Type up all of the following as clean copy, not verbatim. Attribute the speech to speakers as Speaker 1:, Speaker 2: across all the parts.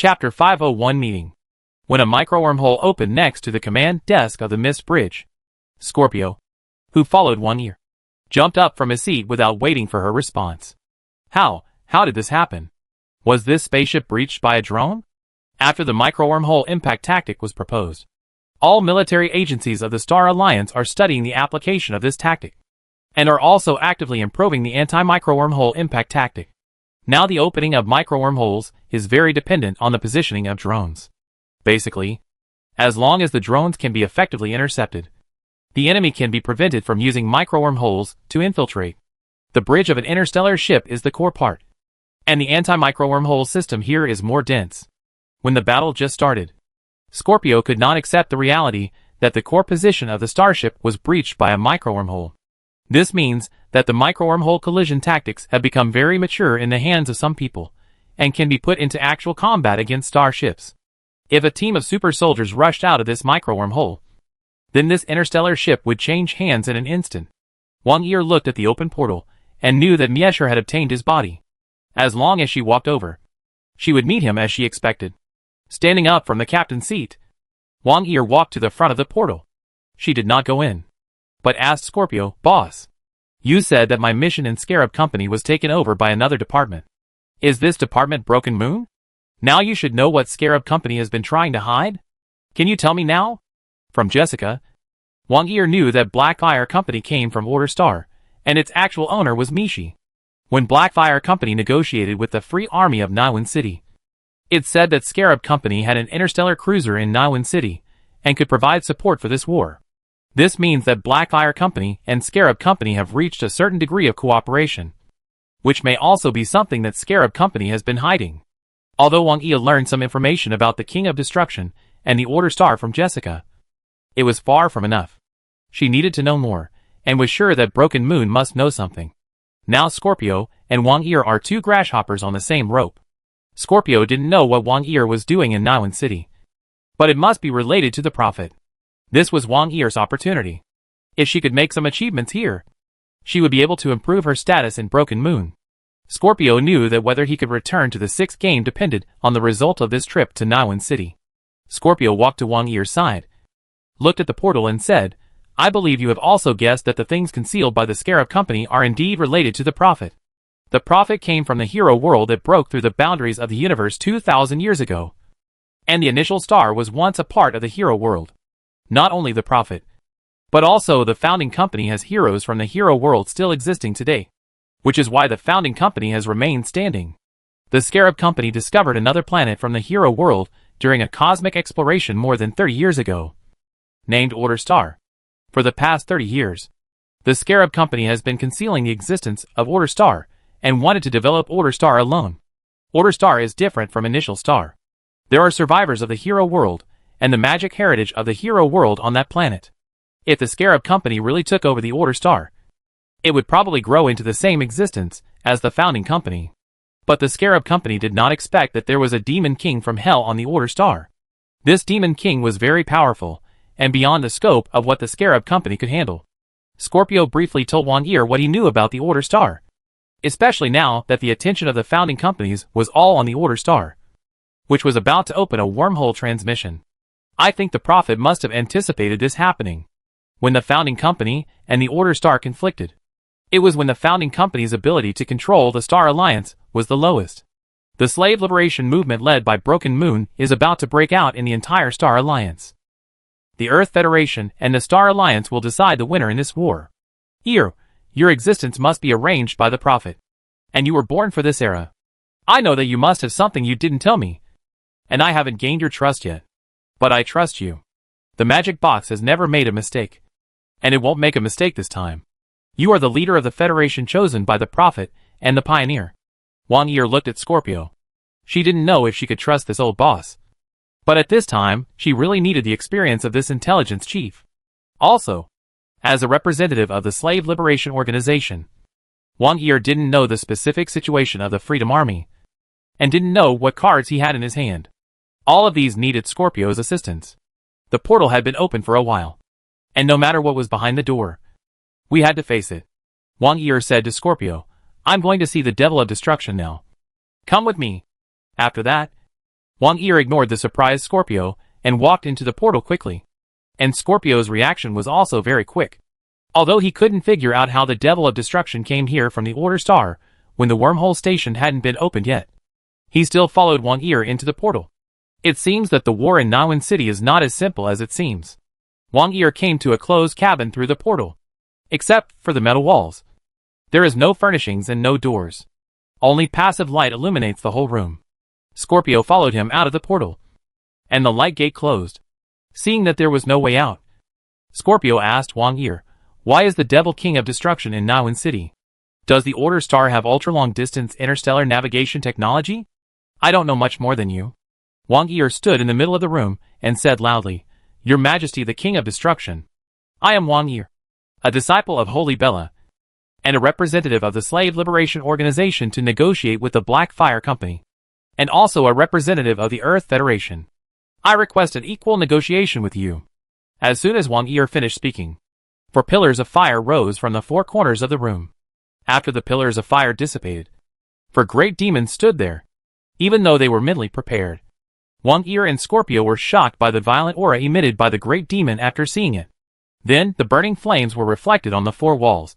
Speaker 1: Chapter 501 Meeting. When a micro-wormhole opened next to the command desk of the Mist Bridge, Scorpio, who followed Wang Yi, jumped up from his seat without waiting for her response. How did this happen? Was this spaceship breached by a drone? After the micro-wormhole impact tactic was proposed, all military agencies of the Star Alliance are studying the application of this tactic, and are also actively improving the anti-micro-wormhole impact tactic. Now the opening of micro-wormholes is very dependent on the positioning of drones. Basically, as long as the drones can be effectively intercepted, the enemy can be prevented from using micro-wormholes to infiltrate. The bridge of an interstellar ship is the core part, and the anti-micro-wormhole system here is more dense. When the battle just started, Scorpio could not accept the reality that the core position of the starship was breached by a micro-wormhole. This means that the micro-wormhole collision tactics have become very mature in the hands of some people, and can be put into actual combat against starships. If a team of super soldiers rushed out of this micro-wormhole, then this interstellar ship would change hands in an instant. Wang Yi looked at the open portal, and knew that Miesher had obtained his body. As long as she walked over, she would meet him as she expected. Standing up from the captain's seat, Wang Yi walked to the front of the portal. She did not go in, but asked Scorpio, "Boss, you said that my mission in Scarab Company was taken over by another department. Is this department Broken Moon? Now you should know what Scarab Company has been trying to hide? Can you tell me now?" From Jessica, Wang Yi knew that Blackfire Company came from Order Star, and its actual owner was Mishi. When Blackfire Company negotiated with the Free Army of Naiwan City, it said that Scarab Company had an interstellar cruiser in Naiwan City, and could provide support for this war. This means that Blackfire Company and Scarab Company have reached a certain degree of cooperation, which may also be something that Scarab Company has been hiding. Although Wang Yi learned some information about the King of Destruction and the Order Star from Jessica, it was far from enough. She needed to know more, and was sure that Broken Moon must know something. Now Scorpio and Wang Yi are two grasshoppers on the same rope. Scorpio didn't know what Wang Yi was doing in Naiwan City, but it must be related to the Prophet. This was Wang Yi's opportunity. If she could make some achievements here, she would be able to improve her status in Broken Moon. Scorpio knew that whether he could return to the 6th game depended on the result of this trip to Naiwan City. Scorpio walked to Wang Yi's side, looked at the portal and said, "I believe you have also guessed that the things concealed by the Scarab Company are indeed related to the Prophet. The Prophet came from the hero world that broke through the boundaries of the universe 2,000 years ago, and the initial star was once a part of the hero world. Not only the Prophet, but also the founding company has heroes from the hero world still existing today, which is why the founding company has remained standing. The Scarab Company discovered another planet from the hero world during a cosmic exploration more than 30 years ago, named Order Star. For the past 30 years, the Scarab Company has been concealing the existence of Order Star and wanted to develop Order Star alone. Order Star is different from Initial Star. There are survivors of the hero world and the magic heritage of the hero world on that planet. If the Scarab Company really took over the Order Star, it would probably grow into the same existence as the founding company. But the Scarab Company did not expect that there was a demon king from hell on the Order Star. This demon king was very powerful, and beyond the scope of what the Scarab Company could handle. Scorpio briefly told Wang Yi what he knew about the Order Star, especially now that the attention of the founding companies was all on the Order Star, which was about to open a wormhole transmission. I think the Prophet must have anticipated this happening. When the founding company and the Order Star conflicted, it was when the founding company's ability to control the Star Alliance was the lowest. The slave liberation movement led by Broken Moon is about to break out in the entire Star Alliance. The Earth Federation and the Star Alliance will decide the winner in this war. Here, your existence must be arranged by the Prophet, and you were born for this era. I know that you must have something you didn't tell me, and I haven't gained your trust yet. But I trust you. The magic box has never made a mistake, and it won't make a mistake this time. You are the leader of the Federation chosen by the Prophet and the Pioneer." Wang Yi looked at Scorpio. She didn't know if she could trust this old boss, but at this time, she really needed the experience of this intelligence chief. Also, as a representative of the Slave Liberation Organization, Wang Yi didn't know the specific situation of the Freedom Army, and didn't know what cards he had in his hand. All of these needed Scorpio's assistance. The portal had been open for a while, and no matter what was behind the door, we had to face it. Wang Yi said to Scorpio, "I'm going to see the Devil of Destruction now. Come with me." After that, Wang Yi ignored the surprised Scorpio and walked into the portal quickly. And Scorpio's reaction was also very quick. Although he couldn't figure out how the Devil of Destruction came here from the Order Star when the wormhole station hadn't been opened yet, he still followed Wang Yi into the portal. It seems that the war in Nawin City is not as simple as it seems. Wang Yi came to a closed cabin through the portal. Except for the metal walls, there is no furnishings and no doors. Only passive light illuminates the whole room. Scorpio followed him out of the portal, and the light gate closed. Seeing that there was no way out, Scorpio asked Wang Yi, "Why is the Devil King of Destruction in Nawin City? Does the Order Star have ultra-long-distance interstellar navigation technology? I don't know much more than you." Wang Yi stood in the middle of the room and said loudly, "Your Majesty the King of Destruction, I am Wang Yi, a disciple of Holy Bella, and a representative of the Slave Liberation Organization to negotiate with the Black Fire Company, and also a representative of the Earth Federation. I request an equal negotiation with you." As soon as Wang Yi finished speaking, 4 pillars of fire rose from the 4 corners of the room. After the pillars of fire dissipated, 4 great demons stood there, even though they were mentally prepared. Wang Yi and Scorpio were shocked by the violent aura emitted by the great demon after seeing it. Then the burning flames were reflected on the 4 walls,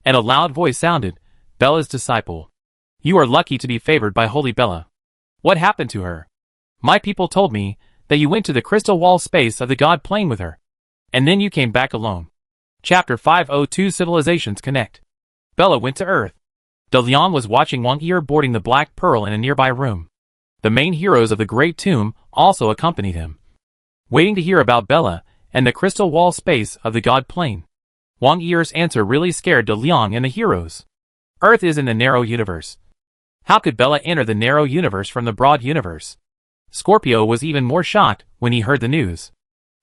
Speaker 1: and a loud voice sounded, "Bella's disciple. You are lucky to be favored by Holy Bella. What happened to her? My people told me that you went to the crystal wall space of the God plane with her, and then you came back alone." Chapter 502 Civilizations Connect. Bella went to Earth. De Leon was watching Wang Yi boarding the Black Pearl in a nearby room. The main heroes of the Great Tomb also accompanied him, waiting to hear about Bella and the crystal wall space of the God plane. Wang Yi's answer really scared De Leon and the heroes. Earth is in the narrow universe. How could Bella enter the narrow universe from the broad universe? Scorpio was even more shocked when he heard the news.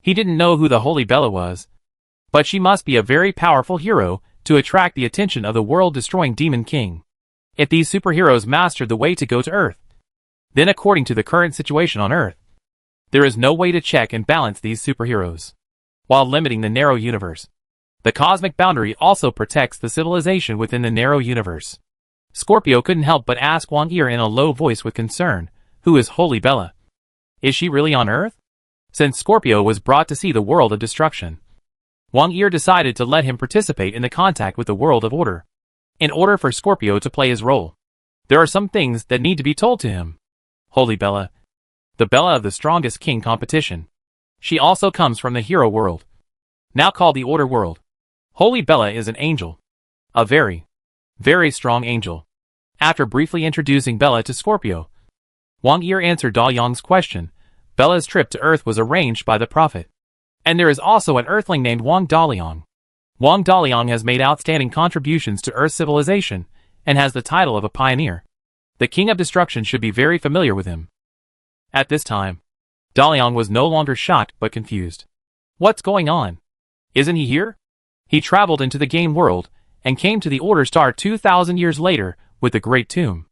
Speaker 1: He didn't know who the Holy Bella was, but she must be a very powerful hero to attract the attention of the world-destroying Demon King. If these superheroes mastered the way to go to Earth, then according to the current situation on Earth, there is no way to check and balance these superheroes, while limiting the narrow universe. The cosmic boundary also protects the civilization within the narrow universe. Scorpio couldn't help but ask Wang Yi in a low voice with concern, "Who is Holy Bella? Is she really on Earth?" Since Scorpio was brought to see the world of destruction, Wang Yi decided to let him participate in the contact with the world of order. In order for Scorpio to play his role, there are some things that need to be told to him. Holy Bella, the Bella of the strongest king competition. She also comes from the hero world, now called the Order world. Holy Bella is an angel. A very, very strong angel. After briefly introducing Bella to Scorpio, Wang Yi answered Daliang's question. Bella's trip to Earth was arranged by the Prophet. And there is also an Earthling named Wang Daliang. Wang Daliang has made outstanding contributions to Earth civilization, and has the title of a pioneer. The King of Destruction should be very familiar with him. At this time, Daliang was no longer shocked but confused. What's going on? Isn't he here? He traveled into the game world, and came to the Order Star 2,000 years later with the Great Tomb.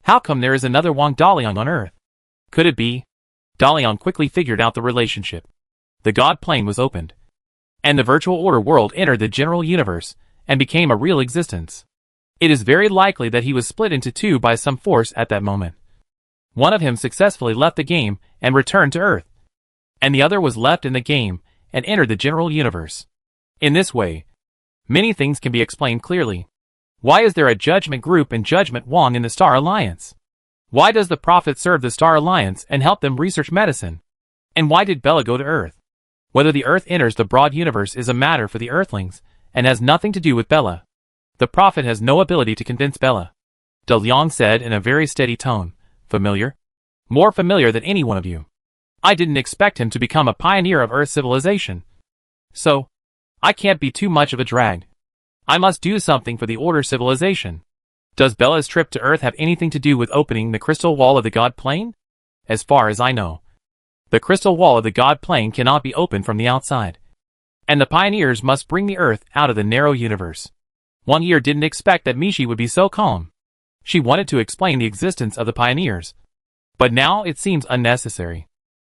Speaker 1: How come there is another Wang Daliang on Earth? Could it be? Daliang quickly figured out the relationship. The God plane was opened, and the virtual order world entered the general universe, and became a real existence. It is very likely that he was split into 2 by some force at that moment. One of him successfully left the game and returned to Earth, and the other was left in the game and entered the general universe. In this way, many things can be explained clearly. Why is there a Judgment Group and Judgment Wang in the Star Alliance? Why does the Prophet serve the Star Alliance and help them research medicine? And why did Bella go to Earth? Whether the Earth enters the broad universe is a matter for the Earthlings, and has nothing to do with Bella. The Prophet has no ability to convince Bella. De Leon said in a very steady tone, "Familiar? More familiar than any one of you. I didn't expect him to become a pioneer of Earth civilization. So, I can't be too much of a drag. I must do something for the Order civilization." Does Bella's trip to Earth have anything to do with opening the crystal wall of the God plane? As far as I know, the crystal wall of the God plane cannot be opened from the outside, and the pioneers must bring the Earth out of the narrow universe. Wang Yi didn't expect that Mishi would be so calm. She wanted to explain the existence of the pioneers, but now it seems unnecessary.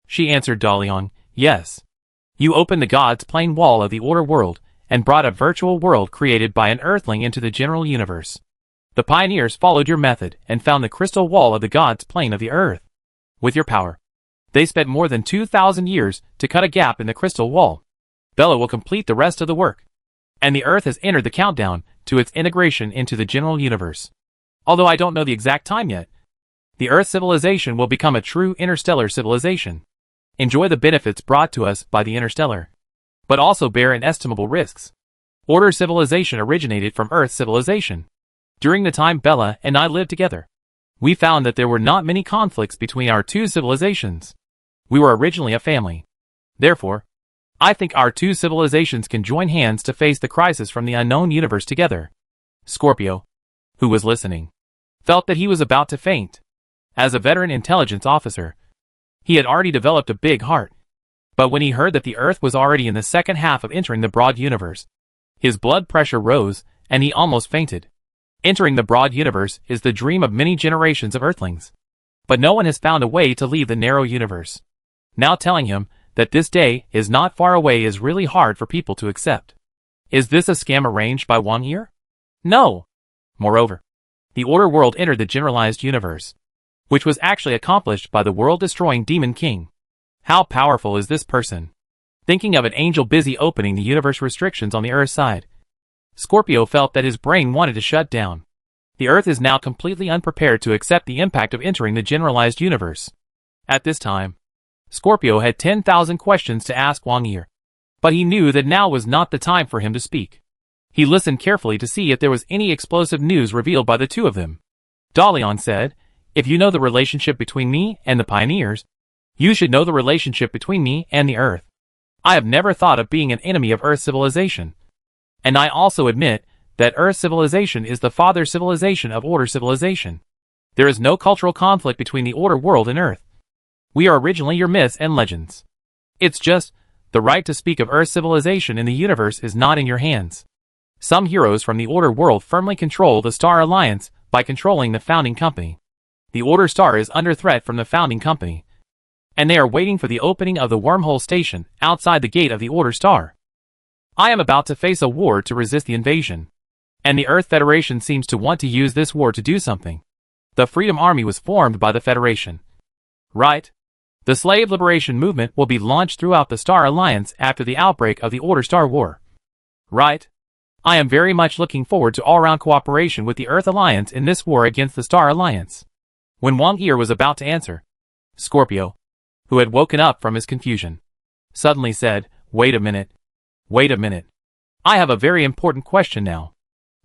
Speaker 1: She answered Daliang, "Yes. You opened the God's plane wall of the Order world, and brought a virtual world created by an Earthling into the general universe. The pioneers followed your method and found the crystal wall of the God's plane of the Earth. With your power, They spent more than 2,000 years to cut a gap in the crystal wall. Bella will complete the rest of the work. And the Earth has entered the countdown to its integration into the general universe. Although I don't know the exact time yet, the Earth civilization will become a true interstellar civilization. Enjoy the benefits brought to us by the interstellar, but also bear inestimable risks. Order civilization originated from Earth civilization. During the time Bella and I lived together, we found that there were not many conflicts between our two civilizations. We were originally a family. Therefore, I think our two civilizations can join hands to face the crisis from the unknown universe together. Scorpio, who was listening, felt that he was about to faint. As a veteran intelligence officer, he had already developed a big heart. But when he heard that the Earth was already in the second half of entering the broad universe, his blood pressure rose, and he almost fainted. Entering the broad universe is the dream of many generations of Earthlings. But no one has found a way to leave the narrow universe. Now telling him that this day is not far away is really hard for people to accept. Is this a scam arranged by Wang Yi? No. Moreover, the Order world entered the generalized universe, which was actually accomplished by the world-destroying Demon King. How powerful is this person? Thinking of an angel busy opening the universe restrictions on the Earth side, Scorpio felt that his brain wanted to shut down. The Earth is now completely unprepared to accept the impact of entering the generalized universe. At this time, Scorpio had 10,000 questions to ask Wang Yi, but he knew that now was not the time for him to speak. He listened carefully to see if there was any explosive news revealed by the two of them. Dalian said, "If you know the relationship between me and the pioneers, you should know the relationship between me and the Earth. I have never thought of being an enemy of Earth civilization. And I also admit that Earth civilization is the father civilization of Order civilization. There is no cultural conflict between the Order world and Earth. We are originally your myths and legends. It's just, the right to speak of Earth civilization in the universe is not in your hands. Some heroes from the Order world firmly control the Star Alliance by controlling the founding company. The Order Star is under threat from the founding company, and they are waiting for the opening of the wormhole station outside the gate of the Order Star. I am about to face a war to resist the invasion, and the Earth Federation seems to want to use this war to do something. The Freedom Army was formed by the Federation. Right? The Slave Liberation Movement will be launched throughout the Star Alliance after the outbreak of the Order Star War. Right? I am very much looking forward to all-round cooperation with the Earth Alliance in this war against the Star Alliance." When Wang Yi was about to answer, Scorpio, who had woken up from his confusion, suddenly said, Wait a minute. I have a very important question now.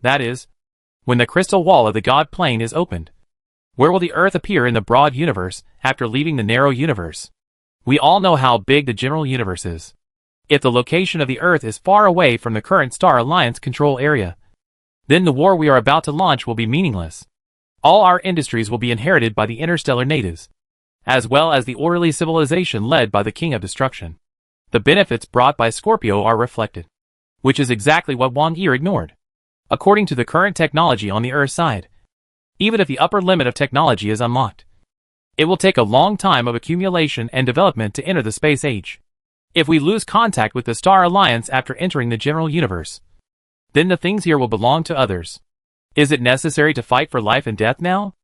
Speaker 1: That is, when the crystal wall of the God plane is opened, where will the Earth appear in the broad universe after leaving the narrow universe? We all know how big the general universe is. If the location of the Earth is far away from the current Star Alliance control area, then the war we are about to launch will be meaningless. All our industries will be inherited by the interstellar natives, as well as the orderly civilization led by the King of Destruction. The benefits brought by Scorpio are reflected, which is exactly what Wang Yi ignored. According to the current technology on the Earth side, even if the upper limit of technology is unlocked, it will take a long time of accumulation and development to enter the space age. If we lose contact with the Star Alliance after entering the general universe, then the things here will belong to others. Is it necessary to fight for life and death now?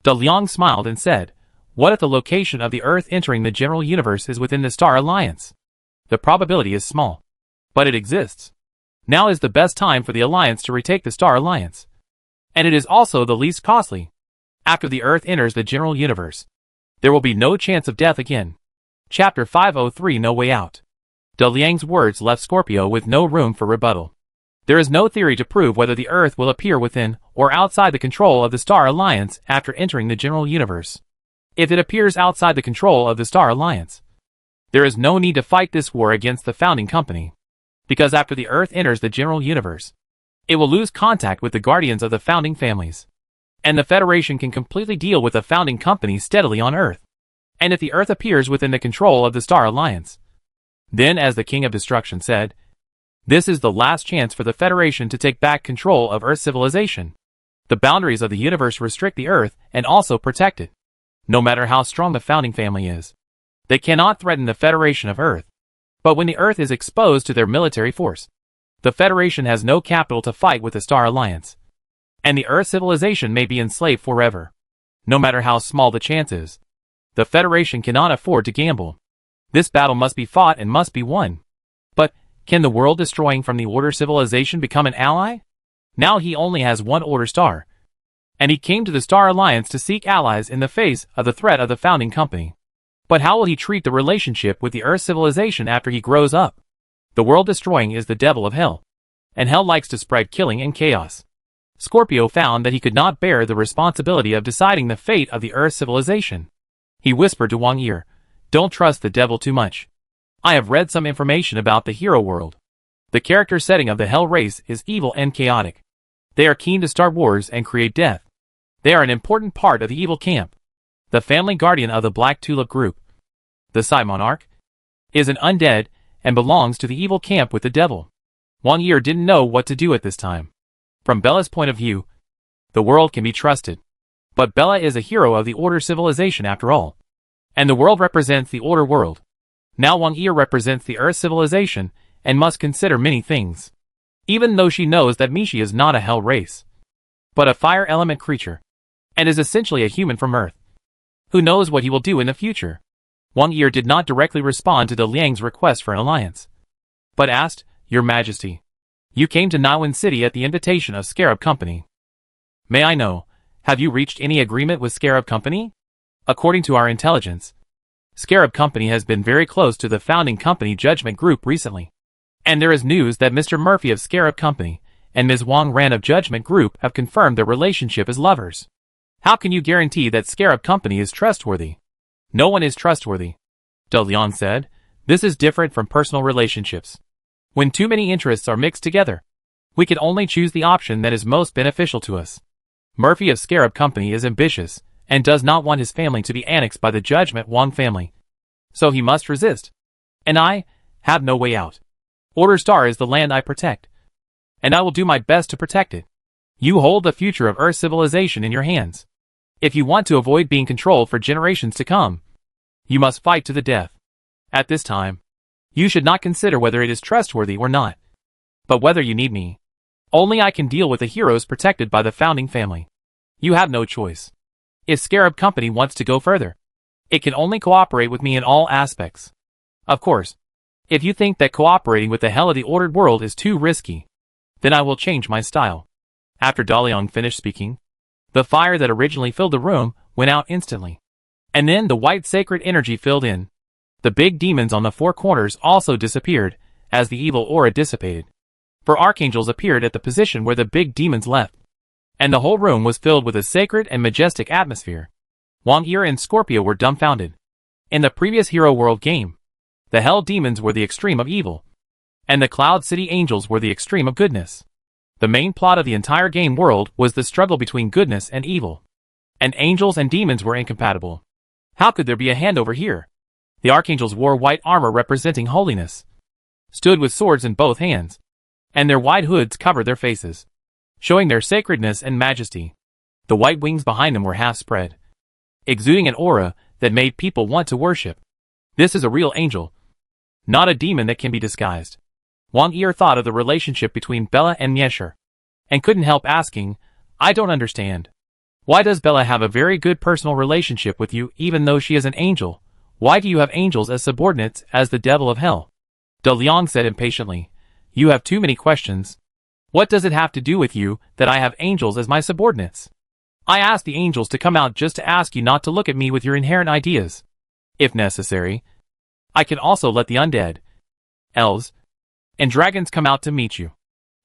Speaker 1: De Liang smiled and said, What if the location of the Earth entering the general universe is within the Star Alliance? The probability is small, but it exists. Now is the best time for the Alliance to retake the Star Alliance. And it is also the least costly. After the Earth enters the general universe, there will be no chance of death again. Chapter 503 No Way Out. De Liang's words left Scorpio with no room for rebuttal. There is no theory to prove whether the Earth will appear within or outside the control of the Star Alliance after entering the general universe. If it appears outside the control of the Star Alliance, there is no need to fight this war against the founding company, because after the Earth enters the general universe, it will lose contact with the guardians of the founding families, and the Federation can completely deal with the founding company steadily on Earth. And if the Earth appears within the control of the Star Alliance, then, as the King of Destruction said, this is the last chance for the Federation to take back control of Earth civilization. The boundaries of the universe restrict the Earth and also protect it. No matter how strong the founding family is, they cannot threaten the Federation of Earth. But when the Earth is exposed to their military force, the Federation has no capital to fight with the Star Alliance, and the Earth civilization may be enslaved forever. No matter how small the chance is, The Federation cannot afford to gamble. This battle must be fought and must be won. But, can the world destroying from the Order civilization become an ally? Now he only has one Order star. And he came to the Star Alliance to seek allies in the face of the threat of the founding company. But how will he treat the relationship with the Earth civilization after he grows up? The world destroying is the devil of hell. And hell likes to spread killing and chaos. Scorpio found that he could not bear the responsibility of deciding the fate of the Earth civilization. He whispered to Wang Yi, "Don't trust the devil too much. I have read some information about the hero world. The character setting of the hell race is evil and chaotic. They are keen to start wars and create death. They are an important part of the evil camp. The family guardian of the Black Tulip group, the Psy Monarch, is an undead and belongs to the evil camp with the devil." Wang Yi didn't know what to do at this time. From Bella's point of view, the world can be trusted. But Bella is a hero of the Order civilization after all. And the world represents the Order world. Now Wang Yi represents the Earth civilization and must consider many things. Even though she knows that Mishi is not a hell race, but a fire element creature, and is essentially a human from Earth. Who knows what he will do in the future? Wang Yi did not directly respond to the Liang's request for an alliance, but asked, "Your Majesty, you came to Naiwan City at the invitation of Scarab Company. May I know, have you reached any agreement with Scarab Company?" According to our intelligence, Scarab Company has been very close to the founding company Judgment Group recently. And there is news that Mr. Murphy of Scarab Company and Ms. Wang Ran of Judgment Group have confirmed their relationship as lovers. How can you guarantee that Scarab Company is trustworthy? No one is trustworthy, De Leon said. This is different from personal relationships. When too many interests are mixed together, we can only choose the option that is most beneficial to us. Murphy of Scarab Company is ambitious and does not want his family to be annexed by the Judgment Wang family. So he must resist. And I have no way out. Order Star is the land I protect. And I will do my best to protect it. You hold the future of Earth civilization in your hands. If you want to avoid being controlled for generations to come, you must fight to the death. At this time, you should not consider whether it is trustworthy or not, but whether you need me. Only I can deal with the heroes protected by the founding family. You have no choice. If Scarab Company wants to go further, it can only cooperate with me in all aspects. Of course, if you think that cooperating with the hell of the ordered world is too risky, then I will change my style. After Daliang finished speaking, the fire that originally filled the room went out instantly. And then the white sacred energy filled in. The big demons on the four corners also disappeared as the evil aura dissipated. For archangels appeared at the position where the big demons left. And the whole room was filled with a sacred and majestic atmosphere. Wang Yi and Scorpio were dumbfounded. In the previous Hero World game, the Hell Demons were the extreme of evil, and the Cloud City Angels were the extreme of goodness. The main plot of the entire game world was the struggle between goodness and evil. And angels and demons were incompatible. How could there be a handover here? The archangels wore white armor representing holiness, stood with swords in both hands, and their wide hoods covered their faces, showing their sacredness and majesty. The white wings behind them were half spread, exuding an aura that made people want to worship. This is a real angel, not a demon that can be disguised. Wang Yi thought of the relationship between Bella and Miesher, and couldn't help asking, I don't understand. Why does Bella have a very good personal relationship with you even though she is an angel? Why do you have angels as subordinates as the devil of hell? De Leon said impatiently, you have too many questions. What does it have to do with you that I have angels as my subordinates? I asked the angels to come out just to ask you not to look at me with your inherent ideas. If necessary, I can also let the undead, elves, and dragons come out to meet you.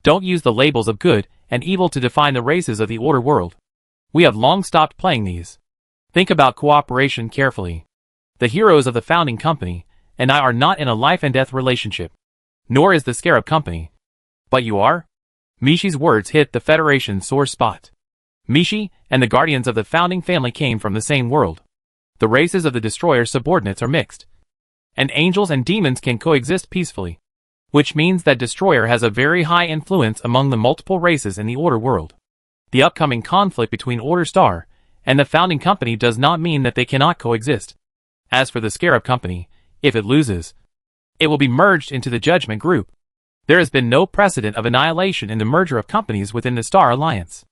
Speaker 1: Don't use the labels of good and evil to define the races of the order world. We have long stopped playing these. Think about cooperation carefully. The heroes of the founding company and I are not in a life and death relationship. Nor is the Scarab Company. But you are? Mishi's words hit the Federation's sore spot. Mishi and the guardians of the founding family came from the same world. The races of the Destroyer's subordinates are mixed. And angels and demons can coexist peacefully. Which means that Destroyer has a very high influence among the multiple races in the Order world. The upcoming conflict between Order Star and the founding company does not mean that they cannot coexist. As for the Scarab Company, if it loses, it will be merged into the Judgment Group. There has been no precedent of annihilation in the merger of companies within the Star Alliance.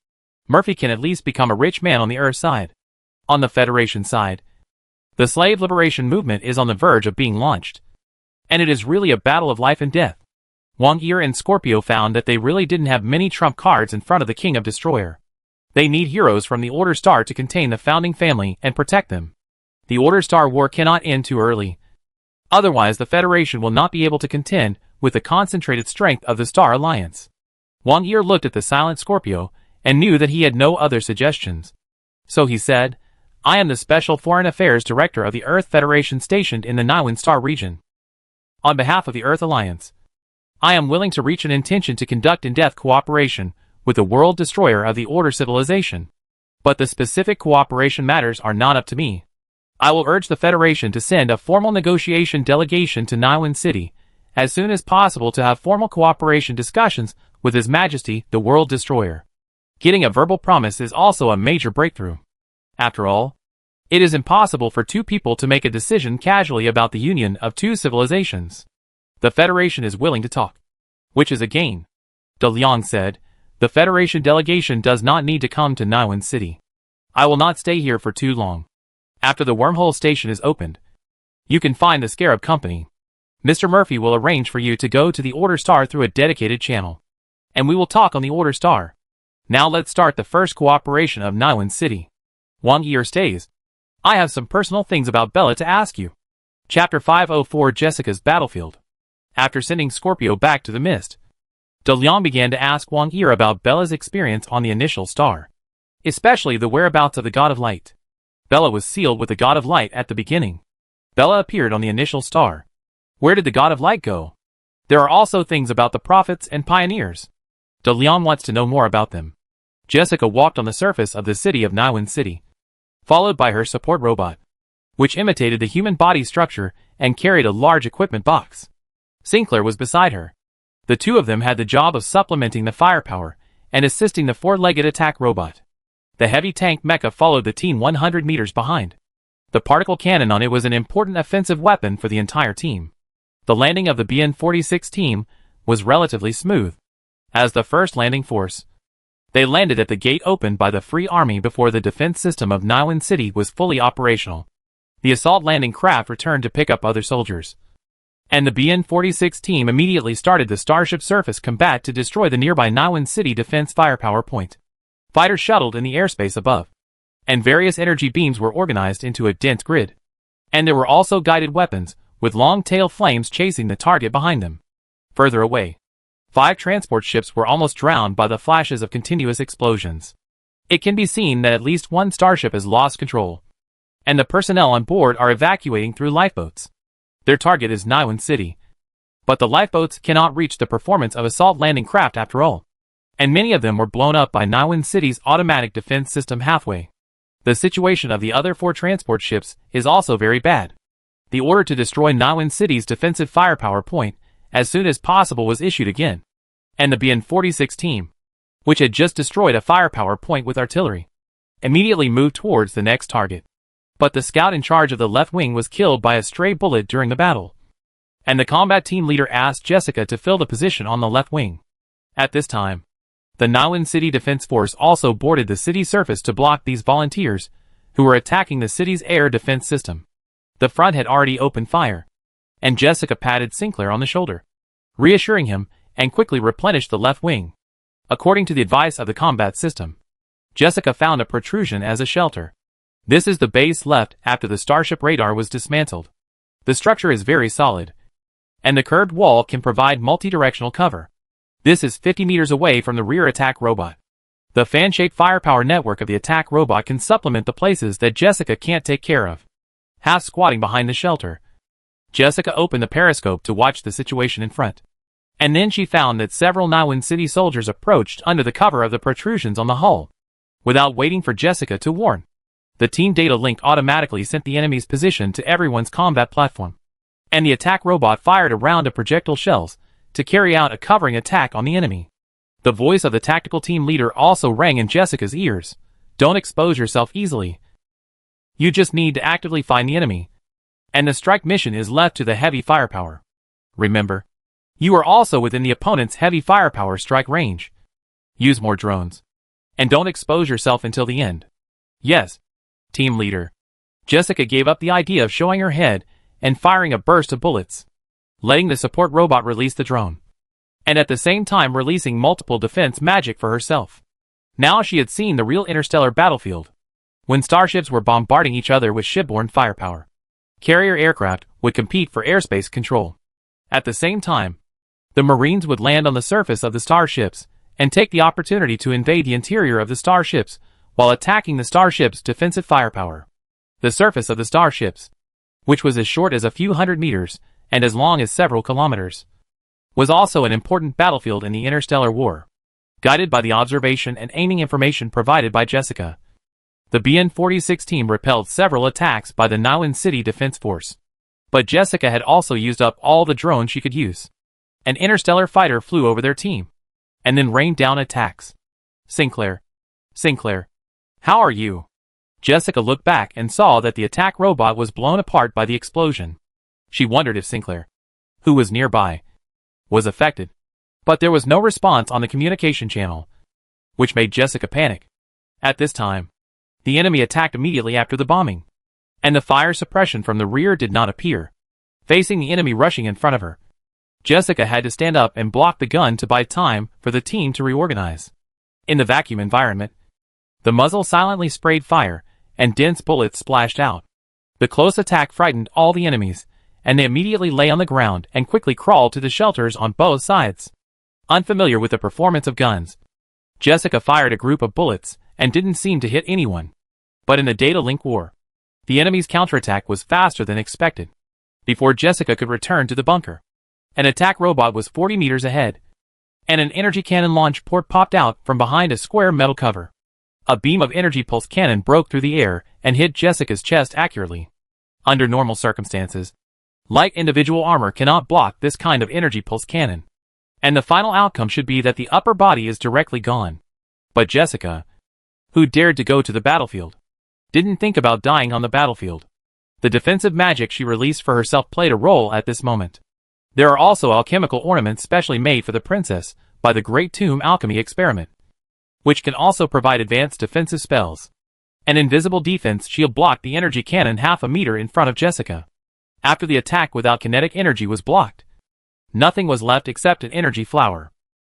Speaker 1: Murphy can at least become a rich man on the Earth side. On the Federation side, The slave liberation movement is on the verge of being launched. And it is really a battle of life and death. Wang Yi and Scorpio found that they really didn't have many trump cards in front of the King of Destroyer. They need heroes from the Order Star to contain the founding family and protect them. The Order Star war cannot end too early. Otherwise the Federation will not be able to contend with the concentrated strength of the Star Alliance. Wang Yi looked at the silent Scorpio and knew that he had no other suggestions. So he said, I am the Special Foreign Affairs Director of the Earth Federation stationed in the Niwen Star region. On behalf of the Earth Alliance, I am willing to reach an intention to conduct in-depth cooperation with the World Destroyer of the Order Civilization. But the specific cooperation matters are not up to me. I will urge the Federation to send a formal negotiation delegation to Niwen City as soon as possible to have formal cooperation discussions with His Majesty, the World Destroyer. Getting a verbal promise is also a major breakthrough. After all, it is impossible for two people to make a decision casually about the union of two civilizations. The Federation is willing to talk, which is a gain. De Liang said, the Federation delegation does not need to come to Niwen City. I will not stay here for too long. After the wormhole station is opened, you can find the Scarab Company. Mr. Murphy will arrange for you to go to the Order Star through a dedicated channel. And we will talk on the Order Star. Now let's start the first cooperation of Niwen City. Wang Yi stays. I have some personal things about Bella to ask you. Chapter 504 Jessica's Battlefield. After sending Scorpio back to the mist, De Liang began to ask Wang Yi about Bella's experience on the initial star, especially the whereabouts of the God of Light. Bella was sealed with the God of Light at the beginning. Bella appeared on the initial star. Where did the God of Light go? There are also things about the prophets and pioneers. De Liang wants to know more about them. Jessica walked on the surface of the city of Niwen City, followed by her support robot, which imitated the human body structure and carried a large equipment box. Sinclair was beside her. The two of them had the job of supplementing the firepower and assisting the four-legged attack robot. The heavy tank mecha followed the team 100 meters behind. The particle cannon on it was an important offensive weapon for the entire team. The landing of the BN-46 team was relatively smooth. As the first landing force, they landed at the gate opened by the Free Army before the defense system of Niwen City was fully operational. The assault landing craft returned to pick up other soldiers, and the BN-46 team immediately started the Starship surface combat to destroy the nearby Niwen City defense firepower point. Fighters shuttled in the airspace above, and various energy beams were organized into a dense grid. And there were also guided weapons, with long-tail flames chasing the target behind them. Further away, 5 transport ships were almost drowned by the flashes of continuous explosions. It can be seen that at least one starship has lost control, and the personnel on board are evacuating through lifeboats. Their target is Niwen City, but the lifeboats cannot reach the performance of assault landing craft after all, and many of them were blown up by Niwen City's automatic defense system halfway. The situation of the other 4 transport ships is also very bad. The order to destroy Niwen City's defensive firepower point as soon as possible was issued again, and the BN-46 team, which had just destroyed a firepower point with artillery, immediately moved towards the next target. But the scout in charge of the left wing was killed by a stray bullet during the battle, and the combat team leader asked Jessica to fill the position on the left wing. At this time, the Niwen City Defense Force also boarded the city surface to block these volunteers, who were attacking the city's air defense system. The front had already opened fire, and Jessica patted Sinclair on the shoulder, reassuring him, and quickly replenished the left wing. According to the advice of the combat system, Jessica found a protrusion as a shelter. This is the base left after the Starship radar was dismantled. The structure is very solid, and the curved wall can provide multi-directional cover. This is 50 meters away from the rear attack robot. The fan-shaped firepower network of the attack robot can supplement the places that Jessica can't take care of. Half squatting behind the shelter, Jessica opened the periscope to watch the situation in front. And then she found that several Niwen City soldiers approached under the cover of the protrusions on the hull. Without waiting for Jessica to warn, the team data link automatically sent the enemy's position to everyone's combat platform, and the attack robot fired a round of projectile shells to carry out a covering attack on the enemy. The voice of the tactical team leader also rang in Jessica's ears. Don't expose yourself easily. You just need to actively find the enemy, and the strike mission is left to the heavy firepower. Remember, you are also within the opponent's heavy firepower strike range. Use more drones, and don't expose yourself until the end. Yes, team leader. Jessica gave up the idea of showing her head and firing a burst of bullets, letting the support robot release the drone, and at the same time releasing multiple defense magic for herself. Now she had seen the real interstellar battlefield, when starships were bombarding each other with shipborne firepower. Carrier aircraft would compete for airspace control. At the same time, the Marines would land on the surface of the starships and take the opportunity to invade the interior of the starships while attacking the starship's defensive firepower. The surface of the starships, which was as short as a few hundred meters and as long as several kilometers, was also an important battlefield in the interstellar war. Guided by the observation and aiming information provided by Jessica, the BN-46 team repelled several attacks by the Niwen City Defense Force. But Jessica had also used up all the drones she could use. An interstellar fighter flew over their team, and then rained down attacks. Sinclair, how are you? Jessica looked back and saw that the attack robot was blown apart by the explosion. She wondered if Sinclair, who was nearby, was affected. But there was no response on the communication channel, which made Jessica panic. At this time, the enemy attacked immediately after the bombing, and the fire suppression from the rear did not appear. Facing the enemy rushing in front of her, Jessica had to stand up and block the gun to buy time for the team to reorganize. In the vacuum environment, the muzzle silently sprayed fire, and dense bullets splashed out. The close attack frightened all the enemies, and they immediately lay on the ground and quickly crawled to the shelters on both sides. Unfamiliar with the performance of guns, Jessica fired a group of bullets and didn't seem to hit anyone. But in the data link war, the enemy's counterattack was faster than expected. Before Jessica could return to the bunker, an attack robot was 40 meters ahead, and an energy cannon launch port popped out from behind a square metal cover. A beam of energy pulse cannon broke through the air and hit Jessica's chest accurately. Under normal circumstances, light individual armor cannot block this kind of energy pulse cannon, and the final outcome should be that the upper body is directly gone. But Jessica, who dared to go to the battlefield, didn't think about dying on the battlefield. The defensive magic she released for herself played a role at this moment. There are also alchemical ornaments specially made for the princess by the Great Tomb Alchemy Experiment, which can also provide advanced defensive spells. An invisible defense shield blocked the energy cannon half a meter in front of Jessica. After the attack without kinetic energy was blocked, nothing was left except an energy flower.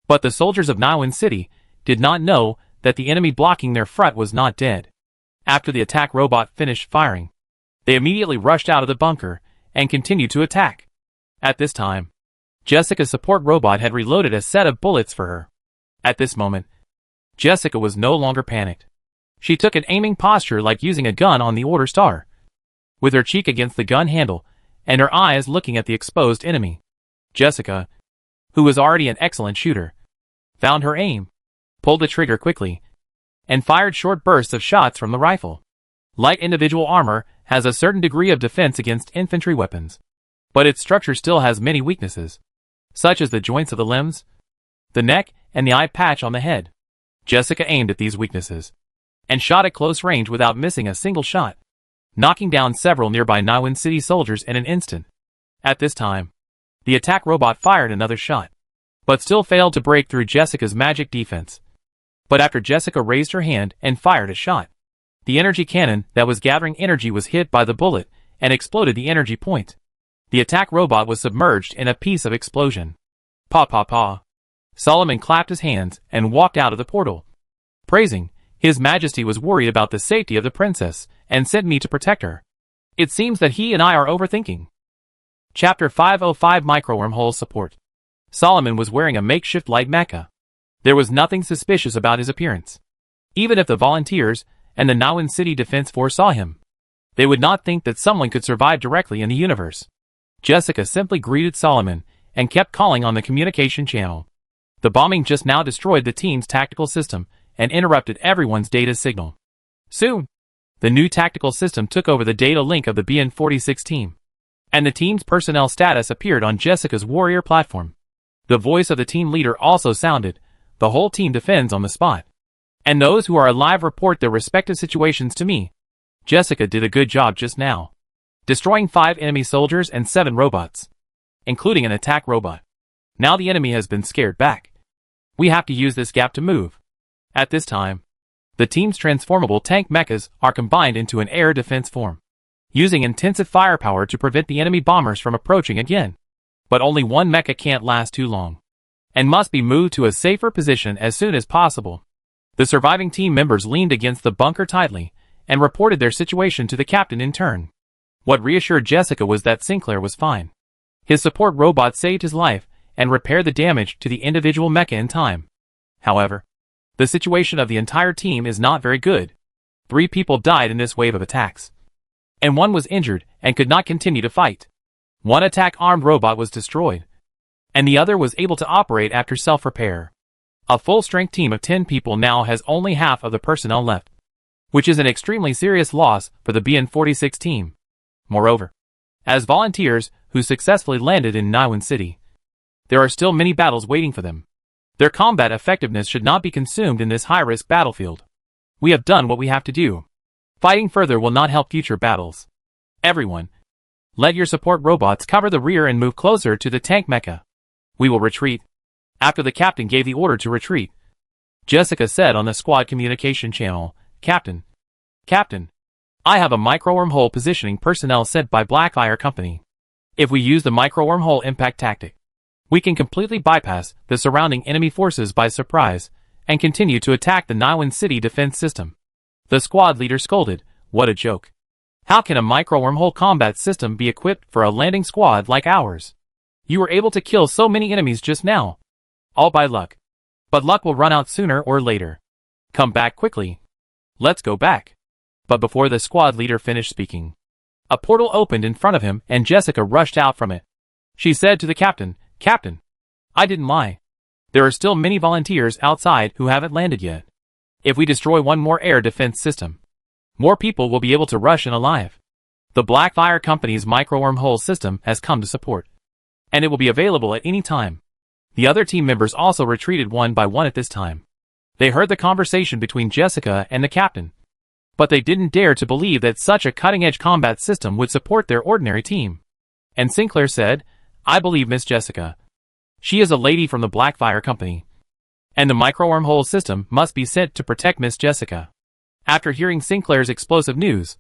Speaker 1: But the soldiers of Niwen City did not know that the enemy blocking their front was not dead. After the attack robot finished firing, they immediately rushed out of the bunker and continued to attack. At this time, Jessica's support robot had reloaded a set of bullets for her. At this moment, Jessica was no longer panicked. She took an aiming posture like using a gun on the order star, with her cheek against the gun handle and her eyes looking at the exposed enemy. Jessica, who was already an excellent shooter, found her aim, pulled the trigger quickly, and fired short bursts of shots from the rifle. Light individual armor has a certain degree of defense against infantry weapons, but its structure still has many weaknesses, such as the joints of the limbs, the neck, and the eye patch on the head. Jessica aimed at these weaknesses, and shot at close range without missing a single shot, knocking down several nearby Niwen City soldiers in an instant. At this time, the attack robot fired another shot, but still failed to break through Jessica's magic defense. But after Jessica raised her hand and fired a shot, the energy cannon that was gathering energy was hit by the bullet and exploded the energy point. The attack robot was submerged in a piece of explosion. Pa pa pa. Solomon clapped his hands and walked out of the portal, praising, His Majesty was worried about the safety of the princess and sent me to protect her. It seems that he and I are overthinking. Chapter 505 Microwormhole Support. Solomon was wearing a makeshift light mecha. There was nothing suspicious about his appearance. Even if the volunteers and the Niwen City Defense Force saw him, they would not think that someone could survive directly in the universe. Jessica simply greeted Solomon and kept calling on the communication channel. The bombing just now destroyed the team's tactical system and interrupted everyone's data signal. Soon, the new tactical system took over the data link of the BN-46 team, and the team's personnel status appeared on Jessica's warrior platform. The voice of the team leader also sounded, "The whole team defends on the spot, and those who are alive report their respective situations to me." Jessica did a good job just now, destroying 5 enemy soldiers and 7 robots, including an attack robot. Now the enemy has been scared back. We have to use this gap to move. At this time, the team's transformable tank mechas are combined into an air defense form. using intensive firepower to prevent the enemy bombers from approaching again. But only one mecha can't last too long, and must be moved to a safer position as soon as possible. The surviving team members leaned against the bunker tightly, and reported their situation to the captain in turn. What reassured Jessica was that Sinclair was fine. His support robot saved his life, and repaired the damage to the individual mecha in time. However, the situation of the entire team is not very good. 3 people died in this wave of attacks, and 1 was injured and could not continue to fight. 1 attack-armed robot was destroyed, and the other was able to operate after self-repair. A full-strength team of 10 people now has only half of the personnel left, which is an extremely serious loss for the BN46 team. Moreover, as volunteers who successfully landed in Naiwan City, there are still many battles waiting for them. Their combat effectiveness should not be consumed in this high-risk battlefield. We have done what we have to do. Fighting further will not help future battles. Everyone, let your support robots cover the rear and move closer to the tank mecha. We will retreat. After the captain gave the order to retreat, Jessica said on the squad communication channel, Captain, I have a micro-wormhole positioning personnel sent by Blackfire Company. If we use the micro-wormhole impact tactic, we can completely bypass the surrounding enemy forces by surprise, and continue to attack the Naiwan City defense system. The squad leader scolded, what a joke. How can a micro-wormhole combat system be equipped for a landing squad like ours? You were able to kill so many enemies just now. All by luck. But luck will run out sooner or later. Come back quickly. Let's go back. But before the squad leader finished speaking, a portal opened in front of him and Jessica rushed out from it. She said to the captain, Captain, I didn't lie. There are still many volunteers outside who haven't landed yet. If we destroy one more air defense system, more people will be able to rush in alive. The Blackfire Company's micro-wormhole system has come to support, and it will be available at any time. The other team members also retreated one by one at this time. They heard the conversation between Jessica and the captain, but they didn't dare to believe that such a cutting-edge combat system would support their ordinary team. And Sinclair said, I believe Miss Jessica. She is a lady from the Blackfire Company, and the micro-wormhole system must be sent to protect Miss Jessica. After hearing Sinclair's explosive news,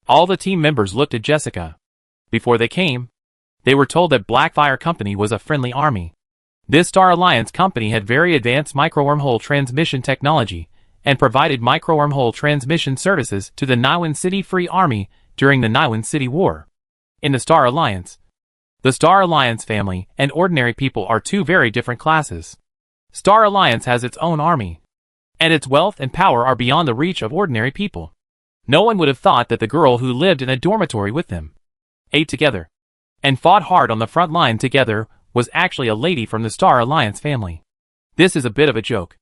Speaker 1: all the team members looked at Jessica. Before they came, they were told that Blackfire Company was a friendly army. This Star Alliance company had very advanced micro-wormhole transmission technology and provided micro-wormhole transmission services to the Naiwan City Free Army during the Naiwan City War. In the Star Alliance family and ordinary people are 2 very different classes. Star Alliance has its own army, and its wealth and power are beyond the reach of ordinary people. No one would have thought that the girl who lived in a dormitory with them, ate together, and fought hard on the front line together was actually a lady from the Star Alliance family. This is a bit of a joke,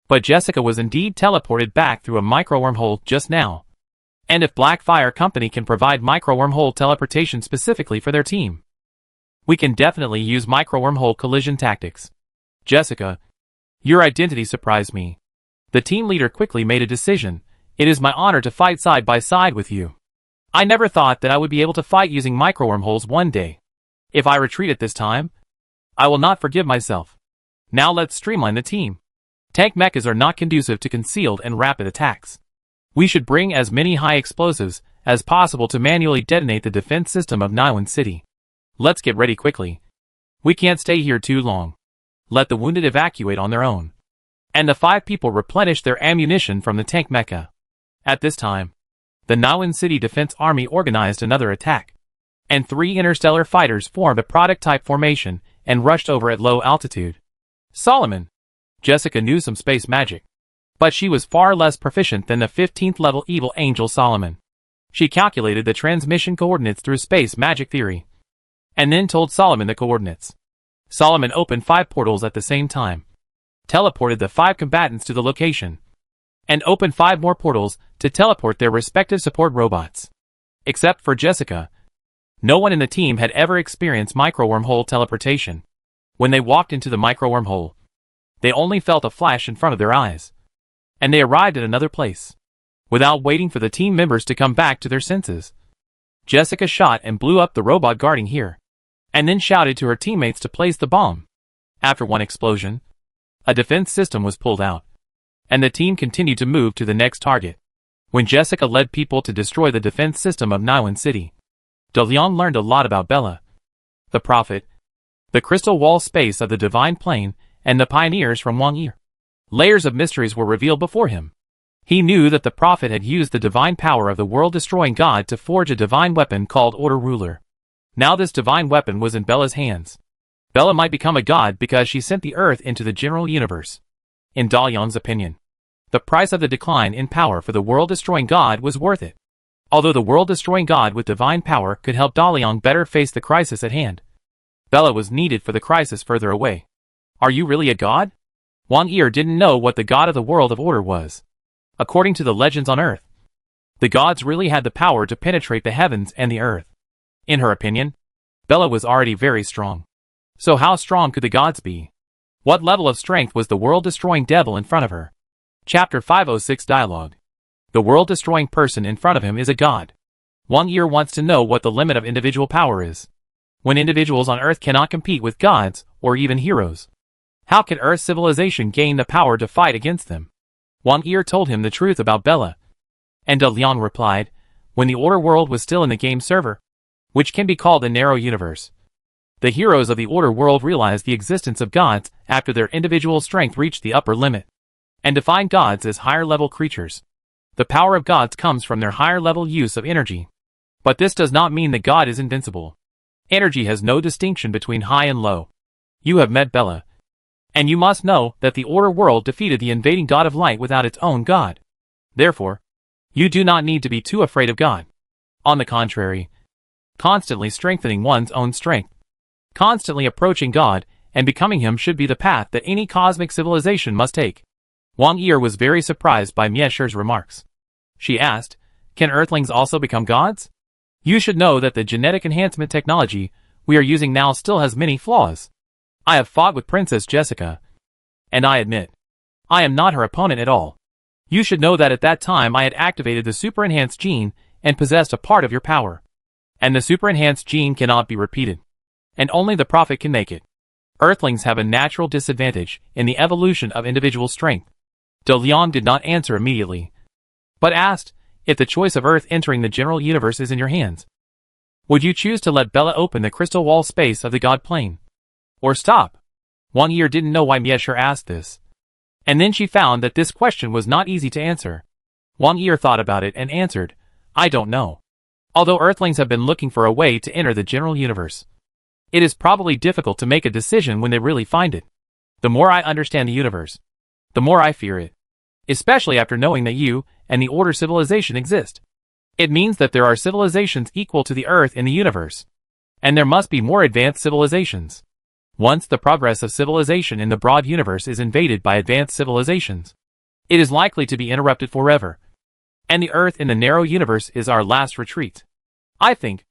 Speaker 1: but Jessica was indeed teleported back through a micro-wormhole just now. And if Blackfire Company can provide micro-wormhole teleportation specifically for their team, we can definitely use micro-wormhole collision tactics. Jessica, your identity surprised me. The team leader quickly made a decision. It is my honor to fight side by side with you. I never thought that I would be able to fight using micro-wormholes one day. If I retreat at this time, I will not forgive myself. Now let's streamline the team. Tank mechas are not conducive to concealed and rapid attacks. We should bring as many high explosives as possible to manually detonate the defense system of Naiwan City. Let's get ready quickly. We can't stay here too long. Let the wounded evacuate on their own. And the 5 people replenish their ammunition from the tank mecha. At this time, the Naiwan City Defense Army organized another attack, and 3 interstellar fighters formed a product-type formation and rushed over at low altitude. Solomon. Jessica knew some space magic, but she was far less proficient than the 15th level evil angel Solomon. She calculated the transmission coordinates through space magic theory, and then told Solomon the coordinates. Solomon opened 5 portals at the same time, teleported the 5 combatants to the location, and opened 5 more portals to teleport their respective support robots. Except for Jessica, no one in the team had ever experienced micro-wormhole teleportation. When they walked into the micro-wormhole, they only felt a flash in front of their eyes, and they arrived at another place, without waiting for the team members to come back to their senses. Jessica shot and blew up the robot guarding here, and then shouted to her teammates to place the bomb. After one explosion, a defense system was pulled out, and the team continued to move to the next target. when Jessica led people to destroy the defense system of Niwen City. De Leon learned a lot about Bella, the prophet, the crystal wall space of the divine plane, and the pioneers from Wang Yi. Layers of mysteries were revealed before him. He knew that the prophet had used the divine power of the world-destroying god to forge a divine weapon called Order Ruler. Now this divine weapon was in Bella's hands. Bella might become a god because she sent the earth into the general universe. In Dalian's opinion, the price of the decline in power for the world-destroying god was worth it. Although the world-destroying god with divine power could help Dalian better face the crisis at hand, Bella was needed for the crisis further away. Are you really a god? Wang Yi didn't know what the god of the world of order was. According to the legends on Earth, the gods really had the power to penetrate the heavens and the earth. In her opinion, Bella was already very strong. So how strong could the gods be? What level of strength was the world-destroying devil in front of her? Chapter 506 Dialogue. The world-destroying person in front of him is a god. Wang Yi wants to know what the limit of individual power is. When individuals on Earth cannot compete with gods, or even heroes, how can Earth's civilization gain the power to fight against them? Wang Yi told him the truth about Bella. And De Leon replied, when the Order world was still in the game server, which can be called a narrow universe, the heroes of the Order world realized the existence of gods after their individual strength reached the upper limit, and defined gods as higher-level creatures. The power of gods comes from their higher-level use of energy. But this does not mean that God is invincible. Energy has no distinction between high and low. You have met Bella, and you must know that the Order world defeated the invading god of light without its own god. Therefore, you do not need to be too afraid of God. On the contrary, constantly strengthening one's own strength, constantly approaching God, and becoming him should be the path that any cosmic civilization must take. Wang Yi was very surprised by Miesher's remarks. She asked, can Earthlings also become gods? You should know that the genetic enhancement technology we are using now still has many flaws. I have fought with Princess Jessica, and I admit, I am not her opponent at all. You should know that at that time I had activated the super enhanced gene and possessed a part of your power. And the super enhanced gene cannot be repeated, and only the prophet can make it. Earthlings have a natural disadvantage in the evolution of individual strength. De Leon did not answer immediately, but asked, if the choice of Earth entering the general universe is in your hands, would you choose to let Bella open the crystal wall space of the god plane? Or stop? Wang Yi didn't know why Miesher asked this. And then she found that this question was not easy to answer. Wang Yi thought about it and answered, I don't know. Although Earthlings have been looking for a way to enter the general universe, it is probably difficult to make a decision when they really find it. The more I understand the universe, the more I fear it. Especially after knowing that you and the Order civilization exist. It means that there are civilizations equal to the Earth in the universe. And there must be more advanced civilizations. Once the progress of civilization in the broad universe is invaded by advanced civilizations, it is likely to be interrupted forever. And the Earth in the narrow universe is our last retreat. I think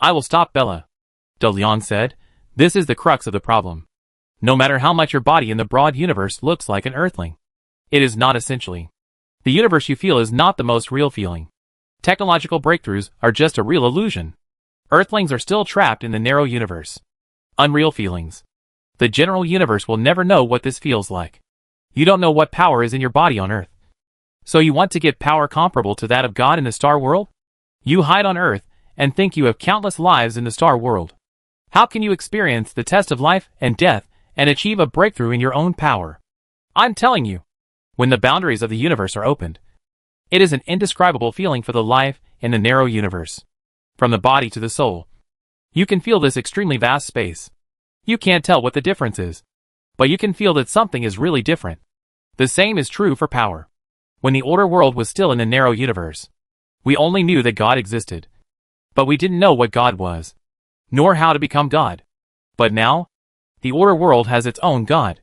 Speaker 1: I will stop Bella. De Leon said, this is the crux of the problem. No matter how much your body in the broad universe looks like an Earthling, it is not essentially. The universe you feel is not the most real feeling. Technological breakthroughs are just a real illusion. Earthlings are still trapped in the narrow universe. Unreal feelings. The general universe will never know what this feels like. You don't know what power is in your body on Earth. So you want to get power comparable to that of God in the star world? You hide on Earth and think you have countless lives in the star world. How can you experience the test of life and death and achieve a breakthrough in your own power? I'm telling you, when the boundaries of the universe are opened, it is an indescribable feeling for the life in the narrow universe. From the body to the soul, you can feel this extremely vast space. You can't tell what the difference is, but you can feel that something is really different. The same is true for power. When the Order world was still in the narrow universe, we only knew that God existed, but we didn't know what God was, nor how to become God. But now, the Order world has its own God.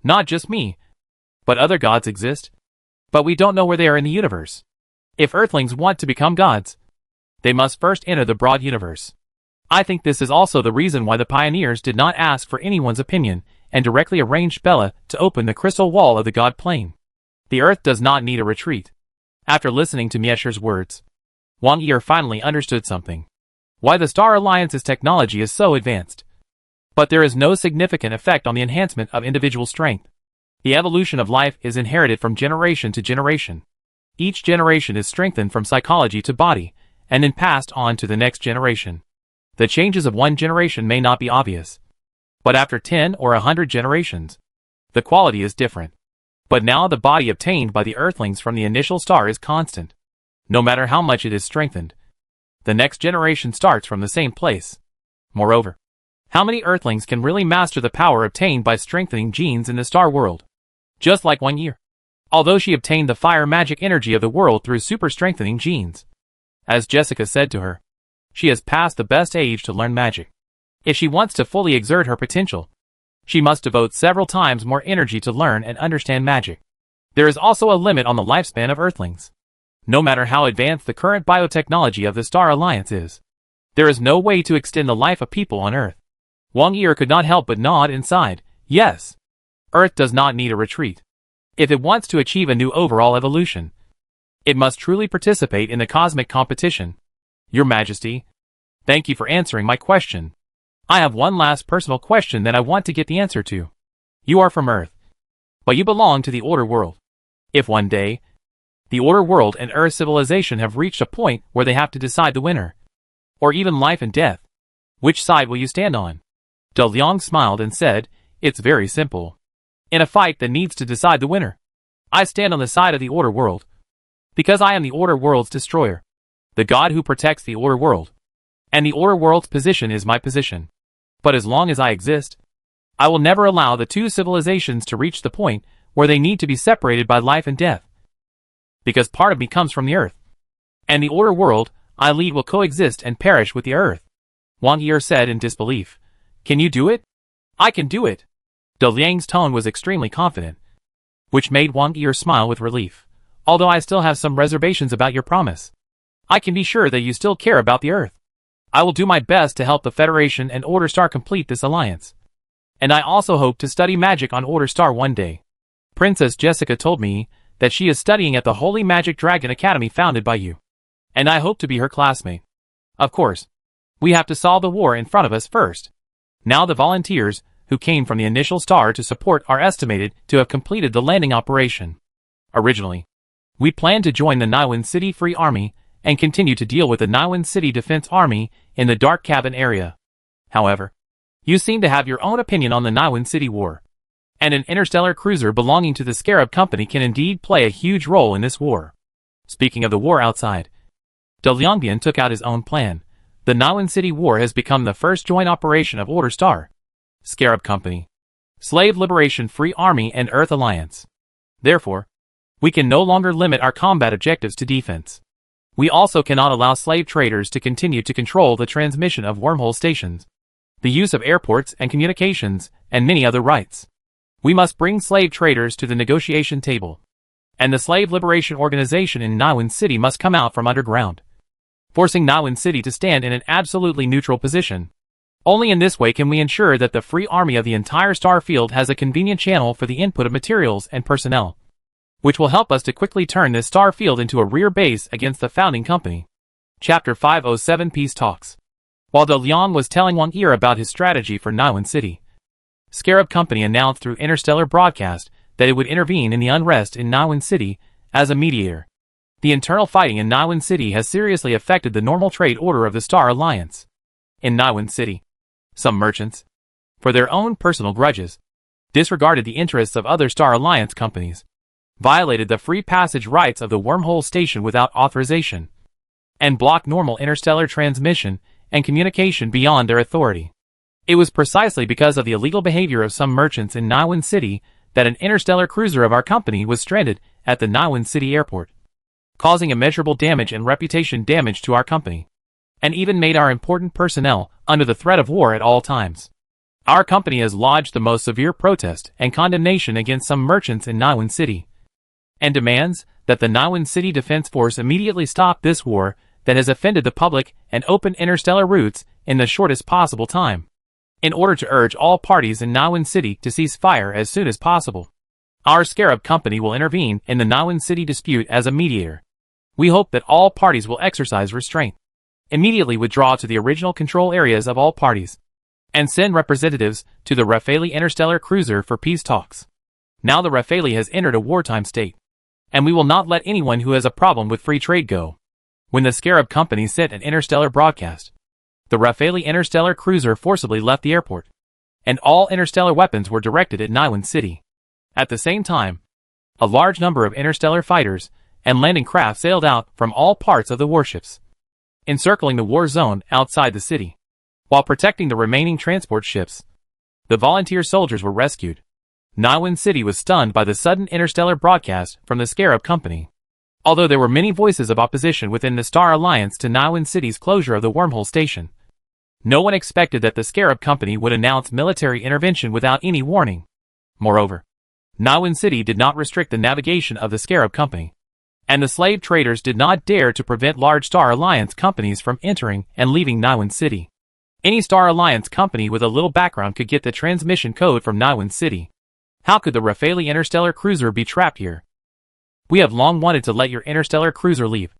Speaker 1: Not just me, but other gods exist, but we don't know where they are in the universe. If Earthlings want to become gods, they must first enter the broad universe. I think this is also the reason why the pioneers did not ask for anyone's opinion and directly arranged Bella to open the crystal wall of the god plane. The Earth does not need a retreat. After listening to Miesher's words, Wang Yi finally understood something. Why the Star Alliance's technology is so advanced. But there is no significant effect on the enhancement of individual strength. The evolution of life is inherited from generation to generation. Each generation is strengthened from psychology to body, and then passed on to the next generation. The changes of one generation may not be obvious, but after 10 or 100 generations, the quality is different. But now the body obtained by the earthlings from the initial star is constant. No matter how much it is strengthened, the next generation starts from the same place. Moreover, how many earthlings can really master the power obtained by strengthening genes in the star world? Just like 1 year. Although she obtained the fire magic energy of the world through super strengthening genes. As Jessica said to her, she has passed the best age to learn magic. If she wants to fully exert her potential, she must devote several times more energy to learn and understand magic. There is also a limit on the lifespan of earthlings. No matter how advanced the current biotechnology of the Star Alliance is, there is no way to extend the life of people on Earth. Wang Yi could not help but nod inside. Yes, Earth does not need a retreat. If it wants to achieve a new overall evolution, it must truly participate in the cosmic competition. Your Majesty, thank you for answering my question. I have one last personal question that I want to get the answer to. You are from Earth, but you belong to the Order World. If one day, the Order World and Earth civilization have reached a point where they have to decide the winner, or even life and death, which side will you stand on? De Liang smiled and said, it's very simple. In a fight that needs to decide the winner, I stand on the side of the Order World, because I am the Order World's destroyer, the god who protects the Order World, and the Order World's position is my position. But as long as I exist, I will never allow the two civilizations to reach the point where they need to be separated by life and death. Because part of me comes from the Earth, and the Order World I lead will coexist and perish with the Earth. Wang Yi said in disbelief. Can you do it? I can do it. De Liang's tone was extremely confident, which made Wang Yi smile with relief. Although I still have some reservations about your promise, I can be sure that you still care about the Earth. I will do my best to help the Federation and Order Star complete this alliance. And I also hope to study magic on Order Star one day. Princess Jessica told me that she is studying at the Holy Magic Dragon Academy founded by you, and I hope to be her classmate. Of course, we have to solve the war in front of us first. Now the volunteers who came from the initial star to support are estimated to have completed the landing operation. Originally, we planned to join the Naiwan City Free Army and continue to deal with the Naiwan City Defense Army in the Dark Cabin area. However, you seem to have your own opinion on the Naiwan City War, and an interstellar cruiser belonging to the Scarab Company can indeed play a huge role in this war. Speaking of the war outside, De Liangbian took out his own plan. The Naiwan City War has become the first joint operation of Order Star, Scarab Company, Slave Liberation Free Army and Earth Alliance. Therefore, we can no longer limit our combat objectives to defense. We also cannot allow slave traders to continue to control the transmission of wormhole stations, the use of airports and communications, and many other rights. We must bring slave traders to the negotiation table, and the Slave Liberation Organization in Naiwan City must come out from underground, forcing Naiwan City to stand in an absolutely neutral position. Only in this way can we ensure that the free army of the entire star field has a convenient channel for the input of materials and personnel, which will help us to quickly turn this star field into a rear base against the founding company. Chapter 507 Peace Talks. While De Liang was telling Wang Yi about his strategy for Naiwan City, Scarab Company announced through interstellar broadcast that it would intervene in the unrest in Naiwan City as a mediator. The internal fighting in Naiwan City has seriously affected the normal trade order of the Star Alliance. In Naiwan City, some merchants, for their own personal grudges, disregarded the interests of other Star Alliance companies, violated the free passage rights of the wormhole station without authorization, and blocked normal interstellar transmission and communication beyond their authority. It was precisely because of the illegal behavior of some merchants in Naiwan City that an interstellar cruiser of our company was stranded at the Naiwan City airport, causing immeasurable damage and reputation damage to our company, and even made our important personnel under the threat of war at all times. Our company has lodged the most severe protest and condemnation against some merchants in Naiwan City, and demands that the Naiwan City Defense Force immediately stop this war that has offended the public and open interstellar routes in the shortest possible time, in order to urge all parties in Naiwan City to cease fire as soon as possible. Our Scarab Company will intervene in the Naiwan City dispute as a mediator. We hope that all parties will exercise restraint, immediately withdraw to the original control areas of all parties, and send representatives to the Rafale interstellar cruiser for peace talks. Now the Rafale has entered a wartime state, and we will not let anyone who has a problem with free trade go. When the Scarab Company sent an interstellar broadcast, the Rafale interstellar cruiser forcibly left the airport, and all interstellar weapons were directed at Niwan City. At the same time, a large number of interstellar fighters and landing craft sailed out from all parts of the warships, encircling the war zone outside the city. While protecting the remaining transport ships, the volunteer soldiers were rescued. Niwan City was stunned by the sudden interstellar broadcast from the Scarab Company. Although there were many voices of opposition within the Star Alliance to Niwan City's closure of the wormhole station, no one expected that the Scarab Company would announce military intervention without any warning. Moreover, Niwan City did not restrict the navigation of the Scarab Company, and the slave traders did not dare to prevent large Star Alliance companies from entering and leaving Niwan City. Any Star Alliance company with a little background could get the transmission code from Niwan City. How could the Rafale interstellar cruiser be trapped here? We have long wanted to let your interstellar cruiser leave,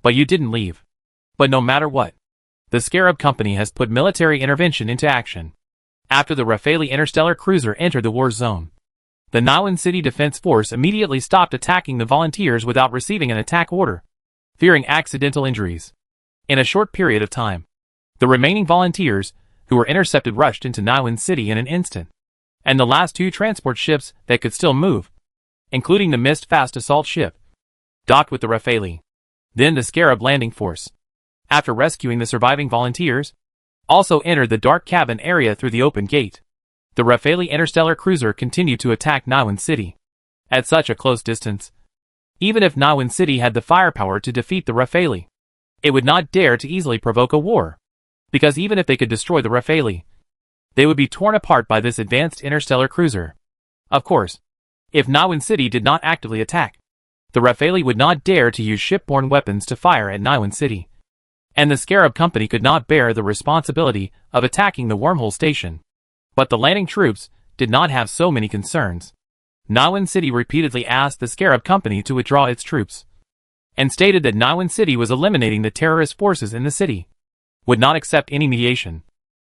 Speaker 1: but you didn't leave. But no matter what, the Scarab Company has put military intervention into action. After the Rafale interstellar cruiser entered the war zone, the Niwan City Defense Force immediately stopped attacking the volunteers without receiving an attack order, fearing accidental injuries. In a short period of time, the remaining volunteers who were intercepted rushed into Niwan City in an instant, and the last two transport ships that could still move, including the mist-fast assault ship, docked with the Rafale. Then the Scarab landing force, after rescuing the surviving volunteers, also entered the dark cabin area through the open gate. The Rafale interstellar cruiser continued to attack Niwan City. At such a close distance, even if Niwan City had the firepower to defeat the Rafale, it would not dare to easily provoke a war, because even if they could destroy the Rafale, they would be torn apart by this advanced interstellar cruiser. Of course, if Niwan City did not actively attack, the Rafale would not dare to use shipborne weapons to fire at Niwan City, and the Scarab Company could not bear the responsibility of attacking the wormhole station. But the landing troops did not have so many concerns. Niwan City repeatedly asked the Scarab Company to withdraw its troops, and stated that Niwan City was eliminating the terrorist forces in the city, would not accept any mediation,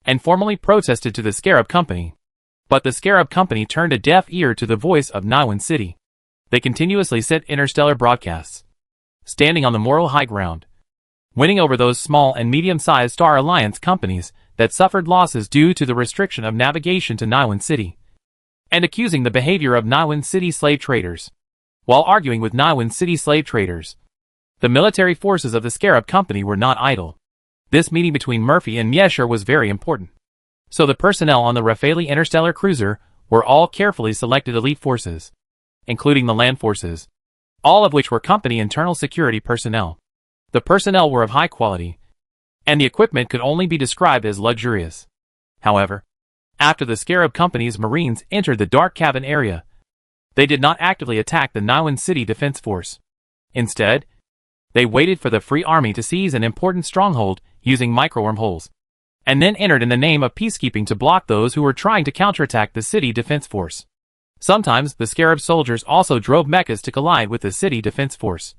Speaker 1: and formally protested to the Scarab Company. But the Scarab Company turned a deaf ear to the voice of Niwan City. They continuously sent interstellar broadcasts, standing on the moral high ground, winning over those small and medium-sized Star Alliance companies that suffered losses due to the restriction of navigation to Niwan City, and accusing the behavior of Niwan City slave traders. While arguing with Niwan City slave traders, the military forces of the Scarab Company were not idle. This meeting between Murphy and Miesher was very important. So the personnel on the Rafale interstellar cruiser were all carefully selected elite forces, including the land forces, all of which were company internal security personnel. The personnel were of high quality, and the equipment could only be described as luxurious. However, after the Scarab Company's Marines entered the dark cabin area, they did not actively attack the Niwan City Defense Force. Instead, they waited for the Free Army to seize an important stronghold using micro-wormholes, and then entered in the name of peacekeeping to block those who were trying to counterattack the city defense force. Sometimes the Scarab soldiers also drove mechas to collide with the city defense force,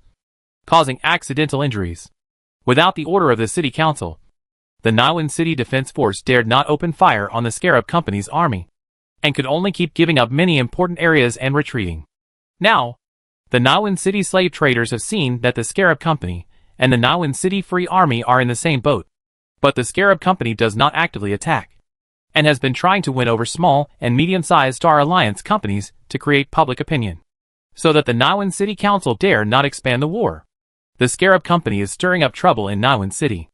Speaker 1: causing accidental injuries. Without the order of the city council, the Niwan City Defense Force dared not open fire on the Scarab Company's army, and could only keep giving up many important areas and retreating. Now, the Niwan City slave traders have seen that the Scarab Company and the Niwan City Free Army are in the same boat. But the Scarab Company does not actively attack, and has been trying to win over small and medium-sized Star Alliance companies to create public opinion, so that the Niwan City Council dare not expand the war. The Scarab Company is stirring up trouble in Niwan City.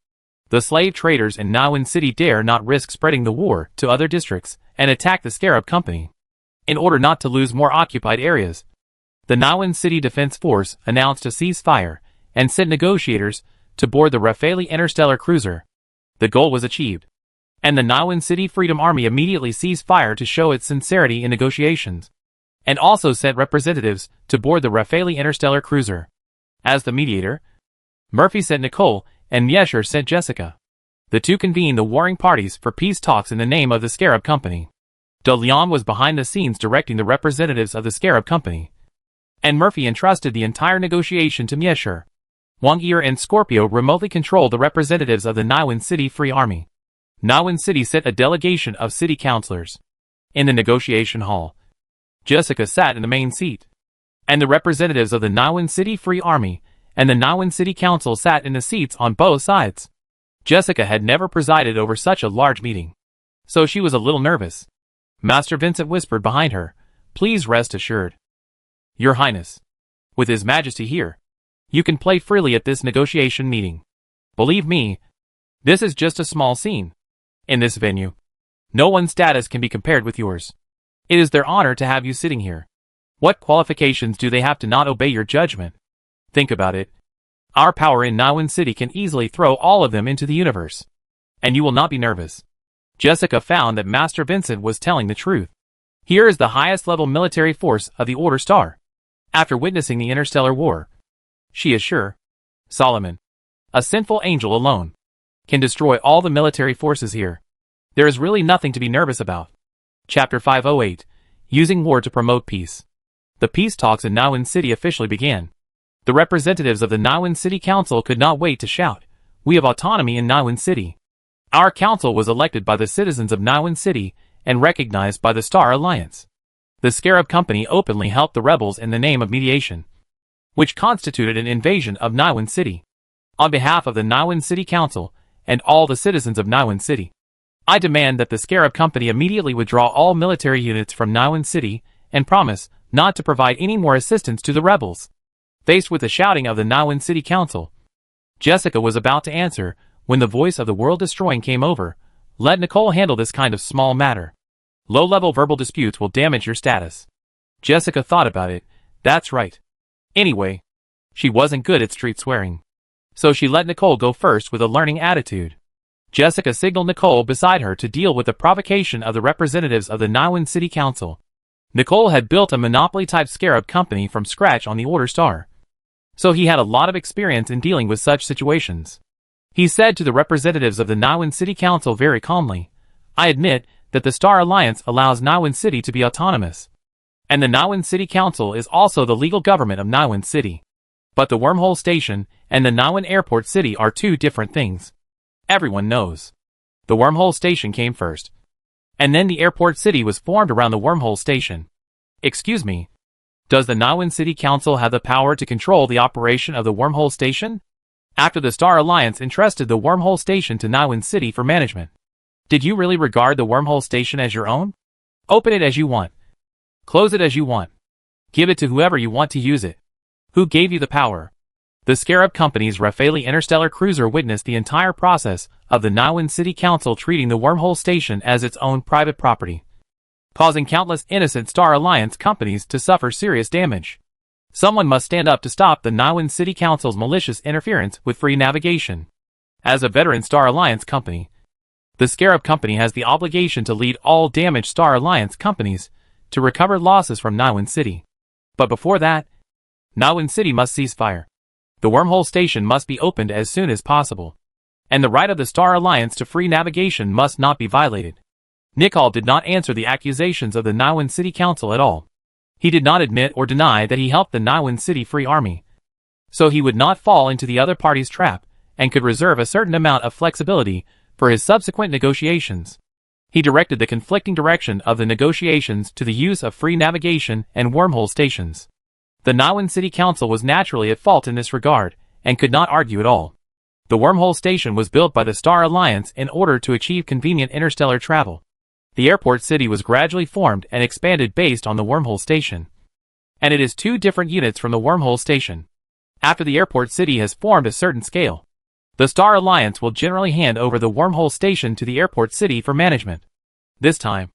Speaker 1: The slave traders in Niwan City dare not risk spreading the war to other districts and attack the Scarab Company. In order not to lose more occupied areas, the Niwan City Defense Force announced a ceasefire and sent negotiators to board the Rafale interstellar cruiser. The goal was achieved, and the Niwan City Freedom Army immediately ceased fire to show its sincerity in negotiations, and also sent representatives to board the Rafale interstellar cruiser. As the mediator, Murphy sent Nicole and Miesher sent Jessica. The two convened the warring parties for peace talks in the name of the Scarab Company. De Leon was behind the scenes directing the representatives of the Scarab Company, and Murphy entrusted the entire negotiation to Miesher. Wang Ear and Scorpio remotely controlled the representatives of the Niwan City Free Army. Niwan City sent a delegation of city councilors. In the negotiation hall, Jessica sat in the main seat. and the representatives of the Niwan City Free Army and the Niwan City Council sat in the seats on both sides. Jessica had never presided over such a large meeting, so she was a little nervous. Master Vincent whispered behind her, "Please rest assured, Your Highness, with His Majesty here, you can play freely at this negotiation meeting. Believe me, this is just a small scene. In this venue, no one's status can be compared with yours. It is their honor to have you sitting here. What qualifications do they have to not obey your judgment? Think about it. Our power in Niwan City can easily throw all of them into the universe. And you will not be nervous." Jessica found that Master Vincent was telling the truth. Here is the highest level military force of the Order Star. After witnessing the interstellar war, she is sure Solomon, a sinful angel alone, can destroy all the military forces here. There is really nothing to be nervous about. Chapter 508, Using War to Promote Peace. The peace talks in Niwan City officially began. The representatives of the Niwan City Council could not wait to shout, "We have autonomy in Niwan City. Our council was elected by the citizens of Niwan City and recognized by the Star Alliance." The Scarab Company openly helped the rebels in the name of mediation, which constituted an invasion of Niwan City. On behalf of the Niwan City Council and all the citizens of Niwan City, I demand that the Scarab Company immediately withdraw all military units from Niwan City and promise not to provide any more assistance to the rebels. Faced with the shouting of the Niwan City Council, Jessica was about to answer when the voice of the World Destroying came over. "Let Nicole handle this kind of small matter. Low-level verbal disputes will damage your status." Jessica thought about it. That's right. Anyway, she wasn't good at street swearing, so she let Nicole go first with a learning attitude. Jessica signaled Nicole beside her to deal with the provocation of the representatives of the Niwan City Council. Nicole had built a monopoly-type Scarab company from scratch on the Order Star, so he had a lot of experience in dealing with such situations. He said to the representatives of the Niwan City Council very calmly, "I admit that the Star Alliance allows Niwan City to be autonomous, and the Niwan City Council is also the legal government of Niwan City. But the Wormhole Station and the Niwan Airport City are two different things. Everyone knows. The Wormhole Station came first, and then the Airport City was formed around the Wormhole Station. Excuse me, does the Niwan City Council have the power to control the operation of the Wormhole Station? After the Star Alliance entrusted the Wormhole Station to Niwan City for management, did you really regard the Wormhole Station as your own? Open it as you want. Close it as you want. Give it to whoever you want to use it. Who gave you the power?" The Scarab Company's Rafale interstellar cruiser witnessed the entire process of the Niwan City Council treating the Wormhole Station as its own private property, causing countless innocent Star Alliance companies to suffer serious damage. Someone must stand up to stop the Niwan City Council's malicious interference with free navigation. As a veteran Star Alliance company, the Scarab Company has the obligation to lead all damaged Star Alliance companies to recover losses from Niwan City. But before that, Niwan City must cease fire. The Wormhole Station must be opened as soon as possible, and the right of the Star Alliance to free navigation must not be violated. Nicole did not answer the accusations of the Niwan City Council at all. He did not admit or deny that he helped the Niwan City Free Army, so he would not fall into the other party's trap and could reserve a certain amount of flexibility for his subsequent negotiations. He directed the conflicting direction of the negotiations to the use of free navigation and wormhole stations. The Niwan City Council was naturally at fault in this regard and could not argue at all. The wormhole station was built by the Star Alliance in order to achieve convenient interstellar travel. The airport city was gradually formed and expanded based on the wormhole station, and it is two different units from the wormhole station. After the airport city has formed a certain scale, the Star Alliance will generally hand over the wormhole station to the airport city for management. This time,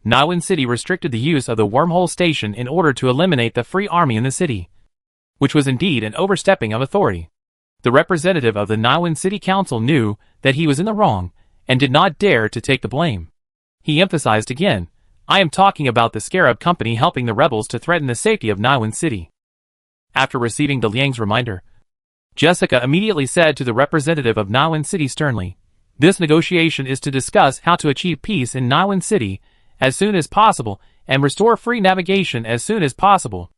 Speaker 1: Niwan City restricted the use of the wormhole station in order to eliminate the free army in the city, which was indeed an overstepping of authority. The representative of the Niwan City Council knew that he was in the wrong and did not dare to take the blame. He emphasized again, "I am talking about the Scarab Company helping the rebels to threaten the safety of Niwan City." After receiving the Liang's reminder, Jessica immediately said to the representative of Niwan City sternly, "This negotiation is to discuss how to achieve peace in Niwan City as soon as possible and restore free navigation as soon as possible.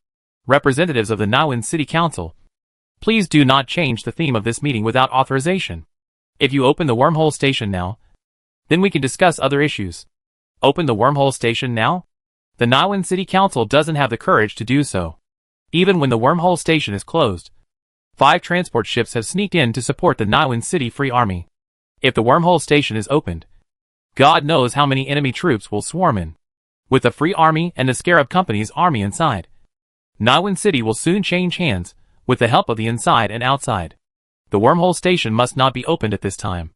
Speaker 1: Representatives of the Niwan City Council, please do not change the theme of this meeting without authorization. If you open the wormhole station now, then we can discuss other issues." Open the wormhole station now? The Niwan City Council doesn't have the courage to do so. Even when the wormhole station is closed, 5 transport ships have sneaked in to support the Niwen City Free Army. If the wormhole station is opened, God knows how many enemy troops will swarm in. With the Free Army and the Scarab Company's army inside, Niwen City will soon change hands, with the help of the inside and outside. The wormhole station must not be opened at this time.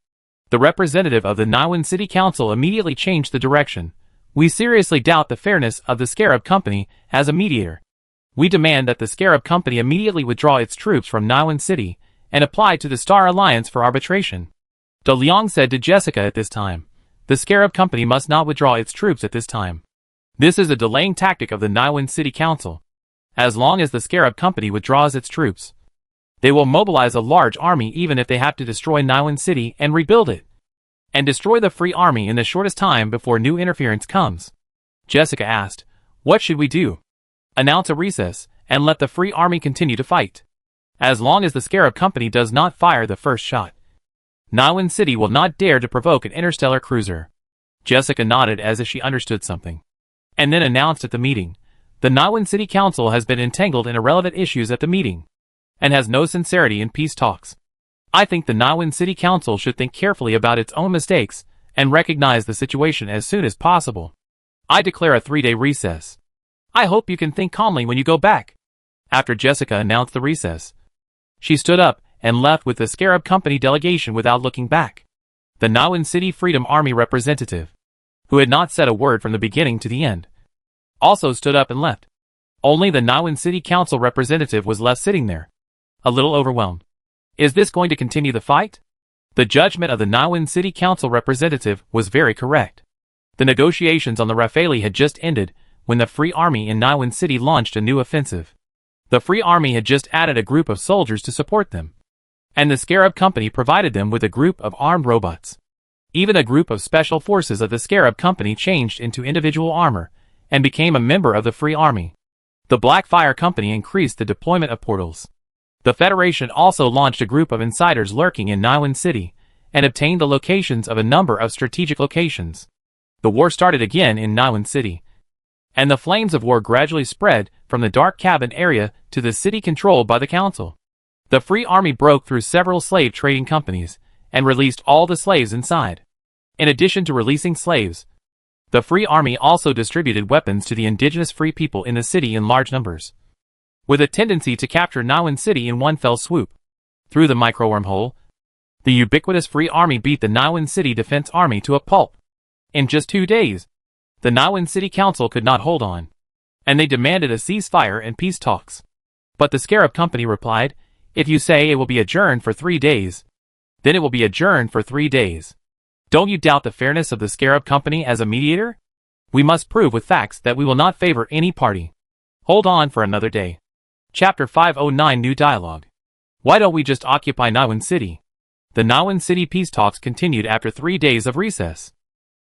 Speaker 1: The representative of the Niwen City Council immediately changed the direction. We seriously doubt the fairness of the Scarab Company as a mediator. We demand that the Scarab Company immediately withdraw its troops from Niwen City and apply to the Star Alliance for arbitration. De Liang said to Jessica at this time. The Scarab Company must not withdraw its troops at this time. This is a delaying tactic of the Niwen City Council. As long as the Scarab Company withdraws its troops, they will mobilize a large army even if they have to destroy Niwen City and rebuild it, and destroy the Free Army in the shortest time before new interference comes. Jessica asked, what should we do? Announce a recess, and let the Free Army continue to fight. As long as the Scarab Company does not fire the first shot, Niwen City will not dare to provoke an interstellar cruiser. Jessica nodded as if she understood something, and then announced at the meeting, the Niwen City Council has been entangled in irrelevant issues at the meeting, and has no sincerity in peace talks. I think the Niwen City Council should think carefully about its own mistakes and recognize the situation as soon as possible. I declare a 3-day recess. I hope you can think calmly when you go back. After Jessica announced the recess, she stood up and left with the Scarab Company delegation without looking back. The Niwen City Freedom Army representative, who had not said a word from the beginning to the end, also stood up and left. Only the Niwen City Council representative was left sitting there, a little overwhelmed. Is this going to continue the fight? The judgment of the Niwen City Council representative was very correct. The negotiations on the Rafale had just ended when the Free Army in Niwen City launched a new offensive. The Free Army had just added a group of soldiers to support them, and the Scarab Company provided them with a group of armed robots. Even a group of special forces of the Scarab Company changed into individual armor and became a member of the Free Army. The Blackfire Company increased the deployment of portals. The Federation also launched a group of insiders lurking in Niwen City and obtained the locations of a number of strategic locations. The war started again in Niwen City, and the flames of war gradually spread from the dark cabin area to the city controlled by the Council. The Free Army broke through several slave trading companies and released all the slaves inside. In addition to releasing slaves, the Free Army also distributed weapons to the indigenous free people in the city in large numbers, with a tendency to capture Niwen City in one fell swoop. Through the micro-wormhole, the ubiquitous Free Army beat the Niwen City Defense Army to a pulp. In just 2 days, the Niwen City Council could not hold on, and they demanded a ceasefire and peace talks. But the Scarab Company replied, if you say it will be adjourned for 3 days, then it will be adjourned for 3 days. Don't you doubt the fairness of the Scarab Company as a mediator? We must prove with facts that we will not favor any party. Hold on for another day. Chapter 509 New Dialogue. Why don't we just occupy Niwen City? The Niwen City peace talks continued after 3 days of recess.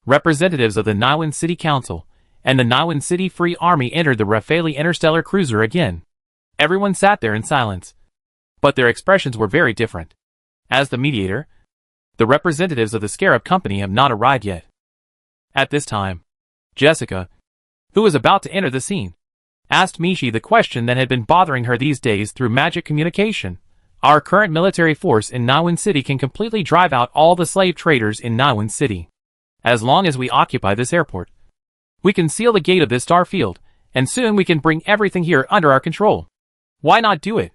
Speaker 1: Representatives of the Niwen City Council and the Niwen City Free Army entered the Rafale interstellar cruiser again. Everyone sat there in silence, but their expressions were very different. As the mediator, the representatives of the Scarab Company have not arrived yet. At this time, Jessica, who was about to enter the scene, asked Mishi the question that had been bothering her these days through magic communication. Our current military force in Niwen City can completely drive out all the slave traders in Niwen City. As long as we occupy this airport, we can seal the gate of this star field, and soon we can bring everything here under our control. Why not do it?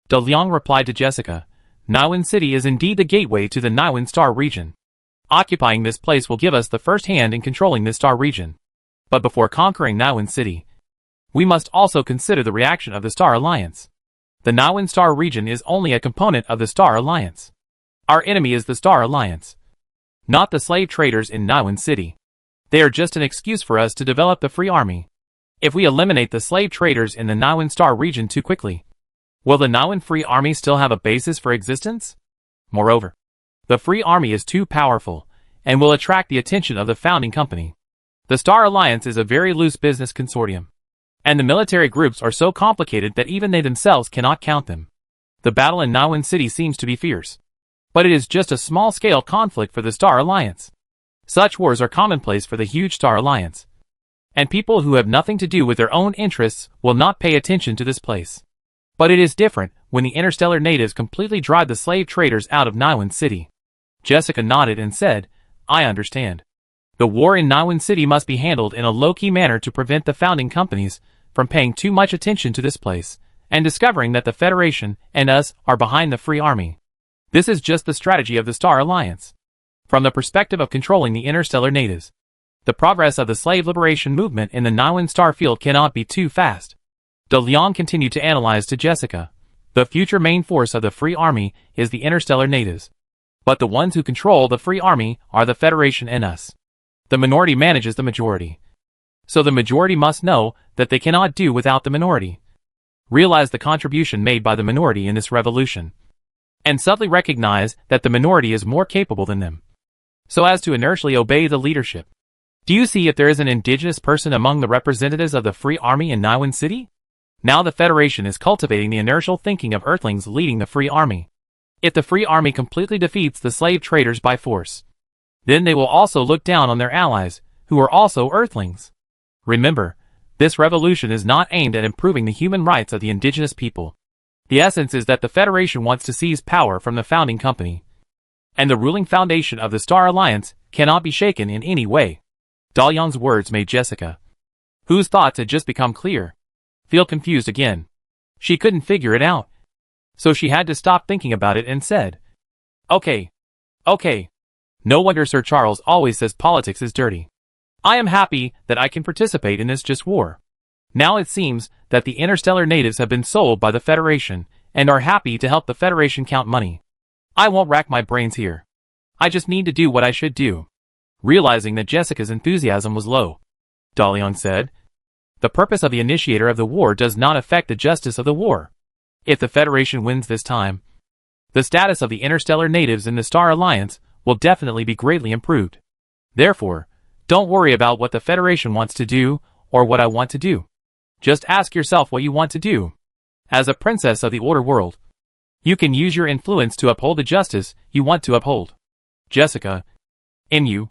Speaker 1: De Liang replied to Jessica. Niwen City is indeed the gateway to the Niwen Star region. Occupying this place will give us the first hand in controlling this star region. But before conquering Niwen City, we must also consider the reaction of the Star Alliance. The Niwen Star region is only a component of the Star Alliance. Our enemy is the Star Alliance, not the slave traders in Niwen City. They are just an excuse for us to develop the Free Army. If we eliminate the slave traders in the Niwen Star region too quickly, will the Niwen Free Army still have a basis for existence? Moreover, the Free Army is too powerful and will attract the attention of the founding company. The Star Alliance is a very loose business consortium, and the military groups are so complicated that even they themselves cannot count them. The battle in Niwen City seems to be fierce, but it is just a small-scale conflict for the Star Alliance. Such wars are commonplace for the huge Star Alliance. and people who have nothing to do with their own interests will not pay attention to this place. But it is different when the interstellar natives completely drive the slave traders out of Niwen City. Jessica nodded and said, I understand. The war in Niwen City must be handled in a low-key manner to prevent the founding companies from paying too much attention to this place and discovering that the Federation and us are behind the Free Army. This is just the strategy of the Star Alliance. From the perspective of controlling the interstellar natives, the progress of the slave liberation movement in the Niwen star field cannot be too fast. De Leon continued to analyze to Jessica. The future main force of the Free Army is the interstellar natives. But the ones who control the Free Army are the Federation and us. The minority manages the majority. So the majority must know that they cannot do without the minority. Realize the contribution made by the minority in this revolution. And subtly recognize that the minority is more capable than them, so as to inertially obey the leadership. Do you see if there is an indigenous person among the representatives of the Free Army in Niwen City? Now the Federation is cultivating the inertial thinking of Earthlings leading the Free Army. If the Free Army completely defeats the slave traders by force, then they will also look down on their allies, who are also Earthlings. Remember, this revolution is not aimed at improving the human rights of the indigenous people. The essence is that the Federation wants to seize power from the founding company, and the ruling foundation of the Star Alliance cannot be shaken in any way. Dalian's words made Jessica, whose thoughts had just become clear, feel confused again. She couldn't figure it out, so she had to stop thinking about it and said, Okay. No wonder Sir Charles always says politics is dirty. I am happy that I can participate in this just war. Now it seems that the interstellar natives have been sold by the Federation and are happy to help the Federation count money. I won't rack my brains here. I just need to do what I should do. Realizing that Jessica's enthusiasm was low, Dalian said, the purpose of the initiator of the war does not affect the justice of the war. If the Federation wins this time, the status of the interstellar natives in the Star Alliance will definitely be greatly improved. Therefore, don't worry about what the Federation wants to do or what I want to do. Just ask yourself what you want to do. As a princess of the Order World, you can use your influence to uphold the justice you want to uphold. Jessica, in you,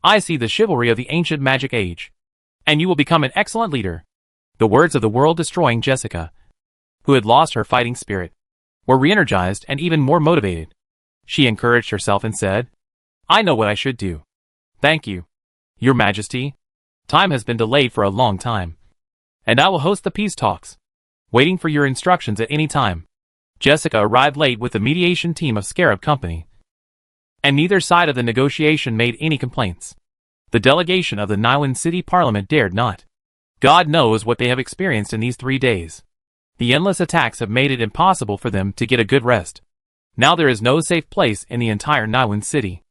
Speaker 1: I see the chivalry of the ancient magic age, and you will become an excellent leader. The words of the world-destroying Jessica, who had lost her fighting spirit, were re-energized and even more motivated. She encouraged herself and said, I know what I should do. Thank you, Your Majesty. Time has been delayed for a long time, and I will host the peace talks, waiting for your instructions at any time. Jessica arrived late with the mediation team of Scarab Company, and neither side of the negotiation made any complaints. The delegation of the Niwen City Parliament dared not. God knows what they have experienced in these 3 days. The endless attacks have made it impossible for them to get a good rest. Now there is no safe place in the entire Niwen City.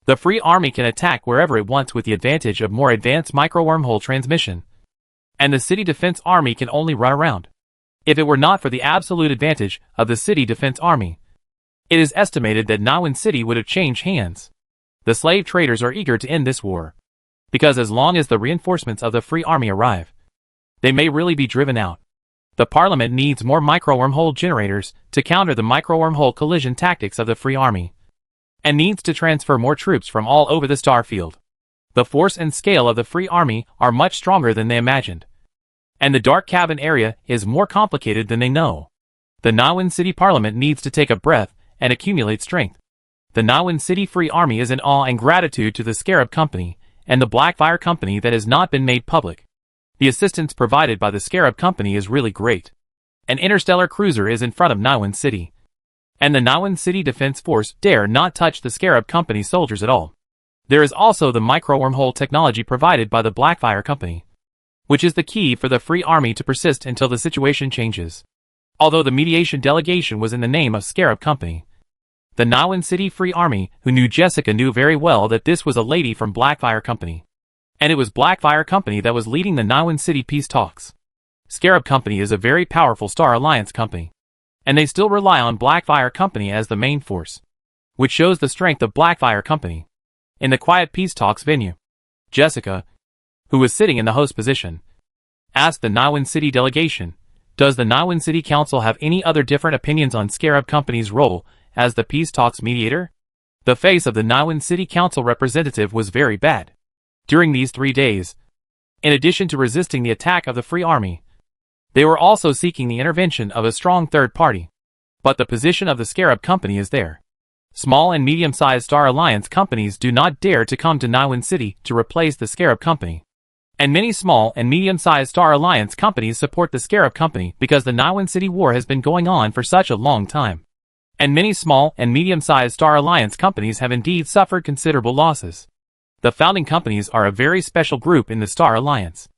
Speaker 1: The Free Army can attack wherever it wants with the advantage of more advanced micro-wormhole transmission, and the City Defense Army can only run around. If it were not for the absolute advantage of the City Defense Army, it is estimated that Niwen City would have changed hands. The slave traders are eager to end this war, because as long as the reinforcements of the Free Army arrive, they may really be driven out. The Parliament needs more micro-wormhole generators to counter the micro-wormhole collision tactics of the Free Army, and needs to transfer more troops from all over the star field. The force and scale of the Free Army are much stronger than they imagined, and the dark cabin area is more complicated than they know. The Niwen City Parliament needs to take a breath and accumulate strength. The Niwen City Free Army is in awe and gratitude to the Scarab Company and the Blackfire Company that has not been made public. The assistance provided by the Scarab Company is really great. An interstellar cruiser is in front of Niwen City, and the Niwen City Defense Force dare not touch the Scarab Company soldiers at all. There is also the micro-wormhole technology provided by the Blackfire Company, which is the key for the Free Army to persist until the situation changes. Although the mediation delegation was in the name of Scarab Company, the Niwen City Free Army, who knew Jessica, knew very well that this was a lady from Blackfire Company, and it was Blackfire Company that was leading the Niwen City peace talks. Scarab Company is a very powerful Star Alliance company, and they still rely on Blackfire Company as the main force, which shows the strength of Blackfire Company. In the quiet peace talks venue, Jessica, who was sitting in the host position, asked the Niwen City delegation, does the Niwen City Council have any other different opinions on Scarab Company's role as the peace talks mediator? The face of the Niwen City Council representative was very bad. During these 3 days, In addition to resisting the attack of the Free Army, they were also seeking the intervention of a strong third party. But the position of the Scarab Company is there. Small and medium-sized Star Alliance companies do not dare to come to Naiwan City to replace the Scarab Company. And many small and medium-sized Star Alliance companies support the Scarab Company because the Naiwan City War has been going on for such a long time. And many small and medium-sized Star Alliance companies have indeed suffered considerable losses. The founding companies are a very special group in the Star Alliance.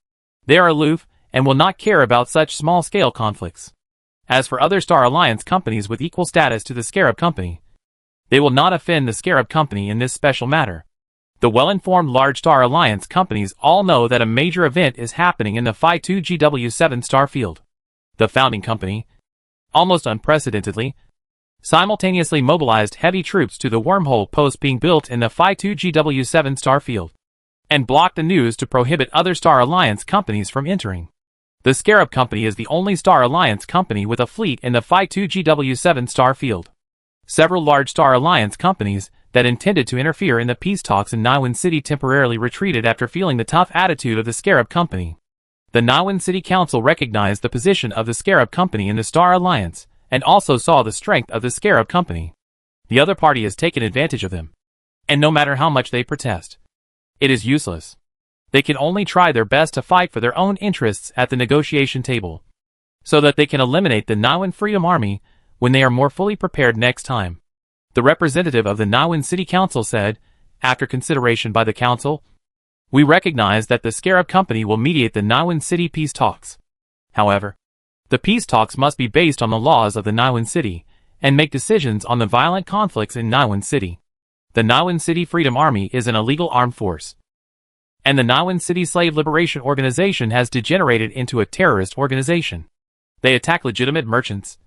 Speaker 1: They are aloof and will not care about such small-scale conflicts. As for other Star Alliance companies with equal status to the Scarab Company, they will not offend the Scarab Company in this special matter. The well-informed large Star Alliance companies all know that a major event is happening in the Phi 2 GW7 star field. The founding company, almost unprecedentedly, simultaneously mobilized heavy troops to the wormhole post being built in the Phi 2 GW7 star field, and blocked the news to prohibit other Star Alliance companies from entering. The Scarab Company is the only Star Alliance company with a fleet in the Phi 2 GW7 star field. Several large Star Alliance companies that intended to interfere in the peace talks in Naiwan City temporarily retreated after feeling the tough attitude of the Scarab Company. The Naiwan City Council recognized the position of the Scarab Company in the Star Alliance, and also saw the strength of the Scarab Company. The other party has taken advantage of them. And no matter how much they protest, it is useless. They can only try their best to fight for their own interests at the negotiation table, so that they can eliminate the Naiwan Freedom Army when they are more fully prepared next time. The representative of the Naiwan City Council said, after consideration by the council, we recognize that the Scarab Company will mediate the Naiwan City peace talks. However, the peace talks must be based on the laws of the Naiwan City, and make decisions on the violent conflicts in Naiwan City. The Naiwan City Freedom Army is an illegal armed force, and the Naiwan City Slave Liberation Organization has degenerated into a terrorist organization. They attack legitimate merchants,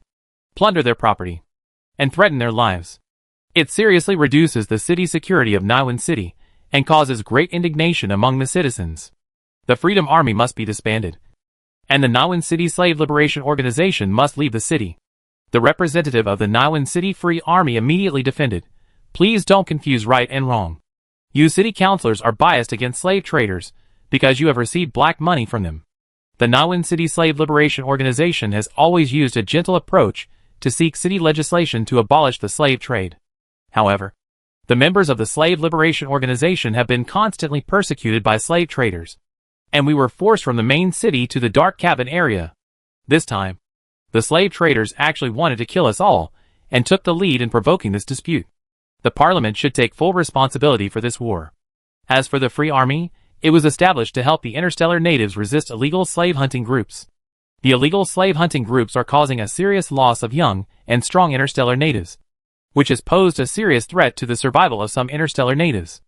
Speaker 1: plunder their property, and threaten their lives. It seriously reduces the city security of Naiwan City, and causes great indignation among the citizens. The Freedom Army must be disbanded, and the Naiwan City Slave Liberation Organization must leave the city. The representative of the Naiwan City Free Army immediately defended, please don't confuse right and wrong. You city councilors are biased against slave traders, because you have received black money from them. The Naiwan City Slave Liberation Organization has always used a gentle approach to seek city legislation to abolish the slave trade. However, the members of the Slave Liberation Organization have been constantly persecuted by slave traders, and we were forced from the main city to the dark cabin area. This time, the slave traders actually wanted to kill us all, and took the lead in provoking this dispute. The Parliament should take full responsibility for this war. As for the Free Army, it was established to help the interstellar natives resist illegal slave hunting groups. The illegal slave hunting groups are causing a serious loss of young and strong interstellar natives, which has posed a serious threat to the survival of some interstellar natives.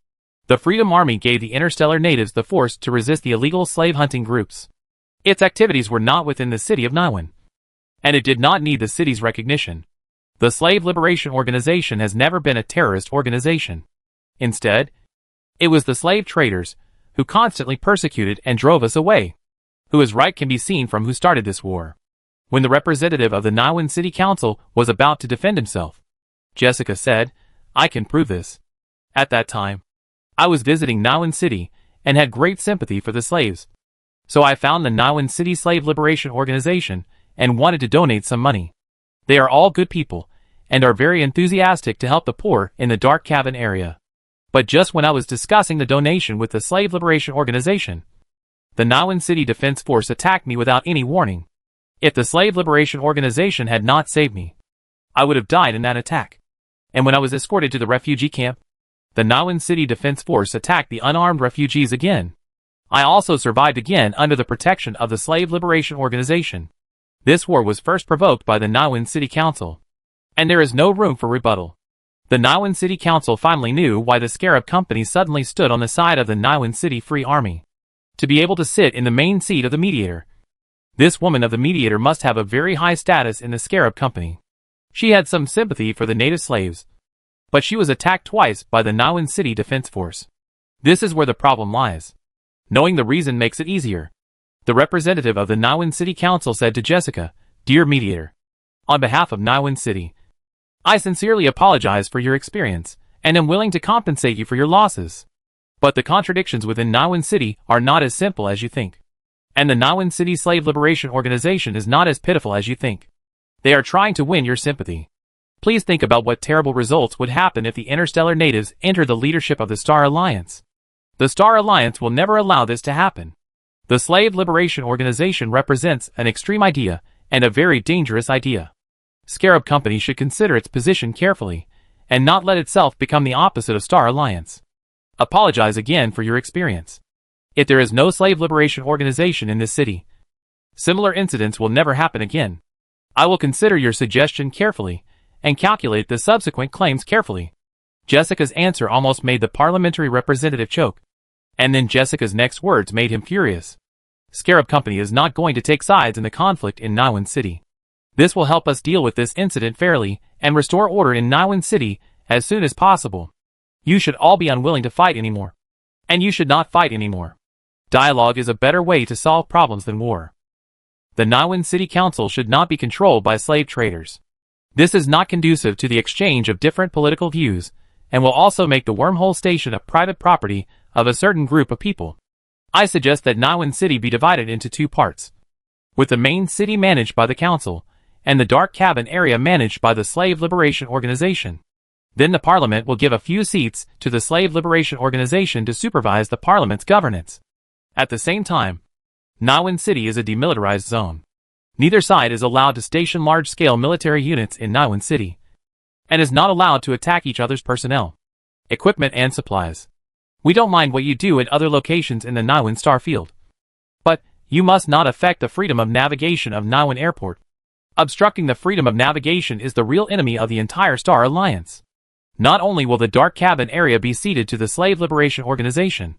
Speaker 1: The Freedom Army gave the interstellar natives the force to resist the illegal slave hunting groups. Its activities were not within the city of Naiwan, and it did not need the city's recognition. The Slave Liberation Organization has never been a terrorist organization. Instead, it was the slave traders who constantly persecuted and drove us away. Who is right can be seen from who started this war. When the representative of the Naiwan City Council was about to defend himself, Jessica said, I can prove this. At that time, I was visiting Naiwan City and had great sympathy for the slaves. So I found the Naiwan City Slave Liberation Organization and wanted to donate some money. They are all good people and are very enthusiastic to help the poor in the dark cabin area. But just when I was discussing the donation with the Slave Liberation Organization, the Naiwan City Defense Force attacked me without any warning. If the Slave Liberation Organization had not saved me, I would have died in that attack. And when I was escorted to the refugee camp, the Naiwan City Defense Force attacked the unarmed refugees again. I also survived again under the protection of the Slave Liberation Organization. This war was first provoked by the Naiwan City Council, and there is no room for rebuttal. The Naiwan City Council finally knew why the Scarab Company suddenly stood on the side of the Naiwan City Free Army. To be able to sit in the main seat of the mediator, this woman of the mediator must have a very high status in the Scarab Company. She had some sympathy for the native slaves, but she was attacked twice by the Naiwan City Defense Force. This is where the problem lies. Knowing the reason makes it easier. The representative of the Naiwan City Council said to Jessica, Dear Mediator, on behalf of Naiwan City, I sincerely apologize for your experience, and am willing to compensate you for your losses. But the contradictions within Niwan City are not as simple as you think. And the Niwan City Slave Liberation Organization is not as pitiful as you think. They are trying to win your sympathy. Please think about what terrible results would happen if the interstellar natives enter the leadership of the Star Alliance. The Star Alliance will never allow this to happen. The Slave Liberation Organization represents an extreme idea and a very dangerous idea. Scarab Company should consider its position carefully and not let itself become the opposite of Star Alliance. Apologize again for your experience. If there is no Slave Liberation Organization in this city, similar incidents will never happen again. I will consider your suggestion carefully and calculate the subsequent claims carefully. Jessica's answer almost made the parliamentary representative choke. And then Jessica's next words made him furious. Scarab Company is not going to take sides in the conflict in Niwan City. This will help us deal with this incident fairly and restore order in Niwan City as soon as possible. You should all be unwilling to fight anymore. And you should not fight anymore. Dialogue is a better way to solve problems than war. The Niwan City Council should not be controlled by slave traders. This is not conducive to the exchange of different political views, and will also make the Wormhole Station a private property of a certain group of people. I suggest that Niwan City be divided into two parts, with the main city managed by the council, and the dark cabin area managed by the Slave Liberation Organization. Then the Parliament will give a few seats to the Slave Liberation Organization to supervise the Parliament's governance. At the same time, Niwan City is a demilitarized zone. Neither side is allowed to station large-scale military units in Niwan City, and is not allowed to attack each other's personnel, equipment and supplies. We don't mind what you do at other locations in the Niwan Star Field, but you must not affect the freedom of navigation of Niwan Airport. Obstructing the freedom of navigation is the real enemy of the entire Star Alliance. Not only will the dark cabin area be ceded to the Slave Liberation Organization,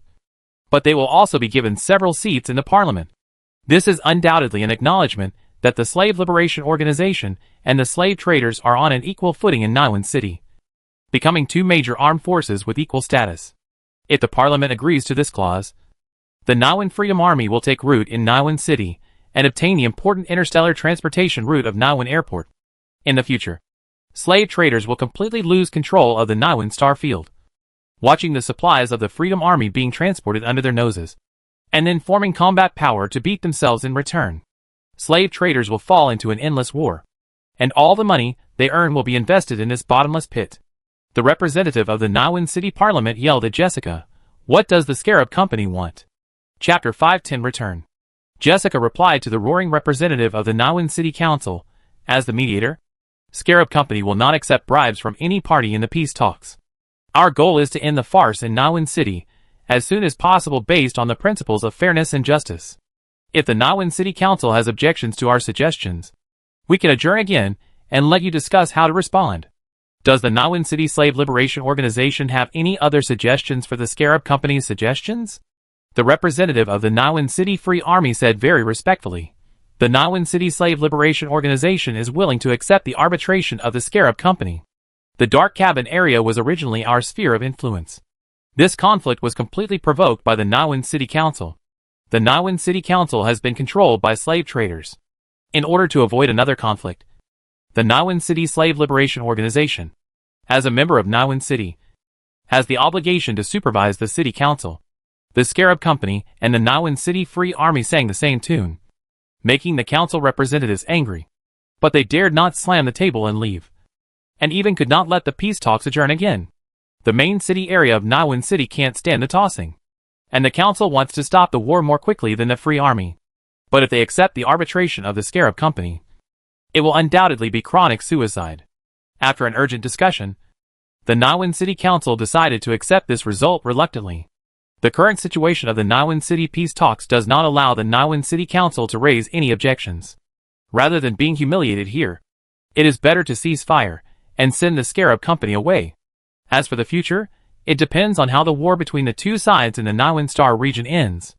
Speaker 1: but they will also be given several seats in the Parliament. This is undoubtedly an acknowledgement that the Slave Liberation Organization and the slave traders are on an equal footing in Niwan City, becoming two major armed forces with equal status. If the Parliament agrees to this clause, the Niwan Freedom Army will take root in Niwan City and obtain the important interstellar transportation route of Niwan Airport. In the future, slave traders will completely lose control of the Niwan Star Field, watching the supplies of the Freedom Army being transported under their noses, and then forming combat power to beat themselves in return. Slave traders will fall into an endless war, and all the money they earn will be invested in this bottomless pit. The representative of the Niwan City Parliament yelled at Jessica, "What does the Scarab Company want?" Chapter 510 Return. Jessica replied to the roaring representative of the Niwan City Council, as the mediator, Scarab Company will not accept bribes from any party in the peace talks. Our goal is to end the farce in Niwan City as soon as possible based on the principles of fairness and justice. If the Niwan City Council has objections to our suggestions, we can adjourn again and let you discuss how to respond. Does the Niwan City Slave Liberation Organization have any other suggestions for the Scarab Company's suggestions? The representative of the Niwan City Free Army said very respectfully, "The Niwan City Slave Liberation Organization is willing to accept the arbitration of the Scarab Company. The dark cabin area was originally our sphere of influence. This conflict was completely provoked by the Niwan City Council. The Niwan City Council has been controlled by slave traders. In order to avoid another conflict, the Niwan City Slave Liberation Organization, as a member of Niwan City, has the obligation to supervise the City Council." The Scarab Company and the Niwan City Free Army sang the same tune, making the council representatives angry. But they dared not slam the table and leave, and even could not let the peace talks adjourn again. The main city area of Niwan City can't stand the tossing, and the council wants to stop the war more quickly than the Free Army. But if they accept the arbitration of the Scarab Company, it will undoubtedly be chronic suicide. After an urgent discussion, the Niwan City Council decided to accept this result reluctantly. The current situation of the Niwan City peace talks does not allow the Niwan City Council to raise any objections. Rather than being humiliated here, it is better to cease fire and send the Scarab Company away. As for the future, it depends on how the war between the two sides in the Niwan Star region ends.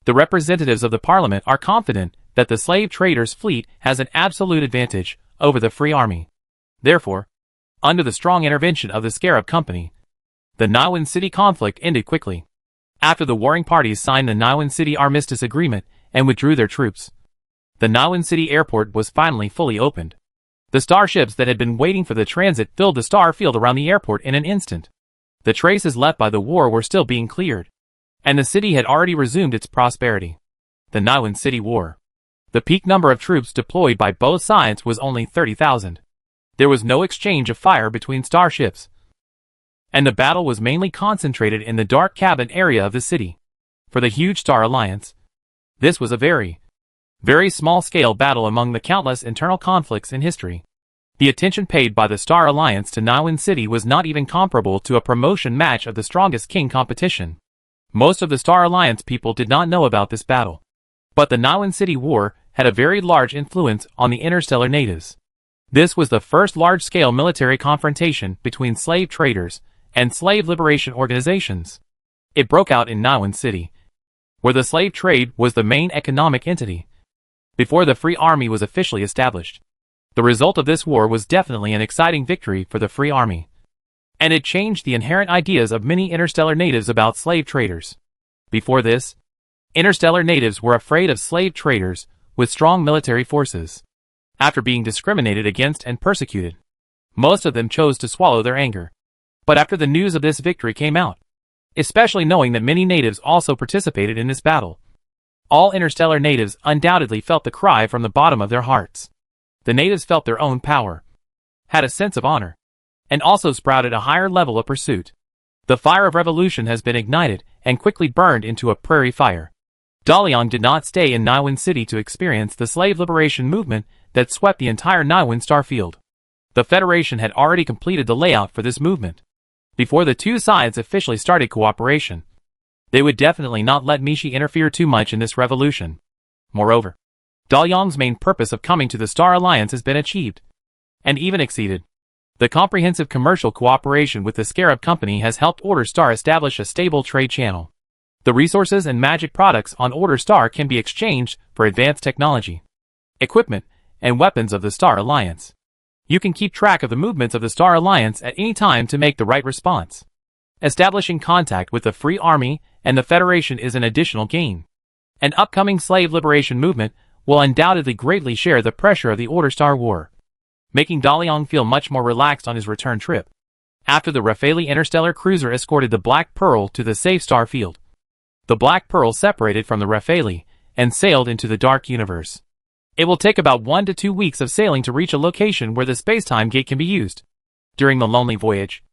Speaker 1: The representatives of the Parliament are confident that the slave traders' fleet has an absolute advantage over the Free Army. Therefore, under the strong intervention of the Scarab Company, the Niwan City conflict ended quickly. After the warring parties signed the Niwan City Armistice Agreement and withdrew their troops, the Niwan City Airport was finally fully opened. The starships that had been waiting for the transit filled the star field around the airport in an instant. The traces left by the war were still being cleared, and the city had already resumed its prosperity. The Niwen City War. The peak number of troops deployed by both sides was only 30,000. There was no exchange of fire between starships, and the battle was mainly concentrated in the dark cabin area of the city. For the huge Star Alliance, this was a very small-scale battle among the countless internal conflicts in history. The attention paid by the Star Alliance to Niwen City was not even comparable to a promotion match of the Strongest King competition. Most of the Star Alliance people did not know about this battle. But the Niwen City War had a very large influence on the interstellar natives. This was the first large-scale military confrontation between slave traders and slave liberation organizations. It broke out in Niwen City, where the slave trade was the main economic entity, before the Free Army was officially established. The result of this war was definitely an exciting victory for the Free Army, and it changed the inherent ideas of many interstellar natives about slave traders. Before this, interstellar natives were afraid of slave traders with strong military forces. After being discriminated against and persecuted, most of them chose to swallow their anger. But after the news of this victory came out, especially knowing that many natives also participated in this battle, all interstellar natives undoubtedly felt the cry from the bottom of their hearts. The natives felt their own power, had a sense of honor, and also sprouted a higher level of pursuit. The fire of revolution has been ignited and quickly burned into a prairie fire. Dalian did not stay in Niwen City to experience the slave liberation movement that swept the entire Niwen starfield. The Federation had already completed the layout for this movement. Before the two sides officially started cooperation, they would definitely not let Mishi interfere too much in this revolution. Moreover, Dalian's main purpose of coming to the Star Alliance has been achieved, and even exceeded. The comprehensive commercial cooperation with the Scarab Company has helped Order Star establish a stable trade channel. The resources and magic products on Order Star can be exchanged for advanced technology, equipment, and weapons of the Star Alliance. You can keep track of the movements of the Star Alliance at any time to make the right response. Establishing contact with the Free Army and the Federation is an additional gain. An upcoming slave liberation movement will undoubtedly greatly share the pressure of the Order Star War, making Dalian feel much more relaxed on his return trip. After the Rafale interstellar cruiser escorted the Black Pearl to the safe star field, the Black Pearl separated from the Rafale and sailed into the dark universe. It will take about 1 to 2 weeks of sailing to reach a location where the space-time gate can be used. During the lonely voyage,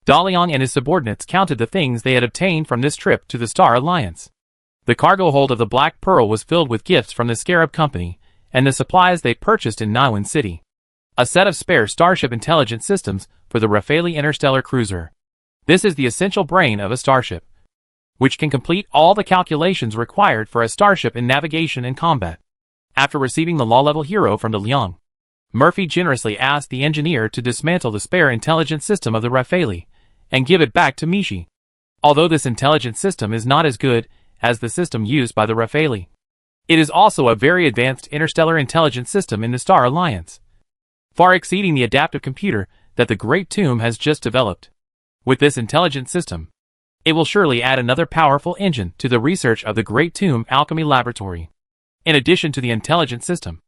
Speaker 1: Dalian and his subordinates counted the things they had obtained from this trip to the Star Alliance. The cargo hold of the Black Pearl was filled with gifts from the Scarab Company and the supplies they purchased in Niwen City. A set of spare Starship intelligence systems for the Rafale interstellar cruiser. This is the essential brain of a starship, which can complete all the calculations required for a starship in navigation and combat. After receiving the law-level hero from De Liang, Murphy generously asked the engineer to dismantle the spare intelligence system of the Rafale and give it back to Mishi. Although this intelligence system is not as good as the system used by the Rafale, it is also a very advanced interstellar intelligence system in the Star Alliance, far exceeding the adaptive computer that the Great Tomb has just developed. With this intelligence system, it will surely add another powerful engine to the research of the Great Tomb Alchemy Laboratory. In addition to the intelligence system,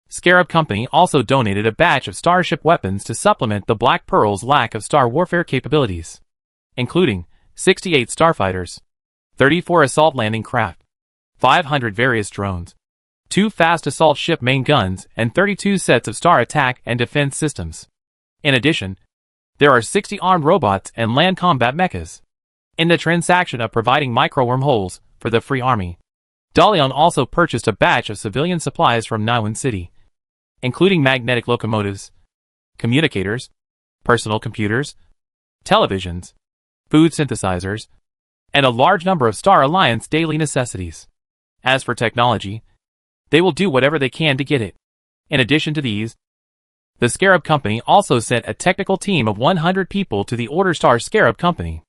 Speaker 1: Scarab Company also donated a batch of starship weapons to supplement the Black Pearl's lack of star warfare capabilities, including 68 starfighters, 34 assault landing craft, 500 various drones, 2 fast assault ship main guns, and 32 sets of star attack and defense systems. In addition, there are 60 armed robots and land combat mechas. In the transaction of providing micro-wormholes for the Free Army, Dalian also purchased a batch of civilian supplies from Niwen City, including magnetic locomotives, communicators, personal computers, televisions, food synthesizers, and a large number of Star Alliance daily necessities. As for technology, they will do whatever they can to get it. In addition to these, the Scarab Company also sent a technical team of 100 people to the Order Star Scarab Company.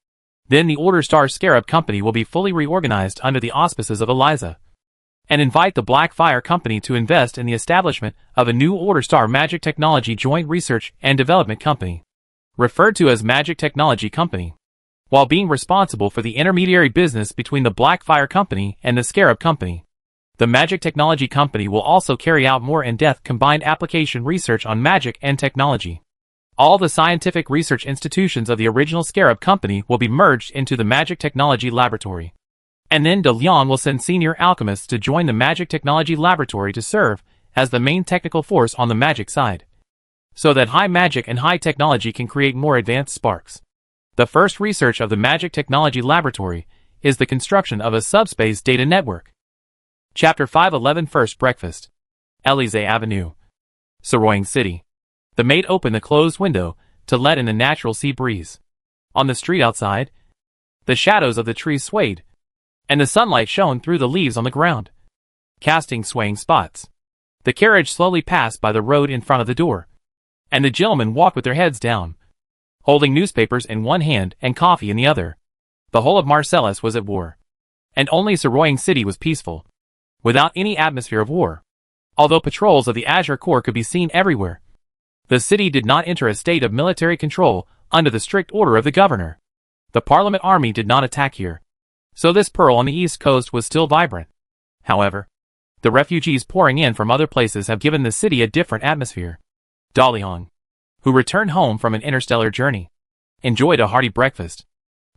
Speaker 1: Then the Order Star Scarab Company will be fully reorganized under the auspices of Eliza, and invite the Black Fire Company to invest in the establishment of a new Order Star Magic Technology Joint Research and Development Company, referred to as Magic Technology Company, while being responsible for the intermediary business between the Black Fire Company and the Scarab Company. The Magic Technology Company will also carry out more in-depth combined application research on magic and technology. All the scientific research institutions of the original Scarab Company will be merged into the Magic Technology Laboratory. And then De Leon will send senior alchemists to join the Magic Technology Laboratory to serve as the main technical force on the magic side, so that high magic and high technology can create more advanced sparks. The first research of the Magic Technology Laboratory is the construction of a subspace data network. Chapter 511 First Breakfast. Élysée Avenue. Saroying City. The maid opened the closed window to let in the natural sea breeze. On the street outside, the shadows of the trees swayed, and the sunlight shone through the leaves on the ground, casting swaying spots. The carriage slowly passed by the road in front of the door, and the gentlemen walked with their heads down, holding newspapers in one hand and coffee in the other. The whole of Marcellus was at war, and only Saroying City was peaceful, without any atmosphere of war. Although patrols of the Azure Corps could be seen everywhere, the city did not enter a state of military control under the strict order of the governor. The Parliament army did not attack here, so this pearl on the east coast was still vibrant. However, the refugees pouring in from other places have given the city a different atmosphere. De Leon, who returned home from an interstellar journey, enjoyed a hearty breakfast.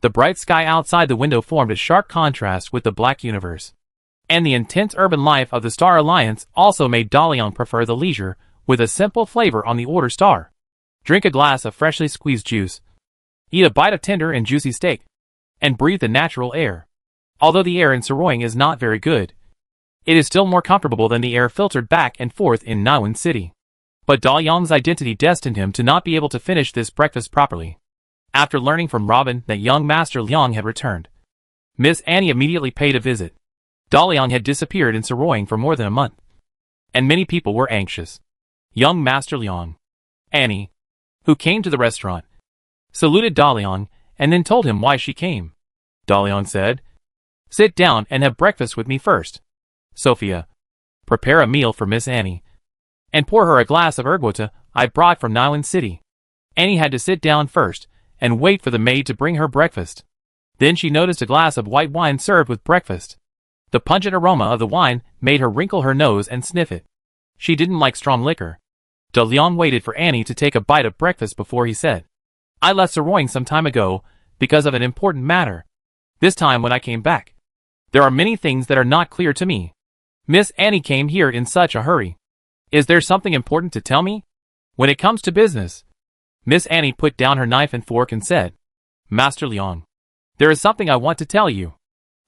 Speaker 1: The bright sky outside the window formed a sharp contrast with the black universe, and the intense urban life of the Star Alliance also made De Leon prefer the leisure with a simple flavor on the order star. Drink a glass of freshly squeezed juice, eat a bite of tender and juicy steak, and breathe the natural air. Although the air in Saroying is not very good, it is still more comfortable than the air filtered back and forth in Niwen City. But De Leon's identity destined him to not be able to finish this breakfast properly. After learning from Robin that young Master Leong had returned, Miss Annie immediately paid a visit. De Leon had disappeared in Saroying for more than a month, and many people were anxious. Young Master Leong, Annie, who came to the restaurant, saluted De Leon and then told him why she came. De Leon said, "Sit down and have breakfast with me first. Sophia, prepare a meal for Miss Annie, and pour her a glass of ergwota I've brought from Niwen City." Annie had to sit down first and wait for the maid to bring her breakfast. Then she noticed a glass of white wine served with breakfast. The pungent aroma of the wine made her wrinkle her nose and sniff it. She didn't like strong liquor. De Leon waited for Annie to take a bite of breakfast before he said, "I left Saroying some time ago because of an important matter. This time when I came back, there are many things that are not clear to me. Miss Annie came here in such a hurry. Is there something important to tell me? When it comes to business?" Miss Annie put down her knife and fork and said, "Master Leong, there is something I want to tell you.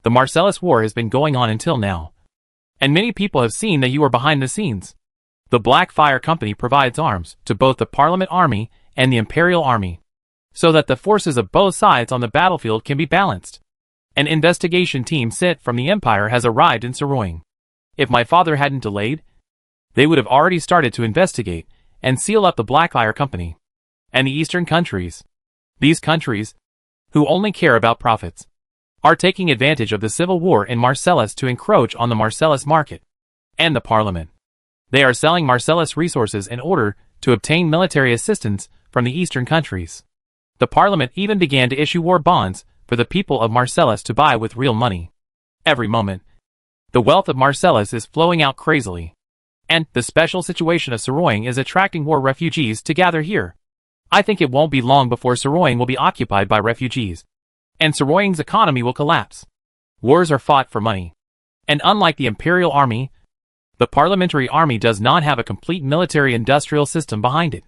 Speaker 1: The Marcellus War has been going on until now, and many people have seen that you are behind the scenes. The Black Fire Company provides arms to both the Parliament Army and the Imperial Army, so that the forces of both sides on the battlefield can be balanced. An investigation team sent from the Empire has arrived in Saroying. If my father hadn't delayed, they would have already started to investigate and seal up the Black Fire Company and the Eastern countries. These countries, who only care about profits, are taking advantage of the civil war in Marcellus to encroach on the Marcellus market and the Parliament. They are selling Marcellus resources in order to obtain military assistance from the Eastern countries. The Parliament even began to issue war bonds for the people of Marcellus to buy with real money. Every moment, the wealth of Marcellus is flowing out crazily, and the special situation of Saroying is attracting war refugees to gather here. I think it won't be long before Saroying will be occupied by refugees, and Saroying's economy will collapse. Wars are fought for money, and unlike the Imperial Army, the Parliamentary Army does not have a complete military-industrial system behind it.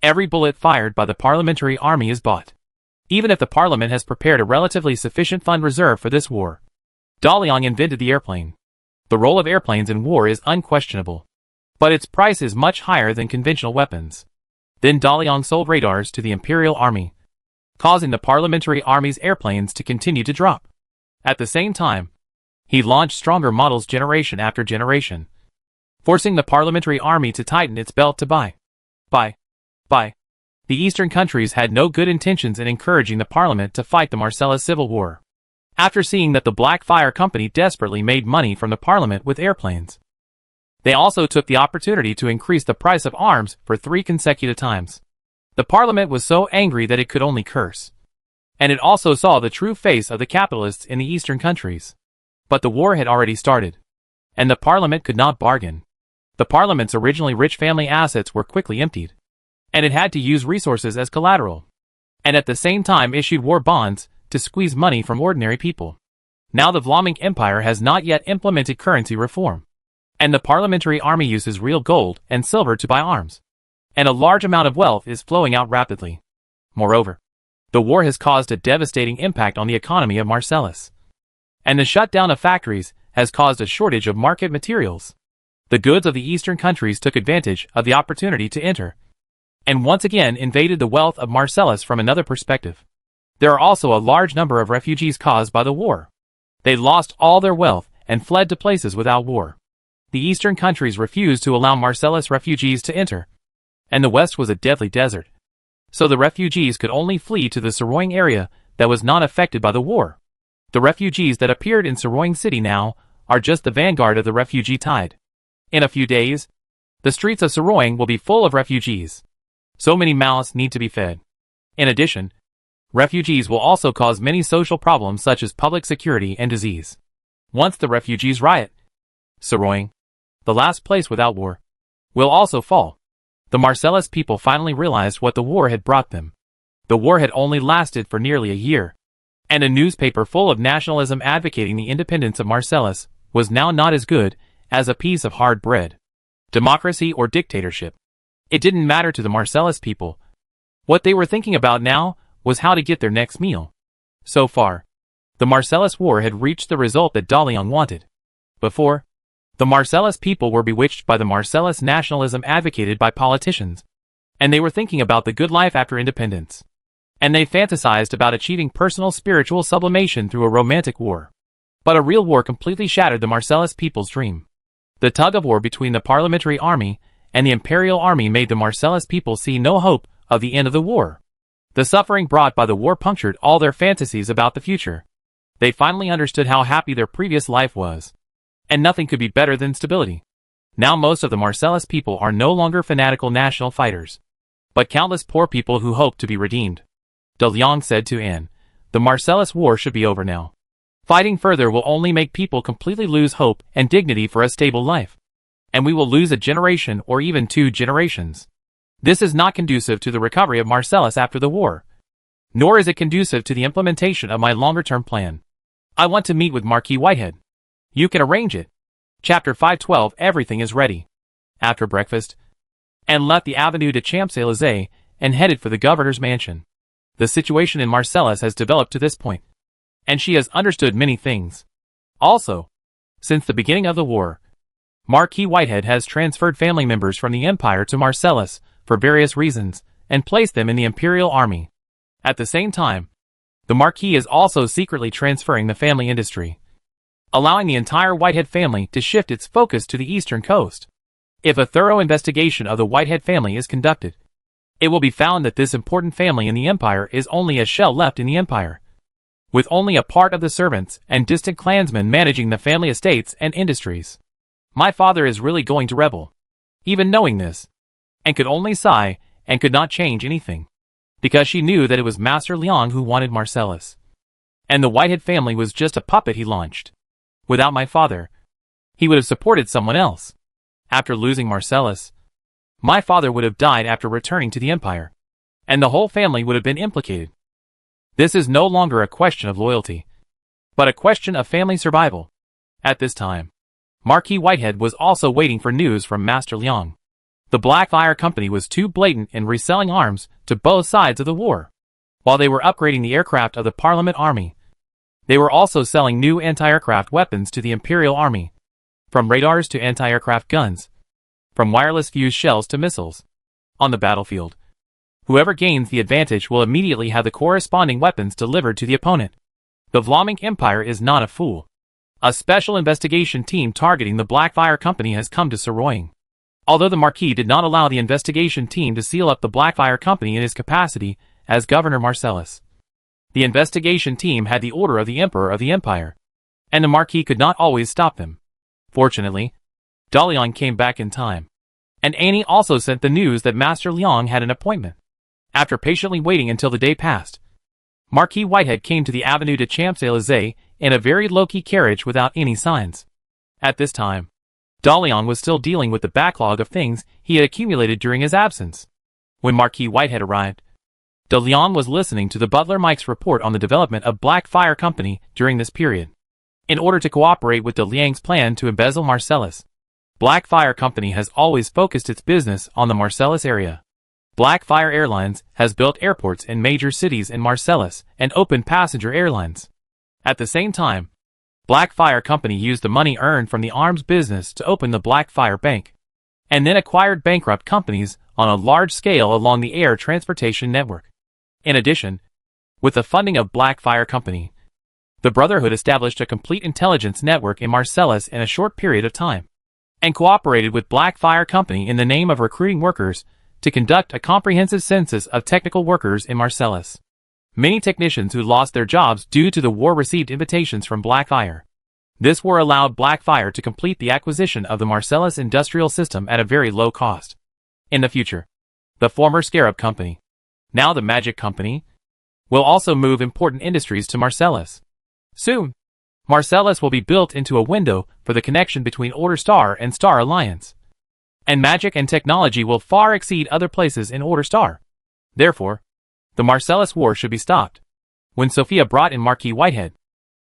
Speaker 1: Every bullet fired by the Parliamentary Army is bought, even if the Parliament has prepared a relatively sufficient fund reserve for this war. De Leon invented the airplane. The role of airplanes in war is unquestionable, but its price is much higher than conventional weapons. Then De Leon sold radars to the Imperial Army, causing the Parliamentary Army's airplanes to continue to drop. At the same time, he launched stronger models generation after generation, forcing the Parliamentary Army to tighten its belt to buy. The Eastern countries had no good intentions in encouraging the Parliament to fight the Marcellus Civil War. After seeing that the Black Fire Company desperately made money from the Parliament with airplanes, they also took the opportunity to increase the price of arms for 3 consecutive times. The Parliament was so angry that it could only curse, and it also saw the true face of the capitalists in the Eastern countries. But the war had already started, and the Parliament could not bargain. The Parliament's originally rich family assets were quickly emptied. and it had to use resources as collateral, and at the same time issued war bonds to squeeze money from ordinary people. Now the Vlaaming Empire has not yet implemented currency reform, and the parliamentary army uses real gold and silver to buy arms, and a large amount of wealth is flowing out rapidly. Moreover, the war has caused a devastating impact on the economy of Marseilles, and the shutdown of factories has caused a shortage of market materials. The goods of the eastern countries took advantage of the opportunity to enter, and once again invaded the wealth of Marseilles from another perspective. There are also a large number of refugees caused by the war. They lost all their wealth and fled to places without war. The eastern countries refused to allow Marseilles refugees to enter, and the west was a deadly desert. So the refugees could only flee to the Soroing area that was not affected by the war. The refugees that appeared in Soroing city now are just the vanguard of the refugee tide. In a few days, the streets of Soroing will be full of refugees. So many mouths need to be fed. In addition, refugees will also cause many social problems such as public security and disease. Once the refugees riot, Soroing, the last place without war, will also fall. The Marseilles people finally realized what the war had brought them. The war had only lasted for nearly a year, and a newspaper full of nationalism advocating the independence of Marseilles was now not as good as a piece of hard bread. Democracy or dictatorship. It didn't matter to the Marseilles people. What they were thinking about now was how to get their next meal. So far, the Marseilles war had reached the result that Daliang wanted. Before, the Marseilles people were bewitched by the Marseilles nationalism advocated by politicians, and they were thinking about the good life after independence. And they fantasized about achieving personal spiritual sublimation through a romantic war. But a real war completely shattered the Marseilles people's dream. The tug-of-war between the parliamentary army and the imperial army made the Marseilles people see no hope of the end of the war. The suffering brought by the war punctured all their fantasies about the future. They finally understood how happy their previous life was, and nothing could be better than stability. Now most of the Marseilles people are no longer fanatical national fighters, but countless poor people who hope to be redeemed. Daliang said to Anne, "The Marseilles war should be over now. Fighting further will only make people completely lose hope and dignity for a stable life. And we will lose a generation or even 2 generations. This is not conducive to the recovery of Marseilles after the war. Nor is it conducive to the implementation of my longer-term plan. I want to meet with Marquis Whitehead. You can arrange it." Chapter 512. Everything is ready. After breakfast, Anne left the Avenue de Champs-Élysées and headed for the governor's mansion. The situation in Marseilles has developed to this point, and she has understood many things. Also, since the beginning of the war, Marquis Whitehead has transferred family members from the empire to Marseilles for various reasons and placed them in the imperial army. At the same time, the Marquis is also secretly transferring the family industry, allowing the entire Whitehead family to shift its focus to the eastern coast. If a thorough investigation of the Whitehead family is conducted, it will be found that this important family in the empire is only a shell left in the empire, with only a part of the servants and distant clansmen managing the family estates and industries. My father is really going to rebel. Even knowing this, and could only sigh and could not change anything, because she knew that it was Master Liang who wanted Marseilles, and the Whitehead family was just a puppet he launched. Without my father, he would have supported someone else. After losing Marseilles, my father would have died after returning to the empire, and the whole family would have been implicated. This is no longer a question of loyalty, but a question of family survival. At this time, Marquis Whitehead was also waiting for news from Master Liang. The Blackfire Company was too blatant in reselling arms to both sides of the war. While they were upgrading the aircraft of the Parliament Army, they were also selling new anti-aircraft weapons to the Imperial Army, from radars to anti-aircraft guns, from wireless fused shells to missiles. On the battlefield, whoever gains the advantage will immediately have the corresponding weapons delivered to the opponent. The Vlaaming Empire is not a fool. A special investigation team targeting the Blackfire Company has come to Soroing. Although the Marquis did not allow the investigation team to seal up the Blackfire Company in his capacity as Governor Marseilles, the investigation team had the order of the Emperor of the Empire, and the Marquis could not always stop them. Fortunately, Daliang came back in time, and Annie also sent the news that Master Liang had an appointment. After patiently waiting until the day passed, Marquis Whitehead came to the Avenue de Champs-Élysées in a very low-key carriage without any signs. At this time, Daliang was still dealing with the backlog of things he had accumulated during his absence. When Marquis Whitehead arrived, De Leon was listening to the butler Mike's report on the development of Black Fire Company during this period. In order to cooperate with De Liang's plan to embezzle Marcellus, Black Fire Company has always focused its business on the Marcellus area. Black Fire Airlines has built airports in major cities in Marcellus and opened passenger airlines. At the same time, Black Fire Company used the money earned from the arms business to open the Black Fire Bank, and then acquired bankrupt companies on a large scale along the air transportation network. In addition, with the funding of Black Fire Company, the Brotherhood established a complete intelligence network in Marcellus in a short period of time, and cooperated with Black Fire Company in the name of recruiting workers to conduct a comprehensive census of technical workers in Marcellus. Many technicians who lost their jobs due to the war received invitations from Black Fire. This war allowed Black Fire to complete the acquisition of the Marcellus industrial system at a very low cost. In the future, the former Scarab Company, now the Magic Company, will also move important industries to Marcellus. Soon, Marcellus will be built into a window for the connection between Order Star and Star Alliance. And magic and technology will far exceed other places in Order Star. Therefore, the Marcellus War should be stopped. When Sophia brought in Marquis Whitehead,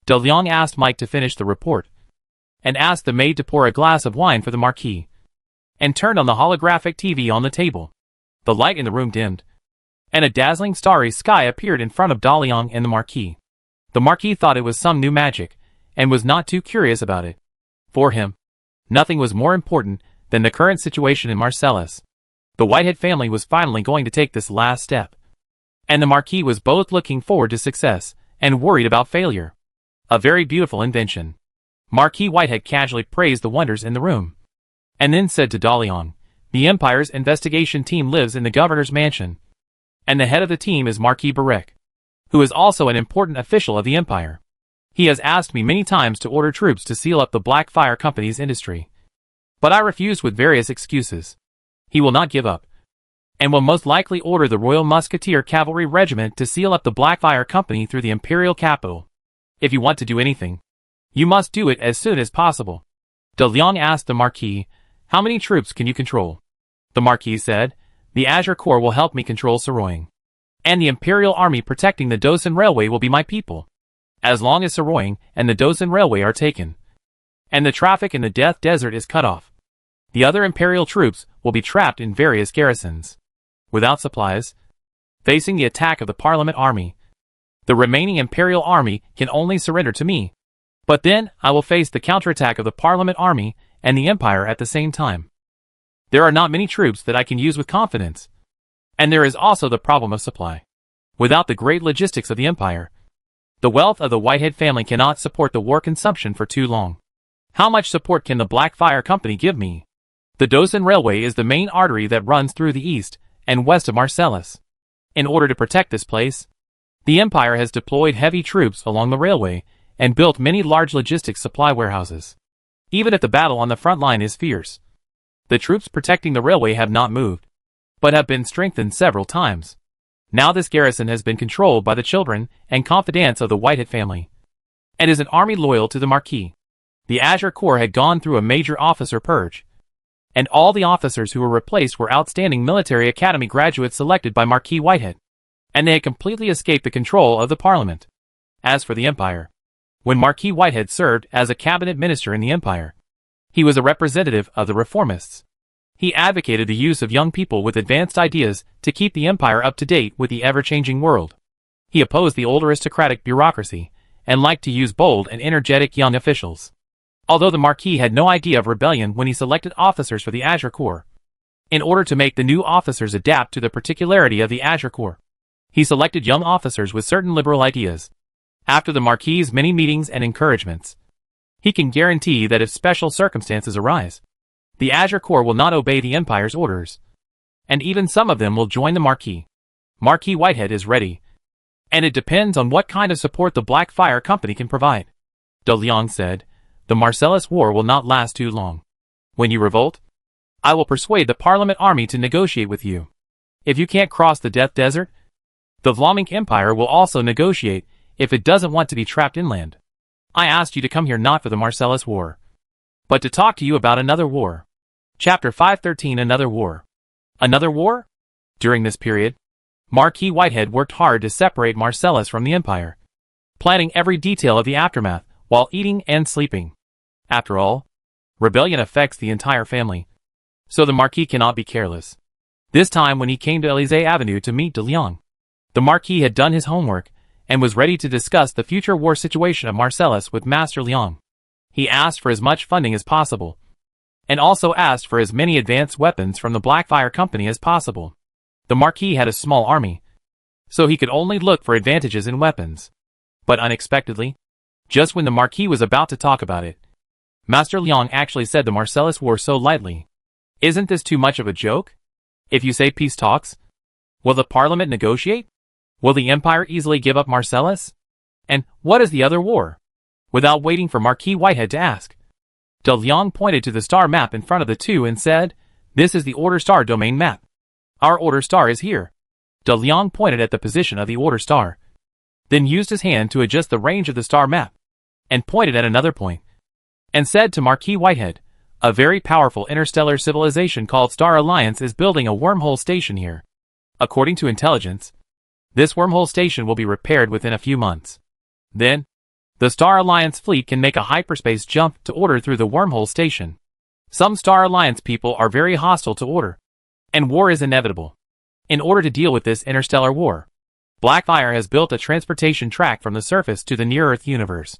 Speaker 1: De Leon asked Mike to finish the report, and asked the maid to pour a glass of wine for the Marquis, and turned on the holographic TV on the table. The light in the room dimmed, and a dazzling starry sky appeared in front of De Leon and the Marquis. The Marquis thought it was some new magic, and was not too curious about it. For him, nothing was more important than the current situation in Marcellus. The Whitehead family was finally going to take this last step, and the Marquis was both looking forward to success and worried about failure. A very beautiful invention. Marquis Whitehead casually praised the wonders in the room, and then said to De Leon, "The Empire's investigation team lives in the governor's mansion, and the head of the team is Marquis Barek, who is also an important official of the Empire. He has asked me many times to order troops to seal up the Black Fire Company's industry, but I refused with various excuses. He will not give up, and will most likely order the Royal Musketeer Cavalry Regiment to seal up the Black Fire Company through the Imperial capital. If you want to do anything, you must do it as soon as possible." De Leon asked the Marquis, "How many troops can you control?" The Marquis said, "The Azure Corps will help me control Saroying, and the Imperial Army protecting the Dosan Railway will be my people. As long as Saroying and the Dosan Railway are taken, and the traffic in the Death Desert is cut off, the other Imperial troops will be trapped in various garrisons, without supplies, facing the attack of the Parliament Army. The remaining Imperial Army can only surrender to me, but then I will face the counterattack of the Parliament Army and the Empire at the same time. There are not many troops that I can use with confidence, and there is also the problem of supply. Without the great logistics of the Empire, the wealth of the Whitehead family cannot support the war consumption for too long. How much support can the Black Fire Company give me? The Dosan Railway is the main artery that runs through the east and west of Marcellus. In order to protect this place, the Empire has deployed heavy troops along the railway and built many large logistics supply warehouses. Even if the battle on the front line is fierce, the troops protecting the railway have not moved, but have been strengthened several times. Now this garrison has been controlled by the children and confidants of the Whitehead family, and is an army loyal to the Marquis. The Azure Corps had gone through a major officer purge, and all the officers who were replaced were outstanding military academy graduates selected by Marquis Whitehead, and they had completely escaped the control of the Parliament. As for the Empire, when Marquis Whitehead served as a cabinet minister in the Empire, he was a representative of the reformists. He advocated the use of young people with advanced ideas to keep the Empire up to date with the ever-changing world. He opposed the old aristocratic bureaucracy, and liked to use bold and energetic young officials. Although the Marquis had no idea of rebellion when he selected officers for the Azure Corps, in order to make the new officers adapt to the particularity of the Azure Corps, he selected young officers with certain liberal ideas. After the Marquis's many meetings and encouragements, he can guarantee that if special circumstances arise, the Azure Corps will not obey the Empire's orders, and even some of them will join the Marquis. Marquis Whitehead is ready, and it depends on what kind of support the Black Fire Company can provide." De Leon said, "The Marcellus War will not last too long. When you revolt, I will persuade the Parliament Army to negotiate with you. If you can't cross the Death Desert, the Vlaminck Empire will also negotiate if it doesn't want to be trapped inland. I asked you to come here not for the Marcellus War, but to talk to you about another war." Chapter 513 Another War. Another war? During this period, Marquis Whitehead worked hard to separate Marcellus from the Empire, planning every detail of the aftermath while eating and sleeping. After all, rebellion affects the entire family, so the Marquis cannot be careless. This time when he came to Élysée Avenue to meet de Liang, the Marquis had done his homework and was ready to discuss the future war situation of Marcellus with Master Liang. He asked for as much funding as possible, and also asked for as many advanced weapons from the Blackfire Company as possible. The Marquis had a small army, so he could only look for advantages in weapons. But unexpectedly, just when the Marquis was about to talk about it, Master Liang actually said the Marcellus war so lightly. Isn't this too much of a joke? If you say peace talks, will the Parliament negotiate? Will the Empire easily give up Marcellus? And what is the other war? Without waiting for Marquis Whitehead to ask, de Liang pointed to the star map in front of the two and said, "This is the Order Star domain map. Our Order Star is here." De Liang pointed at the position of the Order Star, then used his hand to adjust the range of the star map, and pointed at another point, and said to Marquis Whitehead, "A very powerful interstellar civilization called Star Alliance is building a wormhole station here. According to intelligence, this wormhole station will be repaired within a few months. Then, the Star Alliance fleet can make a hyperspace jump to Order through the wormhole station. Some Star Alliance people are very hostile to Order, and war is inevitable. In order to deal with this interstellar war, Blackfire has built a transportation track from the surface to the near-Earth universe,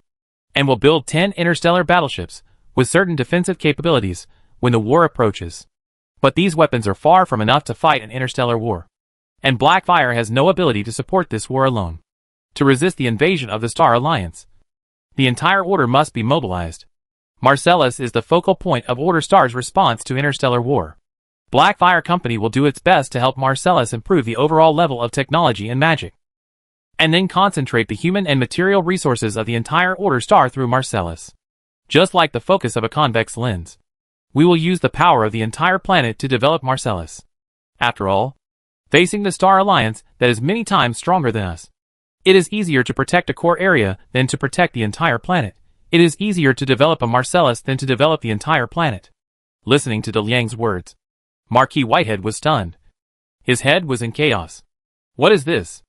Speaker 1: and will build 10 interstellar battleships with certain defensive capabilities when the war approaches. But these weapons are far from enough to fight an interstellar war, and Blackfire has no ability to support this war alone. To resist the invasion of the Star Alliance, the entire Order must be mobilized. Marcellus is the focal point of Order Star's response to interstellar war. Blackfire Company will do its best to help Marcellus improve the overall level of technology and magic, and then concentrate the human and material resources of the entire Order Star through Marcellus. Just like the focus of a convex lens, we will use the power of the entire planet to develop Marcellus. After all, facing the Star Alliance that is many times stronger than us, it is easier to protect a core area than to protect the entire planet. It is easier to develop a Marcellus than to develop the entire planet." Listening to de Liang's words, Marquis Whitehead was stunned. His head was in chaos. What is this?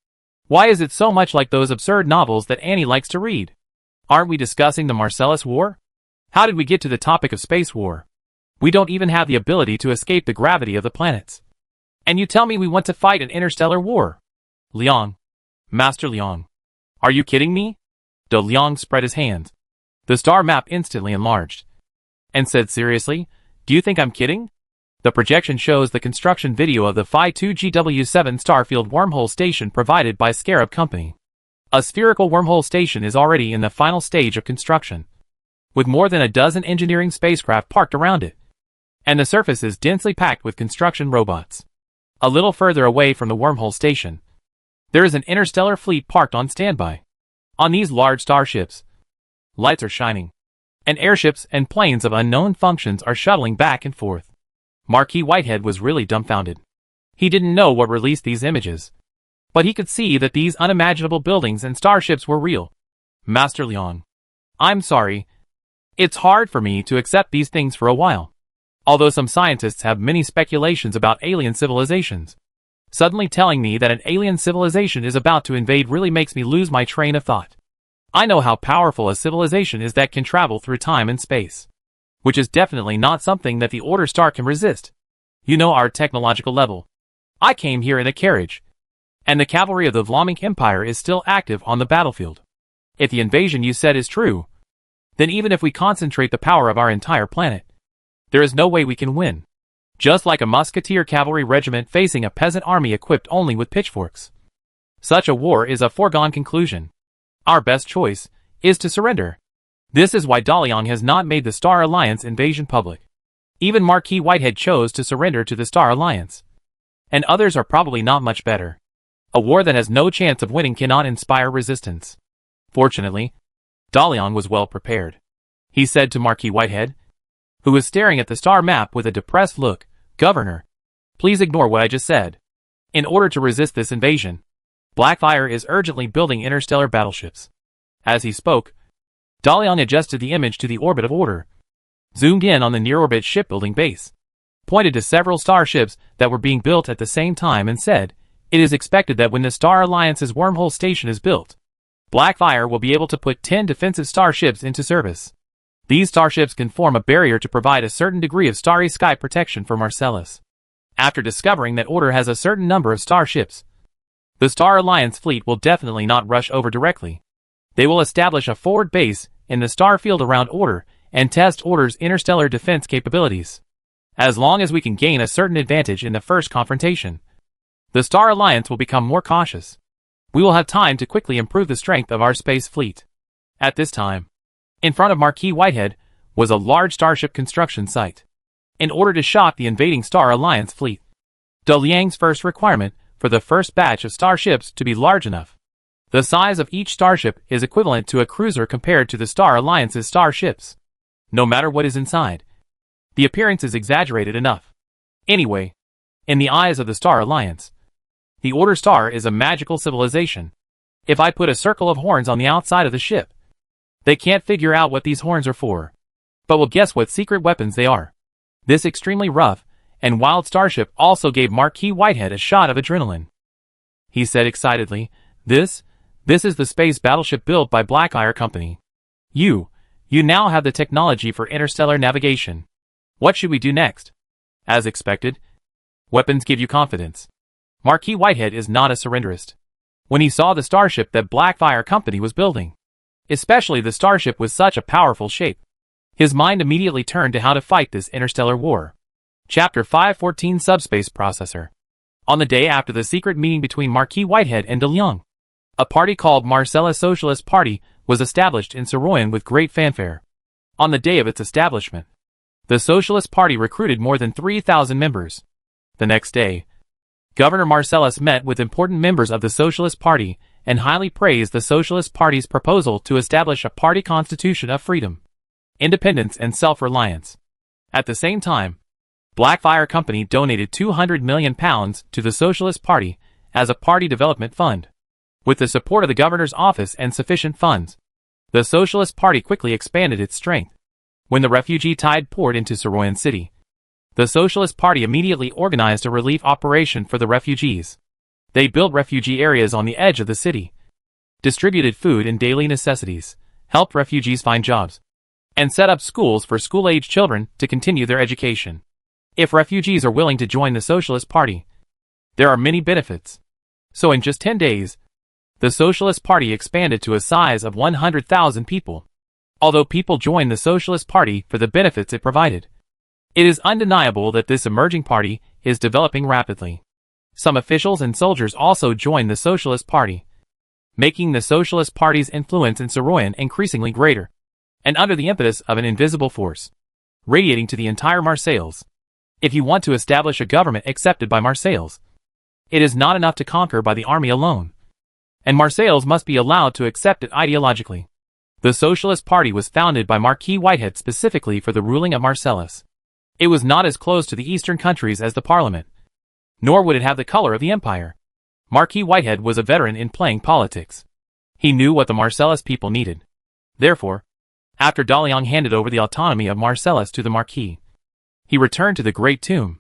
Speaker 1: Why is it so much like those absurd novels that Annie likes to read? Aren't we discussing the Marcellus War? How did we get to the topic of space war? We don't even have the ability to escape the gravity of the planets. And you tell me we want to fight an interstellar war? Liang. Master Liang. Are you kidding me? De Liang spread his hands. The star map instantly enlarged, and said seriously, "Do you think I'm kidding? The projection shows the construction video of the Phi-2GW7 Starfield wormhole station provided by Scarab Company. A spherical wormhole station is already in the final stage of construction, with more than a dozen engineering spacecraft parked around it, and the surface is densely packed with construction robots. A little further away from the wormhole station, there is an interstellar fleet parked on standby. On these large starships, lights are shining, and airships and planes of unknown functions are shuttling back and forth." Marquis Whitehead was really dumbfounded. He didn't know what released these images, but he could see that these unimaginable buildings and starships were real. "Master Liang, I'm sorry. It's hard for me to accept these things for a while. Although some scientists have many speculations about alien civilizations, suddenly telling me that an alien civilization is about to invade really makes me lose my train of thought. I know how powerful a civilization is that can travel through time and space, which is definitely not something that the Order Star can resist. You know our technological level. I came here in a carriage, and the cavalry of the Vlaamic Empire is still active on the battlefield. If the invasion you said is true, then even if we concentrate the power of our entire planet, there is no way we can win. Just like a musketeer cavalry regiment facing a peasant army equipped only with pitchforks. Such a war is a foregone conclusion. Our best choice is to surrender. This is why de Liang has not made the Star Alliance invasion public. Even Marquis Whitehead chose to surrender to the Star Alliance. And others are probably not much better. A war that has no chance of winning cannot inspire resistance." Fortunately, de Liang was well prepared. He said to Marquis Whitehead, who was staring at the star map with a depressed look, "Governor, please ignore what I just said. In order to resist this invasion, Blackfire is urgently building interstellar battleships." As he spoke, de Liang adjusted the image to the orbit of Order, zoomed in on the near-orbit shipbuilding base, pointed to several starships that were being built at the same time and said, "It is expected that when the Star Alliance's wormhole station is built, Blackfire will be able to put 10 defensive starships into service. These starships can form a barrier to provide a certain degree of starry sky protection for Marcellus. After discovering that Order has a certain number of starships, the Star Alliance fleet will definitely not rush over directly. They will establish a forward base in the star field around Order and test Order's interstellar defense capabilities. As long as we can gain a certain advantage in the first confrontation, the Star Alliance will become more cautious. We will have time to quickly improve the strength of our space fleet." At this time, in front of Marquis Whitehead was a large starship construction site. In order to shock the invading Star Alliance fleet, De Liang's first requirement for the first batch of starships to be large enough. The size of each starship is equivalent to a cruiser compared to the Star Alliance's starships. No matter what is inside, the appearance is exaggerated enough. Anyway, in the eyes of the Star Alliance, the Order Star is a magical civilization. If I put a circle of horns on the outside of the ship, they can't figure out what these horns are for, but will guess what secret weapons they are. This extremely rough and wild starship also gave Marquis Whitehead a shot of adrenaline. He said excitedly, This is the space battleship built by Blackfire Company. You now have the technology for interstellar navigation. What should we do next?" As expected, weapons give you confidence. Marquis Whitehead is not a surrenderist. When he saw the starship that Blackfire Company was building, especially the starship with such a powerful shape, his mind immediately turned to how to fight this interstellar war. Chapter 514 Subspace Processor. On the day after the secret meeting between Marquis Whitehead and De Liang, a party called Marcellus Socialist Party was established in Soroyan with great fanfare. On the day of its establishment, the Socialist Party recruited more than 3,000 members. The next day, Governor Marcellus met with important members of the Socialist Party and highly praised the Socialist Party's proposal to establish a party constitution of freedom, independence and self-reliance. At the same time, Blackfire Company donated £200 million to the Socialist Party as a party development fund. With the support of the governor's office and sufficient funds, the Socialist Party quickly expanded its strength. When the refugee tide poured into Soroyan City, the Socialist Party immediately organized a relief operation for the refugees. They built refugee areas on the edge of the city, distributed food and daily necessities, helped refugees find jobs, and set up schools for school-age children to continue their education. If refugees are willing to join the Socialist Party, there are many benefits. So in just 10 days, the Socialist Party expanded to a size of 100,000 people. Although people joined the Socialist Party for the benefits it provided, it is undeniable that this emerging party is developing rapidly. Some officials and soldiers also joined the Socialist Party, making the Socialist Party's influence in Soroyan increasingly greater, and under the impetus of an invisible force, radiating to the entire Marseilles. If you want to establish a government accepted by Marseilles, it is not enough to conquer by the army alone, and Marseilles must be allowed to accept it ideologically. The Socialist Party was founded by Marquis Whitehead specifically for the ruling of Marcellus. It was not as close to the eastern countries as the Parliament, nor would it have the color of the empire. Marquis Whitehead was a veteran in playing politics. He knew what the Marcellus people needed. Therefore, after De Liang handed over the autonomy of Marcellus to the Marquis, he returned to the Great Tomb.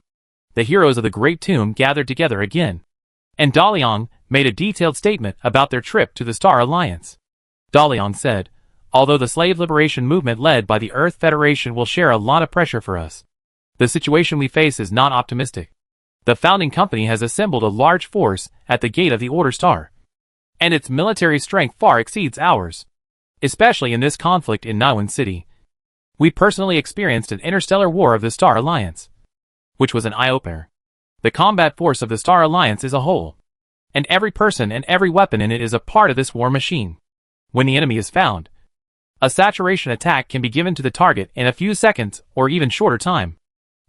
Speaker 1: The heroes of the Great Tomb gathered together again, and De Liang made a detailed statement about their trip to the Star Alliance. De Liang said, "Although the slave liberation movement led by the Earth Federation will share a lot of pressure for us, the situation we face is not optimistic. The founding company has assembled a large force at the gate of the Order Star, and its military strength far exceeds ours, especially in this conflict in Niwen City. We personally experienced an interstellar war of the Star Alliance, which was an eye-opener. The combat force of the Star Alliance is a whole, and every person and every weapon in it is a part of this war machine. When the enemy is found, a saturation attack can be given to the target in a few seconds or even shorter time.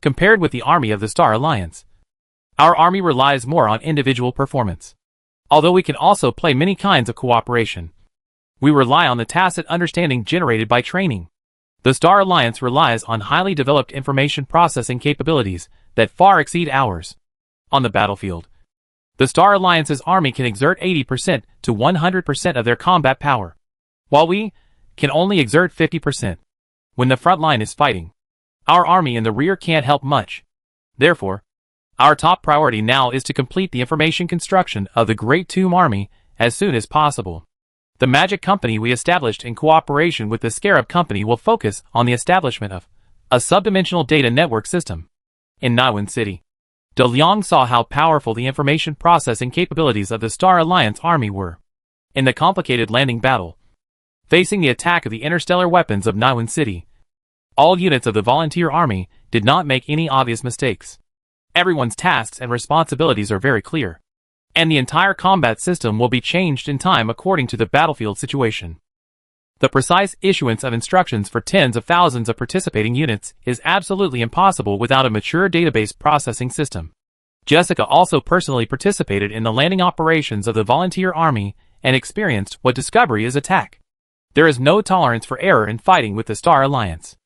Speaker 1: Compared with the army of the Star Alliance, our army relies more on individual performance. Although we can also play many kinds of cooperation, we rely on the tacit understanding generated by training. The Star Alliance relies on highly developed information processing capabilities that far exceed ours. On the battlefield, the Star Alliance's army can exert 80% to 100% of their combat power, while we can only exert 50%. When the front line is fighting, our army in the rear can't help much. Therefore, our top priority now is to complete the information construction of the Great Tomb Army as soon as possible. The magic company we established in cooperation with the Scarab Company will focus on the establishment of a subdimensional data network system. In Naiwan City, De Liang saw how powerful the information processing capabilities of the Star Alliance army were. In the complicated landing battle, facing the attack of the interstellar weapons of Naiwan City, all units of the volunteer army did not make any obvious mistakes. Everyone's tasks and responsibilities are very clear, and the entire combat system will be changed in time according to the battlefield situation. The precise issuance of instructions for tens of thousands of participating units is absolutely impossible without a mature database processing system. Jessica also personally participated in the landing operations of the volunteer army and experienced what discovery is attack. There is no tolerance for error in fighting with the Star Alliance.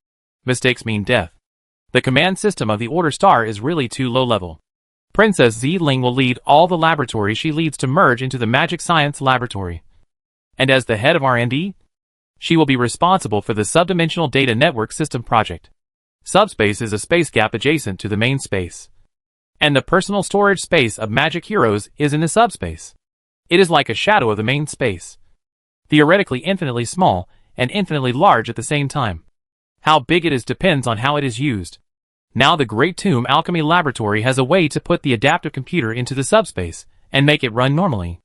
Speaker 1: Mistakes mean death. The command system of the Order Star is really too low level. Princess Zling will lead all the laboratories she leads to merge into the Magic Science Laboratory. And as the head of R&D, she will be responsible for the Subdimensional Data Network System project. Subspace is a space gap adjacent to the main space, and the personal storage space of magic heroes is in the subspace. It is like a shadow of the main space, theoretically infinitely small and infinitely large at the same time. How big it is depends on how it is used. Now the Great Tomb Alchemy Laboratory has a way to put the adaptive computer into the subspace and make it run normally.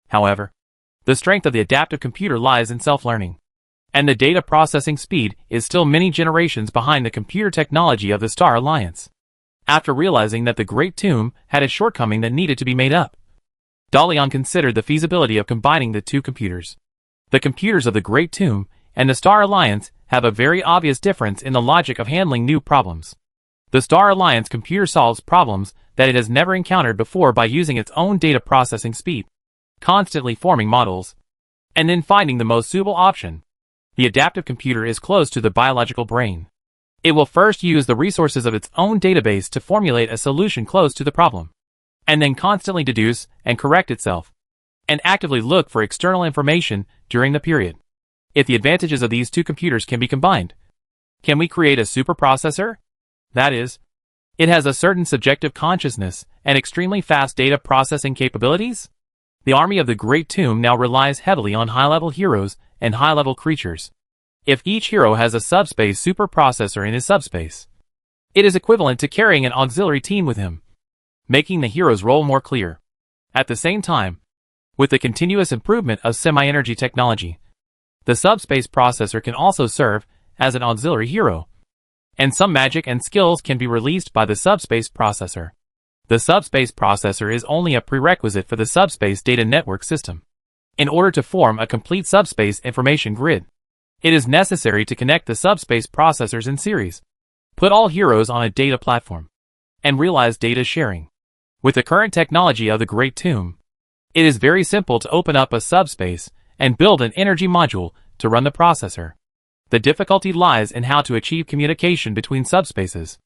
Speaker 1: However, the strength of the adaptive computer lies in self-learning, and the data processing speed is still many generations behind the computer technology of the Star Alliance. After realizing that the Great Tomb had a shortcoming that needed to be made up, De Liang considered the feasibility of combining the two computers. The computers of the Great Tomb and the Star Alliance have a very obvious difference in the logic of handling new problems. The Star Alliance computer solves problems that it has never encountered before by using its own data processing speed, constantly forming models, and then finding the most suitable option. The adaptive computer is close to the biological brain. It will first use the resources of its own database to formulate a solution close to the problem, and then constantly deduce and correct itself, and actively look for external information during the period. If the advantages of these two computers can be combined, can we create a superprocessor? That is, it has a certain subjective consciousness and extremely fast data processing capabilities? The army of the Great Tomb now relies heavily on high-level heroes and high-level creatures. If each hero has a subspace superprocessor in his subspace, it is equivalent to carrying an auxiliary team with him, making the hero's role more clear. At the same time, with the continuous improvement of semi-energy technology, the subspace processor can also serve as an auxiliary hero, and some magic and skills can be released by the subspace processor. The subspace processor is only a prerequisite for the subspace data network system. In order to form a complete subspace information grid, it is necessary to connect the subspace processors in series, put all heroes on a data platform, and realize data sharing. With the current technology of the Great Tomb, it is very simple to open up a subspace and build an energy module to run the processor. The difficulty lies in how to achieve communication between subspaces.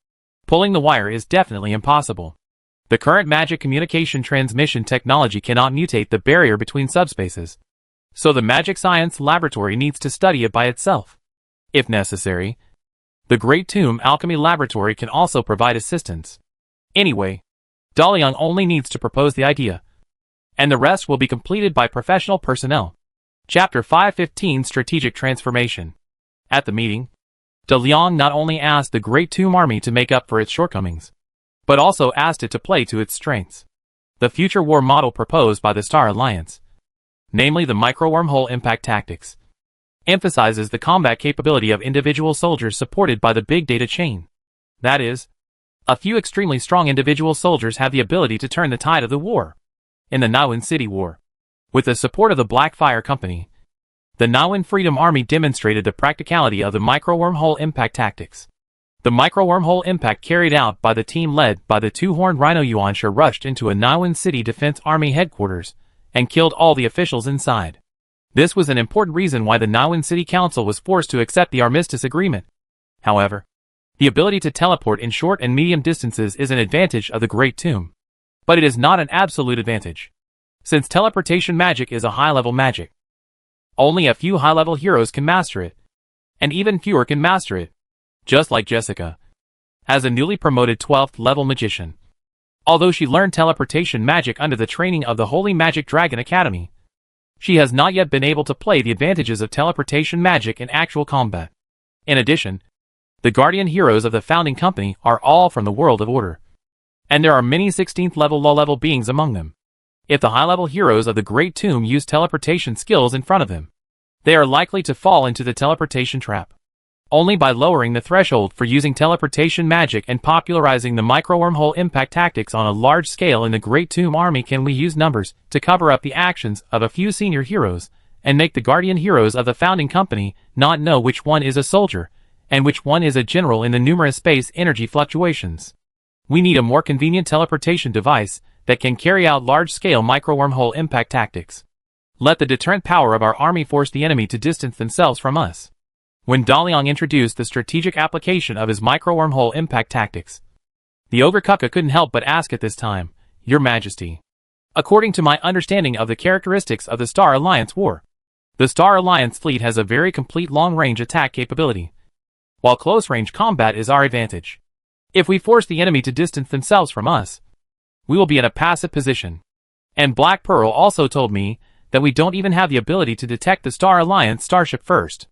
Speaker 1: Pulling the wire is definitely impossible. The current magic communication transmission technology cannot mutate the barrier between subspaces, so the Magic Science Laboratory needs to study it by itself. If necessary, the Great Tomb Alchemy Laboratory can also provide assistance. Anyway, De Liang only needs to propose the idea, and the rest will be completed by professional personnel. Chapter 515 Strategic Transformation. At the meeting, De Liang not only asked the Great Tomb Army to make up for its shortcomings, but also asked it to play to its strengths. The future war model proposed by the Star Alliance, namely the micro-wormhole impact tactics, emphasizes the combat capability of individual soldiers supported by the big data chain. That is, a few extremely strong individual soldiers have the ability to turn the tide of the war. In the Naiwan City War, with the support of the Blackfire Company, the Naiwan Freedom Army demonstrated the practicality of the micro-wormhole impact tactics. The micro-wormhole impact carried out by the team led by the two-horned rhino Yuansha rushed into a Naiwan City Defense Army headquarters and killed all the officials inside. This was an important reason why the Naiwan City Council was forced to accept the armistice agreement. However, the ability to teleport in short and medium distances is an advantage of the Great Tomb, but it is not an absolute advantage, since teleportation magic is a high-level magic. Only a few high-level heroes can master it, and even fewer can master it. Just like Jessica, as a newly promoted 12th level magician. Although she learned teleportation magic under the training of the Holy Magic Dragon Academy, she has not yet been able to play the advantages of teleportation magic in actual combat. In addition, the guardian heroes of the founding company are all from the world of Order, and there are many 16th level low-level beings among them. If the high-level heroes of the Great Tomb use teleportation skills in front of them, they are likely to fall into the teleportation trap. Only by lowering the threshold for using teleportation magic and popularizing the micro-wormhole impact tactics on a large scale in the Great Tomb army can we use numbers to cover up the actions of a few senior heroes and make the guardian heroes of the founding company not know which one is a soldier and which one is a general in the numerous space energy fluctuations. We need a more convenient teleportation device that can carry out large-scale micro-wormhole impact tactics. Let the deterrent power of our army force the enemy to distance themselves from us. When Daliang introduced the strategic application of his micro-wormhole impact tactics, the Ogre Kukka couldn't help but ask at this time, "Your Majesty, according to my understanding of the characteristics of the Star Alliance war, the Star Alliance fleet has a very complete long-range attack capability, while close-range combat is our advantage. If we force the enemy to distance themselves from us, we will be in a passive position. And Black Pearl also told me that we don't even have the ability to detect the Star Alliance starship first.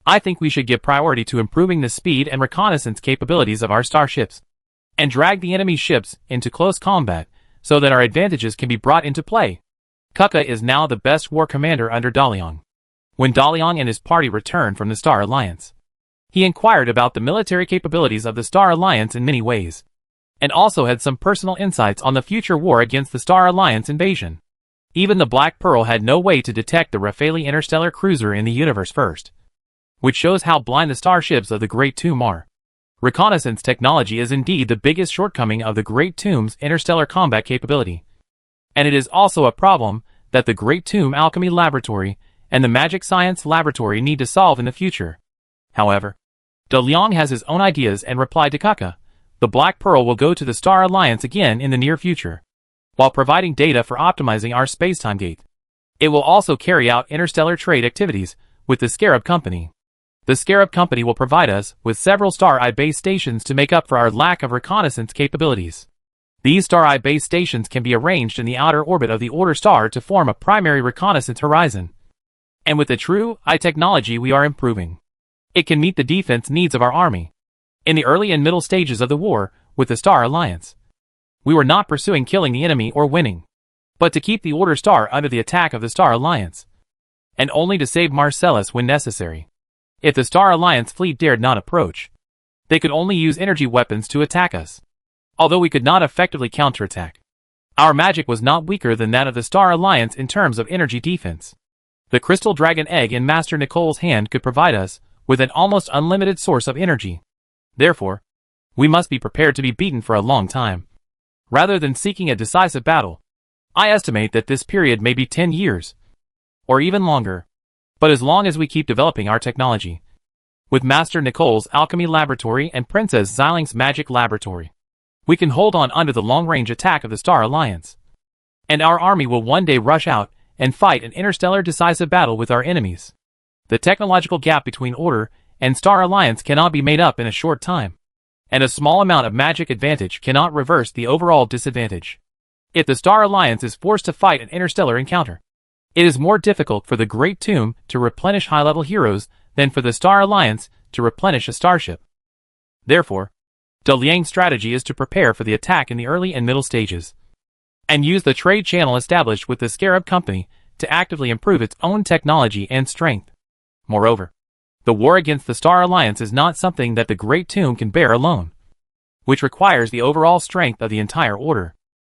Speaker 1: I think we should give priority to improving the speed and reconnaissance capabilities of our starships, and drag the enemy ships into close combat so that our advantages can be brought into play." Kukka is now the best war commander under Daliang. When Daliang and his party returned from the Star Alliance, he inquired about the military capabilities of the Star Alliance in many ways, and also had some personal insights on the future war against the Star Alliance invasion. Even the Black Pearl had no way to detect the Rafale interstellar cruiser in the universe first, which shows how blind the starships of the Great Tomb are. Reconnaissance technology is indeed the biggest shortcoming of the Great Tomb's interstellar combat capability, and it is also a problem that the Great Tomb Alchemy Laboratory and the Magic Science Laboratory need to solve in the future. However, Daliang has his own ideas and replied to Kukka, "The Black Pearl will go to the Star Alliance again in the near future, while providing data for optimizing our spacetime gate. It will also carry out interstellar trade activities with the Scarab Company. The Scarab Company will provide us with several Star Eye base stations to make up for our lack of reconnaissance capabilities. These Star Eye base stations can be arranged in the outer orbit of the Order Star to form a primary reconnaissance horizon. And with the true Eye technology we are improving, it can meet the defense needs of our army. In the early and middle stages of the war with the Star Alliance, we were not pursuing killing the enemy or winning, but to keep the Order Star under the attack of the Star Alliance, and only to save Marcellus when necessary. If the Star Alliance fleet dared not approach, they could only use energy weapons to attack us. Although we could not effectively counterattack, our magic was not weaker than that of the Star Alliance in terms of energy defense. The Crystal Dragon Egg in Master Nicole's hand could provide us with an almost unlimited source of energy. Therefore, we must be prepared to be beaten for a long time, rather than seeking a decisive battle. I estimate that this period may be 10 years, or even longer. But as long as we keep developing our technology, with Master Nicole's Alchemy Laboratory and Princess Xiling's Magic Laboratory, we can hold on under the long-range attack of the Star Alliance. And our army will one day rush out and fight an interstellar decisive battle with our enemies. The technological gap between Order and Star Alliance cannot be made up in a short time, and a small amount of magic advantage cannot reverse the overall disadvantage. If the Star Alliance is forced to fight an interstellar encounter, it is more difficult for the Great Tomb to replenish high-level heroes than for the Star Alliance to replenish a starship. Therefore, Daliang's strategy is to prepare for the attack in the early and middle stages, and use the trade channel established with the Scarab Company to actively improve its own technology and strength. Moreover, the war against the Star Alliance is not something that the Great Tomb can bear alone, which requires the overall strength of the entire Order.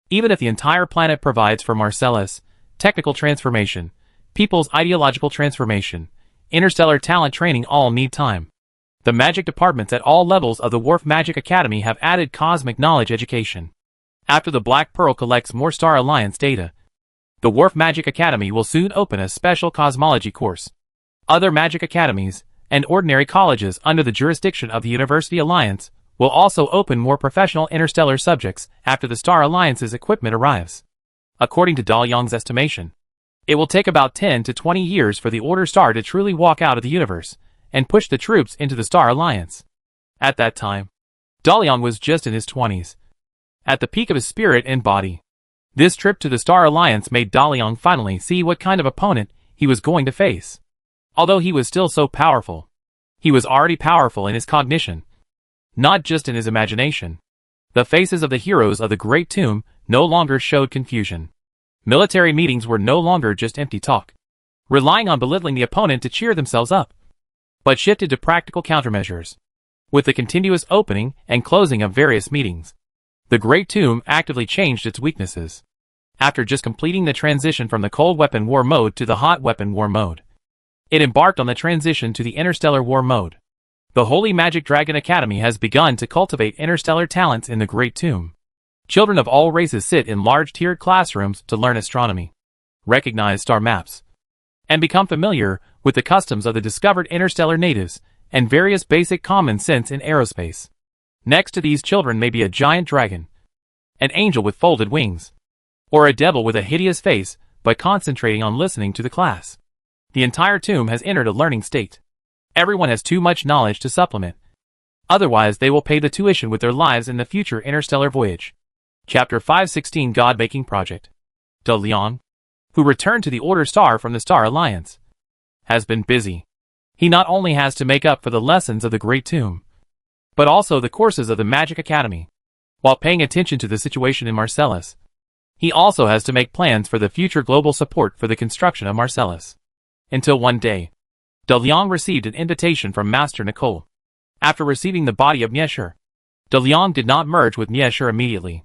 Speaker 1: Even if the entire planet provides for Marcellus technical transformation, people's ideological transformation, interstellar talent training all need time. The magic departments at all levels of the Wharf Magic Academy have added cosmic knowledge education. After the Black Pearl collects more Star Alliance data, the Wharf Magic Academy will soon open a special cosmology course. Other magic academies and ordinary colleges under the jurisdiction of the University Alliance will also open more professional interstellar subjects after the Star Alliance's equipment arrives. According to Daliang's estimation, it will take about 10 to 20 years for the Order Star to truly walk out of the universe and push the troops into the Star Alliance. At that time, Daliang was just in his 20s, at the peak of his spirit and body. This trip to the Star Alliance made Daliang finally see what kind of opponent he was going to face. Although he was still so powerful, he was already powerful in his cognition, not just in his imagination. The faces of the heroes of the Great Tomb no longer showed confusion. Military meetings were no longer just empty talk, relying on belittling the opponent to cheer themselves up, but shifted to practical countermeasures. With the continuous opening and closing of various meetings, the Great Tomb actively changed its weaknesses. After just completing the transition from the cold weapon war mode to the hot weapon war mode, it embarked on the transition to the interstellar war mode. The Holy Magic Dragon Academy has begun to cultivate interstellar talents in the Great Tomb. Children of all races sit in large tiered classrooms to learn astronomy, recognize star maps, and become familiar with the customs of the discovered interstellar natives and various basic common sense in aerospace. Next to these children may be a giant dragon, an angel with folded wings, or a devil with a hideous face. By concentrating on listening to the class, the entire tomb has entered a learning state. Everyone has too much knowledge to supplement. Otherwise they will pay the tuition with their lives in the future interstellar voyage. Chapter 516 God-Making Project. Daliang, who returned to the Order Star from the Star Alliance, has been busy. He not only has to make up for the lessons of the Great Tomb, but also the courses of the Magic Academy. While paying attention to the situation in Marcellus, he also has to make plans for the future global support for the construction of Marcellus. Until one day, Daliang received an invitation from Master Nicole. After receiving the body of Miesher, Daliang did not merge with Miesher immediately.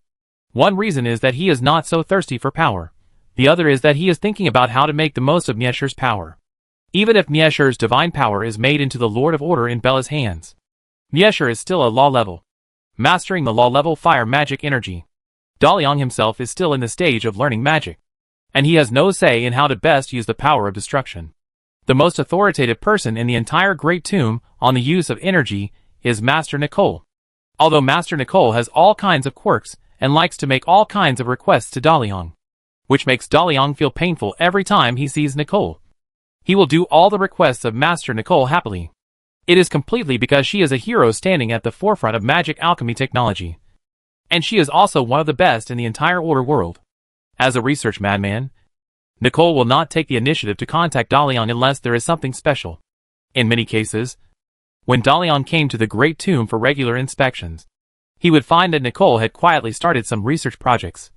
Speaker 1: One reason is that he is not so thirsty for power. The other is that he is thinking about how to make the most of Miesher's power. Even if Miesher's divine power is made into the Lord of Order in Bella's hands, Miesher is still a law level, mastering the law level fire magic energy. Daliang himself is still in the stage of learning magic, and he has no say in how to best use the power of destruction. The most authoritative person in the entire Great Tomb on the use of energy is Master Nicole. Although Master Nicole has all kinds of quirks and likes to make all kinds of requests to Daliang, which makes Daliang feel painful every time he sees Nicole. He will do all the requests of Master Nicole happily. It is completely because she is a hero standing at the forefront of magic alchemy technology, and she is also one of the best in the entire Order world. As a research madman, Nicole will not take the initiative to contact Daliang unless there is something special. In many cases, when Daliang came to the Great Tomb for regular inspections, he would find that Nicole had quietly started some research projects,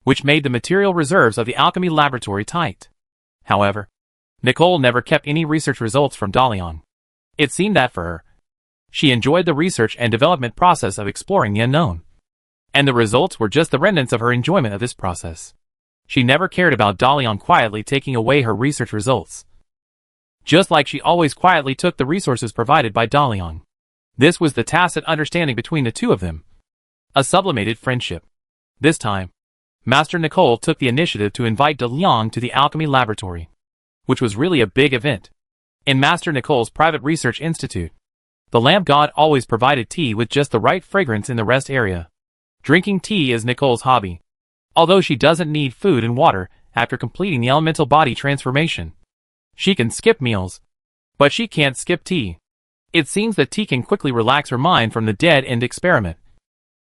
Speaker 1: which made the material reserves of the alchemy laboratory tight. However, Nicole never kept any research results from Daliang. It seemed that for her, she enjoyed the research and development process of exploring the unknown, and the results were just the remnants of her enjoyment of this process. She never cared about Daliang quietly taking away her research results, just like she always quietly took the resources provided by Daliang. This was the tacit understanding between the two of them, a sublimated friendship. This time, Master Nicole took the initiative to invite Daliang to the alchemy laboratory, which was really a big event. In Master Nicole's private research institute, the lamp god always provided tea with just the right fragrance in the rest area. Drinking tea is Nicole's hobby. Although she doesn't need food and water after completing the elemental body transformation, she can skip meals, but she can't skip tea. It seems that tea can quickly relax her mind from the dead end experiment,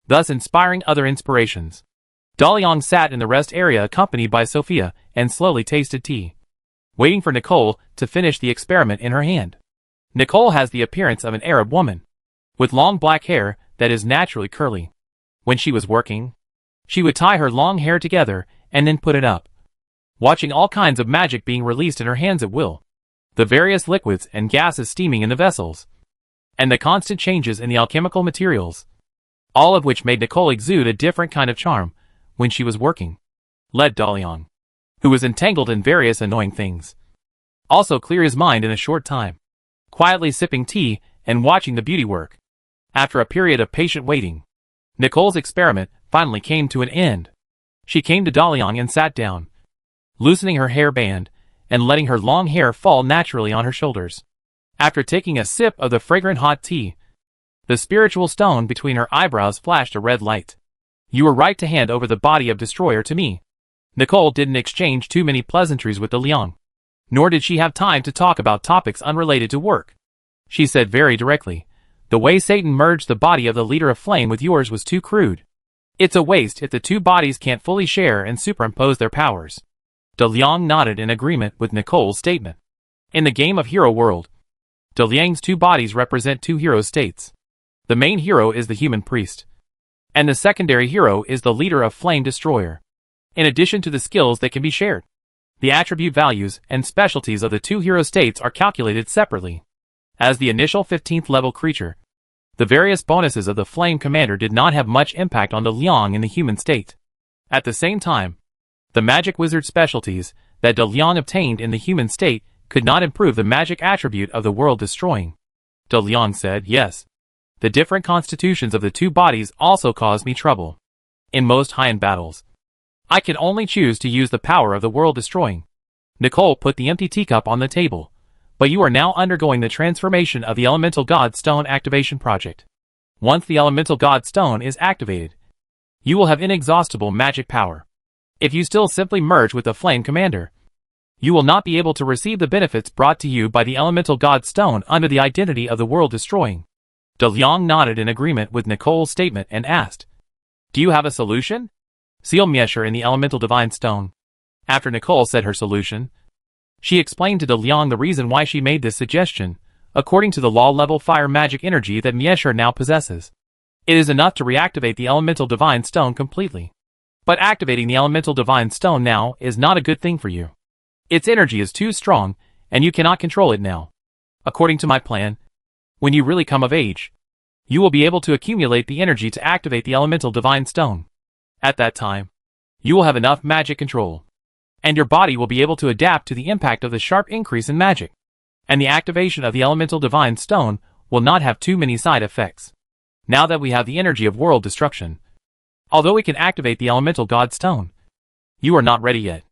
Speaker 1: thus inspiring other inspirations. Daliang sat in the rest area accompanied by Sophia and slowly tasted tea, waiting for Nicole to finish the experiment in her hand. Nicole has the appearance of an Arab woman, with long black hair that is naturally curly. When she was working, she would tie her long hair together and then put it up, watching all kinds of magic being released in her hands at will, the various liquids and gases steaming in the vessels, and the constant changes in the alchemical materials, all of which made Nicole exude a different kind of charm when she was working. Let Daliang, who was entangled in various annoying things, also clear his mind in a short time, quietly sipping tea and watching the beauty work. After a period of patient waiting, Nicole's experiment finally came to an end. She came to Daliang and sat down, loosening her hairband and letting her long hair fall naturally on her shoulders. After taking a sip of the fragrant hot tea, the spiritual stone between her eyebrows flashed a red light. You were right to hand over the body of Destroyer to me. Nicole didn't exchange too many pleasantries with Daliang, nor did she have time to talk about topics unrelated to work. She said very directly, The way Satan merged the body of the leader of flame with yours was too crude. It's a waste if the two bodies can't fully share and superimpose their powers. De Liang nodded in agreement with Nicole's statement. In the game of Hero World, De Liang's two bodies represent two hero states. The main hero is the human priest, and the secondary hero is the leader of Flame Destroyer. In addition to the skills that can be shared, the attribute values and specialties of the two hero states are calculated separately. As the initial 15th level creature, the various bonuses of the Flame Commander did not have much impact on De Liang in the human state. At the same time, the magic wizard specialties that De Liang obtained in the human state could not improve the magic attribute of the world destroying. De Liang said, yes. The different constitutions of the two bodies also caused me trouble. In most high-end battles, I can only choose to use the power of the world destroying. Nicole put the empty teacup on the table. But you are now undergoing the transformation of the Elemental God Stone Activation Project. Once the Elemental God Stone is activated, you will have inexhaustible magic power. If you still simply merge with the Flame Commander, you will not be able to receive the benefits brought to you by the Elemental God Stone under the identity of the world destroying. De Liang nodded in agreement with Nicole's statement and asked, do you have a solution? Seal Miesher in the Elemental Divine Stone. After Nicole said her solution, she explained to De Liang the reason why she made this suggestion. According to the law-level fire magic energy that Miesher now possesses, it is enough to reactivate the Elemental Divine Stone completely. But activating the Elemental Divine Stone now is not a good thing for you. Its energy is too strong, and you cannot control it now. According to my plan, when you really come of age, you will be able to accumulate the energy to activate the Elemental Divine Stone. At that time, you will have enough magic control, and your body will be able to adapt to the impact of the sharp increase in magic, and the activation of the Elemental Divine Stone will not have too many side effects. Now that we have the energy of world destruction, although we can activate the Elemental God Stone, you are not ready yet.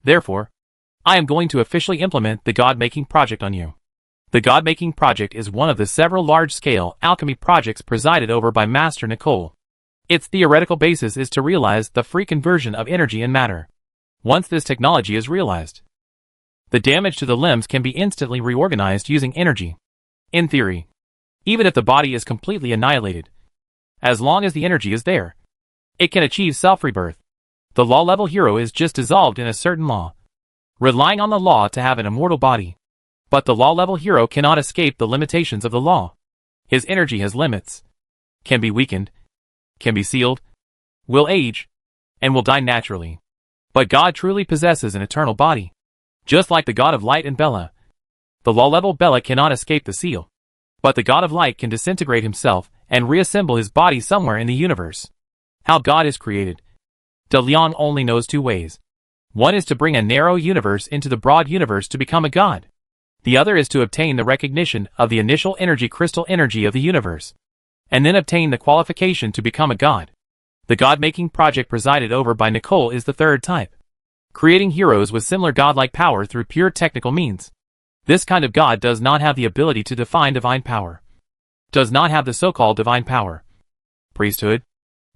Speaker 1: Therefore, I am going to officially implement the God-making project on you. The God-making project is one of the several large-scale alchemy projects presided over by Master Nicole. Its theoretical basis is to realize the free conversion of energy and matter. Once this technology is realized, the damage to the limbs can be instantly reorganized using energy. In theory, even if the body is completely annihilated, as long as the energy is there, it can achieve self-rebirth. The law-level hero is just dissolved in a certain law, relying on the law to have an immortal body. But the law-level hero cannot escape the limitations of the law. His energy has limits, can be weakened, can be sealed, will age, and will die naturally. But God truly possesses an eternal body. Just like the God of Light and Bella, the law-level Bella cannot escape the seal. But the God of Light can disintegrate himself and reassemble his body somewhere in the universe. How God is created. De Liang only knows two ways. One is to bring a narrow universe into the broad universe to become a god. The other is to obtain the recognition of the initial energy crystal energy of the universe, and then obtain the qualification to become a god. The God-making project presided over by Nicole is the third type, creating heroes with similar godlike power through pure technical means. This kind of god does not have the ability to define divine power, does not have the so-called divine power, priesthood,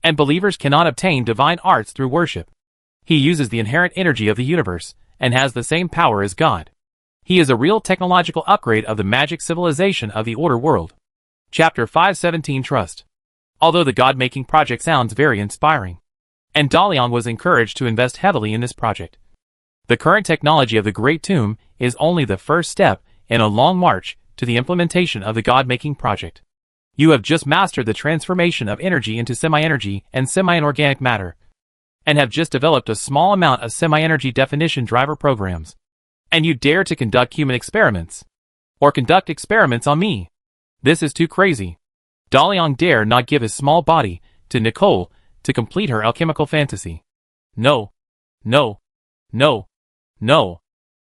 Speaker 1: and believers cannot obtain divine arts through worship. He uses the inherent energy of the universe, and has the same power as God. He is a real technological upgrade of the magic civilization of the Order world. Chapter 517 Trust. Although the God-making project sounds very inspiring, and De Liang was encouraged to invest heavily in this project, the current technology of the Great Tomb is only the first step in a long march to the implementation of the God-making project. You have just mastered the transformation of energy into semi-energy and semi-inorganic matter, and have just developed a small amount of semi-energy definition driver programs. And you dare to conduct human experiments, or conduct experiments on me. This is too crazy. De Liang dare not give his small body to Nicole to complete her alchemical fantasy. No, no, no, no.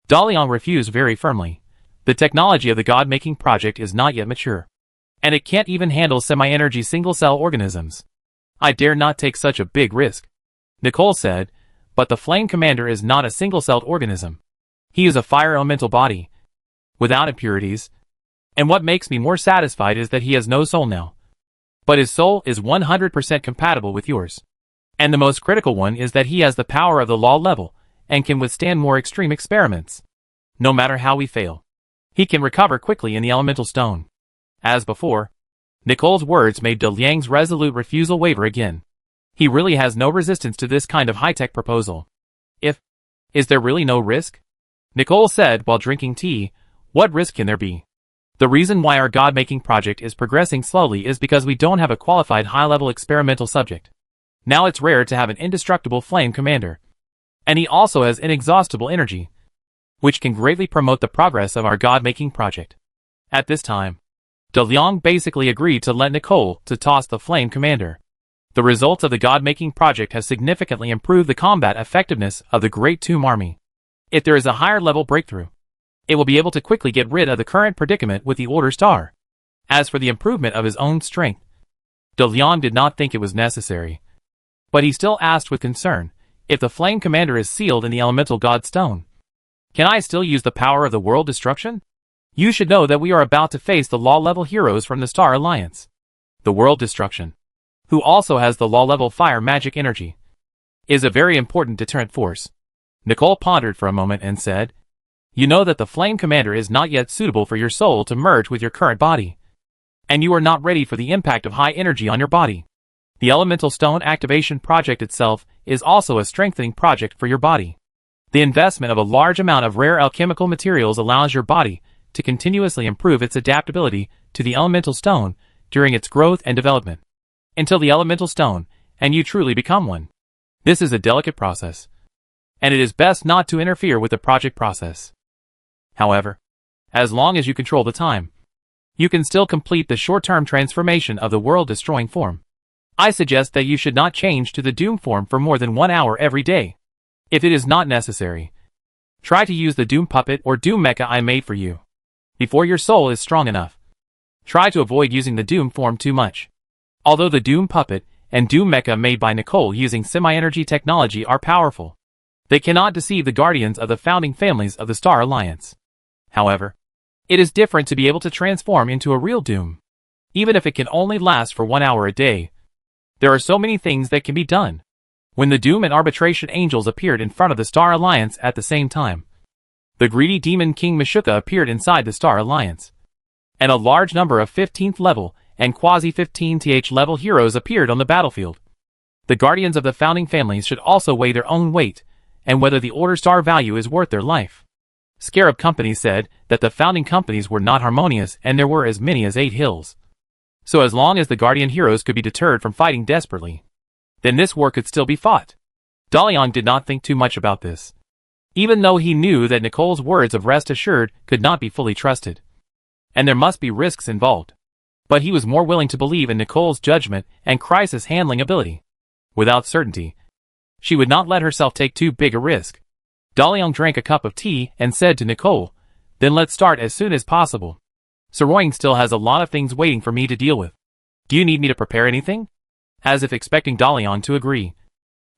Speaker 1: De Liang refused very firmly. The technology of the God-making project is not yet mature, and it can't even handle semi-energy single-cell organisms. I dare not take such a big risk. Nicole said, but the Flame Commander is not a single-celled organism. He is a fire elemental body, without impurities, and what makes me more satisfied is that he has no soul now. But his soul is 100% compatible with yours. And the most critical one is that he has the power of the law level, and can withstand more extreme experiments. No matter how we fail, he can recover quickly in the elemental stone. As before, Nicole's words made De Liang's resolute refusal waver again. He really has no resistance to this kind of high-tech proposal. Is there really no risk? Nicole said while drinking tea. What risk can there be? The reason why our God-making project is progressing slowly is because we don't have a qualified high-level experimental subject. Now it's rare to have an indestructible flame commander. And he also has inexhaustible energy, which can greatly promote the progress of our God-making project. At this time, De Liang basically agreed to let Nicole to toss the flame commander. The results of the God-making project have significantly improved the combat effectiveness of the Great Tomb Army. If there is a higher level breakthrough, it will be able to quickly get rid of the current predicament with the Order Star. As for the improvement of his own strength, De Liang did not think it was necessary. But he still asked with concern, if the Flame Commander is sealed in the Elemental God Stone, can I still use the power of the World Destruction? You should know that we are about to face the law-level heroes from the Star Alliance. The World Destruction, who also has the law-level fire magic energy, is a very important deterrent force. Nicole pondered for a moment and said, you know that the Flame Commander is not yet suitable for your soul to merge with your current body. And you are not ready for the impact of high energy on your body. The Elemental Stone Activation Project itself is also a strengthening project for your body. The investment of a large amount of rare alchemical materials allows your body to continuously improve its adaptability to the Elemental Stone during its growth and development, until the Elemental Stone, and you truly become one. This is a delicate process, and it is best not to interfere with the project process. However, as long as you control the time, you can still complete the short-term transformation of the world-destroying form. I suggest that you should not change to the Doom form for more than 1 hour every day. If it is not necessary, try to use the Doom Puppet or Doom Mecha I made for you. Before your soul is strong enough, try to avoid using the Doom form too much. Although the Doom Puppet and Doom Mecha made by Nicole using semi-energy technology are powerful, they cannot deceive the guardians of the founding families of the Star Alliance. However, it is different to be able to transform into a real Doom. Even if it can only last for 1 hour a day, there are so many things that can be done. When the Doom and Arbitration Angels appeared in front of the Star Alliance at the same time, the greedy Demon King Meshuggah appeared inside the Star Alliance, and a large number of 15th level and quasi-15th level heroes appeared on the battlefield. The guardians of the founding families should also weigh their own weight, and whether the Order Star value is worth their life. Scarab Company said that the founding companies were not harmonious and there were as many as 8 hills. So as long as the guardian heroes could be deterred from fighting desperately, then this war could still be fought. De Liang did not think too much about this, even though he knew that Nicole's words of rest assured could not be fully trusted, and there must be risks involved. But he was more willing to believe in Nicole's judgment and crisis handling ability. Without certainty, she would not let herself take too big a risk. De Liang drank a cup of tea and said to Nicole, then let's start as soon as possible. Saroying still has a lot of things waiting for me to deal with. Do you need me to prepare anything? As if expecting De Liang to agree,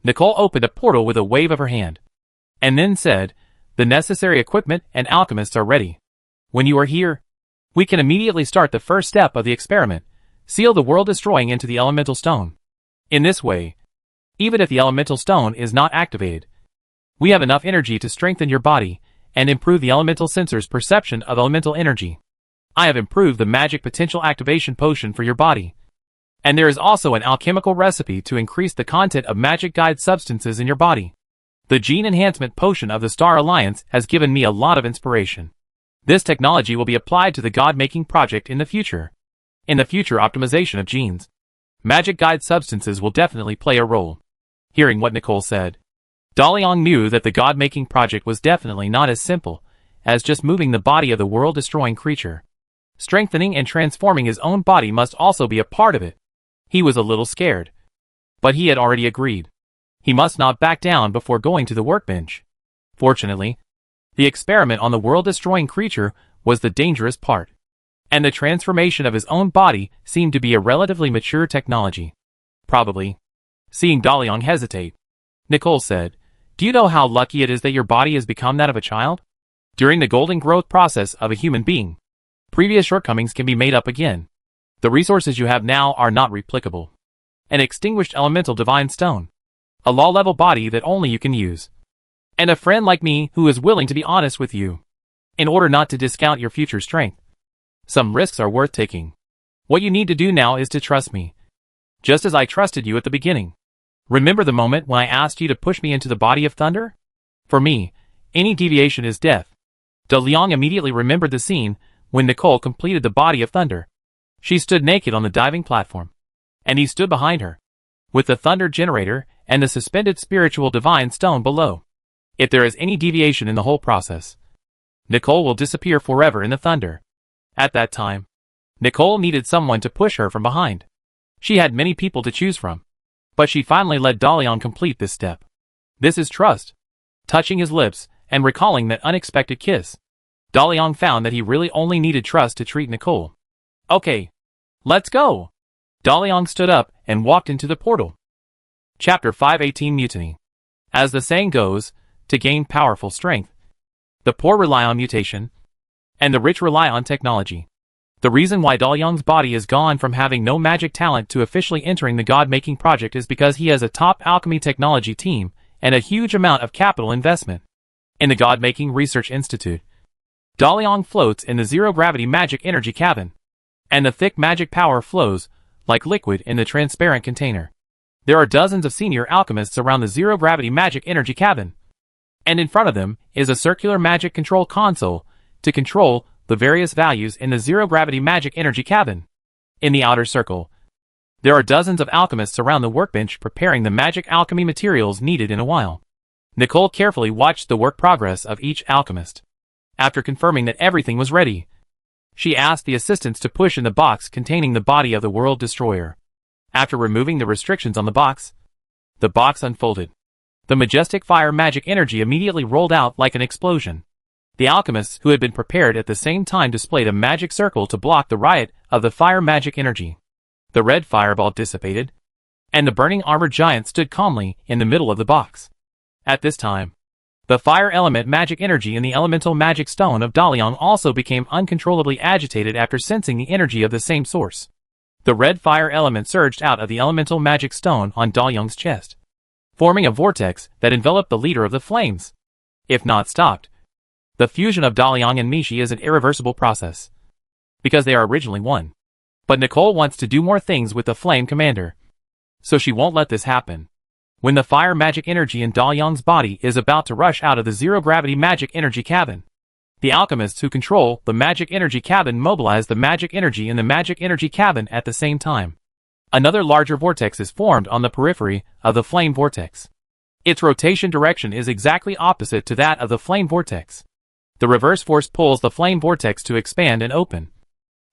Speaker 1: Nicole opened a portal with a wave of her hand, and then said, the necessary equipment and alchemists are ready. When you are here, we can immediately start the first step of the experiment, seal the world destroying into the Elemental Stone. In this way, even if the Elemental Stone is not activated, we have enough energy to strengthen your body and improve the Elemental Sensor's perception of elemental energy. I have improved the Magic Potential Activation Potion for your body, and there is also an alchemical recipe to increase the content of magic guide substances in your body. The Gene Enhancement Potion of the Star Alliance has given me a lot of inspiration. This technology will be applied to the God-making project in the future. In the future optimization of genes, magic guide substances will definitely play a role. Hearing what Nicole said, De Liang knew that the God-making project was definitely not as simple as just moving the body of the world-destroying creature. Strengthening and transforming his own body must also be a part of it. He was a little scared, but he had already agreed. He must not back down before going to the workbench. Fortunately, the experiment on the world-destroying creature was the dangerous part, and the transformation of his own body seemed to be a relatively mature technology. Probably. Seeing De Liang hesitate, Nicole said, do you know how lucky it is that your body has become that of a child? During the golden growth process of a human being, previous shortcomings can be made up again. The resources you have now are not replicable. An extinguished elemental divine stone, a law-level body that only you can use, and a friend like me who is willing to be honest with you, in order not to discount your future strength. Some risks are worth taking. What you need to do now is to trust me. Just as I trusted you at the beginning. Remember the moment when I asked you to push me into the body of thunder? For me, any deviation is death. De Liang immediately remembered the scene when Nicole completed the body of thunder. She stood naked on the diving platform. And he stood behind her, with the thunder generator and the suspended spiritual divine stone below. If there is any deviation in the whole process, Nicole will disappear forever in the thunder. At that time, Nicole needed someone to push her from behind. She had many people to choose from, but she finally let De Liang complete this step. This is trust. Touching his lips and recalling that unexpected kiss, De Liang found that he really only needed trust to treat Nicole. Okay, let's go. De Liang stood up and walked into the portal. Chapter 518 Mutiny. As the saying goes, to gain powerful strength, the poor rely on mutation, and the rich rely on technology. The reason why De Liang's body is gone from having no magic talent to officially entering the god-making project is because he has a top alchemy technology team and a huge amount of capital investment. In the God-Making Research Institute, De Liang floats in the zero-gravity magic energy cabin, and the thick magic power flows like liquid in the transparent container. There are dozens of senior alchemists around the zero-gravity magic energy cabin, and in front of them is a circular magic control console to control the various values in the zero-gravity magic energy cabin. In the outer circle, there are dozens of alchemists around the workbench preparing the magic alchemy materials needed in a while. Nicole carefully watched the work progress of each alchemist. After confirming that everything was ready, she asked the assistants to push in the box containing the body of the World Destroyer. After removing the restrictions on the box unfolded. The majestic fire magic energy immediately rolled out like an explosion. The alchemists who had been prepared at the same time displayed a magic circle to block the riot of the fire magic energy. The red fireball dissipated, and the burning armored giant stood calmly in the middle of the box. At this time, the fire element magic energy in the elemental magic stone of De Liang also became uncontrollably agitated after sensing the energy of the same source. The red fire element surged out of the elemental magic stone on De Liang's chest, forming a vortex that enveloped the leader of the flames. If not stopped, the fusion of De Liang and Mishi is an irreversible process, because they are originally one. But Nicole wants to do more things with the Flame Commander, so she won't let this happen. When the fire magic energy in De Liang's body is about to rush out of the zero-gravity magic energy cabin, the alchemists who control the magic energy cabin mobilize the magic energy in the magic energy cabin at the same time. Another larger vortex is formed on the periphery of the flame vortex. Its rotation direction is exactly opposite to that of the flame vortex. The reverse force pulls the flame vortex to expand and open,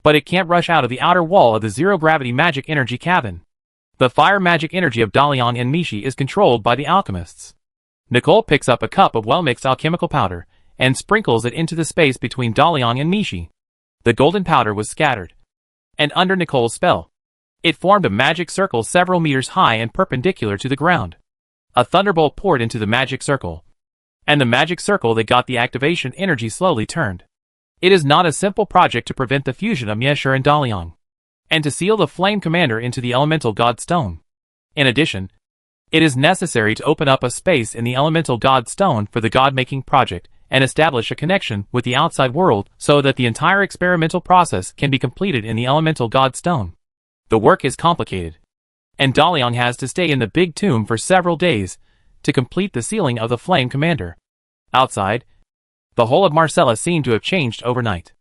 Speaker 1: but it can't rush out of the outer wall of the zero-gravity magic energy cabin. The fire magic energy of De Liang and Mishi is controlled by the alchemists. Nicole picks up a cup of well-mixed alchemical powder and sprinkles it into the space between De Liang and Mishi. The golden powder was scattered, and under Nicole's spell, it formed a magic circle several meters high and perpendicular to the ground. A thunderbolt poured into the magic circle, and the magic circle that got the activation energy slowly turned. It is not a simple project to prevent the fusion of Miesher and De Liang, and to seal the Flame Commander into the Elemental God Stone. In addition, it is necessary to open up a space in the Elemental God Stone for the God-making project and establish a connection with the outside world so that the entire experimental process can be completed in the Elemental God Stone. The work is complicated, and De Liang has to stay in the big tomb for several days to complete the sealing of the Flame Commander. Outside, the whole of Marcellus seemed to have changed overnight.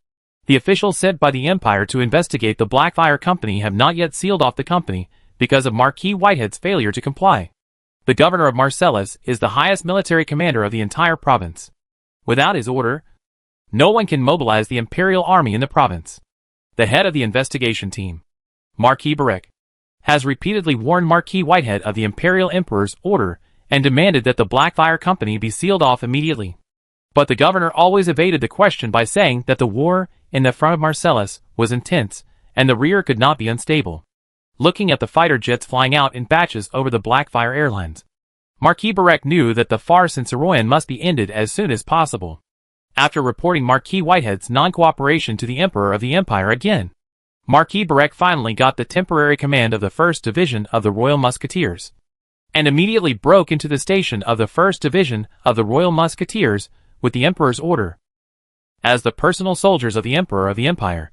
Speaker 1: The officials sent by the Empire to investigate the Blackfire Company have not yet sealed off the company because of Marquis Whitehead's failure to comply. The governor of Marcellus is the highest military commander of the entire province. Without his order, no one can mobilize the Imperial Army in the province. The head of the investigation team, Marquis Barek, has repeatedly warned Marquis Whitehead of the Imperial Emperor's order and demanded that the Blackfire Company be sealed off immediately. But the governor always evaded the question by saying that the war in the front of Marcellus was intense and the rear could not be unstable. Looking at the fighter jets flying out in batches over the Blackfire Airlines, Marquis Barek knew that the farce in Saroyan must be ended as soon as possible. After reporting Marquis Whitehead's non-cooperation to the Emperor of the Empire again, Marquis Barek finally got the temporary command of the 1st Division of the Royal Musketeers, and immediately broke into the station of the 1st Division of the Royal Musketeers with the Emperor's order. As the personal soldiers of the Emperor of the Empire,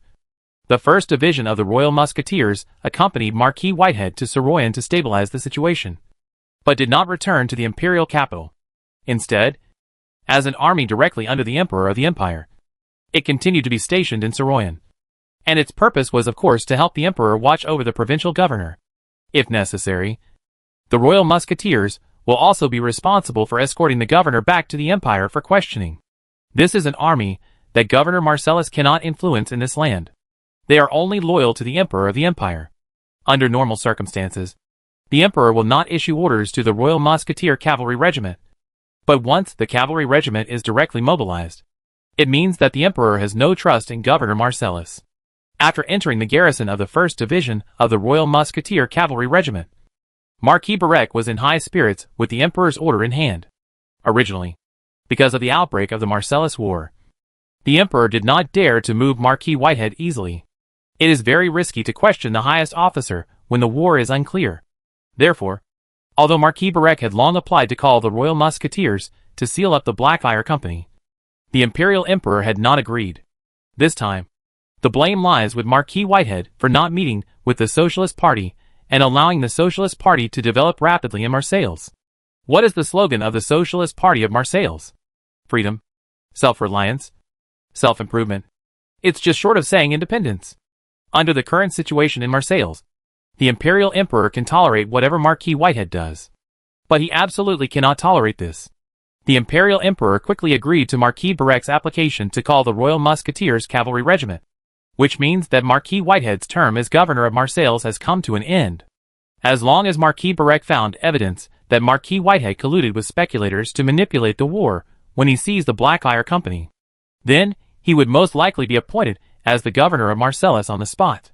Speaker 1: The 1st Division of the Royal Musketeers accompanied Marquis Whitehead to Soroyan to stabilize the situation, but did not return to the imperial capital. Instead, as an army directly under the Emperor of the Empire, it continued to be stationed in Soroyan. And its purpose was of course to help the Emperor watch over the provincial governor. If necessary, the Royal Musketeers will also be responsible for escorting the governor back to the Empire for questioning. This is an army that Governor Marcellus cannot influence in this land. They are only loyal to the Emperor of the Empire. Under normal circumstances, the Emperor will not issue orders to the Royal Musketeer Cavalry Regiment. But once the cavalry regiment is directly mobilized, it means that the Emperor has no trust in Governor Marcellus. After entering the garrison of the 1st Division of the Royal Musketeer Cavalry Regiment, Marquis Barec was in high spirits with the Emperor's order in hand. Originally, because of the outbreak of the Marcellus War, the Emperor did not dare to move Marquis Whitehead easily. It is very risky to question the highest officer when the war is unclear. Therefore, although Marquis Barec had long applied to call the Royal Musketeers to seal up the Blackfire Company, the Imperial Emperor had not agreed. This time, the blame lies with Marquis Whitehead for not meeting with the Socialist Party and allowing the Socialist Party to develop rapidly in Marseilles. What is the slogan of the Socialist Party of Marseilles? Freedom, self-reliance, self-improvement. It's just short of saying independence. Under the current situation in Marseilles, the Imperial Emperor can tolerate whatever Marquis Whitehead does. But he absolutely cannot tolerate this. The Imperial Emperor quickly agreed to Marquis Barec's application to call the Royal Musketeers Cavalry Regiment, which means that Marquis Whitehead's term as governor of Marseilles has come to an end. As long as Marquis Barec found evidence that Marquis Whitehead colluded with speculators to manipulate the war when he seized the Blackfire Company, then he would most likely be appointed as the governor of Marseilles on the spot.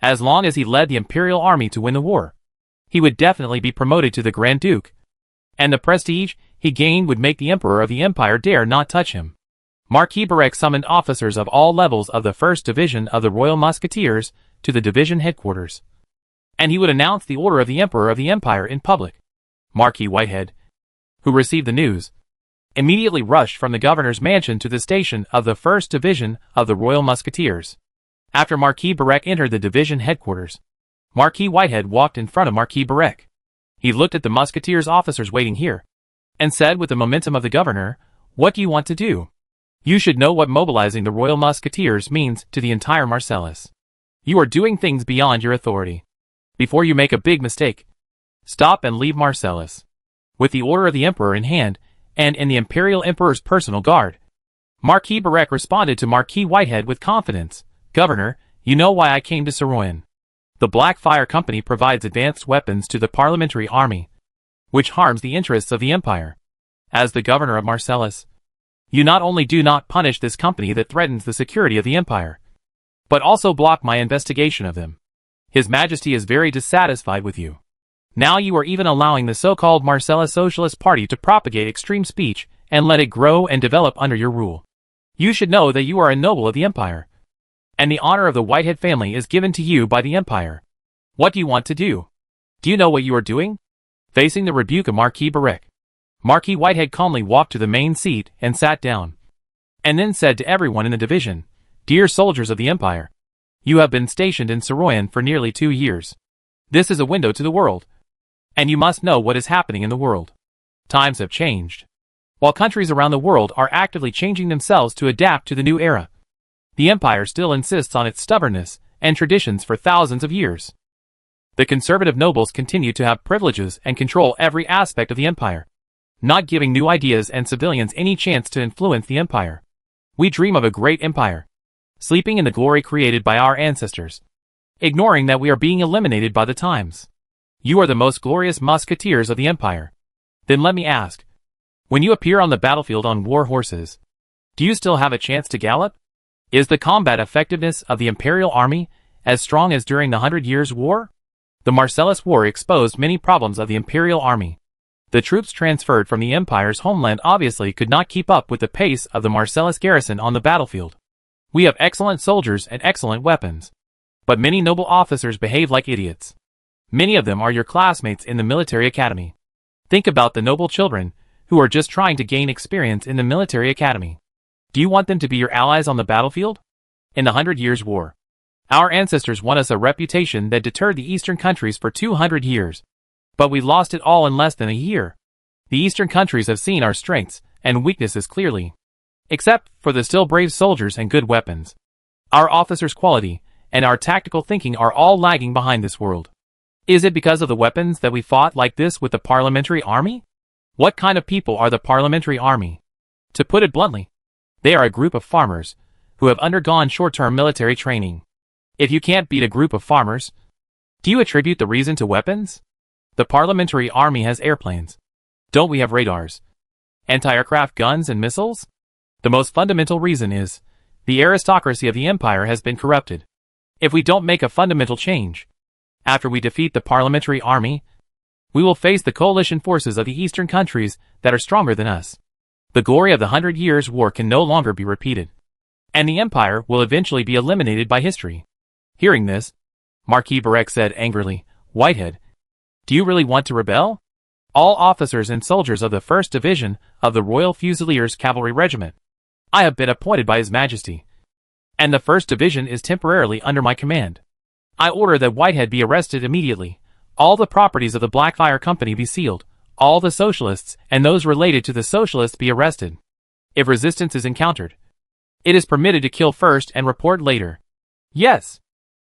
Speaker 1: As long as he led the imperial army to win the war, he would definitely be promoted to the Grand Duke, and the prestige he gained would make the Emperor of the Empire dare not touch him. Marquis Barec summoned officers of all levels of the 1st Division of the Royal Musketeers to the division headquarters, and he would announce the order of the Emperor of the Empire in public. Marquis Whitehead, who received the news, immediately rushed from the governor's mansion to the station of the 1st Division of the Royal Musketeers. After Marquis Barec entered the division headquarters, Marquis Whitehead walked in front of Marquis Barec. He looked at the musketeers officers waiting here, and said with the momentum of the governor, "What do you want to do? You should know what mobilizing the Royal Musketeers means to the entire Marseilles. You are doing things beyond your authority. Before you make a big mistake, stop and leave Marseilles." With the order of the Emperor in hand, and in the Imperial Emperor's personal guard, Marquis Barec responded to Marquis Whitehead with confidence. "Governor, you know why I came to Soroyan. The Blackfire Company provides advanced weapons to the parliamentary army, which harms the interests of the Empire. As the governor of Marseilles, you not only do not punish this company that threatens the security of the Empire, but also block my investigation of them. His Majesty is very dissatisfied with you. Now you are even allowing the so-called Marseilles Socialist Party to propagate extreme speech and let it grow and develop under your rule. You should know that you are a noble of the Empire, and the honor of the Whitehead family is given to you by the Empire. What do you want to do? Do you know what you are doing?" Facing the rebuke of Marquis Barec, Marquis Whitehead calmly walked to the main seat and sat down, and then said to everyone in the division, "Dear soldiers of the Empire, you have been stationed in Soroyan for nearly 2 years. This is a window to the world, and you must know what is happening in the world. Times have changed. While countries around the world are actively changing themselves to adapt to the new era, the Empire still insists on its stubbornness and traditions for thousands of years. The conservative nobles continue to have privileges and control every aspect of the Empire, not giving new ideas and civilians any chance to influence the Empire. We dream of a great empire, sleeping in the glory created by our ancestors, ignoring that we are being eliminated by the times. You are the most glorious musketeers of the Empire. Then let me ask, when you appear on the battlefield on war horses, do you still have a chance to gallop? Is the combat effectiveness of the Imperial Army as strong as during the 100 Years' War? The Marseilles War exposed many problems of the Imperial Army. The troops transferred from the Empire's homeland obviously could not keep up with the pace of the Marseilles garrison on the battlefield. We have excellent soldiers and excellent weapons, but many noble officers behave like idiots. Many of them are your classmates in the military academy. Think about the noble children who are just trying to gain experience in the military academy. Do you want them to be your allies on the battlefield? In the 100 Years' War, Our ancestors won us a reputation that deterred the Eastern countries for 200 years. But we lost it all in less than a year. The Eastern countries have seen our strengths and weaknesses clearly. Except for the still brave soldiers and good weapons. Our officers' quality and our tactical thinking are all lagging behind this world. Is it because of the weapons that we fought like this with the parliamentary army? What kind of people are the parliamentary army? To put it bluntly, they are a group of farmers who have undergone short-term military training. If you can't beat a group of farmers, do you attribute the reason to weapons? The parliamentary army has airplanes. Don't we have radars? Anti-aircraft guns and missiles? The most fundamental reason is, the aristocracy of the empire has been corrupted. If we don't make a fundamental change, after we defeat the parliamentary army, we will face the coalition forces of the Eastern countries that are stronger than us. The glory of the 100 Years' War can no longer be repeated, and the empire will eventually be eliminated by history. Hearing this, Marquis Barek said angrily, "Whitehead, do you really want to rebel? All officers and soldiers of the 1st Division of the Royal Fusiliers Cavalry Regiment. I have been appointed by His Majesty, and the 1st Division is temporarily under my command. I order that Whitehead be arrested immediately, all the properties of the Blackfire Company be sealed, all the socialists and those related to the socialists be arrested. If resistance is encountered, it is permitted to kill first and report later." Yes.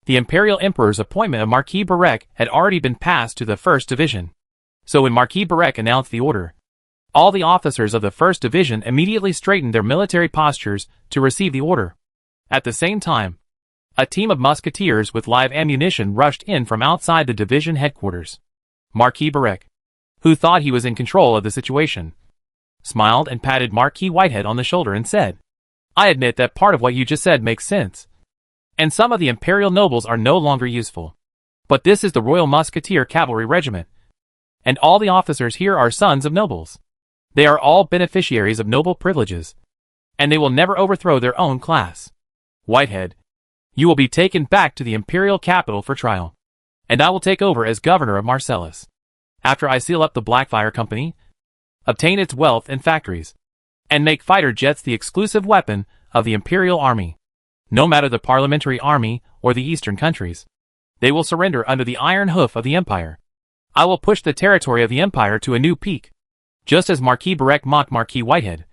Speaker 1: The Imperial Emperor's appointment of Marquis Barek had already been passed to the 1st Division. So when Marquis Barek announced the order, all the officers of the 1st Division immediately straightened their military postures to receive the order. At the same time, a team of musketeers with live ammunition rushed in from outside the division headquarters. Marquis Barek, who thought he was in control of the situation, smiled and patted Marquis Whitehead on the shoulder and said, "I admit that part of what you just said makes sense. And some of the imperial nobles are no longer useful. But this is the Royal Musketeer Cavalry Regiment, and all the officers here are sons of nobles. They are all beneficiaries of noble privileges, and they will never overthrow their own class. Whitehead, you will be taken back to the imperial capital for trial, and I will take over as governor of Marcellus. After I seal up the Blackfire Company, obtain its wealth and factories, and make fighter jets the exclusive weapon of the imperial army. No matter the parliamentary army or the Eastern countries, they will surrender under the iron hoof of the empire. I will push the territory of the empire to a new peak." Just as Marquis Barek mocked Marquis Whitehead,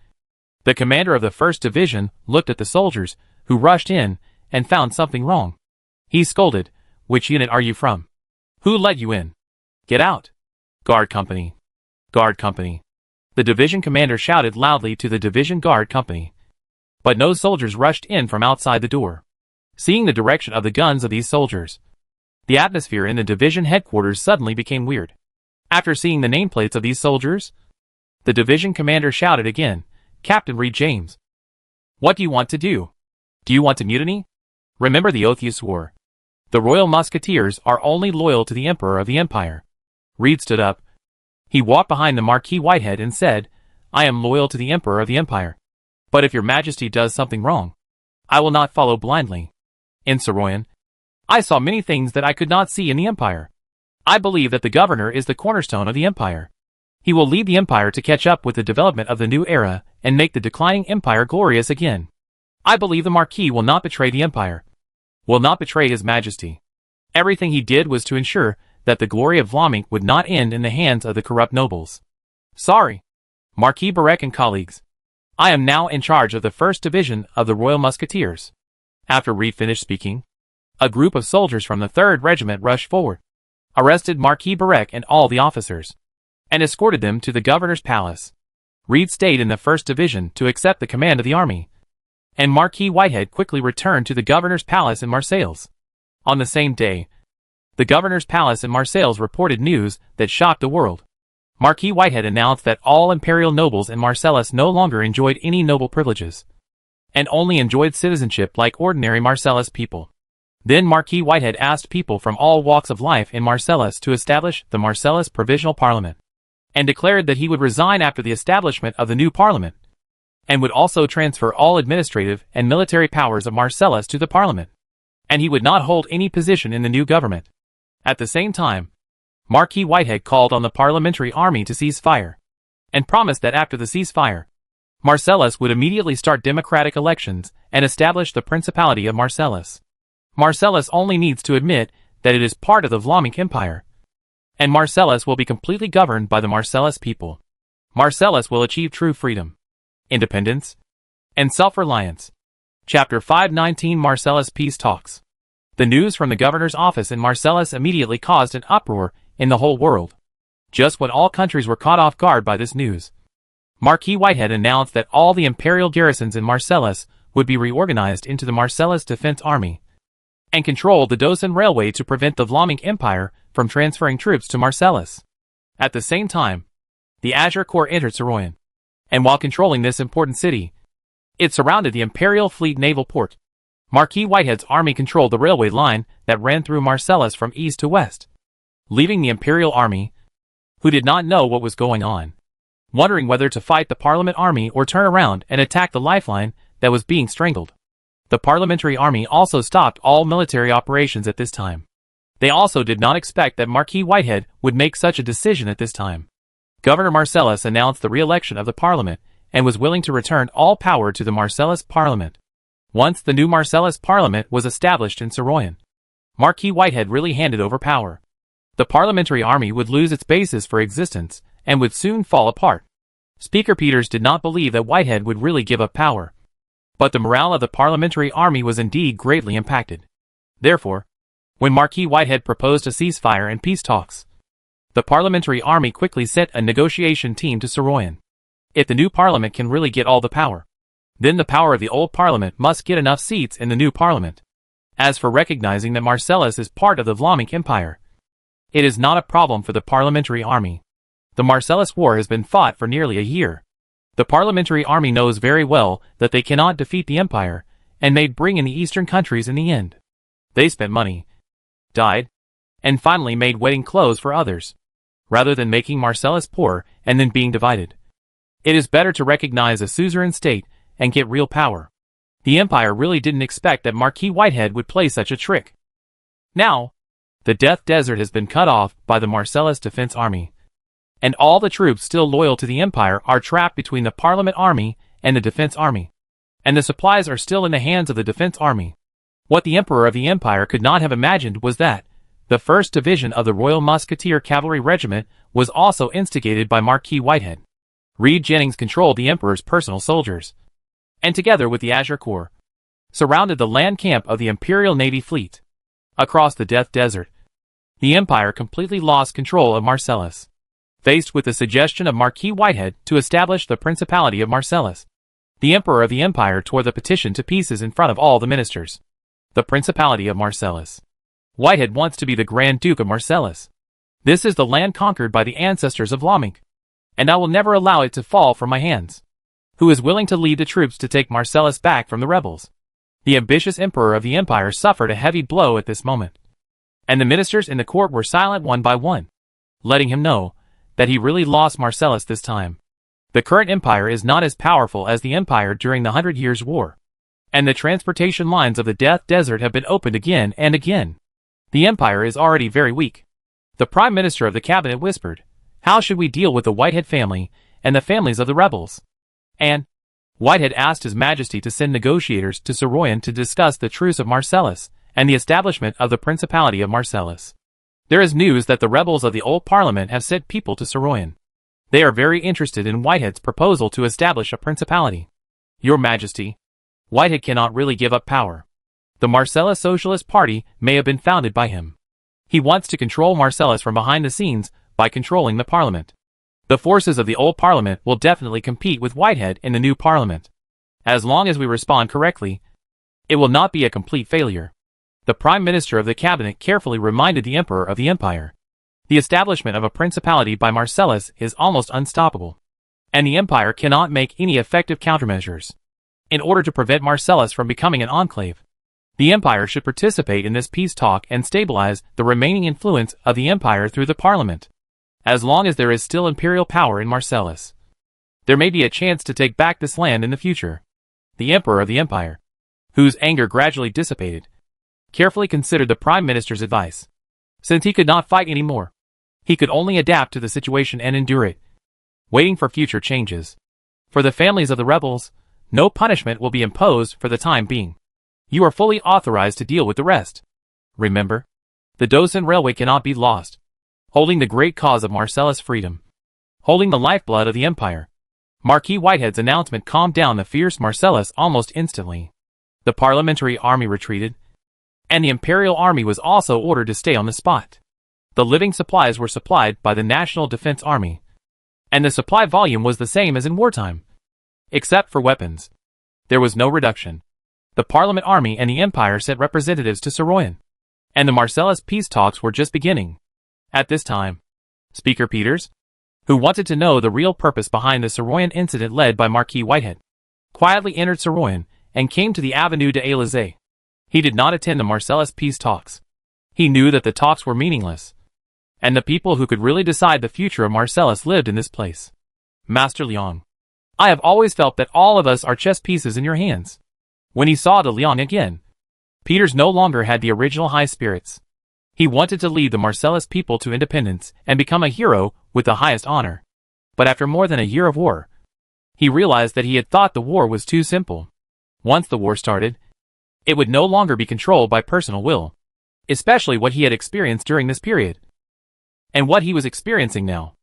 Speaker 1: the commander of the 1st Division looked at the soldiers who rushed in and found something wrong. He scolded, "Which unit are you from? Who let you in? Get out! Guard company! Guard company!" The division commander shouted loudly to the division guard company. But no soldiers rushed in from outside the door. Seeing the direction of the guns of these soldiers, the atmosphere in the division headquarters suddenly became weird. After seeing the nameplates of these soldiers, the division commander shouted again, "Captain Reed James, what do you want to do? Do you want to mutiny? Remember the oath you swore. The Royal Musketeers are only loyal to the Emperor of the Empire." Reed stood up. He walked behind the Marquis Whitehead and said, "I am loyal to the Emperor of the Empire. But if your Majesty does something wrong, I will not follow blindly. In Soroyan, I saw many things that I could not see in the Empire. I believe that the governor is the cornerstone of the Empire. He will lead the Empire to catch up with the development of the new era and make the declining Empire glorious again. I believe the Marquis will not betray the Empire, will not betray His Majesty. Everything he did was to ensure that the glory of Vlaming would not end in the hands of the corrupt nobles. Sorry, Marquis Barek and colleagues. I am now in charge of the 1st Division of the Royal Musketeers." After Reed finished speaking, a group of soldiers from the 3rd Regiment rushed forward, arrested Marquis Barek and all the officers, and escorted them to the governor's palace. Reed stayed in the 1st Division to accept the command of the army, and Marquis Whitehead quickly returned to the governor's palace in Marseilles. On the same day, the governor's palace in Marseilles reported news that shocked the world. Marquis Whitehead announced that all imperial nobles in Marcellus no longer enjoyed any noble privileges, and only enjoyed citizenship like ordinary Marcellus people. Then Marquis Whitehead asked people from all walks of life in Marcellus to establish the Marcellus Provisional Parliament, and declared that he would resign after the establishment of the new parliament, and would also transfer all administrative and military powers of Marcellus to the parliament, and he would not hold any position in the new government. At the same time, Marquis Whitehead called on the parliamentary army to cease fire, and promised that after the ceasefire, Marcellus would immediately start democratic elections and establish the Principality of Marcellus. Marcellus only needs to admit that it is part of the Vlamic Empire, and Marcellus will be completely governed by the Marcellus people. Marcellus will achieve true freedom, independence, and self-reliance. Chapter 519 Marcellus Peace Talks. The news from the governor's office in Marcellus immediately caused an uproar in the whole world. Just when all countries were caught off guard by this news, Marquis Whitehead announced that all the imperial garrisons in Marcellus would be reorganized into the Marcellus Defense Army, and controlled the Dosan Railway to prevent the Vlamic Empire from transferring troops to Marcellus. At the same time, the Azure Corps entered Soroyan, and while controlling this important city, it surrounded the Imperial Fleet naval port. Marquis Whitehead's army controlled the railway line that ran through Marcellus from east to west, leaving the Imperial Army, who did not know what was going on, wondering whether to fight the Parliament Army or turn around and attack the lifeline that was being strangled. The Parliamentary Army also stopped all military operations at this time. They also did not expect that Marquis Whitehead would make such a decision at this time. Governor Marcellus announced the re-election of the Parliament and was willing to return all power to the Marcellus Parliament. Once the new Marcellus Parliament was established in Soroyan, Marquis Whitehead really handed over power. The Parliamentary Army would lose its basis for existence and would soon fall apart. Speaker Peters did not believe that Whitehead would really give up power, but the morale of the Parliamentary Army was indeed greatly impacted. Therefore, when Marquis Whitehead proposed a ceasefire and peace talks, the Parliamentary Army quickly sent a negotiation team to Soroyan. If the new Parliament can really get all the power, then the power of the old Parliament must get enough seats in the new Parliament. As for recognizing that Marcellus is part of the Vlamic Empire, it is not a problem for the Parliamentary Army. The Marcellus War has been fought for nearly a year. The Parliamentary Army knows very well that they cannot defeat the Empire, and may bring in the eastern countries in the end. They spent money, died, and finally made wedding clothes for others, rather than making Marcellus poor and then being divided. It is better to recognize a suzerain state and get real power. The Empire really didn't expect that Marquis Whitehead would play such a trick. Now, the Death Desert has been cut off by the Marcellus Defense Army, and all the troops still loyal to the Empire are trapped between the Parliament Army and the Defense Army, and the supplies are still in the hands of the Defense Army. What the Emperor of the Empire could not have imagined was that the 1st Division of the Royal Musketeer Cavalry Regiment was also instigated by Marquis Whitehead. Reed Jennings controlled the Emperor's personal soldiers, and together with the Azure Corps, surrounded the land camp of the Imperial Navy Fleet. Across the Death Desert, the Empire completely lost control of Marcellus. Faced with the suggestion of Marquis Whitehead to establish the Principality of Marcellus, the Emperor of the Empire tore the petition to pieces in front of all the ministers. The Principality of Marcellus. Whitehead wants to be the Grand Duke of Marcellus. This is the land conquered by the ancestors of Vlamic, and I will never allow it to fall from my hands. Who is willing to lead the troops to take Marcellus back from the rebels? The ambitious Emperor of the Empire suffered a heavy blow at this moment, and the ministers in the court were silent one by one, letting him know that he really lost Marcellus this time. The current empire is not as powerful as the empire during the 100 Years' War, and the transportation lines of the Death Desert have been opened again and again. The empire is already very weak. The Prime Minister of the Cabinet whispered, "How should we deal with the Whitehead family and the families of the rebels?" And Whitehead asked His Majesty to send negotiators to Soroyan to discuss the truce of Marcellus and the establishment of the Principality of Marcellus. There is news that the rebels of the old Parliament have sent people to Soroyan. They are very interested in Whitehead's proposal to establish a principality. Your Majesty, Whitehead cannot really give up power. The Marcellus Socialist Party may have been founded by him. He wants to control Marcellus from behind the scenes by controlling the Parliament. The forces of the old Parliament will definitely compete with Whitehead in the new Parliament. As long as we respond correctly, it will not be a complete failure. The Prime Minister of the Cabinet carefully reminded the Emperor of the Empire. The establishment of a principality by Marcellus is almost unstoppable, and the Empire cannot make any effective countermeasures. In order to prevent Marcellus from becoming an enclave, the Empire should participate in this peace talk and stabilize the remaining influence of the Empire through the Parliament. As long as there is still imperial power in Marcellus, there may be a chance to take back this land in the future. The Emperor of the Empire, whose anger gradually dissipated, carefully considered the Prime Minister's advice. Since he could not fight anymore, he could only adapt to the situation and endure it, waiting for future changes. For the families of the rebels, no punishment will be imposed for the time being. You are fully authorized to deal with the rest. Remember, the Dosan Railway cannot be lost. Holding the great cause of Marcellus' freedom. Holding the lifeblood of the empire. Marquis Whitehead's announcement calmed down the fierce Marcellus almost instantly. The parliamentary army retreated, and the imperial army was also ordered to stay on the spot. The living supplies were supplied by the National Defense Army, and the supply volume was the same as in wartime. Except for weapons. There was no reduction. The Parliament Army and the Empire sent representatives to Soroyan, and the Marcellus peace talks were just beginning. At this time, Speaker Peters, who wanted to know the real purpose behind the Soroyan incident led by Marquis Whitehead, quietly entered Soroyan and came to the Avenue de Élysée. He did not attend the Marcellus peace talks. He knew that the talks were meaningless, and the people who could really decide the future of Marcellus lived in this place. Master Liang, I have always felt that all of us are chess pieces in your hands. When he saw de Liang again, Peters no longer had the original high spirits. He wanted to lead the Marcellus people to independence and become a hero with the highest honor. But after more than a year of war, he realized that he had thought the war was too simple. Once the war started, it would no longer be controlled by personal will, especially what he had experienced during this period. And what he was experiencing now.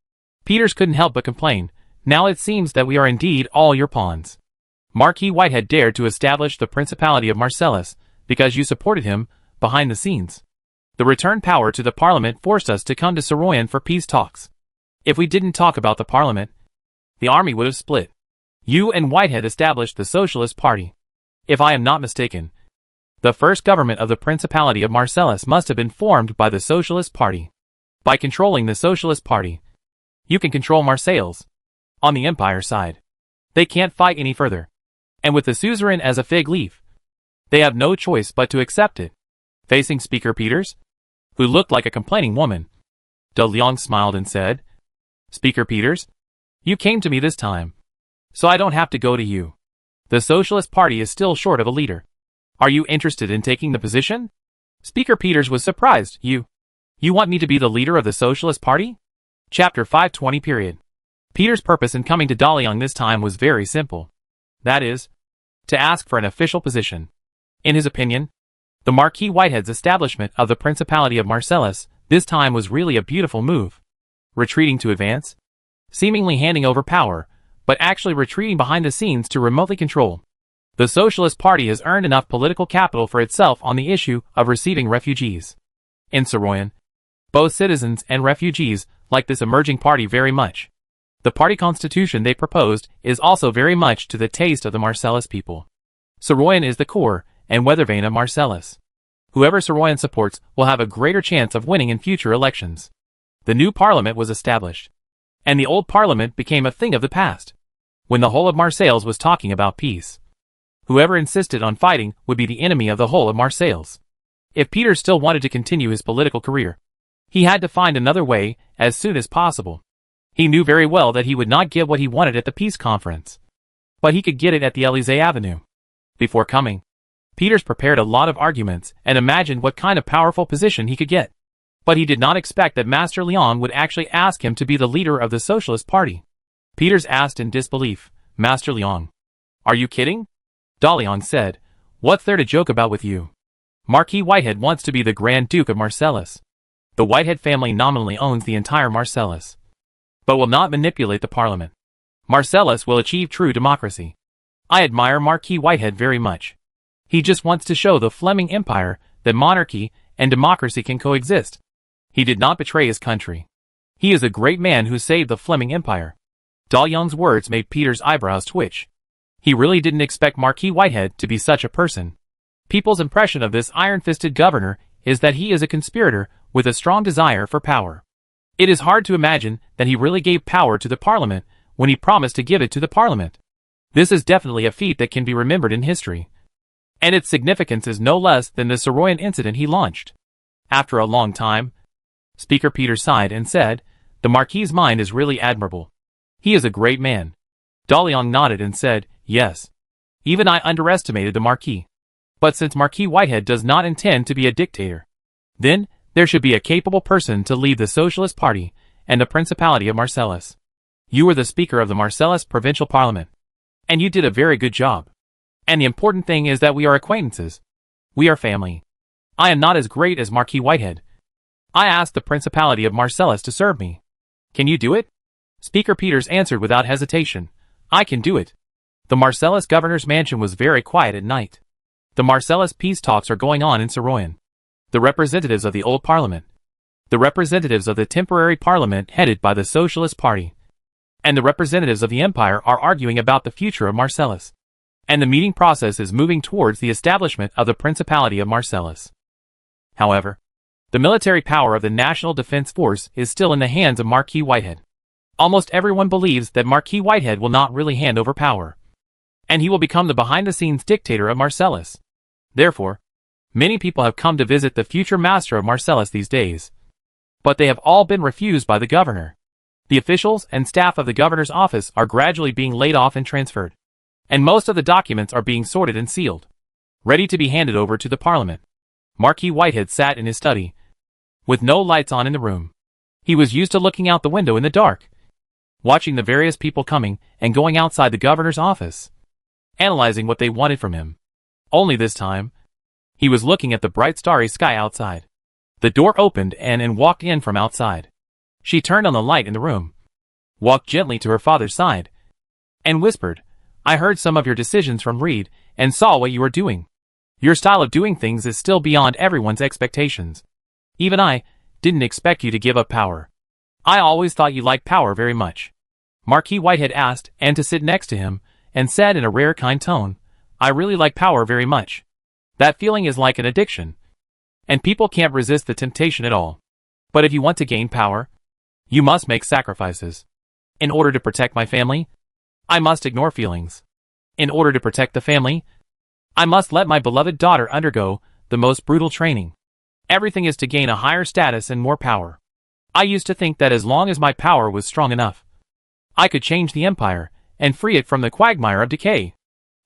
Speaker 1: Peters couldn't help but complain, now it seems that we are indeed all your pawns. Marquis Whitehead dared to establish the Principality of Marcellus, because you supported him, behind the scenes. The return power to the Parliament forced us to come to Soroyan for peace talks. If we didn't talk about the Parliament, the army would have split. You and Whitehead established the Socialist Party. If I am not mistaken, the first government of the Principality of Marcellus must have been formed by the Socialist Party. By controlling the Socialist Party, you can control Marseilles. On the Empire side, they can't fight any further. And with the suzerain as a fig leaf, they have no choice but to accept it. Facing Speaker Peters, who looked like a complaining woman, de Liang smiled and said, Speaker Peters, you came to me this time, so I don't have to go to you. The Socialist Party is still short of a leader. Are you interested in taking the position? Speaker Peters was surprised. You want me to be the leader of the Socialist Party? Chapter 520 period. Peters' purpose in coming to de Liang this time was very simple. That is, to ask for an official position. In his opinion, the Marquis Whitehead's establishment of the Principality of Marcellus this time was really a beautiful move. Retreating to advance, seemingly handing over power, but actually retreating behind the scenes to remotely control. The Socialist Party has earned enough political capital for itself on the issue of receiving refugees. In Soroyan, both citizens and refugees like this emerging party very much. The party constitution they proposed is also very much to the taste of the Marcellus people. Soroyan is the core and weather vane of Marcellus. Whoever Soroyan supports will have a greater chance of winning in future elections. The new parliament was established, and the old parliament became a thing of the past. When the whole of Marseilles was talking about peace, whoever insisted on fighting would be the enemy of the whole of Marseilles. If Peters still wanted to continue his political career, he had to find another way as soon as possible. He knew very well that he would not get what he wanted at the peace conference, but he could get it at the Élysée Avenue. Before coming, Peters prepared a lot of arguments and imagined what kind of powerful position he could get. But he did not expect that Master Liang would actually ask him to be the leader of the Socialist Party. Peters asked in disbelief, Master Liang, are you kidding? De Liang said, what's there to joke about with you? Marquis Whitehead wants to be the Grand Duke of Marcellus. The Whitehead family nominally owns the entire Marcellus, but will not manipulate the parliament. Marcellus will achieve true democracy. I admire Marquis Whitehead very much. He just wants to show the Fleming Empire that monarchy and democracy can coexist. He did not betray his country. He is a great man who saved the Fleming Empire. De Liang's words made Peters' eyebrows twitch. He really didn't expect Marquis Whitehead to be such a person. People's impression of this iron-fisted governor is that he is a conspirator with a strong desire for power. It is hard to imagine that he really gave power to the parliament when he promised to give it to the parliament. This is definitely a feat that can be remembered in history, and its significance is no less than the Soroyan incident he launched. After a long time, Speaker Peters sighed and said, the Marquis's mind is really admirable. He is a great man. De Liang nodded and said, yes. Even I underestimated the Marquis. But since Marquis Whitehead does not intend to be a dictator, then there should be a capable person to lead the Socialist Party and the Principality of Marcellus. You were the Speaker of the Marcellus Provincial Parliament, and you did a very good job. And the important thing is that we are acquaintances. We are family. I am not as great as Marquis Whitehead. I asked the Principality of Marcellus to serve me. Can you do it? Speaker Peters answered without hesitation. I can do it. The Marcellus governor's mansion was very quiet at night. The Marcellus peace talks are going on in Soroyan. The representatives of the old parliament, the representatives of the temporary parliament headed by the Socialist Party, and the representatives of the empire are arguing about the future of Marcellus. And the meeting process is moving towards the establishment of the Principality of Marcellus. However, the military power of the National Defense Force is still in the hands of Marquis Whitehead. Almost everyone believes that Marquis Whitehead will not really hand over power, and he will become the behind-the-scenes dictator of Marcellus. Therefore, many people have come to visit the future master of Marcellus these days, but they have all been refused by the governor. The officials and staff of the governor's office are gradually being laid off and transferred, and most of the documents are being sorted and sealed, ready to be handed over to the parliament. Marquis Whitehead sat in his study, with no lights on in the room. He was used to looking out the window in the dark, watching the various people coming and going outside the governor's office, analyzing what they wanted from him. Only this time, he was looking at the bright starry sky outside. The door opened and Anne walked in from outside. She turned on the light in the room, walked gently to her father's side, and whispered, I heard some of your decisions from Reed and saw what you were doing. Your style of doing things is still beyond everyone's expectations. Even I didn't expect you to give up power. I always thought you liked power very much. Marquis Whitehead asked Anne to sit next to him and said in a rare kind tone, I really like power very much. That feeling is like an addiction, and people can't resist the temptation at all. But if you want to gain power, you must make sacrifices. In order to protect my family, I must ignore feelings. In order to protect the family, I must let my beloved daughter undergo the most brutal training. Everything is to gain a higher status and more power. I used to think that as long as my power was strong enough, I could change the empire and free it from the quagmire of decay.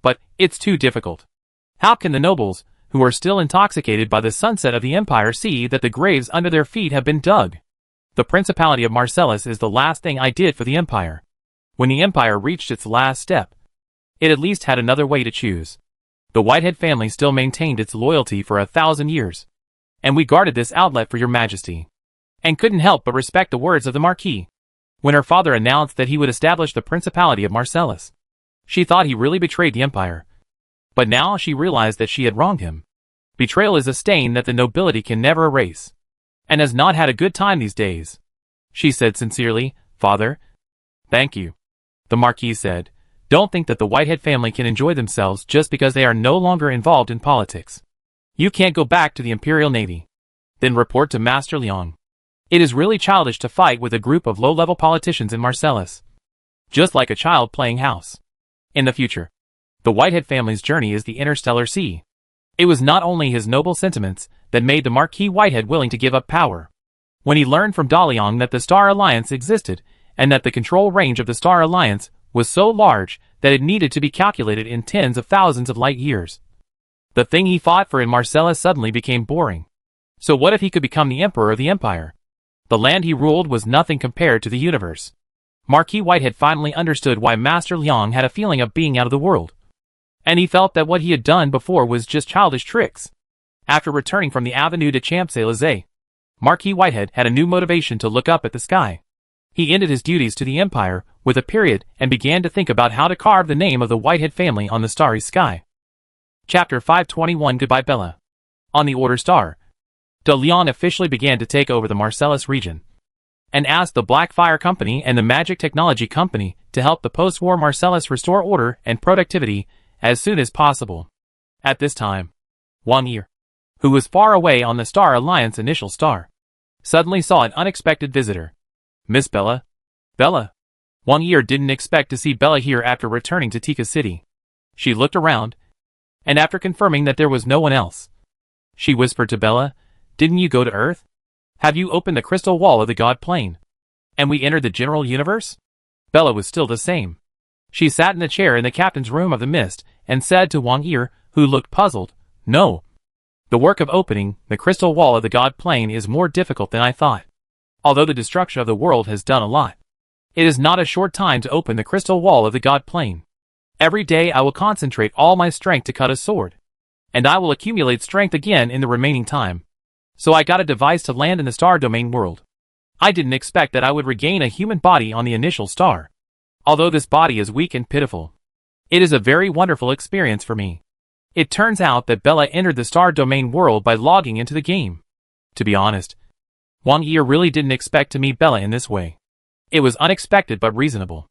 Speaker 1: But it's too difficult. How can the nobles, who are still intoxicated by the sunset of the empire, see that the graves under their feet have been dug? The Principality of Marcellus is the last thing I did for the empire. When the empire reached its last step, it at least had another way to choose. The Whitehead family still maintained its loyalty for 1,000 years, and we guarded this outlet for your majesty, and couldn't help but respect the words of the Marquis. When her father announced that he would establish the Principality of Marcellus, she thought he really betrayed the empire. But now she realized that she had wronged him. Betrayal is a stain that the nobility can never erase, and has not had a good time these days. She said sincerely, Father, thank you. The Marquis said, Don't think that the Whitehead family can enjoy themselves just because they are no longer involved in politics. You can't go back to the Imperial Navy, then report to Master Leong. It is really childish to fight with a group of low-level politicians in Marcellus, just like a child playing house. In the future, the Whitehead family's journey is the interstellar sea. It was not only his noble sentiments that made the Marquis Whitehead willing to give up power. When he learned from Daliang that the Star Alliance existed, and that the control range of the Star Alliance was so large that it needed to be calculated in tens of thousands of light years, the thing he fought for in Marcellus suddenly became boring. So what if he could become the emperor of the empire? The land he ruled was nothing compared to the universe. Marquis Whitehead finally understood why Master Leong had a feeling of being out of the world, and he felt that what he had done before was just childish tricks. After returning from the Avenue de Champs-Élysées, Marquis Whitehead had a new motivation to look up at the sky. He ended his duties to the empire with a period and began to think about how to carve the name of the Whitehead family on the starry sky. Chapter 521 Goodbye Bella. On the Order Star, De Leon officially began to take over the Marcellus region, and asked the Black Fire Company and the Magic Technology Company to help the post-war Marcellus restore order and productivity as soon as possible. At this time, Wang Yi, who was far away on the Star Alliance initial star, suddenly saw an unexpected visitor. Miss Bella? Bella? Wang Yi didn't expect to see Bella here after returning to Tika City. She looked around, and after confirming that there was no one else, she whispered to Bella, Didn't you go to Earth? Have you opened the crystal wall of the God Plane, and we entered the general universe? Bella was still the same. She sat in the chair in the captain's room of the mist and said to Wang Yi, who looked puzzled, No. The work of opening the crystal wall of the God Plane is more difficult than I thought. Although the destruction of the world has done a lot, it is not a short time to open the crystal wall of the God Plane. Every day I will concentrate all my strength to cut a sword. and I will accumulate strength again in the remaining time. So I got a device to land in the star domain world. I didn't expect that I would regain a human body on the initial star. Although this body is weak and pitiful, it is a very wonderful experience for me. It turns out that Bella entered the star domain world by logging into the game. To be honest, Wang Yi really didn't expect to meet Bella in this way. It was unexpected but reasonable.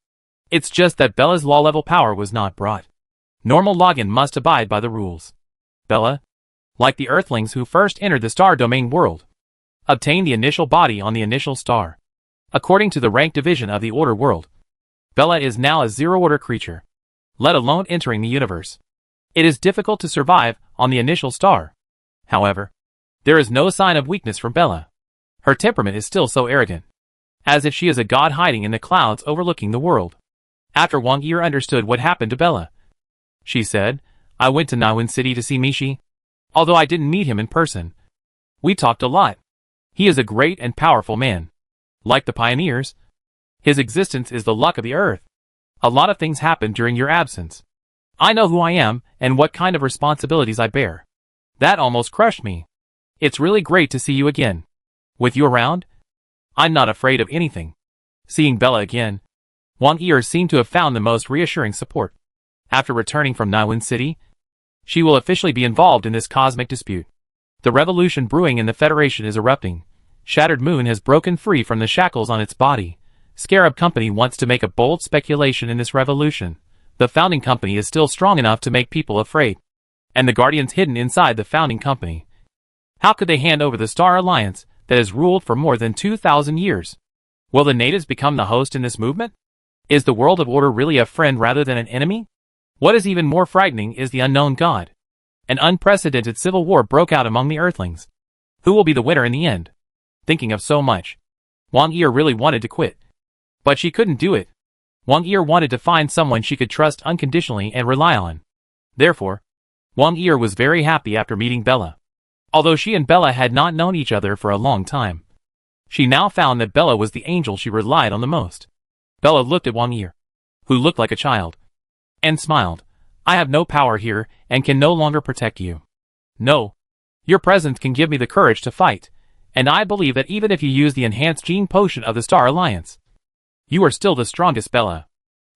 Speaker 1: It's just that Bella's law level power was not brought. Normal login must abide by the rules. Bella, like the Earthlings who first entered the star domain world, obtained the initial body on the initial star. According to the rank division of the order world, Bella is now a zero-order creature, let alone entering the universe. It is difficult to survive on the initial star. However, there is no sign of weakness from Bella. Her temperament is still so arrogant, as if she is a god hiding in the clouds overlooking the world. After Wang Yi understood what happened to Bella, she said, I went to Naiwen City to see Mishi. Although I didn't meet him in person, we talked a lot. He is a great and powerful man. Like the pioneers, his existence is the luck of the earth. A lot of things happened during your absence. I know who I am and what kind of responsibilities I bear. That almost crushed me. It's really great to see you again. With you around, I'm not afraid of anything. Seeing Bella again, Wang Yi seemed to have found the most reassuring support. After returning from Naiwen City, she will officially be involved in this cosmic dispute. The revolution brewing in the Federation is erupting. Shattered Moon has broken free from the shackles on its body. Scarab Company wants to make a bold speculation in this revolution. The founding company is still strong enough to make people afraid. And the Guardians hidden inside the founding company. How could they hand over the Star Alliance that has ruled for more than 2,000 years? Will the natives become the host in this movement? Is the world of order really a friend rather than an enemy? What is even more frightening is the unknown god. An unprecedented civil war broke out among the Earthlings. Who will be the winner in the end? Thinking of so much, Wang Yi really wanted to quit. But she couldn't do it. Wang Yi wanted to find someone she could trust unconditionally and rely on. Therefore, Wang Yi was very happy after meeting Bella. Although she and Bella had not known each other for a long time, she now found that Bella was the angel she relied on the most. Bella looked at Wang Yi, who looked like a child, and smiled. I have no power here and can no longer protect you. No. Your presence can give me the courage to fight, and I believe that even if you use the enhanced gene potion of the Star Alliance, you are still the strongest, Bella.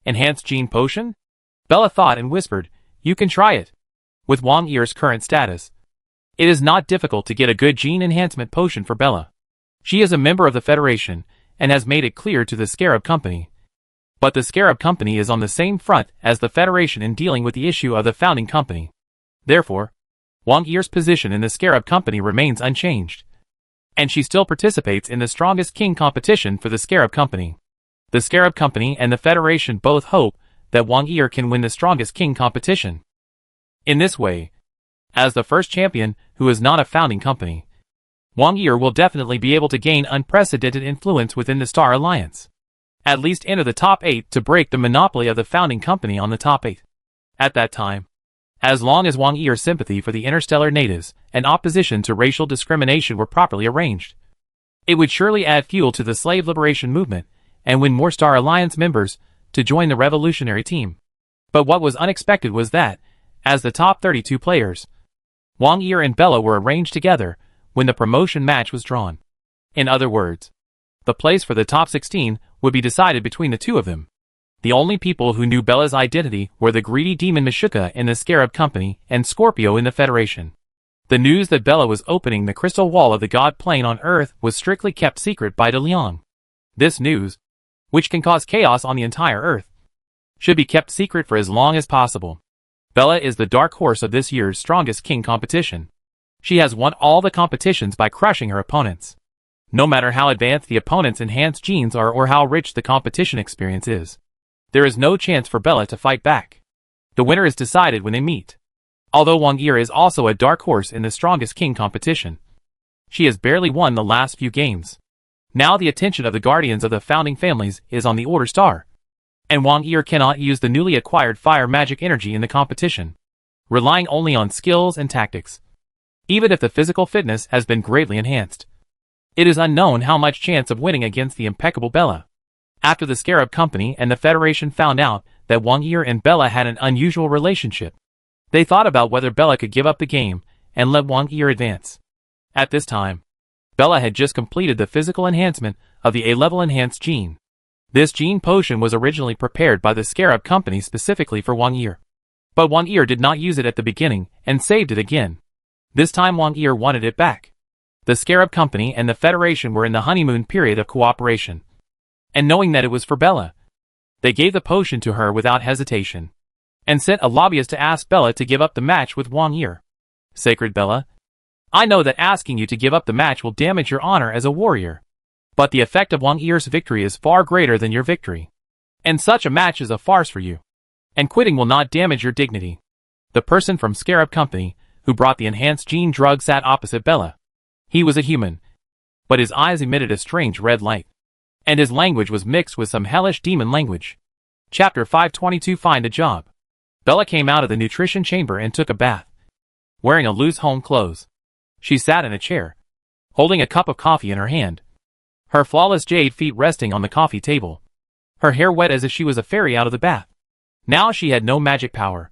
Speaker 1: Enhanced gene potion? Bella thought and whispered, you can try it. With Wang Yi's current status, it is not difficult to get a good gene enhancement potion for Bella. She is a member of the Federation, and has made it clear to the Scarab Company. But the Scarab Company is on the same front as the Federation in dealing with the issue of the founding company. Therefore, Wang Yi's position in the Scarab Company remains unchanged. And she still participates in the Strongest King competition for the Scarab Company. The Scarab Company and the Federation both hope that Wang Yi can win the Strongest King competition. In this way, as the first champion who is not a founding company, Wang Yi will definitely be able to gain unprecedented influence within the Star Alliance. At least enter the top 8 to break the monopoly of the founding company on the top 8. At that time, as long as Wang Yi's sympathy for the interstellar natives and opposition to racial discrimination were properly arranged, it would surely add fuel to the slave liberation movement and win more Star Alliance members to join the revolutionary team. But what was unexpected was that, as the top 32 players, Wang Yi and Bella were arranged together when the promotion match was drawn. In other words, the place for the top 16 would be decided between the two of them. The only people who knew Bella's identity were the greedy demon Meshuggah in the Scarab Company and Scorpio in the Federation. The news that Bella was opening the crystal wall of the God Plane on Earth was strictly kept secret by De Liang. This news, which can cause chaos on the entire Earth, should be kept secret for as long as possible. Bella is the dark horse of this year's Strongest King competition. She has won all the competitions by crushing her opponents. No matter how advanced the opponent's enhanced genes are or how rich the competition experience is, there is no chance for Bella to fight back. The winner is decided when they meet. Although Wang Yi is also a dark horse in the Strongest King competition, she has barely won the last few games. Now the attention of the guardians of the founding families is on the Order Star, and Wang Yi cannot use the newly acquired fire magic energy in the competition, relying only on skills and tactics. Even if the physical fitness has been greatly enhanced, it is unknown how much chance of winning against the impeccable Bella. After the Scarab Company and the Federation found out that Wang Yi and Bella had an unusual relationship, They thought about whether Bella could give up the game and let Wang Yi advance. At this time, Bella had just completed the physical enhancement of the A-level enhanced gene. This gene potion was originally prepared by the Scarab Company specifically for Wang Yi. But Wang Yi did not use it at the beginning and saved it again. This time Wang Yi wanted it back. The Scarab Company and the Federation were in the honeymoon period of cooperation. And knowing that it was for Bella, they gave the potion to her without hesitation, and sent a lobbyist to ask Bella to give up the match with Wang Yi. Sacred Bella, I know that asking you to give up the match will damage your honor as a warrior. But the effect of Wang Yi's victory is far greater than your victory. And such a match is a farce for you. And quitting will not damage your dignity. The person from Scarab Company, who brought the enhanced gene drug, sat opposite Bella. He was a human, but his eyes emitted a strange red light. And his language was mixed with some hellish demon language. Chapter 522 Find a Job. Bella came out of the nutrition chamber and took a bath. Wearing a loose home clothes, she sat in a chair, holding a cup of coffee in her hand. Her flawless jade feet resting on the coffee table. Her hair wet as if she was a fairy out of the bath. Now she had no magic power,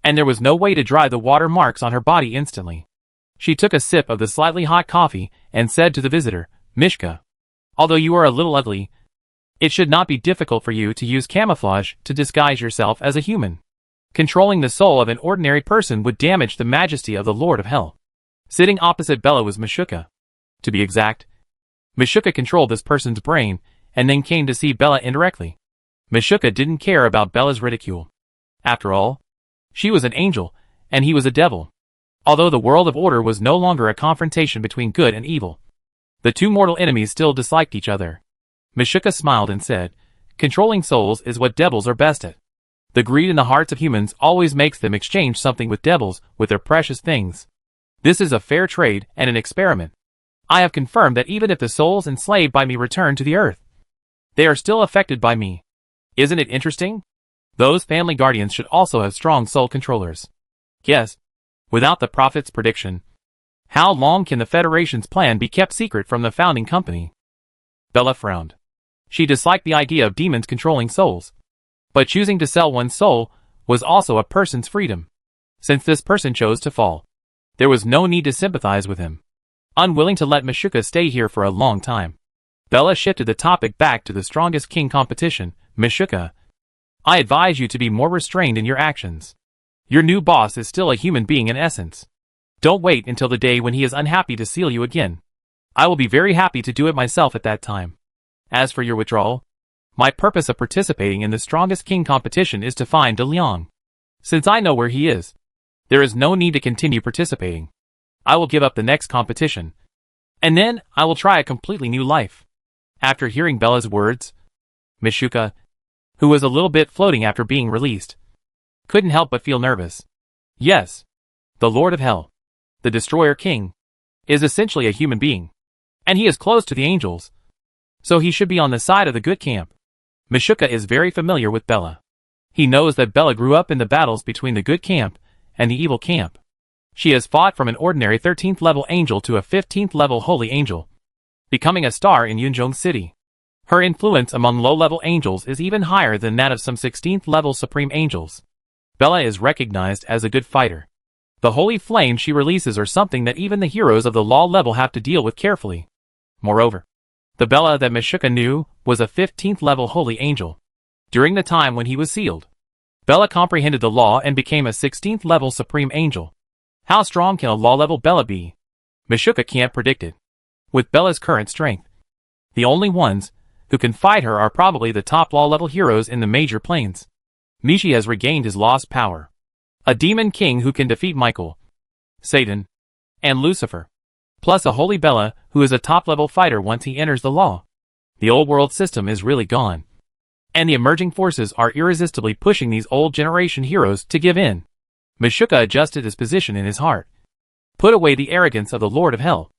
Speaker 1: and there was no way to dry the water marks on her body instantly. She took a sip of the slightly hot coffee and said to the visitor, Mishka, although you are a little ugly, it should not be difficult for you to use camouflage to disguise yourself as a human. Controlling the soul of an ordinary person would damage the majesty of the Lord of Hell. Sitting opposite Bella was Mishka. To be exact, Mishka controlled this person's brain and then came to see Bella indirectly. Mishka didn't care about Bella's ridicule. After all, she was an angel and he was a devil. Although the world of order was no longer a confrontation between good and evil, the two mortal enemies still disliked each other. Mishka smiled and said, controlling souls is what devils are best at. The greed in the hearts of humans always makes them exchange something with devils with their precious things. This is a fair trade and an experiment. I have confirmed that even if the souls enslaved by me return to the earth, they are still affected by me. Isn't it interesting? Those family guardians should also have strong soul controllers. Yes. Without the prophet's prediction, how long can the Federation's plan be kept secret from the founding company? Bella frowned. She disliked the idea of demons controlling souls. But choosing to sell one's soul was also a person's freedom. Since this person chose to fall, there was no need to sympathize with him. Unwilling to let Mishka stay here for a long time, Bella shifted the topic back to the strongest king competition. Mishka, I advise you to be more restrained in your actions. Your new boss is still a human being in essence. Don't wait until the day when he is unhappy to seal you again. I will be very happy to do it myself at that time. As for your withdrawal, my purpose of participating in the strongest king competition is to find De Liang. Since I know where he is, there is no need to continue participating. I will give up the next competition, and then I will try a completely new life. After hearing Bella's words, Mishka, who was a little bit floating after being released, couldn't help but feel nervous. Yes, the Lord of Hell, the Destroyer King, is essentially a human being, and he is close to the angels, so he should be on the side of the good camp. Mishka is very familiar with Bella. He knows that Bella grew up in the battles between the good camp and the evil camp. She has fought from an ordinary 13th level angel to a 15th level holy angel, becoming a star in Yunzhong City. Her influence among low-level angels is even higher than that of some 16th level supreme angels. Bella is recognized as a good fighter. The holy flame she releases are something that even the heroes of the law level have to deal with carefully. Moreover, the Bella that Mishka knew was a 15th level holy angel. During the time when he was sealed, Bella comprehended the law and became a 16th level supreme angel. How strong can a law level Bella be? Mishka can't predict it. With Bella's current strength, the only ones who can fight her are probably the top law level heroes in the major planes. Mishi has regained his lost power. A demon king who can defeat Michael, Satan, and Lucifer. Plus a holy Bella who is a top-level fighter once he enters the law. The old world system is really gone. And the emerging forces are irresistibly pushing these old generation heroes to give in. Mishka adjusted his position in his heart, put away the arrogance of the Lord of Hell,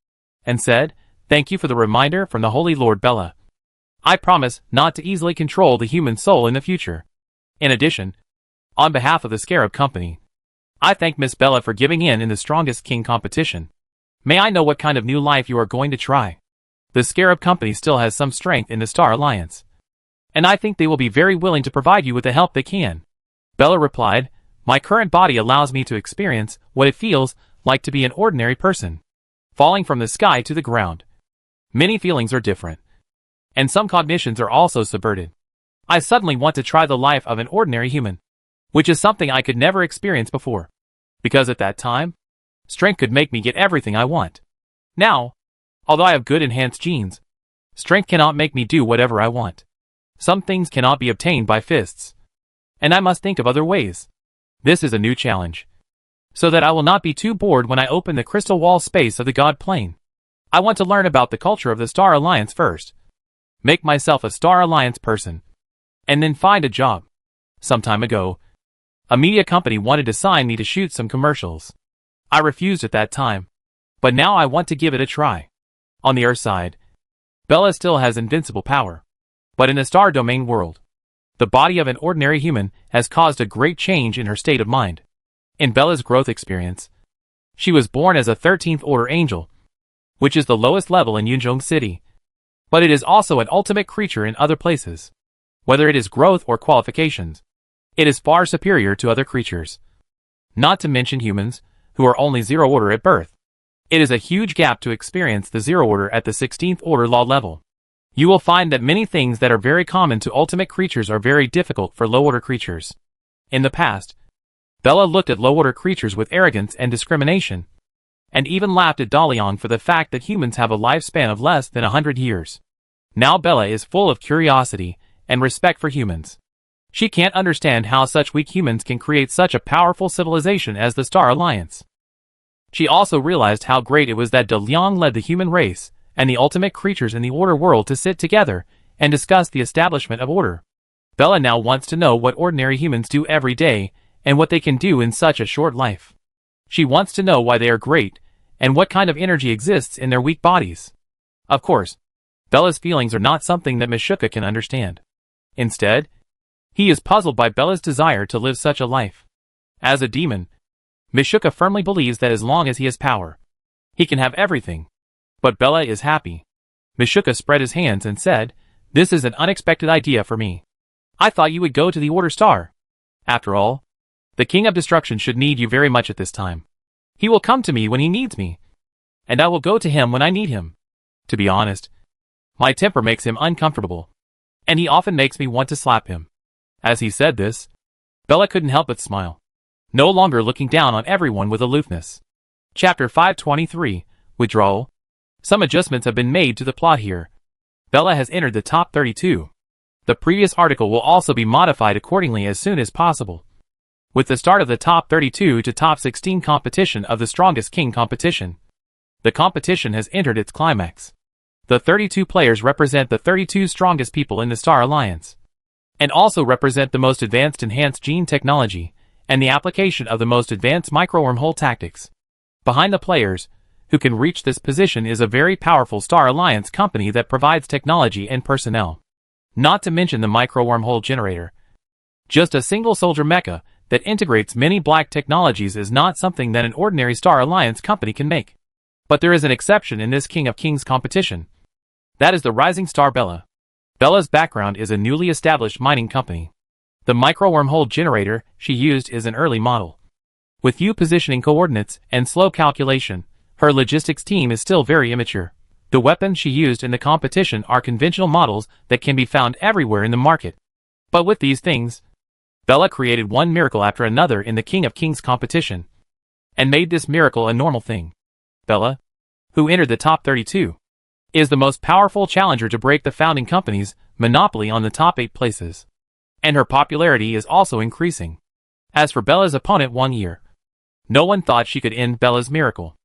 Speaker 1: and said, thank you for the reminder from the Holy Lord Bella. I promise not to easily control the human soul in the future. In addition, on behalf of the Scarab Company, I thank Miss Bella for giving in the strongest king competition. May I know what kind of new life you are going to try? The Scarab Company still has some strength in the Star Alliance, and I think they will be very willing to provide you with the help they can. Bella replied, My current body allows me to experience what it feels like to be an ordinary person, falling from the sky to the ground. Many feelings are different, and some cognitions are also subverted. I suddenly want to try the life of an ordinary human, which is something I could never experience before, because at that time, strength could make me get everything I want. Now, although I have good enhanced genes, strength cannot make me do whatever I want. Some things cannot be obtained by fists, and I must think of other ways. This is a new challenge, so that I will not be too bored when I open the crystal wall space of the God plane. I want to learn about the culture of the Star Alliance first, make myself a Star Alliance person, and then find a job. Some time ago, a media company wanted to sign me to shoot some commercials. I refused at that time, but now I want to give it a try. On the Earth side, Bella still has invincible power, but in the star domain world, the body of an ordinary human has caused a great change in her state of mind. In Bella's growth experience, she was born as a 13th order angel, which is the lowest level in Yunzhong City, but it is also an ultimate creature in other places. Whether it is growth or qualifications, it is far superior to other creatures. Not to mention humans, who are only 0 order at birth. It is a huge gap to experience the 0 order at the 16th order law level. You will find that many things that are very common to ultimate creatures are very difficult for low order creatures. In the past, Bella looked at low order creatures with arrogance and discrimination, and even laughed at Daliang for the fact that humans have a lifespan of less than 100 years. Now Bella is full of curiosity and respect for humans. She can't understand how such weak humans can create such a powerful civilization as the Star Alliance. She also realized how great it was that Daliang led the human race and the ultimate creatures in the order world to sit together and discuss the establishment of order. Bella now wants to know what ordinary humans do every day and what they can do in such a short life. She wants to know why they are great and what kind of energy exists in their weak bodies. Of course, Bella's feelings are not something that Meshuggah can understand. Instead, he is puzzled by Bella's desire to live such a life. As a demon, Meshuggah firmly believes that as long as he has power, he can have everything. But Bella is happy. Meshuggah spread his hands and said, "This is an unexpected idea for me. I thought you would go to the Order Star. After all, the King of Destruction should need you very much at this time. He will come to me when he needs me, and I will go to him when I need him. To be honest, my temper makes him uncomfortable, and he often makes me want to slap him." As he said this, Bella couldn't help but smile, no longer looking down on everyone with aloofness. Chapter 523, Withdrawal. Some adjustments have been made to the plot here. Bella has entered the top 32. The previous article will also be modified accordingly as soon as possible. With the start of the top 32 to top 16 competition of the Strongest King competition, the competition has entered its climax. The 32 players represent the 32 strongest people in the Star Alliance, and also represent the most advanced enhanced gene technology, and the application of the most advanced micro-wormhole tactics. Behind the players who can reach this position is a very powerful Star Alliance company that provides technology and personnel. Not to mention the micro-wormhole generator. Just a single soldier mecha that integrates many black technologies is not something that an ordinary Star Alliance company can make. But there is an exception in this King of Kings competition. That is the rising star Bella. Bella's background is a newly established mining company. The micro-wormhole generator she used is an early model. With few positioning coordinates and slow calculation, her logistics team is still very immature. The weapons she used in the competition are conventional models that can be found everywhere in the market. But with these things, Bella created one miracle after another in the King of Kings competition, and made this miracle a normal thing. Bella, who entered the top 32, is the most powerful challenger to break the founding company's monopoly on the top 8 places. And her popularity is also increasing. As for Bella's opponent Wang Yi, no one thought she could end Bella's miracle.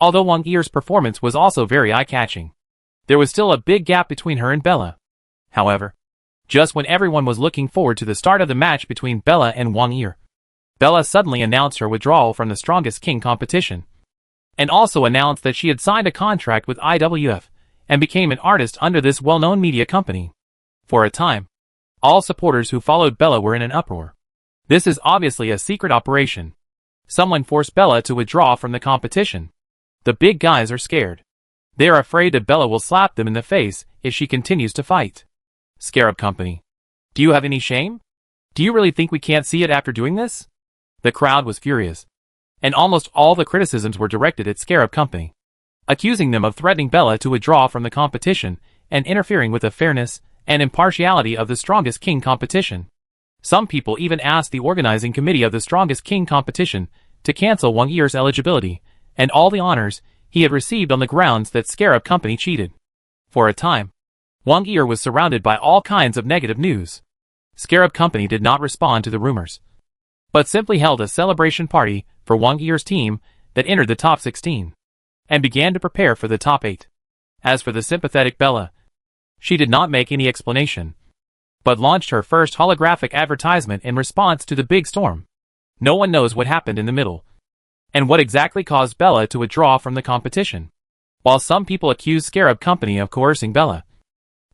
Speaker 1: Although Wang Yi's performance was also very eye-catching, there was still a big gap between her and Bella. However, just when everyone was looking forward to the start of the match between Bella and Wang Yi, Bella suddenly announced her withdrawal from the Strongest King competition, and also announced that she had signed a contract with IWF and became an artist under this well-known media company. For a time, all supporters who followed Bella were in an uproar. This is obviously a secret operation. Someone forced Bella to withdraw from the competition. The big guys are scared. They are afraid that Bella will slap them in the face if she continues to fight. Scarab Company. Do you have any shame? Do you really think we can't see it after doing this? The crowd was furious, and almost all the criticisms were directed at Scarab Company, accusing them of threatening Bella to withdraw from the competition and interfering with the fairness and impartiality of the Strongest King competition. Some people even asked the organizing committee of the Strongest King competition to cancel Wang Yi's eligibility and all the honors he had received on the grounds that Scarab Company cheated. For a time, Wang Yi was surrounded by all kinds of negative news. Scarab Company did not respond to the rumors, but simply held a celebration party for Wang Yi's team that entered the top 16, and began to prepare for the top 8. As for the sympathetic Bella, she did not make any explanation, but launched her first holographic advertisement in response to the big storm. No one knows what happened in the middle, and what exactly caused Bella to withdraw from the competition. While some people accused Scarab Company of coercing Bella,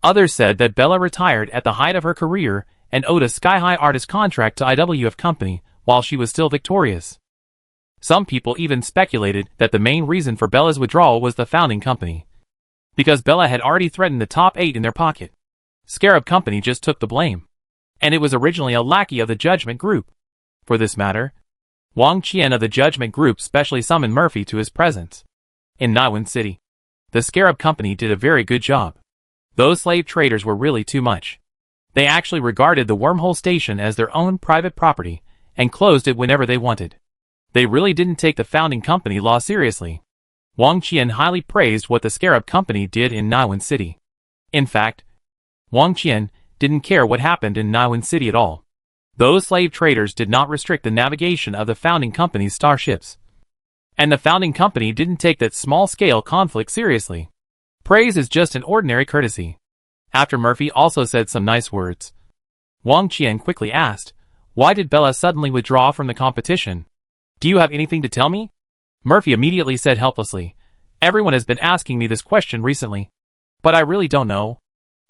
Speaker 1: others said that Bella retired at the height of her career and owed a sky-high artist contract to IWF Company while she was still victorious. Some people even speculated that the main reason for Bella's withdrawal was the founding company, because Bella had already threatened the top 8 in their pocket. Scarab Company just took the blame, and it was originally a lackey of the Judgment Group. For this matter, Wang Qian of the Judgment Group specially summoned Murphy to his presence. In Naiwan City, the Scarab Company did a very good job. Those slave traders were really too much. They actually regarded the wormhole station as their own private property, and closed it whenever they wanted. They really didn't take the founding company law seriously. Wang Qian highly praised what the Scarab Company did in Naiwan City. In fact, Wang Qian didn't care what happened in Naiwan City at all. Those slave traders did not restrict the navigation of the founding company's starships, and the founding company didn't take that small-scale conflict seriously. Praise is just an ordinary courtesy. After Murphy also said some nice words, Wang Qian quickly asked, "Why did Bella suddenly withdraw from the competition? Do you have anything to tell me?" Murphy immediately said helplessly, "Everyone has been asking me this question recently, but I really don't know.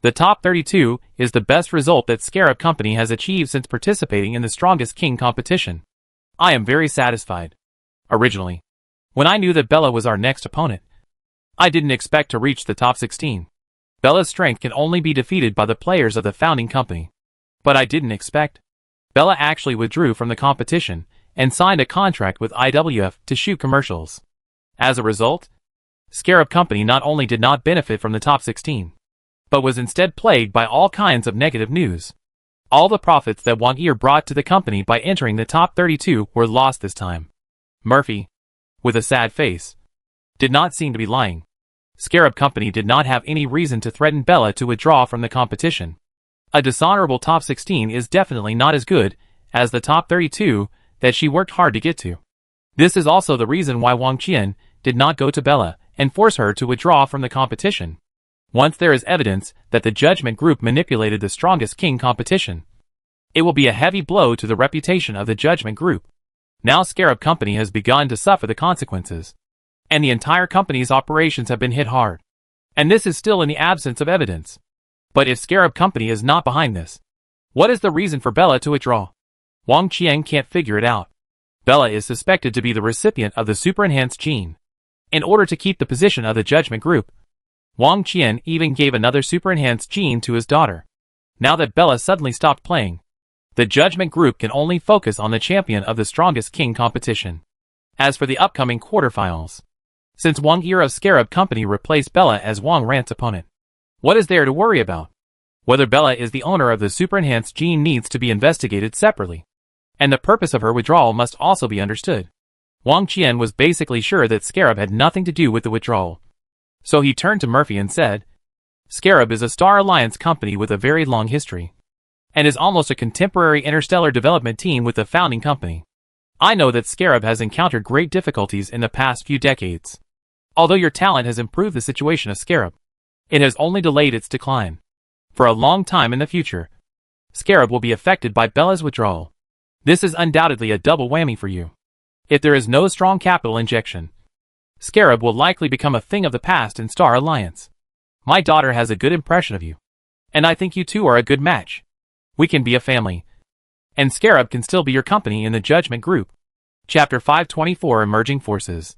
Speaker 1: The top 32 is the best result that Scarab Company has achieved since participating in the Strongest King competition. I am very satisfied. Originally, when I knew that Bella was our next opponent, I didn't expect to reach the top 16. Bella's strength can only be defeated by the players of the founding company. But I didn't expect. Bella actually withdrew from the competition and signed a contract with IWF to shoot commercials. As a result, Scarab Company not only did not benefit from the top 16, but was instead plagued by all kinds of negative news. All the profits that Wang Yi brought to the company by entering the top 32 were lost this time." Murphy, with a sad face, did not seem to be lying. Scarab Company did not have any reason to threaten Bella to withdraw from the competition. A dishonorable top 16 is definitely not as good as the top 32 that she worked hard to get to. This is also the reason why Wang Qian did not go to Bella and force her to withdraw from the competition. Once there is evidence that the Judgment Group manipulated the Strongest King competition, it will be a heavy blow to the reputation of the Judgment Group. Now Scarab Company has begun to suffer the consequences, and the entire company's operations have been hit hard. And this is still in the absence of evidence. But if Scarab Company is not behind this, what is the reason for Bella to withdraw? Wang Qian can't figure it out. Bella is suspected to be the recipient of the super enhanced gene. In order to keep the position of the Judgment Group, Wang Qian even gave another super enhanced gene to his daughter. Now that Bella suddenly stopped playing, the Judgment Group can only focus on the champion of the Strongest King competition. As for the upcoming quarterfinals, since Wang Yi of Scarab Company replaced Bella as Wang Rant's opponent, what is there to worry about? Whether Bella is the owner of the super enhanced gene needs to be investigated separately, and the purpose of her withdrawal must also be understood. Wang Qian was basically sure that Scarab had nothing to do with the withdrawal. So he turned to Murphy and said, "Scarab is a Star Alliance company with a very long history, and is almost a contemporary interstellar development team with the founding company. I know that Scarab has encountered great difficulties in the past few decades. Although your talent has improved the situation of Scarab, it has only delayed its decline. For a long time in the future, Scarab will be affected by Bella's withdrawal. This is undoubtedly a double whammy for you. If there is no strong capital injection, Scarab will likely become a thing of the past in Star Alliance. My daughter has a good impression of you, and I think you two are a good match. We can be a family, and Scarab can still be your company in the Judgment Group." Chapter 524 Emerging Forces.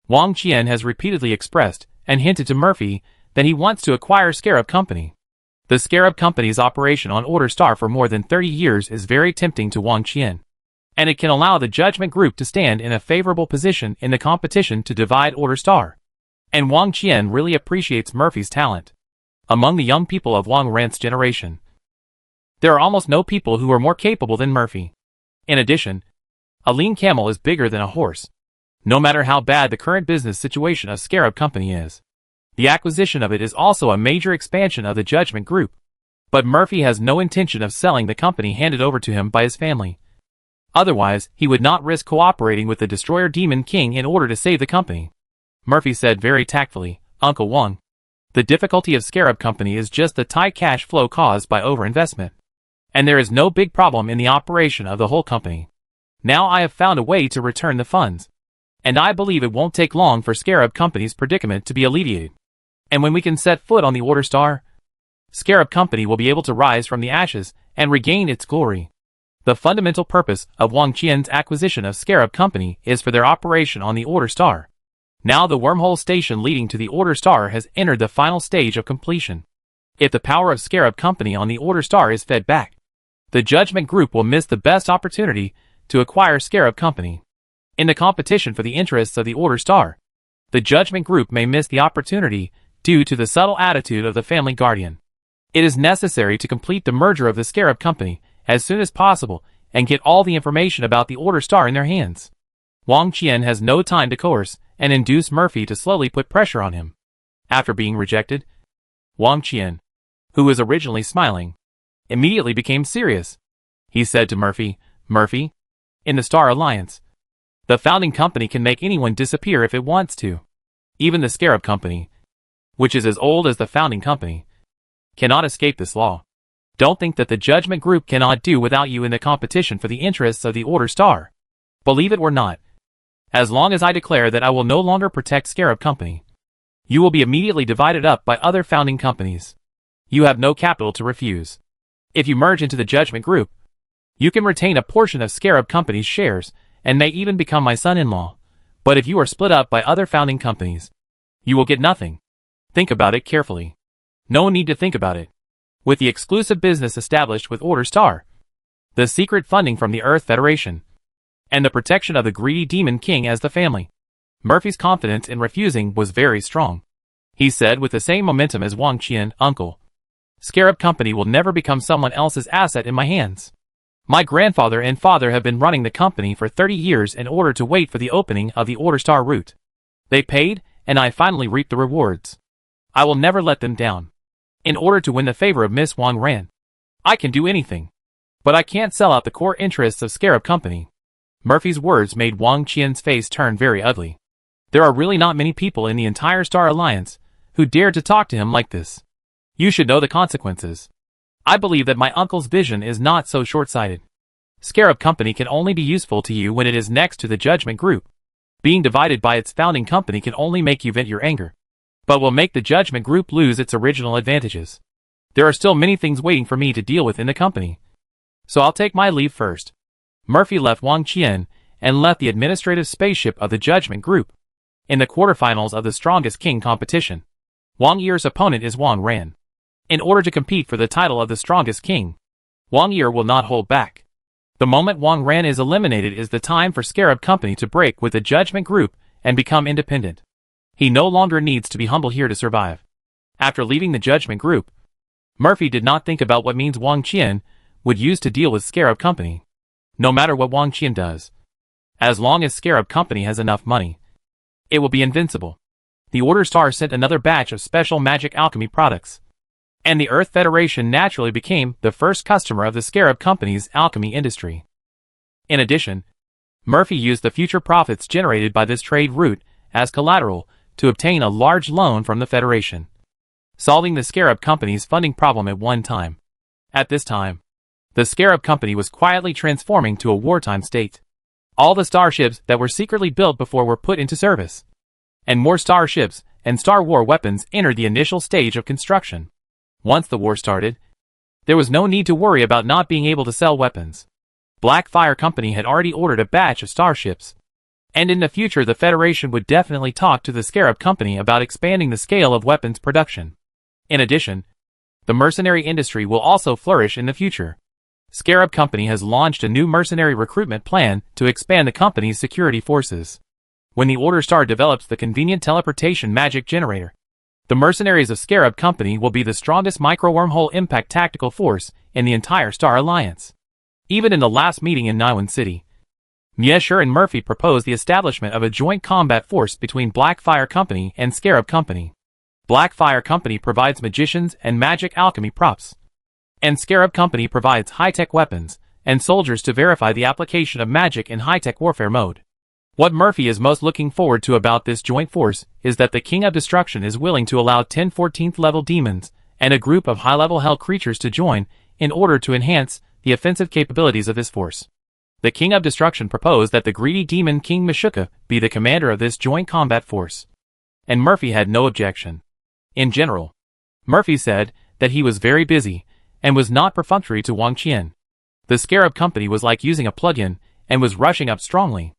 Speaker 1: Wang Qian has repeatedly expressed and hinted to Murphy that he wants to acquire Scarab Company. The Scarab Company's operation on Order Star for more than 30 years is very tempting to Wang Qian, and it can allow the Judgment Group to stand in a favorable position in the competition to divide Order Star. And Wang Qian really appreciates Murphy's talent. Among the young people of Wang Ran's generation, there are almost no people who are more capable than Murphy. In addition, a lean camel is bigger than a horse. No matter how bad the current business situation of Scarab Company is, the acquisition of it is also a major expansion of the Judgment Group. But Murphy has no intention of selling the company handed over to him by his family. Otherwise, he would not risk cooperating with the Destroyer Demon King in order to save the company. Murphy said very tactfully, "Uncle Wang, the difficulty of Scarab Company is just the tight cash flow caused by overinvestment. And there is no big problem in the operation of the whole company. Now I have found a way to return the funds. And I believe it won't take long for Scarab Company's predicament to be alleviated. And when we can set foot on the Order Star, Scarab Company will be able to rise from the ashes and regain its glory." The fundamental purpose of Wang Qian's acquisition of Scarab Company is for their operation on the Order Star. Now the wormhole station leading to the Order Star has entered the final stage of completion. If the power of Scarab Company on the Order Star is fed back, the Judgment Group will miss the best opportunity to acquire Scarab Company. In the competition for the interests of the Order Star, the Judgment Group may miss the opportunity due to the subtle attitude of the family guardian. It is necessary to complete the merger of the Scarab Company as soon as possible and get all the information about the Order Star in their hands. Wang Qian has no time to coerce and induce Murphy to slowly put pressure on him. After being rejected, Wang Qian, who was originally smiling, immediately became serious. He said to Murphy, "Murphy, in the Star Alliance, the founding company can make anyone disappear if it wants to. Even the Scarab Company, which is as old as the founding company, cannot escape this law. Don't think that the Judgment Group cannot do without you in the competition for the interests of the Order Star. Believe it or not, as long as I declare that I will no longer protect Scarab Company, you will be immediately divided up by other founding companies. You have no capital to refuse. If you merge into the Judgment Group, you can retain a portion of Scarab Company's shares and may even become my son-in-law. But if you are split up by other founding companies, you will get nothing. Think about it carefully." No need to think about it. With the exclusive business established with Order Star, the secret funding from the Earth Federation, and the protection of the greedy Demon King as the family, Murphy's confidence in refusing was very strong. He said with the same momentum as Wang Qian, "Uncle, Scarab Company will never become someone else's asset in my hands. My grandfather and father have been running the company for 30 years in order to wait for the opening of the Order Star route. They paid, and I finally reaped the rewards. I will never let them down. In order to win the favor of Miss Wang Ran, I can do anything. But I can't sell out the core interests of Scarab Company." Murphy's words made Wang Qian's face turn very ugly. There are really not many people in the entire Star Alliance who dare to talk to him like this. You should know the consequences. I believe that my uncle's vision is not so short-sighted. Scarab Company can only be useful to you when it is next to the Judgment Group. Being divided by its founding company can only make you vent your anger, but will make the Judgment Group lose its original advantages. There are still many things waiting for me to deal with in the company. So I'll take my leave first." Murphy left Wang Qian and left the administrative spaceship of the Judgment Group. In the quarterfinals of the Strongest King competition, Wang Yi's opponent is Wang Ran. In order to compete for the title of the Strongest King, Wang Yi will not hold back. The moment Wang Ran is eliminated is the time for Scarab Company to break with the Judgment Group and become independent. He no longer needs to be humble here to survive. After leaving the Judgment Group, Murphy did not think about what means Wang Qian would use to deal with Scarab Company. No matter what Wang Qian does, as long as Scarab Company has enough money, it will be invincible. The Order Star sent another batch of special magic alchemy products, and the Earth Federation naturally became the first customer of the Scarab Company's alchemy industry. In addition, Murphy used the future profits generated by this trade route as collateral to obtain a large loan from the Federation, solving the Scarab Company's funding problem at one time. At this time, the Scarab Company was quietly transforming to a wartime state. All the starships that were secretly built before were put into service, and more starships and Star War weapons entered the initial stage of construction. Once the war started, there was no need to worry about not being able to sell weapons. Blackfire Company had already ordered a batch of starships, and in the future the Federation would definitely talk to the Scarab Company about expanding the scale of weapons production. In addition, the mercenary industry will also flourish in the future. Scarab Company has launched a new mercenary recruitment plan to expand the company's security forces. When the Order Star develops the convenient teleportation magic generator, the mercenaries of Scarab Company will be the strongest micro-wormhole impact tactical force in the entire Star Alliance. Even in the last meeting in Naiwan City, Miesher and Murphy proposed the establishment of a joint combat force between Blackfire Company and Scarab Company. Blackfire Company provides magicians and magic alchemy props, and Scarab Company provides high-tech weapons and soldiers to verify the application of magic in high-tech warfare mode. What Murphy is most looking forward to about this joint force is that the King of Destruction is willing to allow 10 14th level demons and a group of high-level hell creatures to join in order to enhance the offensive capabilities of this force. The King of Destruction proposed that the greedy demon King Meshuggah be the commander of this joint combat force, and Murphy had no objection. In general, Murphy said that he was very busy and was not perfunctory to Wang Qian. The Scarab Company was like using a plug-in and was rushing up strongly.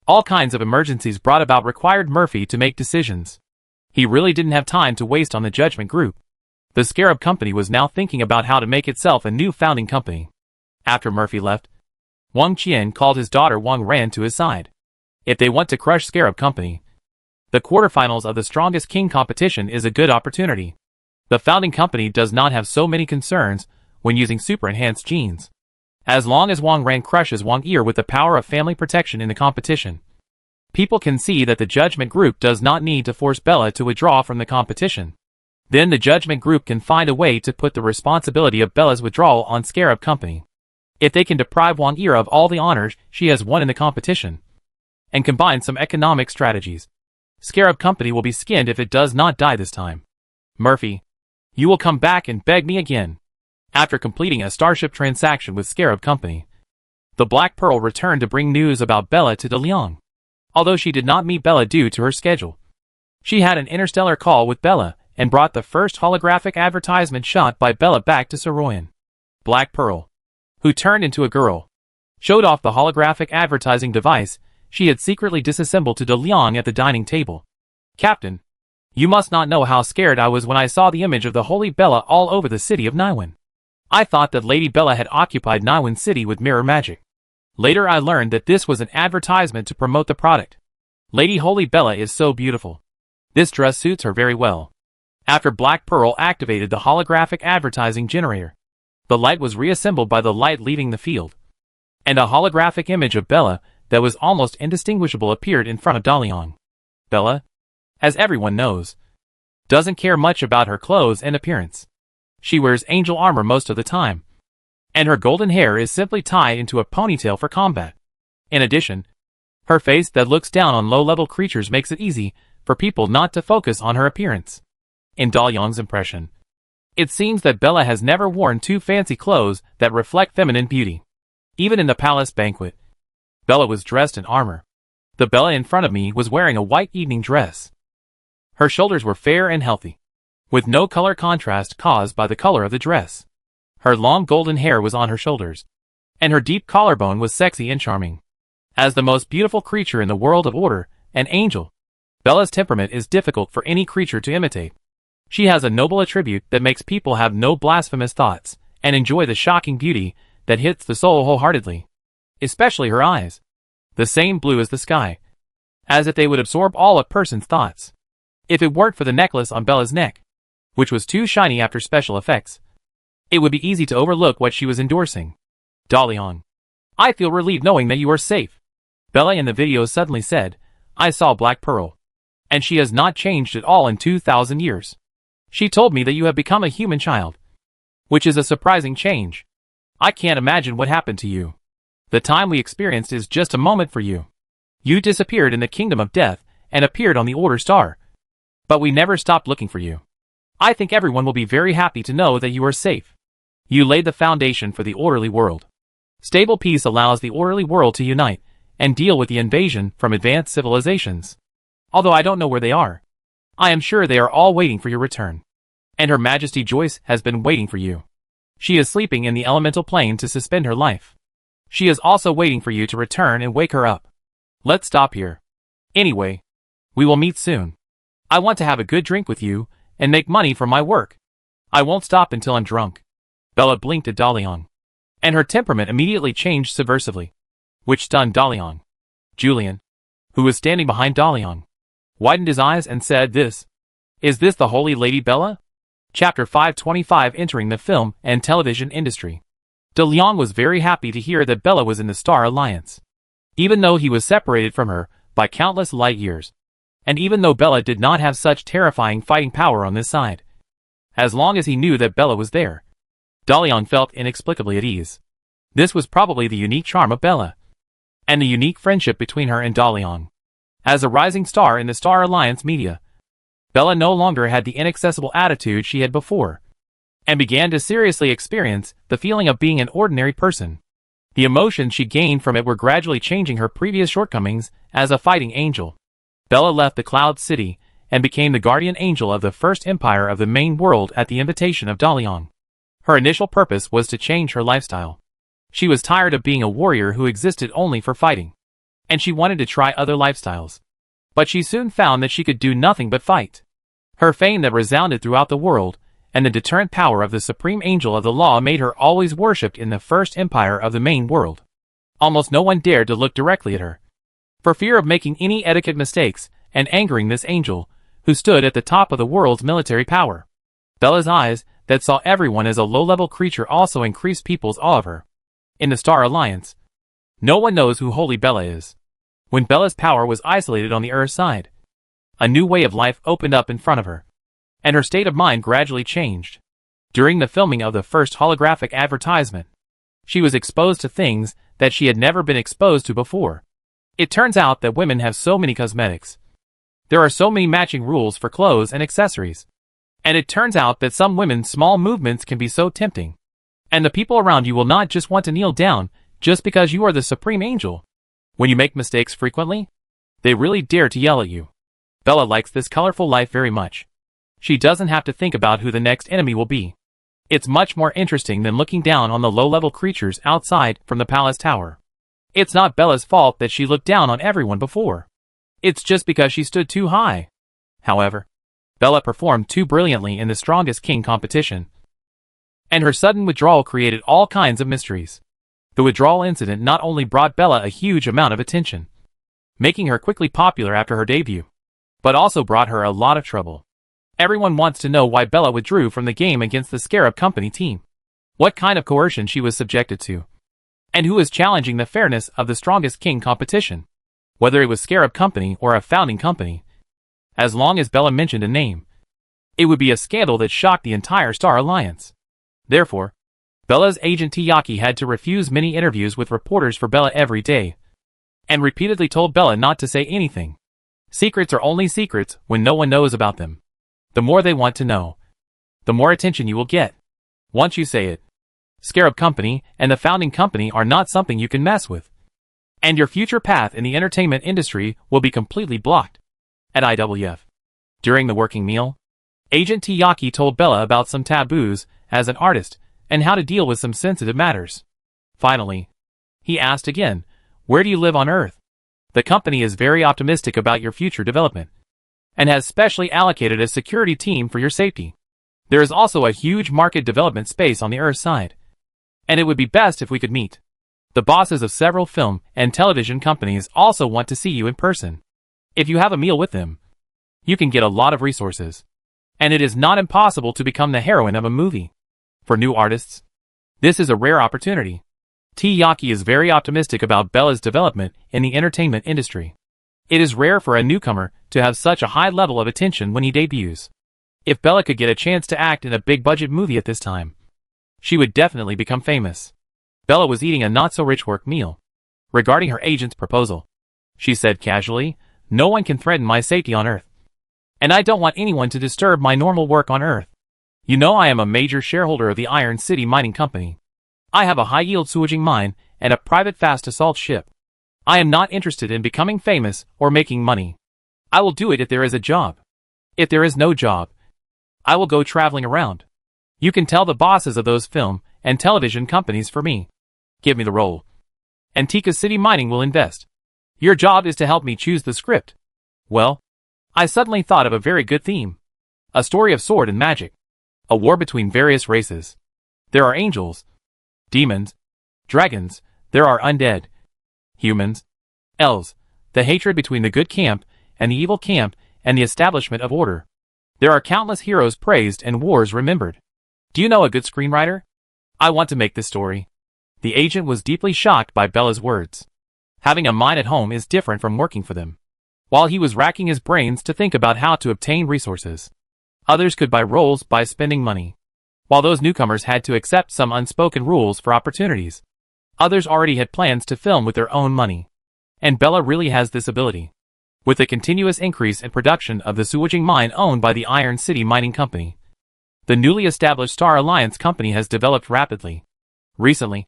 Speaker 1: All kinds of emergencies brought about required Murphy to make decisions. He really didn't have time to waste on the Judgment Group. The Scarab Company was now thinking about how to make itself a new founding company. After Murphy left, Wang Qian called his daughter Wang Ran to his side. If they want to crush Scarab Company, the quarterfinals of the Strongest King competition is a good opportunity. The founding company does not have so many concerns when using super enhanced genes. As long as Wang Ran crushes Wang Yi with the power of family protection in the competition, people can see that the Judgment Group does not need to force Bella to withdraw from the competition. Then the Judgment Group can find a way to put the responsibility of Bella's withdrawal on Scarab Company. If they can deprive Wang Yi of all the honors she has won in the competition, and combine some economic strategies, Scarab Company will be skinned if it does not die this time. Murphy, you will come back and beg me again. After completing a starship transaction with Scarab Company, the Black Pearl returned to bring news about Bella to De Liang. Although she did not meet Bella due to her schedule, she had an interstellar call with Bella and brought the first holographic advertisement shot by Bella back to Soroyan. Black Pearl, who turned into a girl, showed off the holographic advertising device she had secretly disassembled to De Liang at the dining table. Captain, you must not know how scared I was when I saw the image of the Holy Bella all over the city of Naiwan. I thought that Lady Bella had occupied Naiwan City with mirror magic. Later I learned that this was an advertisement to promote the product. Lady Holy Bella is so beautiful. This dress suits her very well. After Black Pearl activated the holographic advertising generator, the light was reassembled by the light leaving the field, and a holographic image of Bella that was almost indistinguishable appeared in front of De Liang. Bella, as everyone knows, doesn't care much about her clothes and appearance. She wears angel armor most of the time, and her golden hair is simply tied into a ponytail for combat. In addition, her face that looks down on low-level creatures makes it easy for people not to focus on her appearance. In De Liang's impression, it seems that Bella has never worn too fancy clothes that reflect feminine beauty. Even in the palace banquet, Bella was dressed in armor. The Bella in front of me was wearing a white evening dress. Her shoulders were fair and healthy, with no color contrast caused by the color of the dress. Her long golden hair was on her shoulders, and her deep collarbone was sexy and charming. As the most beautiful creature in the world of order, an angel, Bella's temperament is difficult for any creature to imitate. She has a noble attribute that makes people have no blasphemous thoughts and enjoy the shocking beauty that hits the soul wholeheartedly. Especially her eyes, the same blue as the sky, as if they would absorb all a person's thoughts. If it weren't for the necklace on Bella's neck, which was too shiny after special effects, it would be easy to overlook what she was endorsing. De Liang, I feel relieved knowing that you are safe. Bella in the video suddenly said, I saw Black Pearl, and she has not changed at all in 2,000 years. She told me that you have become a human child, which is a surprising change. I can't imagine what happened to you. The time we experienced is just a moment for you. You disappeared in the kingdom of death and appeared on the Order Star, but we never stopped looking for you. I think everyone will be very happy to know that you are safe. You laid the foundation for the orderly world. Stable peace allows the orderly world to unite and deal with the invasion from advanced civilizations. Although I don't know where they are, I am sure they are all waiting for your return. And Her Majesty Joyce has been waiting for you. She is sleeping in the elemental plane to suspend her life. She is also waiting for you to return and wake her up. Let's stop here. Anyway, we will meet soon. I want to have a good drink with you and make money from my work. I won't stop until I'm drunk. Bella blinked at De Liang. and her temperament immediately changed subversively, which stunned Daliang. Julian, who was standing behind Daliang, widened his eyes and said, Is this the holy Lady Bella? Chapter 525. Entering the film and television industry. Daliang was very happy to hear that Bella was in the Star Alliance, even though he was separated from her by countless light years, and even though Bella did not have such terrifying fighting power on this side. As long as he knew that Bella was there, Daliang felt inexplicably at ease. This was probably the unique charm of Bella, and the unique friendship between her and Daliang. As a rising star in the Star Alliance media, Bella no longer had the inaccessible attitude she had before, and began to seriously experience the feeling of being an ordinary person. The emotions she gained from it were gradually changing her previous shortcomings as a fighting angel. Bella left the Cloud City and became the guardian angel of the first empire of the main world at the invitation of Daliang. Her initial purpose was to change her lifestyle. She was tired of being a warrior who existed only for fighting, and she wanted to try other lifestyles. But she soon found that she could do nothing but fight. Her fame that resounded throughout the world, and the deterrent power of the supreme angel of the law made her always worshipped in the first empire of the main world. Almost no one dared to look directly at her, for fear of making any etiquette mistakes and angering this angel, who stood at the top of the world's military power. Bella's eyes, that saw everyone as a low-level creature, also increased people's awe of her. In the Star Alliance, no one knows who Holy Bella is. When Bella's power was isolated on the Earth side, a new way of life opened up in front of her, and her state of mind gradually changed. During the filming of the first holographic advertisement, she was exposed to things that she had never been exposed to before. It turns out that women have so many cosmetics. There are so many matching rules for clothes and accessories. And it turns out that some women's small movements can be so tempting. And the people around you will not just want to kneel down just because you are the supreme angel. When you make mistakes frequently, they really dare to yell at you. Bella likes this colorful life very much. She doesn't have to think about who the next enemy will be. It's much more interesting than looking down on the low-level creatures outside from the palace tower. It's not Bella's fault that she looked down on everyone before. It's just because she stood too high. However, Bella performed too brilliantly in the Strongest King competition, and her sudden withdrawal created all kinds of mysteries. The withdrawal incident not only brought Bella a huge amount of attention, making her quickly popular after her debut, but also brought her a lot of trouble. Everyone wants to know why Bella withdrew from the game against the Scarab Company team, what kind of coercion she was subjected to, and who was challenging the fairness of the Strongest King competition, whether it was Scarab Company or a founding company. As long as Bella mentioned a name, it would be a scandal that shocked the entire Star Alliance. Therefore, Bella's agent Tiyaki had to refuse many interviews with reporters for Bella every day, and repeatedly told Bella not to say anything. Secrets are only secrets when no one knows about them. The more they want to know, the more attention you will get. Once you say it, Scarab Company and the founding company are not something you can mess with, and your future path in the entertainment industry will be completely blocked. At IWF, during the working meal, Agent Tiyaki told Bella about some taboos as an artist and how to deal with some sensitive matters. Finally, he asked again, "Where do you live on Earth? The company is very optimistic about your future development and has specially allocated a security team for your safety. There is also a huge market development space on the Earth side, and it would be best if we could meet. The bosses of several film and television companies also want to see you in person. If you have a meal with them, you can get a lot of resources, and it is not impossible to become the heroine of a movie. For new artists, this is a rare opportunity." Tiyaki is very optimistic about Bella's development in the entertainment industry. It is rare for a newcomer to have such a high level of attention when he debuts. If Bella could get a chance to act in a big-budget movie at this time, she would definitely become famous. Bella was eating a not-so-rich work meal. Regarding her agent's proposal, she said casually, "No one can threaten my safety on Earth, and I don't want anyone to disturb my normal work on Earth. You know I am a major shareholder of the Iron City Mining Company. I have a high-yield sewaging mine and a private fast assault ship. I am not interested in becoming famous or making money. I will do it if there is a job. If there is no job, I will go traveling around. You can tell the bosses of those film and television companies for me. Give me the role. Antica City Mining will invest. Your job is to help me choose the script." Well, I suddenly thought of a very good theme. A story of sword and magic. A war between various races. There are angels, demons, Dragons, there are undead. Humans. Elves, the hatred between the good camp and the evil camp and the establishment of order. There are countless heroes praised and wars remembered. Do you know a good screenwriter? I want to make this story. The agent was deeply shocked by Bella's words. Having a mind at home is different from working for them. While he was racking his brains to think about how to obtain resources, others could buy roles by spending money. While those newcomers had to accept some unspoken rules for opportunities, others already had plans to film with their own money. And Bella really has this ability. With the continuous increase in production of the Suwajing mine owned by the Iron City Mining Company, the newly established Star Alliance Company has developed rapidly. Recently,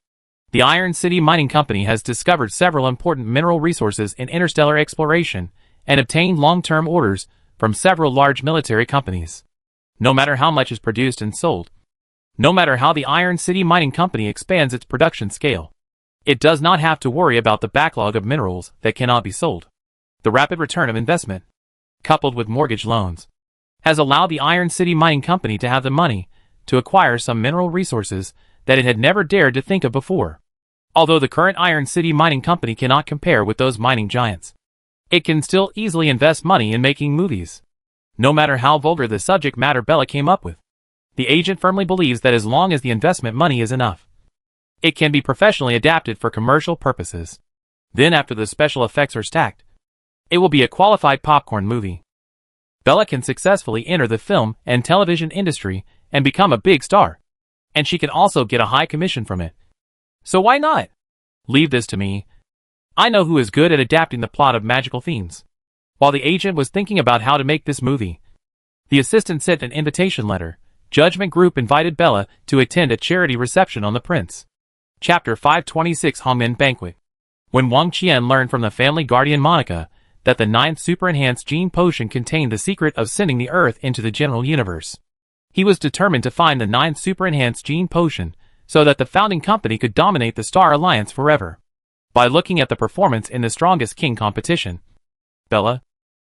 Speaker 1: the Iron City Mining Company has discovered several important mineral resources in interstellar exploration and obtained long-term orders from several large military companies. No matter how much is produced and sold, no matter how the Iron City Mining Company expands its production scale, it does not have to worry about the backlog of minerals that cannot be sold. The rapid return of investment, coupled with mortgage loans, has allowed the Iron City Mining Company to have the money to acquire some mineral resources that it had never dared to think of before. Although the current Iron City Mining Company cannot compare with those mining giants, it can still easily invest money in making movies. No matter how vulgar the subject matter Bella came up with, the agent firmly believes that as long as the investment money is enough, it can be professionally adapted for commercial purposes. Then after the special effects are stacked, it will be a qualified popcorn movie. Bella can successfully enter the film and television industry and become a big star. And she can also get a high commission from it. So why not? Leave this to me. I know who is good at adapting the plot of magical themes. While the agent was thinking about how to make this movie, the assistant sent an invitation letter. Judgment Group invited Bella to attend a charity reception on the Prince. Chapter 526 Hongmen Banquet. When Wang Qian learned from the family guardian Monica that the 9th super-enhanced gene potion contained the secret of sending the Earth into the general universe, he was determined to find the 9th super-enhanced gene potion so that the founding company could dominate the Star Alliance forever. By looking at the performance in the Strongest King competition, Bella,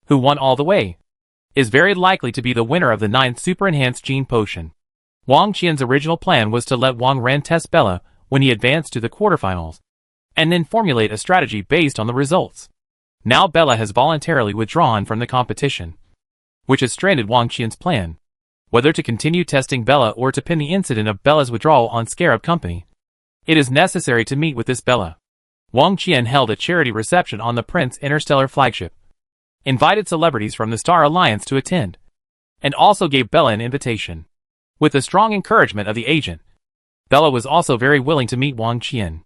Speaker 1: who won all the way, is very likely to be the winner of the 9th super-enhanced gene potion. Wang Qian's original plan was to let Wang Ren test Bella when he advanced to the quarterfinals, and then formulate a strategy based on the results. Now Bella has voluntarily withdrawn from the competition, which has stranded Wang Qian's plan. Whether to continue testing Bella or to pin the incident of Bella's withdrawal on Scarab Company, it is necessary to meet with this Bella. Wang Qian held a charity reception on the Prince Interstellar flagship, invited celebrities from the Star Alliance to attend, and also gave Bella an invitation. With the strong encouragement of the agent, Bella was also very willing to meet Wang Qian.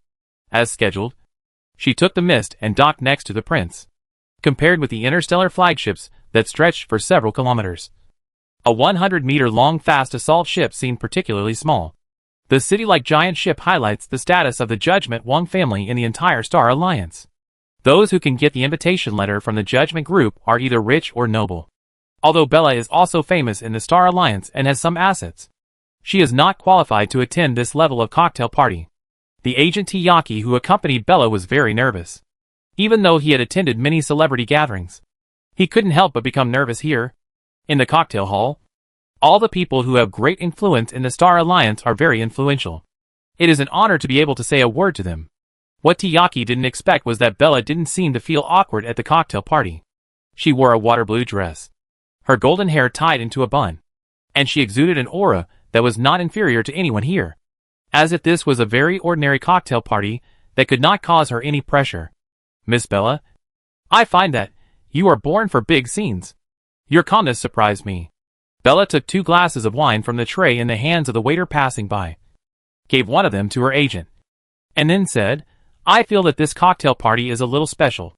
Speaker 1: As scheduled, she took the mist and docked next to the Prince. Compared with the interstellar flagships that stretched for several kilometers, a 100-meter-long fast assault ship seemed particularly small. The city-like giant ship highlights the status of the Judgment Wang family in the entire Star Alliance. Those who can get the invitation letter from the Judgment Group are either rich or noble. Although Bella is also famous in the Star Alliance and has some assets, she is not qualified to attend this level of cocktail party. The agent Tiyaki who accompanied Bella was very nervous. Even though he had attended many celebrity gatherings, he couldn't help but become nervous here. In the cocktail hall, all the people who have great influence in the Star Alliance are very influential. It is an honor to be able to say a word to them. What Tiyaki didn't expect was that Bella didn't seem to feel awkward at the cocktail party. She wore a water blue dress, her golden hair tied into a bun, and she exuded an aura that was not inferior to anyone here. As if this was a very ordinary cocktail party that could not cause her any pressure. Miss Bella, I find that you are born for big scenes. Your calmness surprised me. Bella took 2 glasses of wine from the tray in the hands of the waiter passing by, gave one of them to her agent, and then said, I feel that this cocktail party is a little special,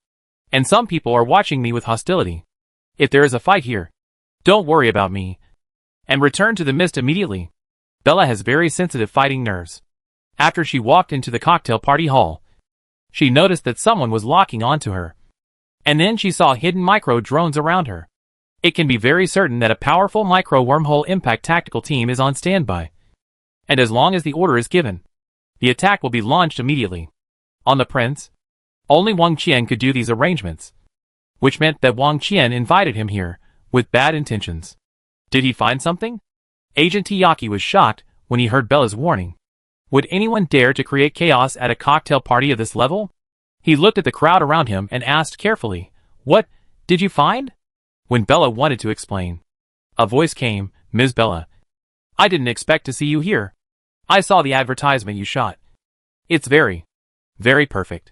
Speaker 1: and some people are watching me with hostility. If there is a fight here, don't worry about me, and return to the mist immediately. Bella has very sensitive fighting nerves. After she walked into the cocktail party hall, she noticed that someone was locking onto her, and then she saw hidden micro-drones around her. It can be very certain that a powerful micro-wormhole impact tactical team is on standby, and as long as the order is given, the attack will be launched immediately. On the Prince, only Wang Qian could do these arrangements, which meant that Wang Qian invited him here with bad intentions. Did he find something? Agent Tiyaki was shocked when he heard Bella's warning. Would anyone dare to create chaos at a cocktail party of this level? He looked at the crowd around him and asked carefully, "What did you find?" When Bella wanted to explain, a voice came, "Ms. Bella, I didn't expect to see you here. I saw the advertisement you shot. It's very, very perfect.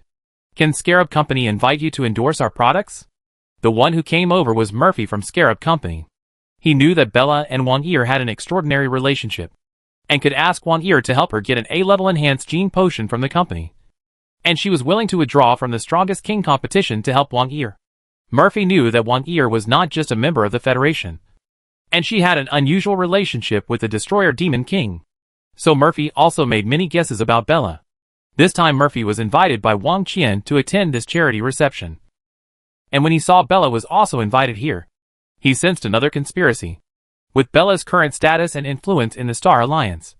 Speaker 1: Can Scarab Company invite you to endorse our products?" The one who came over was Murphy from Scarab Company. He knew that Bella and Wang Yi had an extraordinary relationship, and could ask Wang Yi to help her get an A-level enhanced gene potion from the company. And she was willing to withdraw from the strongest king competition to help Wang Yi. Murphy knew that Wang Yi was not just a member of the Federation, and she had an unusual relationship with the Destroyer Demon King. So Murphy also made many guesses about Bella. This time Murphy was invited by Wang Qian to attend this charity reception. And when he saw Bella was also invited here, he sensed another conspiracy. With Bella's current status and influence in the Star Alliance,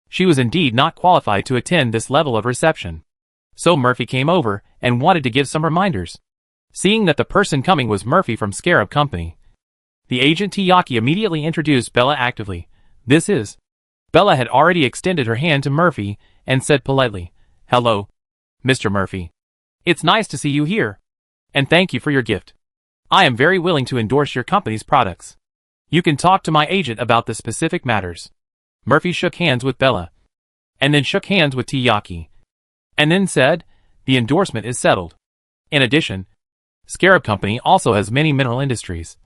Speaker 1: she was indeed not qualified to attend this level of reception. So Murphy came over and wanted to give some reminders. Seeing that the person coming was Murphy from Scarab Company, the agent Tiyaki immediately introduced Bella actively. "This is..." Bella had already extended her hand to Murphy and said politely, "Hello, Mr. Murphy. It's nice to see you here. And thank you for your gift. I am very willing to endorse your company's products. You can talk to my agent about the specific matters." Murphy shook hands with Bella, and then shook hands with Tiyaki, and then said, "The endorsement is settled. In addition, Scarab Company also has many mineral industries,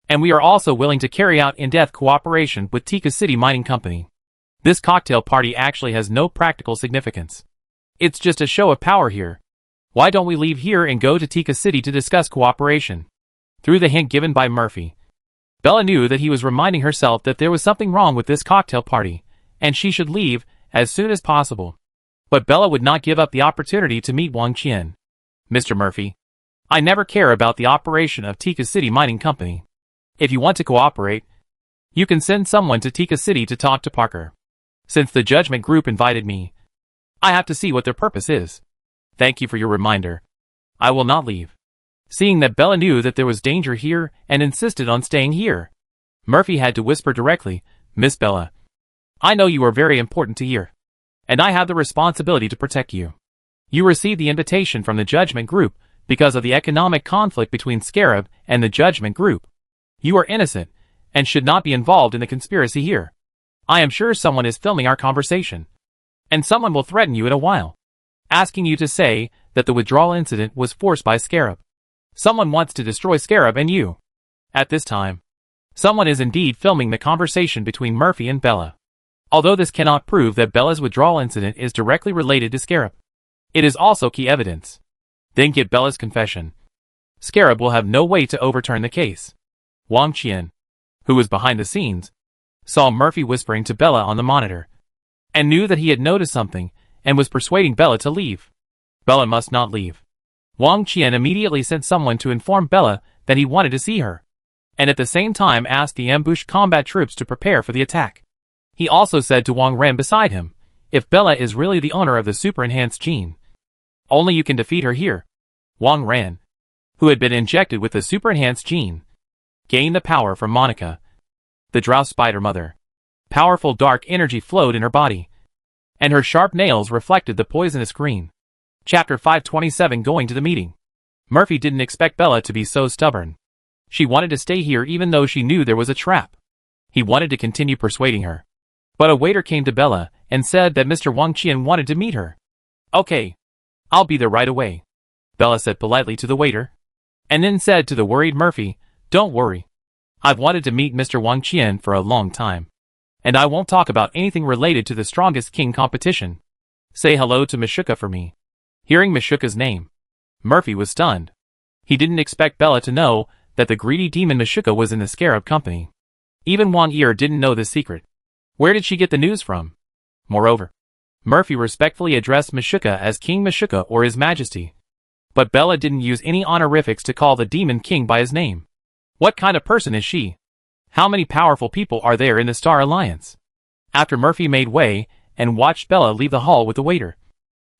Speaker 1: and we are also willing to carry out in-depth cooperation with Tika City Mining Company. This cocktail party actually has no practical significance. It's just a show of power here. Why don't we leave here and go to Tika City to discuss cooperation?" Through the hint given by Murphy, Bella knew that he was reminding herself that there was something wrong with this cocktail party, and she should leave as soon as possible. But Bella would not give up the opportunity to meet Wang Qian. "Mr. Murphy, I never care about the operation of Tika City Mining Company. If you want to cooperate, you can send someone to Tika City to talk to Parker. Since the Judgment Group invited me, I have to see what their purpose is. Thank you for your reminder. I will not leave." Seeing that Bella knew that there was danger here and insisted on staying here, Murphy had to whisper directly, "Miss Bella, I know you are very important to here, and I have the responsibility to protect you. You received the invitation from the Judgment Group because of the economic conflict between Scarab and the Judgment Group. You are innocent and should not be involved in the conspiracy here. I am sure someone is filming our conversation, and someone will threaten you in a while, asking you to say that the withdrawal incident was forced by Scarab. Someone wants to destroy Scarab and you. At this time, someone is indeed filming the conversation between Murphy and Bella. Although this cannot prove that Bella's withdrawal incident is directly related to Scarab, it is also key evidence. Then get Bella's confession. Scarab will have no way to overturn the case." Wang Qian, who was behind the scenes, saw Murphy whispering to Bella on the monitor, and knew that he had noticed something, and was persuading Bella to leave. Bella must not leave. Wang Qian immediately sent someone to inform Bella that he wanted to see her, and at the same time asked the ambushed combat troops to prepare for the attack. He also said to Wang Ren beside him, "If Bella is really the owner of the super-enhanced gene, only you can defeat her here." Wang Ren, who had been injected with the super-enhanced gene, gained the power from Monica, the Drow Spider Mother. Powerful dark energy flowed in her body, and her sharp nails reflected the poisonous green. Chapter 527 Going to the Meeting. Murphy didn't expect Bella to be so stubborn. She wanted to stay here even though she knew there was a trap. He wanted to continue persuading her. But a waiter came to Bella and said that Mr. Wang Qian wanted to meet her. "Okay, I'll be there right away," Bella said politely to the waiter, and then said to the worried Murphy, "Don't worry. I've wanted to meet Mr. Wang Qian for a long time, and I won't talk about anything related to the strongest king competition. Say hello to Mishuka for me." Hearing Mishuka's name, Murphy was stunned. He didn't expect Bella to know that the greedy demon Mishuka was in the Scarab Company. Even Wang Yi didn't know this secret. Where did she get the news from? Moreover, Murphy respectfully addressed Mishuka as King Mishuka or His Majesty. But Bella didn't use any honorifics to call the Demon King by his name. What kind of person is she? How many powerful people are there in the Star Alliance? After Murphy made way and watched Bella leave the hall with the waiter,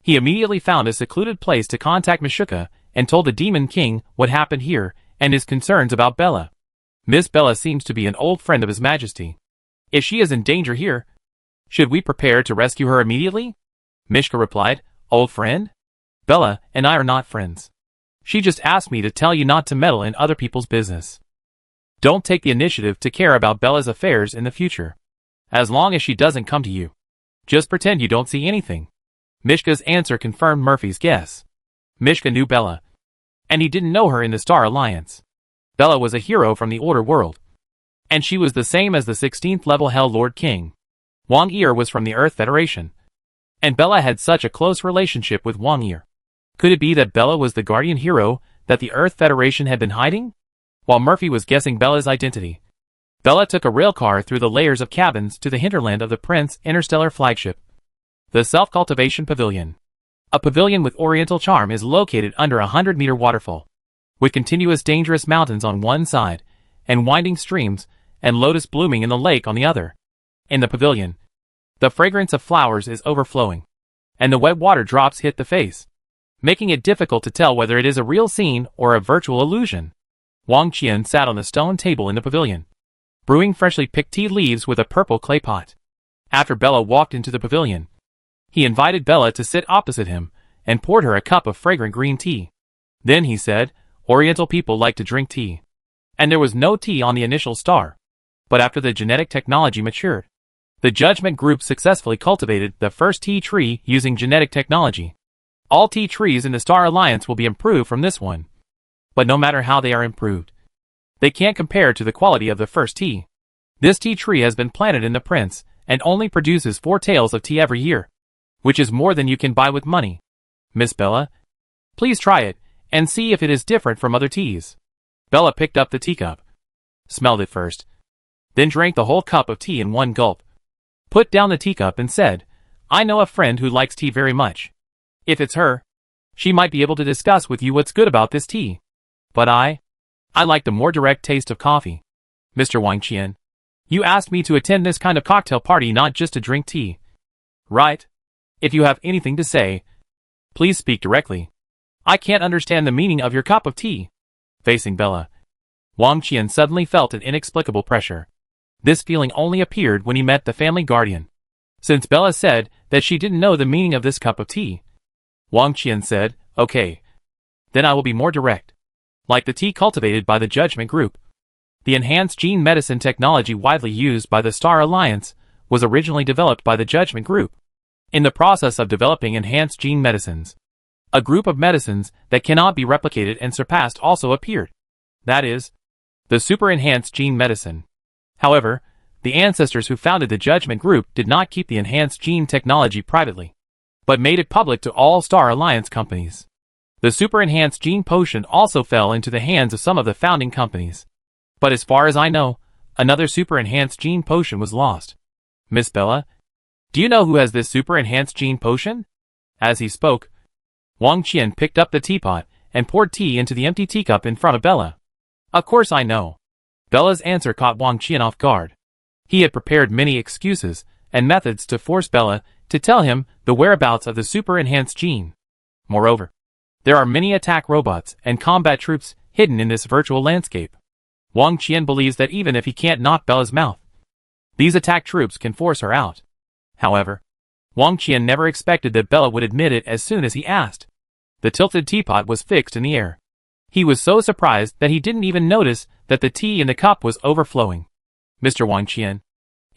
Speaker 1: he immediately found a secluded place to contact Mishuka and told the Demon King what happened here and his concerns about Bella. Miss Bella seems to be an old friend of His Majesty. If she is in danger here, Should we prepare to rescue her immediately? Mishka replied, Old friend? Bella and I are not friends. She just asked me to tell you not to meddle in other people's business. Don't take the initiative to care about Bella's affairs in the future. As long as she doesn't come to you. Just pretend you don't see anything. Mishka's answer confirmed Murphy's guess. Mishka knew Bella. And he didn't know her in the Star Alliance. Bella was a hero from the Order world. And she was the same as the 16th level Hell Lord King. Wang Yi was from the Earth Federation. And Bella had such a close relationship with Wang Yi. Could it be that Bella was the guardian hero that the Earth Federation had been hiding? While Murphy was guessing Bella's identity, Bella took a railcar through the layers of cabins to the hinterland of the Prince Interstellar flagship. The Self-Cultivation Pavilion. A pavilion with oriental charm is located under a 100-meter waterfall, with continuous dangerous mountains on one side, and winding streams, and lotus blooming in the lake on the other. In the pavilion, the fragrance of flowers is overflowing, and the wet water drops hit the face, making it difficult to tell whether it is a real scene or a virtual illusion. Wang Qian sat on the stone table in the pavilion, brewing freshly picked tea leaves with a purple clay pot. After Bella walked into the pavilion, he invited Bella to sit opposite him and poured her a cup of fragrant green tea. Then he said, Oriental people like to drink tea. And there was no tea on the initial star. But after the genetic technology matured, the Judgment Group successfully cultivated the first tea tree using genetic technology. All tea trees in the Star Alliance will be improved from this one. But no matter how they are improved, they can't compare to the quality of the first tea. This tea tree has been planted in the Prince and only produces 4 taels of tea every year, which is more than you can buy with money. Miss Bella, please try it and see if it is different from other teas. Bella picked up the teacup, smelled it first, then drank the whole cup of tea in one gulp, put down the teacup and said, I know a friend who likes tea very much. If it's her, she might be able to discuss with you what's good about this tea. But I like the more direct taste of coffee. Mr. Wang Qian, you asked me to attend this kind of cocktail party, not just to drink tea. Right? If you have anything to say, please speak directly. I can't understand the meaning of your cup of tea. Facing Bella, Wang Qian suddenly felt an inexplicable pressure. This feeling only appeared when he met the family guardian. Since Bella said that she didn't know the meaning of this cup of tea, Wang Qian said, okay. Then I will be more direct. Like the tea cultivated by the Judgment Group, the enhanced gene medicine technology widely used by the Star Alliance was originally developed by the Judgment Group. In the process of developing enhanced gene medicines, a group of medicines that cannot be replicated and surpassed also appeared. That is, the super-enhanced gene medicine. However, the ancestors who founded the Judgment Group did not keep the enhanced gene technology privately, but made it public to all Star Alliance companies. The super-enhanced gene potion also fell into the hands of some of the founding companies. But as far as I know, another super-enhanced gene potion was lost. Miss Bella, do you know who has this super-enhanced gene potion? As he spoke, Wang Qian picked up the teapot and poured tea into the empty teacup in front of Bella. Of course I know. Bella's answer caught Wang Qian off guard. He had prepared many excuses and methods to force Bella to tell him the whereabouts of the super-enhanced gene. Moreover, there are many attack robots and combat troops hidden in this virtual landscape. Wang Qian believes that even if he can't knock Bella's mouth, these attack troops can force her out. However, Wang Qian never expected that Bella would admit it as soon as he asked. The tilted teapot was fixed in the air. He was so surprised that he didn't even notice that the tea in the cup was overflowing. Mr. Wang Qian,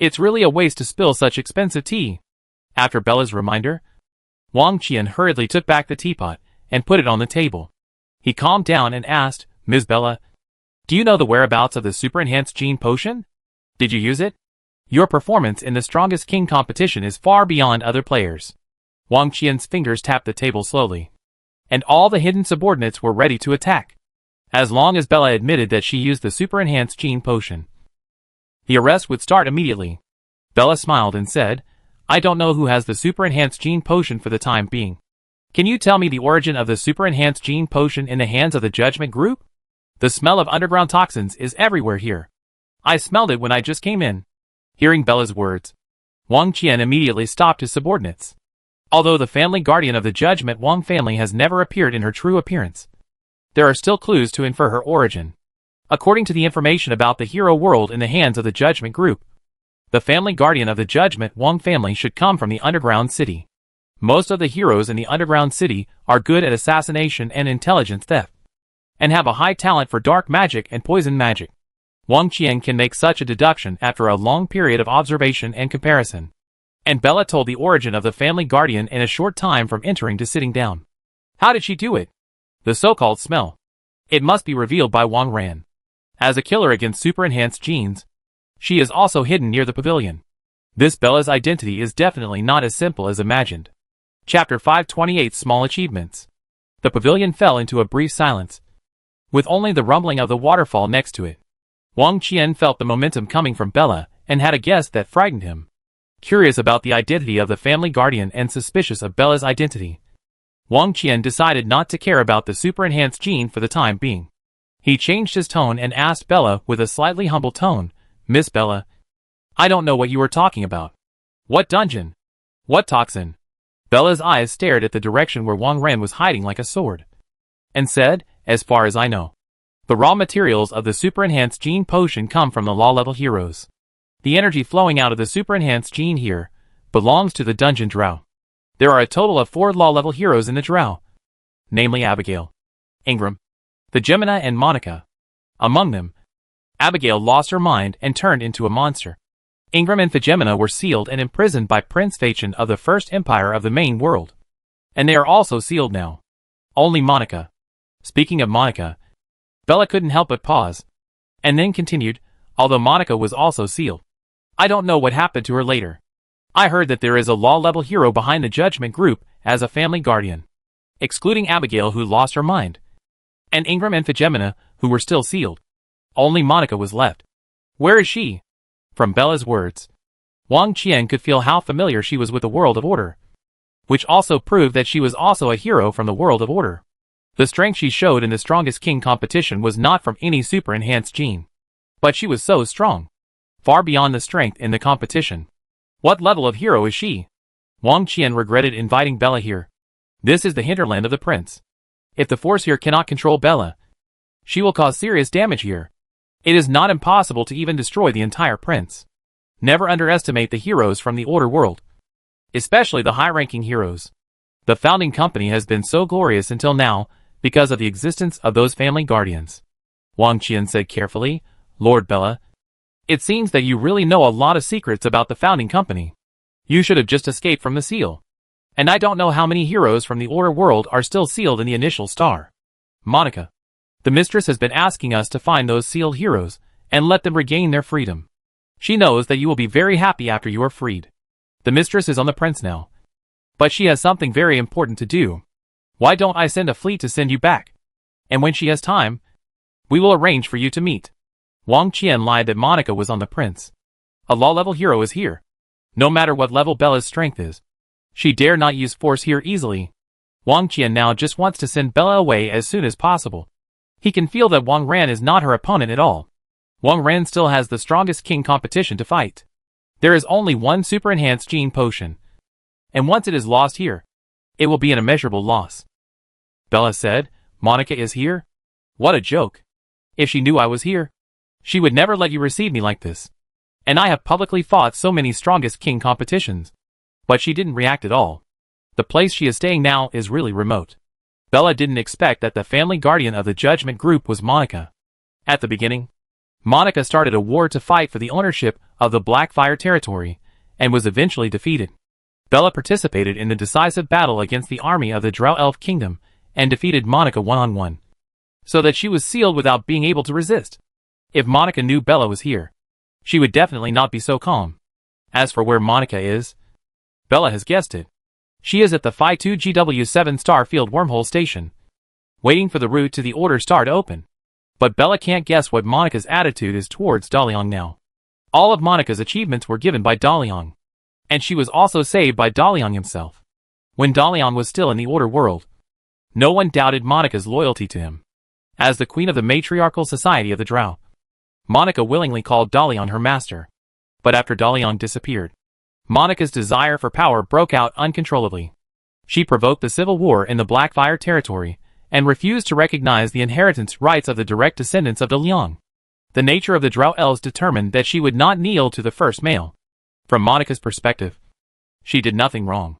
Speaker 1: it's really a waste to spill such expensive tea. After Bella's reminder, Wang Qian hurriedly took back the teapot and put it on the table. He calmed down and asked, Ms. Bella, do you know the whereabouts of the super-enhanced gene potion? Did you use it? Your performance in the Strongest King competition is far beyond other players. Wang Qian's fingers tapped the table slowly, and all the hidden subordinates were ready to attack. As long as Bella admitted that she used the super-enhanced gene potion, the arrest would start immediately. Bella smiled and said, I don't know who has the super-enhanced gene potion for the time being. Can you tell me the origin of the super-enhanced gene potion in the hands of the Judgment Group? The smell of underground toxins is everywhere here. I smelled it when I just came in. Hearing Bella's words, Wang Qian immediately stopped his subordinates. Although the family guardian of the Judgment Wang family has never appeared in her true appearance, there are still clues to infer her origin. According to the information about the hero world in the hands of the Judgment Group, The family guardian of the Judgment Wong family should come from the underground city. Most of the heroes in the underground city are good at assassination and intelligence theft, and have a high talent for dark magic and poison magic. Wang Qian can make such a deduction after a long period of observation and comparison. And Bella told the origin of the family guardian in a short time from entering to sitting down. How did she do it? The so-called smell. It must be revealed by Wang Ran. As a killer against super-enhanced genes, she is also hidden near the pavilion. This Bella's identity is definitely not as simple as imagined. Chapter 528 Small Achievements. The pavilion fell into a brief silence, with only the rumbling of the waterfall next to it. Wang Qian felt the momentum coming from Bella and had a guess that frightened him. Curious about the identity of the family guardian and suspicious of Bella's identity, Wang Qian decided not to care about the super-enhanced gene for the time being. He changed his tone and asked Bella with a slightly humble tone, "Miss Bella, I don't know what you are talking about. What dungeon? What toxin?" Bella's eyes stared at the direction where Wang Ran was hiding like a sword, and said, "As far as I know, the raw materials of the super-enhanced gene potion come from the law-level heroes. The energy flowing out of the super-enhanced gene here belongs to the dungeon drow. There are a total of 4 law-level heroes in the drow, namely Abigail, Ingram, the Gemina and Monica. Among them, Abigail lost her mind and turned into a monster. Ingram and Gemina were sealed and imprisoned by Prince Fachin of the First Empire of the main world, and they are also sealed now. Only Monica." Speaking of Monica, Bella couldn't help but pause, and then continued, "Although Monica was also sealed, I don't know what happened to her later. I heard that there is a law-level hero behind the Judgment Group as a family guardian, excluding Abigail who lost her mind, and Ingram and Gemina who were still sealed. Only Monica was left. Where is she?" From Bella's words, Wang Qian could feel how familiar she was with the world of order, which also proved that she was also a hero from the world of order. The strength she showed in the strongest king competition was not from any super-enhanced gene, but she was so strong, far beyond the strength in the competition. What level of hero is she? Wang Qian regretted inviting Bella here. This is the hinterland of the prince. If the force here cannot control Bella, she will cause serious damage here. It is not impossible to even destroy the entire prince. Never underestimate the heroes from the order world, especially the high-ranking heroes. The founding company has been so glorious until now because of the existence of those family guardians." Wang Qian said carefully, "Lord Bella, it seems that you really know a lot of secrets about the founding company. You should have just escaped from the seal. And I don't know how many heroes from the order world are still sealed in the initial star. Monica, the mistress has been asking us to find those sealed heroes and let them regain their freedom. She knows that you will be very happy after you are freed. The mistress is on the prince now, but she has something very important to do. Why don't I send a fleet to send you back? And when she has time, we will arrange for you to meet." Wang Qian lied that Monica was on the prince. A law-level hero is here. No matter what level Bella's strength is, she dare not use force here easily. Wang Qian now just wants to send Bella away as soon as possible. He can feel that Wang Ran is not her opponent at all. Wang Ran still has the strongest king competition to fight. There is only one super-enhanced gene potion, and once it is lost here, it will be an immeasurable loss. Bella said, "Monica is here? What a joke. If she knew I was here, she would never let you receive me like this. And I have publicly fought so many strongest king competitions." But she didn't react at all. The place she is staying now is really remote. Bella didn't expect that the family guardian of the Judgment Group was Monica. At the beginning, Monica started a war to fight for the ownership of the Blackfire territory, and was eventually defeated. Bella participated in the decisive battle against the army of the Drow Elf Kingdom, and defeated Monica one-on-one, so that she was sealed without being able to resist. If Monica knew Bella was here, she would definitely not be so calm. As for where Monica is, Bella has guessed it. She is at the Phi 2 GW7 Starfield wormhole station, waiting for the route to the Order Star to open. But Bella can't guess what Monica's attitude is towards Daliang now. All of Monica's achievements were given by Daliang, and she was also saved by Daliang himself. When Daliang was still in the Order world, no one doubted Monica's loyalty to him. As the queen of the matriarchal society of the Drow, Monica willingly called Daliang her master. But after Daliang disappeared, Monica's desire for power broke out uncontrollably. She provoked the civil war in the Blackfire territory, and refused to recognize the inheritance rights of the direct descendants of Daliang. The nature of the Drow elves determined that she would not kneel to the first male. From Monica's perspective, she did nothing wrong.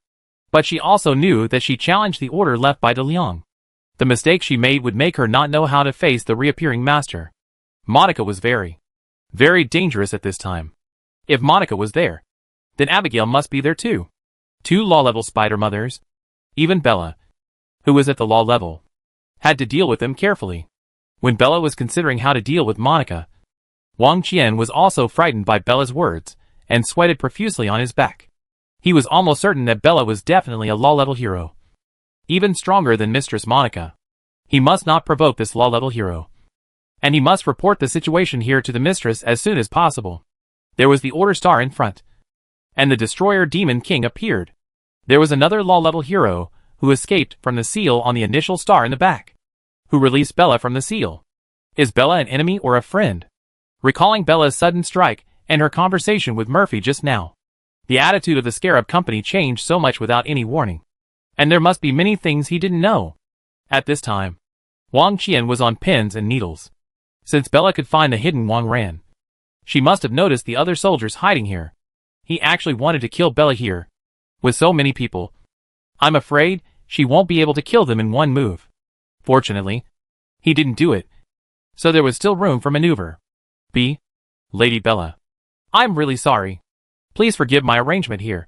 Speaker 1: But she also knew that she challenged the order left by De Leon. The mistake she made would make her not know how to face the reappearing master. Monica was very, very dangerous at this time. If Monica was there, then Abigail must be there too. Two law-level spider mothers. Even Bella, who was at the law level, had to deal with them carefully. When Bella was considering how to deal with Monica, Wang Qian was also frightened by Bella's words and sweated profusely on his back. He was almost certain that Bella was definitely a law-level hero. Even stronger than Mistress Monica. He must not provoke this law-level hero. And he must report the situation here to the mistress as soon as possible. There was the Order Star in front. And the Destroyer Demon King appeared. There was another law-level hero who escaped from the seal on the initial star in the back. Who released Bella from the seal. Is Bella an enemy or a friend? Recalling Bella's sudden strike and her conversation with Murphy just now, the attitude of the Scarab Company changed so much without any warning. And there must be many things he didn't know. At this time, Wang Qian was on pins and needles. Since Bella could find the hidden Wang Ran, she must have noticed the other soldiers hiding here. He actually wanted to kill Bella here. With so many people, I'm afraid she won't be able to kill them in one move. Fortunately, he didn't do it. So there was still room for maneuver. Lady Bella. I'm really sorry. Please forgive my arrangement here.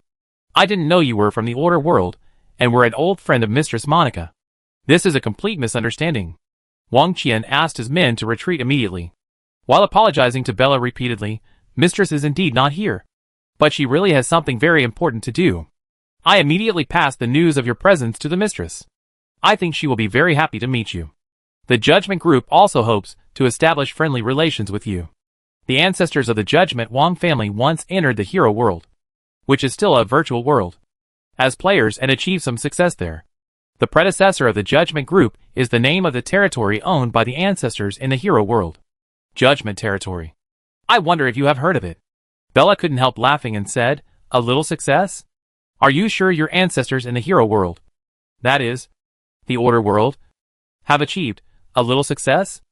Speaker 1: I didn't know you were from the Order world, and were an old friend of Mistress Monica. This is a complete misunderstanding. Wang Qian asked his men to retreat immediately. While apologizing to Bella repeatedly, Mistress is indeed not here. But she really has something very important to do. I immediately passed the news of your presence to the mistress. I think she will be very happy to meet you. The Judgment Group also hopes to establish friendly relations with you. The ancestors of the Judgment Wang family once entered the hero world, which is still a virtual world, as players and achieved some success there. The predecessor of the Judgment Group is the name of the territory owned by the ancestors in the hero world. Judgment Territory. I wonder if you have heard of it. Bella couldn't help laughing and said, a little success? Are you sure your ancestors in the hero world, that is, the Order world, have achieved a little success?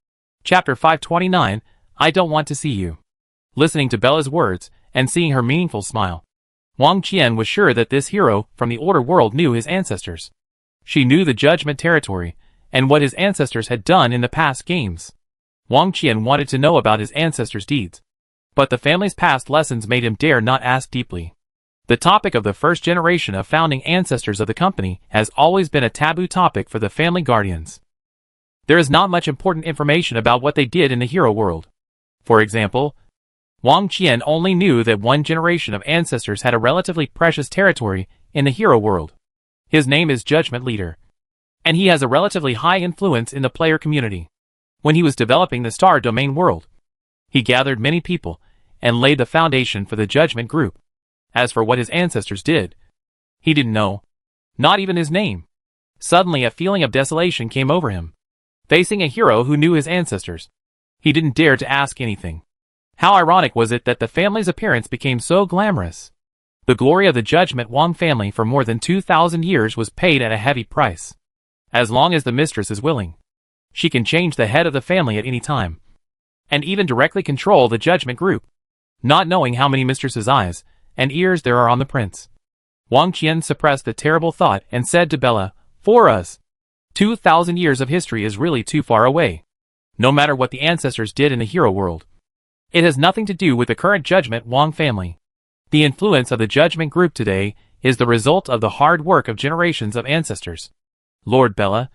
Speaker 1: Chapter 529, I don't want to see you. Listening to Bella's words and seeing her meaningful smile, Wang Qian was sure that this hero from the Order world knew his ancestors. She knew the Judgment Territory and what his ancestors had done in the past games. Wang Qian wanted to know about his ancestors' deeds, but the family's past lessons made him dare not ask deeply. The topic of the first generation of founding ancestors of the company has always been a taboo topic for the family guardians. There is not much important information about what they did in the hero world. For example, Wang Qian only knew that one generation of ancestors had a relatively precious territory in the hero world. His name is Judgment Leader, and he has a relatively high influence in the player community. When he was developing the Star Domain world, he gathered many people and laid the foundation for the Judgment Group. As for what his ancestors did, he didn't know, not even his name. Suddenly a feeling of desolation came over him. Facing a hero who knew his ancestors, he didn't dare to ask anything. How ironic was it that the family's appearance became so glamorous? The glory of the Judgment Wang family for more than 2,000 years was paid at a heavy price. As long as the mistress is willing, she can change the head of the family at any time, and even directly control the Judgment Group. Not knowing how many mistress's eyes and ears there are on the prince, Wang Qian suppressed the terrible thought and said to Bella, for us, 2,000 years of history is really too far away. No matter what the ancestors did in the hero world, it has nothing to do with the current Judgment Wang family. The influence of the Judgment Group today is the result of the hard work of generations of ancestors. Lord Bella,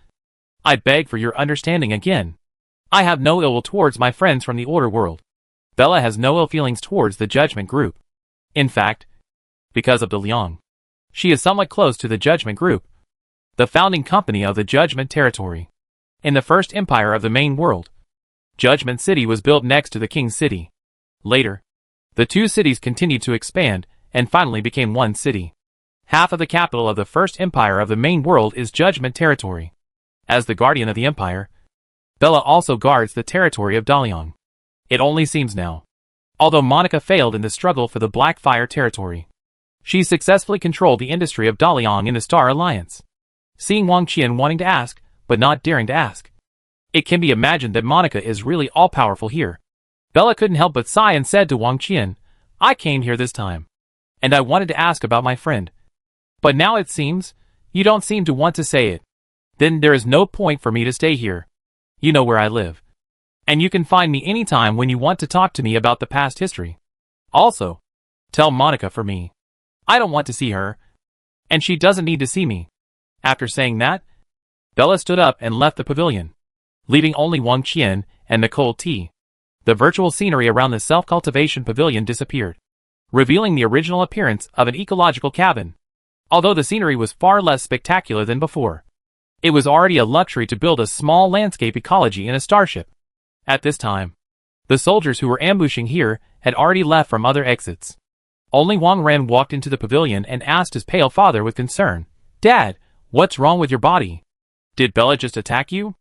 Speaker 1: I beg for your understanding again. I have no ill will towards my friends from the Order world. Bella has no ill feelings towards the Judgment Group. In fact, because of De Leon, she is somewhat close to the Judgment Group, the founding company of the Judgment Territory. In the first empire of the main world, Judgment City was built next to the King's City. Later, the two cities continued to expand and finally became one city. Half of the capital of the first empire of the main world is Judgment Territory. As the guardian of the empire, Bella also guards the territory of Dalian. It only seems now, although Monica failed in the struggle for the Blackfire territory, she successfully controlled the industry of Dalian in the Star Alliance. Seeing Wang Qian wanting to ask, but not daring to ask, it can be imagined that Monica is really all-powerful here. Bella couldn't help but sigh and said to Wang Qian, I came here this time And I wanted to ask about my friend. But now it seems, you don't seem to want to say it. Then there is no point for me to stay here. You know where I live. And you can find me anytime when you want to talk to me about the past history. Also, tell Monica for me. I don't want to see her. And she doesn't need to see me. After saying that, Bella stood up and left the pavilion, leaving only Wang Qian and Nicole T. The virtual scenery around the self-cultivation pavilion disappeared, revealing the original appearance of an ecological cabin. Although the scenery was far less spectacular than before, it was already a luxury to build a small landscape ecology in a starship. At this time, the soldiers who were ambushing here had already left from other exits. Only Wang Ren walked into the pavilion and asked his pale father with concern, "Dad, what's wrong with your body? Did Bella just attack you?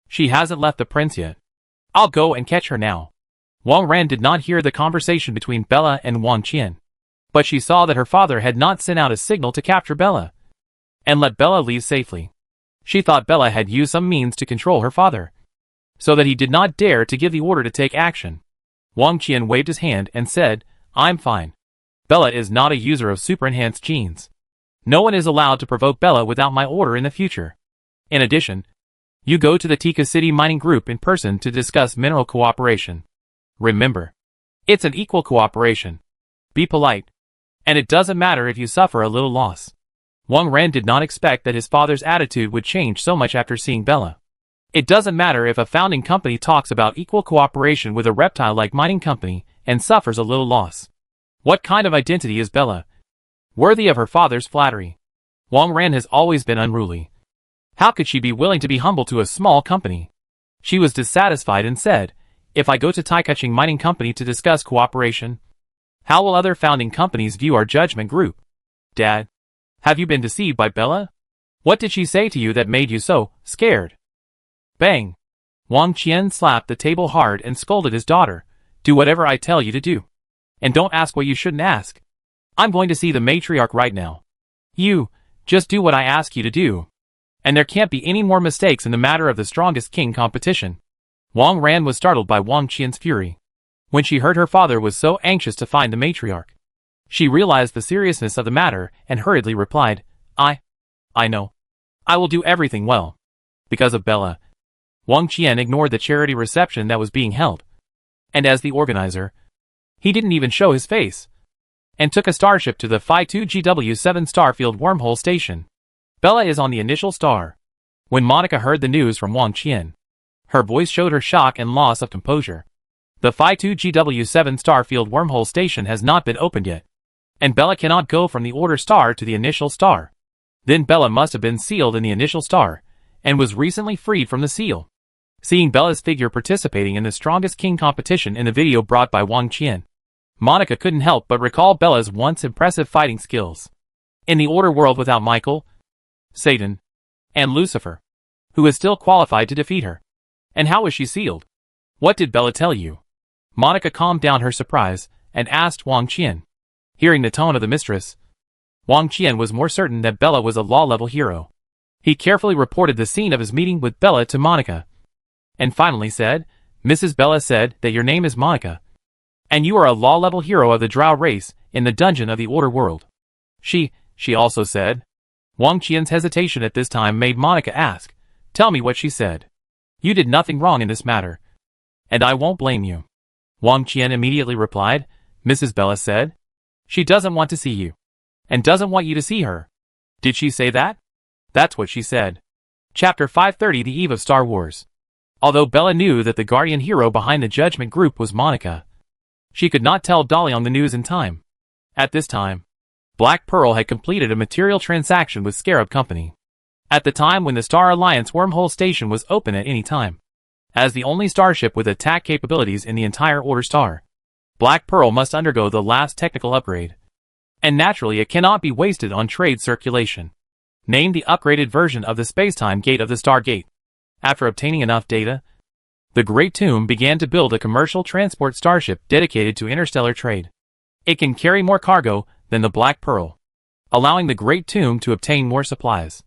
Speaker 1: She hasn't left the prince yet. I'll go and catch her now." Wang Ren did not hear the conversation between Bella and Wang Qian, but she saw that her father had not sent out a signal to capture Bella and let Bella leave safely. She thought Bella had used some means to control her father, so that he did not dare to give the order to take action. Wang Qian waved his hand and said, "I'm fine. Bella is not a user of super-enhanced genes. No one is allowed to provoke Bella without my order in the future. In addition, you go to the Tika City Mining Group in person to discuss mineral cooperation. Remember, it's an equal cooperation. Be polite. And it doesn't matter if you suffer a little loss." Wang Ren did not expect that his father's attitude would change so much after seeing Bella. It doesn't matter if a founding company talks about equal cooperation with a reptile-like mining company and suffers a little loss. What kind of identity is Bella? Worthy of her father's flattery. Wang Ren has always been unruly. How could she be willing to be humble to a small company? She was dissatisfied and said, "If I go to Tai-Kaching Mining Company to discuss cooperation, how will other founding companies view our judgment group? Dad, have you been deceived by Bella? What did she say to you that made you so scared?" Bang! Wang Qian slapped the table hard and scolded his daughter. "Do whatever I tell you to do. And don't ask what you shouldn't ask. I'm going to see the matriarch right now. You, just do what I ask you to do. And there can't be any more mistakes in the matter of the strongest king competition." Wang Ran was startled by Wang Qian's fury. When she heard her father was so anxious to find the matriarch, she realized the seriousness of the matter and hurriedly replied, I know. I will do everything well. Because of Bella." Wang Qian ignored the charity reception that was being held. And as the organizer, he didn't even show his face, and took a starship to the Phi-2GW7 Starfield wormhole station. Bella is on the initial star. When Monica heard the news from Wang Qian, her voice showed her shock and loss of composure. The Phi-2GW7 Starfield wormhole station has not been opened yet, and Bella cannot go from the order star to the initial star. Then Bella must have been sealed in the initial star, and was recently freed from the seal. Seeing Bella's figure participating in the strongest king competition in the video brought by Wang Qian, Monica couldn't help but recall Bella's once impressive fighting skills in the order world without Michael, Satan, and Lucifer, who is still qualified to defeat her. And how was she sealed? What did Bella tell you? Monica calmed down her surprise and asked Wang Qian. Hearing the tone of the mistress, Wang Qian was more certain that Bella was a law-level hero. He carefully reported the scene of his meeting with Bella to Monica, and finally said, "Mrs. Bella said that your name is Monica, and you are a law-level hero of the Drow race in the dungeon of the Order world." She also said. Wang Qian's hesitation at this time made Monica ask, "Tell me what she said. You did nothing wrong in this matter, and I won't blame you." Wang Qian immediately replied, "Mrs. Bella said she doesn't want to see you, and doesn't want you to see her." "Did she say that?" "That's what she said." Chapter 530, The Eve of Star Wars. Although Bella knew that the guardian hero behind the judgment group was Monica, she could not tell Daliang the news in time. At this time, Black Pearl had completed a material transaction with Scarab Company. At the time when the Star Alliance wormhole station was open at any time, as the only starship with attack capabilities in the entire Order Star, Black Pearl must undergo the last technical upgrade. And naturally it cannot be wasted on trade circulation. Named the upgraded version of the spacetime gate of the Stargate. After obtaining enough data, the Great Tomb began to build a commercial transport starship dedicated to interstellar trade. It can carry more cargo than the Black Pearl, allowing the Great Tomb to obtain more supplies.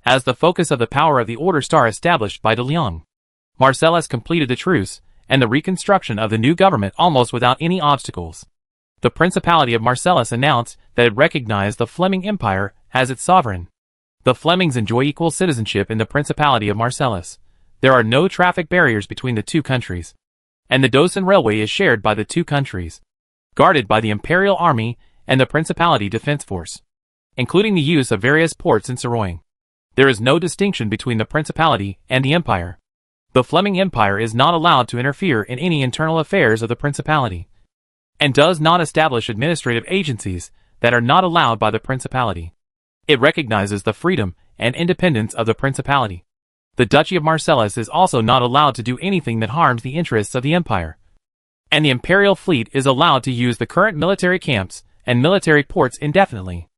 Speaker 1: As the focus of the power of the Order Star established by Daliang, Marcellus completed the truce and the reconstruction of the new government almost without any obstacles. the Principality of Marcellus announced that it recognized the Fleming Empire as its sovereign. The Flemings enjoy equal citizenship in the Principality of Marcellus. There are no traffic barriers between the two countries, and the Dosen Railway is shared by the two countries, guarded by the Imperial Army and the Principality Defense Force, including the use of various ports in Soroing. There is no distinction between the Principality and the Empire. The Fleming Empire is not allowed to interfere in any internal affairs of the Principality, and does not establish administrative agencies that are not allowed by the Principality. It recognizes the freedom and independence of the Principality. The Duchy of Marcellus is also not allowed to do anything that harms the interests of the Empire, and the Imperial fleet is allowed to use the current military camps and military ports indefinitely.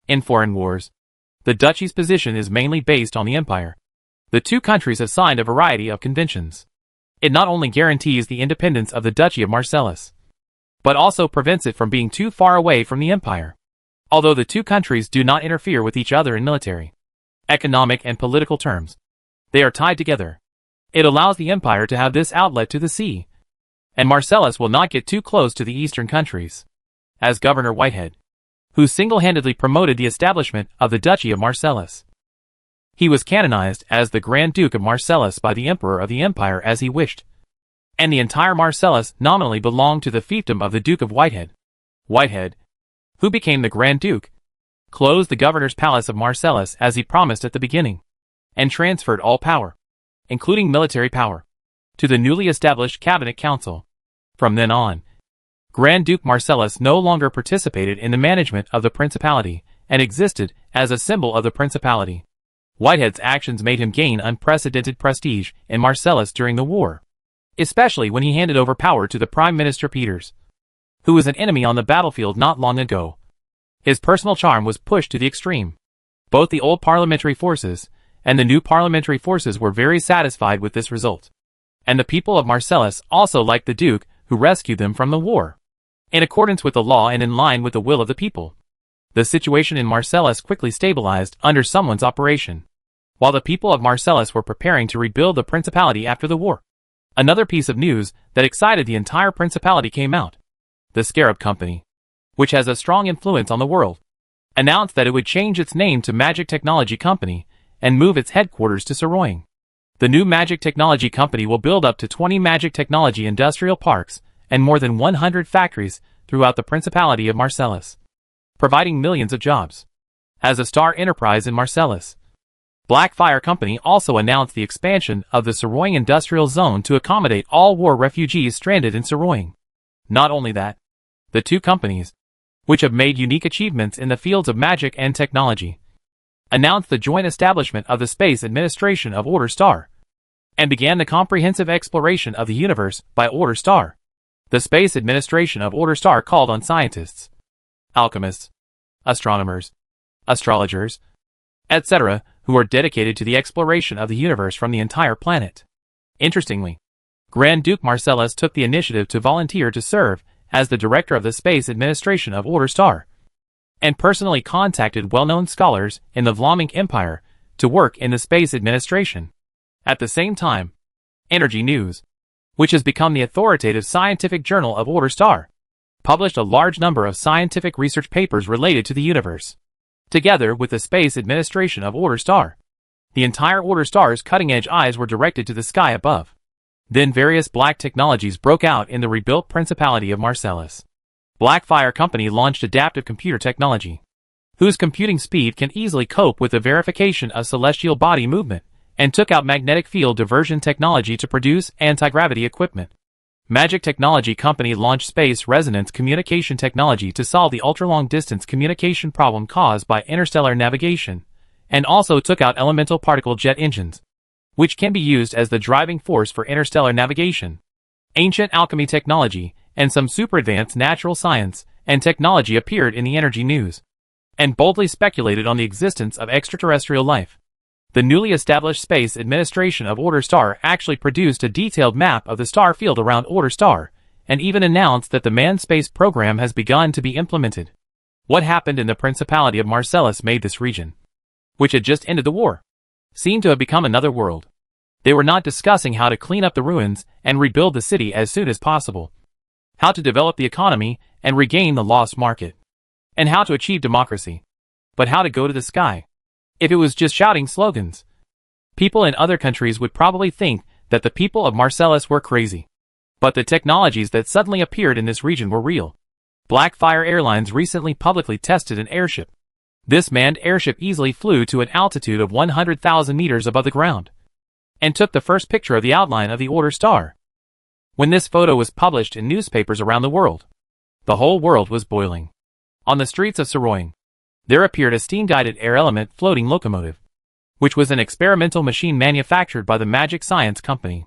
Speaker 1: In foreign wars, the Duchy's position is mainly based on the Empire. The two countries have signed a variety of conventions. It not only guarantees the independence of the Duchy of Marcellus, but also prevents it from being too far away from the Empire. Although the two countries do not interfere with each other in military, economic, and political terms, they are tied together. It allows the Empire to have this outlet to the sea, and Marcellus will not get too close to the eastern countries. As Governor Whitehead, who single-handedly promoted the establishment of the Duchy of Marcellus, he was canonized as the Grand Duke of Marcellus by the Emperor of the Empire as he wished, and the entire Marcellus nominally belonged to the fiefdom of the Duke of Whitehead. Whitehead, who became the Grand Duke, closed the governor's palace of Marcellus as he promised at the beginning, and transferred all power, including military power, to the newly established Cabinet Council. From then on, Grand Duke Marcellus no longer participated in the management of the Principality and existed as a symbol of the Principality. Whitehead's actions made him gain unprecedented prestige in Marcellus during the war, especially when he handed over power to the Prime Minister Peters, who was an enemy on the battlefield not long ago. His personal charm was pushed to the extreme. Both the old parliamentary forces and the new parliamentary forces were very satisfied with this result, and the people of Marcellus also liked the Duke who rescued them from the war. In accordance with the law and in line with the will of the people, the situation in Marcellus quickly stabilized under someone's operation. While the people of Marcellus were preparing to rebuild the Principality after the war, another piece of news that excited the entire Principality came out. The Scarab Company, which has a strong influence on the world, announced that it would change its name to Magic Technology Company and move its headquarters to Soroing. The new Magic Technology Company will build up to 20 Magic Technology industrial parks and more than 100 factories throughout the Principality of Marcellus, providing millions of jobs. As a star enterprise in Marcellus, Blackfire Company also announced the expansion of the Soroing Industrial Zone to accommodate all war refugees stranded in Soroing. Not only that, the two companies, which have made unique achievements in the fields of magic and technology, announced the joint establishment of the Space Administration of Order Star, and began the comprehensive exploration of the universe by Order Star. The Space Administration of Order Star called on scientists, alchemists, astronomers, astrologers, etc., who are dedicated to the exploration of the universe from the entire planet. Interestingly, Grand Duke Marcellus took the initiative to volunteer to serve as the director of the Space Administration of Order Star, and personally contacted well-known scholars in the Vlaming Empire to work in the space administration. At the same time, Energy News, which has become the authoritative scientific journal of Order Star, published a large number of scientific research papers related to the universe. Together with the Space Administration of Order Star, the entire Order Star's cutting-edge eyes were directed to the sky above. Then various black technologies broke out in the rebuilt Principality of Marcellus. Blackfire Company launched adaptive computer technology, whose computing speed can easily cope with the verification of celestial body movement, and took out magnetic field diversion technology to produce anti-gravity equipment. Magic Technology Company launched space resonance communication technology to solve the ultra-long-distance communication problem caused by interstellar navigation, and also took out elemental particle jet engines, which can be used as the driving force for interstellar navigation. Ancient alchemy technology and some super-advanced natural science and technology appeared in the Energy News, and boldly speculated on the existence of extraterrestrial life. The newly established Space Administration of Order Star actually produced a detailed map of the star field around Order Star, and even announced that the manned space program has begun to be implemented. What happened in the Principality of Marcellus made this region, which had just ended the war, seem to have become another world. They were not discussing how to clean up the ruins and rebuild the city as soon as possible. how to develop the economy and regain the lost market, and how to achieve democracy. But how to go to the sky? If it was just shouting slogans, people in other countries would probably think that the people of Marcellus were crazy. But the technologies that suddenly appeared in this region were real. Blackfire Airlines recently publicly tested an airship. This manned airship easily flew to an altitude of 100,000 meters above the ground and took the first picture of the outline of the Order Star. When this photo was published in newspapers around the world, the whole world was boiling. On the streets of Saroying, there appeared a steam-guided air element floating locomotive, which was an experimental machine manufactured by the Magic Science Company.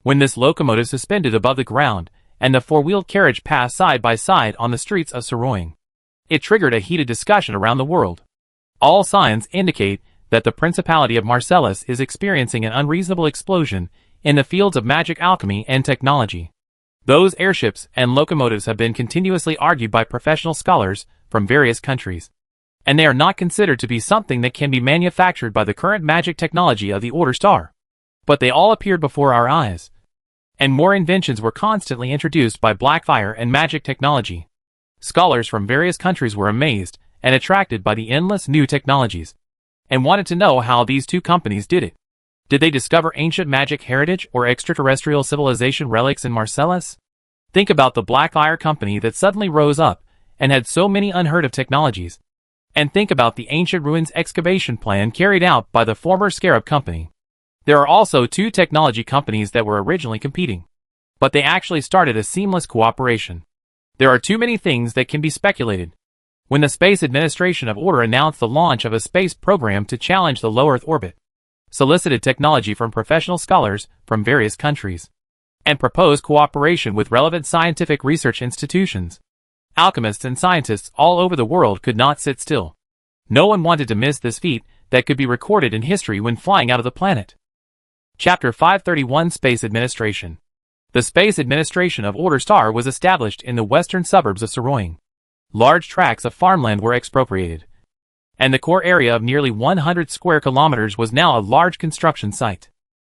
Speaker 1: When this locomotive suspended above the ground and the four-wheeled carriage passed side by side on the streets of Saroying, it triggered a heated discussion around the world. All signs indicate that the Principality of Marcellus is experiencing an unreasonable explosion in the fields of magic alchemy and technology. Those airships and locomotives have been continuously argued by professional scholars from various countries, and they are not considered to be something that can be manufactured by the current magic technology of the Order Star. But they all appeared before our eyes, and more inventions were constantly introduced by Blackfire and magic technology. Scholars from various countries were amazed and attracted by the endless new technologies, and wanted to know how these two companies did it. Did they discover ancient magic heritage or extraterrestrial civilization relics in Marcellus? Think about the Blackfire company that suddenly rose up and had so many unheard of technologies. And think about the ancient ruins excavation plan carried out by the former Scarab company. There are also two technology companies that were originally competing, but they actually started a seamless cooperation. There are too many things that can be speculated. When the Space Administration of Order announced the launch of a space program to challenge the low Earth orbit, solicited technology from professional scholars from various countries, and proposed cooperation with relevant scientific research institutions, alchemists and scientists all over the world could not sit still. No one wanted to miss this feat that could be recorded in history when flying out of the planet. Chapter 531 Space Administration. The Space Administration of Order Star was established in the western suburbs of Saroying. Large tracts of farmland were expropriated, and the core area of nearly 100 square kilometers was now a large construction site.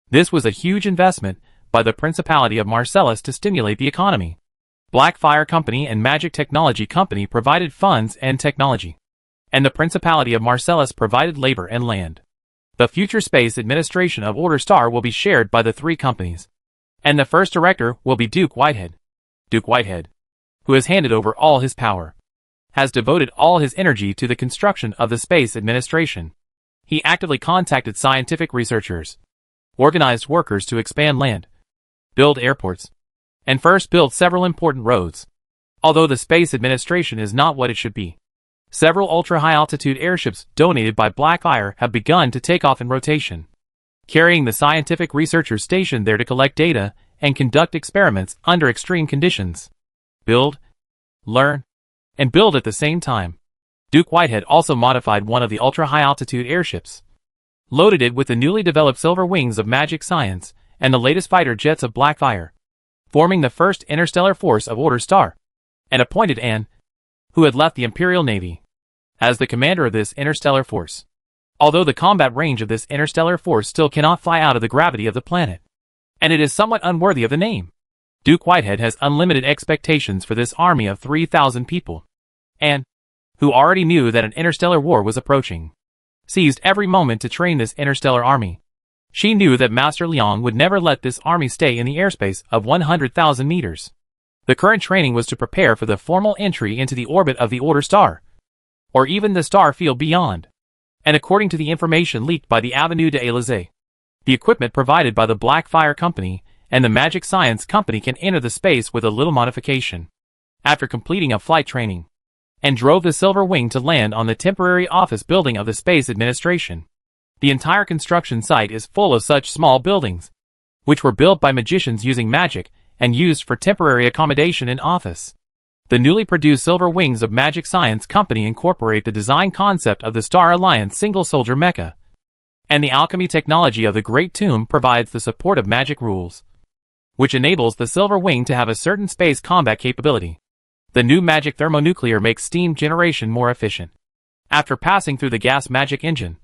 Speaker 1: This was a huge investment by the Principality of Marcellus to stimulate the economy. Blackfire Company and Magic Technology Company provided funds and technology, and the Principality of Marcellus provided labor and land. The future Space Administration of Order Star will be shared by the three companies, and the first director will be Duke Whitehead. Duke Whitehead, who has handed over all his power, has devoted all his energy to the construction of the Space Administration. He actively contacted scientific researchers, organized workers to expand land, build airports, and first build several important roads. Although the Space Administration is not what it should be, several ultra-high-altitude airships donated by Blackfire have begun to take off in rotation, carrying the scientific researchers stationed there to collect data and conduct experiments under extreme conditions. Build, learn, and build at the same time. Duke Whitehead also modified one of the ultra-high-altitude airships, loaded it with the newly developed silver wings of magic science and the latest fighter jets of Blackfire, forming the first interstellar force of Order Star, and appointed Anne, who had left the Imperial Navy, as the commander of this interstellar force. Although the combat range of this interstellar force still cannot fly out of the gravity of the planet, and it is somewhat unworthy of the name, Duke Whitehead has unlimited expectations for this army of 3,000 people. Anne, who already knew that an interstellar war was approaching, seized every moment to train this interstellar army. She knew that Master Leong would never let this army stay in the airspace of 100,000 meters. The current training was to prepare for the formal entry into the orbit of the Order Star, or even the star field beyond. And according to the information leaked by the Avenue de Élysée, the equipment provided by the Blackfire Company and the Magic Science Company can enter the space with a little modification. After completing a flight training, and drove the Silver Wing to land on the temporary office building of the Space Administration. The entire construction site is full of such small buildings, which were built by magicians using magic and used for temporary accommodation in office. The newly produced Silver Wings of Magic Science Company incorporate the design concept of the Star Alliance single-soldier mecha, and the alchemy technology of the Great Tomb provides the support of magic rules, which enables the Silver Wing to have a certain space combat capability. The new magic thermonuclear makes steam generation more efficient. After passing through the gas magic engine,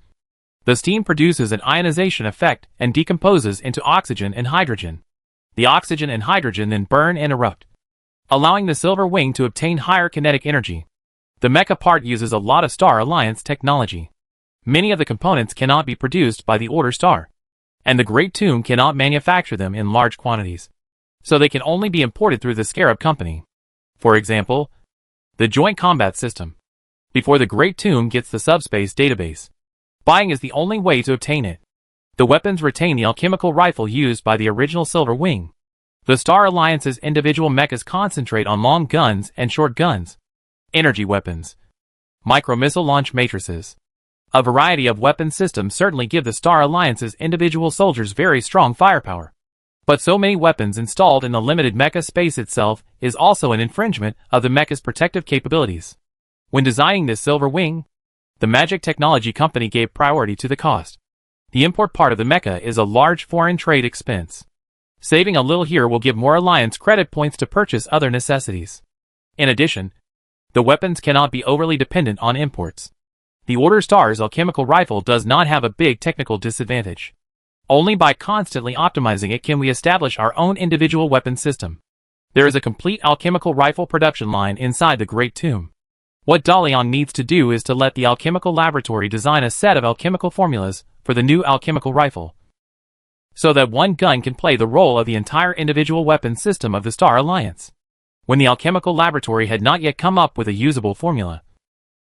Speaker 1: the steam produces an ionization effect and decomposes into oxygen and hydrogen. The oxygen and hydrogen then burn and erupt, allowing the Silver Wing to obtain higher kinetic energy. The mecha part uses a lot of Star Alliance technology. Many of the components cannot be produced by the Order Star, and the Great Tomb cannot manufacture them in large quantities, so they can only be imported through the Scarab Company. For example, the Joint Combat System. Before the Great Tomb gets the subspace database, buying is the only way to obtain it. The weapons retain the alchemical rifle used by the original Silver Wing. The Star Alliance's individual mechas concentrate on long guns and short guns, energy weapons, micro-missile launch matrices. A variety of weapon systems certainly give the Star Alliance's individual soldiers very strong firepower. But so many weapons installed in the limited mecha space itself is also an infringement of the mecha's protective capabilities. When designing this Silver Wing, the Magic Technology Company gave priority to the cost. The import part of the mecha is a large foreign trade expense. Saving a little here will give more Alliance credit points to purchase other necessities. In addition, the weapons cannot be overly dependent on imports. The Order Star's alchemical rifle does not have a big technical disadvantage. Only by constantly optimizing it can we establish our own individual weapon system. There is a complete alchemical rifle production line inside the Great Tomb. What Dalian needs to do is to let the alchemical laboratory design a set of alchemical formulas for the new alchemical rifle, so that one gun can play the role of the entire individual weapon system of the Star Alliance. When the alchemical laboratory had not yet come up with a usable formula,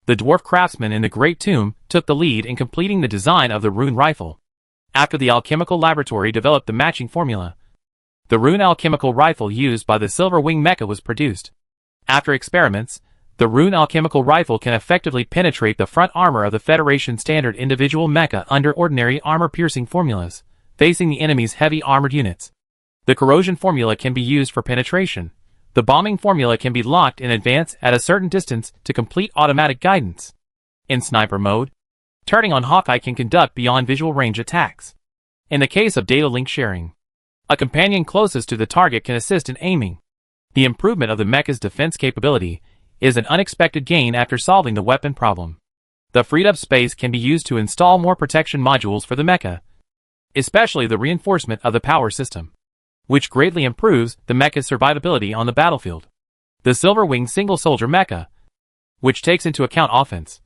Speaker 1: the dwarf craftsman in the Great Tomb took the lead in completing the design of the rune rifle. After the alchemical laboratory developed the matching formula, the rune alchemical rifle used by the Silver Wing mecha was produced. After experiments, the rune alchemical rifle can effectively penetrate the front armor of the Federation standard individual mecha under ordinary armor-piercing formulas, facing the enemy's heavy armored units. The corrosion formula can be used for penetration. The bombing formula can be locked in advance at a certain distance to complete automatic guidance. In sniper mode, turning on Hawkeye can conduct beyond visual range attacks. In the case of data link sharing, a companion closest to the target can assist in aiming. The improvement of the mecha's defense capability is an unexpected gain after solving the weapon problem. The freed up space can be used to install more protection modules for the mecha, especially the reinforcement of the power system, which greatly improves the mecha's survivability on the battlefield. The Silver Wing single soldier mecha, which takes into account offense,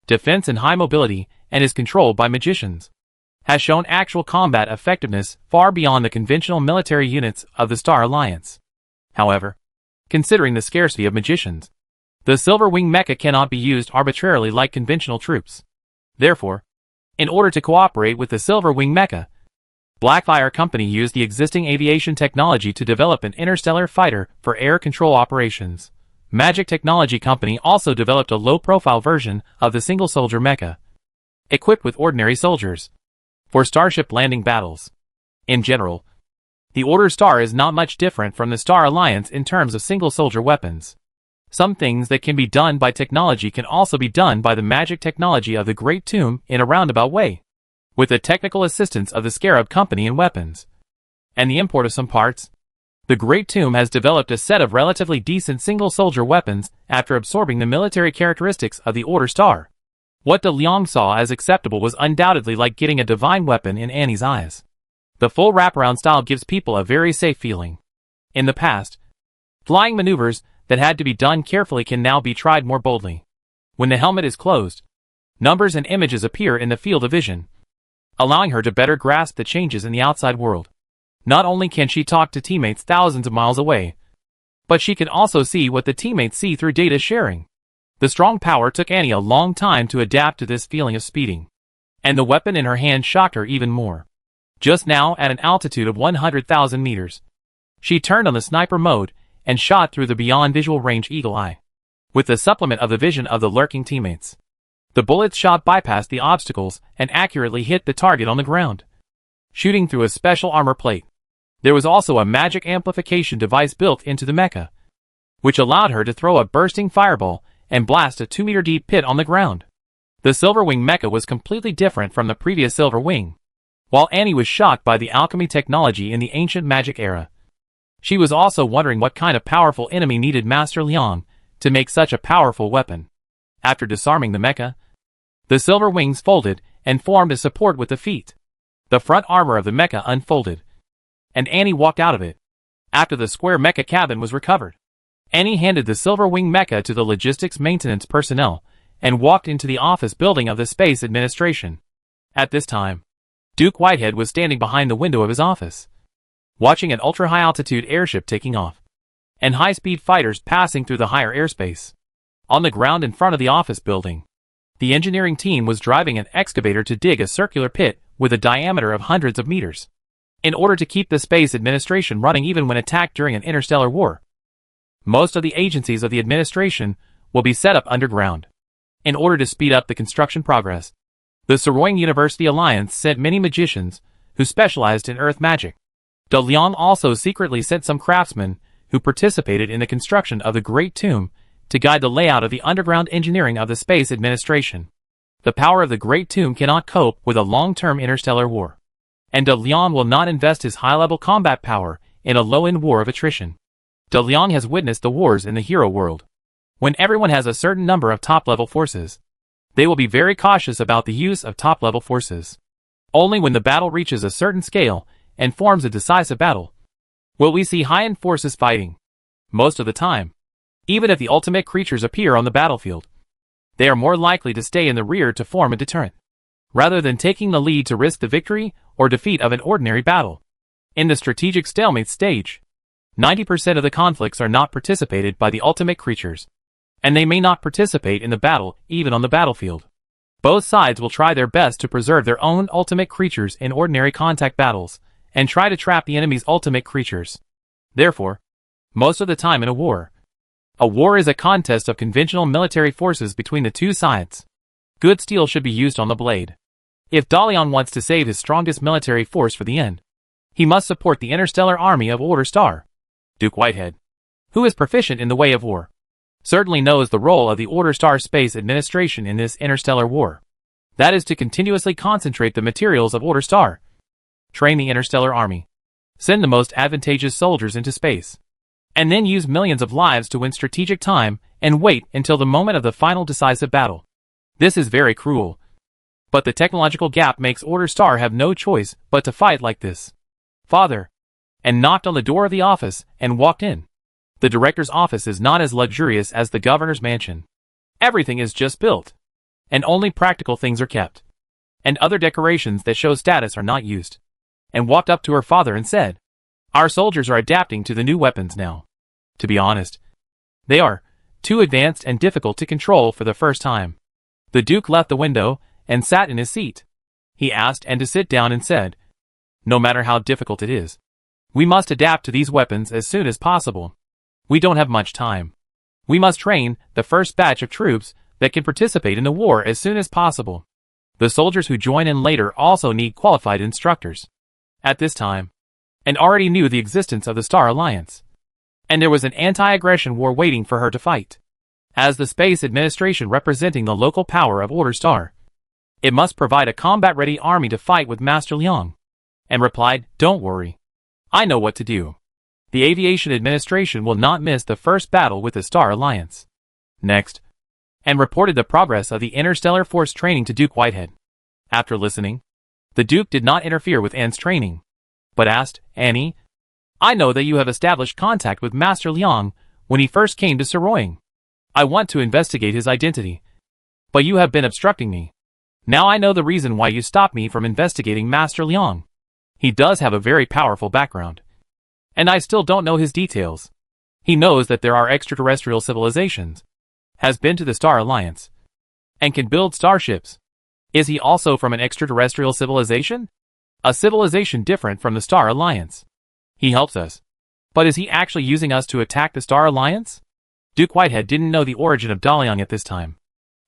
Speaker 1: defense and high mobility, and is controlled by magicians, has shown actual combat effectiveness far beyond the conventional military units of the Star Alliance. However, considering the scarcity of magicians, the Silver Wing mecha cannot be used arbitrarily like conventional troops. Therefore, in order to cooperate with the Silver Wing mecha, Blackfire Company used the existing aviation technology to develop an interstellar fighter for air control operations. Magic Technology Company also developed a low-profile version of the single-soldier mecha, equipped with ordinary soldiers, for starship landing battles. In general, the Order Star is not much different from the Star Alliance in terms of single-soldier weapons. Some things that can be done by technology can also be done by the magic technology of the Great Tomb in a roundabout way, with the technical assistance of the Scarab Company in weapons, and the import of some parts. The Great Tomb has developed a set of relatively decent single-soldier weapons after absorbing the military characteristics of the Order Star. What De Leon saw as acceptable was undoubtedly like getting a divine weapon in Annie's eyes. The full wraparound style gives people a very safe feeling. In the past, flying maneuvers that had to be done carefully can now be tried more boldly. When the helmet is closed, numbers and images appear in the field of vision, allowing her to better grasp the changes in the outside world. Not only can she talk to teammates thousands of miles away, but she can also see what the teammates see through data sharing. The strong power took Annie a long time to adapt to this feeling of speeding, and the weapon in her hand shocked her even more. Just now, at an altitude of 100,000 meters, she turned on the sniper mode and shot through the beyond visual range eagle eye, with the supplement of the vision of the lurking teammates. The bullets shot bypassed the obstacles and accurately hit the target on the ground, shooting through a special armor plate. There was also a magic amplification device built into the mecha, which allowed her to throw a bursting fireball and blast a 2-meter deep pit on the ground. The Silver Wing mecha was completely different from the previous Silver Wing. While Annie was shocked by the alchemy technology in the ancient magic era, she was also wondering what kind of powerful enemy needed Master Liang to make such a powerful weapon. After disarming the mecha, the Silver Wings folded and formed a support with the feet. The front armor of the mecha unfolded, and Annie walked out of it, after the square mecha cabin was recovered. Annie handed the silver-wing mecha to the logistics maintenance personnel and walked into the office building of the Space Administration. At this time, Duke Whitehead was standing behind the window of his office, watching an ultra-high-altitude airship taking off, and high-speed fighters passing through the higher airspace. On the ground in front of the office building, the engineering team was driving an excavator to dig a circular pit with a diameter of hundreds of meters, in order to keep the Space Administration running even when attacked during an interstellar war. Most of the agencies of the administration will be set up underground, in order to speed up the construction progress. The Saroying University Alliance sent many magicians who specialized in earth magic. De Leon also secretly sent some craftsmen who participated in the construction of the Great Tomb to guide the layout of the underground engineering of the Space Administration. The power of the Great Tomb cannot cope with a long-term interstellar war, and De Leon will not invest his high-level combat power in a low-end war of attrition. De Leon has witnessed the wars in the hero world. When everyone has a certain number of top-level forces, they will be very cautious about the use of top-level forces. Only when the battle reaches a certain scale and forms a decisive battle will we see high-end forces fighting. Most of the time, even if the ultimate creatures appear on the battlefield, they are more likely to stay in the rear to form a deterrent, rather than taking the lead to risk the victory or defeat of an ordinary battle. In the strategic stalemate stage, 90% of the conflicts are not participated by the ultimate creatures, and they may not participate in the battle even on the battlefield. Both sides will try their best to preserve their own ultimate creatures in ordinary contact battles, and try to trap the enemy's ultimate creatures. Therefore, most of the time in a war is a contest of conventional military forces between the two sides. Good steel should be used on the blade. If De Leon wants to save his strongest military force for the end, he must support the interstellar army of Order Star. Duke Whitehead, who is proficient in the way of war, certainly knows the role of the Order Star Space Administration in this interstellar war. That is to continuously concentrate the materials of Order Star, train the interstellar army, send the most advantageous soldiers into space, and then use millions of lives to win strategic time and wait until the moment of the final decisive battle. This is very cruel, but the technological gap makes Order Star have no choice but to fight like this. Father, and knocked on the door of the office and walked in. The director's office is not as luxurious as the governor's mansion. Everything is just built, and only practical things are kept, and other decorations that show status are not used. And walked up to her father and said, "Our soldiers are adapting to the new weapons now. To be honest, they are too advanced and difficult to control for the first time." The Duke left the window and sat in his seat. He asked Anne to sit down and said, "No matter how difficult it is, we must adapt to these weapons as soon as possible. We don't have much time. We must train the first batch of troops that can participate in the war as soon as possible. The soldiers who join in later also need qualified instructors." At this time, Anne already knew the existence of the Star Alliance, and there was an anti-aggression war waiting for her to fight. As the Space Administration representing the local power of Order Star, it must provide a combat-ready army to fight with Master Liang, and replied, "Don't worry. I know what to do. The Aviation Administration will not miss the first battle with the Star Alliance." Next, and reported the progress of the Interstellar Force training to Duke Whitehead. After listening, the Duke did not interfere with Anne's training, but asked, "Annie, I know that you have established contact with Master Liang when he first came to Saroying. I want to investigate his identity, but you have been obstructing me. Now I know the reason why you stopped me from investigating Master Liang. He does have a very powerful background, and I still don't know his details. He knows that there are extraterrestrial civilizations, has been to the Star Alliance, and can build starships. Is he also from an extraterrestrial civilization? A civilization different from the Star Alliance. He helps us. But is he actually using us to attack the Star Alliance?" Duke Whitehead didn't know the origin of De Leon at this time.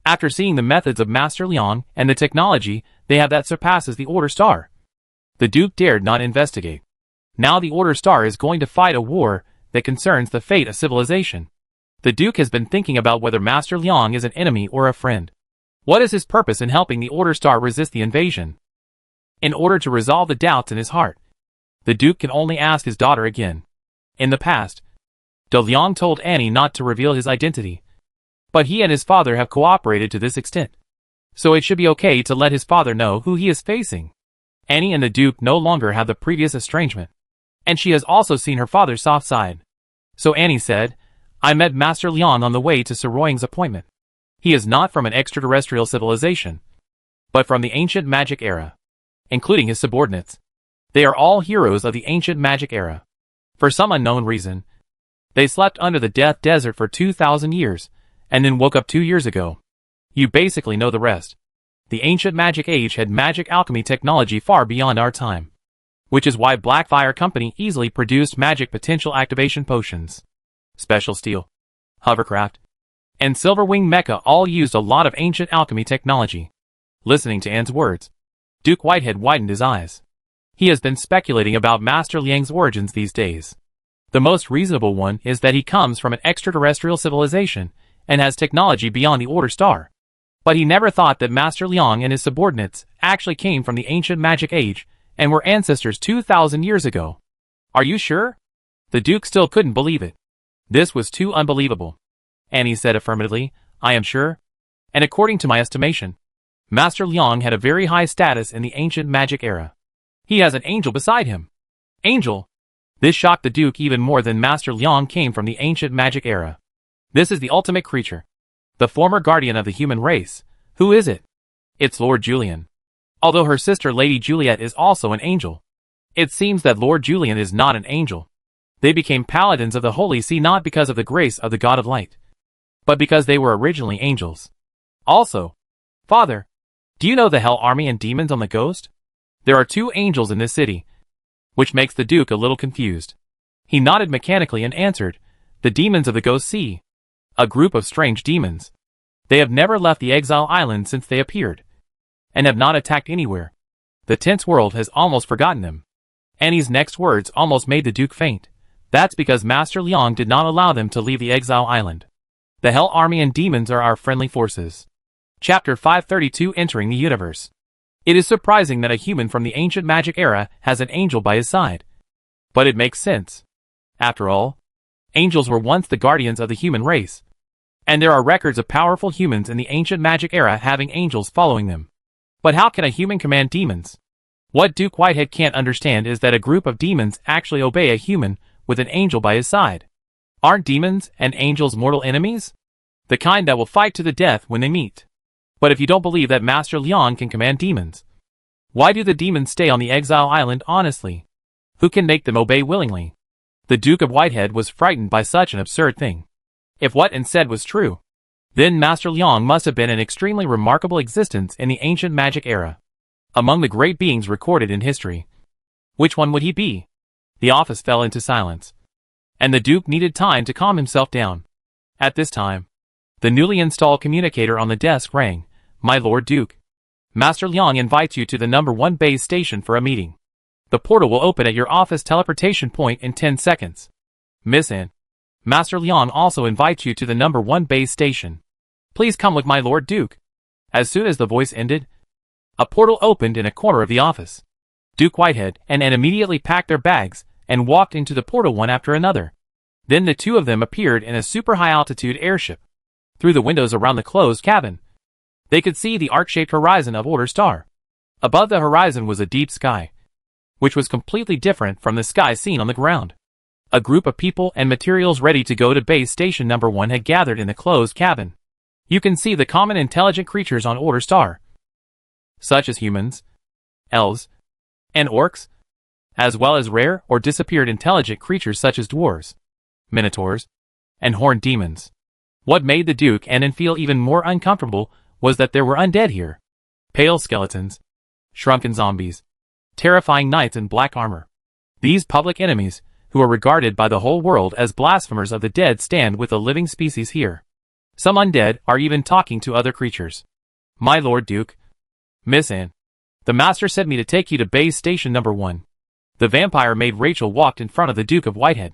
Speaker 1: After seeing the methods of Master Liang and the technology they have that surpasses the Order Star, the Duke dared not investigate. Now the Order Star is going to fight a war that concerns the fate of civilization. The Duke has been thinking about whether Master Liang is an enemy or a friend. What is his purpose in helping the Order Star resist the invasion? In order to resolve the doubts in his heart, the Duke can only ask his daughter again. In the past, De Leon told Annie not to reveal his identity, but he and his father have cooperated to this extent, so it should be okay to let his father know who he is facing. Annie and the Duke no longer have the previous estrangement, and she has also seen her father's soft side. So Annie said, I met Master Liang on the way to Saroying's appointment. He is not from an extraterrestrial civilization, but from the ancient magic era, including his subordinates. They are all heroes of the ancient magic era. For some unknown reason, they slept under the Death Desert for 2,000 years, and then woke up 2 years ago. You basically know the rest. The ancient magic age had magic alchemy technology far beyond our time, which is why Blackfire Company easily produced magic potential activation potions. Special Steel, Hovercraft, and Silverwing Mecha all used a lot of ancient alchemy technology. Listening to Anne's words, Duke Whitehead widened his eyes. He has been speculating about Master Liang's origins these days. The most reasonable one is that he comes from an extraterrestrial civilization and has technology beyond the Order Star. But he never thought that Master Liang and his subordinates actually came from the ancient magic age and were ancestors 2,000 years ago. Are you sure? The Duke still couldn't believe it. This was too unbelievable. Annie said affirmatively, I am sure. And according to my estimation, Master Liang had a very high status in the ancient magic era. He has an angel beside him. Angel? This shocked the Duke even more than Master Liang came from the ancient magic era. This is the ultimate creature. The former guardian of the human race. Who is it? It's Lord Julian. Although her sister Lady Juliet is also an angel. It seems that Lord Julian is not an angel. They became paladins of the Holy See not because of the grace of the God of Light, but because they were originally angels. Also, Father, do you know the Hell Army and demons on the Ghost? There are 2 angels in this city, which makes the Duke a little confused. He nodded mechanically and answered, the demons of the Ghost Sea. A group of strange demons. They have never left the Exile Island since they appeared, and have not attacked anywhere. The tense world has almost forgotten them. Annie's next words almost made the Duke faint. That's because Master Liang did not allow them to leave the Exile Island. The Hell Army and demons are our friendly forces. Chapter 532 Entering the Universe. It is surprising that a human from the ancient magic era has an angel by his side. But it makes sense. After all, angels were once the guardians of the human race. And there are records of powerful humans in the ancient magic era having angels following them. But how can a human command demons? What Duke Whitehead can't understand is that a group of demons actually obey a human with an angel by his side. Aren't demons and angels mortal enemies? The kind that will fight to the death when they meet. But if you don't believe that Master Liang can command demons, why do the demons stay on the Exile Island honestly? Who can make them obey willingly? The Duke of Whitehead was frightened by such an absurd thing. If what Anne said was true, then Master Liang must have been an extremely remarkable existence in the ancient magic era. Among the great beings recorded in history, which one would he be? The office fell into silence, and the Duke needed time to calm himself down. At this time, the newly installed communicator on the desk rang. My Lord Duke, Master Liang invites you to the number 1 base station for a meeting. The portal will open at your office teleportation point in 10 seconds. Miss Anne, Master Liang also invites you to the number 1 base station. Please come with my Lord Duke. As soon as the voice ended, a portal opened in a corner of the office. Duke Whitehead and Anne immediately packed their bags and walked into the portal one after another. Then the 2 of them appeared in a super high-altitude airship. Through the windows around the closed cabin, they could see the arc-shaped horizon of Order Star. Above the horizon was a deep sky, which was completely different from the sky seen on the ground. A group of people and materials ready to go to base station number 1 had gathered in the closed cabin. You can see the common intelligent creatures on Order Star, such as humans, elves, and orcs, as well as rare or disappeared intelligent creatures such as dwarves, minotaurs, and horned demons. What made the Duke and Anne feel even more uncomfortable was that there were undead here. Pale skeletons, shrunken zombies, terrifying knights in black armor. These public enemies, who are regarded by the whole world as blasphemers of the dead, stand with the living species here. Some undead are even talking to other creatures. My Lord Duke, Miss Anne, the Master sent me to take you to base station number 1. The vampire maid Rachel walked in front of the Duke of Whitehead.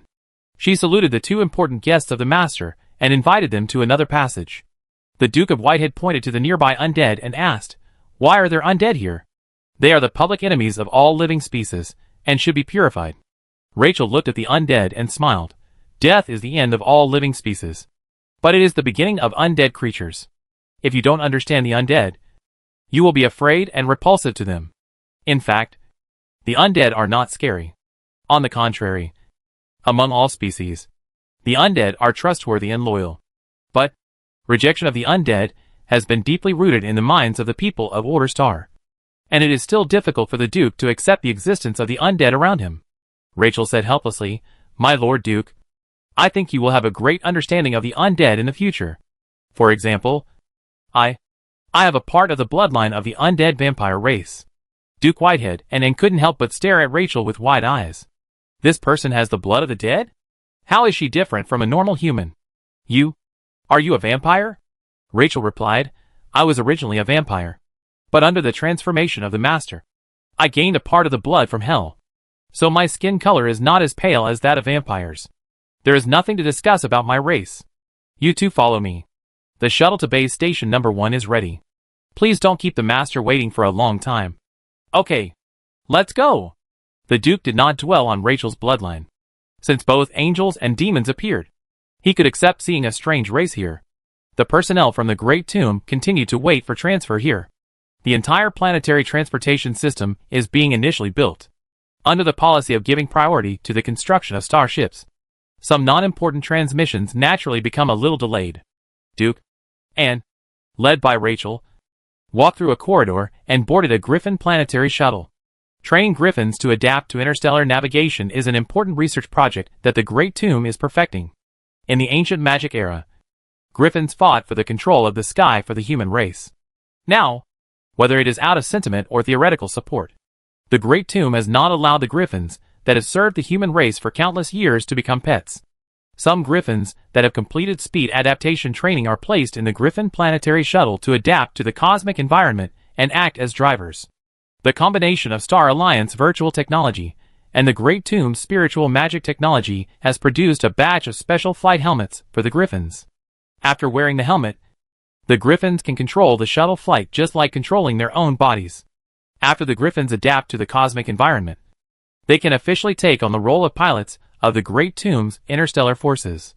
Speaker 1: She saluted the 2 important guests of the Master and invited them to another passage. The Duke of Whitehead pointed to the nearby undead and asked, why are there undead here? They are the public enemies of all living species, and should be purified. Rachel looked at the undead and smiled. Death is the end of all living species, but it is the beginning of undead creatures. If you don't understand the undead, you will be afraid and repulsive to them. In fact, the undead are not scary. On the contrary, among all species, The undead are trustworthy and loyal. But rejection of the undead has been deeply rooted in the minds of the people of Order Star. And it is still difficult for the Duke to accept the existence of the undead around him. Rachel said helplessly, "My Lord Duke, I think you will have a great understanding of the undead in the future. For example, I have a part of the bloodline of the undead vampire race." Duke Whitehead and couldn't help but stare at Rachel with wide eyes. This person has the blood of the dead? How is she different from a normal human? Are you a vampire? Rachel replied, "I was originally a vampire. But under the transformation of the Master, I gained a part of the blood from hell. So my skin color is not as pale as that of vampires. There is nothing to discuss about my race. You two follow me. The shuttle to base station number 1 is ready. Please don't keep the Master waiting for a long time." "Okay. Let's go." The Duke did not dwell on Rachel's bloodline. Since both angels and demons appeared, he could accept seeing a strange race here. The personnel from the Great Tomb continued to wait for transfer here. The entire planetary transportation system is being initially built under the policy of giving priority to the construction of starships. Some non-important transmissions naturally become a little delayed. Duke and, led by Rachel, walked through a corridor and boarded a Griffin planetary shuttle. Training Griffins to adapt to interstellar navigation is an important research project that the Great Tomb is perfecting. In the ancient magic era, Griffins fought for the control of the sky for the human race. Now, whether it is out of sentiment or theoretical support, the Great Tomb has not allowed the Griffins that have served the human race for countless years to become pets. Some Griffins that have completed speed adaptation training are placed in the Griffin planetary shuttle to adapt to the cosmic environment and act as drivers. The combination of Star Alliance virtual technology and the Great Tomb's spiritual magic technology has produced a batch of special flight helmets for the Griffins. After wearing the helmet, the Griffins can control the shuttle flight just like controlling their own bodies. After the Griffins adapt to the cosmic environment, they can officially take on the role of pilots of the Great Tomb's interstellar forces.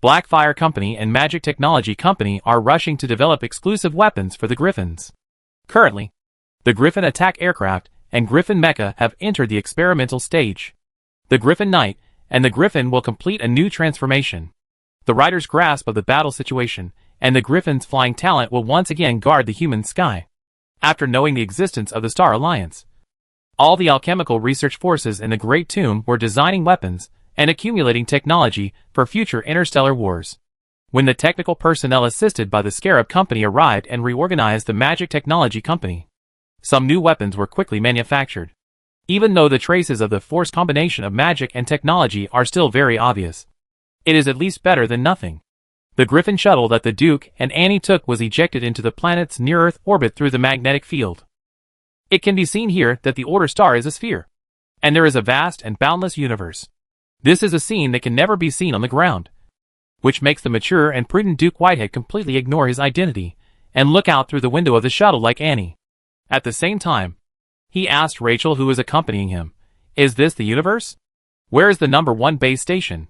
Speaker 1: Blackfire Company and Magic Technology Company are rushing to develop exclusive weapons for the Griffins. Currently, the Griffin attack aircraft and Griffin mecha have entered the experimental stage. The Griffin Knight and the Griffin will complete a new transformation. The rider's grasp of the battle situation and the Griffin's flying talent will once again guard the human sky. After knowing the existence of the Star Alliance, all the alchemical research forces in the Great Tomb were designing weapons and accumulating technology for future interstellar wars. When the technical personnel assisted by the Scarab Company arrived and reorganized the Magic Technology Company, some new weapons were quickly manufactured. Even though the traces of the forced combination of magic and technology are still very obvious, it is at least better than nothing. The Griffin shuttle that the Duke and Annie took was ejected into the planet's near-Earth orbit through the magnetic field. It can be seen here that the Order Star is a sphere, and there is a vast and boundless universe. This is a scene that can never be seen on the ground, which makes the mature and prudent Duke Whitehead completely ignore his identity and look out through the window of the shuttle like Annie. At the same time, he asked Rachel, who was accompanying him, "Is this the universe? Where is the number 1 base station?"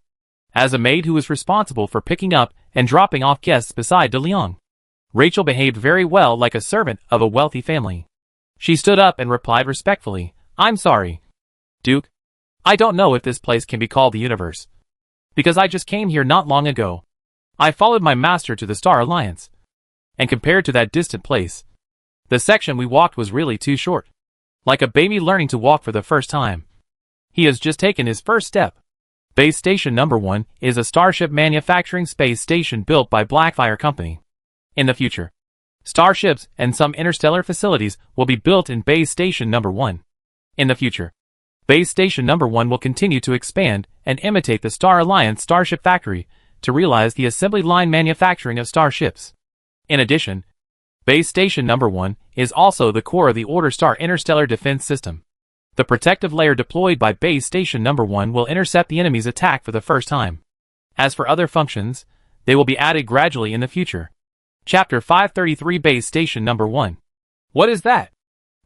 Speaker 1: As a maid who was responsible for picking up and dropping off guests beside De Leon, Rachel behaved very well like a servant of a wealthy family. She stood up and replied respectfully, "I'm sorry, Duke. I don't know if this place can be called the universe, because I just came here not long ago. I followed my master to the Star Alliance, and compared to that distant place, the section we walked was really too short. Like a baby learning to walk for the first time. He has just taken his first step." Base Station Number 1 is a starship manufacturing space station built by Blackfire Company. In the future, starships and some interstellar facilities will be built in Base Station Number 1. In the future, Base Station Number 1 will continue to expand and imitate the Star Alliance Starship Factory to realize the assembly line manufacturing of starships. In addition, Base Station Number 1 is also the core of the Order Star interstellar defense system. The protective layer deployed by Base Station Number 1 will intercept the enemy's attack for the first time. As for other functions, they will be added gradually in the future. Chapter 533 Base Station Number 1. What is that?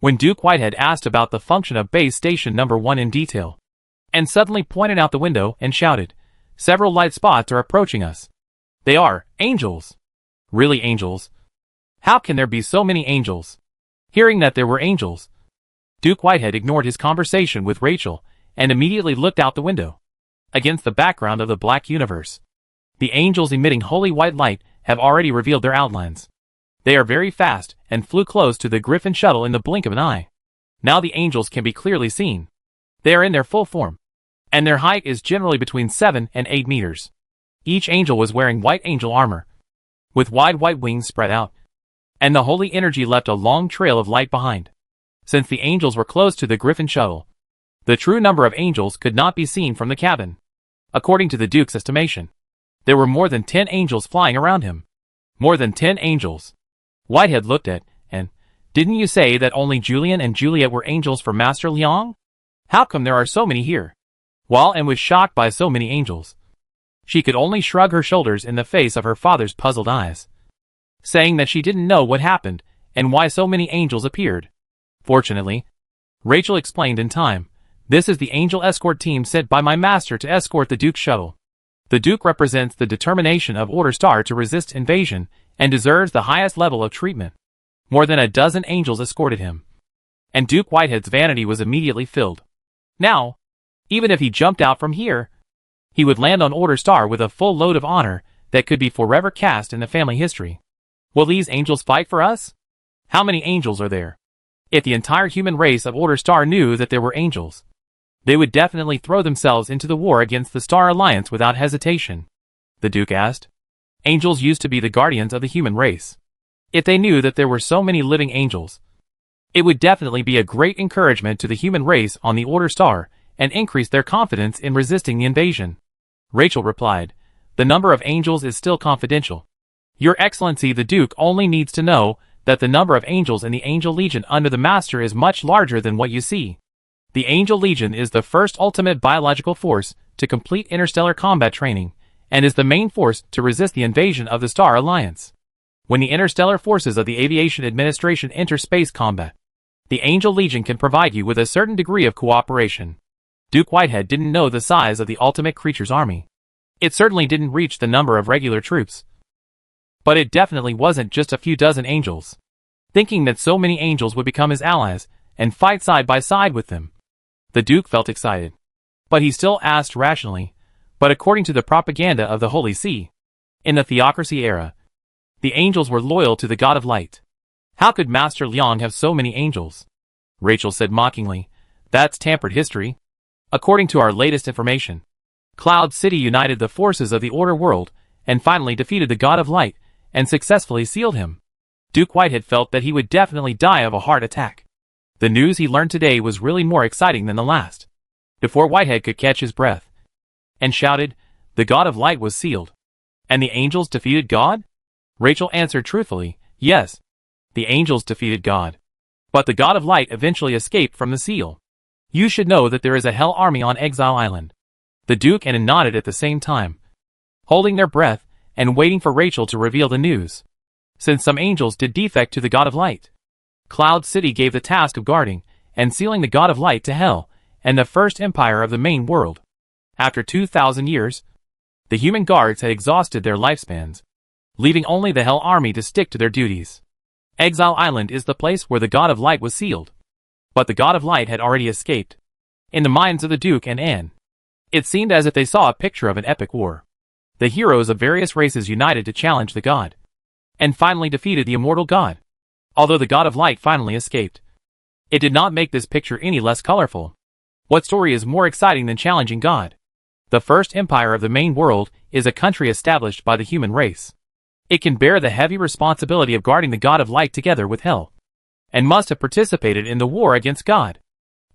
Speaker 1: When Duke Whitehead asked about the function of Base Station Number 1 in detail, and suddenly pointed out the window and shouted, "Several light spots are approaching us. They are angels." Really angels? How can there be so many angels? Hearing that there were angels, Duke Whitehead ignored his conversation with Rachel and immediately looked out the window. Against the background of the black universe, The angels emitting holy white light have already revealed their outlines. They are very fast and flew close to the Griffin shuttle in the blink of an eye. Now the angels can be clearly seen. They are in their full form, and their height is generally between 7 and 8 meters. Each angel was wearing white angel armor, with wide white wings spread out, and the holy energy left a long trail of light behind. Since the angels were close to the Griffin shuttle, the true number of angels could not be seen from the cabin. According to the Duke's estimation, there were more than 10 angels flying around him. More than 10 angels. Whitehead looked at, and, "Didn't you say that only Julian and Juliet were angels for Master Liang? How come there are so many here?" While Anne was shocked by so many angels, she could only shrug her shoulders in the face of her father's puzzled eyes, saying that she didn't know what happened and why so many angels appeared. Fortunately, Rachel explained in time, "This is the angel escort team sent by my master to escort the Duke's shuttle. The Duke represents the determination of Order Star to resist invasion and deserves the highest level of treatment." More than a dozen angels escorted him, and Duke Whitehead's vanity was immediately filled. Now, even if he jumped out from here, he would land on Order Star with a full load of honor that could be forever cast in the family history. Will these angels fight for us? How many angels are there? If the entire human race of Order Star knew that there were angels, they would definitely throw themselves into the war against the Star Alliance without hesitation. The Duke asked. Angels used to be the guardians of the human race. If they knew that there were so many living angels, it would definitely be a great encouragement to the human race on the Order Star and increase their confidence in resisting the invasion. Rachel replied, "The number of angels is still confidential. Your Excellency the Duke only needs to know that the number of angels in the Angel Legion under the Master is much larger than what you see. The Angel Legion is the first ultimate biological force to complete interstellar combat training, and is the main force to resist the invasion of the Star Alliance. When the interstellar forces of the Aviation Administration enter space combat, the Angel Legion can provide you with a certain degree of cooperation." Duke Whitehead didn't know the size of the Ultimate Creature's army. It certainly didn't reach the number of regular troops, but it definitely wasn't just a few dozen angels. Thinking that so many angels would become his allies and fight side by side with them, the Duke felt excited. But he still asked rationally, "But according to the propaganda of the Holy See, in the Theocracy era, the angels were loyal to the God of Light. How could Master Liang have so many angels?" Rachel said mockingly, "That's tampered history. According to our latest information, Cloud City united the forces of the Order World and finally defeated the God of Light and successfully sealed him." Duke Whitehead felt that he would definitely die of a heart attack. The news he learned today was really more exciting than the last. Before Whitehead could catch his breath, and shouted, "The God of Light was sealed. And the angels defeated God?" Rachel answered truthfully, "Yes, the angels defeated God. But the God of Light eventually escaped from the seal. You should know that there is a Hell army on Exile Island." The Duke and Anne nodded at the same time, holding their breath and waiting for Rachel to reveal the news. Since some angels did defect to the God of Light, Cloud City gave the task of guarding and sealing the God of Light to Hell and the first empire of the main world. After 2,000 years, the human guards had exhausted their lifespans, leaving only the Hell army to stick to their duties. Exile Island is the place where the God of Light was sealed. But the God of Light had already escaped. In the minds of the Duke and Anne, it seemed as if they saw a picture of an epic war. The heroes of various races united to challenge the God, and finally defeated the immortal God. Although the God of Light finally escaped, it did not make this picture any less colorful. What story is more exciting than challenging God? The first empire of the main world is a country established by the human race. It can bear the heavy responsibility of guarding the God of Light together with Hell, and must have participated in the war against God.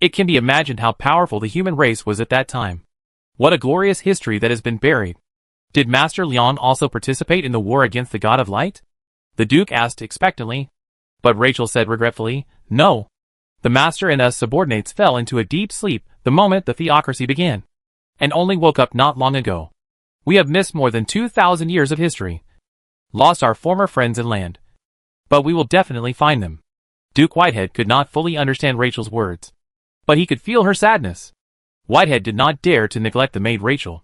Speaker 1: It can be imagined how powerful the human race was at that time. What a glorious history that has been buried. Did Master Liang also participate in the war against the God of Light? The Duke asked expectantly, but Rachel said regretfully, "No. The Master and us subordinates fell into a deep sleep the moment the theocracy began, and only woke up not long ago. We have missed more than 2,000 years of history, lost our former friends and land, but we will definitely find them." Duke Whitehead could not fully understand Rachel's words, but he could feel her sadness. Whitehead did not dare to neglect the maid Rachel.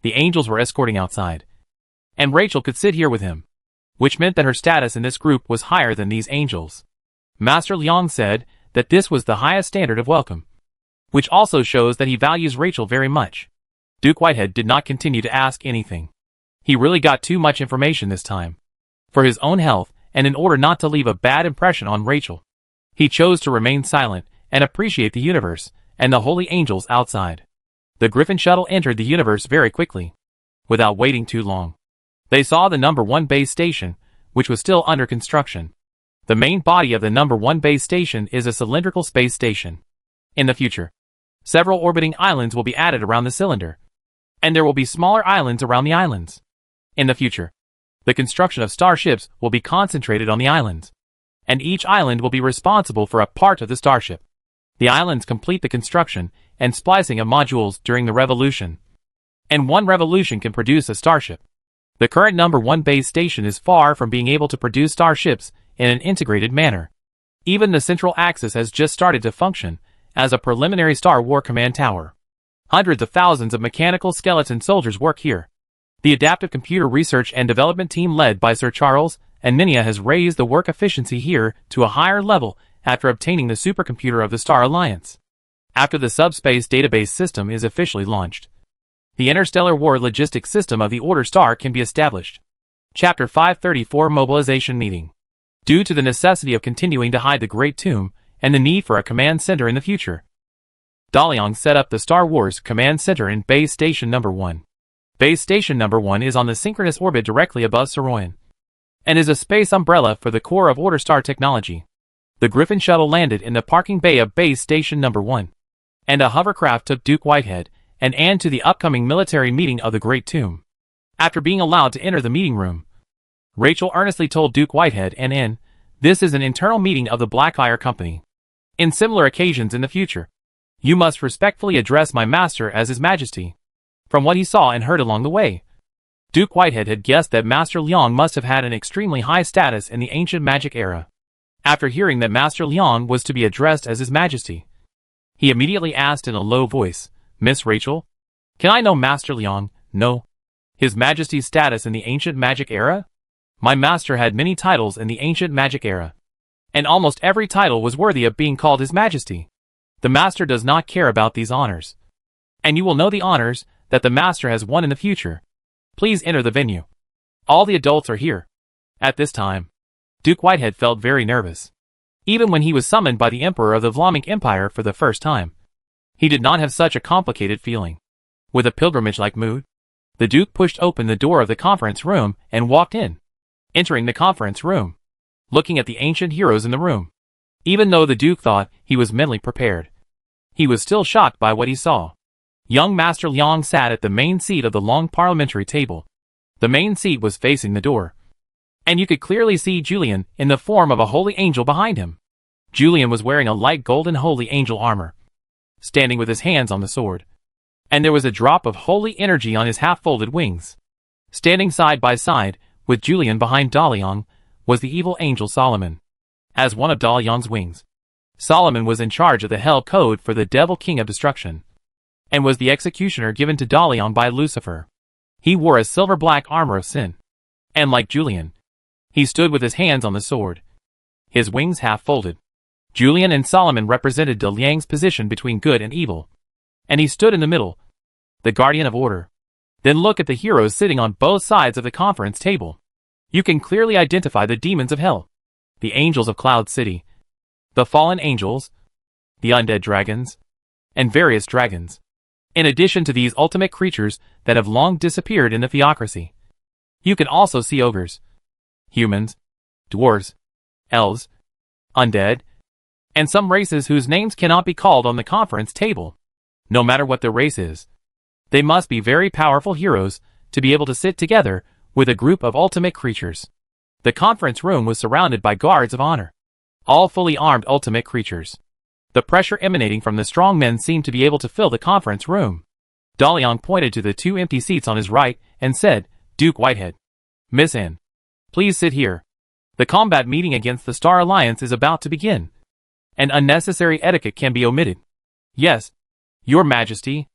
Speaker 1: The angels were escorting outside, and Rachel could sit here with him, which meant that her status in this group was higher than these angels. Master Liang said that this was the highest standard of welcome, which also shows that he values Rachel very much. Duke Whitehead did not continue to ask anything. He really got too much information this time. For his own health, and in order not to leave a bad impression on Rachel, he chose to remain silent and appreciate the universe and the holy angels outside. The Griffin shuttle entered the universe very quickly. Without waiting too long, they saw the number 1 base station, which was still under construction. The main body of the number 1 base station is a cylindrical space station. In the future, several orbiting islands will be added around the cylinder, and there will be smaller islands around the islands. In the future, the construction of starships will be concentrated on the islands, and each island will be responsible for a part of the starship. The islands complete the construction and splicing of modules during the revolution, and one revolution can produce a starship. The current number 1 base station is far from being able to produce starships in an integrated manner. Even the central axis has just started to function as a preliminary Star War command tower. Hundreds of thousands of mechanical skeleton soldiers work here. The adaptive computer research and development team led by Sir Charles and Minia has raised the work efficiency here to a higher level after obtaining the supercomputer of the Star Alliance. After the subspace database system is officially launched, the interstellar war logistics system of the Order Star can be established. Chapter 534 Mobilization Meeting. Due to the necessity of continuing to hide the Great Tomb and the need for a command center in the future, Daliang set up the Star Wars Command Center in Base Station Number 1. Base Station Number 1 is on the synchronous orbit directly above Saroyan, and is a space umbrella for the core of Order Star technology. The Griffin shuttle landed in the parking bay of Base Station Number 1, and a hovercraft took Duke Whitehead and Anne to the upcoming military meeting of the Great Tomb. After being allowed to enter the meeting room, Rachel earnestly told Duke Whitehead and Anne, "This is an internal meeting of the Blackfire Company. In similar occasions in the future, you must respectfully address my master as His Majesty." From what he saw and heard along the way, Duke Whitehead had guessed that Master Liang must have had an extremely high status in the ancient magic era. After hearing that Master Liang was to be addressed as His Majesty, he immediately asked in a low voice, "Miss Rachel, can I know Master Liang, no, His Majesty's status in the ancient magic era?" My master had many titles in the ancient magic era, and almost every title was worthy of being called His Majesty. The master does not care about these honors, and you will know the honors that the master has won in the future. Please enter the venue. All the adults are here. At this time, Duke Whitehead felt very nervous. Even when he was summoned by the Emperor of the Vlamic Empire for the first time, he did not have such a complicated feeling. With a pilgrimage-like mood, the Duke pushed open the door of the conference room and walked in. Entering the conference room, looking at the ancient heroes in the room, even though the Duke thought he was mentally prepared, he was still shocked by what he saw. Young Master Liang sat at the main seat of the long parliamentary table. The main seat was facing the door, and you could clearly see Julian in the form of a holy angel behind him. Julian was wearing a light golden holy angel armor, standing with his hands on the sword, and there was a drop of holy energy on his half-folded wings. Standing side by side with Julian behind Daliang was the evil angel Solomon. As one of Daliang's wings, Solomon was in charge of the Hell Code for the Devil King of Destruction, and was the executioner given to Daliang by Lucifer. He wore a silver-black armor of sin, and like Julian, he stood with his hands on the sword, his wings half-folded. Julian and Solomon represented Daliang's position between good and evil, and he stood in the middle, the guardian of order. Then look at the heroes sitting on both sides of the conference table. You can clearly identify the demons of hell, the angels of Cloud City, the fallen angels, the undead dragons, and various dragons, in addition to these ultimate creatures that have long disappeared in the theocracy. You can also see ogres, humans, dwarves, elves, undead, and some races whose names cannot be called on the conference table. No matter what their race is, they must be very powerful heroes to be able to sit together with a group of ultimate creatures. The conference room was surrounded by guards of honor, all fully armed ultimate creatures. The pressure emanating from the strong men seemed to be able to fill the conference room. Daliang pointed to the 2 empty seats on his right and said, "Duke Whitehead, Miss Anne, please sit here. The combat meeting against the Star Alliance is about to begin, and unnecessary etiquette can be omitted." "Yes, Your Majesty."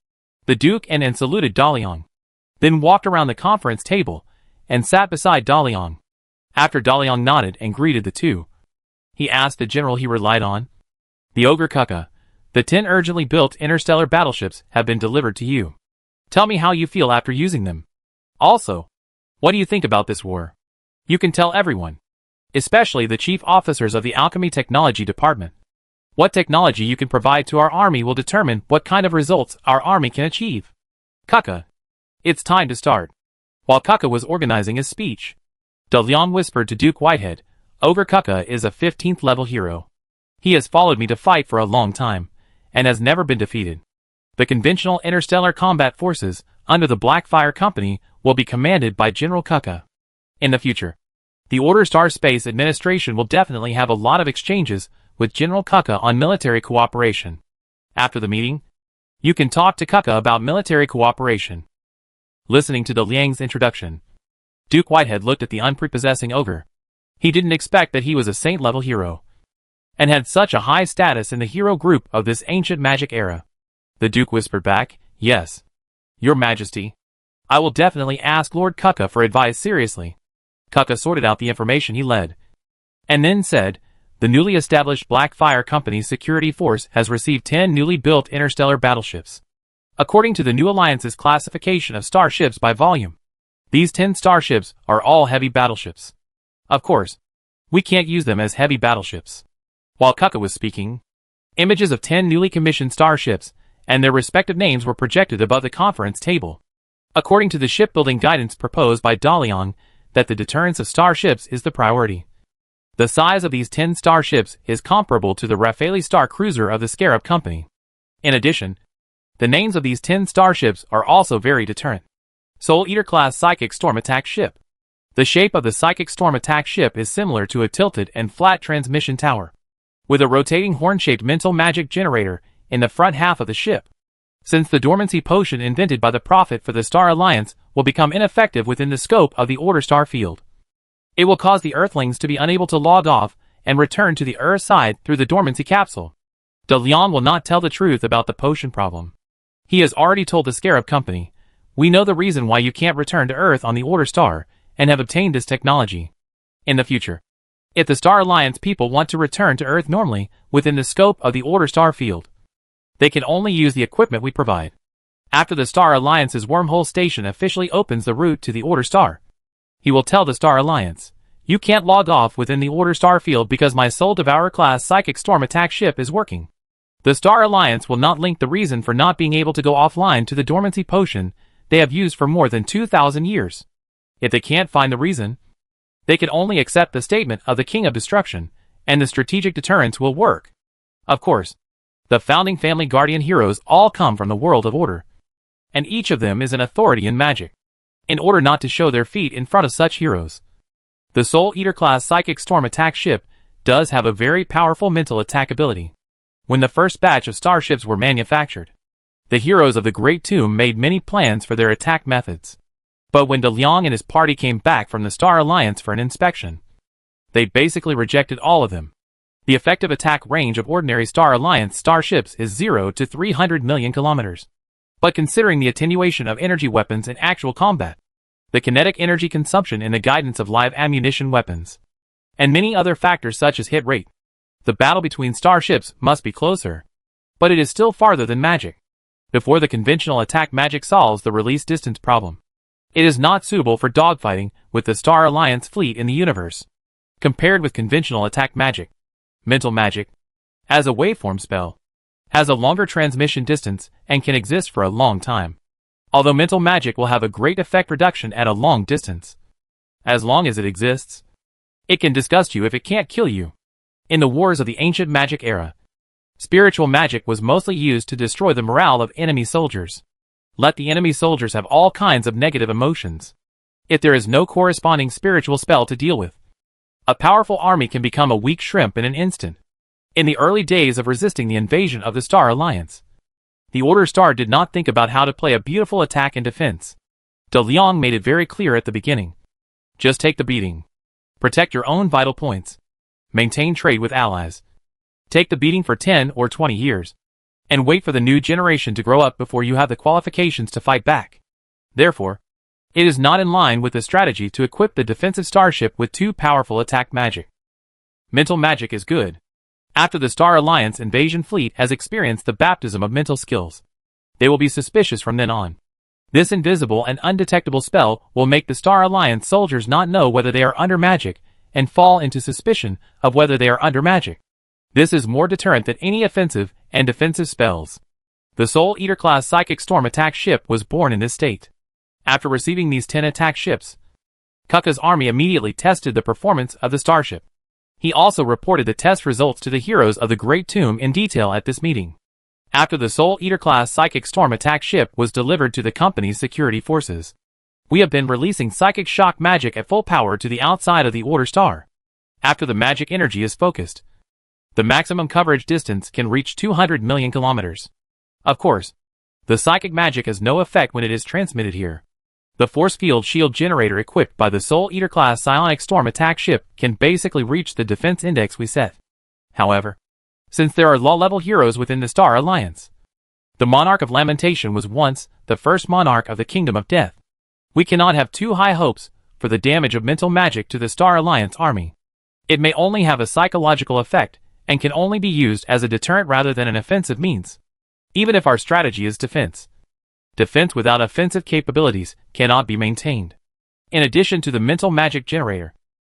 Speaker 1: The Duke and saluted Daliang, then walked around the conference table and sat beside Daliang. After Daliang nodded and greeted the two, he asked the general he relied on, "The Ogre Kuka, the 10 urgently built interstellar battleships have been delivered to you. Tell me how you feel after using them. Also, What do you think about this war? You can tell everyone, especially the chief officers of the Alchemy Technology Department. What technology you can provide to our army will determine what kind of results our army can achieve. Kaka. It's time to start. While Kaka was organizing his speech, De Leon whispered to Duke Whitehead, Ogre Kaka is a 15th level hero. He has followed me to fight for a long time, and has never been defeated. The conventional interstellar combat forces, under the Blackfire Company, will be commanded by General Kaka. In the future, the Order Star Space Administration will definitely have a lot of exchanges with General Kaka on military cooperation. After the meeting, you can talk to Kaka about military cooperation. Listening to De Liang's introduction, Duke Whitehead looked at the unprepossessing ogre. He didn't expect that he was a saint-level hero, and had such a high status in the hero group of this ancient magic era. The Duke whispered back, Yes, Your Majesty. I will definitely ask Lord Kaka for advice seriously. Kaka sorted out the information he led, and then said, The newly established Blackfire Company's security force has received 10 newly built interstellar battleships. According to the new alliance's classification of starships by volume, these 10 starships are all heavy battleships. Of course, we can't use them as heavy battleships. While Kaka was speaking, images of 10 newly commissioned starships and their respective names were projected above the conference table. According to the shipbuilding guidance proposed by De Leon, that the deterrence of starships is the priority. The size of these 10 starships is comparable to the Rafale Star Cruiser of the Scarab Company. In addition, the names of these 10 starships are also very deterrent. Soul Eater-class Psychic Storm Attack Ship. The shape of the Psychic Storm Attack Ship is similar to a tilted and flat transmission tower, with a rotating horn-shaped mental magic generator in the front half of the ship. Since the dormancy potion invented by the Prophet for the Star Alliance will become ineffective within the scope of the Order Star field, it will cause the Earthlings to be unable to log off and return to the Earth side through the dormancy capsule. De Leon will not tell the truth about the potion problem. He has already told the Scarab Company, We know the reason why you can't return to Earth on the Order Star, and have obtained this technology. In the future, if the Star Alliance people want to return to Earth normally within the scope of the Order Star field, they can only use the equipment we provide. After the Star Alliance's wormhole station officially opens the route to the Order Star, he will tell the Star Alliance, You can't log off within the Order Star field because my Soul Devourer-class Psychic Storm Attack ship is working. The Star Alliance will not link the reason for not being able to go offline to the dormancy potion they have used for more than 2,000 years. If they can't find the reason, they can only accept the statement of the King of Destruction, and the strategic deterrence will work. Of course, the founding family guardian heroes all come from the world of order, and each of them is an authority in magic. In order not to show their feet in front of such heroes, the Soul Eater-class Psychic Storm Attack ship does have a very powerful mental attack ability. When the first batch of starships were manufactured, the heroes of the Great Tomb made many plans for their attack methods. But when De Leon and his party came back from the Star Alliance for an inspection, they basically rejected all of them. The effective attack range of ordinary Star Alliance starships is 0 to 300 million kilometers. But considering the attenuation of energy weapons in actual combat, the kinetic energy consumption in the guidance of live ammunition weapons, and many other factors such as hit rate, the battle between starships must be closer. But it is still farther than magic. Before the conventional attack magic solves the release distance problem, it is not suitable for dogfighting with the Star Alliance fleet in the universe. Compared with conventional attack magic, mental magic, as a waveform spell, has a longer transmission distance and can exist for a long time. Although mental magic will have a great effect reduction at a long distance, as long as it exists, it can disgust you if it can't kill you. In the wars of the ancient magic era, spiritual magic was mostly used to destroy the morale of enemy soldiers. Let the enemy soldiers have all kinds of negative emotions. If there is no corresponding spiritual spell to deal with, a powerful army can become a weak shrimp in an instant. In the early days of resisting the invasion of the Star Alliance, the Order Star did not think about how to play a beautiful attack and defense. De Leon made it very clear at the beginning. Just take the beating. Protect your own vital points. Maintain trade with allies. Take the beating for 10 or 20 years. And wait for the new generation to grow up before you have the qualifications to fight back. Therefore, it is not in line with the strategy to equip the defensive starship with too powerful attack magic. Mental magic is good. After the Star Alliance invasion fleet has experienced the baptism of mental skills, they will be suspicious from then on. This invisible and undetectable spell will make the Star Alliance soldiers not know whether they are under magic and fall into suspicion of whether they are under magic. This is more deterrent than any offensive and defensive spells. The Soul Eater class Psychic Storm attack ship was born in this state. After receiving these 10 attack ships, Kukka's army immediately tested the performance of the starship. He also reported the test results to the heroes of the Great Tomb in detail at this meeting. After the Soul Eater class Psychic Storm attack ship was delivered to the company's security forces, we have been releasing psychic shock magic at full power to the outside of the Order Star. After the magic energy is focused, the maximum coverage distance can reach 200 million kilometers. Of course, the psychic magic has no effect when it is transmitted here. The force field shield generator equipped by the Soul Eater class Psionic Storm attack ship can basically reach the defense index we set. However, since there are low-level heroes within the Star Alliance, the Monarch of Lamentation was once the first monarch of the Kingdom of Death. We cannot have too high hopes for the damage of mental magic to the Star Alliance army. It may only have a psychological effect and can only be used as a deterrent rather than an offensive means. Even if our strategy is defense, defense without offensive capabilities cannot be maintained. In addition to the mental magic generator,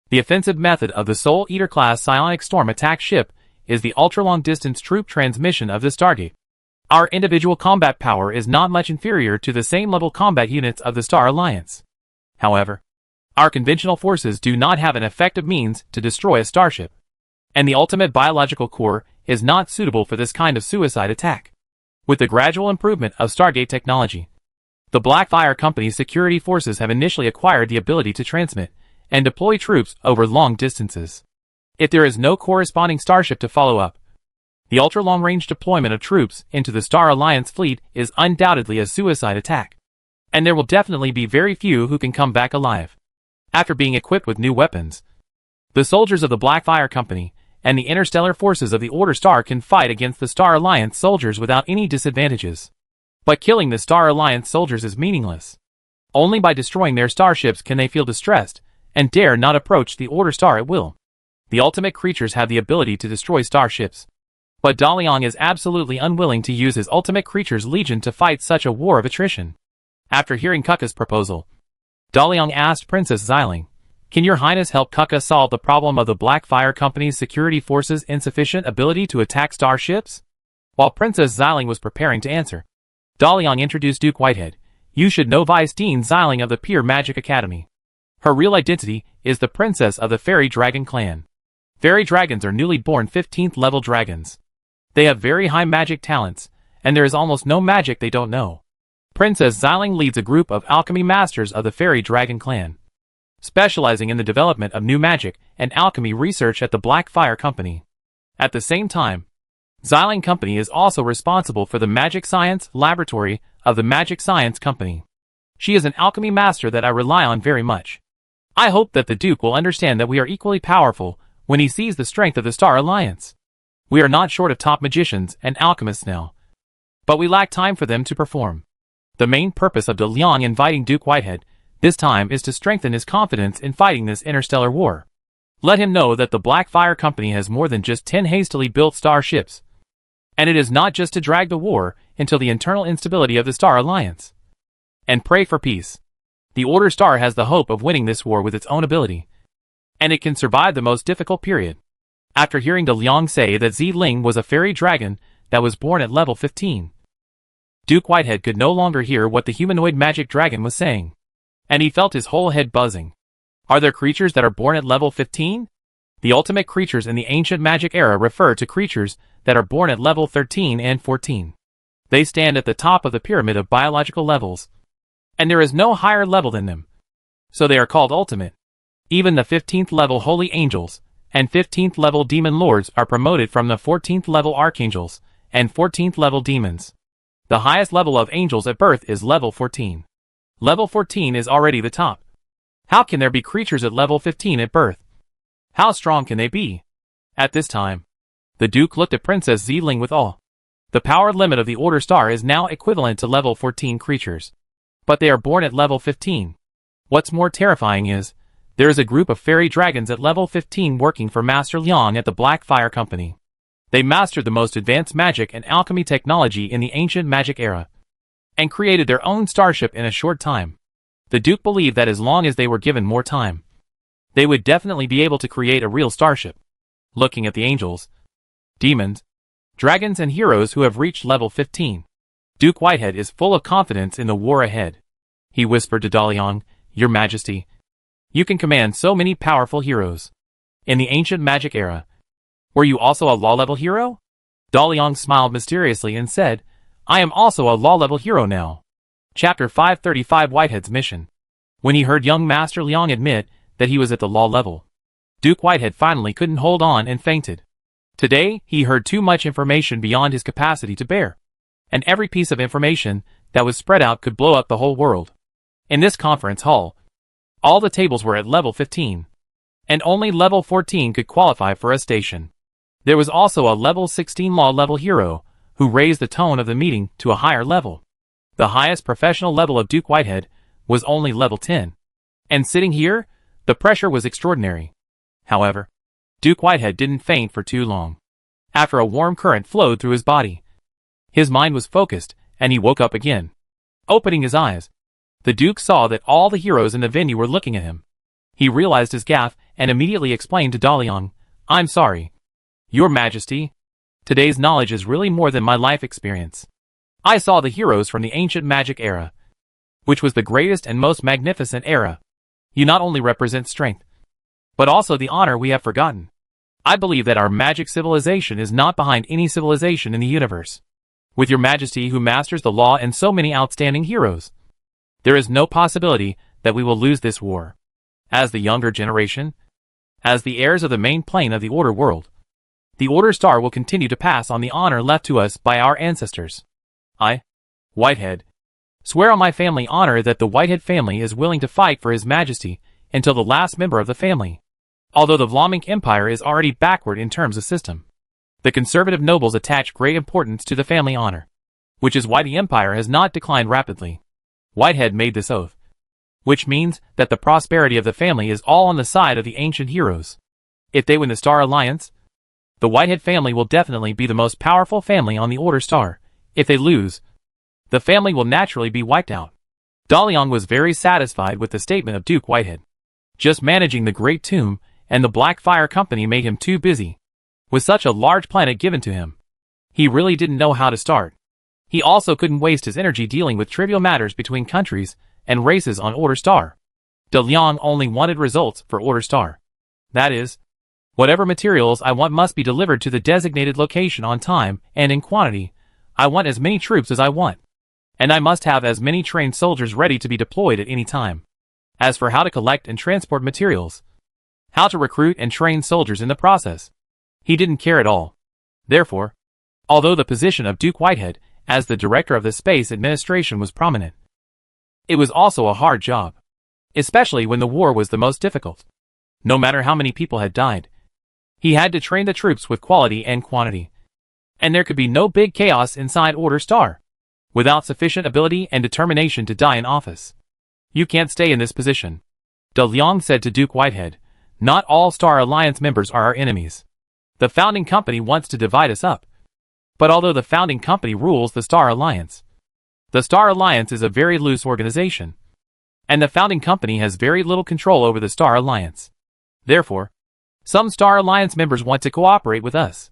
Speaker 1: the offensive method of the Soul Eater class Psionic Storm attack ship is the ultra-long distance troop transmission of the Stargate. Our individual combat power is not much inferior to the same level combat units of the Star Alliance. However, our conventional forces do not have an effective means to destroy a starship, and the ultimate biological core is not suitable for this kind of suicide attack. With the gradual improvement of Stargate technology, the Blackfire Company's security forces have initially acquired the ability to transmit and deploy troops over long distances. If there is no corresponding starship to follow up, the ultra-long-range deployment of troops into the Star Alliance fleet is undoubtedly a suicide attack, and there will definitely be very few who can come back alive. After being equipped with new weapons, the soldiers of the Blackfire Company and the interstellar forces of the Order Star can fight against the Star Alliance soldiers without any disadvantages. But killing the Star Alliance soldiers is meaningless. Only by destroying their starships can they feel distressed and dare not approach the Order Star at will. The ultimate creatures have the ability to destroy starships, but Daliang is absolutely unwilling to use his ultimate creatures legion to fight such a war of attrition. After hearing Kukka's proposal, Daliang asked Princess Xiling, "Can your highness help Kukka solve the problem of the Blackfire Company's security forces' insufficient ability to attack starships?" While Princess Xiling was preparing to answer, Daliang introduced Duke Whitehead. "You should know Vice Dean Xiling of the Pure Magic Academy. Her real identity is the princess of the Fairy Dragon clan. Fairy dragons are newly born 15th level dragons. They have very high magic talents, and there is almost no magic they don't know. Princess Xiling leads a group of alchemy masters of the Fairy Dragon clan, specializing in the development of new magic and alchemy research at the Blackfire Company. At the same time, Xiling Company is also responsible for the Magic Science Laboratory of the Magic Science Company. She is an alchemy master that I rely on very much. I hope that the Duke will understand that we are equally powerful when he sees the strength of the Star Alliance. We are not short of top magicians and alchemists now, but we lack time for them to perform." The main purpose of Daliang inviting Duke Whitehead this time is to strengthen his confidence in fighting this interstellar war. Let him know that the Blackfire Company has more than just 10 hastily built starships, and it is not just to drag the war until the internal instability of the Star Alliance. And pray for peace. The Order Star has the hope of winning this war with its own ability, and it can survive the most difficult period. After hearing Daliang say that Xiling was a fairy dragon that was born at level 15, Duke Whitehead could no longer hear what the humanoid magic dragon was saying, and he felt his whole head buzzing. Are there creatures that are born at level 15? The ultimate creatures in the ancient magic era refer to creatures that are born at level 13 and 14. They stand at the top of the pyramid of biological levels, and there is no higher level than them, so they are called ultimate. Even the 15th level holy angels and 15th level demon lords are promoted from the 14th level archangels and 14th level demons. The highest level of angels at birth is level 14. Level 14 is already the top. How can there be creatures at level 15 at birth? How strong can they be? At this time, the Duke looked at Princess Xiling with awe. The power limit of the Order Star is now equivalent to level 14 creatures, but they are born at level 15. What's more terrifying is, there is a group of fairy dragons at level 15 working for Master Liang at the Blackfire Company. They mastered the most advanced magic and alchemy technology in the ancient magic era. and created their own starship in a short time. The Duke believed that as long as they were given more time, they would definitely be able to create a real starship. Looking at the angels, demons, dragons and heroes who have reached level 15, Duke Whitehead is full of confidence in the war ahead. He whispered to Daliang, "Your Majesty, you can command so many powerful heroes. In the ancient magic era, were you also a law-level hero?" Daliang smiled mysteriously and said, "I am also a law-level hero now." Chapter 535 Whitehead's Mission. When he heard young Master Liang admit that he was at the law level, Duke Whitehead finally couldn't hold on and fainted. Today, he heard too much information beyond his capacity to bear. And every piece of information that was spread out could blow up the whole world. In this conference hall, all the tables were at level 15. And only level 14 could qualify for a station. There was also a level 16 law-level hero, who raised the tone of the meeting to a higher level. The highest professional level of Duke Whitehead was only level 10. And sitting here, the pressure was extraordinary. However, Duke Whitehead didn't faint for too long. After a warm current flowed through his body, his mind was focused, and he woke up again. Opening his eyes, the Duke saw that all the heroes in the venue were looking at him. He realized his gaffe and immediately explained to Daliang, "I'm sorry, Your Majesty. Today's knowledge is really more than my life experience. I saw the heroes from the ancient magic era, which was the greatest and most magnificent era. You not only represent strength, but also the honor we have forgotten. I believe that our magic civilization is not behind any civilization in the universe. With Your Majesty who masters the law and so many outstanding heroes, there is no possibility that we will lose this war. As the younger generation, as the heirs of the main plane of the Order world, the Order Star will continue to pass on the honor left to us by our ancestors. I, Whitehead, swear on my family honor that the Whitehead family is willing to fight for His Majesty until the last member of the family. Although the Vlamink Empire is already backward in terms of system, the conservative nobles attach great importance to the family honor, which is why the empire has not declined rapidly." Whitehead made this oath, which means that the prosperity of the family is all on the side of the ancient heroes. If they win the Star Alliance, the Whitehead family will definitely be the most powerful family on the Order Star. If they lose, the family will naturally be wiped out. Daliang was very satisfied with the statement of Duke Whitehead. Just managing the Great Tomb and the Black Fire Company made him too busy. With such a large planet given to him, he really didn't know how to start. He also couldn't waste his energy dealing with trivial matters between countries and races on Order Star. Daliang only wanted results for Order Star. That is, whatever materials I want must be delivered to the designated location on time and in quantity. I want as many troops as I want. And I must have as many trained soldiers ready to be deployed at any time. As for how to collect and transport materials, how to recruit and train soldiers in the process, he didn't care at all. Therefore, although the position of Duke Whitehead as the director of the space administration was prominent, it was also a hard job, especially when the war was the most difficult. No matter how many people had died, he had to train the troops with quality and quantity. And there could be no big chaos inside Order Star without sufficient ability and determination to die in office. "You can't stay in this position," Daliang said to Duke Whitehead. "Not all Star Alliance members are our enemies. The founding company wants to divide us up. But although the founding company rules the Star Alliance, the Star Alliance is a very loose organization, and the founding company has very little control over the Star Alliance. Therefore, some Star Alliance members want to cooperate with us,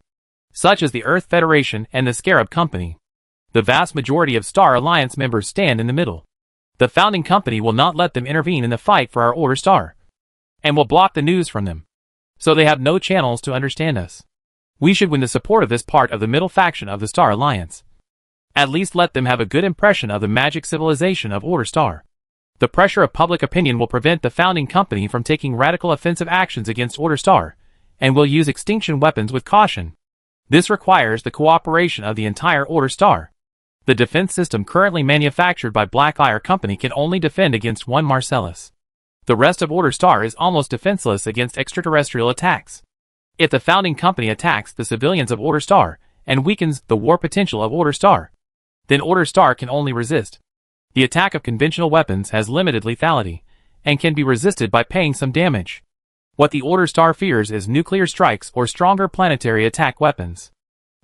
Speaker 1: such as the Earth Federation and the Scarab Company. The vast majority of Star Alliance members stand in the middle. The founding company will not let them intervene in the fight for our Order Star, and will block the news from them, so they have no channels to understand us. We should win the support of this part of the middle faction of the Star Alliance. At least let them have a good impression of the magic civilization of Order Star. The pressure of public opinion will prevent the founding company from taking radical offensive actions against Order Star, and will use extinction weapons with caution. This requires the cooperation of the entire Order Star. The defense system currently manufactured by Black Fire Company can only defend against one Marcellus. The rest of Order Star is almost defenseless against extraterrestrial attacks. If the founding company attacks the civilians of Order Star and weakens the war potential of Order Star, then Order Star can only resist. The attack of conventional weapons has limited lethality, and can be resisted by paying some damage. What the Order Star fears is nuclear strikes or stronger planetary attack weapons.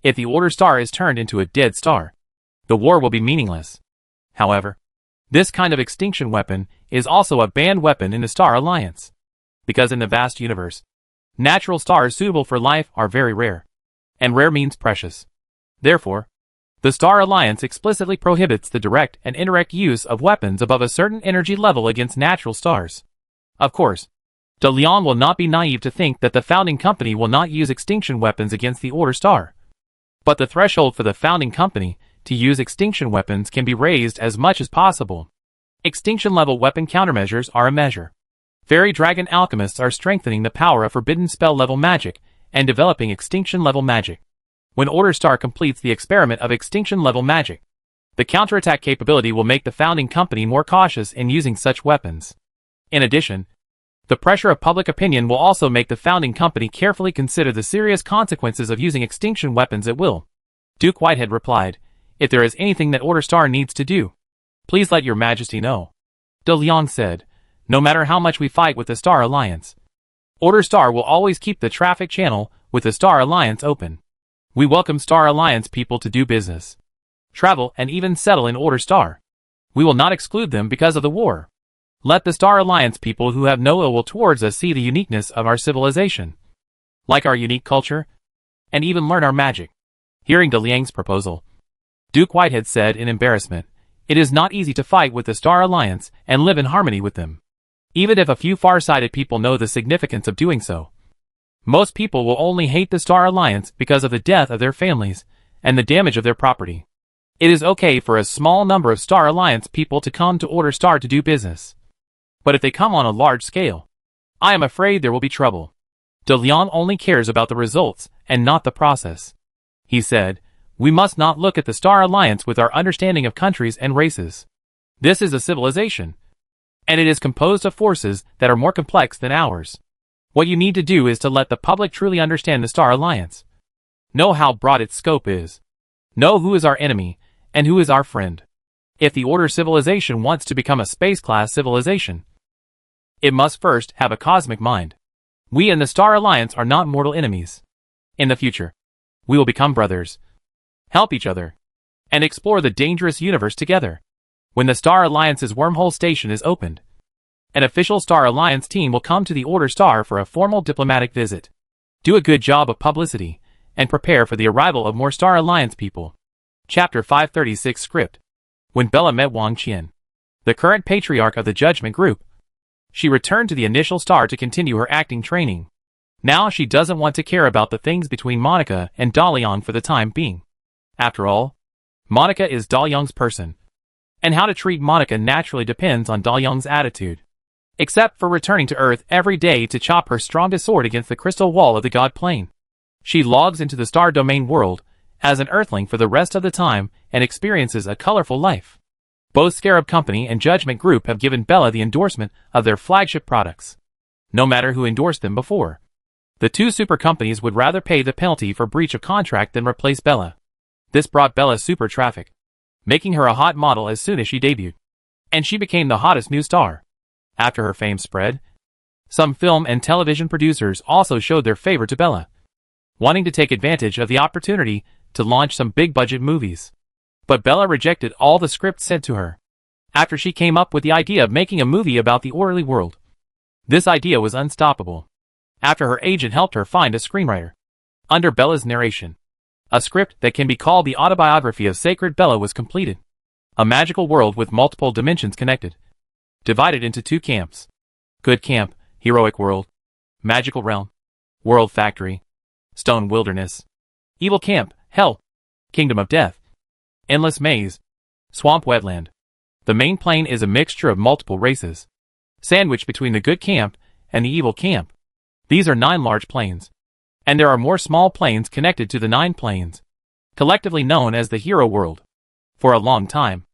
Speaker 1: If the Order Star is turned into a dead star, the war will be meaningless. However, this kind of extinction weapon is also a banned weapon in the Star Alliance. Because in the vast universe, natural stars suitable for life are very rare. And rare means precious. Therefore, the Star Alliance explicitly prohibits the direct and indirect use of weapons above a certain energy level against natural stars. Of course, De Leon will not be naive to think that the founding company will not use extinction weapons against the Order Star. But the threshold for the founding company to use extinction weapons can be raised as much as possible. Extinction-level weapon countermeasures are a measure. Fairy Dragon alchemists are strengthening the power of forbidden spell-level magic and developing extinction-level magic. When Order Star completes the experiment of extinction-level magic, the counterattack capability will make the founding company more cautious in using such weapons. In addition, the pressure of public opinion will also make the founding company carefully consider the serious consequences of using extinction weapons at will. Duke Whitehead replied, "If there is anything that Order Star needs to do, please let your majesty know." De Leon said, "No matter how much we fight with the Star Alliance, Order Star will always keep the traffic channel with the Star Alliance open. We welcome Star Alliance people to do business, travel, and even settle in Order Star. We will not exclude them because of the war. Let the Star Alliance people who have no ill will towards us see the uniqueness of our civilization, like our unique culture, and even learn our magic." Hearing De Liang's proposal, Duke Whitehead said in embarrassment, "It is not easy to fight with the Star Alliance and live in harmony with them. Even if a few far-sighted people know the significance of doing so. Most people will only hate the Star Alliance because of the death of their families and the damage of their property. It is okay for a small number of Star Alliance people to come to Order Star to do business. But if they come on a large scale, I am afraid there will be trouble. De Leon only cares about the results and not the process." He said, "We must not look at the Star Alliance with our understanding of countries and races. This is a civilization, and it is composed of forces that are more complex than ours. What you need to do is to let the public truly understand the Star Alliance. Know how broad its scope is. Know who is our enemy and who is our friend. If the Order civilization wants to become a space-class civilization, it must first have a cosmic mind. We and the Star Alliance are not mortal enemies. In the future, we will become brothers, help each other, and explore the dangerous universe together. When the Star Alliance's wormhole station is opened, an official Star Alliance team will come to the Order Star for a formal diplomatic visit. Do a good job of publicity, and prepare for the arrival of more Star Alliance people." Chapter 536 Script. When Bella met Wang Qian, the current patriarch of the Judgment Group, she returned to the initial star to continue her acting training. Now she doesn't want to care about the things between Monica and Daliang for the time being. After all, Monica is Daliang's person, and how to treat Monica naturally depends on Daliang's attitude. Except for returning to Earth every day to chop her strongest sword against the crystal wall of the God Plane. She logs into the Star Domain world as an Earthling for the rest of the time and experiences a colorful life. Both Scarab Company and Judgment Group have given Bella the endorsement of their flagship products. No matter who endorsed them before, the two super companies would rather pay the penalty for breach of contract than replace Bella. This brought Bella super traffic, making her a hot model as soon as she debuted. And she became the hottest new star. After her fame spread, some film and television producers also showed their favor to Bella, wanting to take advantage of the opportunity to launch some big-budget movies. But Bella rejected all the scripts sent to her, after she came up with the idea of making a movie about the orderly world. This idea was unstoppable, after her agent helped her find a screenwriter. Under Bella's narration, a script that can be called the autobiography of Sacred Bella was completed. A magical world with multiple dimensions connected, divided into two camps. Good Camp, Heroic World, Magical Realm, World Factory, Stone Wilderness. Evil Camp, Hell, Kingdom of Death, Endless Maze, Swamp Wetland. The main plane is a mixture of multiple races, sandwiched between the Good Camp and the Evil Camp. These are 9 large planes, and there are more small planes connected to the 9 planes, collectively known as the Hero World. For a long time,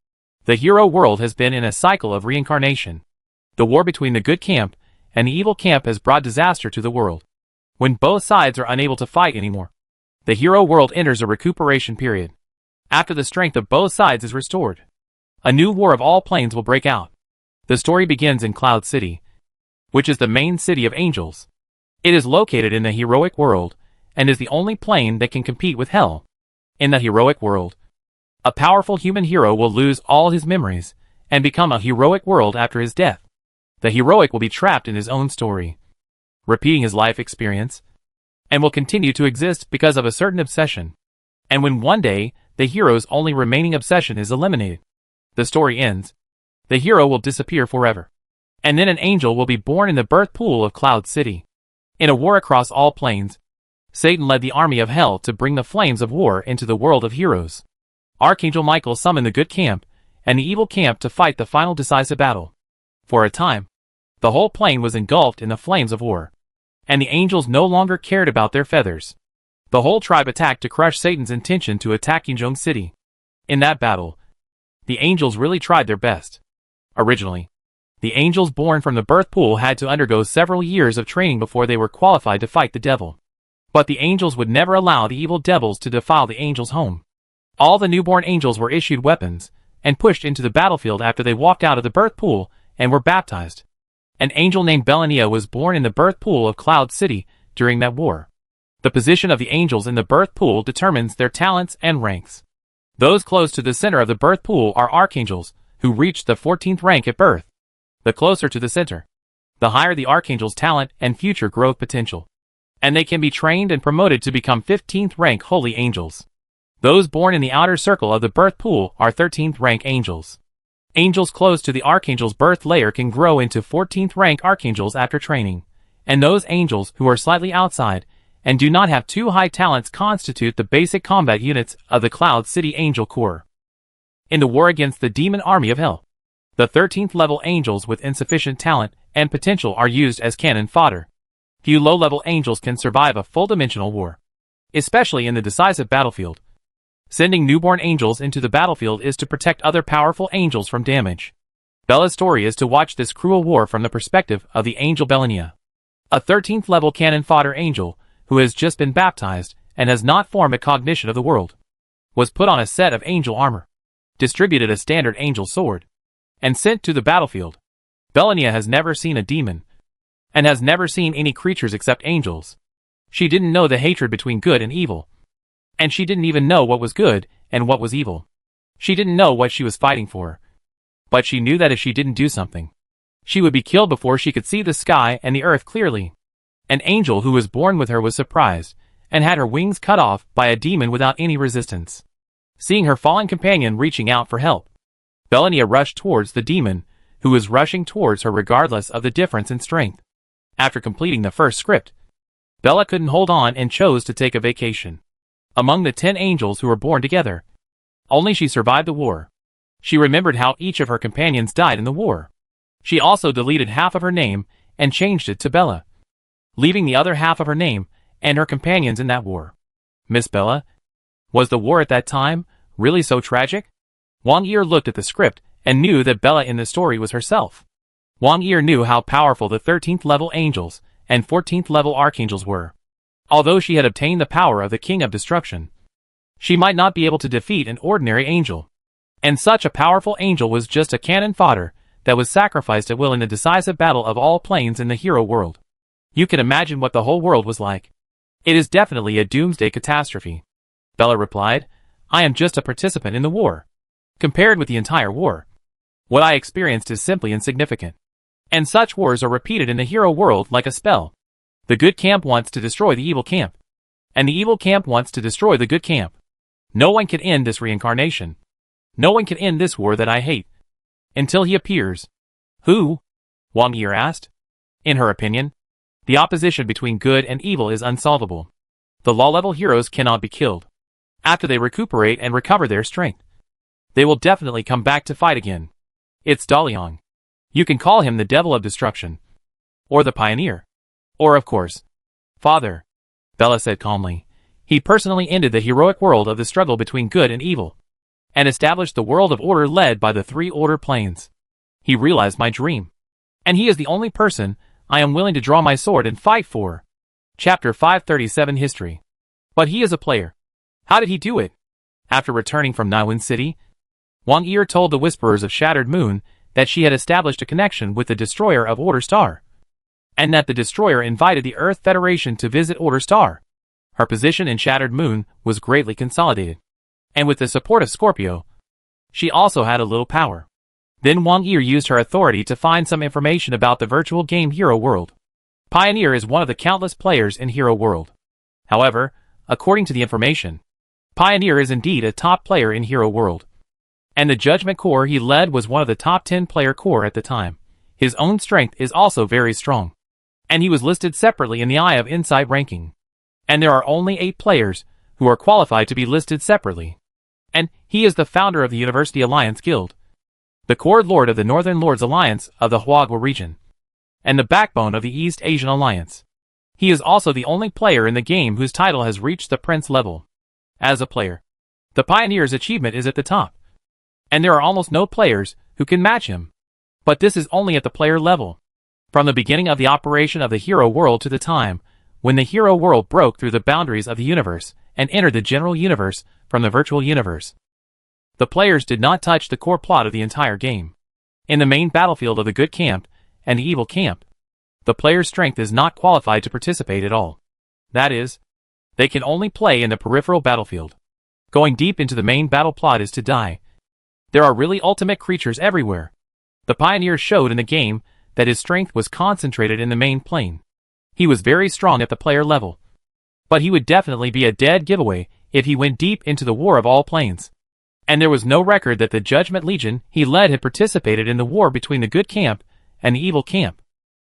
Speaker 1: the Hero World has been in a cycle of reincarnation. The war between the Good Camp and the Evil Camp has brought disaster to the world. When both sides are unable to fight anymore, the Hero World enters a recuperation period. After the strength of both sides is restored, a new war of all planes will break out. The story begins in Cloud City, which is the main city of angels. It is located in the Heroic World, and is the only plane that can compete with Hell. In the Heroic World, A powerful human hero will lose all his memories and become a heroic world after his death. The heroic will be trapped in his own story, repeating his life experience, and will continue to exist because of a certain obsession. And when one day, the hero's only remaining obsession is eliminated, the story ends. The hero will disappear forever. And then an angel will be born in the birth pool of Cloud City. In a war across all planes, Satan led the army of hell to bring the flames of war into the world of heroes. Archangel Michael summoned the good camp and the evil camp to fight the final decisive battle. For a time, the whole plane was engulfed in the flames of war, and the angels no longer cared about their feathers. The whole tribe attacked to crush Satan's intention to attack Yinzhong City. In that battle, the angels really tried their best. Originally, the angels born from the birth pool had to undergo several years of training before they were qualified to fight the devil. But the angels would never allow the evil devils to defile the angels' home. All the newborn angels were issued weapons and pushed into the battlefield after they walked out of the birth pool and were baptized. An angel named Belania was born in the birth pool of Cloud City during that war. The position of the angels in the birth pool determines their talents and ranks. Those close to the center of the birth pool are archangels, who reached the 14th rank at birth. The closer to the center, the higher the archangel's talent and future growth potential. And they can be trained and promoted to become 15th rank holy angels. Those born in the outer circle of the birth pool are 13th rank angels. Angels close to the archangel's birth layer can grow into 14th rank archangels after training, and those angels who are slightly outside and do not have too high talents constitute the basic combat units of the Cloud City Angel Corps. In the war against the demon army of hell, the 13th level angels with insufficient talent and potential are used as cannon fodder. Few low-level angels can survive a full-dimensional war, especially in the decisive battlefield. Sending newborn angels into the battlefield is to protect other powerful angels from damage. Bella's story is to watch this cruel war from the perspective of the angel Belania, a 13th level cannon fodder angel who has just been baptized and has not formed a cognition of the world, was put on a set of angel armor, distributed a standard angel sword, and sent to the battlefield. Belania has never seen a demon, and has never seen any creatures except angels. She didn't know the hatred between good and evil, and she didn't even know what was good and what was evil. She didn't know what she was fighting for, but she knew that if she didn't do something, she would be killed before she could see the sky and the earth clearly. An angel who was born with her was surprised, and had her wings cut off by a demon without any resistance. Seeing her fallen companion reaching out for help, Belania rushed towards the demon, who was rushing towards her regardless of the difference in strength. After completing the first script, Bella couldn't hold on and chose to take a vacation. Among the 10 angels who were born together, only she survived the war. She remembered how each of her companions died in the war. She also deleted half of her name and changed it to Bella, leaving the other half of her name and her companions in that war. Miss Bella, was the war at that time really so tragic? Wang Yi looked at the script and knew that Bella in the story was herself. Wang Yi knew how powerful the 13th level angels and 14th level archangels were. Although she had obtained the power of the King of Destruction, she might not be able to defeat an ordinary angel. And such a powerful angel was just a cannon fodder that was sacrificed at will in the decisive battle of all planes in the hero world. You can imagine what the whole world was like. It is definitely a doomsday catastrophe. Bella replied, I am just a participant in the war. Compared with the entire war, what I experienced is simply insignificant. And such wars are repeated in the hero world like a spell. The good camp wants to destroy the evil camp, and the evil camp wants to destroy the good camp. No one can end this reincarnation. No one can end this war that I hate. Until he appears. Who? Wang Yi asked. In her opinion, the opposition between good and evil is unsolvable. The low-level heroes cannot be killed. After they recuperate and recover their strength, they will definitely come back to fight again. It's Daliang. You can call him the Devil of Destruction, or the Pioneer, or of course, Father. Bella said calmly. He personally ended the heroic world of the struggle between good and evil, and established the world of order led by the 3 order planes. He realized my dream, and he is the only person I am willing to draw my sword and fight for. Chapter 537 History. But he is a player. How did he do it? After returning from Naiwen City, Wang Yi told the Whisperers of Shattered Moon that she had established a connection with the Destroyer of Order Star, and that the Destroyer invited the Earth Federation to visit Order Star. Her position in Shattered Moon was greatly consolidated, And with the support of Scorpio, she also had a little power. Then Wang Yi used her authority to find some information about the virtual game Hero World. Pioneer is one of the countless players in Hero World. However, according to the information, Pioneer is indeed a top player in Hero World. And the Judgment Corps he led was one of the top 10 player corps at the time. His own strength is also very strong. And he was listed separately in the Eye of Insight ranking. And there are only 8 players who are qualified to be listed separately. And he is the founder of the University Alliance Guild, the core lord of the Northern Lords Alliance of the Huagua region, and the backbone of the East Asian Alliance. He is also the only player in the game whose title has reached the Prince level. As a player, the Pioneer's achievement is at the top, and there are almost no players who can match him. But this is only at the player level. From the beginning of the operation of the Hero World to the time when the Hero World broke through the boundaries of the universe and entered the general universe from the virtual universe, the players did not touch the core plot of the entire game. In the main battlefield of the good camp and the evil camp, the player's strength is not qualified to participate at all. That is, they can only play in the peripheral battlefield. Going deep into the main battle plot is to die. There are really ultimate creatures everywhere. The Pioneer showed in the game that his strength was concentrated in the main plane. He was very strong at the player level. But he would definitely be a dead giveaway if he went deep into the War of All Planes. And there was no record that the Judgment Legion he led had participated in the war between the good camp and the evil camp.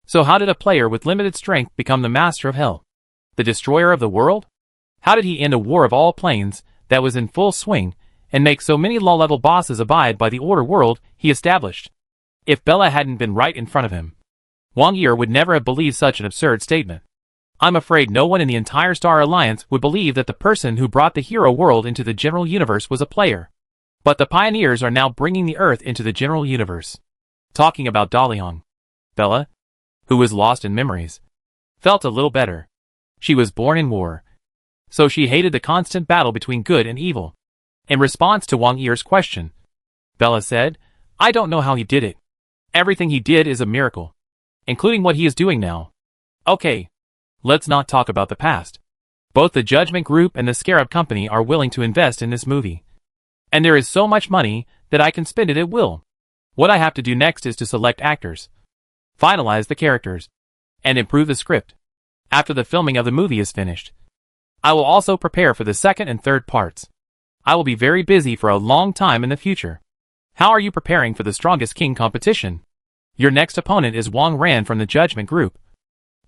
Speaker 1: So how did a player with limited strength become the master of hell? The destroyer of the world? How did he end a War of All Planes that was in full swing and make so many low-level bosses abide by the order world he established? If Bella hadn't been right in front of him, Wang Yi would never have believed such an absurd statement. I'm afraid no one in the entire Star Alliance would believe that the person who brought the Hero World into the general universe was a player. But the Pioneers are now bringing the Earth into the general universe. Talking about Daliang, Bella, who was lost in memories, felt a little better. She was born in war, so she hated the constant battle between good and evil. In response to Wang Yi's question, Bella said, I don't know how he did it. Everything he did is a miracle, including what he is doing now. Okay, let's not talk about the past. Both the Judgment Group and the Scarab Company are willing to invest in this movie. And there is so much money that I can spend it at will. What I have to do next is to select actors, finalize the characters, and improve the script. After the filming of the movie is finished, I will also prepare for the second and third parts. I will be very busy for a long time in the future. How are you preparing for the Strongest King competition? Your next opponent is Wang Ran from the Judgment Group.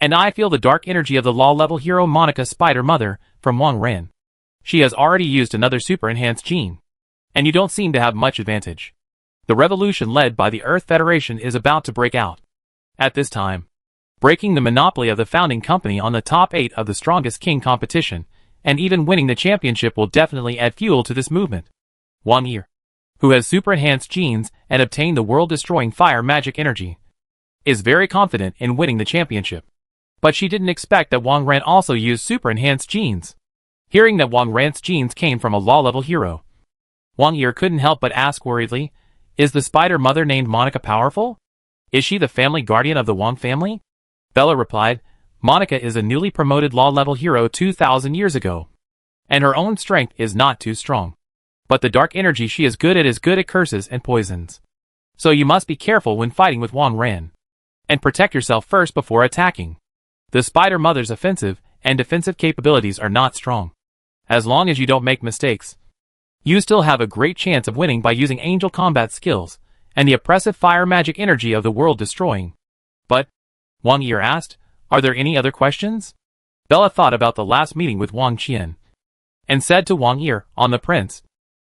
Speaker 1: And I feel the dark energy of the law-level hero Monica Spider Mother from Wang Ran. She has already used another super-enhanced gene. And you don't seem to have much advantage. The revolution led by the Earth Federation is about to break out. At this time, breaking the monopoly of the founding company on the top 8 of the Strongest King competition, and even winning the championship will definitely add fuel to this movement. Wang Yi, who has super-enhanced genes and obtained the world-destroying fire magic energy, is very confident in winning the championship. But she didn't expect that Wang Ran also used super-enhanced genes. Hearing that Wang Ran's genes came from a law-level hero, Wang Yi couldn't help but ask worriedly, is the Spider Mother named Monica powerful? Is she the family guardian of the Wang family? Bella replied, Monica is a newly promoted law-level hero 2,000 years ago, and her own strength is not too strong. But the dark energy she is good at curses and poisons. So you must be careful when fighting with Wang Ran, and protect yourself first before attacking. The Spider Mother's offensive and defensive capabilities are not strong. As long as you don't make mistakes, you still have a great chance of winning by using angel combat skills and the oppressive fire magic energy of the world destroying. But, Wang Yi asked, are there any other questions? Bella thought about the last meeting with Wang Qian, and said to Wang Yi, on the prince,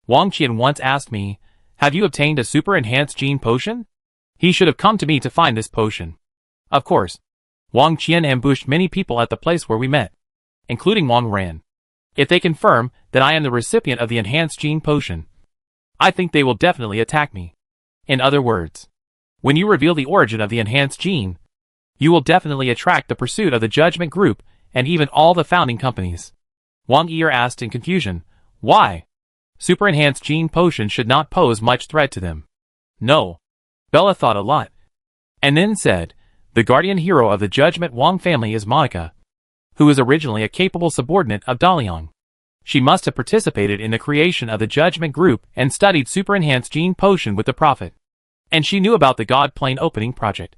Speaker 1: Wang Qian once asked me, have you obtained a super-enhanced gene potion? He should have come to me to find this potion. Of course, Wang Qian ambushed many people at the place where we met, including Wang Ran. If they confirm that I am the recipient of the enhanced gene potion, I think they will definitely attack me. In other words, when you reveal the origin of the enhanced gene, you will definitely attract the pursuit of the Judgment Group and even all the founding companies. Wang Yi asked in confusion, why? Super-enhanced gene potion should not pose much threat to them. No. Bella thought a lot, and then said, the guardian hero of the Judgment Wang family is Monica, who is originally a capable subordinate of Daliang. She must have participated in the creation of the Judgment Group and studied Super Enhanced Gene Potion with the Prophet. And she knew about the God Plane opening project.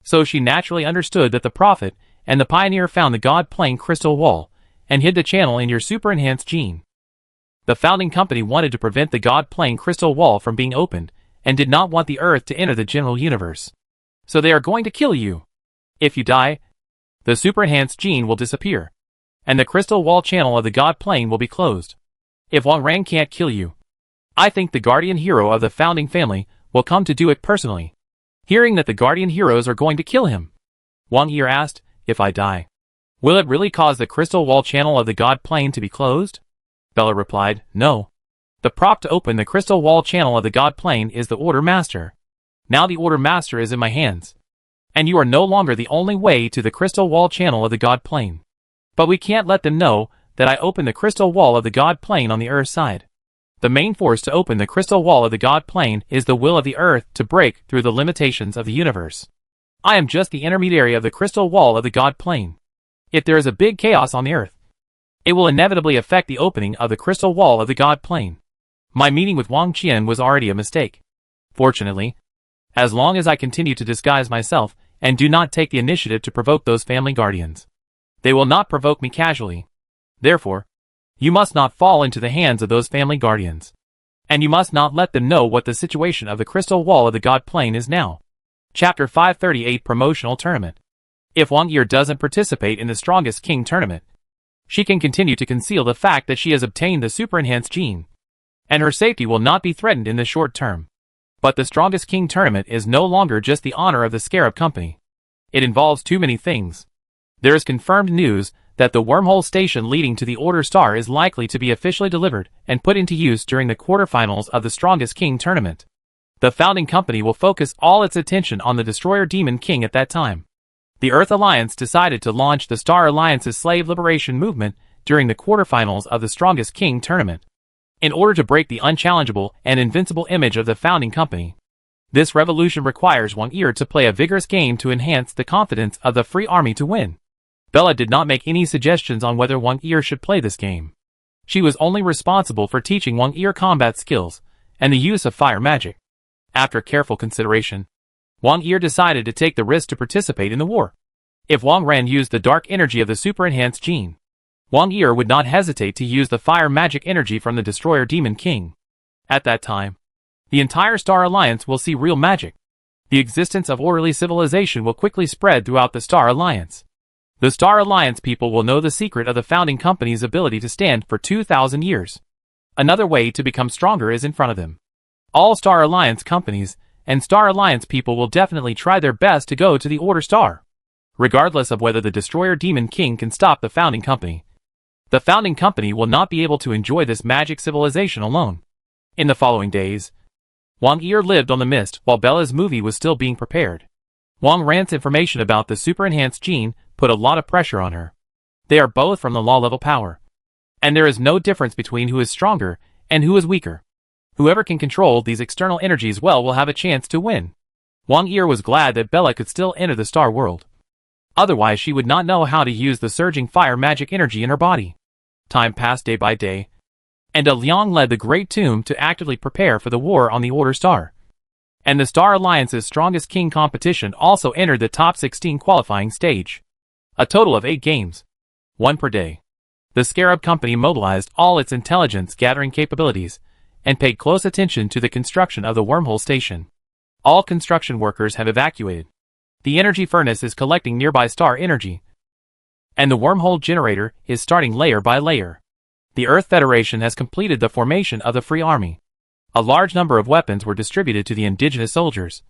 Speaker 1: So she naturally understood that the Prophet and the Pioneer found the God Plane crystal wall and hid the channel in your Super Enhanced gene. The founding company wanted to prevent the God Plane crystal wall from being opened and did not want the Earth to enter the general universe. So they are going to kill you. If you die, the Super Enhanced gene will disappear, and the crystal wall channel of the God Plane will be closed. If Wang Ran can't kill you, I think the guardian hero of the founding family will come to do it personally. Hearing that the guardian heroes are going to kill him, Wang Yi asked, if I die, will it really cause the crystal wall channel of the God Plane to be closed? Bella replied, no. The prop to open the crystal wall channel of the God Plane is the Order Master. Now the Order Master is in my hands, and you are no longer the only way to the crystal wall channel of the God Plane. But we can't let them know that I opened the crystal wall of the God Plane on the Earth side. The main force to open the crystal wall of the God Plane is the will of the Earth to break through the limitations of the universe. I am just the intermediary of the crystal wall of the God Plane. If there is a big chaos on the Earth, it will inevitably affect the opening of the crystal wall of the God Plane. My meeting with Wang Qian was already a mistake. Fortunately, as long as I continue to disguise myself and do not take the initiative to provoke those family guardians, they will not provoke me casually. Therefore, you must not fall into the hands of those family guardians. And you must not let them know what the situation of the crystal wall of the God Plane is now. Chapter 538 Promotional Tournament. If Wang Yi doesn't participate in the Strongest King tournament, she can continue to conceal the fact that she has obtained the Super Enhanced gene, and her safety will not be threatened in the short term. But the Strongest King tournament is no longer just the honor of the Scarab Company. It involves too many things. There is confirmed news that the wormhole station leading to the Order Star is likely to be officially delivered and put into use during the quarterfinals of the Strongest King tournament. The founding company will focus all its attention on the Destroyer Demon King at that time. The Earth Alliance decided to launch the Star Alliance's slave liberation movement during the quarterfinals of the Strongest King tournament, in order to break the unchallengeable and invincible image of the founding company. This revolution requires Wang Yi to play a vigorous game to enhance the confidence of the Free Army to win. Bella did not make any suggestions on whether Wang Yi should play this game. She was only responsible for teaching Wang Yi combat skills and the use of fire magic. After careful consideration, Wang Yi decided to take the risk to participate in the war. If Wang Ran used the dark energy of the Super Enhanced gene, Wang Yi would not hesitate to use the fire magic energy from the Destroyer Demon King. At that time, the entire Star Alliance will see real magic. The existence of orderly civilization will quickly spread throughout the Star Alliance. The Star Alliance people will know the secret of the founding company's ability to stand for 2,000 years. Another way to become stronger is in front of them. All Star Alliance companies and Star Alliance people will definitely try their best to go to the Order Star, regardless of whether the Destroyer Demon King can stop the founding company. The founding company will not be able to enjoy this magic civilization alone. In the following days, Wang Yi lived on the mist while Bella's movie was still being prepared. Wang Ran's information about the Super Enhanced gene put a lot of pressure on her. They are both from the law level power, and there is no difference between who is stronger and who is weaker. Whoever can control these external energies well will have a chance to win. Wang Yi was glad that Bella could still enter the Star World. Otherwise she would not know how to use the surging fire magic energy in her body. Time passed day by day, and Liang led the Great Tomb to actively prepare for the war on the Order Star. And the Star Alliance's Strongest King competition also entered the top 16 qualifying stage. A total of 8 games, 1 per day. The Scarab Company mobilized all its intelligence-gathering capabilities and paid close attention to the construction of the wormhole station. All construction workers have evacuated. The energy furnace is collecting nearby star energy, and the wormhole generator is starting layer by layer. The Earth Federation has completed the formation of the Free Army. A large number of weapons were distributed to the indigenous soldiers,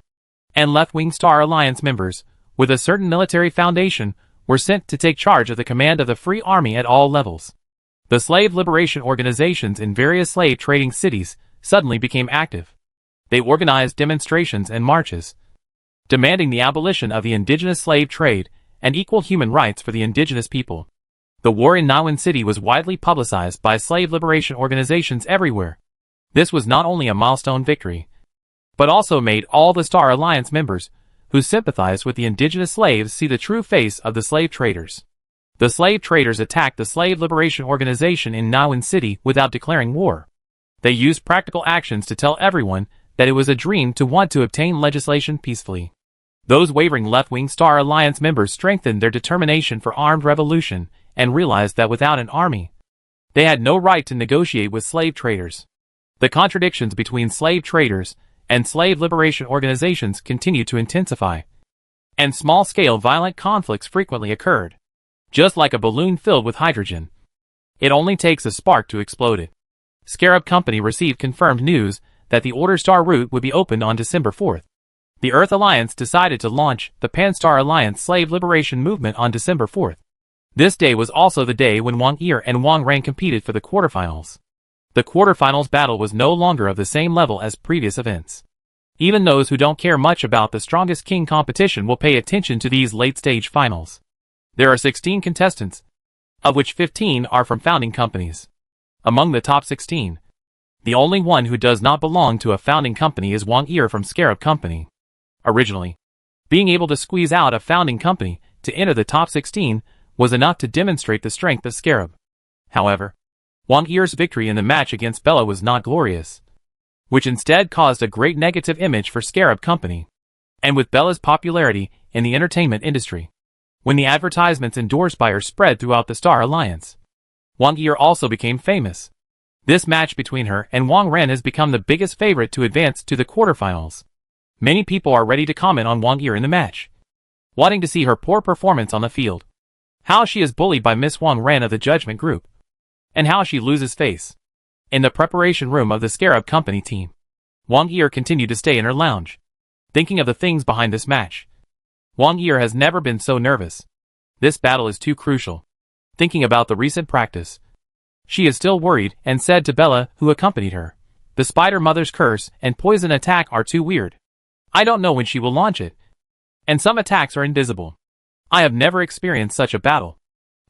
Speaker 1: and left-wing Star Alliance members, with a certain military foundation, were sent to take charge of the command of the Free Army at all levels. The slave liberation organizations in various slave trading cities suddenly became active. They organized demonstrations and marches, demanding the abolition of the indigenous slave trade and equal human rights for the indigenous people. The war in Nawan City was widely publicized by slave liberation organizations everywhere. This was not only a milestone victory, but also made all the Star Alliance members who sympathized with the indigenous slaves see the true face of the slave traders. The slave traders attacked the Slave Liberation Organization in Nawan City without declaring war. They used practical actions to tell everyone that it was a dream to want to obtain legislation peacefully. Those wavering left-wing Star Alliance members strengthened their determination for armed revolution and realized that without an army, they had no right to negotiate with slave traders. The contradictions between slave traders and slave liberation organizations continued to intensify, and small-scale violent conflicts frequently occurred. Just like a balloon filled with hydrogen, it only takes a spark to explode it. Scarab Company received confirmed news that the Order Star route would be opened on December 4th. The Earth Alliance decided to launch the Pan-Star Alliance Slave Liberation Movement on December 4th. This day was also the day when Wang Yi and Wang Ran competed for the quarterfinals. The quarterfinals battle was no longer of the same level as previous events. Even those who don't care much about the strongest king competition will pay attention to these late-stage finals. There are 16 contestants, of which 15 are from founding companies. Among the top 16, the only one who does not belong to a founding company is Wang Yi from Scarab Company. Originally, being able to squeeze out a founding company to enter the top 16 was enough to demonstrate the strength of Scarab. However, Wang Yi's victory in the match against Bella was not glorious, which instead caused a great negative image for Scarab Company. And with Bella's popularity in the entertainment industry, when the advertisements endorsed by her spread throughout the Star Alliance, Wang Yi also became famous. This match between her and Wang Ran has become the biggest favorite to advance to the quarterfinals. Many people are ready to comment on Wang Yi in the match, wanting to see her poor performance on the field, how she is bullied by Miss Wang Ran of the Judgment Group, and how she loses face. In the preparation room of the Scarab Company team, Wang Yi continued to stay in her lounge, thinking of the things behind this match. Wang Yi has never been so nervous. This battle is too crucial. Thinking about the recent practice, she is still worried and said to Bella, who accompanied her, "The Spider Mother's curse and poison attack are too weird. I don't know when she will launch it. And some attacks are invisible. I have never experienced such a battle.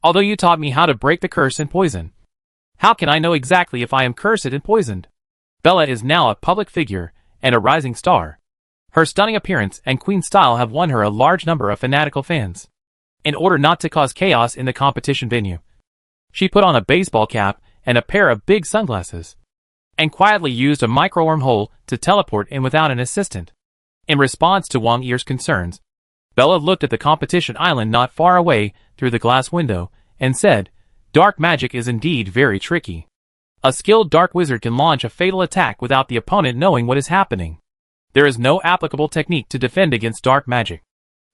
Speaker 1: Although you taught me how to break the curse and poison, how can I know exactly if I am cursed and poisoned?" Bella is now a public figure and a rising star. Her stunning appearance and queen style have won her a large number of fanatical fans. In order not to cause chaos in the competition venue, she put on a baseball cap and a pair of big sunglasses, and quietly used a micro-wormhole to teleport in without an assistant. In response to Wang Yi's concerns, Bella looked at the competition island not far away through the glass window and said, "Dark magic is indeed very tricky. A skilled dark wizard can launch a fatal attack without the opponent knowing what is happening. There is no applicable technique to defend against dark magic.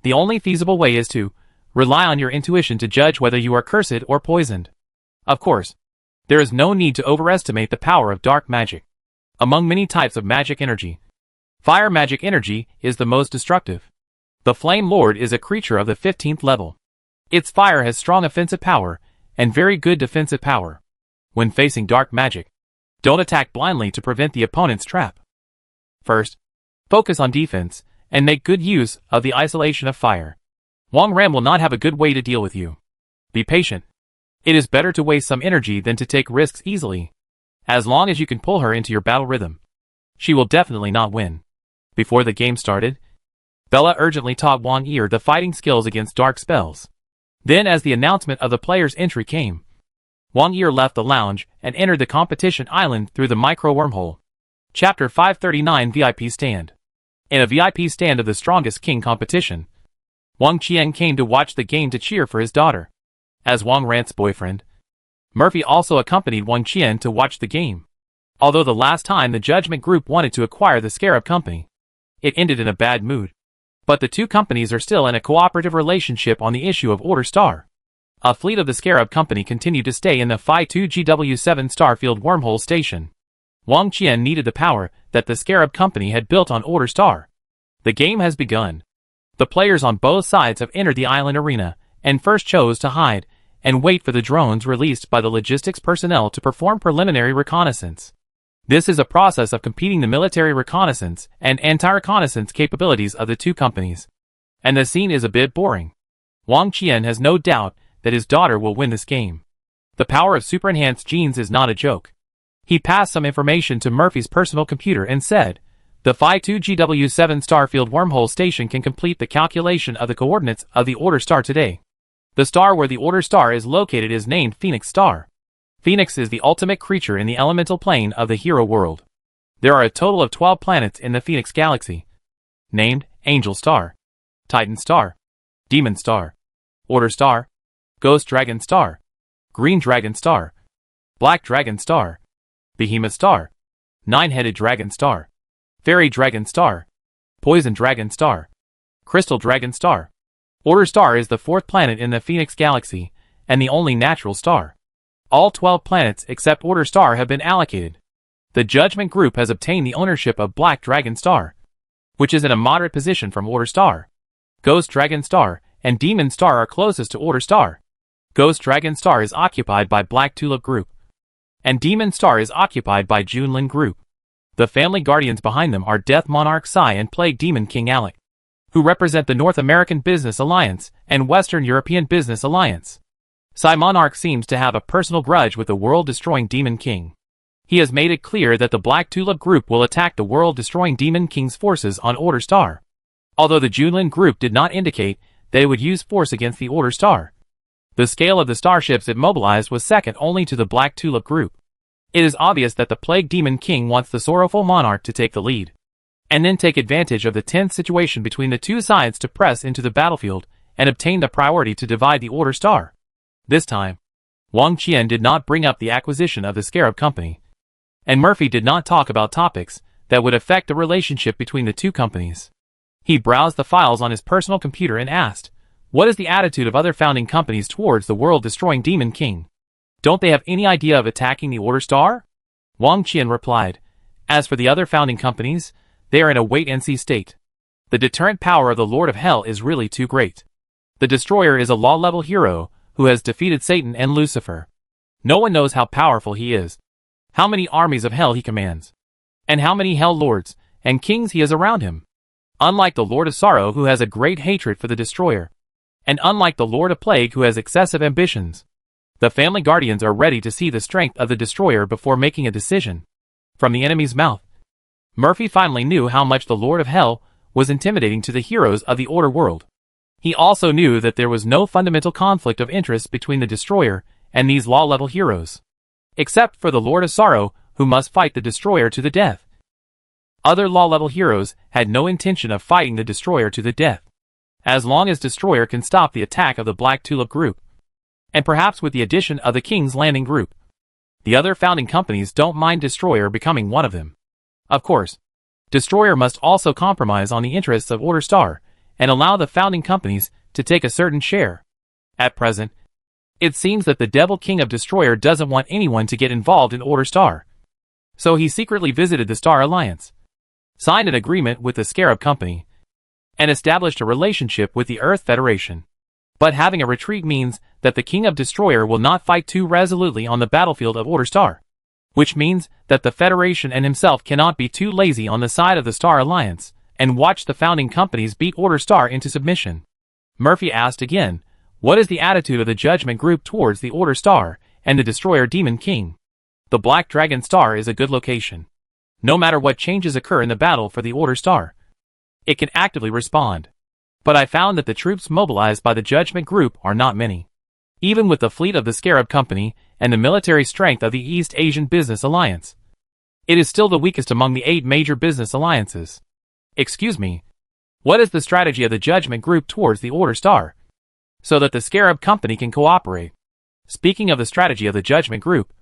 Speaker 1: The only feasible way is to rely on your intuition to judge whether you are cursed or poisoned. Of course, there is no need to overestimate the power of dark magic. Among many types of magic energy, fire magic energy is the most destructive. The Flame Lord is a creature of the 15th level. Its fire has strong offensive power and very good defensive power. When facing dark magic, don't attack blindly to prevent the opponent's trap. First, focus on defense and make good use of the isolation of fire. Wang Ran will not have a good way to deal with you. Be patient. It is better to waste some energy than to take risks easily. As long as you can pull her into your battle rhythm, she will definitely not win." Before the game started, Bella urgently taught Wang Yi the fighting skills against dark spells. Then as the announcement of the player's entry came, Wang Yi left the lounge and entered the competition island through the micro-wormhole. Chapter 539 VIP Stand. In a VIP stand of the Strongest King competition, Wang Qian came to watch the game to cheer for his daughter. As Wang Ran's boyfriend, Murphy also accompanied Wang Qian to watch the game. Although the last time the Judgment Group wanted to acquire the Scarab Company, it ended in a bad mood. But the two companies are still in a cooperative relationship on the issue of Order Star. A fleet of the Scarab Company continued to stay in the Phi-2 GW7 Starfield wormhole station. Wang Qian needed the power that the Scarab Company had built on Order Star. The game has begun. The players on both sides have entered the island arena, and first chose to hide and wait for the drones released by the logistics personnel to perform preliminary reconnaissance. This is a process of competing the military reconnaissance and anti-reconnaissance capabilities of the two companies. And the scene is a bit boring. Wang Qian has no doubt that his daughter will win this game. The power of super-enhanced genes is not a joke. He passed some information to Murphy's personal computer and said, "The Phi-2 GW7 Starfield wormhole station can complete the calculation of the coordinates of the Order Star today. The star where the Order Star is located is named Phoenix Star. Phoenix is the ultimate creature in the elemental plane of the hero world. There are a total of 12 planets in the Phoenix galaxy, named Angel Star, Titan Star, Demon Star, Order Star, Ghost Dragon Star, Green Dragon Star, Black Dragon Star, Behemoth Star, Nine-Headed Dragon Star, Fairy Dragon Star, Poison Dragon Star, Crystal Dragon Star. Order Star is the 4th planet in the Phoenix galaxy, and the only natural star. All 12 planets except Order Star have been allocated. The Judgment Group has obtained the ownership of Black Dragon Star, which is in a moderate position from Order Star. Ghost Dragon Star and Demon Star are closest to Order Star. Ghost Dragon Star is occupied by Black Tulip Group, and Demon Star is occupied by Junlin Group. The family guardians behind them are Death Monarch Sai and Plague Demon King Alec, who represent the North American Business Alliance and Western European Business Alliance. Sai Monarch seems to have a personal grudge with the world-destroying Demon King. He has made it clear that the Black Tulip Group will attack the world-destroying Demon King's forces on Order Star, although the Junlin Group did not indicate that it would use force against the Order Star. The scale of the starships it mobilized was second only to the Black Tulip Group. It is obvious that the Plague Demon King wants the Sorrowful Monarch to take the lead, and then take advantage of the tense situation between the two sides to press into the battlefield and obtain the priority to divide the Order Star. This time, Wang Qian did not bring up the acquisition of the Scarab Company, and Murphy did not talk about topics that would affect the relationship between the two companies. He browsed the files on his personal computer and asked, "What is the attitude of other founding companies towards the world-destroying Demon King? Don't they have any idea of attacking the Order Star?" Wang Qian replied, "As for the other founding companies, they are in a wait-and-see state. The deterrent power of the Lord of Hell is really too great. The Destroyer is a law-level hero who has defeated Satan and Lucifer. No one knows how powerful he is, how many armies of hell he commands, and how many hell lords and kings he has around him. Unlike the Lord of Sorrow who has a great hatred for the Destroyer, and unlike the Lord of Plague who has excessive ambitions, the family guardians are ready to see the strength of the Destroyer before making a decision." From the enemy's mouth, Murphy finally knew how much the Lord of Hell was intimidating to the heroes of the Order world. He also knew that there was no fundamental conflict of interest between the Destroyer and these law-level heroes, except for the Lord of Sorrow who must fight the Destroyer to the death. Other law-level heroes had no intention of fighting the Destroyer to the death, as long as Destroyer can stop the attack of the Black Tulip Group, and perhaps with the addition of the King's Landing Group. The other founding companies don't mind Destroyer becoming one of them. Of course, Destroyer must also compromise on the interests of Order Star and allow the founding companies to take a certain share. At present, it seems that the Devil King of Destroyer doesn't want anyone to get involved in Order Star. So he secretly visited the Star Alliance, signed an agreement with the Scarab Company, and established a relationship with the Earth Federation. But having a retreat means that the King of Destroyer will not fight too resolutely on the battlefield of Order Star, which means that the Federation and himself cannot be too lazy on the side of the Star Alliance and watch the founding companies beat Order Star into submission. Murphy asked again, "What is the attitude of the Judgment Group towards the Order Star and the Destroyer Demon King?" The Black Dragon Star is a good location. No matter what changes occur in the battle for the Order Star, it can actively respond. But I found that the troops mobilized by the Judgment Group are not many. Even with the fleet of the Scarab Company and the military strength of the East Asian Business Alliance, it is still the weakest among the 8 major business alliances. Excuse me, what is the strategy of the Judgment Group towards the Order Star, so that the Scarab Company can cooperate? Speaking of the strategy of the Judgment Group,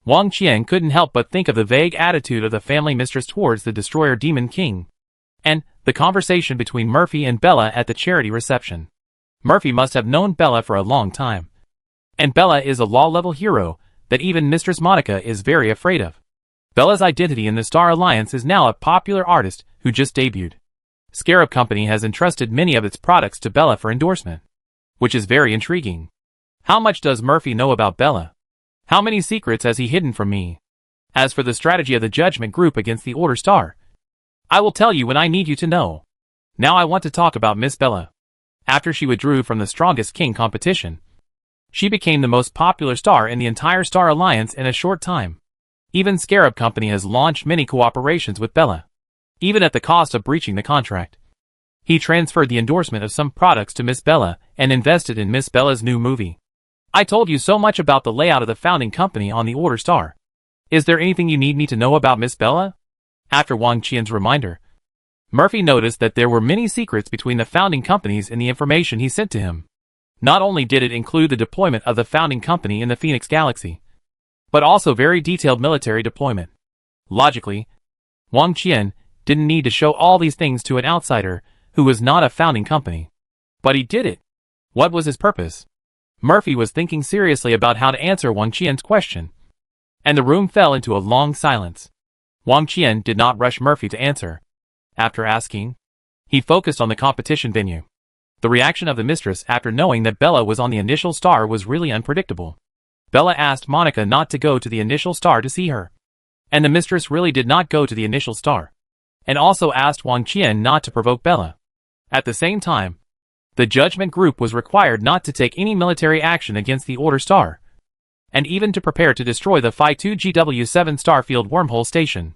Speaker 1: Wang Qian couldn't help but think of the vague attitude of the family mistress towards the Destroyer Demon King, and the conversation between Murphy and Bella at the charity reception. Murphy must have known Bella for a long time, and Bella is a law-level hero that even Mistress Monica is very afraid of. Bella's identity in the Star Alliance is now a popular artist who just debuted. Scarab Company has entrusted many of its products to Bella for endorsement, which is very intriguing. How much does Murphy know about Bella? How many secrets has he hidden from me? As for the strategy of the Judgment Group against the Order Star, I will tell you when I need you to know. Now I want to talk about Miss Bella. After she withdrew from the Strongest King competition, she became the most popular star in the entire Star Alliance in a short time. Even Scarab Company has launched many cooperations with Bella, even at the cost of breaching the contract. He transferred the endorsement of some products to Miss Bella and invested in Miss Bella's new movie. I told you so much about the layout of the founding company on the Order Star. Is there anything you need me to know about Miss Bella? After Wang Qian's reminder, Murphy noticed that there were many secrets between the founding companies in the information he sent to him. Not only did it include the deployment of the founding company in the Phoenix Galaxy, but also very detailed military deployment. Logically, Wang Qian didn't need to show all these things to an outsider who was not a founding company. But he did it. What was his purpose? Murphy was thinking seriously about how to answer Wang Qian's question, and the room fell into a long silence. Wang Qian did not rush Murphy to answer. After asking, he focused on the competition venue. The reaction of the mistress after knowing that Bella was on the initial star was really unpredictable. Bella asked Monica not to go to the initial star to see her, and the mistress really did not go to the initial star, and also asked Wang Qian not to provoke Bella. At the same time, the judgment group was required not to take any military action against the Order Star, and even to prepare to destroy the Phi-2 GW7 Starfield wormhole station.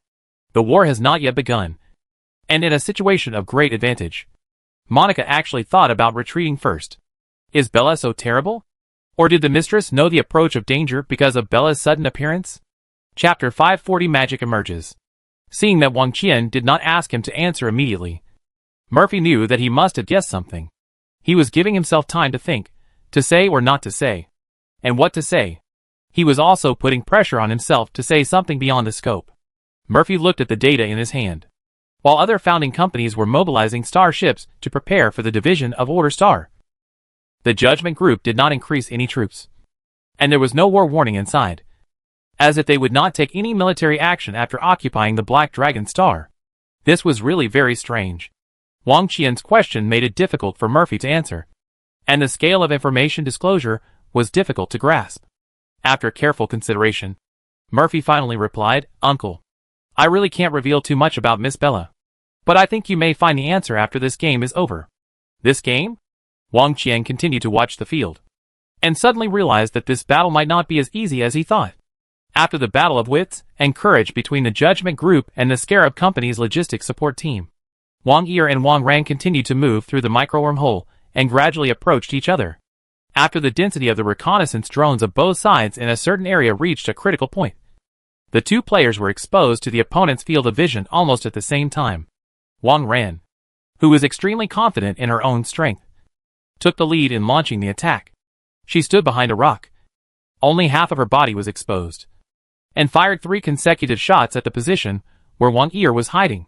Speaker 1: The war has not yet begun, and in a situation of great advantage. Monica actually thought about retreating first. Is Bella so terrible? Or did the mistress know the approach of danger because of Bella's sudden appearance? Chapter 540 Magic emerges. Seeing that Wang Qian did not ask him to answer immediately, Murphy knew that he must have guessed something. He was giving himself time to think, to say or not to say, and what to say. He was also putting pressure on himself to say something beyond the scope. Murphy looked at the data in his hand. While other founding companies were mobilizing starships to prepare for the division of Order Star, the judgment group did not increase any troops, and there was no war warning inside, as if they would not take any military action after occupying the Black Dragon Star. This was really very strange. Wang Qian's question made it difficult for Murphy to answer, and the scale of information disclosure was difficult to grasp. After careful consideration, Murphy finally replied, "Uncle, I really can't reveal too much about Miss Bella, but I think you may find the answer after this game is over." This game? Wang Qian continued to watch the field, and suddenly realized that this battle might not be as easy as he thought. After the battle of wits and courage between the Judgment Group and the Scarab Company's logistics support team, Wang Yi and Wang Ran continued to move through the micro-wormhole and gradually approached each other. After the density of the reconnaissance drones of both sides in a certain area reached a critical point, the two players were exposed to the opponent's field of vision almost at the same time. Wang Ran, who was extremely confident in her own strength, took the lead in launching the attack. She stood behind a rock. Only half of her body was exposed, and fired 3 consecutive shots at the position where Wang Yi was hiding.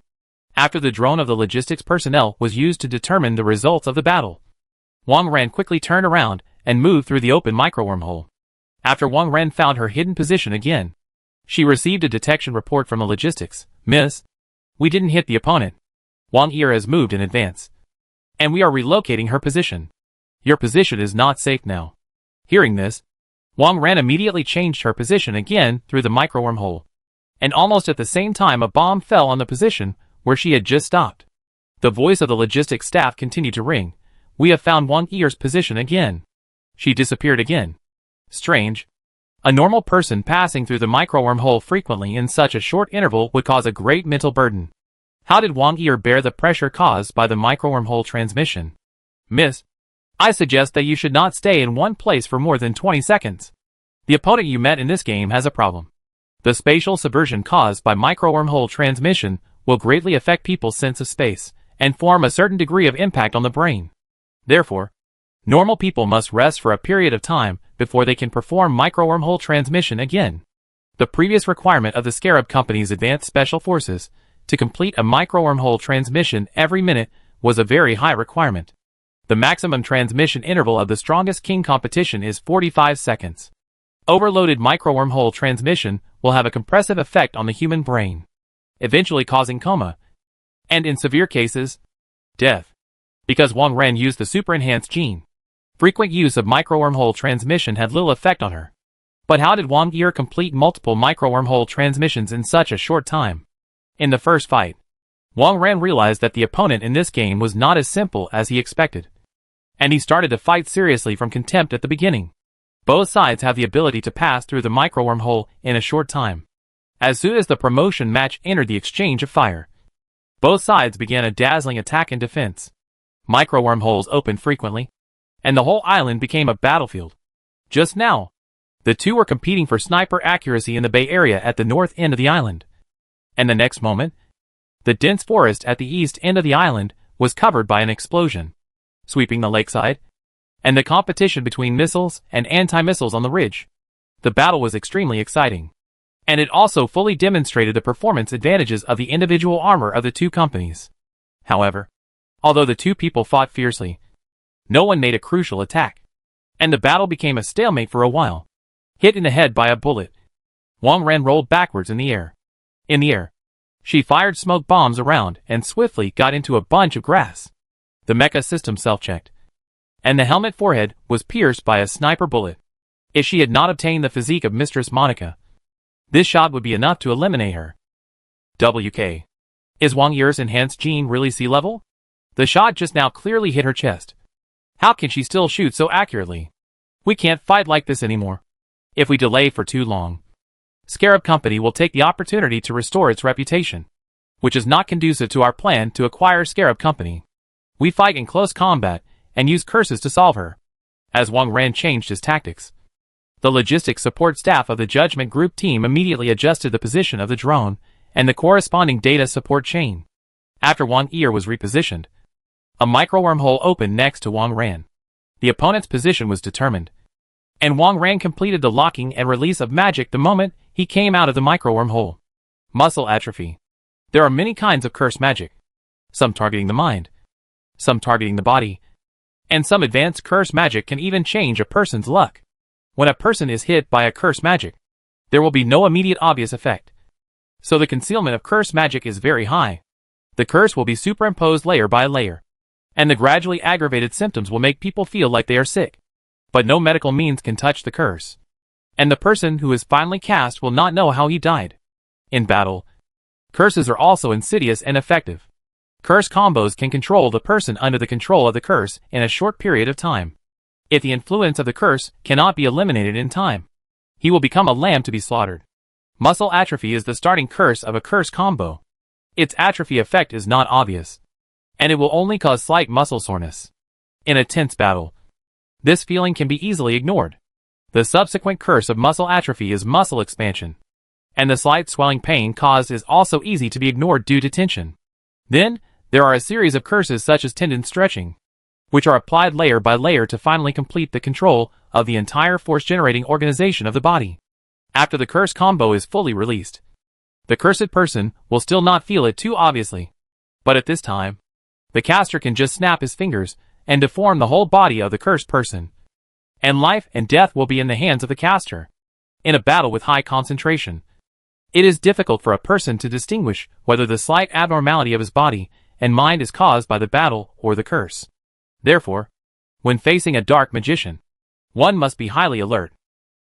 Speaker 1: After the drone of the logistics personnel was used to determine the results of the battle, Wang Ran quickly turned around and moved through the open micro-wormhole. After Wang Ran found her hidden position again, she received a detection report from the logistics. "Miss, we didn't hit the opponent. Wang Yi has moved in advance, and we are relocating her position. Your position is not safe now." Hearing this, Wang Ran immediately changed her position again through the micro-wormhole, and almost at the same time a bomb fell on the position where she had just stopped. The voice of the logistics staff continued to ring. "We have found Wang Yi's position again." She disappeared again. Strange. A normal person passing through the micro-wormhole frequently in such a short interval would cause a great mental burden. How did Wang Yi bear the pressure caused by the micro-wormhole transmission? "Miss, I suggest that you should not stay in one place for more than 20 seconds. The opponent you met in this game has a problem. The spatial subversion caused by micro-wormhole transmission will greatly affect people's sense of space and form a certain degree of impact on the brain. Therefore, normal people must rest for a period of time before they can perform micro-wormhole transmission again." The previous requirement of the Scarab Company's advanced special forces to complete a micro-wormhole transmission every minute was a very high requirement. The maximum transmission interval of the strongest king competition is 45 seconds. Overloaded micro-wormhole transmission will have a compressive effect on the human brain, eventually causing coma, and in severe cases, death. Because Wang Ran used the super-enhanced gene, frequent use of micro-wormhole transmission had little effect on her. But how did Wang Yi complete multiple micro-wormhole transmissions in such a short time? In the first fight, Wang Ran realized that the opponent in this game was not as simple as he expected, and he started to fight seriously from contempt at the beginning. Both sides have the ability to pass through the micro-wormhole in a short time. As soon as the promotion match entered the exchange of fire, both sides began a dazzling attack and defense. Micro-wormholes opened frequently, and the whole island became a battlefield. Just now, the two were competing for sniper accuracy in the Bay Area at the north end of the island. And the next moment, the dense forest at the east end of the island was covered by an explosion, sweeping the lakeside, and the competition between missiles and anti-missiles on the ridge. The battle was extremely exciting, and it also fully demonstrated the performance advantages of the individual armor of the two companies. However, although the two people fought fiercely, no one made a crucial attack, and the battle became a stalemate for a while. Hit in the head by a bullet, Wang Ran rolled backwards in the air. In the air, she fired smoke bombs around and swiftly got into a bunch of grass. The mecha system self-checked, and the helmet forehead was pierced by a sniper bullet. If she had not obtained the physique of Mistress Monica, this shot would be enough to eliminate her. WK. Is Wang Yi's enhanced gene really sea level? The shot just now clearly hit her chest. How can she still shoot so accurately? We can't fight like this anymore. If we delay for too long, Scarab Company will take the opportunity to restore its reputation, which is not conducive to our plan to acquire Scarab Company. We fight in close combat and use curses to solve her. As Wang Ran changed his tactics, the logistics support staff of the Judgment Group team immediately adjusted the position of the drone and the corresponding data support chain. After Wang Yi was repositioned, a micro-wormhole opened next to Wang Ran. The opponent's position was determined, and Wang Ran completed the locking and release of magic the moment he came out of the micro-wormhole. Muscle atrophy. There are many kinds of curse magic, some targeting the mind, some targeting the body, and some advanced curse magic can even change a person's luck. When a person is hit by a curse magic, there will be no immediate obvious effect, so the concealment of curse magic is very high. The curse will be superimposed layer by layer, and the gradually aggravated symptoms will make people feel like they are sick. But no medical means can touch the curse, and the person who is finally cast will not know how he died. In battle, curses are also insidious and effective. Curse combos can control the person under the control of the curse in a short period of time. If the influence of the curse cannot be eliminated in time, he will become a lamb to be slaughtered. Muscle atrophy is the starting curse of a curse combo. Its atrophy effect is not obvious, and it will only cause slight muscle soreness. In a tense battle, this feeling can be easily ignored. The subsequent curse of muscle atrophy is muscle expansion, and the slight swelling pain caused is also easy to be ignored due to tension. Then, there are a series of curses such as tendon stretching, which are applied layer by layer to finally complete the control of the entire force-generating organization of the body. After the curse combo is fully released, the cursed person will still not feel it too obviously, but at this time, the caster can just snap his fingers and deform the whole body of the cursed person, and life and death will be in the hands of the caster. In a battle with high concentration, it is difficult for a person to distinguish whether the slight abnormality of his body and mind is caused by the battle or the curse. Therefore, when facing a dark magician, one must be highly alert,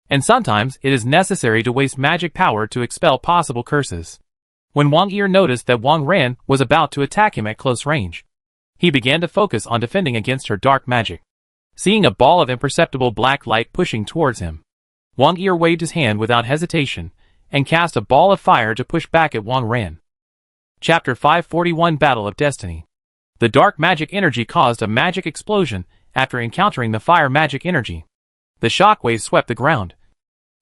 Speaker 1: and sometimes it is necessary to waste magic power to expel possible curses. When Wang Yi noticed that Wang Ran was about to attack him at close range, he began to focus on defending against her dark magic. Seeing a ball of imperceptible black light pushing towards him, Wang Yi waved his hand without hesitation and cast a ball of fire to push back at Wang Ran. Chapter 541 Battle of Destiny. The dark magic energy caused a magic explosion after encountering the fire magic energy. The shockwave swept the ground,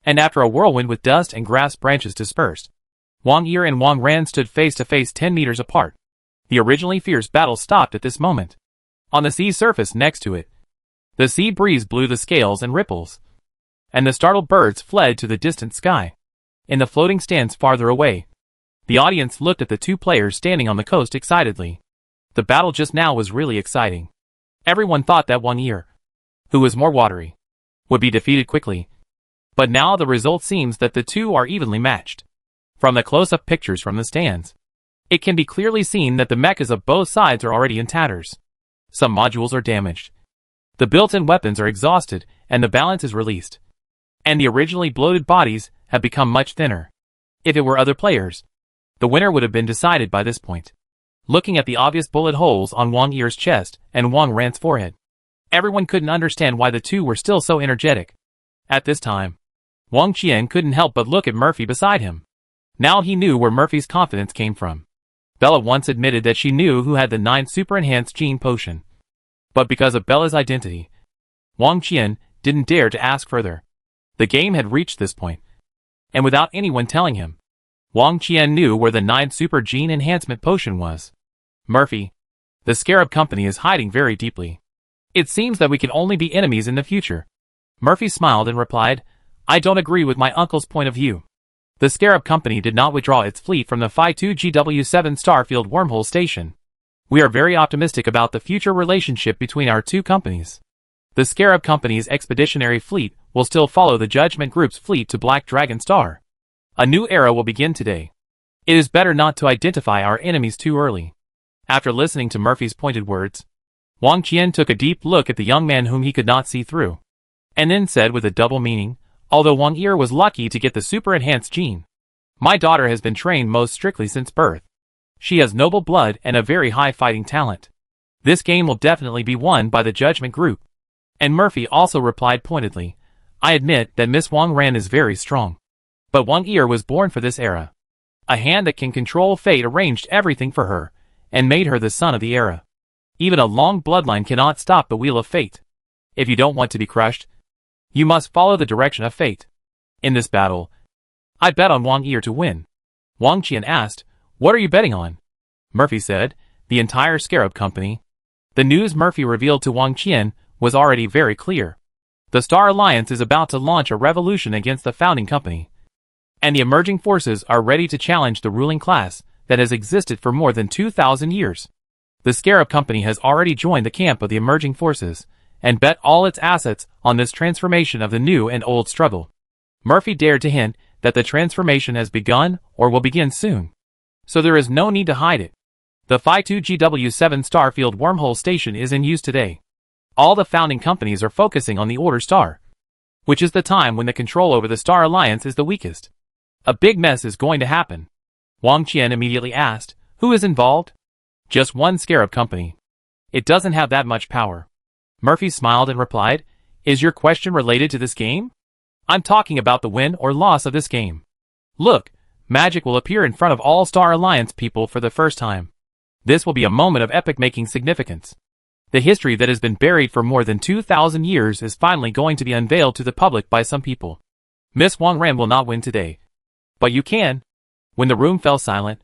Speaker 1: and after a whirlwind with dust and grass branches dispersed, Wang Yi and Wang Ran stood face to face 10 meters apart. The originally fierce battle stopped at this moment. On the sea surface next to it, the sea breeze blew the scales and ripples, and the startled birds fled to the distant sky. In the floating stands farther away, the audience looked at the two players standing on the coast excitedly. The battle just now was really exciting. Everyone thought that Wang Yi, who was more watery, would be defeated quickly. But now the result seems that the two are evenly matched. From the close-up pictures from the stands, it can be clearly seen that the mechas of both sides are already in tatters. Some modules are damaged. The built-in weapons are exhausted and the balance is released. And the originally bloated bodies have become much thinner. If it were other players, the winner would have been decided by this point. Looking at the obvious bullet holes on Wang Yi's chest and Wang Ran's forehead, everyone couldn't understand why the two were still so energetic. At this time, Wang Qian couldn't help but look at Murphy beside him. Now he knew where Murphy's confidence came from. Bella once admitted that she knew who had the 9 super enhanced gene potion, But because of Bella's identity, Wang Qian didn't dare to ask further. The game had reached this point, and without anyone telling him, Wang Qian knew where the 9th Super Gene Enhancement Potion was. Murphy, the Scarab Company is hiding very deeply. It seems that we can only be enemies in the future. Murphy smiled and replied, I don't agree with my uncle's point of view. The Scarab Company did not withdraw its fleet from the Phi-2 GW7 Starfield wormhole station. We are very optimistic about the future relationship between our two companies. The Scarab Company's expeditionary fleet will still follow the Judgment Group's fleet to Black Dragon Star. A new era will begin today. It is better not to identify our enemies too early. After listening to Murphy's pointed words, Wang Qian took a deep look at the young man whom he could not see through, and then said with a double meaning, although Wang Yi was lucky to get the super enhanced gene, my daughter has been trained most strictly since birth. She has noble blood and a very high fighting talent. This game will definitely be won by the Judgment Group. And Murphy also replied pointedly, I admit that Miss Wang Ran is very strong. But Wang Yi was born for this era. A hand that can control fate arranged everything for her, and made her the son of the era. Even a long bloodline cannot stop the wheel of fate. If you don't want to be crushed, you must follow the direction of fate. In this battle, I bet on Wang Yi to win. Wang Qian asked, what are you betting on? Murphy said, the entire Scarab Company. The news Murphy revealed to Wang Qian was already very clear. The Star Alliance is about to launch a revolution against the founding company. And the emerging forces are ready to challenge the ruling class that has existed for more than 2,000 years. The Scarab Company has already joined the camp of the emerging forces, and bet all its assets on this transformation of the new and old struggle. Murphy dared to hint that the transformation has begun or will begin soon. So there is no need to hide it. The Phi-2 GW7 Starfield wormhole station is in use today. All the founding companies are focusing on the Order Star, which is the time when the control over the Star Alliance is the weakest. A big mess is going to happen. Wang Qian immediately asked, who is involved? Just one Scarab Company. It doesn't have that much power. Murphy smiled and replied, is your question related to this game? I'm talking about the win or loss of this game. Look, magic will appear in front of all Star Alliance people for the first time. This will be a moment of epic-making significance. The history that has been buried for more than 2,000 years is finally going to be unveiled to the public by some people. Miss Wang Ran will not win today. But you can. When the room fell silent,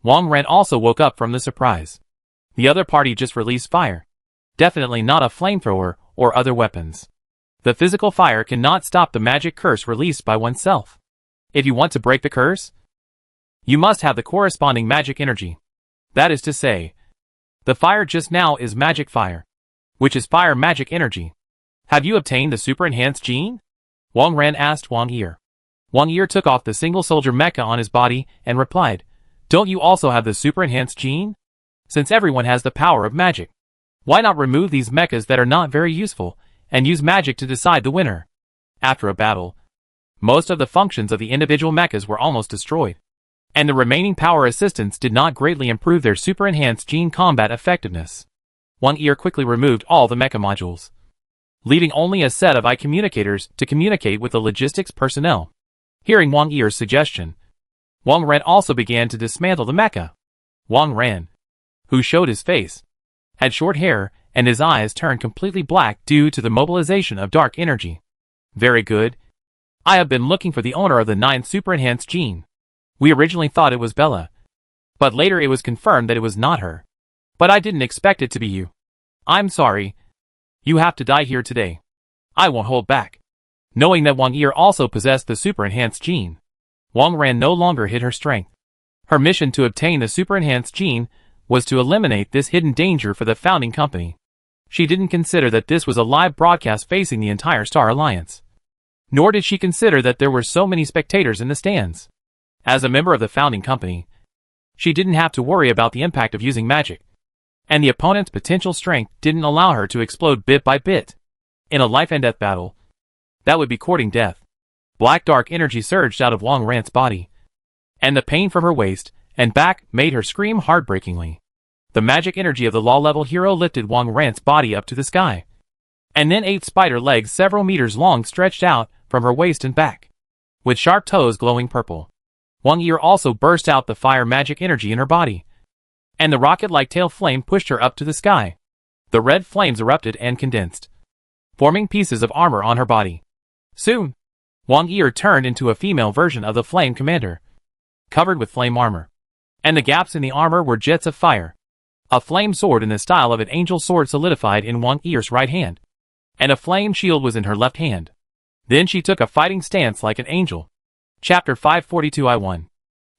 Speaker 1: Wang Ran also woke up from the surprise. The other party just released fire. Definitely not a flamethrower or other weapons. The physical fire cannot stop the magic curse released by oneself. If you want to break the curse, you must have the corresponding magic energy. That is to say, the fire just now is magic fire, which is fire magic energy. Have you obtained the super enhanced gene? Wang Ran asked Wang Yi. Wang Yi took off the single soldier mecha on his body and replied, don't you also have the super enhanced gene? Since everyone has the power of magic, why not remove these mechas that are not very useful and use magic to decide the winner? After a battle, most of the functions of the individual mechas were almost destroyed, and the remaining power assistants did not greatly improve their super enhanced gene combat effectiveness. Wang Yi quickly removed all the mecha modules, leaving only a set of eye communicators to communicate with the logistics personnel. Hearing Wang Yi's suggestion, Wang Ran also began to dismantle the mecha. Wang Ran, who showed his face, had short hair and his eyes turned completely black due to the mobilization of dark energy. Very good. I have been looking for the owner of the 9th super enhanced gene. We originally thought it was Bella, but later it was confirmed that it was not her. But I didn't expect it to be you. I'm sorry. You have to die here today. I won't hold back. Knowing that Wang Yi also possessed the super enhanced gene, Wang Ran no longer hid her strength. Her mission to obtain the super enhanced gene was to eliminate this hidden danger for the founding company. She didn't consider that this was a live broadcast facing the entire Star Alliance. Nor did she consider that there were so many spectators in the stands. As a member of the founding company, she didn't have to worry about the impact of using magic, and the opponent's potential strength didn't allow her to explode bit by bit. In a life and death battle, that would be courting death. Black dark energy surged out of Wang Ran's body, and the pain from her waist and back made her scream heartbreakingly. The magic energy of the law-level hero lifted Wang Ran's body up to the sky, and then 8 spider legs several meters long stretched out from her waist and back, with sharp toes glowing purple. Wang Yi also burst out the fire magic energy in her body, and the rocket-like tail flame pushed her up to the sky. The red flames erupted and condensed, forming pieces of armor on her body. Soon, Wang Yi turned into a female version of the Flame Commander, covered with flame armor. And the gaps in the armor were jets of fire. A flame sword in the style of an angel sword solidified in Wang Yi's right hand, and a flame shield was in her left hand. Then she took a fighting stance like an angel. Chapter 542I1.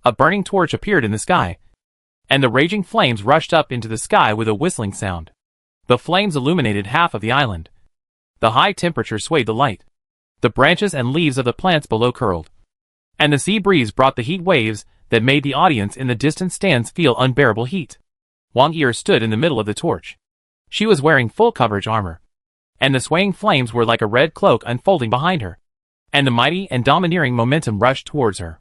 Speaker 1: A burning torch appeared in the sky, and the raging flames rushed up into the sky with a whistling sound. The flames illuminated half of the island. The high temperature swayed the light. The branches and leaves of the plants below curled, and the sea breeze brought the heat waves that made the audience in the distant stands feel unbearable heat. Wang Yi stood in the middle of the torch. She was wearing full coverage armor, and the swaying flames were like a red cloak unfolding behind her, and the mighty and domineering momentum rushed towards her.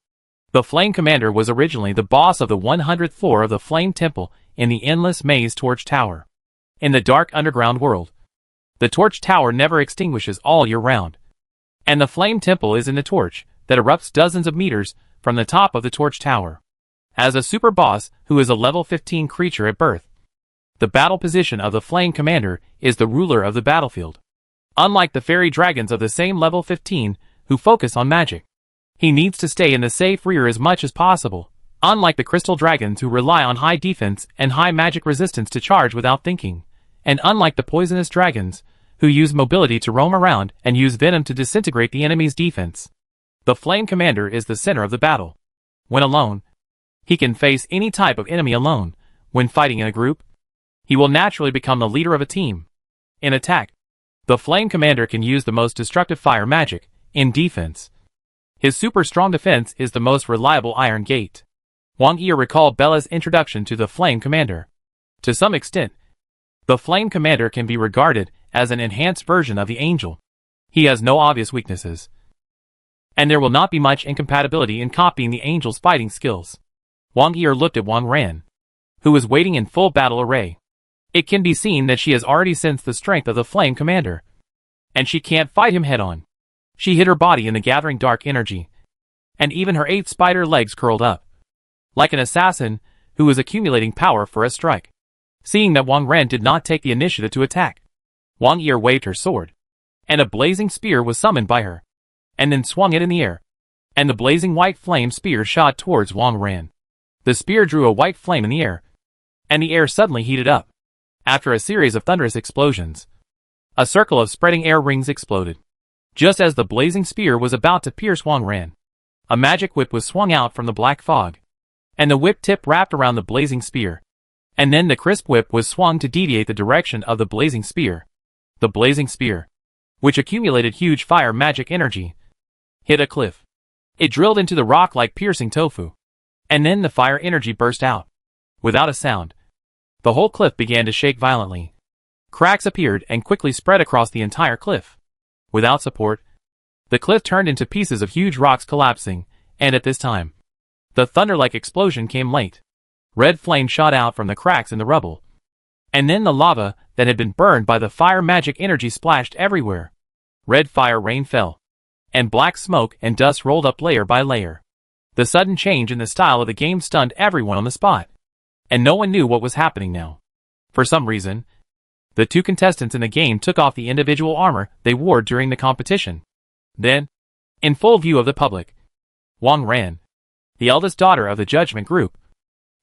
Speaker 1: The Flame Commander was originally the boss of the 100th floor of the Flame Temple in the endless maze Torch Tower. In the dark underground world, the Torch Tower never extinguishes all year round, and the Flame Temple is in the torch that erupts dozens of meters from the top of the Torch Tower. As a super boss who is a level 15 creature at birth, the battle position of the Flame Commander is the ruler of the battlefield. Unlike the fairy dragons of the same level 15 who focus on magic, he needs to stay in the safe rear as much as possible, unlike the crystal dragons who rely on high defense and high magic resistance to charge without thinking, and unlike the poisonous dragons who use mobility to roam around and use venom to disintegrate the enemy's defense. The Flame Commander is the center of the battle. When alone, he can face any type of enemy alone. When fighting in a group, he will naturally become the leader of a team. In attack, the Flame Commander can use the most destructive fire magic. In defense, his super strong defense is the most reliable Iron Gate. Wang Yi recalled Bella's introduction to the Flame Commander. To some extent, the Flame Commander can be regarded as an enhanced version of the Angel. He has no obvious weaknesses, and there will not be much incompatibility in copying the Angel's fighting skills. Wang Yi looked at Wang Ran, who was waiting in full battle array. It can be seen that she has already sensed the strength of the Flame Commander, and she can't fight him head-on. She hid her body in the gathering dark energy, and even her 8 spider legs curled up, like an assassin who was accumulating power for a strike. Seeing that Wang Ran did not take the initiative to attack, Wang Yi waved her sword, and a blazing spear was summoned by her, and then swung it in the air, and the blazing white flame spear shot towards Wang Ran. The spear drew a white flame in the air, and the air suddenly heated up. After a series of thunderous explosions, a circle of spreading air rings exploded. Just as the blazing spear was about to pierce Wang Ran, a magic whip was swung out from the black fog, and the whip tip wrapped around the blazing spear, and then the crisp whip was swung to deviate the direction of the blazing spear. The blazing spear, which accumulated huge fire magic energy, hit a cliff. It drilled into the rock like piercing tofu, and then the fire energy burst out. Without a sound, the whole cliff began to shake violently. Cracks appeared and quickly spread across the entire cliff. Without support, the cliff turned into pieces of huge rocks collapsing, and at this time, the thunder-like explosion came late. Red flame shot out from the cracks in the rubble, and then the lava that had been burned by the fire magic energy splashed everywhere. Red fire rain fell, and black smoke and dust rolled up layer by layer. The sudden change in the style of the game stunned everyone on the spot, and no one knew what was happening now. For some reason, the 2 contestants in the game took off the individual armor they wore during the competition. Then, in full view of the public, Wang Ran, the eldest daughter of the Judgment Group,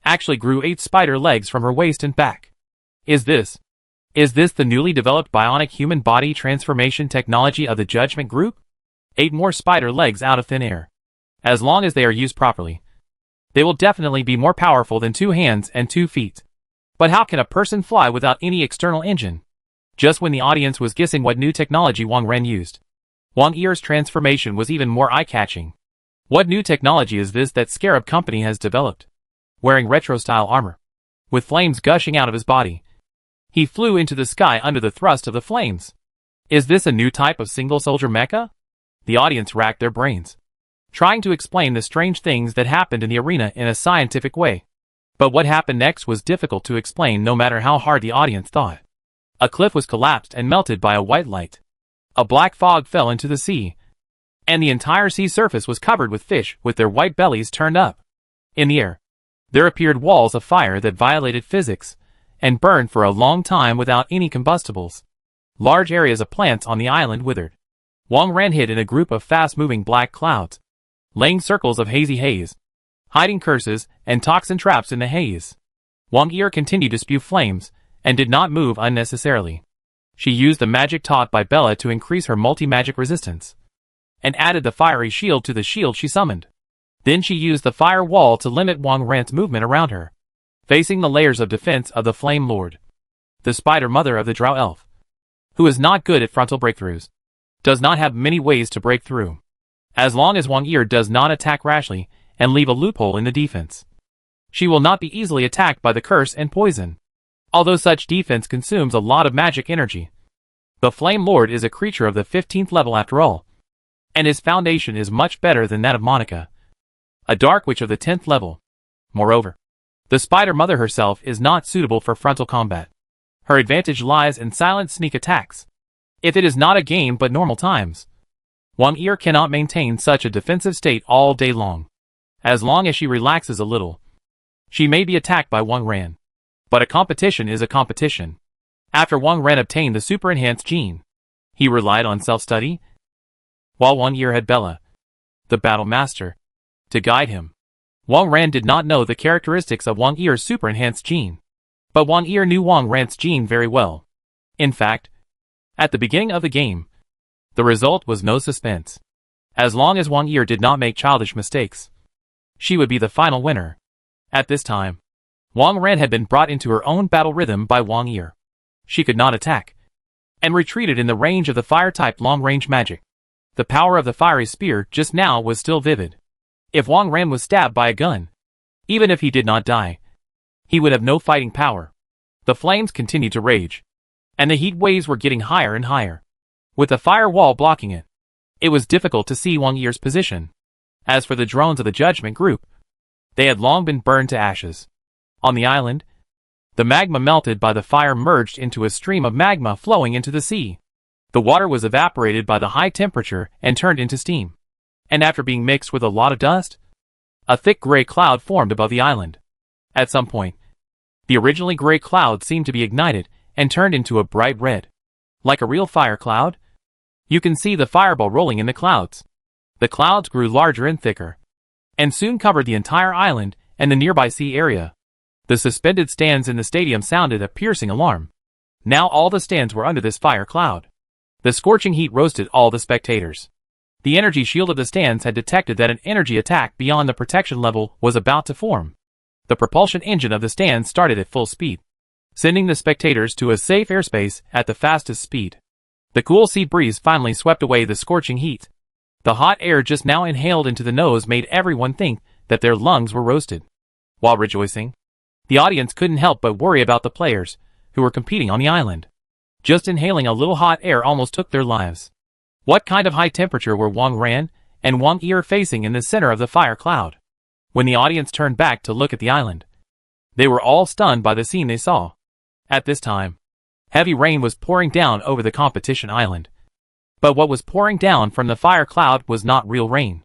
Speaker 1: actually grew 8 spider legs from her waist and back. Is this the newly developed bionic human body transformation technology of the Judgment Group? 8 more spider legs out of thin air. As long as they are used properly, they will definitely be more powerful than 2 hands and 2 feet. But how can a person fly without any external engine? Just when the audience was guessing what new technology Wang Ran used, Wang Yi's transformation was even more eye-catching. What new technology is this that Scarab Company has developed? Wearing retro-style armor, with flames gushing out of his body, he flew into the sky under the thrust of the flames. Is this a new type of single-soldier mecha? The audience racked their brains, trying to explain the strange things that happened in the arena in a scientific way. But what happened next was difficult to explain no matter how hard the audience thought. A cliff was collapsed and melted by a white light. A black fog fell into the sea, and the entire sea surface was covered with fish with their white bellies turned up. In the air, there appeared walls of fire that violated physics, and burned for a long time without any combustibles. Large areas of plants on the island withered. Wang Ran hid in a group of fast-moving black clouds, laying circles of hazy haze, hiding curses and toxin traps in the haze. Wang Yi continued to spew flames, and did not move unnecessarily. She used the magic taught by Bella to increase her multi-magic resistance, and added the fiery shield to the shield she summoned. Then she used the fire wall to limit Wang Ran's movement around her, facing the layers of defense of the Flame Lord, the Spider Mother of the Drow Elf, who is not good at frontal breakthroughs, does not have many ways to break through. As long as Wang Yi does not attack rashly and leave a loophole in the defense, she will not be easily attacked by the curse and poison. Although such defense consumes a lot of magic energy, the Flame Lord is a creature of the 15th level after all, and his foundation is much better than that of Monica, a dark witch of the 10th level. Moreover, the Spider Mother herself is not suitable for frontal combat. Her advantage lies in silent sneak attacks. If it is not a game but normal times, Wang Yi cannot maintain such a defensive state all day long. As long as she relaxes a little, she may be attacked by Wang Ran. But a competition is a competition. After Wang Ran obtained the super enhanced gene, he relied on self-study, while Wang Yi had Bella, the battle master, to guide him. Wang Ran did not know the characteristics of Wang Yi's super enhanced gene, but Wang Yi knew Wang Ran's gene very well. In fact, at the beginning of the game, the result was no suspense. As long as Wang Yi did not make childish mistakes, she would be the final winner. At this time, Wang Ran had been brought into her own battle rhythm by Wang Yi. She could not attack, and retreated in the range of the fire-type long-range magic. The power of the fiery spear just now was still vivid. If Wang Ran was stabbed by a gun, even if he did not die, he would have no fighting power. The flames continued to rage, and the heat waves were getting higher and higher, with the fire wall blocking it. It was difficult to see Wang Yi's position. As for the drones of the Judgment Group, they had long been burned to ashes. On the island, the magma melted by the fire merged into a stream of magma flowing into the sea. The water was evaporated by the high temperature and turned into steam. And after being mixed with a lot of dust, a thick gray cloud formed above the island. At some point, the originally gray cloud seemed to be ignited and turned into a bright red. Like a real fire cloud, you can see the fireball rolling in the clouds. The clouds grew larger and thicker, and soon covered the entire island and the nearby sea area. The suspended stands in the stadium sounded a piercing alarm. Now all the stands were under this fire cloud. The scorching heat roasted all the spectators. The energy shield of the stands had detected that an energy attack beyond the protection level was about to form. The propulsion engine of the stands started at full speed, sending the spectators to a safe airspace at the fastest speed. The cool sea breeze finally swept away the scorching heat. The hot air just now inhaled into the nose made everyone think that their lungs were roasted. While rejoicing, the audience couldn't help but worry about the players who were competing on the island. Just inhaling a little hot air almost took their lives. What kind of high temperature were Wang Ran and Wang Yi facing in the center of the fire cloud? When the audience turned back to look at the island, they were all stunned by the scene they saw. At this time, heavy rain was pouring down over the competition island. But what was pouring down from the fire cloud was not real rain,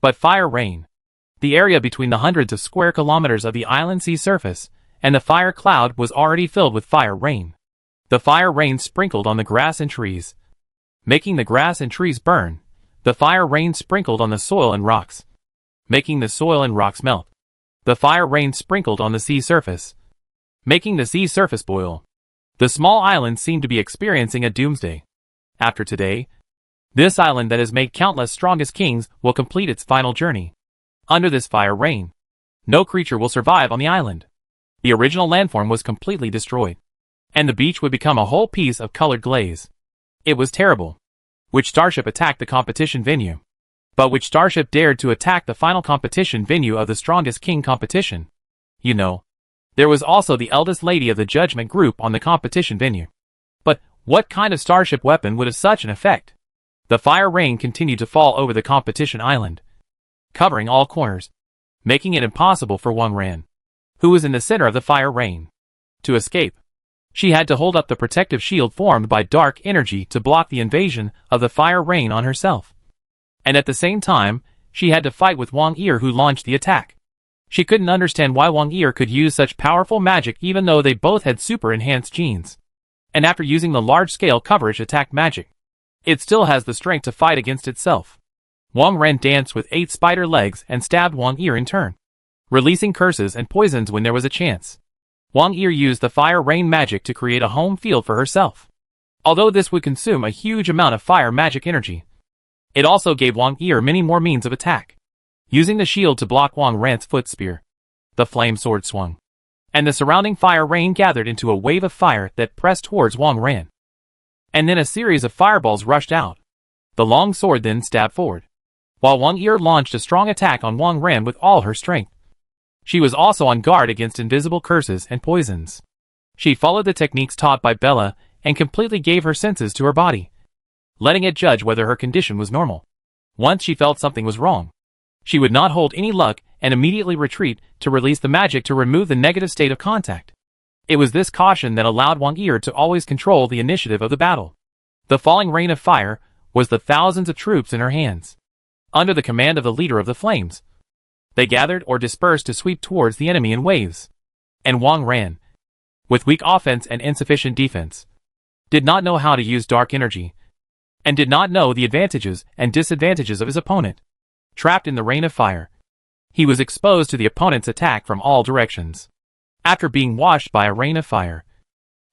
Speaker 1: but fire rain. The area between the hundreds of square kilometers of the island sea surface and the fire cloud was already filled with fire rain. The fire rain sprinkled on the grass and trees, making the grass and trees burn. The fire rain sprinkled on the soil and rocks, making the soil and rocks melt. The fire rain sprinkled on the sea surface, making the sea surface boil. The small island seemed to be experiencing a doomsday. After today, this island that has made countless strongest kings will complete its final journey. Under this fire rain, no creature will survive on the island. The original landform was completely destroyed, and the beach would become a whole piece of colored glaze. It was terrible. Which starship attacked the competition venue? But which starship dared to attack the final competition venue of the strongest king competition? You know, there was also the eldest lady of the Judgment Group on the competition venue. But what kind of starship weapon would have such an effect? The fire rain continued to fall over the competition island, covering all corners, making it impossible for Wang Ran, who was in the center of the fire rain, to escape. She had to hold up the protective shield formed by dark energy to block the invasion of the fire rain on herself. And at the same time, she had to fight with Wang Yi who launched the attack. She couldn't understand why Wang Yi could use such powerful magic even though they both had super enhanced genes. And after using the large-scale coverage attack magic, it still has the strength to fight against itself. Wang Ren danced with 8 spider legs and stabbed Wang Yi in turn, releasing curses and poisons when there was a chance. Wang Yi used the fire rain magic to create a home field for herself. Although this would consume a huge amount of fire magic energy, it also gave Wang Yi many more means of attack. Using the shield to block Wang Ran's foot spear, the flame sword swung, and the surrounding fire rain gathered into a wave of fire that pressed towards Wang Ran. And then a series of fireballs rushed out. The long sword then stabbed forward, while Wang Yi launched a strong attack on Wang Ran with all her strength. She was also on guard against invisible curses and poisons. She followed the techniques taught by Bella and completely gave her senses to her body, letting it judge whether her condition was normal. Once she felt something was wrong, she would not hold any luck and immediately retreat to release the magic to remove the negative state of contact. It was this caution that allowed Wang Yi to always control the initiative of the battle. The falling rain of fire was the thousands of troops in her hands. Under the command of the leader of the flames, they gathered or dispersed to sweep towards the enemy in waves. And Wang Ran, with weak offense and insufficient defense, did not know how to use dark energy, and did not know the advantages and disadvantages of his opponent. Trapped in the rain of fire, he was exposed to the opponent's attack from all directions. After being washed by a rain of fire,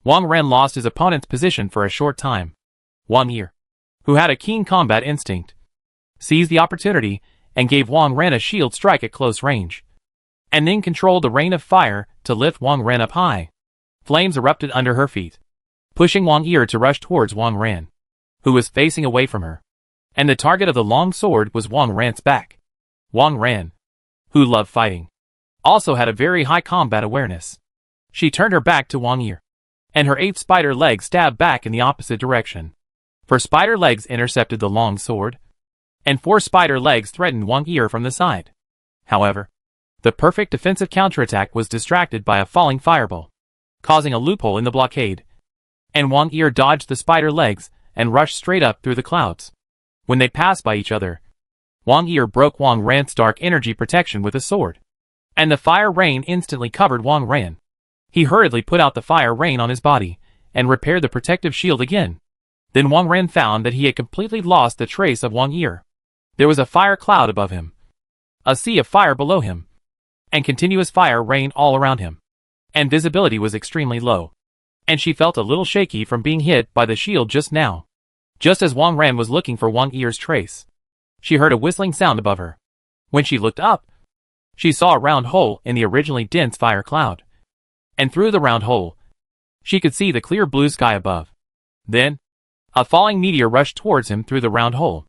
Speaker 1: Wang Ran lost his opponent's position for a short time. Wang Yi, who had a keen combat instinct, seized the opportunity and gave Wang Ran a shield strike at close range, and then controlled the rain of fire to lift Wang Ran up high. Flames erupted under her feet, pushing Wang Yi to rush towards Wang Ran, who was facing away from her. And the target of the long sword was Wang Ran's back. Wang Ran, who loved fighting, also had a very high combat awareness. She turned her back to Wang Yi, and her 8 spider legs stabbed back in the opposite direction. 4 spider legs intercepted the long sword, and 4 spider legs threatened Wang Yi from the side. However, the perfect defensive counterattack was distracted by a falling fireball, causing a loophole in the blockade, and Wang Yi dodged the spider legs and rushed straight up through the clouds. When they passed by each other, Wang Yi broke Wang Ran's dark energy protection with a sword, and the fire rain instantly covered Wang Ran. He hurriedly put out the fire rain on his body and repaired the protective shield again. Then Wang Ran found that he had completely lost the trace of Wang Yi. There was a fire cloud above him, a sea of fire below him, and continuous fire rain all around him, and visibility was extremely low, and she felt a little shaky from being hit by the shield just now. Just as Wang Ran was looking for Wang Yi's trace, she heard a whistling sound above her. When she looked up, she saw a round hole in the originally dense fire cloud, and through the round hole, she could see the clear blue sky above. Then, a falling meteor rushed towards him through the round hole.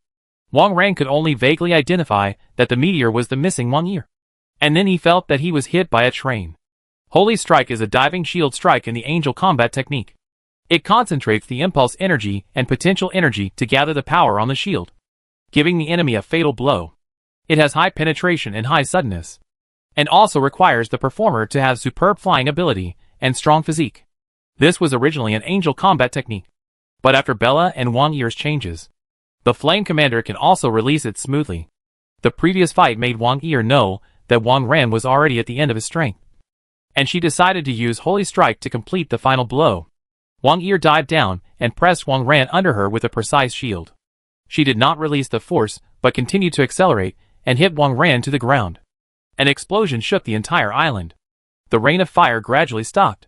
Speaker 1: Wang Ran could only vaguely identify that the meteor was the missing Wang Yi, and then he felt that he was hit by a train. Holy Strike is a diving shield strike in the Angel combat technique. It concentrates the impulse energy and potential energy to gather the power on the shield, giving the enemy a fatal blow. It has high penetration and high suddenness, and also requires the performer to have superb flying ability and strong physique. This was originally an Angel combat technique, but after Bella and Wang Yi's changes, the Flame Commander can also release it smoothly. The previous fight made Wang Yi know that Wang Ran was already at the end of his strength, and she decided to use Holy Strike to complete the final blow. Wang Yi dived down and pressed Wang Ran under her with a precise shield. She did not release the force, but continued to accelerate and hit Wang Ran to the ground. An explosion shook the entire island. The rain of fire gradually stopped.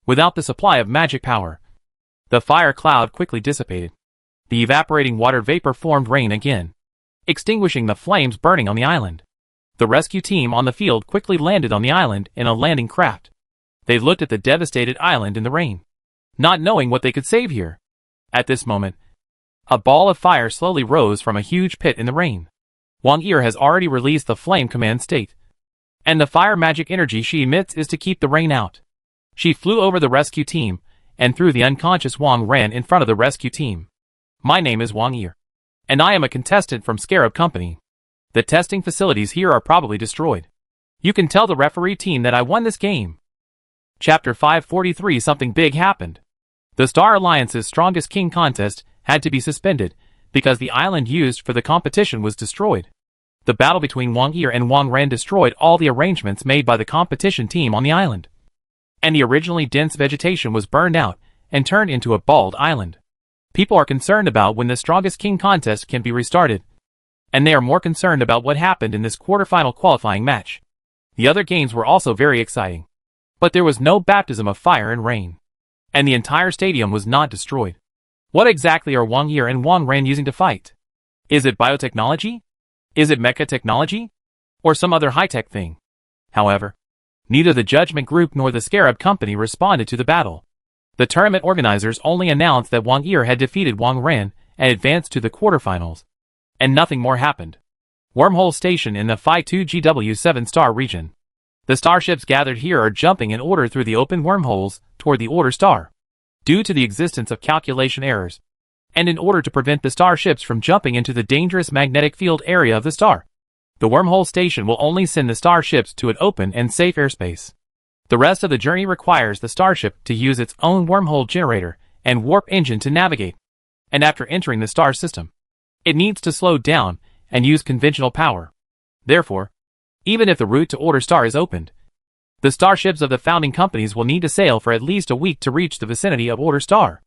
Speaker 1: Without the supply of magic power, the fire cloud quickly dissipated. The evaporating water vapor formed rain again, extinguishing the flames burning on the island. The rescue team on the field quickly landed on the island in a landing craft. They looked at the devastated island in the rain, not knowing what they could save here. At this moment, a ball of fire slowly rose from a huge pit in the rain. Wang Yi has already released the flame command state, and the fire magic energy she emits is to keep the rain out. She flew over the rescue team and threw the unconscious Wang Ran in front of the rescue team. My name is Wang Yi, and I am a contestant from Scarab Company. The testing facilities here are probably destroyed. You can tell the referee team that I won this game. Chapter 543. Something big happened. The Star Alliance's Strongest King contest had to be suspended because the island used for the competition was destroyed. The battle between Wang Yi and Wang Ran destroyed all the arrangements made by the competition team on the island. And the originally dense vegetation was burned out and turned into a bald island. People are concerned about when the Strongest King contest can be restarted, and they are more concerned about what happened in this quarterfinal qualifying match. The other games were also very exciting, but there was no baptism of fire and rain, and the entire stadium was not destroyed. What exactly are Wang Yi and Wang Ran using to fight? Is it biotechnology? Is it mecha technology? Or some other high-tech thing? However, neither the Judgment Group nor the Scarab Company responded to the battle. The tournament organizers only announced that Wang Yi had defeated Wang Ran and advanced to the quarterfinals, and nothing more happened. Wormhole Station in the Phi 2 GW 7-star region. The starships gathered here are jumping in order through the open wormholes toward the Order Star, due to the existence of calculation errors, and in order to prevent the starships from jumping into the dangerous magnetic field area of the star. The Wormhole Station will only send the starships to an open and safe airspace. The rest of the journey requires the starship to use its own wormhole generator and warp engine to navigate, and after entering the star system, it needs to slow down and use conventional power. Therefore, even if the route to Order Star is opened, the starships of the founding companies will need to sail for at least a week to reach the vicinity of Order Star.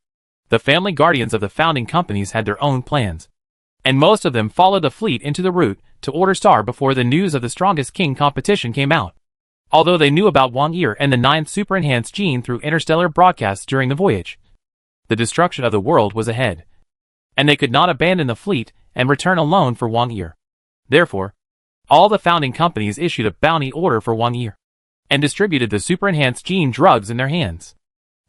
Speaker 1: The family guardians of the founding companies had their own plans, and most of them followed the fleet into the route to Order Star before the news of the Strongest King competition came out. Although they knew about Wang Yi and the 9th super-enhanced gene through interstellar broadcasts during the voyage, the destruction of the world was ahead, and they could not abandon the fleet and return alone for Wang Yi. Therefore, all the founding companies issued a bounty order for Wang Yi, and distributed the super-enhanced gene drugs in their hands.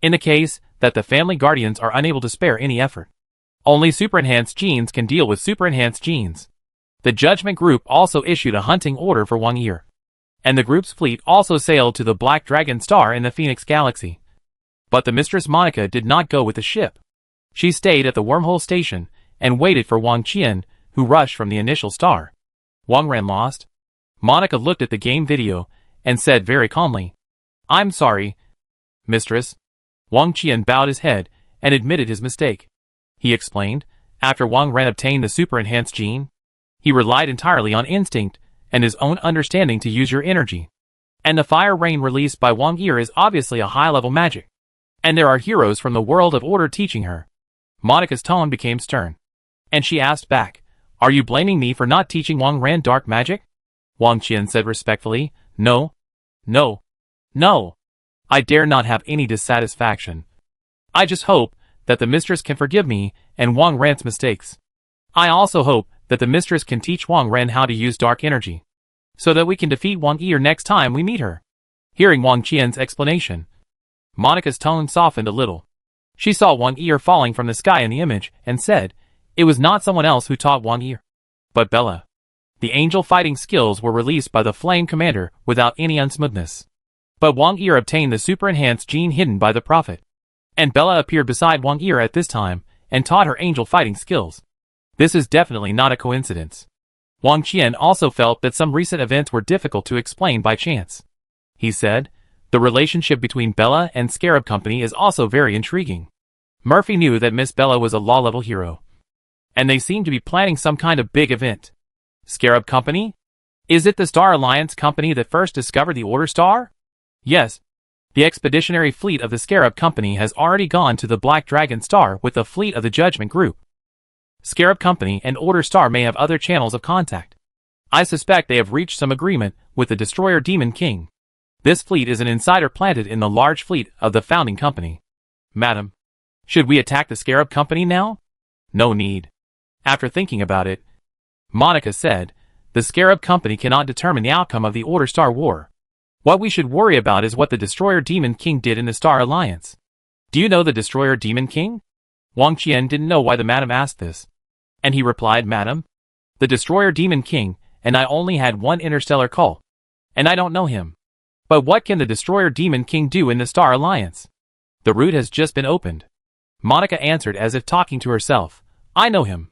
Speaker 1: In the case that the family guardians are unable to spare any effort, only super-enhanced genes can deal with super-enhanced genes. The Judgment Group also issued a hunting order for Wang Yi, and the group's fleet also sailed to the Black Dragon Star in the Phoenix Galaxy. But the Mistress Monica did not go with the ship. She stayed at the Wormhole Station and waited for Wang Qian, who rushed from the initial star. Wang Ran lost. Monica looked at the game video and said very calmly, "I'm sorry, Mistress." Wang Qian bowed his head and admitted his mistake. He explained, after Wang Ran obtained the super-enhanced gene, he relied entirely on instinct and his own understanding to use your energy. And the fire rain released by Wang Yi is obviously a high-level magic. And there are heroes from the world of Order teaching her. Monica's tone became stern, and she asked back, "Are you blaming me for not teaching Wang Ran dark magic?" Wang Qian said respectfully, No. I dare not have any dissatisfaction. I just hope that the mistress can forgive me and Wang Ran's mistakes. I also hope that the mistress can teach Wang Ran how to use dark energy, so that we can defeat Wang Yi next time we meet her." Hearing Wang Qian's explanation, Monica's tone softened a little. She saw Wang Yi falling from the sky in the image and said, it was not someone else who taught Wang Yi, but Bella. The angel fighting skills were released by the Flame Commander without any unsmoothness. But Wang Yi obtained the super-enhanced gene hidden by the Prophet, and Bella appeared beside Wang Yi at this time and taught her angel fighting skills. This is definitely not a coincidence. Wang Qian also felt that some recent events were difficult to explain by chance. He said, "The relationship between Bella and Scarab Company is also very intriguing." Murphy knew that Miss Bella was a law-level hero, and they seemed to be planning some kind of big event. Scarab Company? Is it the Star Alliance company that first discovered the Order Star? Yes. The expeditionary fleet of the Scarab Company has already gone to the Black Dragon Star with the fleet of the Judgment Group. Scarab Company and Order Star may have other channels of contact. I suspect they have reached some agreement with the Destroyer Demon King. This fleet is an insider planted in the large fleet of the founding company. Madam, should we attack the Scarab Company now? No need. After thinking about it, Monica said, the Scarab Company cannot determine the outcome of the Order Star War. What we should worry about is what the Destroyer Demon King did in the Star Alliance. Do you know the Destroyer Demon King? Wang Qian didn't know why the madam asked this, and he replied, "Madam, the Destroyer Demon King and I only had one interstellar call, and I don't know him. But what can the Destroyer Demon King do in the Star Alliance? The route has just been opened." Monica answered as if talking to herself, "I know him.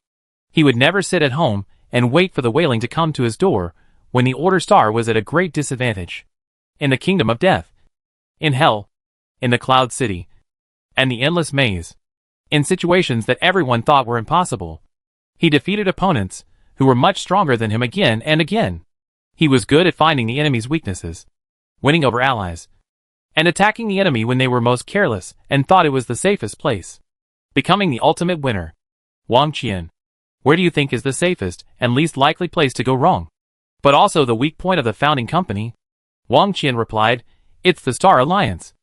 Speaker 1: He would never sit at home and wait for the wailing to come to his door when the Order Star was at a great disadvantage. In the Kingdom of Death, in Hell, in the Cloud City, and the Endless Maze, in situations that everyone thought were impossible, he defeated opponents who were much stronger than him again and again. He was good at finding the enemy's weaknesses, winning over allies, and attacking the enemy when they were most careless and thought it was the safest place, becoming the ultimate winner. Wang Qian, where do you think is the safest and least likely place to go wrong, but also the weak point of the founding company? Wang Qian replied, it's the Star Alliance.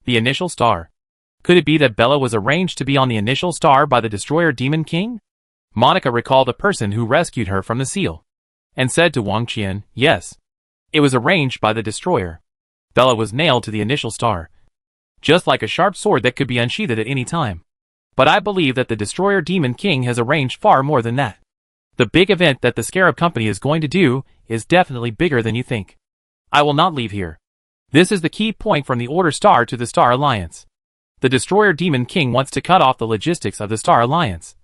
Speaker 1: The initial star. Could it be that Bella was arranged to be on the initial star by the destroyer Demon King? Monica recalled a person who rescued her from the seal, and said to Wang Qian, yes. It was arranged by the destroyer. Bella was nailed to the initial star, just like a sharp sword that could be unsheathed at any time. But I believe that the destroyer Demon King has arranged far more than that. The big event that the Scarab Company is going to do is definitely bigger than you think. I will not leave here. This is the key point from the Order Star to the Star Alliance. The destroyer Demon King wants to cut off the logistics of the Star Alliance,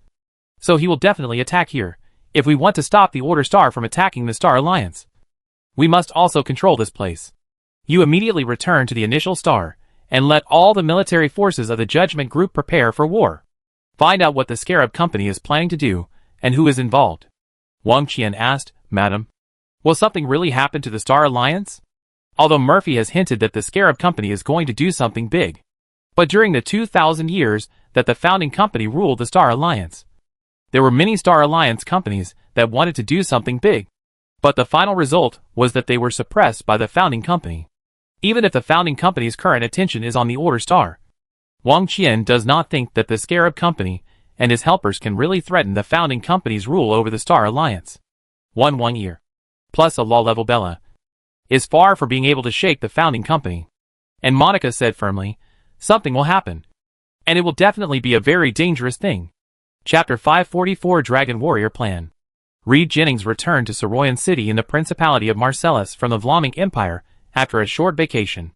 Speaker 1: so he will definitely attack here. If we want to stop the Order Star from attacking the Star Alliance, we must also control this place. You immediately return to the initial star, and let all the military forces of the Judgment Group prepare for war. Find out what the Scarab Company is planning to do, and who is involved. Wang Qian asked, Madam, will something really happen to the Star Alliance? Although Murphy has hinted that the Scarab Company is going to do something big. But during the 2,000 years that the founding company ruled the Star Alliance, there were many Star Alliance companies that wanted to do something big. But the final result was that they were suppressed by the founding company. Even if the founding company's current attention is on the Order Star, Wang Qian does not think that the Scarab Company and his helpers can really threaten the founding company's rule over the Star Alliance. 1 year, plus a law-level Bella, is far from being able to shake the founding company. And Monica said firmly, something will happen. And it will definitely be a very dangerous thing. Chapter 544 Dragon Warrior Plan. Reed Jennings returned to Saroyan City in the Principality of Marcellus from the Vlamic Empire after a short vacation.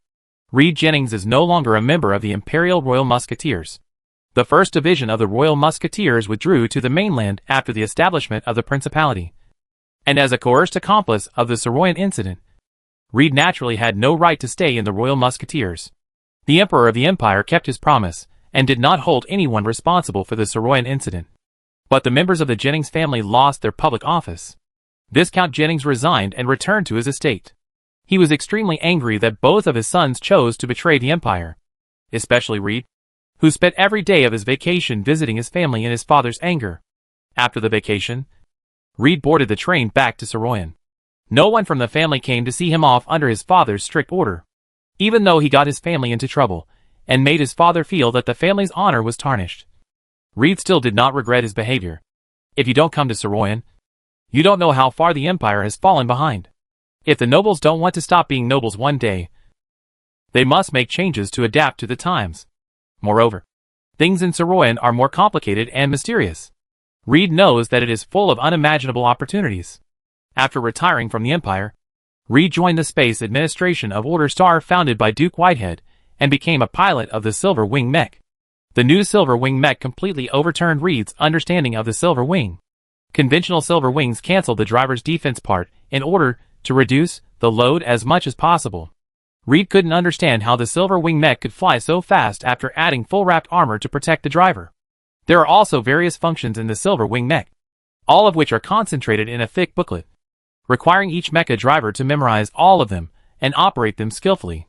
Speaker 1: Reed Jennings is no longer a member of the Imperial Royal Musketeers. The first division of the Royal Musketeers withdrew to the mainland after the establishment of the Principality. And as a coerced accomplice of the Saroyan incident, Reed naturally had no right to stay in the Royal Musketeers. The Emperor of the Empire kept his promise and did not hold anyone responsible for the Saroyan incident. But the members of the Jennings family lost their public office. Viscount Jennings resigned and returned to his estate. He was extremely angry that both of his sons chose to betray the Empire, especially Reed, who spent every day of his vacation visiting his family in his father's anger. After the vacation, Reed boarded the train back to Saroyan. No one from the family came to see him off under his father's strict order, even though he got his family into trouble and made his father feel that the family's honor was tarnished. Reed still did not regret his behavior. If you don't come to Saroyan, you don't know how far the Empire has fallen behind. If the nobles don't want to stop being nobles one day, they must make changes to adapt to the times. Moreover, things in Saroyan are more complicated and mysterious. Reed knows that it is full of unimaginable opportunities. After retiring from the Empire, Reed joined the Space Administration of Order Star founded by Duke Whitehead and became a pilot of the Silver Wing mech. The new Silver Wing mech completely overturned Reed's understanding of the Silver Wing. Conventional Silver Wings canceled the driver's defense part in order to reduce the load as much as possible. Reed couldn't understand how the Silver Wing mech could fly so fast after adding full-wrapped armor to protect the driver. There are also various functions in the Silver Wing mech, all of which are concentrated in a thick booklet, requiring each mecha driver to memorize all of them and operate them skillfully.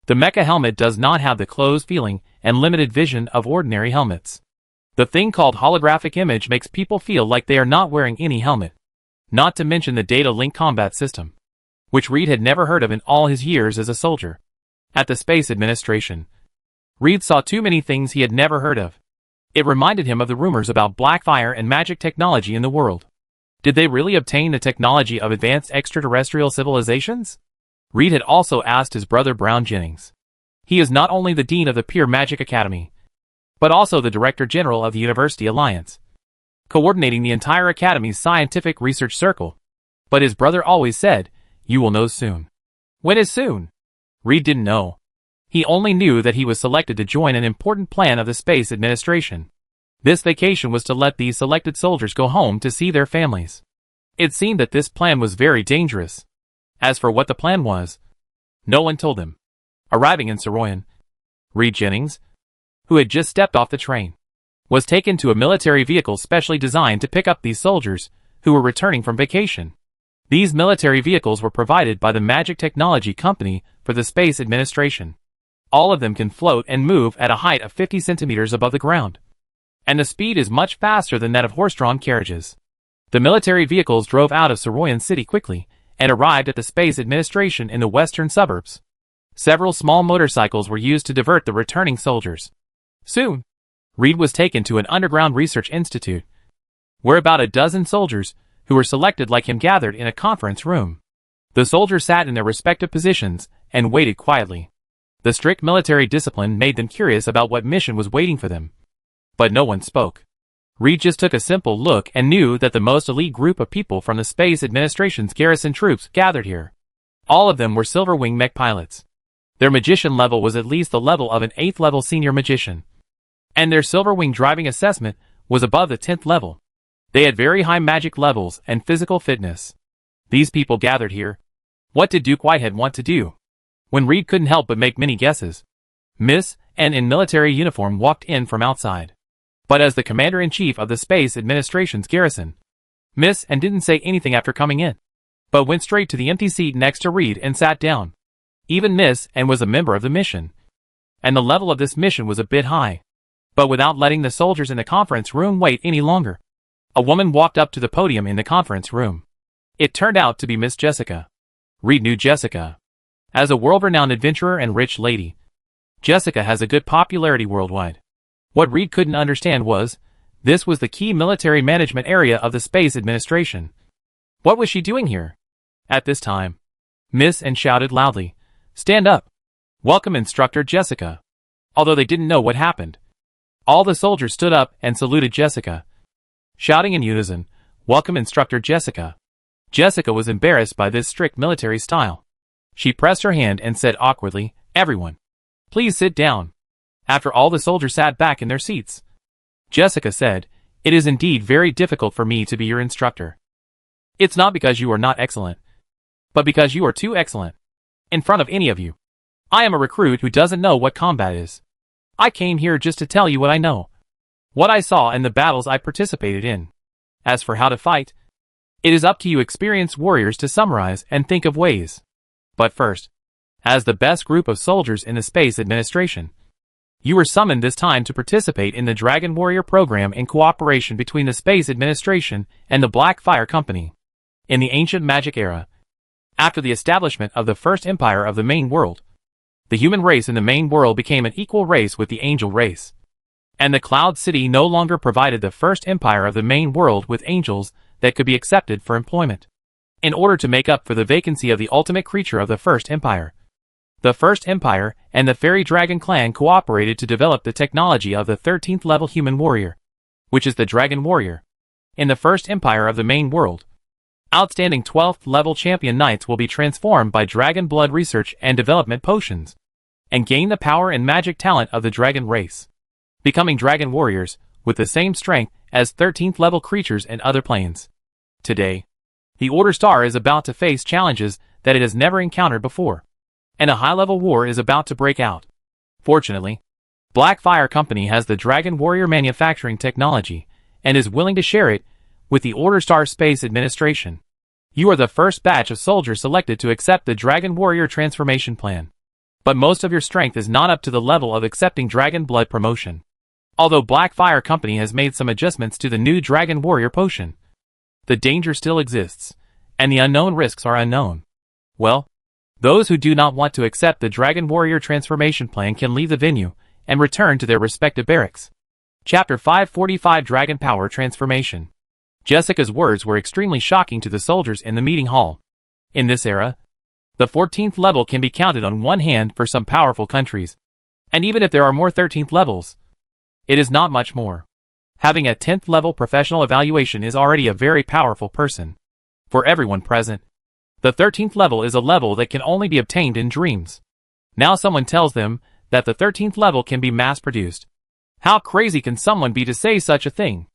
Speaker 1: The mecha helmet does not have the closed feeling and limited vision of ordinary helmets. The thing called holographic image makes people feel like they are not wearing any helmet. Not to mention the data link combat system, which Reed had never heard of in all his years as a soldier. At the Space Administration, Reed saw too many things he had never heard of. It reminded him of the rumors about black fire and magic technology in the world. Did they really obtain the technology of advanced extraterrestrial civilizations? Reed had also asked his brother Brown Jennings. He is not only the Dean of the Pure Magic Academy, but also the Director General of the University Alliance, coordinating the entire Academy's scientific research circle. But his brother always said, "You will know soon." When is soon? Reed didn't know. He only knew that he was selected to join an important plan of the Space Administration. This vacation was to let these selected soldiers go home to see their families. It seemed that this plan was very dangerous. As for what the plan was, no one told him. Arriving in Saroyan, Reed Jennings, who had just stepped off the train, was taken to a military vehicle specially designed to pick up these soldiers, who were returning from vacation. These military vehicles were provided by the Magic Technology Company for the Space Administration. All of them can float and move at a height of 50 centimeters above the ground. And the speed is much faster than that of horse-drawn carriages. The military vehicles drove out of Saroyan City quickly and arrived at the Space Administration in the western suburbs. Several small motorcycles were used to divert the returning soldiers. Soon, Reed was taken to an underground research institute, where about a dozen soldiers who were selected like him gathered in a conference room. The soldiers sat in their respective positions and waited quietly. The strict military discipline made them curious about what mission was waiting for them. But no one spoke. Reed just took a simple look and knew that the most elite group of people from the Space Administration's garrison troops gathered here. All of them were Silverwing mech pilots. Their magician level was at least the level of an 8th level senior magician. And their Silverwing driving assessment was above the 10th level. They had very high magic levels and physical fitness. These people gathered here. What did Duke Whitehead want to do? When Reed couldn't help but make many guesses, Miss N in military uniform walked in from outside. But as the commander-in-chief of the Space Administration's garrison, Miss N didn't say anything after coming in, but went straight to the empty seat next to Reed and sat down. Even Miss N was a member of the mission, and the level of this mission was a bit high. But without letting the soldiers in the conference room wait any longer, a woman walked up to the podium in the conference room. It turned out to be Miss Jessica. Reed knew Jessica. As a world-renowned adventurer and rich lady, Jessica has a good popularity worldwide. What Reed couldn't understand was, this was the key military management area of the Space Administration. What was she doing here? At this time, Miss N shouted loudly, "Stand up! Welcome Instructor Jessica!" Although they didn't know what happened, all the soldiers stood up and saluted Jessica, shouting in unison, "Welcome Instructor Jessica!" Jessica was embarrassed by this strict military style. She pressed her hand and said awkwardly, "Everyone, please sit down." After all the soldiers sat back in their seats, Jessica said, "It is indeed very difficult for me to be your instructor. It's not because you are not excellent, but because you are too excellent. In front of any of you, I am a recruit who doesn't know what combat is. I came here just to tell you what I know, what I saw in the battles I participated in. As for how to fight, it is up to you experienced warriors to summarize and think of ways. But first, as the best group of soldiers in the Space Administration, you were summoned this time to participate in the Dragon Warrior program in cooperation between the Space Administration and the Black Fire Company. In the ancient magic era, after the establishment of the first empire of the main world, the human race in the main world became an equal race with the angel race. And the Cloud City no longer provided the first empire of the main world with angels that could be accepted for employment. In order to make up for the vacancy of the ultimate creature of the first empire, the First Empire and the Fairy Dragon Clan cooperated to develop the technology of the 13th level human warrior, which is the Dragon Warrior. In the First Empire of the main world, outstanding 12th level champion knights will be transformed by dragon blood research and development potions, and gain the power and magic talent of the dragon race, becoming dragon warriors with the same strength as 13th level creatures in other planes. Today, the Order Star is about to face challenges that it has never encountered before, and a high-level war is about to break out. Fortunately, Black Fire Company has the Dragon Warrior manufacturing technology and is willing to share it with the Order Star Space Administration. You are the first batch of soldiers selected to accept the Dragon Warrior transformation plan. But most of your strength is not up to the level of accepting Dragon Blood promotion. Although Black Fire Company has made some adjustments to the new Dragon Warrior potion, the danger still exists, and the unknown risks are unknown. Well, those who do not want to accept the Dragon Warrior transformation plan can leave the venue and return to their respective barracks. Chapter 545 Dragon Power Transformation. Jessica's words were extremely shocking to the soldiers in the meeting hall. In this era, the 14th level can be counted on one hand for some powerful countries, and even if there are more 13th levels, it is not much more. Having a 10th level professional evaluation is already a very powerful person. For everyone present, the 13th level is a level that can only be obtained in dreams. Now someone tells them that the 13th level can be mass-produced. How crazy can someone be to say such a thing?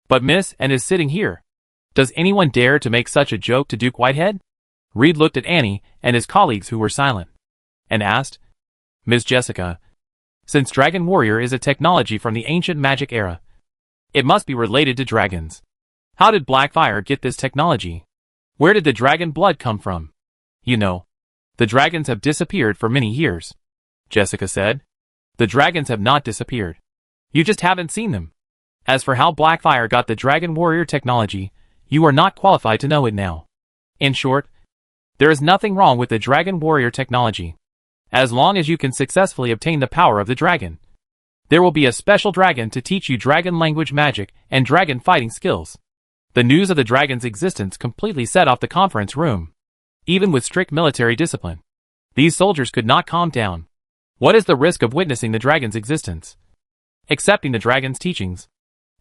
Speaker 1: But Miss N is sitting here. Does anyone dare to make such a joke to Duke Whitehead? Reed looked at Annie and his colleagues who were silent, and asked, "Miss Jessica, since Dragon Warrior is a technology from the ancient magic era, it must be related to dragons. How did Blackfire get this technology? Where did the dragon blood come from? You know, the dragons have disappeared for many years, Jessica said. The dragons have not disappeared. You just haven't seen them. As for how Blackfire got the Dragon Warrior technology, you are not qualified to know it now. In short, there is nothing wrong with the Dragon Warrior technology. As long as you can successfully obtain the power of the dragon, there will be a special dragon to teach you dragon language magic and dragon fighting skills. The news of the dragon's existence completely set off the conference room. Even with strict military discipline, these soldiers could not calm down. What is the risk of witnessing the dragon's existence, accepting the dragon's teachings,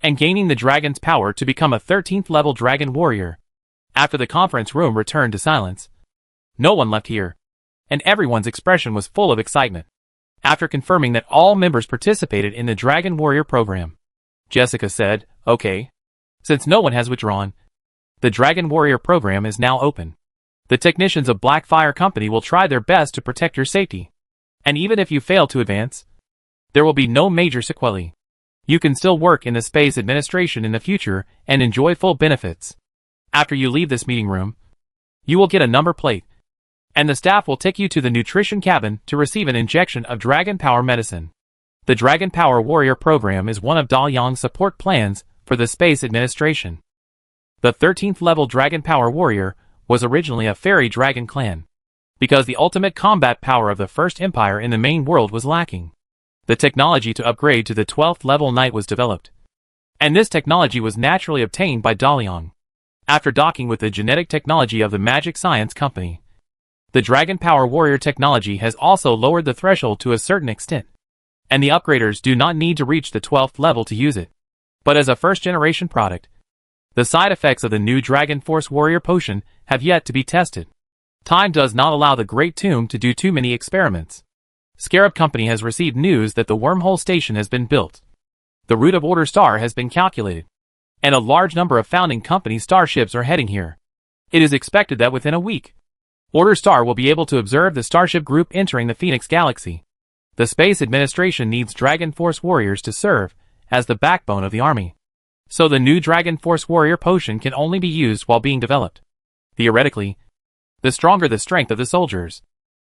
Speaker 1: and gaining the dragon's power to become a 13th level dragon warrior? After the conference room returned to silence, no one left here, and everyone's expression was full of excitement. After confirming that all members participated in the Dragon Warrior program, Jessica said, "Okay. Since no one has withdrawn, the Dragon Warrior program is now open. The technicians of Blackfire Company will try their best to protect your safety. And even if you fail to advance, there will be no major sequelae. You can still work in the Space Administration in the future and enjoy full benefits. After you leave this meeting room, you will get a number plate, and the staff will take you to the nutrition cabin to receive an injection of Dragon Power medicine. The Dragon Power Warrior program is one of Dalyang's support plans for the Space Administration. The 13th level Dragon Power Warrior was originally a fairy dragon clan, because the ultimate combat power of the First Empire in the main world was lacking. The technology to upgrade to the 12th level knight was developed, and this technology was naturally obtained by Dalyang. After docking with the genetic technology of the Magic Science Company, the Dragon Power Warrior technology has also lowered the threshold to a certain extent, and the upgraders do not need to reach the 12th level to use it. But as a first-generation product, the side effects of the new Dragon Force Warrior potion have yet to be tested. Time does not allow the Great Tomb to do too many experiments. Scarab Company has received news that the wormhole station has been built. The route of Order Star has been calculated, and a large number of founding company starships are heading here. It is expected that within a week, Order Star will be able to observe the starship group entering the Phoenix Galaxy. The Space Administration needs Dragon Force Warriors to serve as the backbone of the army. So the new Dragon Force Warrior potion can only be used while being developed. Theoretically, the stronger the strength of the soldiers,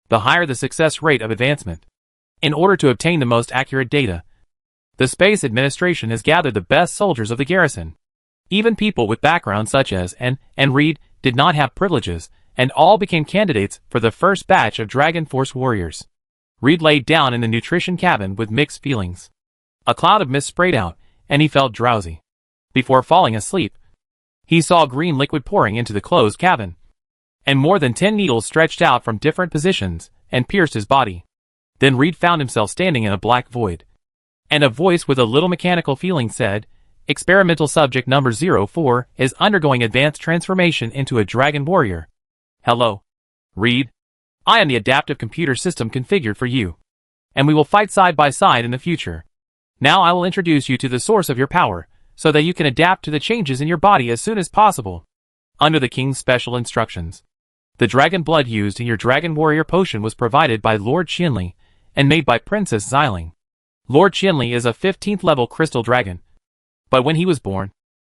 Speaker 1: the higher the success rate of advancement. In order to obtain the most accurate data, the Space Administration has gathered the best soldiers of the garrison. Even people with backgrounds such as N and Reed did not have privileges, and all became candidates for the first batch of Dragon Force Warriors. Reed laid down in the nutrition cabin with mixed feelings. A cloud of mist sprayed out, and he felt drowsy. Before falling asleep, he saw green liquid pouring into the closed cabin, and more than 10 needles stretched out from different positions and pierced his body. Then Reed found himself standing in a black void, and a voice with a little mechanical feeling said, "Experimental subject number 04 is undergoing advanced transformation into a dragon warrior." "Hello, Reed. I am the adaptive computer system configured for you, and we will fight side by side in the future. Now I will introduce you to the source of your power, so that you can adapt to the changes in your body as soon as possible. Under the King's special instructions, the dragon blood used in your Dragon Warrior potion was provided by Lord Qianli and made by Princess Xiling. Lord Qianli is a 15th level crystal dragon, but when he was born,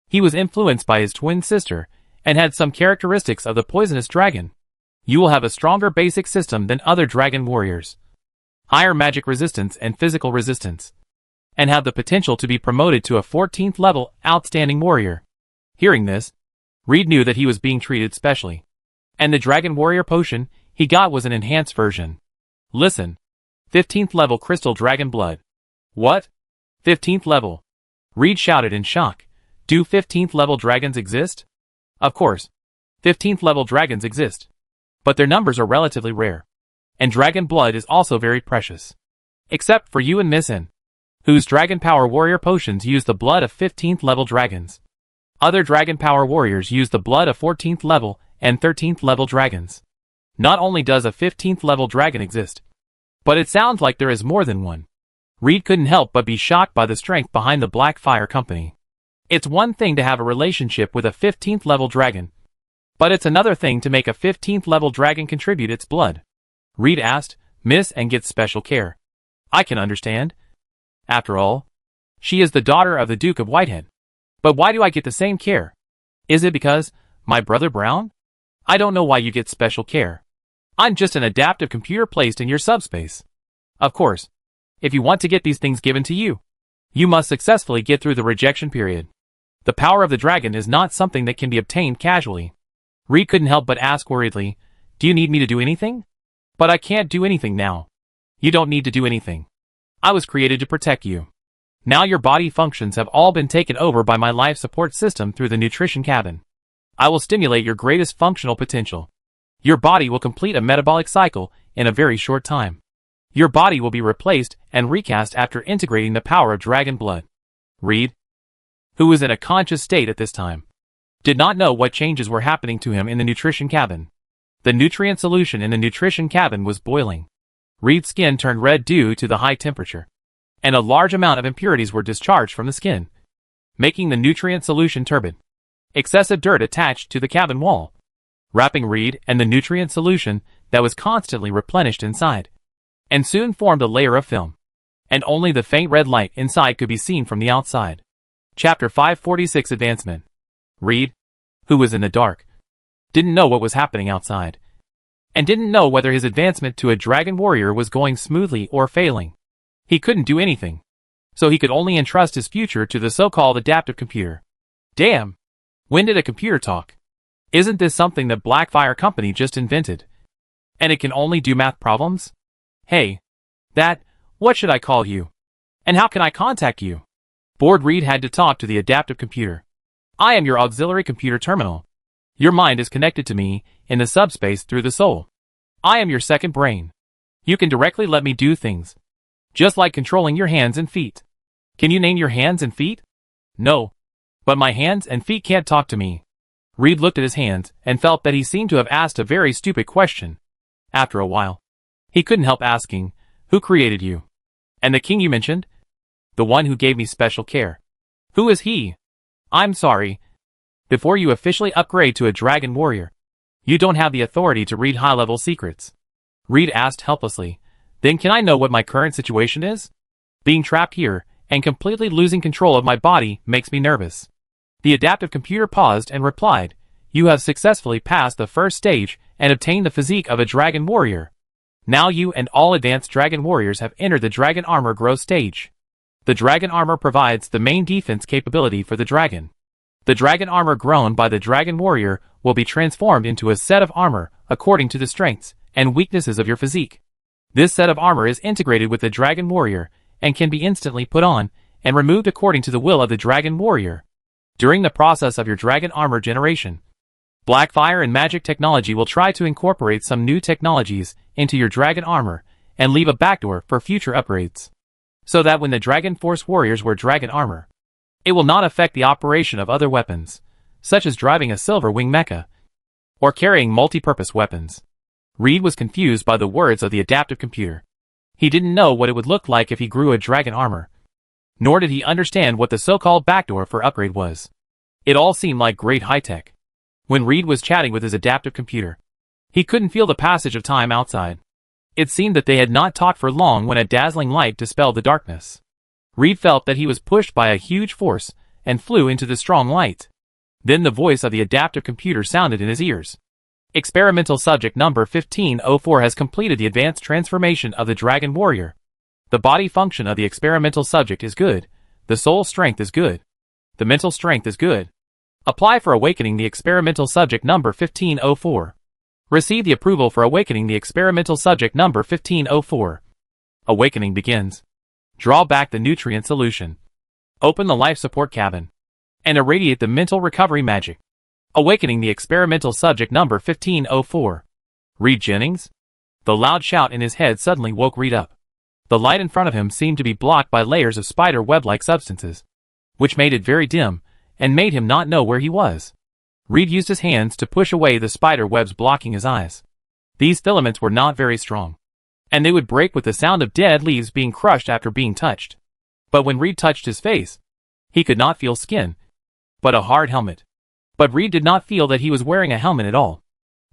Speaker 1: he was influenced by his twin sister and had some characteristics of the poisonous dragon. You will have a stronger basic system than other dragon warriors, higher magic resistance and physical resistance, and have the potential to be promoted to a 14th level outstanding warrior." Hearing this, Reed knew that he was being treated specially, and the Dragon Warrior potion he got was an enhanced version. "Listen, 15th level crystal dragon blood." "What? 15th level?" Reed shouted in shock. "Do 15th level dragons exist?" "Of course, 15th level dragons exist, but their numbers are relatively rare, and dragon blood is also very precious. Except for you and Miss N, whose Dragon Power Warrior potions use the blood of 15th level dragons. Other Dragon Power Warriors use the blood of 14th level and 13th level dragons. Not only does a 15th level dragon exist, but it sounds like there is more than one." Reed couldn't help but be shocked by the strength behind the Blackfire Company. It's one thing to have a relationship with a 15th level dragon, but it's another thing to make a 15th level dragon contribute its blood. Reed asked, "Miss N gets special care. I can understand. After all, she is the daughter of the Duke of Whitehead. But why do I get the same care?" Is it because, my brother Brown? I don't know why you get special care. I'm just an adaptive computer placed in your subspace. Of course, if you want to get these things given to you, you must successfully get through the rejection period. The power of the dragon is not something that can be obtained casually. Reed couldn't help but ask worriedly, do you need me to do anything? But I can't do anything now. You don't need to do anything. I was created to protect you. Now your body functions have all been taken over by my life support system through the nutrition cabin. I will stimulate your greatest functional potential. Your body will complete a metabolic cycle in a very short time. Your body will be replaced and recast after integrating the power of dragon blood. Reed, who was in a conscious state at this time, did not know what changes were happening to him in the nutrition cabin. The nutrient solution in the nutrition cabin was boiling. Reed's skin turned red due to the high temperature, and a large amount of impurities were discharged from the skin, making the nutrient solution turbid. Excessive dirt attached to the cabin wall, wrapping Reed and the nutrient solution that was constantly replenished inside, and soon formed a layer of film, and only the faint red light inside could be seen from the outside. Chapter 546 Advancement. Reed, who was in the dark, didn't know what was happening outside, and didn't know whether his advancement to a dragon warrior was going smoothly or failing. He couldn't do anything, so he could only entrust his future to the so-called adaptive computer. Damn! When did a computer talk? Isn't this something that Blackfire Company just invented? And it can only do math problems? Hey, what should I call you? And how can I contact you? Bored Reed had to talk to the adaptive computer. I am your auxiliary computer terminal. Your mind is connected to me in the subspace through the soul. I am your second brain. You can directly let me do things, just like controlling your hands and feet. Can you name your hands and feet? No. But my hands and feet can't talk to me. Reed looked at his hands and felt that he seemed to have asked a very stupid question. After a while, he couldn't help asking, who created you? And the king you mentioned? The one who gave me special care. Who is he? I'm sorry. Before you officially upgrade to a dragon warrior, you don't have the authority to read high-level secrets. Reed asked helplessly, then can I know what my current situation is? Being trapped here and completely losing control of my body makes me nervous. The adaptive computer paused and replied, you have successfully passed the first stage and obtained the physique of a dragon warrior. Now you and all advanced dragon warriors have entered the dragon armor growth stage. The dragon armor provides the main defense capability for the dragon. The dragon armor grown by the dragon warrior will be transformed into a set of armor according to the strengths and weaknesses of your physique. This set of armor is integrated with the dragon warrior and can be instantly put on and removed according to the will of the dragon warrior. During the process of your dragon armor generation, Blackfire and Magic Technology will try to incorporate some new technologies into your dragon armor and leave a backdoor for future upgrades, so that when the Dragon Force warriors wear dragon armor, it will not affect the operation of other weapons, such as driving a silver wing mecha or carrying multi-purpose weapons. Reed was confused by the words of the adaptive computer. He didn't know what it would look like if he grew a dragon armor, nor did he understand what the so-called backdoor for upgrade was. It all seemed like great high-tech. When Reed was chatting with his adaptive computer, he couldn't feel the passage of time outside. It seemed that they had not talked for long when a dazzling light dispelled the darkness. Reed felt that he was pushed by a huge force and flew into the strong light. Then the voice of the adaptive computer sounded in his ears. Experimental subject number 1504 has completed the advanced transformation of the Dragon Warrior. The body function of the experimental subject is good. The soul strength is good. The mental strength is good. Apply for awakening the experimental subject number 1504. Receive the approval for awakening the experimental subject number 1504. Awakening begins. Draw back the nutrient solution. Open the life support cabin, and irradiate the mental recovery magic. Awakening the experimental subject number 1504. Reed Jennings? The loud shout in his head suddenly woke Reed up. The light in front of him seemed to be blocked by layers of spider web-like substances, which made it very dim and made him not know where he was. Reed used his hands to push away the spider webs blocking his eyes. These filaments were not very strong, and they would break with the sound of dead leaves being crushed after being touched. But when Reed touched his face, he could not feel skin, but a hard helmet. But Reed did not feel that he was wearing a helmet at all.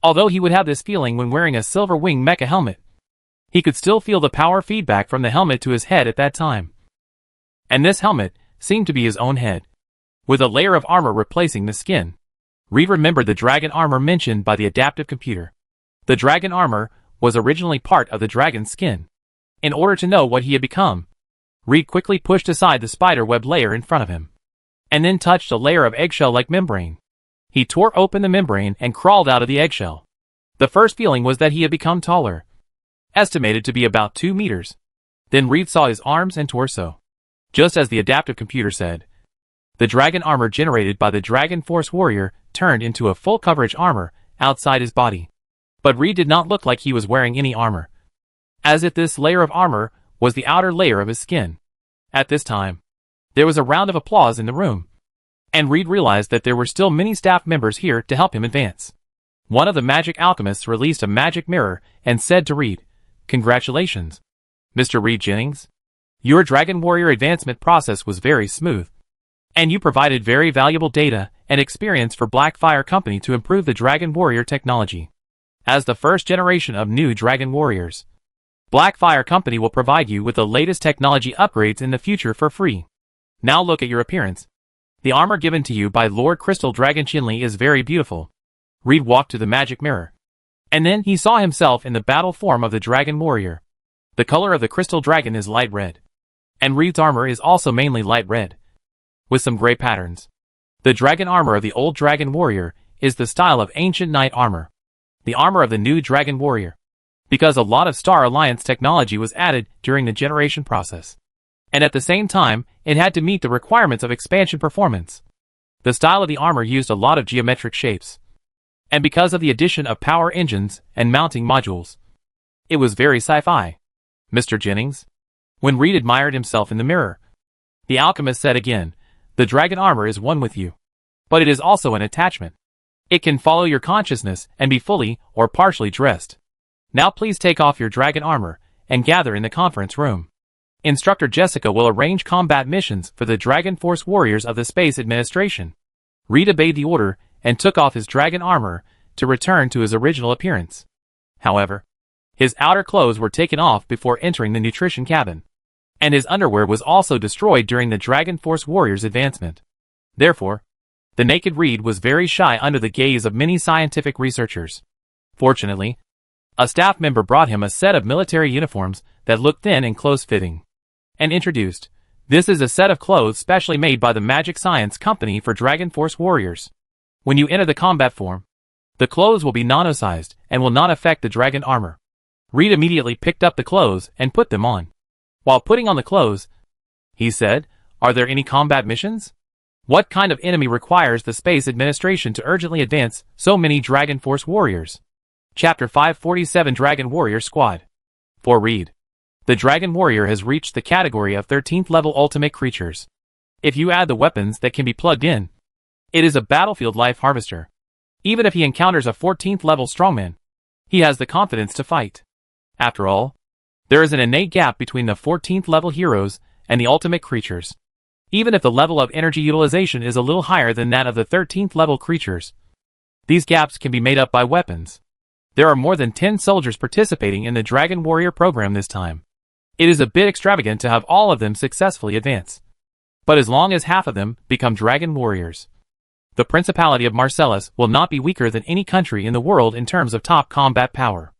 Speaker 1: Although he would have this feeling when wearing a silver wing mecha helmet, he could still feel the power feedback from the helmet to his head at that time. And this helmet seemed to be his own head, with a layer of armor replacing the skin. Reed remembered the dragon armor mentioned by the adaptive computer. The dragon armor was originally part of the dragon's skin. In order to know what he had become, Reed quickly pushed aside the spider web layer in front of him, and then touched a layer of eggshell-like membrane. He tore open the membrane and crawled out of the eggshell. The first feeling was that he had become taller, estimated to be about 2 meters. Then Reed saw his arms and torso. Just as the adaptive computer said, the dragon armor generated by the Dragon Force Warrior turned into a full coverage armor outside his body. But Reed did not look like he was wearing any armor, as if this layer of armor was the outer layer of his skin. At this time, there was a round of applause in the room, and Reed realized that there were still many staff members here to help him advance. One of the magic alchemists released a magic mirror and said to Reed, "Congratulations, Mr. Reed Jennings. Your Dragon Warrior advancement process was very smooth, and you provided very valuable data and experience for Blackfire Company to improve the Dragon Warrior technology. As the first generation of new Dragon Warriors, Blackfire Company will provide you with the latest technology upgrades in the future for free. Now look at your appearance. The armor given to you by Lord Crystal Dragon Chinli is very beautiful." Reed walked to the magic mirror, and then he saw himself in the battle form of the Dragon Warrior. The color of the crystal dragon is light red, and Reed's armor is also mainly light red, with some gray patterns. The dragon armor of the old Dragon Warrior is the style of ancient knight armor. The armor of the new Dragon Warrior, because a lot of Star Alliance technology was added during the generation process, and at the same time, it had to meet the requirements of expansion performance. The style of the armor used a lot of geometric shapes, and because of the addition of power engines and mounting modules, it was very sci-fi. "Mr. Jennings." When Reed admired himself in the mirror, the alchemist said again, "The dragon armor is one with you, but it is also an attachment. It can follow your consciousness and be fully or partially dressed. Now please take off your dragon armor and gather in the conference room. Instructor Jessica will arrange combat missions for the Dragon Force Warriors of the Space Administration." Reed obeyed the order and took off his dragon armor to return to his original appearance. However, his outer clothes were taken off before entering the nutrition cabin, and his underwear was also destroyed during the Dragon Force Warriors' advancement. Therefore, the naked Reed was very shy under the gaze of many scientific researchers. Fortunately, a staff member brought him a set of military uniforms that looked thin and close-fitting, and introduced, "This is a set of clothes specially made by the Magic Science Company for Dragon Force Warriors. When you enter the combat form, the clothes will be nano-sized and will not affect the dragon armor." Reed immediately picked up the clothes and put them on. While putting on the clothes, he said, "Are there any combat missions? What kind of enemy requires the Space Administration to urgently advance so many Dragon Force Warriors?" Chapter 547 Dragon Warrior Squad. For Reed, the Dragon Warrior has reached the category of 13th level ultimate creatures. If you add the weapons that can be plugged in, it is a battlefield life harvester. Even if he encounters a 14th level strongman, he has the confidence to fight. After all, there is an innate gap between the 14th level heroes and the ultimate creatures. Even if the level of energy utilization is a little higher than that of the 13th level creatures, these gaps can be made up by weapons. There are more than 10 soldiers participating in the Dragon Warrior program this time. It is a bit extravagant to have all of them successfully advance, but as long as half of them become Dragon Warriors, the Principality of Marcellus will not be weaker than any country in the world in terms of top combat power.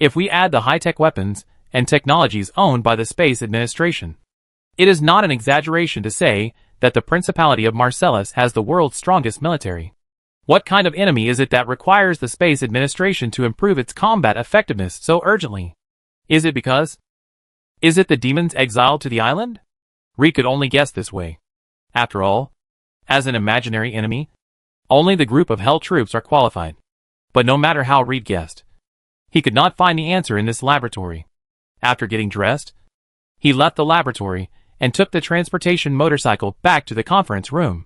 Speaker 1: If we add the high-tech weapons and technologies owned by the Space Administration, it is not an exaggeration to say that the Principality of Marcellus has the world's strongest military. What kind of enemy is it that requires the Space Administration to improve its combat effectiveness so urgently? Is it the demons exiled to the island? Reed could only guess this way. After all, as an imaginary enemy, only the group of Hell troops are qualified. But no matter how Reed guessed, he could not find the answer in this laboratory. After getting dressed, he left the laboratory and took the transportation motorcycle back to the conference room.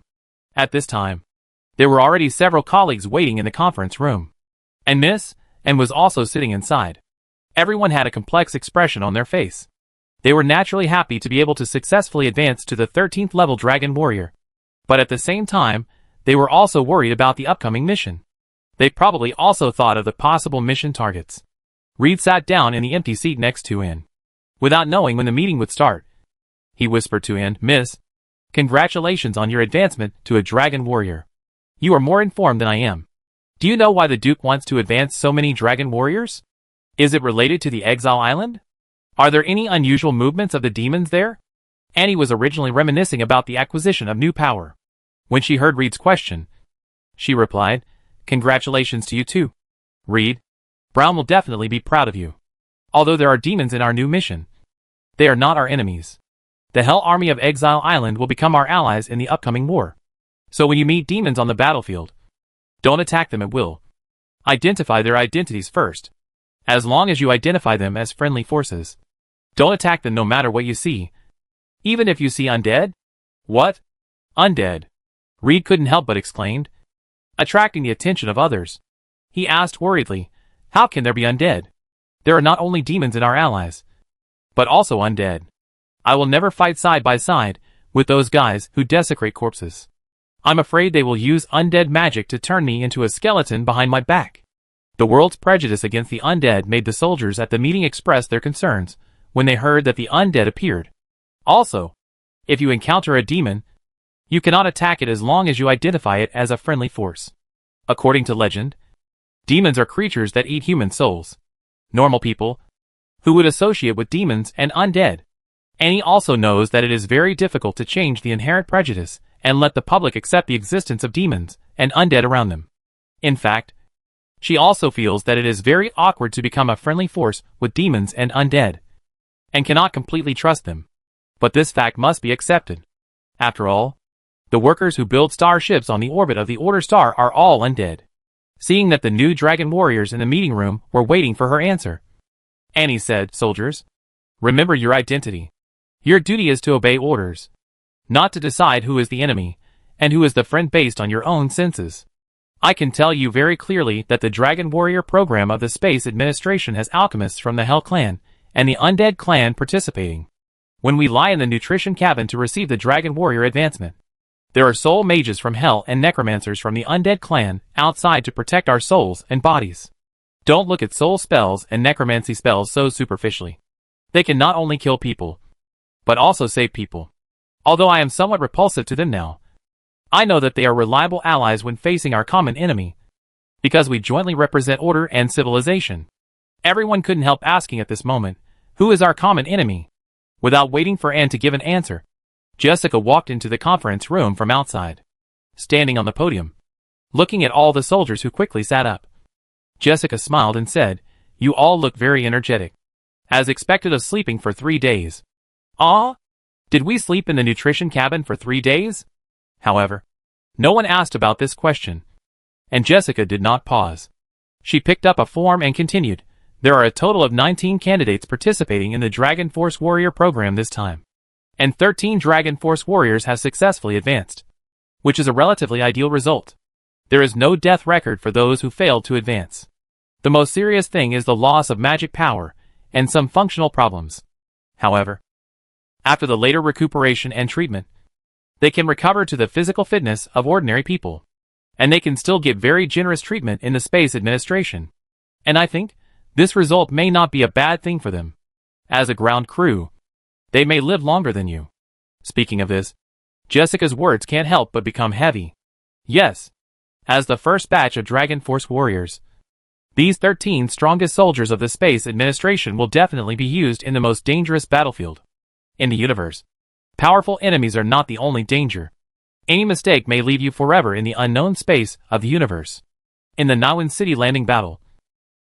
Speaker 1: At this time, there were already several colleagues waiting in the conference room, and Miss N was also sitting inside. Everyone had a complex expression on their face. They were naturally happy to be able to successfully advance to the 13th level Dragon Warrior, but at the same time, they were also worried about the upcoming mission. They probably also thought of the possible mission targets. Reed sat down in the empty seat next to N. Without knowing when the meeting would start, he whispered to N, "Miss, congratulations on your advancement to a Dragon Warrior. You are more informed than I am. Do you know why the Duke wants to advance so many dragon warriors? Is it related to the Exile Island? Are there any unusual movements of the demons there? Annie was originally reminiscing about the acquisition of new power. When she heard Reed's question, she replied, "Congratulations to you too, Reed. Brown will definitely be proud of you. Although there are demons in our new mission, they are not our enemies. The Hell Army of Exile Island will become our allies in the upcoming war. So when you meet demons on the battlefield, don't attack them at will. Identify their identities first. As long as you identify them as friendly forces, don't attack them no matter what you see. Even if you see undead?" "What? Undead?" Reed couldn't help but exclaimed, attracting the attention of others. He asked worriedly, "How can there be undead? There are not only demons in our allies, but also undead. I will never fight side by side with those guys who desecrate corpses. I'm afraid they will use undead magic to turn me into a skeleton behind my back." The world's prejudice against the undead made the soldiers at the meeting express their concerns when they heard that the undead appeared. Also, if you encounter a demon, you cannot attack it as long as you identify it as a friendly force. According to legend, demons are creatures that eat human souls. Normal people, who would associate with demons and undead. Annie also knows that it is very difficult to change the inherent prejudice and let the public accept the existence of demons and undead around them. In fact, she also feels that it is very awkward to become a friendly force with demons and undead, and cannot completely trust them. But this fact must be accepted. After all, the workers who build starships on the orbit of the Order Star are all undead. Seeing that the new dragon warriors in the meeting room were waiting for her answer, Annie said, "Soldiers, remember your identity. Your duty is to obey orders, not to decide who is the enemy and who is the friend based on your own senses. I can tell you very clearly that the Dragon Warrior program of the Space Administration has alchemists from the Hell Clan and the Undead Clan participating. When we lie in the nutrition cabin to receive the Dragon Warrior advancement, there are soul mages from Hell and necromancers from the Undead Clan outside to protect our souls and bodies. Don't look at soul spells and necromancy spells so superficially. They can not only kill people, but also save people. Although I am somewhat repulsive to them now, I know that they are reliable allies when facing our common enemy, because we jointly represent order and civilization." Everyone couldn't help asking at this moment, "Who is our common enemy?" Without waiting for Anne to give an answer, Jessica walked into the conference room from outside. Standing on the podium, looking at all the soldiers who quickly sat up, Jessica smiled and said, "You all look very energetic. As expected of sleeping for 3 days. Ah? Did we sleep in the nutrition cabin for 3 days?" However, no one asked about this question, and Jessica did not pause. She picked up a form and continued, "There are a total of 19 candidates participating in the Dragon Force Warrior program this time, and 13 Dragon Force Warriors have successfully advanced, which is a relatively ideal result. There is no death record for those who failed to advance. The most serious thing is the loss of magic power and some functional problems. However, after the later recuperation and treatment, they can recover to the physical fitness of ordinary people, and they can still get very generous treatment in the Space Administration. And I think this result may not be a bad thing for them. As a ground crew, they may live longer than you." Speaking of this, Jessica's words can't help but become heavy. Yes, as the first batch of Dragon Force Warriors, these 13 strongest soldiers of the Space Administration will definitely be used in the most dangerous battlefield in the universe. Powerful enemies are not the only danger. Any mistake may leave you forever in the unknown space of the universe. In the Nawin City landing battle,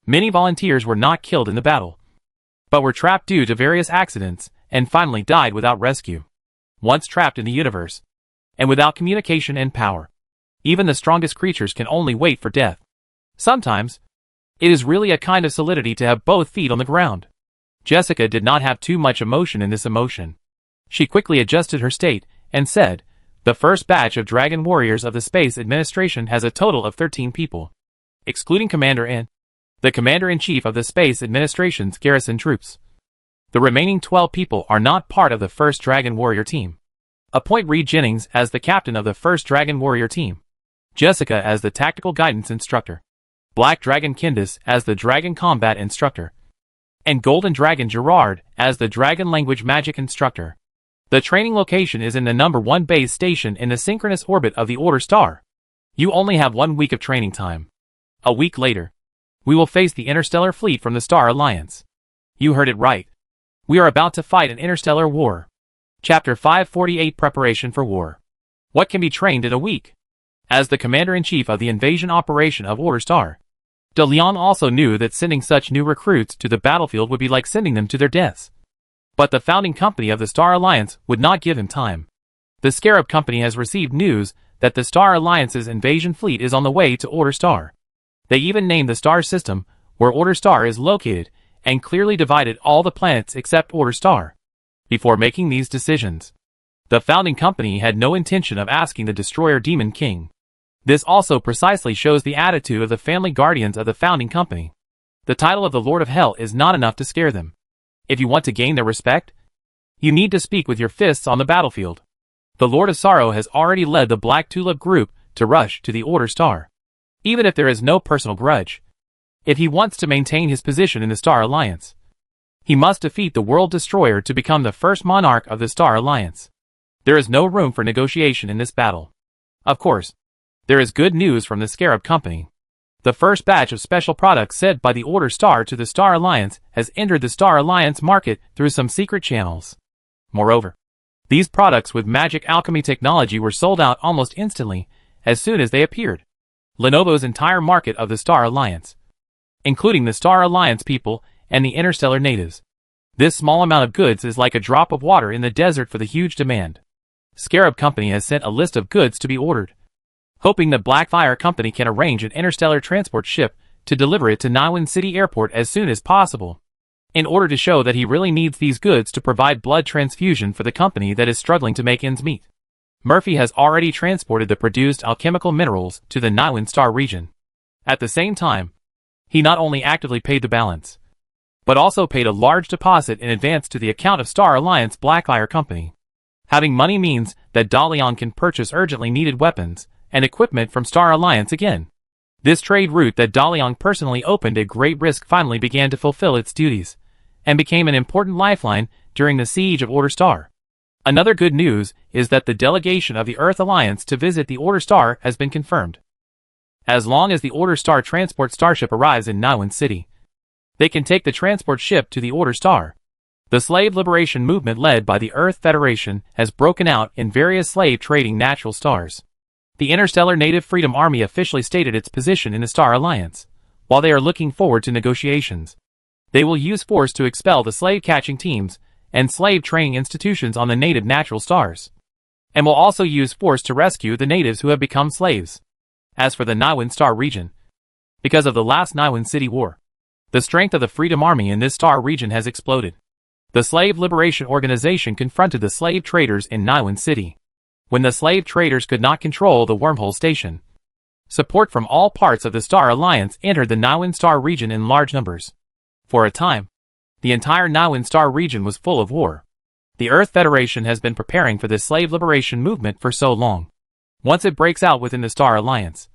Speaker 1: many volunteers were not killed in the battle, but were trapped due to various accidents and finally died without rescue. Once trapped in the universe, and without communication and power, even the strongest creatures can only wait for death. Sometimes, it is really a kind of solidity to have both feet on the ground. Jessica did not have too much emotion in this emotion. She quickly adjusted her state and said, "The first batch of Dragon Warriors of the Space Administration has a total of 13 people, excluding Commander N, the Commander-in-Chief of the Space Administration's garrison troops. The remaining 12 people are not part of the first Dragon Warrior team. Appoint Reed Jennings as the captain of the first Dragon Warrior team, Jessica as the tactical guidance instructor, Black Dragon Kindis as the Dragon Combat instructor, and Golden Dragon Gerard as the Dragon Language Magic instructor. The training location is in the number 1 base station in the synchronous orbit of the Order Star. You only have 1 week of training time. A week later, we will face the interstellar fleet from the Star Alliance. You heard it right. We are about to fight an interstellar war. Chapter 548 Preparation for War. What can be trained in a week? As the commander-in-chief of the invasion operation of Order Star, De Leon also knew that sending such new recruits to the battlefield would be like sending them to their deaths. But the founding company of the Star Alliance would not give him time. The Scarab Company has received news that the Star Alliance's invasion fleet is on the way to Order Star. They even named the star system where Order Star is located and clearly divided all the planets except Order Star. Before making these decisions, the founding company had no intention of asking the Destroyer Demon King. This also precisely shows the attitude of the family guardians of the founding company. The title of the Lord of Hell is not enough to scare them. If you want to gain their respect, you need to speak with your fists on the battlefield. The Lord of Sorrow has already led the Black Tulip group to rush to the Order Star. Even if there is no personal grudge, if he wants to maintain his position in the Star Alliance, he must defeat the World Destroyer to become the first monarch of the Star Alliance. There is no room for negotiation in this battle. Of course, there is good news from the Scarab Company. The first batch of special products sent by the Order Star to the Star Alliance has entered the Star Alliance market through some secret channels. Moreover, these products with magic alchemy technology were sold out almost instantly as soon as they appeared. Lenovo's entire market of the Star Alliance, including the Star Alliance people and the interstellar natives. This small amount of goods is like a drop of water in the desert for the huge demand. Scarab Company has sent a list of goods to be ordered, hoping that Blackfire Company can arrange an interstellar transport ship to deliver it to Naiwan City Airport as soon as possible, in order to show that he really needs these goods to provide blood transfusion for the company that is struggling to make ends meet. Murphy has already transported the produced alchemical minerals to the Naiwan Star region. At the same time, he not only actively paid the balance, but also paid a large deposit in advance to the account of Star Alliance Blackfire Company. Having money means that De Leon can purchase urgently needed weapons and equipment from Star Alliance again. This trade route that De Leon personally opened at great risk finally began to fulfill its duties, and became an important lifeline during the siege of Order Star. Another good news is that the delegation of the Earth Alliance to visit the Order Star has been confirmed. As long as the Order Star transport starship arrives in Naiwan City, they can take the transport ship to the Order Star. The slave liberation movement led by the Earth Federation has broken out in various slave trading natural stars. The Interstellar Native Freedom Army officially stated its position in the Star Alliance. While they are looking forward to negotiations, they will use force to expel the slave-catching teams and slave training institutions on the native natural stars, and will also use force to rescue the natives who have become slaves. As for the Naiwan Star region, because of the last Naiwan City War, the strength of the Freedom Army in this star region has exploded. The Slave Liberation Organization confronted the slave traders in Naiwan City. When the slave traders could not control the wormhole station, support from all parts of the Star Alliance entered the Naiwan Star region in large numbers. For a time, the entire Naiwan Star region was full of war. The Earth Federation has been preparing for this slave liberation movement for so long. Once it breaks out within the Star Alliance,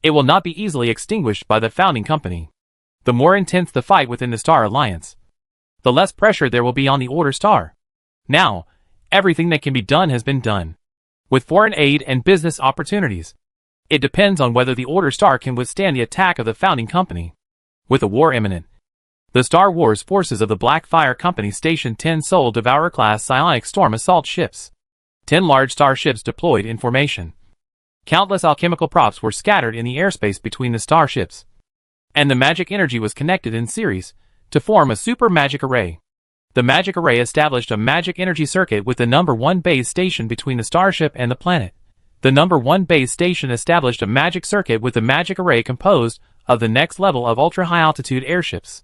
Speaker 1: it will not be easily extinguished by the founding company. The more intense the fight within the Star Alliance, the less pressure there will be on the Order Star. Now, everything that can be done has been done. With foreign aid and business opportunities, it depends on whether the Order Star can withstand the attack of the founding company. With a war imminent, the Star Wars forces of the Blackfire Company stationed 10 Soul Devourer-class psionic storm assault ships. 10 large starships deployed in formation. Countless alchemical props were scattered in the airspace between the starships, and the magic energy was connected in series to form a super magic array. The magic array established a magic energy circuit with the number 1 base station between the starship and the planet. The number 1 base station established a magic circuit with the magic array composed of the next level of ultra-high-altitude airships.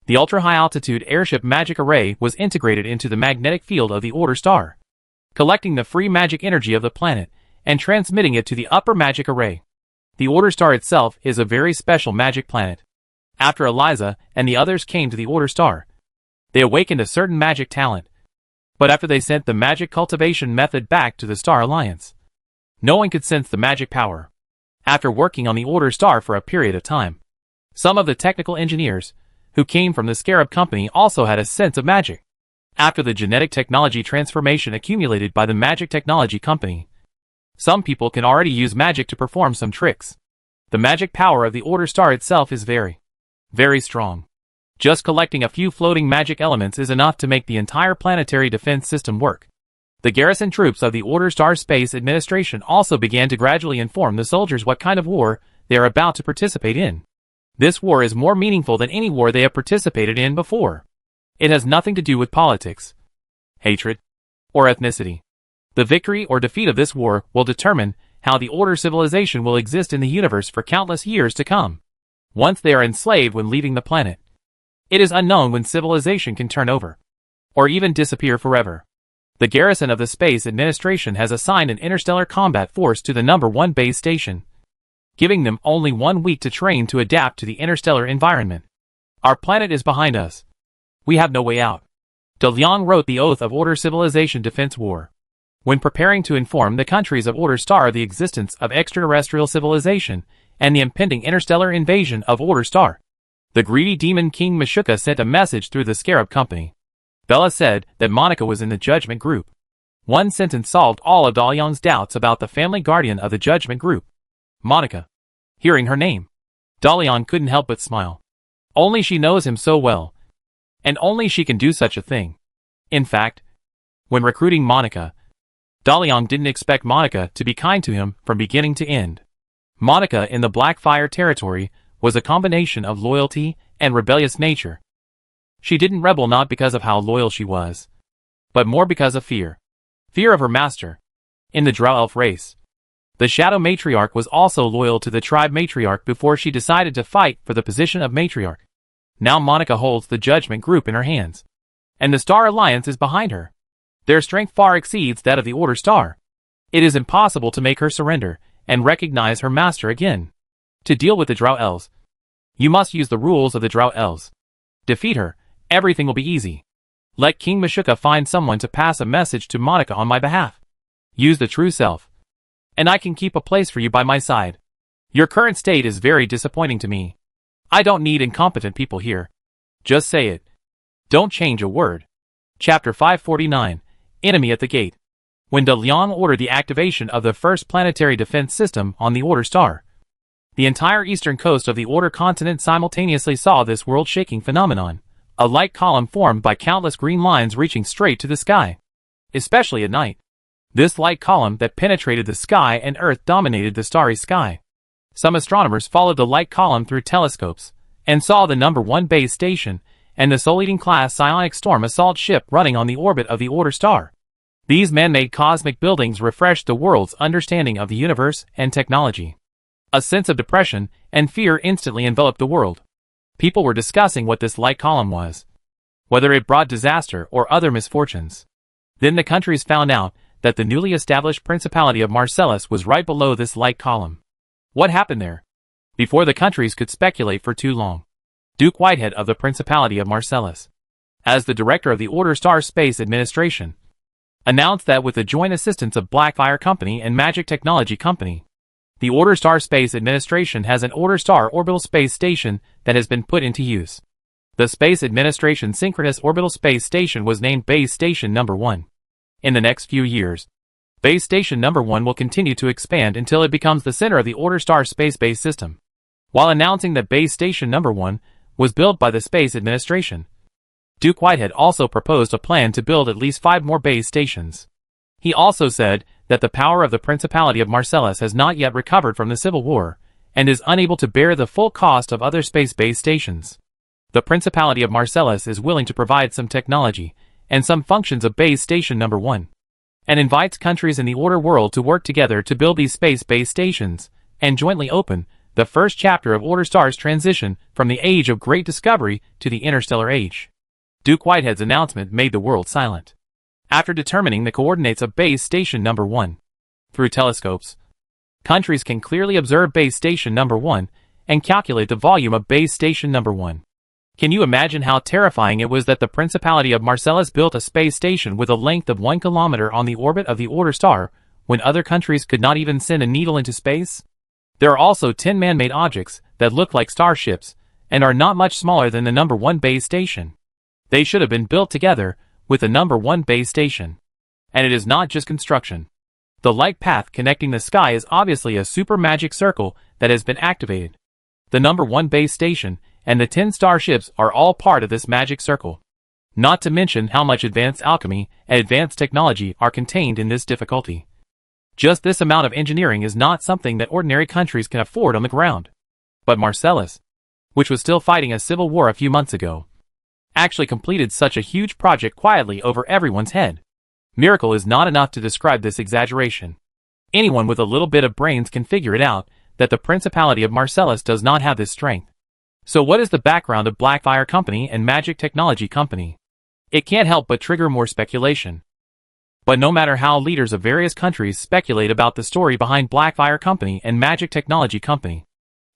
Speaker 1: The ultra-high-altitude airship magic array was integrated into the magnetic field of the Order Star, collecting the free magic energy of the planet and transmitting it to the upper magic array. The Order Star itself is a very special magic planet. After Eliza and the others came to the Order Star, they awakened a certain magic talent. But after they sent the magic cultivation method back to the Star Alliance, no one could sense the magic power. After working on the Order Star for a period of time, some of the technical engineers who came from the Scarab Company also had a sense of magic. After the genetic technology transformation accumulated by the Magic Technology Company, Some people can already use magic to perform some tricks. The magic power of the Order Star itself is very, very strong. Just collecting a few floating magic elements is enough to make the entire planetary defense system work. The garrison troops of the Order Star Space Administration also began to gradually inform the soldiers what kind of war they are about to participate in. This war is more meaningful than any war they have participated in before. It has nothing to do with politics, hatred, or ethnicity. The victory or defeat of this war will determine how the Order civilization will exist in the universe for countless years to come. Once they are enslaved when leaving the planet, it is unknown when civilization can turn over, or even disappear forever. The garrison of the Space Administration has assigned an interstellar combat force to the number 1 base station, giving them only 1 week to train to adapt to the interstellar environment. Our planet is behind us. We have no way out. De Liang wrote the Oath of Order Civilization Defense War. When preparing to inform the countries of Order Star of the existence of extraterrestrial civilization and the impending interstellar invasion of Order Star, the greedy demon King Meshuggah sent a message through the Scarab Company. Bella said that Monica was in the Judgment Group. One sentence solved all of De Liang's doubts about the family guardian of the Judgment Group. Monica. Hearing her name, De Liang couldn't help but smile. Only she knows him so well, and only she can do such a thing. In fact, when recruiting Monica, De Liang didn't expect Monica to be kind to him from beginning to end. Monica in the Blackfire territory was a combination of loyalty and rebellious nature. She didn't rebel not because of how loyal she was, but more because of fear. Fear of her master. In the Drow Elf race, the Shadow Matriarch was also loyal to the Tribe Matriarch before she decided to fight for the position of Matriarch. Now Monica holds the Judgment Group in her hands, and the Star Alliance is behind her. Their strength far exceeds that of the Order Star. It is impossible to make her surrender and recognize her master again. To deal with the Drow Elves, you must use the rules of the Drow Elves. Defeat her, everything will be easy. Let King Meshuggah find someone to pass a message to Monica on my behalf. Use the true self, and I can keep a place for you by my side. Your current state is very disappointing to me. I don't need incompetent people here. Just say it. Don't change a word. Chapter 549, Enemy at the Gate. When De Liang ordered the activation of the first planetary defense system on the Order Star, the entire eastern coast of the Order continent simultaneously saw this world-shaking phenomenon. A light column formed by countless green lines reaching straight to the sky, especially at night. This light column that penetrated the sky and Earth dominated the starry sky. Some astronomers followed the light column through telescopes and saw the number 1 base station and the Soul-Eating class psionic storm assault ship running on the orbit of the Order Star. These man-made cosmic buildings refreshed the world's understanding of the universe and technology. A sense of depression and fear instantly enveloped the world. People were discussing what this light column was, whether it brought disaster or other misfortunes. Then the countries found out that the newly established Principality of Marcellus was right below this light column. What happened there? Before the countries could speculate for too long, Duke Whitehead of the Principality of Marcellus, as the director of the Order Star Space Administration, announced that with the joint assistance of Blackfire Company and Magic Technology Company, the Order Star Space Administration has an Order Star orbital space station that has been put into use. The Space Administration Synchronous Orbital Space Station was named Base Station No. 1. In the next few years, Base Station No. 1 will continue to expand until it becomes the center of the Order Star Space Base System. While announcing that Base Station No. 1 was built by the Space Administration, Duke Whitehead also proposed a plan to build at least 5 more base stations. He also said that the power of the Principality of Marcellus has not yet recovered from the Civil War, and is unable to bear the full cost of other space-based stations. The Principality of Marcellus is willing to provide some technology and some functions of Base Station No. 1, and invites countries in the Order world to work together to build these space-based stations, and jointly open the first chapter of Order Star's transition from the Age of Great Discovery to the Interstellar Age. Duke Whitehead's announcement made the world silent. After determining the coordinates of Base Station No. 1 through telescopes, countries can clearly observe Base Station No. 1 and calculate the volume of Base Station No. 1. Can you imagine how terrifying it was that the Principality of Marcellus built a space station with a length of 1 kilometer on the orbit of the Order Star, when other countries could not even send a needle into space? There are also 10 man-made objects that look like starships and are not much smaller than the No. 1 base station. They should have been built together with the No. 1 base station. And it is not just construction. The light path connecting the sky is obviously a super magic circle that has been activated. The number 1 base station and the 10 starships are all part of this magic circle. Not to mention how much advanced alchemy and advanced technology are contained in this difficulty. Just this amount of engineering is not something that ordinary countries can afford on the ground. But Marcellus, which was still fighting a civil war a few months ago, actually completed such a huge project quietly over everyone's head. Miracle is not enough to describe this exaggeration. Anyone with a little bit of brains can figure it out, that the Principality of Marcellus does not have this strength. So what is the background of Blackfire Company and Magic Technology Company? It can't help but trigger more speculation. But no matter how leaders of various countries speculate about the story behind Blackfire Company and Magic Technology Company,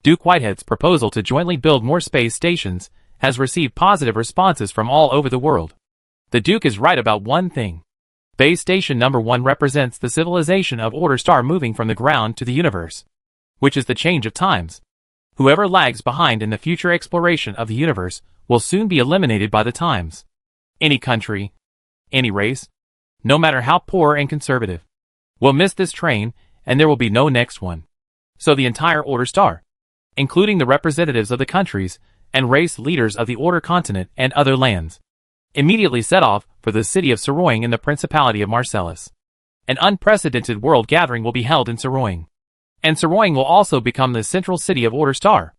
Speaker 1: Duke Whitehead's proposal to jointly build more space stations has received positive responses from all over the world. The Duke is right about one thing. Base Station number 1 represents the civilization of Order Star moving from the ground to the universe, which is the change of times. Whoever lags behind in the future exploration of the universe will soon be eliminated by the times. Any country, any race, no matter how poor and conservative, will miss this train, and there will be no next one. So the entire Order Star, including the representatives of the countries and race leaders of the Order Continent and other lands, immediately set off for the city of Saroing in the Principality of Marcellus. An unprecedented world gathering will be held in Saroing, and Saroing will also become the central city of Order Star.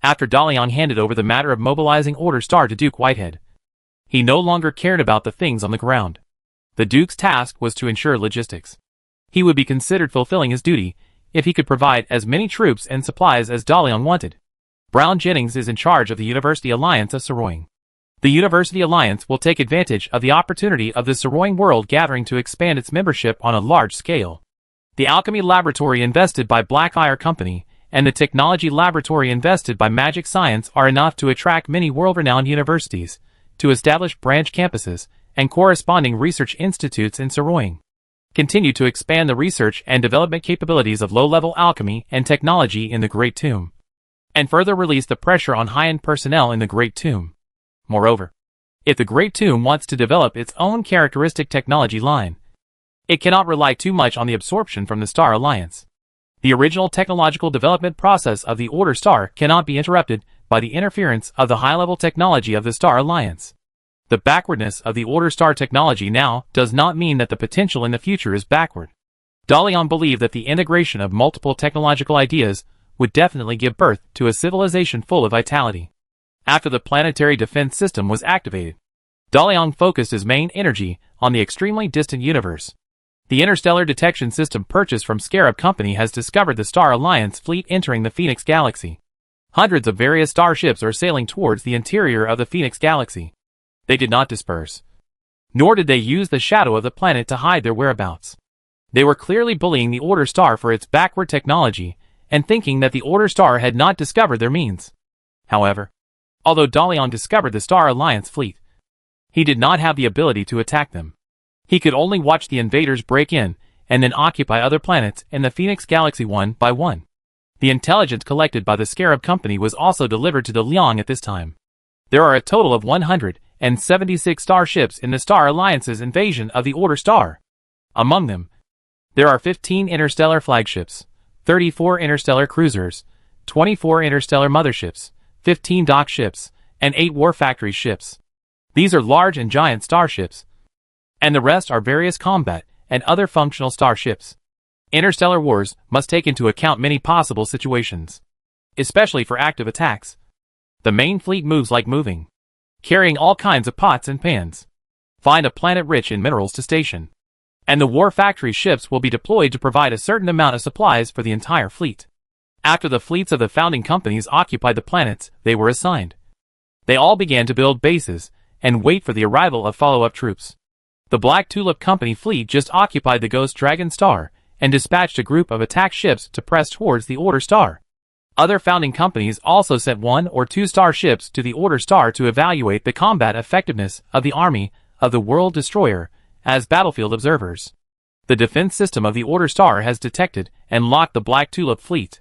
Speaker 1: After Dalian handed over the matter of mobilizing Order Star to Duke Whitehead, he no longer cared about the things on the ground. The Duke's task was to ensure logistics. He would be considered fulfilling his duty if he could provide as many troops and supplies as Dalian wanted. Brown Jennings is in charge of the University Alliance of Saroing. The University Alliance will take advantage of the opportunity of the Saroing world gathering to expand its membership on a large scale. The Alchemy Laboratory invested by Blackfire Company and the Technology Laboratory invested by Magic Science are enough to attract many world-renowned universities, to establish branch campuses and corresponding research institutes in Saroing, continue to expand the research and development capabilities of low-level alchemy and technology in the Great Tomb, and further release the pressure on high-end personnel in the Great Tomb. Moreover, if the Great Tomb wants to develop its own characteristic technology line, it cannot rely too much on the absorption from the Star Alliance. The original technological development process of the Order Star cannot be interrupted by the interference of the high-level technology of the Star Alliance. The backwardness of the Order Star technology now does not mean that the potential in the future is backward. Dalian believed that the integration of multiple technological ideas would definitely give birth to a civilization full of vitality. After the planetary defense system was activated, Dalian focused his main energy on the extremely distant universe. The interstellar detection system purchased from Scarab Company has discovered the Star Alliance fleet entering the Phoenix Galaxy. Hundreds of various starships are sailing towards the interior of the Phoenix Galaxy. They did not disperse, nor did they use the shadow of the planet to hide their whereabouts. They were clearly bullying the Order Star for its backward technology and thinking that the Order Star had not discovered their means. However, although Dalian discovered the Star Alliance fleet, he did not have the ability to attack them. He could only watch the invaders break in and then occupy other planets in the Phoenix Galaxy one by one. The intelligence collected by the Scarab Company was also delivered to De Liang at this time. There are a total of 176 starships in the Star Alliance's invasion of the Order Star. Among them, there are 15 interstellar flagships, 34 interstellar cruisers, 24 interstellar motherships, 15 dock ships, and 8 war factory ships. These are large and giant starships, and the rest are various combat and other functional starships. Interstellar wars must take into account many possible situations, especially for active attacks. The main fleet moves like moving, carrying all kinds of pots and pans. Find a planet rich in minerals to station, and the war factory ships will be deployed to provide a certain amount of supplies for the entire fleet. After the fleets of the founding companies occupied the planets they were assigned, they all began to build bases and wait for the arrival of follow-up troops. The Black Tulip Company fleet just occupied the Ghost Dragon Star and dispatched a group of attack ships to press towards the Order Star. Other founding companies also sent 1 or 2 starships to the Order Star to evaluate the combat effectiveness of the army of the World Destroyer as battlefield observers. The defense system of the Order Star has detected and locked the Black Tulip fleet.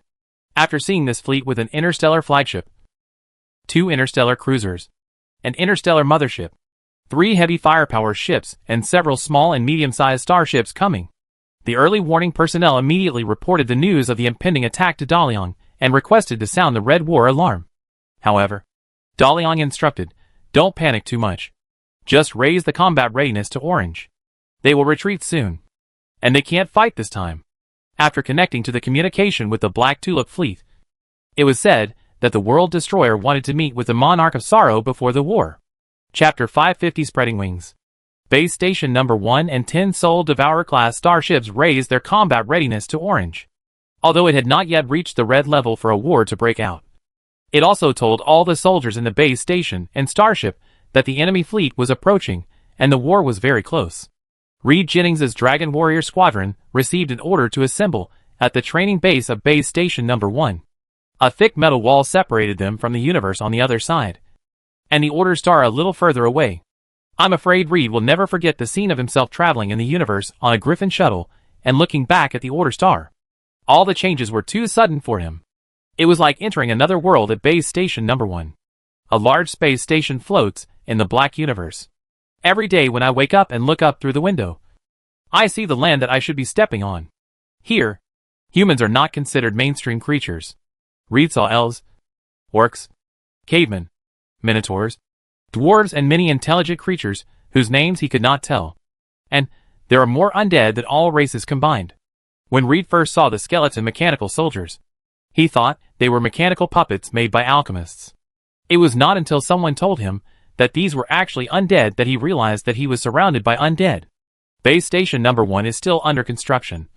Speaker 1: After seeing this fleet with an interstellar flagship, 2 interstellar cruisers, an interstellar mothership, 3 heavy firepower ships, and several small and medium-sized starships coming, The early warning personnel immediately reported the news of the impending attack to Daliang and requested to sound the Red War alarm. However, Daliang instructed, "Don't panic too much. Just raise the combat readiness to orange. They will retreat soon. And they can't fight this time." After connecting to the communication with the Black Tulip fleet, it was said that the World Destroyer wanted to meet with the Monarch of Sorrow before the war. Chapter 550 Spreading Wings. Base Station Number 1 and 10 Soul Devourer-class starships raised their combat readiness to orange, although it had not yet reached the red level for a war to break out. It also told all the soldiers in the base station and starship that the enemy fleet was approaching and the war was very close. Reed Jennings's Dragon Warrior Squadron received an order to assemble at the training base of Base Station Number 1. A thick metal wall separated them from the universe on the other side, and the order star a little further away. I'm afraid Reed will never forget the scene of himself traveling in the universe on a Griffin shuttle and looking back at the order star. All the changes were too sudden for him. It was like entering another world at Base Station Number 1. A large space station floats in the black universe. Every day when I wake up and look up through the window, I see the land that I should be stepping on. Here, humans are not considered mainstream creatures. Reed saw elves, orcs, cavemen, minotaurs, dwarves and many intelligent creatures whose names he could not tell. And there are more undead than all races combined. When Reed first saw the skeleton mechanical soldiers, he thought they were mechanical puppets made by alchemists. It was not until someone told him that these were actually undead that he realized that he was surrounded by undead. Base Station Number 1 is still under construction,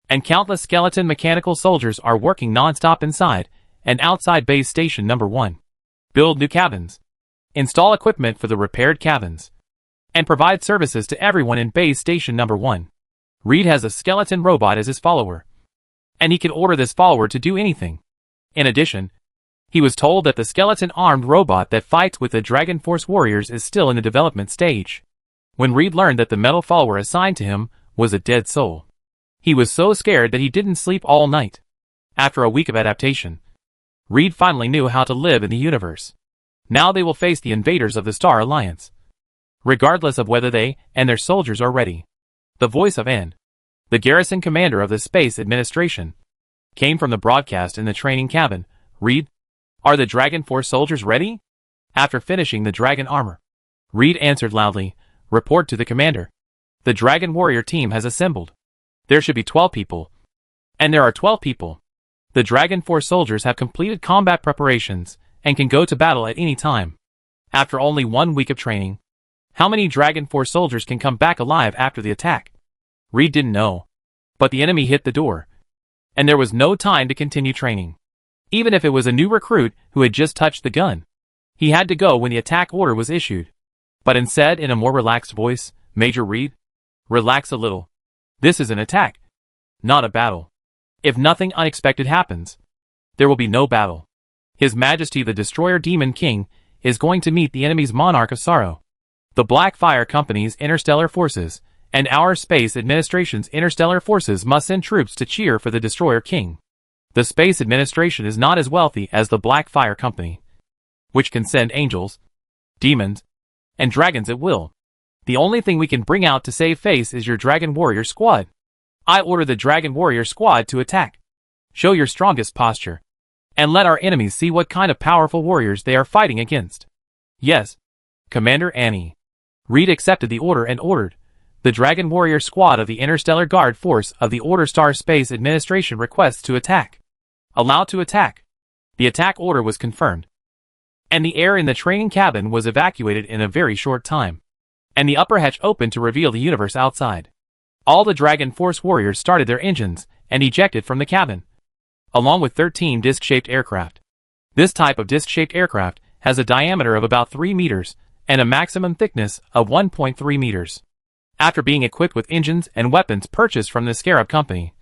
Speaker 1: and countless skeleton mechanical soldiers are working non-stop inside and outside Base Station Number 1. Build new cabins, install equipment for the repaired cabins, and provide services to everyone in Base Station Number 1. Reed has a skeleton robot as his follower, and he can order this follower to do anything. In addition, he was told that the skeleton-armed robot that fights with the Dragon Force warriors is still in the development stage. When Reed learned that the metal follower assigned to him was a dead soul, he was so scared that he didn't sleep all night. After a week of adaptation, Reed finally knew how to live in the universe. Now they will face the invaders of the Star Alliance, regardless of whether they and their soldiers are ready. The voice of N, the garrison commander of the Space Administration, came from the broadcast in the training cabin. "Reed, are the Dragon Force soldiers ready?" After finishing the dragon armor, Reed answered loudly, "Report to the commander. The Dragon Warrior team has assembled. There should be 12 people. And there are 12 people. The Dragon Force soldiers have completed combat preparations and can go to battle at any time. After only 1 week of training, how many Dragon Force soldiers can come back alive after the attack?" Reed didn't know, but the enemy hit the door, and there was no time to continue training. Even if it was a new recruit who had just touched the gun, he had to go when the attack order was issued. But instead, in a more relaxed voice, "Major Reed, relax a little. This is an attack, not a battle. If nothing unexpected happens, there will be no battle. His Majesty the Destroyer Demon King is going to meet the enemy's Monarch of Sorrow. The Black Fire Company's interstellar forces and our Space Administration's interstellar forces must send troops to cheer for the Destroyer King. The Space Administration is not as wealthy as the Black Fire Company, which can send angels, demons, and dragons at will. The only thing we can bring out to save face is your Dragon Warrior Squad. I order the Dragon Warrior Squad to attack. Show your strongest posture, and let our enemies see what kind of powerful warriors they are fighting against." "Yes, Commander Annie." Reed accepted the order and ordered the Dragon Warrior Squad of the Interstellar Guard Force of the Order Star Space Administration requests to attack. Allowed to attack. The attack order was confirmed, and the air in the training cabin was evacuated in a very short time, and the upper hatch opened to reveal the universe outside. All the Dragon Force warriors started their engines and ejected from the cabin, along with 13 disc-shaped aircraft. This type of disc-shaped aircraft has a diameter of about 3 meters and a maximum thickness of 1.3 meters. After being equipped with engines and weapons purchased from the Scarab Company,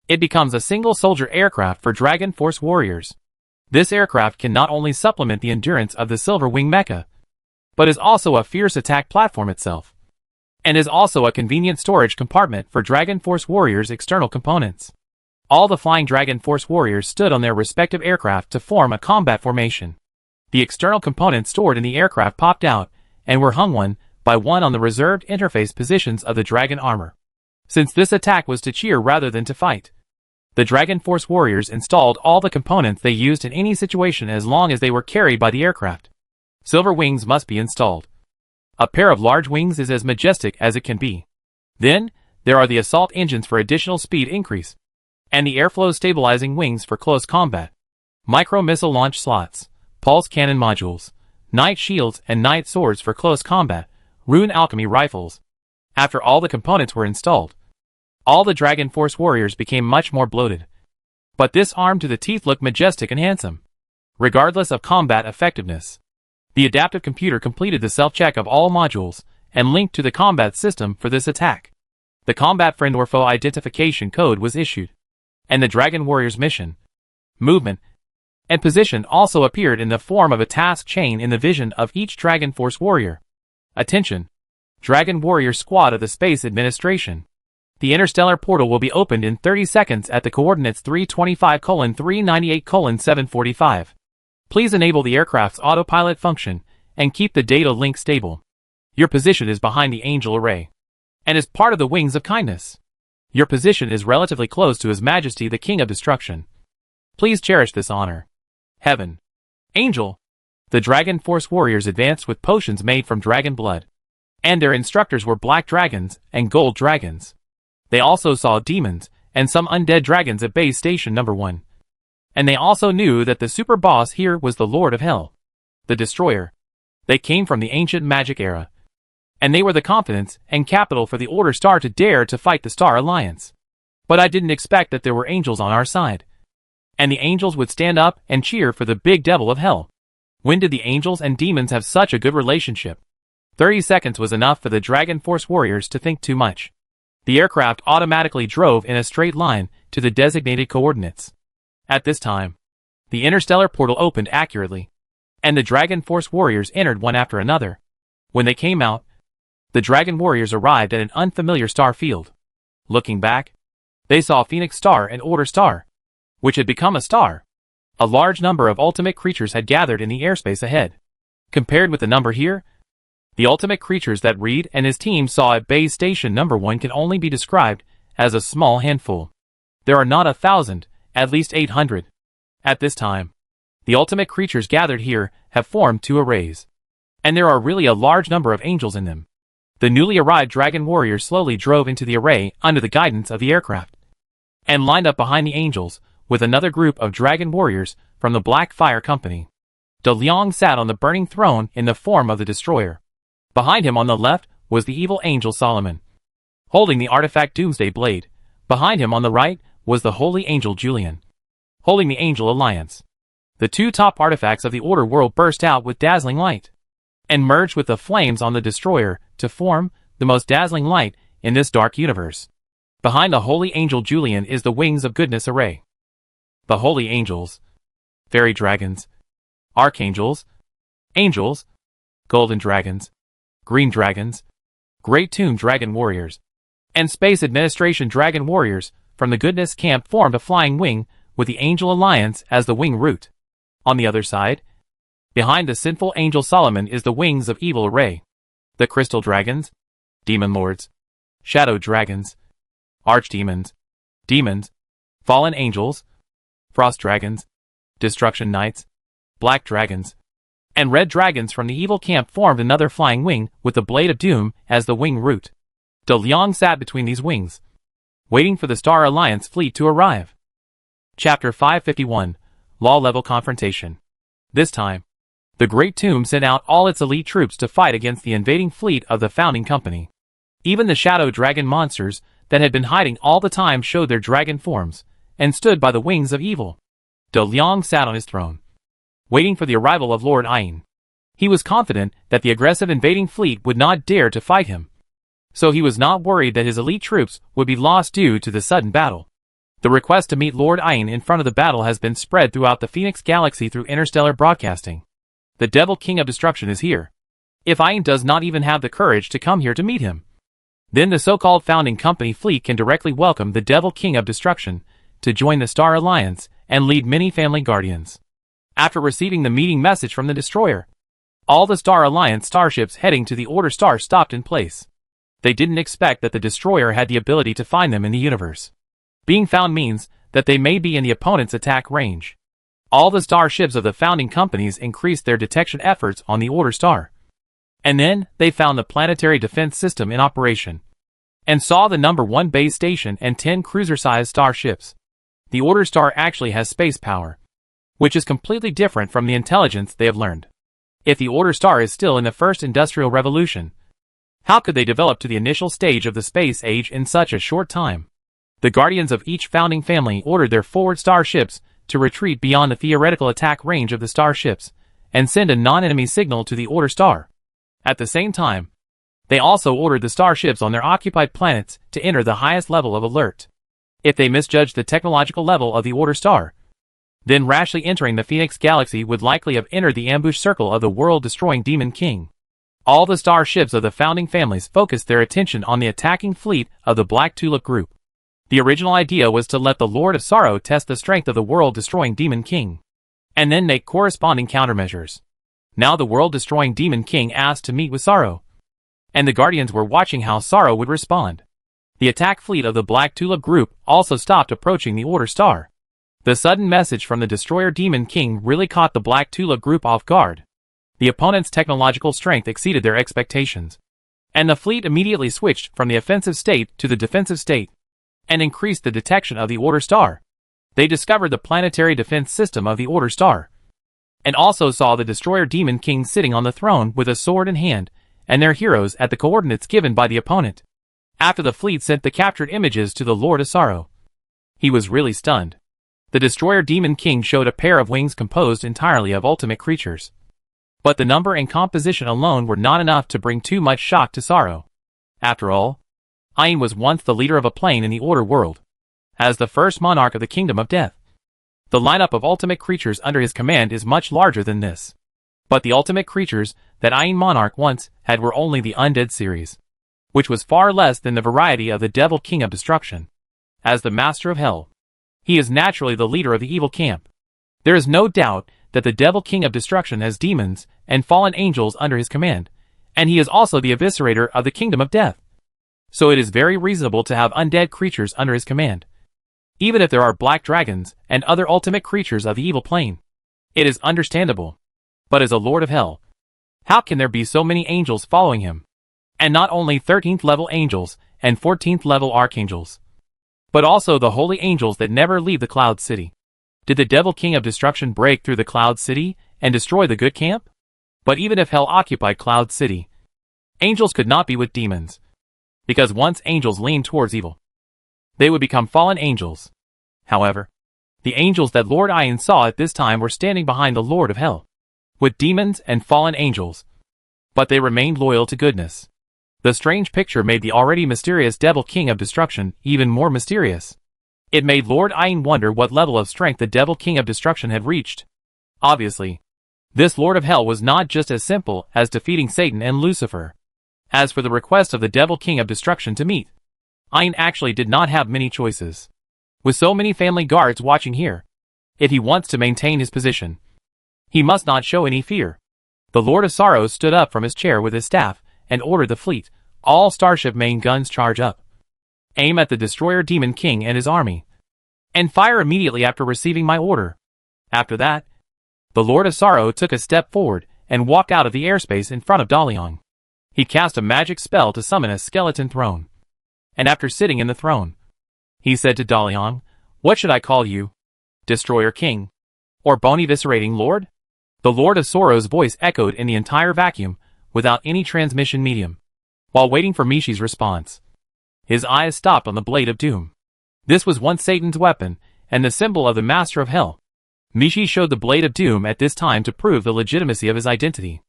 Speaker 1: it becomes a single soldier aircraft for Dragon Force warriors. This aircraft can not only supplement the endurance of the Silver Wing mecha, but is also a fierce attack platform itself, and is also a convenient storage compartment for Dragon Force warriors' external components. All the flying Dragon Force warriors stood on their respective aircraft to form a combat formation. The external components stored in the aircraft popped out and were hung one by one on the reserved interface positions of the Dragon armor. since this attack was to cheer rather than to fight. The Dragon Force warriors installed all the components they used in any situation as long as they were carried by the aircraft. Silver wings must be installed. A pair of large wings is as majestic as it can be. Then, there are the assault engines for additional speed increase, and the airflow stabilizing wings for close combat. Micro-missile launch slots, pulse cannon modules, night shields and night swords for close combat, rune alchemy rifles. After all the components were installed, all the Dragon Force warriors became much more bloated. But this arm to the teeth looked majestic and handsome, regardless of combat effectiveness. The adaptive computer completed the self-check of all modules and linked to the combat system for this attack. The combat friend or foe identification code was issued, and the Dragon Warrior's mission, movement, and position also appeared in the form of a task chain in the vision of each Dragon Force warrior. Attention! Dragon Warrior Squad of the Space Administration. The interstellar portal will be opened in 30 seconds at the coordinates 325:398:745. Please enable the aircraft's autopilot function and keep the data link stable. Your position is behind the Angel Array and is part of the Wings of Kindness. Your position is relatively close to His Majesty the King of Destruction. Please cherish this honor. Heaven. Angel. The Dragon Force warriors advanced with potions made from dragon blood, and their instructors were black dragons and gold dragons. They also saw demons and some undead dragons at base station number 1. And they also knew that the super boss here was the Lord of Hell, the Destroyer. They came from the ancient magic era, and they were the confidence and capital for the Order Star to dare to fight the Star Alliance. But I didn't expect that there were angels on our side, and the angels would stand up and cheer for the big devil of hell. When did the angels and demons have such a good relationship? 30 seconds was enough for the Dragon Force warriors to think too much. The aircraft automatically drove in a straight line to the designated coordinates. At this time, the interstellar portal opened accurately, and the Dragon Force warriors entered one after another. When they came out, the Dragon warriors arrived at an unfamiliar star field. Looking back, they saw Phoenix Star and Order Star, which had become a star. A large number of ultimate creatures had gathered in the airspace ahead. Compared with the number here, the ultimate creatures that Reed and his team saw at base station number 1 can only be described as a small handful. There are not 1,000, at least 800. At this time, the ultimate creatures gathered here have formed 2 arrays, and there are really a large number of angels in them. The newly arrived Dragon Warriors slowly drove into the array under the guidance of the aircraft, and lined up behind the angels with another group of Dragon Warriors from the Black Fire Company. De Leon sat on the burning throne in the form of the Destroyer. Behind him on the left was the evil angel Solomon, holding the artifact Doomsday Blade. Behind him on the right was the holy angel Julian, holding the Angel Alliance. The 2 top artifacts of the Order world burst out with dazzling light, and merged with the flames on the Destroyer to form the most dazzling light in this dark universe. Behind the holy angel Julian is the Wings of Goodness array. The holy angels, fairy dragons, archangels, angels, golden dragons, green dragons, Great Tomb Dragon Warriors, and Space Administration Dragon Warriors from the Goodness Camp formed a flying wing with the Angel Alliance as the wing root. On the other side, behind the sinful angel Solomon is the Wings of Evil array. The Crystal Dragons, Demon Lords, Shadow Dragons, Archdemons, Demons, Fallen Angels, Frost Dragons, Destruction Knights, Black Dragons, and Red Dragons from the evil camp formed another flying wing with the Blade of Doom as the wing root. De Leon sat between these wings, waiting for the Star Alliance fleet to arrive. Chapter 551, Law-Level Confrontation. This time, the Great Tomb sent out all its elite troops to fight against the invading fleet of the founding company. Even the Shadow Dragon monsters that had been hiding all the time showed their dragon forms, and stood by the Wings of Evil. De Leon sat on his throne, waiting for the arrival of Lord Ayin. He was confident that the aggressive invading fleet would not dare to fight him, so he was not worried that his elite troops would be lost due to the sudden battle. The request to meet Lord Ayin in front of the battle has been spread throughout the Phoenix Galaxy through interstellar broadcasting. The Devil King of Destruction is here. If Ayin does not even have the courage to come here to meet him, then the so-called founding company fleet can directly welcome the Devil King of Destruction to join the Star Alliance and lead many family guardians. After receiving the meeting message from the Destroyer, all the Star Alliance starships heading to the Order Star stopped in place. They didn't expect that the destroyer had the ability to find them in the universe. Being found means that they may be in the opponent's attack range. All the starships of the founding companies increased their detection efforts on the Order Star. And then, they found the planetary defense system in operation, and saw the number 1 base station and 10 cruiser-sized starships. The Order Star actually has space power, which is completely different from the intelligence they have learned. If the Order Star is still in the first industrial revolution, how could they develop to the initial stage of the space age in such a short time? The guardians of each founding family ordered their forward starships to retreat beyond the theoretical attack range of the starships, and send a non-enemy signal to the Order Star. At the same time, they also ordered the starships on their occupied planets to enter the highest level of alert. If they misjudged the technological level of the Order Star, then rashly entering the Phoenix Galaxy would likely have entered the ambush circle of the world-destroying Demon King. All the starships of the founding families focused their attention on the attacking fleet of the Black Tulip Group. The original idea was to let the Lord of Sorrow test the strength of the world-destroying Demon King, and then make corresponding countermeasures. Now the world-destroying Demon King asked to meet with Sorrow, and the Guardians were watching how Sorrow would respond. The attack fleet of the Black Tulip Group also stopped approaching the Order Star. The sudden message from the destroyer Demon King really caught the Black Tulip Group off guard. The opponent's technological strength exceeded their expectations, and the fleet immediately switched from the offensive state to the defensive state, and increased the detection of the Order Star. They discovered the planetary defense system of the Order Star, and also saw the destroyer Demon King sitting on the throne with a sword in hand, and their heroes at the coordinates given by the opponent. After the fleet sent the captured images to the Lord of Sorrow, he was really stunned. The destroyer Demon King showed a pair of wings composed entirely of ultimate creatures. But the number and composition alone were not enough to bring too much shock to Sorrow. After all, Ayin was once the leader of a plane in the Order world, as the first monarch of the Kingdom of Death. The lineup of ultimate creatures under his command is much larger than this. But the ultimate creatures that Ayin Monarch once had were only the Undead series, which was far less than the variety of the Devil King of Destruction. As the Master of Hell, he is naturally the leader of the evil camp. There is no doubt that the Devil King of Destruction has demons and fallen angels under his command, and he is also the eviscerator of the Kingdom of Death. So it is very reasonable to have undead creatures under his command, even if there are black dragons and other ultimate creatures of the evil plane. It is understandable. But as a Lord of Hell, how can there be so many angels following him? And not only 13th level angels and 14th level archangels, but also the holy angels that never leave the Cloud City. Did the Devil King of Destruction break through the Cloud City and destroy the good camp? But even if Hell occupied Cloud City, angels could not be with demons, because once angels lean towards evil, they would become fallen angels. However, the angels that Lord Ayin saw at this time were standing behind the Lord of Hell, with demons and fallen angels, but they remained loyal to goodness. The strange picture made the already mysterious Devil King of Destruction even more mysterious. It made Lord Ayin wonder what level of strength the Devil King of Destruction had reached. Obviously, this Lord of Hell was not just as simple as defeating Satan and Lucifer. As for the request of the Devil King of Destruction to meet, Ayin actually did not have many choices. With so many family guards watching here, if he wants to maintain his position, he must not show any fear. The Lord of Sorrows stood up from his chair with his staff and ordered the fleet, all starship main guns charge up. Aim at the destroyer Demon King and his army, and fire immediately after receiving my order. After that, the Lord of Sorrow took a step forward and walked out of the airspace in front of Daliang. He cast a magic spell to summon a skeleton throne, and after sitting in the throne, he said to Daliang, "What should I call you? Destroyer King? Or Bone Eviscerating Lord?" The Lord of Sorrow's voice echoed in the entire vacuum, without any transmission medium. While waiting for Mishi's response, his eyes stopped on the Blade of Doom. This was once Satan's weapon, and the symbol of the Master of Hell. Mishi showed the Blade of Doom at this time to prove the legitimacy of his identity.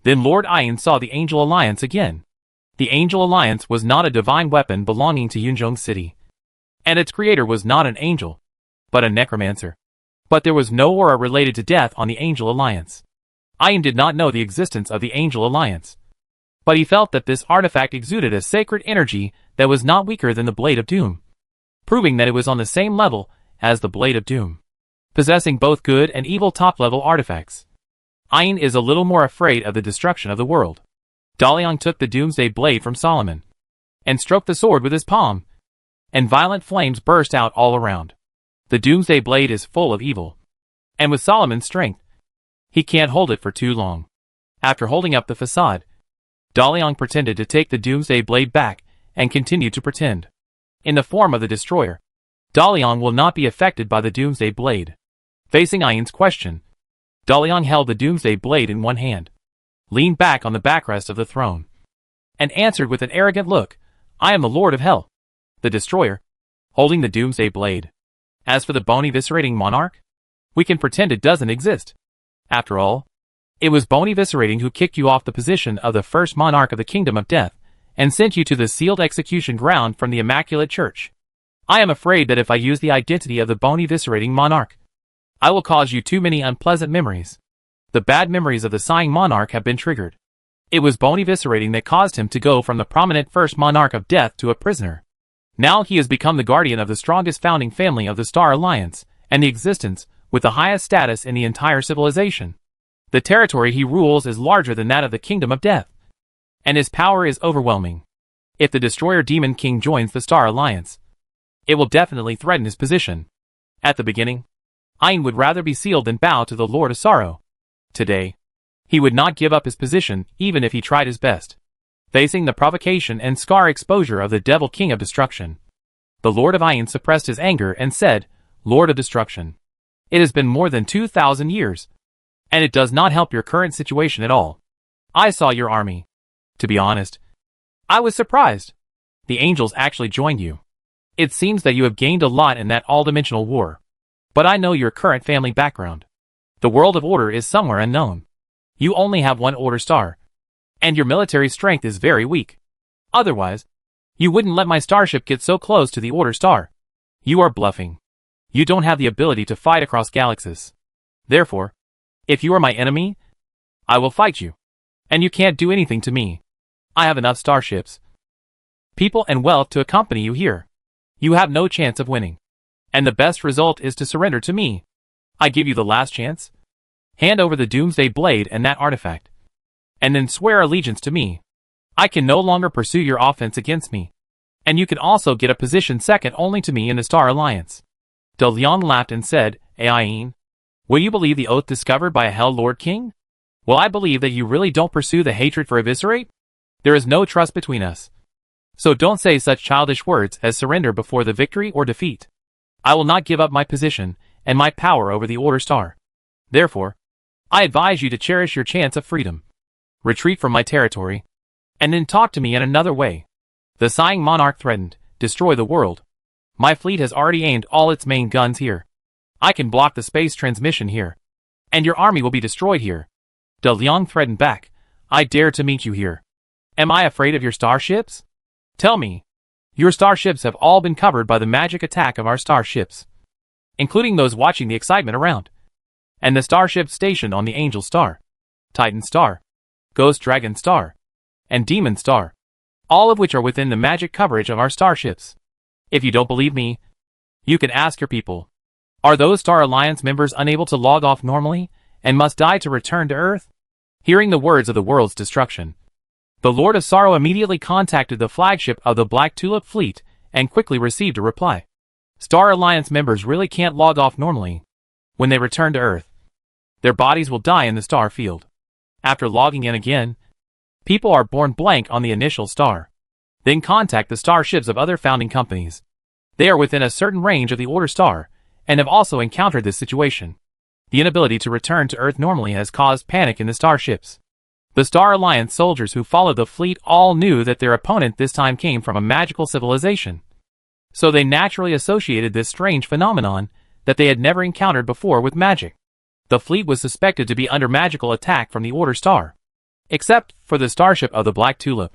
Speaker 1: Then Lord Ayin saw the Angel Alliance again. The Angel Alliance was not a divine weapon belonging to Yunzhong City, and its creator was not an angel, but a necromancer. But there was no aura related to death on the Angel Alliance. Ayin did not know the existence of the Angel Alliance, but he felt that this artifact exuded a sacred energy that was not weaker than the Blade of Doom, proving that it was on the same level as the Blade of Doom, possessing both good and evil top-level artifacts. Ayin is a little more afraid of the destruction of the world. Daliang took the Doomsday Blade from Solomon, and stroked the sword with his palm, and violent flames burst out all around. The Doomsday Blade is full of evil, and with Solomon's strength, he can't hold it for too long. After holding up the facade, Daliang pretended to take the Doomsday Blade back and continued to pretend. In the form of the Destroyer, Daliang will not be affected by the Doomsday Blade. Facing Ain's question, Daliang held the Doomsday Blade in one hand, leaned back on the backrest of the throne, and answered with an arrogant look, "I am the Lord of Hell." The Destroyer, holding the Doomsday Blade. As for the bony viscerating monarch, we can pretend it doesn't exist. After all, it was Bony Viscerating who kicked you off the position of the first monarch of the Kingdom of Death, and sent you to the sealed execution ground from the Immaculate Church. I am afraid that if I use the identity of the Bony Viscerating monarch, I will cause you too many unpleasant memories. The bad memories of the sighing monarch have been triggered. It was Bony Viscerating that caused him to go from the prominent first monarch of death to a prisoner. Now he has become the guardian of the strongest founding family of the Star Alliance, and the existence with the highest status in the entire civilization. The territory he rules is larger than that of the Kingdom of Death, and his power is overwhelming. If the Destroyer Demon King joins the Star Alliance, it will definitely threaten his position. At the beginning, Ain would rather be sealed than bow to the Lord of Sorrow. Today, he would not give up his position even if he tried his best. Facing the provocation and scar exposure of the Devil King of Destruction, the Lord of Ain suppressed his anger and said, "Lord of Destruction, it has been more than 2,000 years, and it does not help your current situation at all. I saw your army. To be honest, I was surprised. The angels actually joined you. It seems that you have gained a lot in that all-dimensional war. But I know your current family background. The world of Order is somewhere unknown. You only have one Order star, and your military strength is very weak. Otherwise, you wouldn't let my starship get so close to the Order star. You are bluffing. You don't have the ability to fight across galaxies. Therefore, if you are my enemy, I will fight you. And you can't do anything to me. I have enough starships, people and wealth to accompany you here. You have no chance of winning. And the best result is to surrender to me. I give you the last chance. Hand over the Doomsday Blade and that artifact, and then swear allegiance to me. I can no longer pursue your offense against me. And you can also get a position second only to me in the Star Alliance." Daliang laughed and said, "Ain, will you believe the oath discovered by a Hell Lord King? Will I believe that you really don't pursue the hatred for Eviscerate? There is no trust between us. So don't say such childish words as surrender before the victory or defeat. I will not give up my position and my power over the Order Star. Therefore, I advise you to cherish your chance of freedom. Retreat from my territory, and then talk to me in another way." The sighing monarch threatened, "Destroy the world. My fleet has already aimed all its main guns here. I can block the space transmission here, and your army will be destroyed here." Daliang threatened back, "I dare to meet you here. Am I afraid of your starships? Tell me. Your starships have all been covered by the magic attack of our starships, including those watching the excitement around, and the starships stationed on the Angel Star, Titan Star, Ghost Dragon Star, and Demon Star, all of which are within the magic coverage of our starships. If you don't believe me, you can ask your people. Are those Star Alliance members unable to log off normally and must die to return to Earth?" Hearing the words of the world's destruction, the Lord of Sorrow immediately contacted the flagship of the Black Tulip Fleet and quickly received a reply. Star Alliance members really can't log off normally. When they return to Earth, their bodies will die in the star field. After logging in again, people are born blank on the initial star. Then contact the starships of other founding companies. They are within a certain range of the Order Star, and have also encountered this situation. The inability to return to Earth normally has caused panic in the starships. The Star Alliance soldiers who followed the fleet all knew that their opponent this time came from a magical civilization. So they naturally associated this strange phenomenon that they had never encountered before with magic. The fleet was suspected to be under magical attack from the Order Star, except for the starship of the Black Tulip.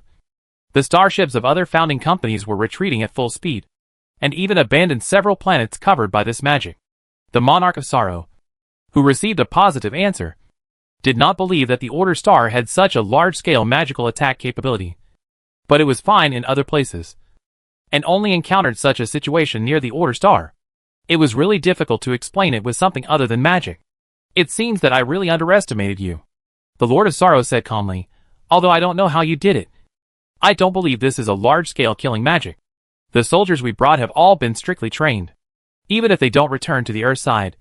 Speaker 1: The starships of other founding companies were retreating at full speed, and even abandoned several planets covered by this magic. The Monarch of Sorrow, who received a positive answer, did not believe that the Order Star had such a large-scale magical attack capability. But it was fine in other places, and only encountered such a situation near the Order Star. It was really difficult to explain it with something other than magic. "It seems that I really underestimated you," the Lord of Sorrow said calmly, "although I don't know how you did it. I don't believe this is a large-scale killing magic. The soldiers we brought have all been strictly trained. Even if they don't return to the Earth side,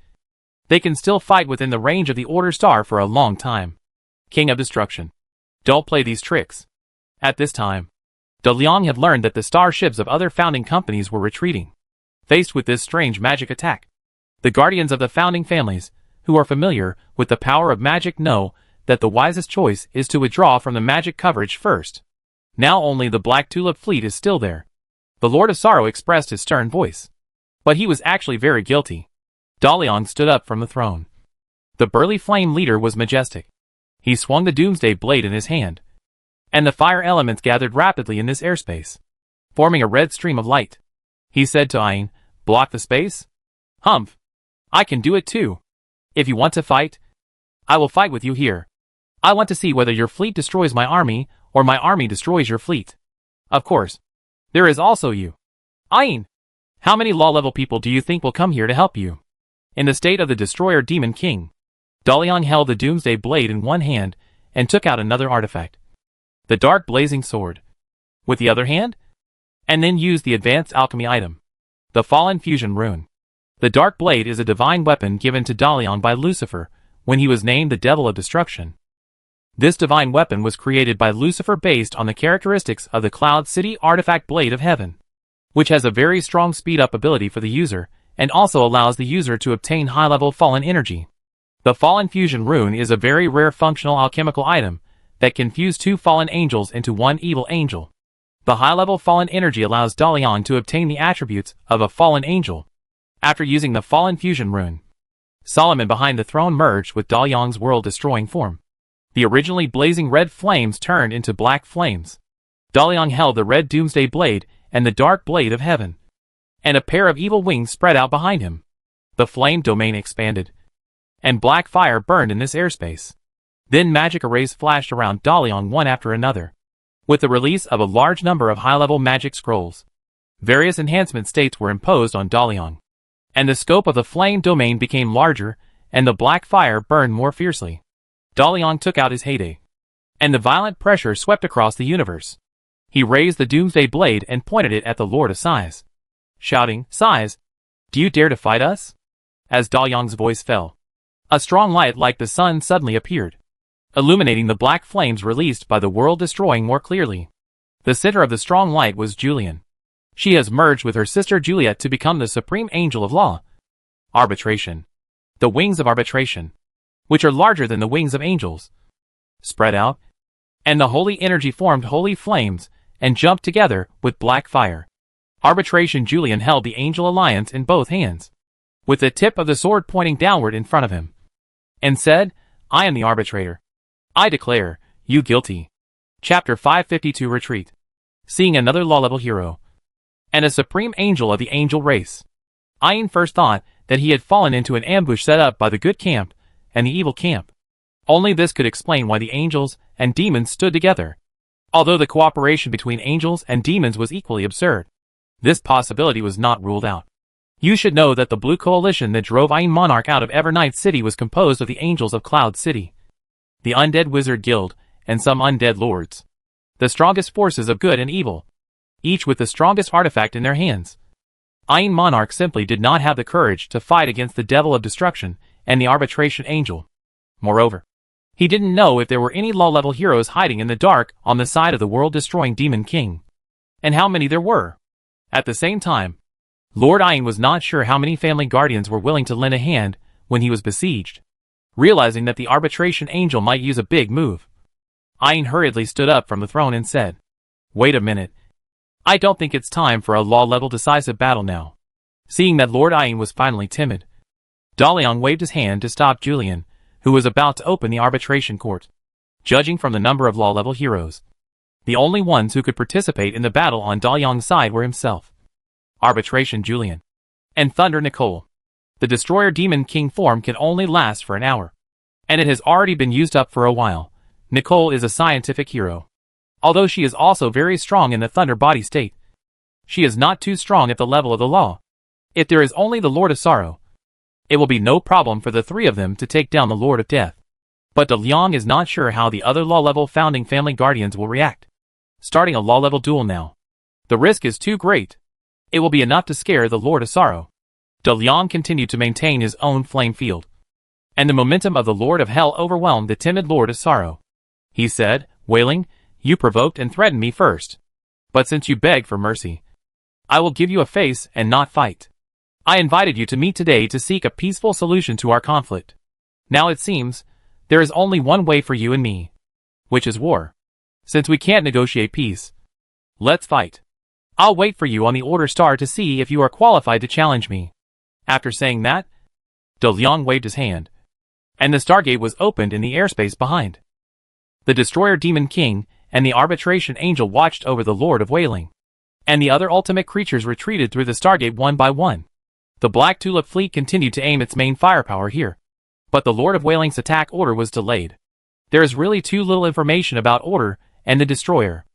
Speaker 1: they can still fight within the range of the Order Star for a long time. King of Destruction. Don't play these tricks. At this time, De Liang had learned that the starships of other founding companies were retreating. Faced with this strange magic attack, the guardians of the founding families, who are familiar with the power of magic, know that the wisest choice is to withdraw from the magic coverage first. Now only the Black Tulip fleet is still there. The Lord of Sorrow expressed his stern voice. But he was actually very guilty. De Liang stood up from the throne. The burly flame leader was majestic. He swung the Doomsday Blade in his hand, and the fire elements gathered rapidly in this airspace, forming a red stream of light. He said to Ayin, "Block the space? Humph. I can do it too. If you want to fight, I will fight with you here. I want to see whether your fleet destroys my army, or my army destroys your fleet. Of course, there is also you. Ayin, how many law-level people do you think will come here to help you?" In the state of the Destroyer Demon King, De Liang held the Doomsday Blade in one hand and took out another artifact, the Dark Blazing Sword, with the other hand, and then used the advanced alchemy item, the Fallen Fusion Rune. The Dark Blade is a divine weapon given to De Liang by Lucifer when he was named the Devil of Destruction. This divine weapon was created by Lucifer based on the characteristics of the Cloud City Artifact Blade of Heaven, which has a very strong speed-up ability for the user and also allows the user to obtain high-level fallen energy. The Fallen Fusion Rune is a very rare functional alchemical item that can fuse two fallen angels into one evil angel. The high-level fallen energy allows De Liang to obtain the attributes of a fallen angel. After using the Fallen Fusion Rune, Solomon behind the throne merged with De Liang's world-destroying form. The originally blazing red flames turned into black flames. De Liang held the red Doomsday Blade and the Dark Blade of Heaven, and a pair of evil wings spread out behind him. The flame domain expanded, and black fire burned in this airspace. Then magic arrays flashed around De Liang one after another, with the release of a large number of high-level magic scrolls. Various enhancement states were imposed on De Liang, and the scope of the flame domain became larger, and the black fire burned more fiercely. De Liang took out his heyday, and the violent pressure swept across the universe. He raised the Doomsday Blade and pointed it at the Lord of Sighs, shouting, "Sighs, do you dare to fight us?" As De Liang's voice fell, a strong light like the sun suddenly appeared, illuminating the black flames released by the world-destroying more clearly. The center of the strong light was Julian. She has merged with her sister Juliet to become the supreme angel of law. Arbitration. The wings of arbitration, which are larger than the wings of angels, spread out, and the holy energy formed holy flames and jumped together with black fire. Arbitration. Julian held the angel alliance in both hands, with the tip of the sword pointing downward in front of him, and said, "I am the arbitrator. I declare you guilty." Chapter 552 Retreat. Seeing another law-level hero, and a supreme angel of the angel race, Ayin first thought that he had fallen into an ambush set up by the good camp and the evil camp. Only this could explain why the angels and demons stood together. Although the cooperation between angels and demons was equally absurd, this possibility was not ruled out. You should know that the Blue Coalition that drove Ayin Monarch out of Evernight City was composed of the angels of Cloud City, the Undead Wizard Guild, and some undead lords. The strongest forces of good and evil, each with the strongest artifact in their hands. Ayin Monarch simply did not have the courage to fight against the Devil of Destruction and the Arbitration Angel. Moreover, he didn't know if there were any low-level heroes hiding in the dark on the side of the world-destroying Demon King, and how many there were. At the same time, Lord Ayin was not sure how many family guardians were willing to lend a hand when he was besieged. Realizing that the Arbitration Angel might use a big move, Ayin hurriedly stood up from the throne and said, "Wait a minute. I don't think it's time for a law-level decisive battle now." Seeing that Lord Ayin was finally timid, De Liang waved his hand to stop Julian, who was about to open the arbitration court. Judging from the number of law-level heroes, the only ones who could participate in the battle on De Liang's side were himself, Arbitration Julian, and Thunder Nicole. The Destroyer Demon King form can only last for an hour, and it has already been used up for a while. Nicole is a scientific hero. Although she is also very strong in the Thunder body state, she is not too strong at the level of the law. If there is only the Lord of Sorrow, it will be no problem for the three of them to take down the Lord of Death. But De Liang is not sure how the other law-level founding family guardians will react. starting a law-level duel now. The risk is too great. It will be enough to scare the Lord of Sorrow. De Liang continued to maintain his own flame field, and the momentum of the Lord of Hell overwhelmed the timid Lord of Sorrow. He said, wailing, "You provoked and threatened me first. But since you beg for mercy, I will give you a face and not fight. I invited you to meet today to seek a peaceful solution to our conflict. Now it seems, there is only one way for you and me, which is war. Since we can't negotiate peace, let's fight. I'll wait for you on the Order Star to see if you are qualified to challenge me." After saying that, De Liang waved his hand, and the Stargate was opened in the airspace behind. The Destroyer Demon King and the Arbitration Angel watched over the Lord of Wailing, and the other ultimate creatures retreated through the Stargate one by one. The Black Tulip fleet continued to aim its main firepower here, but the Lord of Wailing's attack order was delayed. There is really too little information about Order and the Destroyer.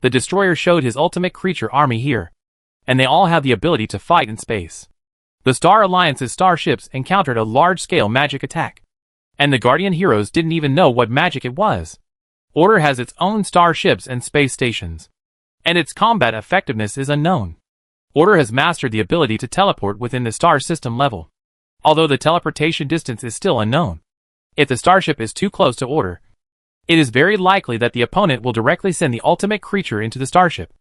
Speaker 1: The Destroyer showed his ultimate creature army here, and they all have the ability to fight in space. The Star Alliance's starships encountered a large-scale magic attack, and the Guardian heroes didn't even know what magic it was. Order has its own starships and space stations, and its combat effectiveness is unknown. Order has mastered the ability to teleport within the star system level, although the teleportation distance is still unknown. If the starship is too close to Order, it is very likely that the opponent will directly send the ultimate creature into the starship.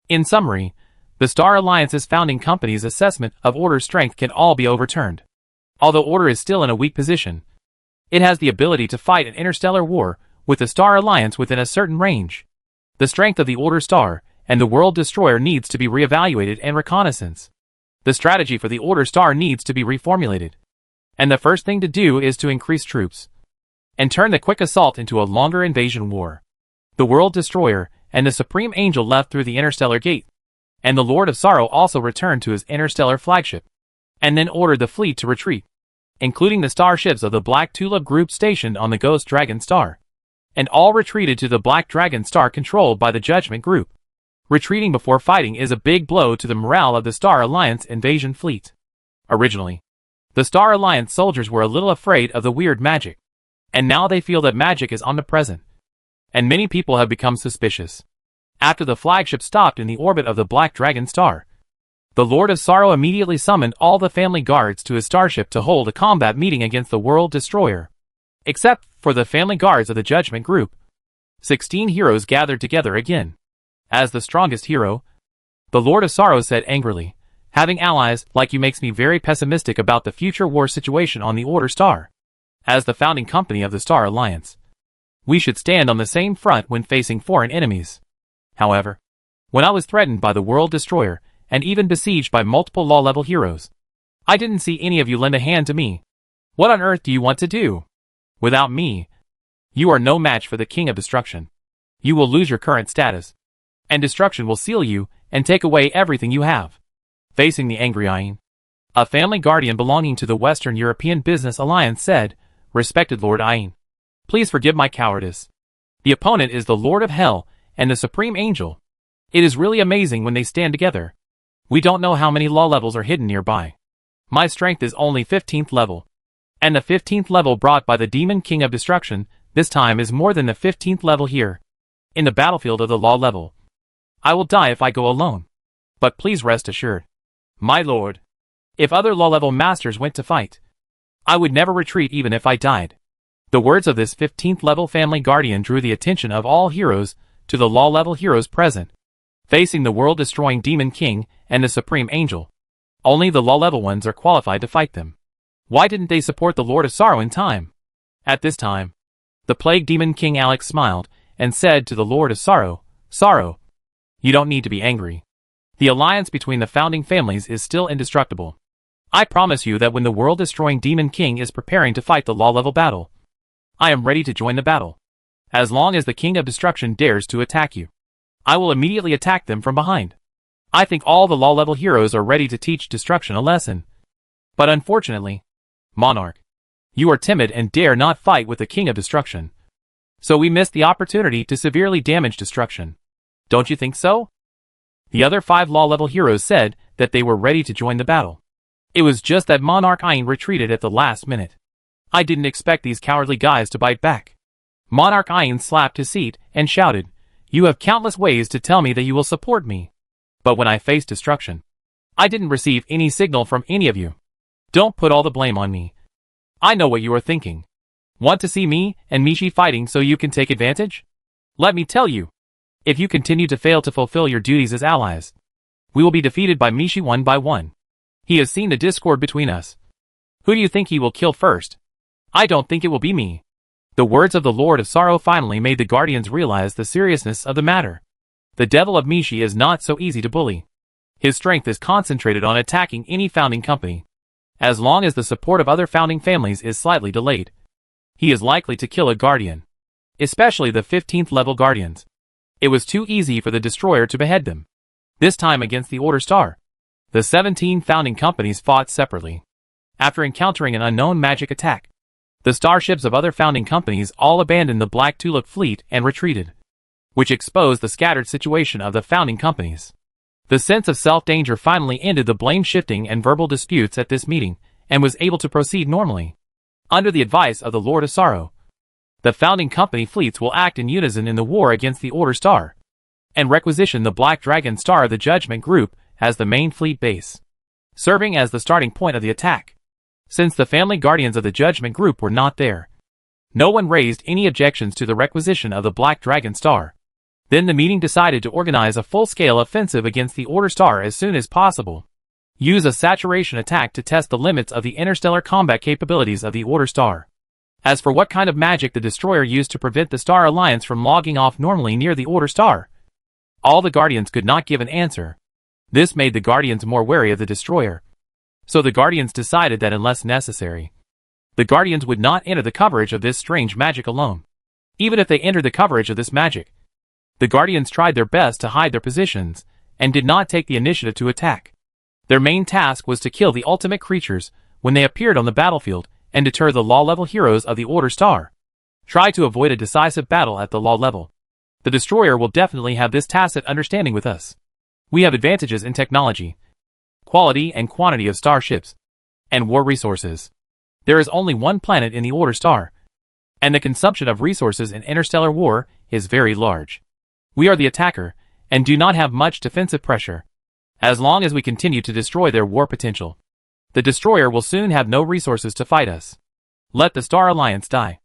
Speaker 1: In summary, the Star Alliance's founding company's assessment of Order's strength can all be overturned. Although Order is still in a weak position, it has the ability to fight an interstellar war with the Star Alliance within a certain range. The strength of the Order Star and the World Destroyer needs to be reevaluated and reconnaissance. The strategy for the Order Star needs to be reformulated. And the first thing to do is to increase troops and turn the quick assault into a longer invasion war. The World Destroyer and the Supreme Angel left through the Interstellar Gate, and the Lord of Sorrow also returned to his interstellar flagship, and then ordered the fleet to retreat, including the starships of the Black Tulip group stationed on the Ghost Dragon Star, and all retreated to the Black Dragon Star controlled by the Judgment Group. Retreating before fighting is a big blow to the morale of the Star Alliance invasion fleet. Originally, the Star Alliance soldiers were a little afraid of the weird magic, and now they feel that magic is omnipresent, and many people have become suspicious. After the flagship stopped in the orbit of the Black Dragon Star, the Lord of Sorrow immediately summoned all the family guards to his starship to hold a combat meeting against the World Destroyer. Except for the family guards of the Judgment Group, 16 heroes gathered together again. As the strongest hero, the Lord of Sorrow said angrily, "Having allies like you makes me very pessimistic about the future war situation on the Order Star. As the founding company of the Star Alliance, we should stand on the same front when facing foreign enemies. However, when I was threatened by the World Destroyer and even besieged by multiple law-level heroes, I didn't see any of you lend a hand to me. What on earth do you want to do? Without me, you are no match for the King of Destruction. You will lose your current status, and destruction will seal you and take away everything you have." Facing the angry Ayin, a family guardian belonging to the Western European Business Alliance said, "Respected Lord Ayin, please forgive my cowardice. The opponent is the Lord of Hell and the Supreme Angel. It is really amazing when they stand together. We don't know how many law levels are hidden nearby. My strength is only 15th level, and the 15th level brought by the Demon King of Destruction this time is more than the 15th level here. In the battlefield of the law level, I will die if I go alone. But please rest assured, my lord, if other law level masters went to fight, I would never retreat even if I died." The words of this 15th level family guardian drew the attention of all heroes to the law level heroes present, facing the world destroying Demon King and the Supreme Angel. Only the law level ones are qualified to fight them. Why didn't they support the Lord of Sorrow in time? At this time, the Plague Demon King Alex smiled and said to the Lord of Sorrow, "Sorrow, you don't need to be angry. The alliance between the founding families is still indestructible. I promise you that when the world-destroying Demon King is preparing to fight the law-level battle, I am ready to join the battle. As long as the King of Destruction dares to attack you, I will immediately attack them from behind. I think all the law-level heroes are ready to teach Destruction a lesson. But unfortunately, Monarch, you are timid and dare not fight with the King of Destruction. So we missed the opportunity to severely damage Destruction. Don't you think so?" The other 5 law-level heroes said that they were ready to join the battle. It was just that Monarch Ayin retreated at the last minute. I didn't expect these cowardly guys to bite back. Monarch Ayin slapped his seat and shouted, You have countless ways to tell me that you will support me. But when I face destruction, I didn't receive any signal from any of you. Don't put all the blame on me. I know what you are thinking. Want to see me and Mishi fighting so you can take advantage? Let me tell you. If you continue to fail to fulfill your duties as allies, we will be defeated by Mishi one by one. He has seen the discord between us. Who do you think he will kill first? I don't think it will be me. The words of the Lord of Sorrow finally made the Guardians realize the seriousness of the matter. The devil of Mishi is not so easy to bully. His strength is concentrated on attacking any founding company. As long as the support of other founding families is slightly delayed, he is likely to kill a Guardian. Especially the 15th level Guardians. It was too easy for the Destroyer to behead them. This time against the Order Star. The 17 founding companies fought separately. After encountering an unknown magic attack, the starships of other founding companies all abandoned the Black Tulip fleet and retreated, which exposed the scattered situation of the founding companies. The sense of self-danger finally ended the blame-shifting and verbal disputes at this meeting, and was able to proceed normally. Under the advice of the Lord of Sorrow, the founding company fleets will act in unison in the war against the Order Star, and requisition the Black Dragon Star of the Judgment Group as the main fleet base, serving as the starting point of the attack. Since the family guardians of the Judgment Group were not there, no one raised any objections to the requisition of the Black Dragon Star. Then the meeting decided to organize a full-scale offensive against the Order Star as soon as possible. Use a saturation attack to test the limits of the interstellar combat capabilities of the Order Star. As for what kind of magic the Destroyer used to prevent the Star Alliance from logging off normally near the Order Star, all the Guardians could not give an answer. This made the Guardians more wary of the Destroyer. So the Guardians decided that unless necessary, the Guardians would not enter the coverage of this strange magic alone. Even if they entered the coverage of this magic, the Guardians tried their best to hide their positions, and did not take the initiative to attack. Their main task was to kill the ultimate creatures when they appeared on the battlefield, and deter the law-level heroes of the Order Star. Try to avoid a decisive battle at the law level. The Destroyer will definitely have this tacit understanding with us. We have advantages in technology, quality and quantity of starships, and war resources. There is only one planet in the Order Star, and the consumption of resources in interstellar war is very large. We are the attacker, and do not have much defensive pressure. As long as we continue to destroy their war potential, the Destroyer will soon have no resources to fight us. Let the Star Alliance die.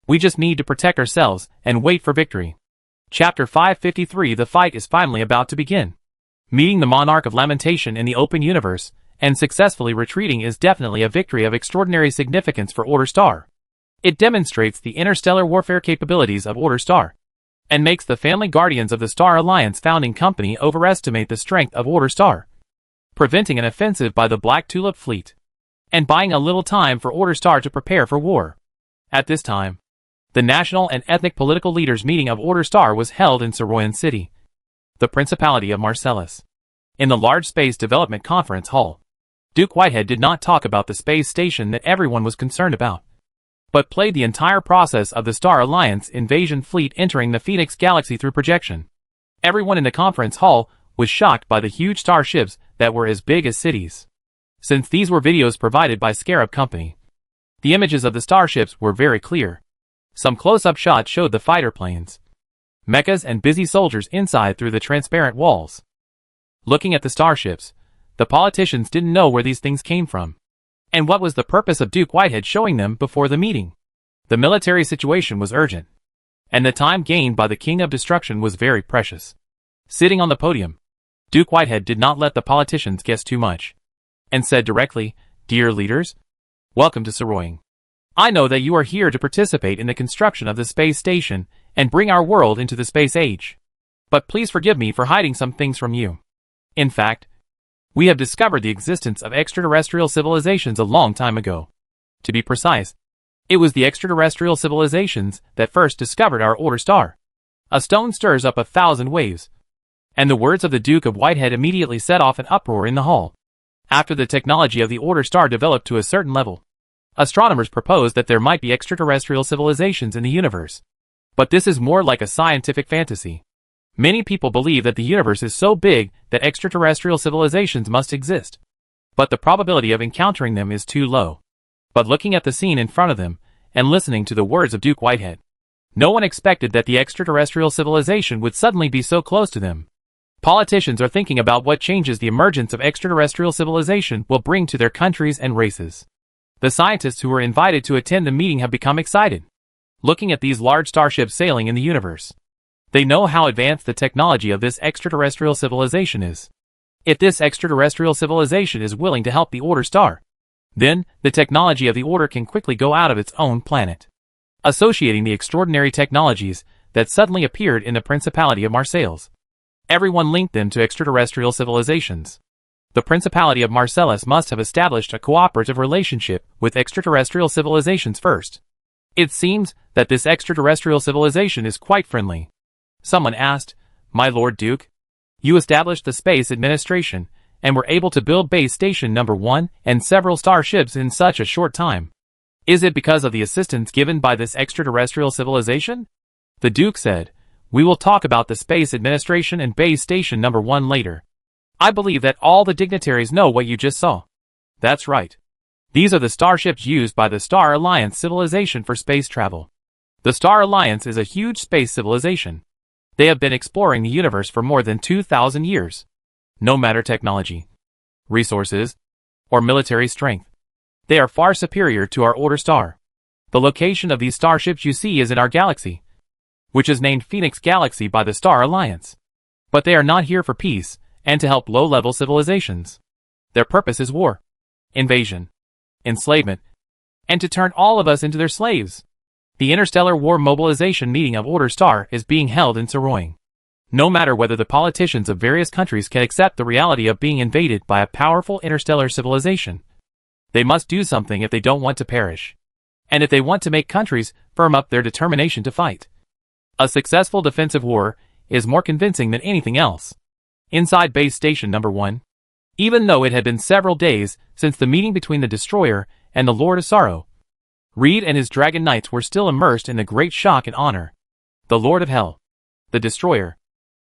Speaker 1: We just need to protect ourselves and wait for victory. Chapter 553. The fight is finally about to begin. Meeting the Monarch of Lamentation in the open universe, and successfully retreating is definitely a victory of extraordinary significance for Order Star. It demonstrates the interstellar warfare capabilities of Order Star, and makes the family guardians of the Star Alliance founding company overestimate the strength of Order Star, preventing an offensive by the Black Tulip fleet, and buying a little time for Order Star to prepare for war. At this time, the national and ethnic political leaders meeting of Order Star was held in Soroyan City, the Principality of Marcellus. In the large Space Development Conference Hall, Duke Whitehead did not talk about the space station that everyone was concerned about, but played the entire process of the Star Alliance invasion fleet entering the Phoenix Galaxy through projection. Everyone in the conference hall was shocked by the huge starships that were as big as cities. Since these were videos provided by Scarab Company, the images of the starships were very clear. Some close-up shots showed the fighter planes, mechas and busy soldiers inside through the transparent walls. Looking at the starships, the politicians didn't know where these things came from, and what was the purpose of Duke Whitehead showing them before the meeting. The military situation was urgent, and the time gained by the King of Destruction was very precious. Sitting on the podium, Duke Whitehead did not let the politicians guess too much, and said directly, "Dear leaders, welcome to Soroyan. I know that you are here to participate in the construction of the space station and bring our world into the space age. But please forgive me for hiding some things from you. In fact, we have discovered the existence of extraterrestrial civilizations a long time ago. To be precise, it was the extraterrestrial civilizations that first discovered our Order Star. A stone stirs up 1,000 waves." And the words of the Duke of Whitehead immediately set off an uproar in the hall. After the technology of the Order Star developed to a certain level, astronomers proposed that there might be extraterrestrial civilizations in the universe. But this is more like a scientific fantasy. Many people believe that the universe is so big that extraterrestrial civilizations must exist, but the probability of encountering them is too low. But looking at the scene in front of them, and listening to the words of Duke Whitehead, No one expected that the extraterrestrial civilization would suddenly be so close to them. Politicians are thinking about what changes the emergence of extraterrestrial civilization will bring to their countries and races. The scientists who were invited to attend the meeting have become excited, looking at these large starships sailing in the universe. They know how advanced the technology of this extraterrestrial civilization is. If this extraterrestrial civilization is willing to help the Order Star, then the technology of the Order can quickly go out of its own planet. Associating the extraordinary technologies that suddenly appeared in the Principality of Marseilles, everyone linked them to extraterrestrial civilizations. The Principality of Marseilles must have established a cooperative relationship with extraterrestrial civilizations first. It seems that this extraterrestrial civilization is quite friendly. Someone asked, "My Lord Duke, you established the Space Administration and were able to build Base Station Number 1 and several starships in such a short time. Is it because of the assistance given by this extraterrestrial civilization?" The Duke said, "We will talk about the Space Administration and Base Station Number 1 later. I believe that all the dignitaries know what you just saw." "That's right. These are the starships used by the Star Alliance civilization for space travel. The Star Alliance is a huge space civilization. They have been exploring the universe for more than 2,000 years. No matter technology, resources, or military strength, they are far superior to our Order Star. The location of these starships you see is in our galaxy, which is named Phoenix Galaxy by the Star Alliance. But they are not here for peace and to help low-level civilizations. Their purpose is war, invasion, enslavement, and to turn all of us into their slaves. The Interstellar War Mobilization Meeting of Order Star is being held in Saroy. No matter whether the politicians of various countries can accept the reality of being invaded by a powerful interstellar civilization, they must do something if they don't want to perish, and if they want to make countries firm up their determination to fight. A successful defensive war is more convincing than anything else. Inside Base Station Number 1, even though it had been several days since the meeting between the Destroyer and the Lord of Sorrow, Reed and his Dragon Knights were still immersed in the great shock and honor. The Lord of Hell, the Destroyer,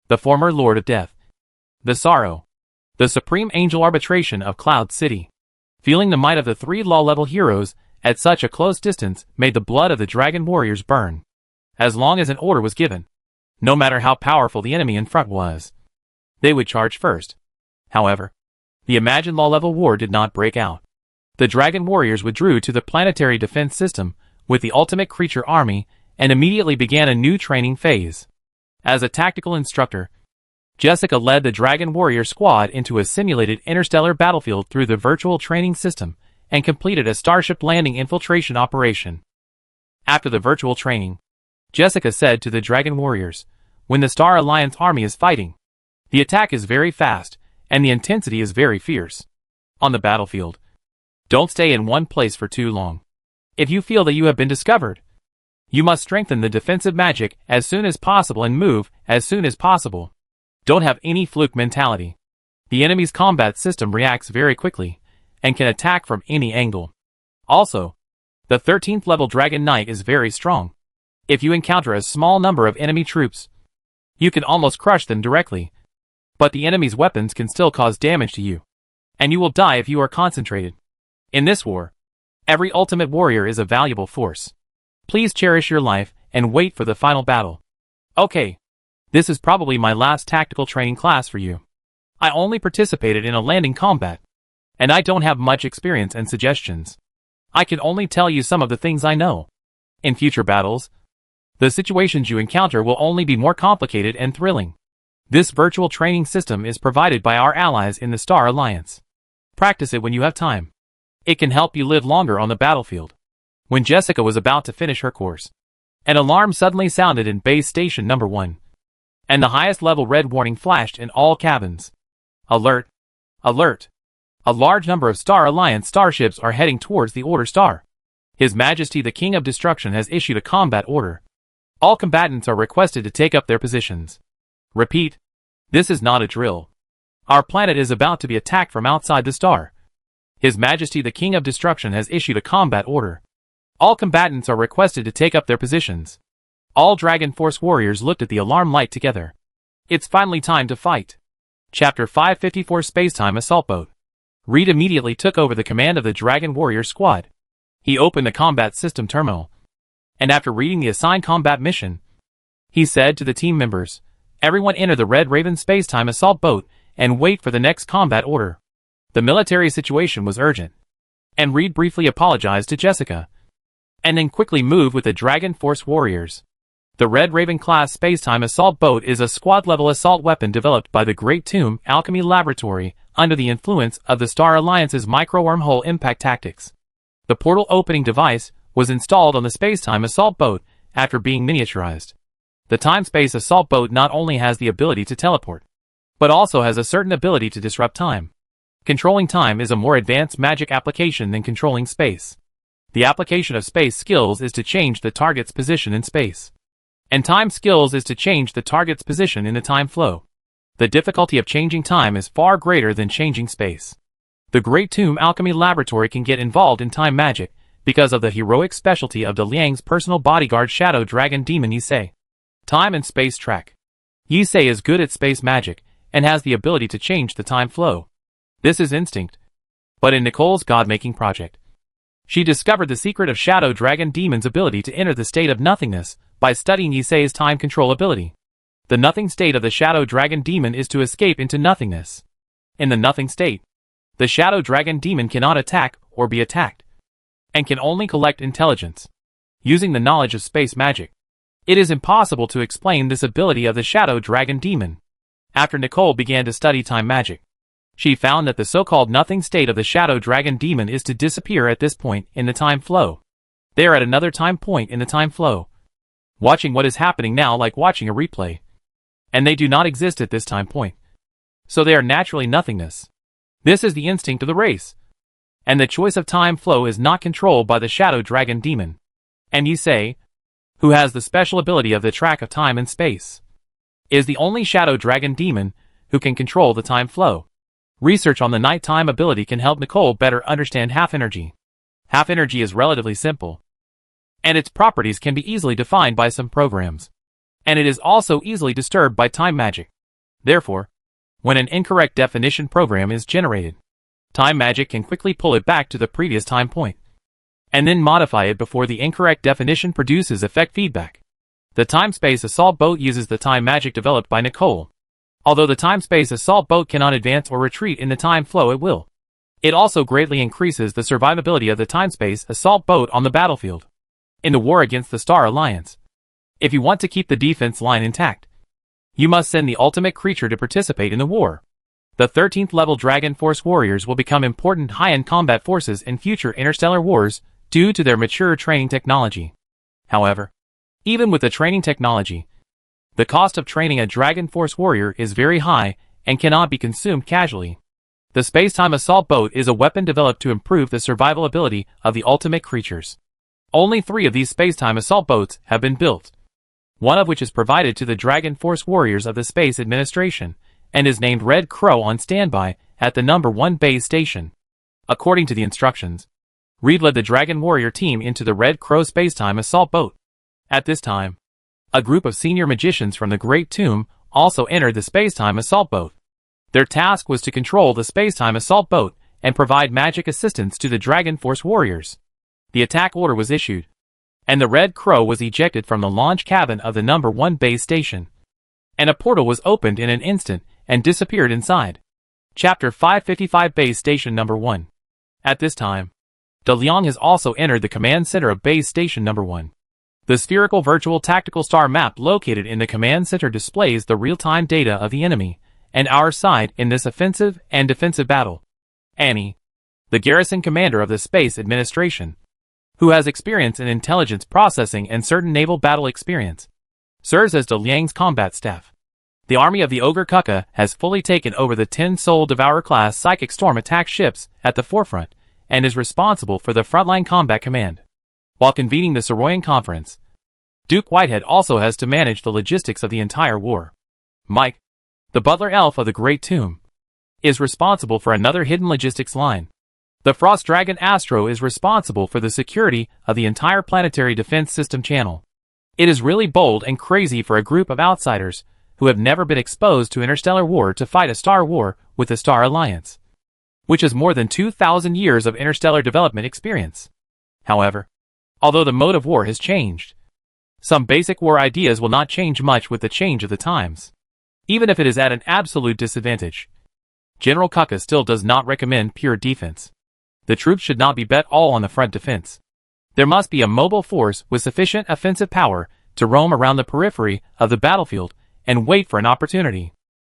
Speaker 1: the former Lord of Death, the Sorrow, the Supreme Angel Arbitration of Cloud City. Feeling the might of the three law-level heroes at such a close distance made the blood of the Dragon Warriors burn. As long as an order was given, no matter how powerful the enemy in front was, they would charge first. However, the imagined law-level war did not break out. The Dragon Warriors withdrew to the planetary defense system with the Ultimate Creature Army and immediately began a new training phase. As a tactical instructor, Jessica led the Dragon Warrior squad into a simulated interstellar battlefield through the virtual training system and completed a starship landing infiltration operation. After the virtual training, Jessica said to the Dragon Warriors, "When the Star Alliance army is fighting, the attack is very fast and the intensity is very fierce. On the battlefield, don't stay in one place for too long. If you feel that you have been discovered, you must strengthen the defensive magic as soon as possible and move as soon as possible. Don't have any fluke mentality. The enemy's combat system reacts very quickly and can attack from any angle. Also, the 13th level Dragon Knight is very strong. If you encounter a small number of enemy troops, you can almost crush them directly, but the enemy's weapons can still cause damage to you, and you will die if you are concentrated. In this war, every ultimate warrior is a valuable force. Please cherish your life and wait for the final battle." "Okay, this is probably my last tactical training class for you. I only participated in a landing combat, and I don't have much experience and suggestions. I can only tell you some of the things I know. In future battles, the situations you encounter will only be more complicated and thrilling. This virtual training system is provided by our allies in the Star Alliance. Practice it when you have time. It can help you live longer on the battlefield." When Jessica was about to finish her course, an alarm suddenly sounded in Base Station Number 1, and the highest level red warning flashed in all cabins. "Alert! Alert! A large number of Star Alliance starships are heading towards the Order Star. His Majesty the King of Destruction has issued a combat order. All combatants are requested to take up their positions. Repeat, this is not a drill. Our planet is about to be attacked from outside the star. His Majesty the King of Destruction has issued a combat order. All combatants are requested to take up their positions." All Dragon Force warriors looked at the alarm light together. It's finally time to fight. Chapter 554 Spacetime Assault Boat. Reed immediately took over the command of the Dragon Warrior squad. He opened the combat system terminal and after reading the assigned combat mission, he said to the team members, "Everyone enter the Red Raven space-time assault boat and wait for the next combat order." The military situation was urgent, and Reed briefly apologized to Jessica, and then quickly moved with the Dragon Force warriors. The Red Raven-class space-time assault boat is a squad-level assault weapon developed by the Great Tomb Alchemy Laboratory under the influence of the Star Alliance's micro-wormhole impact tactics. The portal opening device was installed on the space-time assault boat after being miniaturized. The time-space assault boat not only has the ability to teleport, but also has a certain ability to disrupt time. Controlling time is a more advanced magic application than controlling space. The application of space skills is to change the target's position in space, and time skills is to change the target's position in the time flow. The difficulty of changing time is far greater than changing space. The Great Tomb Alchemy Laboratory can get involved in time magic because of the heroic specialty of De Liang's personal bodyguard Shadow Dragon Demon Yisei. Time and space track. Yisei is good at space magic and has the ability to change the time flow. This is instinct. But in Nicole's god-making project, she discovered the secret of Shadow Dragon Demon's ability to enter the state of nothingness by studying Yisei's time control ability. The nothing state of the Shadow Dragon Demon is to escape into nothingness. In the nothing state, the Shadow Dragon Demon cannot attack or be attacked, and can only collect intelligence. Using the knowledge of space magic, it is impossible to explain this ability of the Shadow Dragon Demon. After Nicole began to study time magic, she found that the so-called nothing state of the Shadow Dragon Demon is to disappear at this point in the time flow. They are at another time point in the time flow, watching what is happening now like watching a replay, and they do not exist at this time point. So they are naturally nothingness. This is the instinct of the race, and the choice of time flow is not controlled by the Shadow Dragon Demon. And Yisei, who has the special ability of the track of time and space, is the only Shadow Dragon Demon who can control the time flow. Research on the nighttime ability can help Nicole better understand half energy. Half energy is relatively simple, and its properties can be easily defined by some programs, and it is also easily disturbed by time magic. Therefore, when an incorrect definition program is generated, time magic can quickly pull it back to the previous time point, and then modify it before the incorrect definition produces effect feedback. The time-space assault boat uses the time magic developed by Nicole. Although the time-space assault boat cannot advance or retreat in the time flow, it will. It also greatly increases the survivability of the time-space assault boat on the battlefield in the war against the Star Alliance. If you want to keep the defense line intact, you must send the ultimate creature to participate in the war. The 13th level Dragon Force warriors will become important high-end combat forces in future interstellar wars due to their mature training technology. However, even with the training technology, the cost of training a Dragon Force warrior is very high and cannot be consumed casually. The space-time assault boat is a weapon developed to improve the survival ability of the ultimate creatures. Only 3 of these space-time assault boats have been built, one of which is provided to the Dragon Force warriors of the Space Administration, and is named Red Crow on standby at the number 1 base station. According to the instructions, Reed led the Dragon Warrior team into the Red Crow space-time assault boat. At this time, a group of senior magicians from the Great Tomb also entered the space-time assault boat. Their task was to control the space-time assault boat and provide magic assistance to the Dragon Force warriors. The attack order was issued, and the Red Crow was ejected from the launch cabin of the number 1 base station, and a portal was opened in an instant and disappeared inside. Chapter 555 Base Station Number 1. At this time, De Liang has also entered the command center of Base Station Number 1. The spherical virtual tactical star map located in the command center displays the real-time data of the enemy and our side in this offensive and defensive battle. Annie, the garrison commander of the Space Administration, who has experience in intelligence processing and certain naval battle experience, serves as De Liang's combat staff. The army of the Ogre Kuka has fully taken over the 10 Soul Devourer-class Psychic Storm attack ships at the forefront and is responsible for the frontline combat command. While convening the Soroyan Conference, Duke Whitehead also has to manage the logistics of the entire war. Mike, the butler elf of the Great Tomb, is responsible for another hidden logistics line. The Frost Dragon Astro is responsible for the security of the entire planetary defense system channel. It is really bold and crazy for a group of outsiders who have never been exposed to interstellar war to fight a star war with the Star Alliance, which has more than 2,000 years of interstellar development experience. However, Although the mode of war has changed, some basic war ideas will not change much with the change of the times. Even if it is at an absolute disadvantage, General Kuka still does not recommend pure defense. The troops should not be bet all on the front defense. There must be a mobile force with sufficient offensive power to roam around the periphery of the battlefield and wait for an opportunity.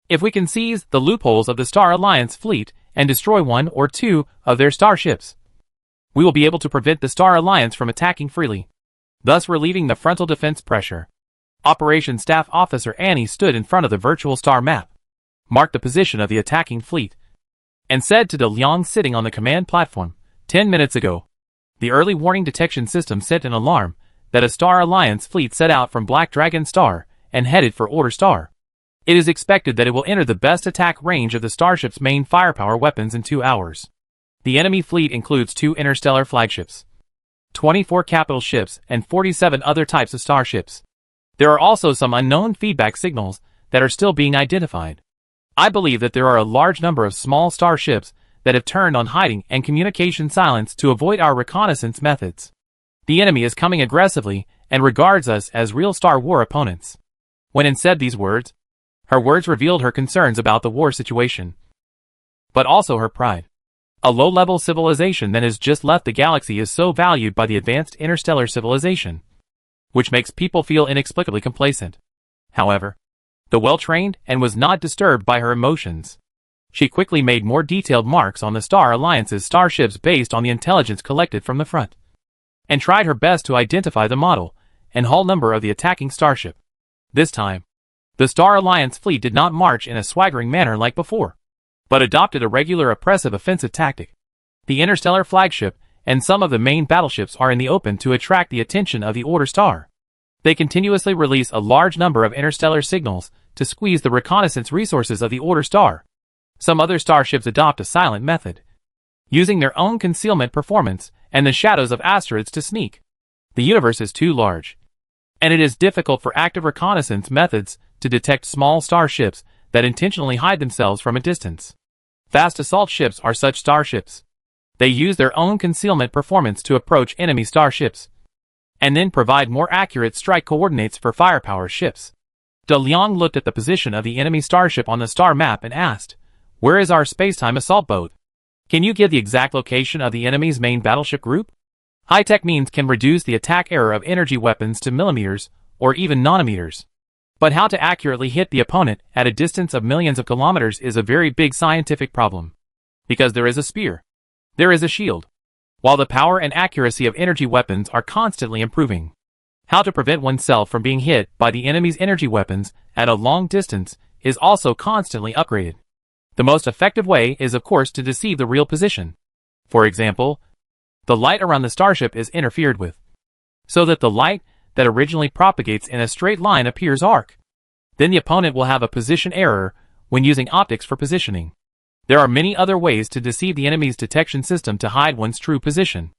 Speaker 1: If we can seize the loopholes of the Star Alliance fleet and destroy one or two of their starships, we will be able to prevent the Star Alliance from attacking freely, thus relieving the frontal defense pressure. Operations Staff Officer Annie stood in front of the virtual star map, marked the position of the attacking fleet, and said to De Liang sitting on the command platform, 10 minutes ago, the early warning detection system sent an alarm that a Star Alliance fleet set out from Black Dragon Star and headed for Order Star. It is expected that it will enter the best attack range of the starship's main firepower weapons in 2 hours. The enemy fleet includes 2 interstellar flagships, 24 capital ships, and 47 other types of starships. There are also some unknown feedback signals that are still being identified. I believe that there are a large number of small starships that have turned on hiding and communication silence to avoid our reconnaissance methods. The enemy is coming aggressively and regards us as real Star War opponents. When Anne said these words, her words revealed her concerns about the war situation, but also her pride. A low-level civilization that has just left the galaxy is so valued by the advanced interstellar civilization, which makes people feel inexplicably complacent. However, the well-trained and was not disturbed by her emotions. She quickly made more detailed marks on the Star Alliance's starships based on the intelligence collected from the front, and tried her best to identify the model and hull number of the attacking starship. This time, the Star Alliance fleet did not march in a swaggering manner like before, but adopted a regular oppressive offensive tactic. The interstellar flagship and some of the main battleships are in the open to attract the attention of the Order Star. They continuously release a large number of interstellar signals to squeeze the reconnaissance resources of the Order Star. Some other starships adopt a silent method, using their own concealment performance and the shadows of asteroids to sneak. The universe is too large, and it is difficult for active reconnaissance methods to detect small starships that intentionally hide themselves from a distance. Fast assault ships are such starships. They use their own concealment performance to approach enemy starships, and then provide more accurate strike coordinates for firepower ships. De Liang looked at the position of the enemy starship on the star map and asked, "Where is our spacetime assault boat? Can you give the exact location of the enemy's main battleship group?" High-tech means can reduce the attack error of energy weapons to millimeters or even nanometers. But how to accurately hit the opponent at a distance of millions of kilometers is a very big scientific problem. Because there is a spear, there is a shield, while the power and accuracy of energy weapons are constantly improving. How to prevent oneself from being hit by the enemy's energy weapons at a long distance is also constantly upgraded. The most effective way is of course to deceive the real position. For example, the light around the starship is interfered with, so that the light that originally propagates in a straight line appears arc. Then the opponent will have a position error when using optics for positioning. There are many other ways to deceive the enemy's detection system to hide one's true position.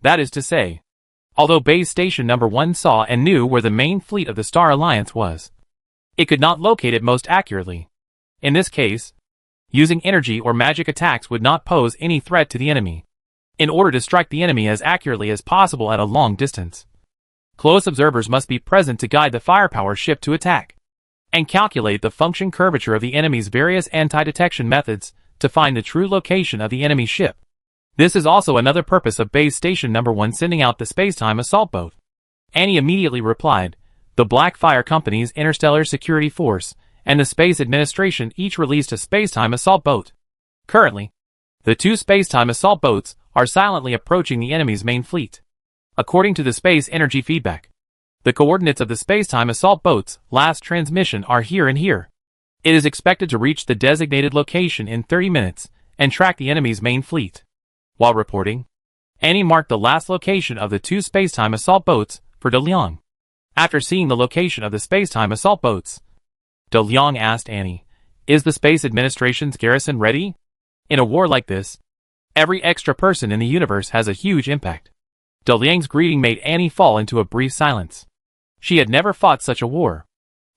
Speaker 1: That is to say, although Base Station Number 1 saw and knew where the main fleet of the Star Alliance was, it could not locate it most accurately. In this case, using energy or magic attacks would not pose any threat to the enemy. In order to strike the enemy as accurately as possible at a long distance, close observers must be present to guide the firepower ship to attack, and calculate the function curvature of the enemy's various anti-detection methods to find the true location of the enemy ship. This is also another purpose of Base Station Number 1 sending out the Spacetime Assault Boat. Annie immediately replied, "The Blackfire Company's Interstellar Security Force and the Space Administration each released a Spacetime Assault Boat. Currently, the 2 Spacetime Assault Boats are silently approaching the enemy's main fleet. According to the space energy feedback, the coordinates of the Spacetime Assault Boat's last transmission are here and here. It is expected to reach the designated location in 30 minutes and track the enemy's main fleet." While reporting, Annie marked the last location of the 2 Spacetime Assault Boats for De Liang. After seeing the location of the Spacetime Assault Boats, De Liang asked Annie, "Is the Space Administration's garrison ready?" In a war like this, every extra person in the universe has a huge impact. De Liang's greeting made Annie fall into a brief silence. She had never fought such a war.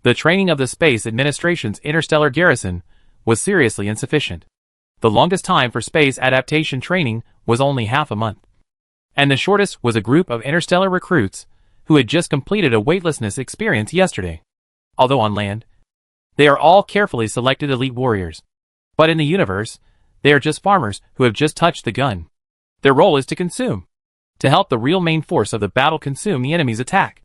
Speaker 1: The training of the Space Administration's interstellar garrison was seriously insufficient. The longest time for space adaptation training was only half a month. and the shortest was a group of interstellar recruits who had just completed a weightlessness experience yesterday. Although on land, they are all carefully selected elite warriors. But in the universe, they are just farmers who have just touched the gun. Their role is to consume, to help the real main force of the battle consume the enemy's attack.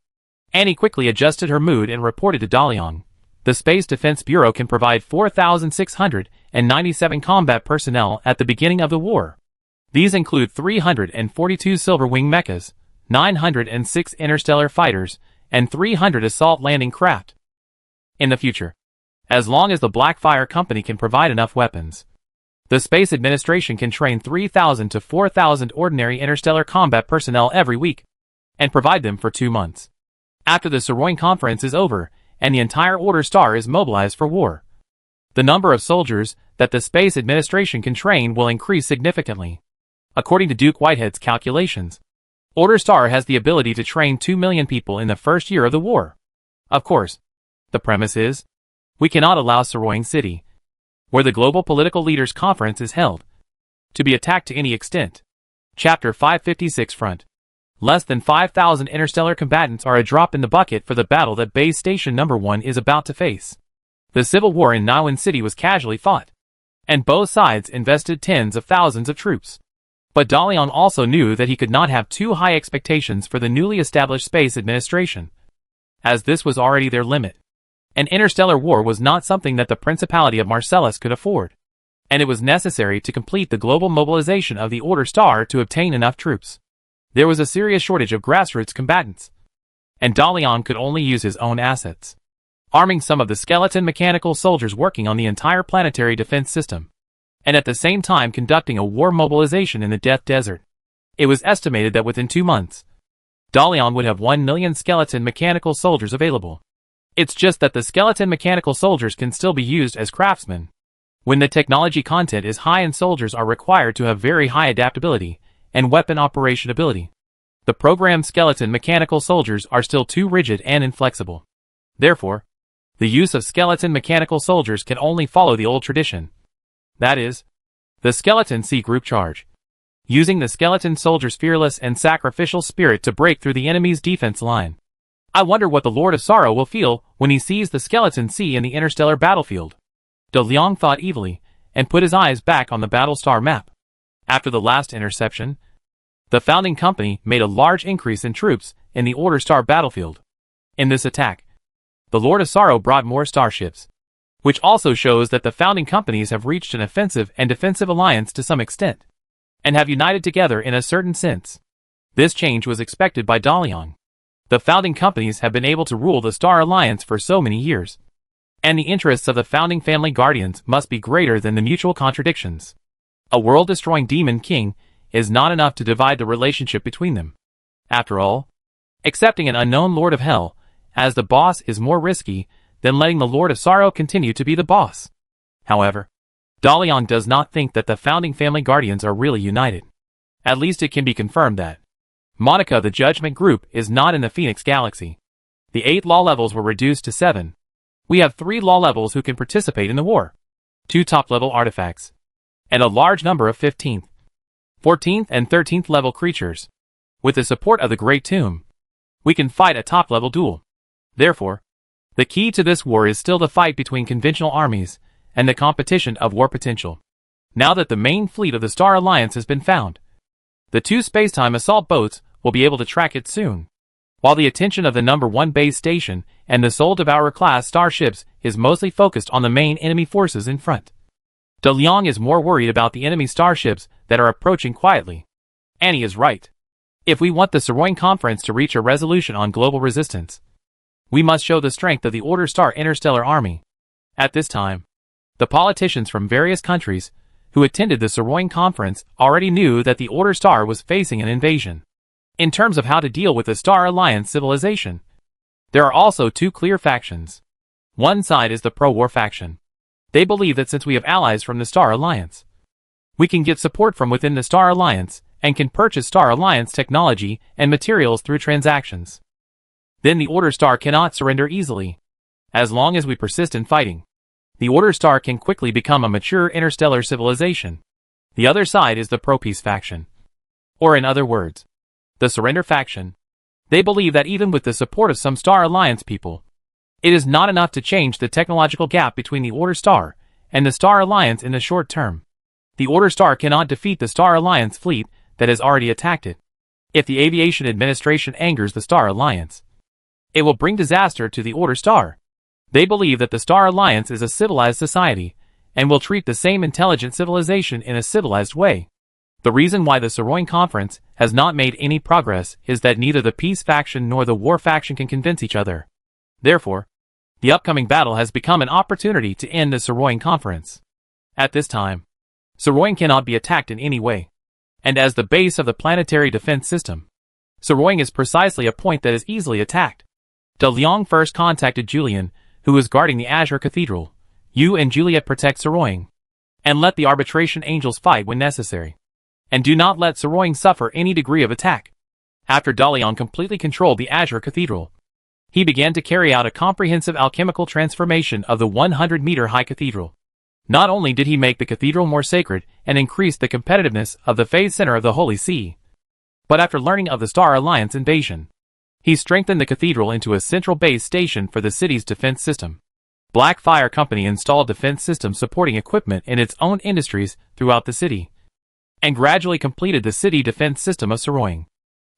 Speaker 1: Annie quickly adjusted her mood and reported to Dalian. The Space Defense Bureau can provide 4,697 combat personnel at the beginning of the war. These include 342 Silverwing mechas, 906 interstellar fighters, and 300 assault landing craft. In the future, as long as the Blackfire Company can provide enough weapons, the Space Administration can train 3,000 to 4,000 ordinary interstellar combat personnel every week, and provide them for 2 months. After the Soroin Conference is over, and the entire Order Star is mobilized for war, the number of soldiers that the Space Administration can train will increase significantly. According to Duke Whitehead's calculations, Order Star has the ability to train 2 million people in the first year of the war. Of course, the premise is, we cannot allow Soroin City, where the Global Political Leaders Conference is held, to be attacked to any extent. Chapter 556 Front. Less than 5,000 interstellar combatants are a drop in the bucket for the battle that Base Station No. 1 is about to face. The civil war in Niwen City was casually fought, and both sides invested tens of thousands of troops. But Dalian also knew that he could not have too high expectations for the newly established Space Administration, as this was already their limit. An interstellar war was not something that the Principality of Marcellus could afford, and it was necessary to complete the global mobilization of the Order Star to obtain enough troops. There was a serious shortage of grassroots combatants, and Dalian could only use his own assets, arming some of the skeleton mechanical soldiers working on the entire planetary defense system, and at the same time conducting a war mobilization in the Death Desert. It was estimated that within 2 months, Dalian would have 1 million skeleton mechanical soldiers available. It's just that the skeleton mechanical soldiers can still be used as craftsmen, when the technology content is high and soldiers are required to have very high adaptability and weapon operation ability. The programmed skeleton mechanical soldiers are still too rigid and inflexible. Therefore, the use of skeleton mechanical soldiers can only follow the old tradition. That is, the skeleton C group charge, using the skeleton soldier's fearless and sacrificial spirit to break through the enemy's defense line. I wonder what the Lord of Sorrow will feel when he sees the skeleton C in the interstellar battlefield. De Liang thought evilly, and put his eyes back on the Battlestar map. After the last interception, the founding company made a large increase in troops in the Order Star battlefield. In this attack, the Lord of Sorrow brought more starships, which also shows that the founding companies have reached an offensive and defensive alliance to some extent, and have united together in a certain sense. This change was expected by Dalian. The founding companies have been able to rule the Star Alliance for so many years, and the interests of the founding family guardians must be greater than the mutual contradictions. A world-destroying demon king is not enough to divide the relationship between them. After all, accepting an unknown Lord of Hell as the boss is more risky than letting the Lord of Sorrow continue to be the boss. However, Dalian does not think that the founding family guardians are really united. At least it can be confirmed that Monica the Judgment Group is not in the Phoenix Galaxy. The 8 law levels were reduced to 7. We have 3 law levels who can participate in the war, 2 top-level artifacts, and a large number of 15th, 14th and 13th level creatures. With the support of the Great Tomb, we can fight a top-level duel. Therefore, the key to this war is still the fight between conventional armies and the competition of war potential. Now that the main fleet of the Star Alliance has been found, the 2 spacetime assault boats will be able to track it soon, while the attention of the No. 1 base station and the Soul Devourer class starships is mostly focused on the main enemy forces in front. De Liang is more worried about the enemy starships that are approaching quietly. Annie is right. If we want the Soroin Conference to reach a resolution on global resistance, we must show the strength of the Order Star Interstellar Army. At this time, the politicians from various countries who attended the Soroin Conference already knew that the Order Star was facing an invasion. In terms of how to deal with the Star Alliance civilization, there are also 2 clear factions. One side is the pro-war faction. They believe that since we have allies from the Star Alliance, we can get support from within the Star Alliance and can purchase Star Alliance technology and materials through transactions. Then the Order Star cannot surrender easily. As long as we persist in fighting, the Order Star can quickly become a mature interstellar civilization. The other side is the pro-peace faction. Or in other words, the Surrender faction. They believe that even with the support of some Star Alliance people, it is not enough to change the technological gap between the Order Star and the Star Alliance in the short term. The Order Star cannot defeat the Star Alliance fleet that has already attacked it. If the Aviation Administration angers the Star Alliance, it will bring disaster to the Order Star. They believe that the Star Alliance is a civilized society and will treat the same intelligent civilization in a civilized way. The reason why the Saroin Conference has not made any progress is that neither the Peace faction nor the War faction can convince each other. Therefore, the upcoming battle has become an opportunity to end the Saroin Conference. At this time, Saroin cannot be attacked in any way. And as the base of the planetary defense system, Saroin is precisely a point that is easily attacked. De Leon first contacted Julian, who was guarding the Azure Cathedral. You and Juliet protect Saroin, and let the Arbitration Angels fight when necessary. And do not let Saroin suffer any degree of attack. After Dalion completely controlled the Azure Cathedral, he began to carry out a comprehensive alchemical transformation of the 100-meter-high cathedral. Not only did he make the cathedral more sacred and increase the competitiveness of the phase center of the Holy See, but after learning of the Star Alliance invasion, he strengthened the cathedral into a central base station for the city's defense system. Black Fire Company installed defense systems supporting equipment in its own industries throughout the city, and gradually completed the city defense system of Saroin.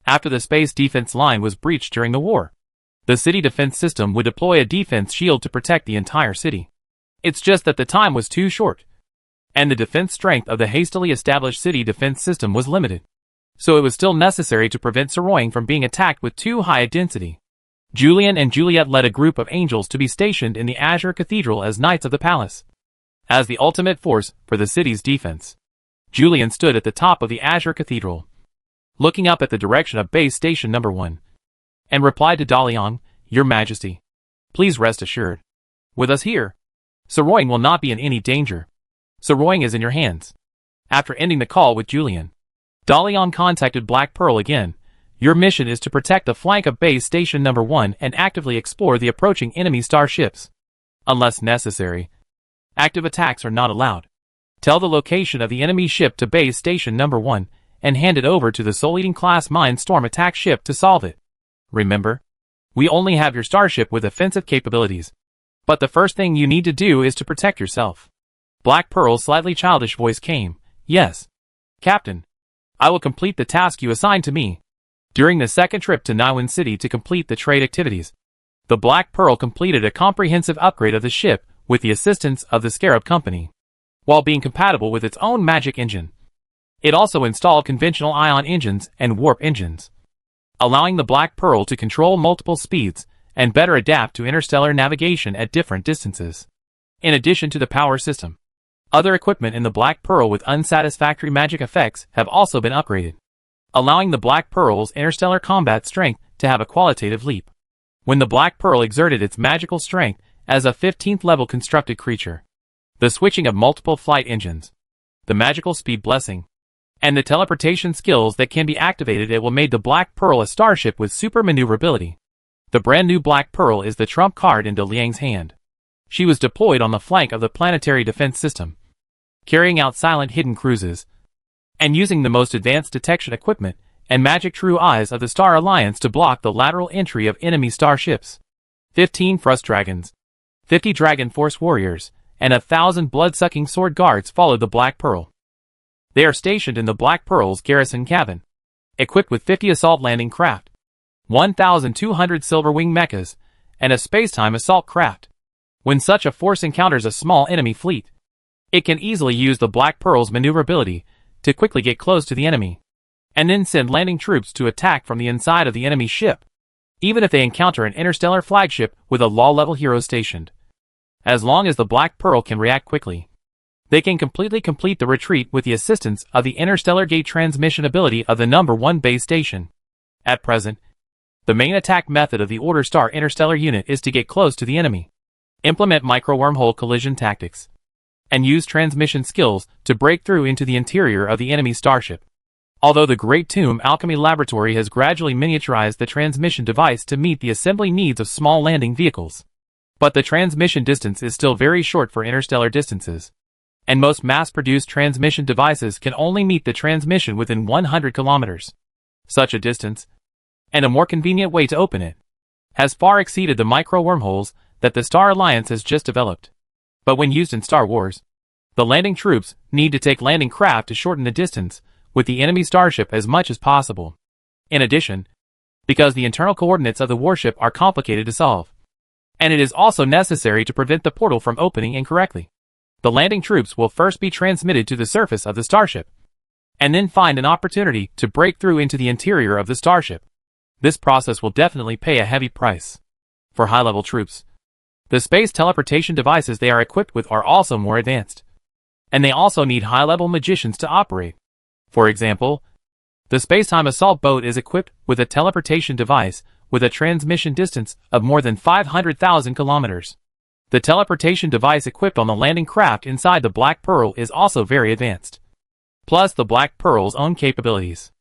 Speaker 1: After the space defense line was breached during the war, the city defense system would deploy a defense shield to protect the entire city. It's just that the time was too short, and the defense strength of the hastily established city defense system was limited. So it was still necessary to prevent Saroin from being attacked with too high a density. Julian and Juliet led a group of angels to be stationed in the Azure Cathedral as Knights of the Palace. As the ultimate force for the city's defense, Julian stood at the top of the Azure Cathedral, looking up at the direction of base station number 1, and replied to Dalion, Your Majesty, please rest assured. With us here, Saroin will not be in any danger. Saroin is in your hands. After ending the call with Julian, Dalion contacted Black Pearl again. Your mission is to protect the flank of base station number 1 and actively explore the approaching enemy starships. Unless necessary, active attacks are not allowed. Tell the location of the enemy ship to base station number 1 and hand it over to the Soul-Eating class Mindstorm attack ship to solve it. Remember, we only have your starship with offensive capabilities, but the first thing you need to do is to protect yourself. Black Pearl's slightly childish voice came. Yes, Captain. I will complete the task you assigned to me. During the second trip to Nywin City to complete the trade activities, the Black Pearl completed a comprehensive upgrade of the ship with the assistance of the Scarab Company, while being compatible with its own magic engine. It also installed conventional ion engines and warp engines, allowing the Black Pearl to control multiple speeds and better adapt to interstellar navigation at different distances. In addition to the power system, other equipment in the Black Pearl with unsatisfactory magic effects have also been upgraded, allowing the Black Pearl's interstellar combat strength to have a qualitative leap. When the Black Pearl exerted its magical strength as a 15th level constructed creature, the switching of multiple flight engines, the magical speed blessing, and the teleportation skills that can be activated, it will make the Black Pearl a starship with super maneuverability. The brand new Black Pearl is the trump card in De Liang's hand. She was deployed on the flank of the planetary defense system, carrying out silent hidden cruises, and using the most advanced detection equipment and magic true eyes of the Star Alliance to block the lateral entry of enemy starships. 15 Frust Dragons, 50 Dragon Force Warriors, and 1,000 blood-sucking sword guards followed the Black Pearl. They are stationed in the Black Pearl's garrison cabin, equipped with 50 assault landing craft, 1,200 Silverwing mechas, and a spacetime assault craft. When such a force encounters a small enemy fleet, it can easily use the Black Pearl's maneuverability to quickly get close to the enemy, and then send landing troops to attack from the inside of the enemy ship, even if they encounter an interstellar flagship with a law-level hero stationed. As long as the Black Pearl can react quickly, they can completely complete the retreat with the assistance of the interstellar gate transmission ability of the number 1 base station. At present, the main attack method of the Order Star interstellar unit is to get close to the enemy, implement micro-wormhole collision tactics, and use transmission skills to break through into the interior of the enemy starship. Although the Great Tomb Alchemy Laboratory has gradually miniaturized the transmission device to meet the assembly needs of small landing vehicles, but the transmission distance is still very short for interstellar distances, and most mass-produced transmission devices can only meet the transmission within 100 kilometers. Such a distance, and a more convenient way to open it, has far exceeded the micro-wormholes that the Star Alliance has just developed. But when used in Star Wars, the landing troops need to take landing craft to shorten the distance with the enemy starship as much as possible. In addition, because the internal coordinates of the warship are complicated to solve, and it is also necessary to prevent the portal from opening incorrectly, the landing troops will first be transmitted to the surface of the starship, and then find an opportunity to break through into the interior of the starship. This process will definitely pay a heavy price. For high-level troops, the space teleportation devices they are equipped with are also more advanced, and they also need high-level magicians to operate. For example, the space-time assault boat is equipped with a teleportation device with a transmission distance of more than 500,000 kilometers. The teleportation device equipped on the landing craft inside the Black Pearl is also very advanced. Plus the Black Pearl's own capabilities.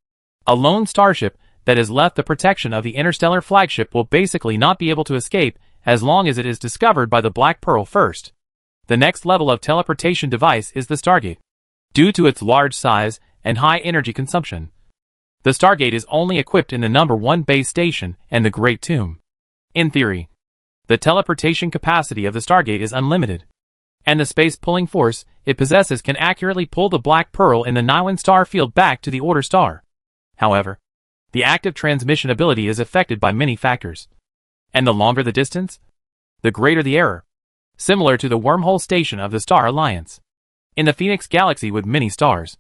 Speaker 1: A lone starship that has left the protection of the interstellar flagship will basically not be able to escape as long as it is discovered by the Black Pearl first. The next level of teleportation device is the Stargate. Due to its large size and high energy consumption, the Stargate is only equipped in the number 1 base station and the Great Tomb. In theory, the teleportation capacity of the Stargate is unlimited, and the space pulling force it possesses can accurately pull the Black Pearl in the Niwen star field back to the Order star. However, the active transmission ability is affected by many factors, and the longer the distance, the greater the error, similar to the wormhole station of the Star Alliance. In the Phoenix Galaxy with many stars,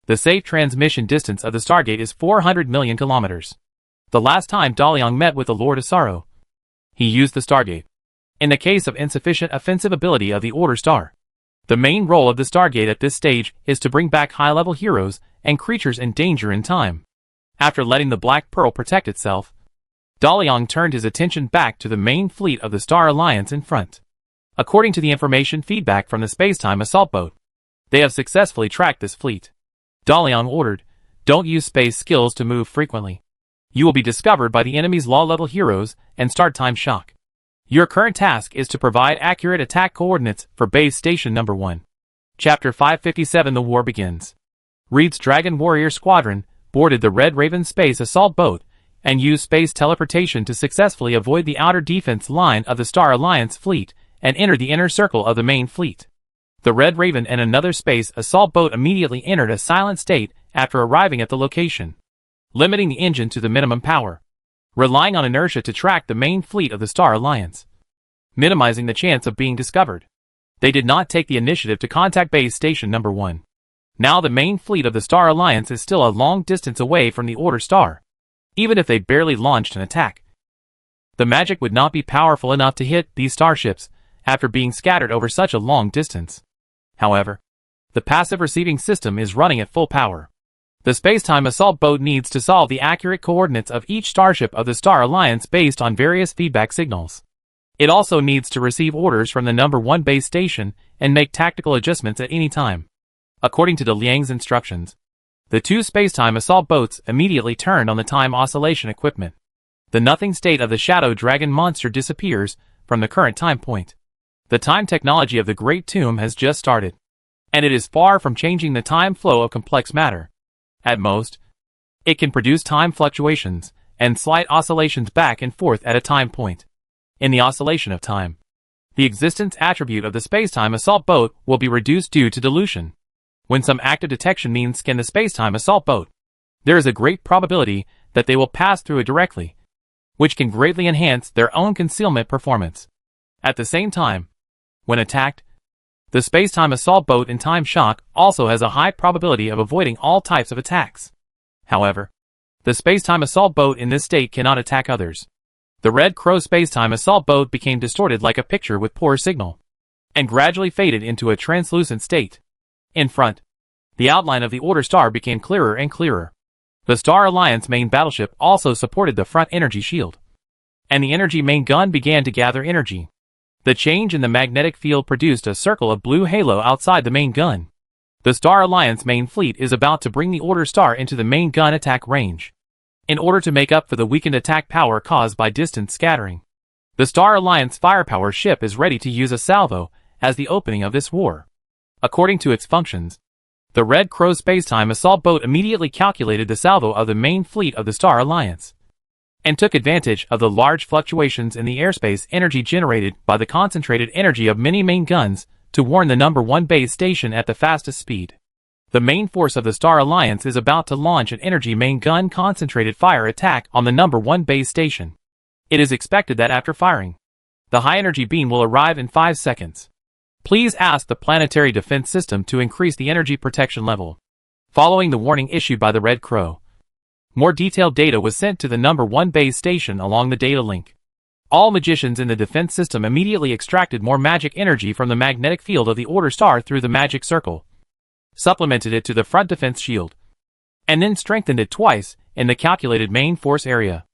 Speaker 1: the safe transmission distance of the Stargate is 400 million kilometers. The last time Daliang met with the Lord of Sorrow, he used the Stargate. In the case of insufficient offensive ability of the Order star, the main role of the Stargate at this stage is to bring back high-level heroes and creatures in danger in time. After letting the Black Pearl protect itself, Daliang turned his attention back to the main fleet of the Star Alliance in front. According to the information feedback from the space-time assault boat, they have successfully tracked this fleet. Daliang ordered, "Don't use space skills to move frequently. You will be discovered by the enemy's low-level heroes and start time shock. Your current task is to provide accurate attack coordinates for base station number 1. Chapter 557 The War Begins. Reed's Dragon Warrior Squadron boarded the Red Raven space assault boat and used space teleportation to successfully avoid the outer defense line of the Star Alliance fleet and enter the inner circle of the main fleet. The Red Raven and another space assault boat immediately entered a silent state after arriving at the location, limiting the engine to the minimum power, relying on inertia to track the main fleet of the Star Alliance, minimizing the chance of being discovered. They did not take the initiative to contact base station number 1. Now the main fleet of the Star Alliance is still a long distance away from the Order star. Even if they barely launched an attack, the magic would not be powerful enough to hit these starships after being scattered over such a long distance. However, the passive receiving system is running at full power. The space-time assault boat needs to solve the accurate coordinates of each starship of the Star Alliance based on various feedback signals. It also needs to receive orders from the number 1 base station and make tactical adjustments at any time. According to De Liang's instructions, the 2 space-time assault boats immediately turned on the time oscillation equipment. The nothing state of the Shadow Dragon monster disappears from the current time point. The time technology of the Great Tomb has just started, and it is far from changing the time flow of complex matter. At most, it can produce time fluctuations and slight oscillations back and forth at a time point. In the oscillation of time, the existence attribute of the space-time assault boat will be reduced due to dilution. When some active detection means scan the space-time assault boat, there is a great probability that they will pass through it directly, which can greatly enhance their own concealment performance. At the same time, when attacked, the space-time assault boat in time shock also has a high probability of avoiding all types of attacks. However, the space-time assault boat in this state cannot attack others. The Red Crow space-time assault boat became distorted like a picture with poor signal, and gradually faded into a translucent state. In front, the outline of the Order star became clearer and clearer. The Star Alliance main battleship also supported the front energy shield, and the energy main gun began to gather energy. The change in the magnetic field produced a circle of blue halo outside the main gun. The Star Alliance main fleet is about to bring the Order star into the main gun attack range, in order to make up for the weakened attack power caused by distance scattering. The Star Alliance firepower ship is ready to use a salvo as the opening of this war. According to its functions, The Red Crow spacetime assault boat immediately calculated the salvo of the main fleet of the Star Alliance, and took advantage of the large fluctuations in the airspace energy generated by the concentrated energy of many main guns to warn the number 1 base station at the fastest speed. The main force of the Star Alliance is about to launch an energy main gun concentrated fire attack on the number 1 base station. It is expected that after firing, the high-energy beam will arrive in 5 seconds. Please ask the planetary defense system to increase the energy protection level. Following the warning issued by the Red Crow, more detailed data was sent to the number 1 base station along the data link. All magicians in the defense system immediately extracted more magic energy from the magnetic field of the Order Star through the magic circle, supplemented it to the front defense shield, and then strengthened it twice in the calculated main force area.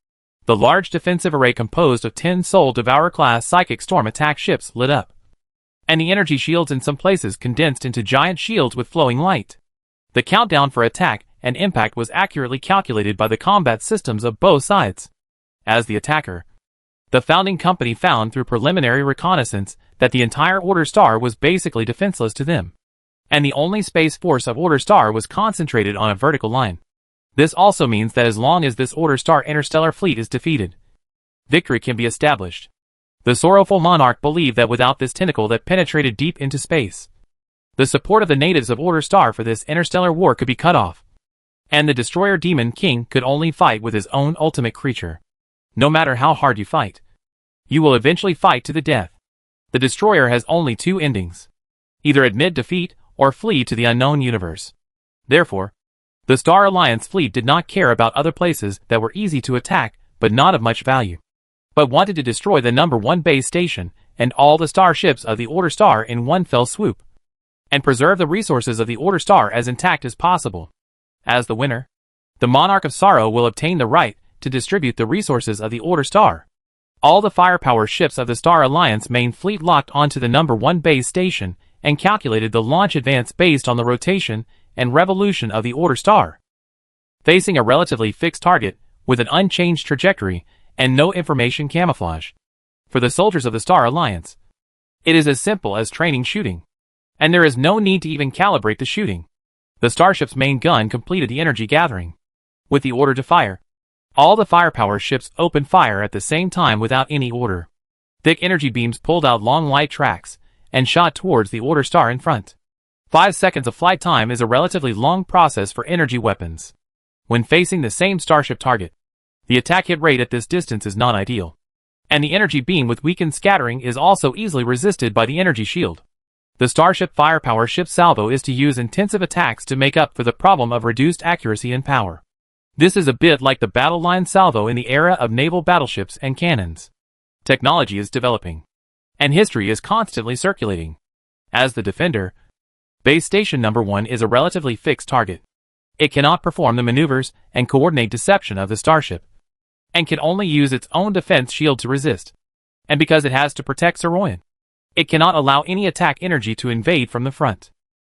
Speaker 1: The large defensive array composed of 10 Soul Devourer-class Psychic Storm attack ships lit up, and the energy shields in some places condensed into giant shields with flowing light. The countdown for attack and impact was accurately calculated by the combat systems of both sides. As the attacker, the founding company found through preliminary reconnaissance that the entire Order Star was basically defenseless to them, and the only space force of Order Star was concentrated on a vertical line. This also means that as long as this Order Star interstellar fleet is defeated, victory can be established. The sorrowful monarch believed that without this tentacle that penetrated deep into space, the support of the natives of Order Star for this interstellar war could be cut off, and the destroyer demon king could only fight with his own ultimate creature. No matter how hard you fight, you will eventually fight to the death. The destroyer has only 2 endings: either admit defeat or flee to the unknown universe. Therefore, the Star Alliance fleet did not care about other places that were easy to attack but not of much value, but wanted to destroy the number 1 base station and all the starships of the Order Star in one fell swoop, and preserve the resources of the Order Star as intact as possible. As the winner, the Monarch of Sorrow will obtain the right to distribute the resources of the Order Star. All the firepower ships of the Star Alliance main fleet locked onto the number 1 base station and calculated the launch advance based on the rotation and revolution of the Order Star, facing a relatively fixed target with an unchanged trajectory and no information camouflage. For the soldiers of the Star Alliance, it is as simple as training shooting, and there is no need to even calibrate the shooting. The starship's main gun completed the energy gathering. With the order to fire, all the firepower ships opened fire at the same time without any order. Thick energy beams pulled out long light tracks and shot towards the Order Star in front. 5 seconds of flight time is a relatively long process for energy weapons. When facing the same starship target, the attack hit rate at this distance is not ideal, and the energy beam with weakened scattering is also easily resisted by the energy shield. The starship firepower ship salvo is to use intensive attacks to make up for the problem of reduced accuracy and power. This is a bit like the battle line salvo in the era of naval battleships and cannons. Technology is developing, and history is constantly circulating. As the defender, base station number 1 is a relatively fixed target. It cannot perform the maneuvers and coordinate deception of the starship, and can only use its own defense shield to resist. And because it has to protect Saroyan, it cannot allow any attack energy to invade from the front.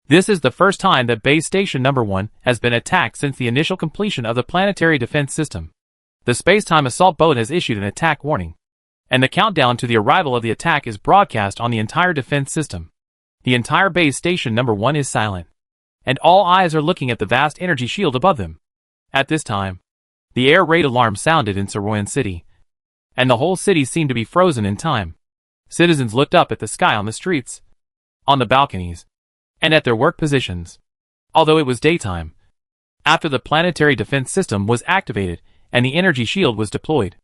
Speaker 1: This is the first time that base station number 1 has been attacked since the initial completion of the planetary defense system. The space-time assault boat has issued an attack warning, and the countdown to the arrival of the attack is broadcast on the entire defense system. The entire base station number 1 is silent, and all eyes are looking at the vast energy shield above them. At this time, the air raid alarm sounded in Saroyan City, and the whole city seemed to be frozen in time. Citizens looked up at the sky on the streets, on the balconies, and at their work positions, although it was daytime. After the planetary defense system was activated and the energy shield was deployed,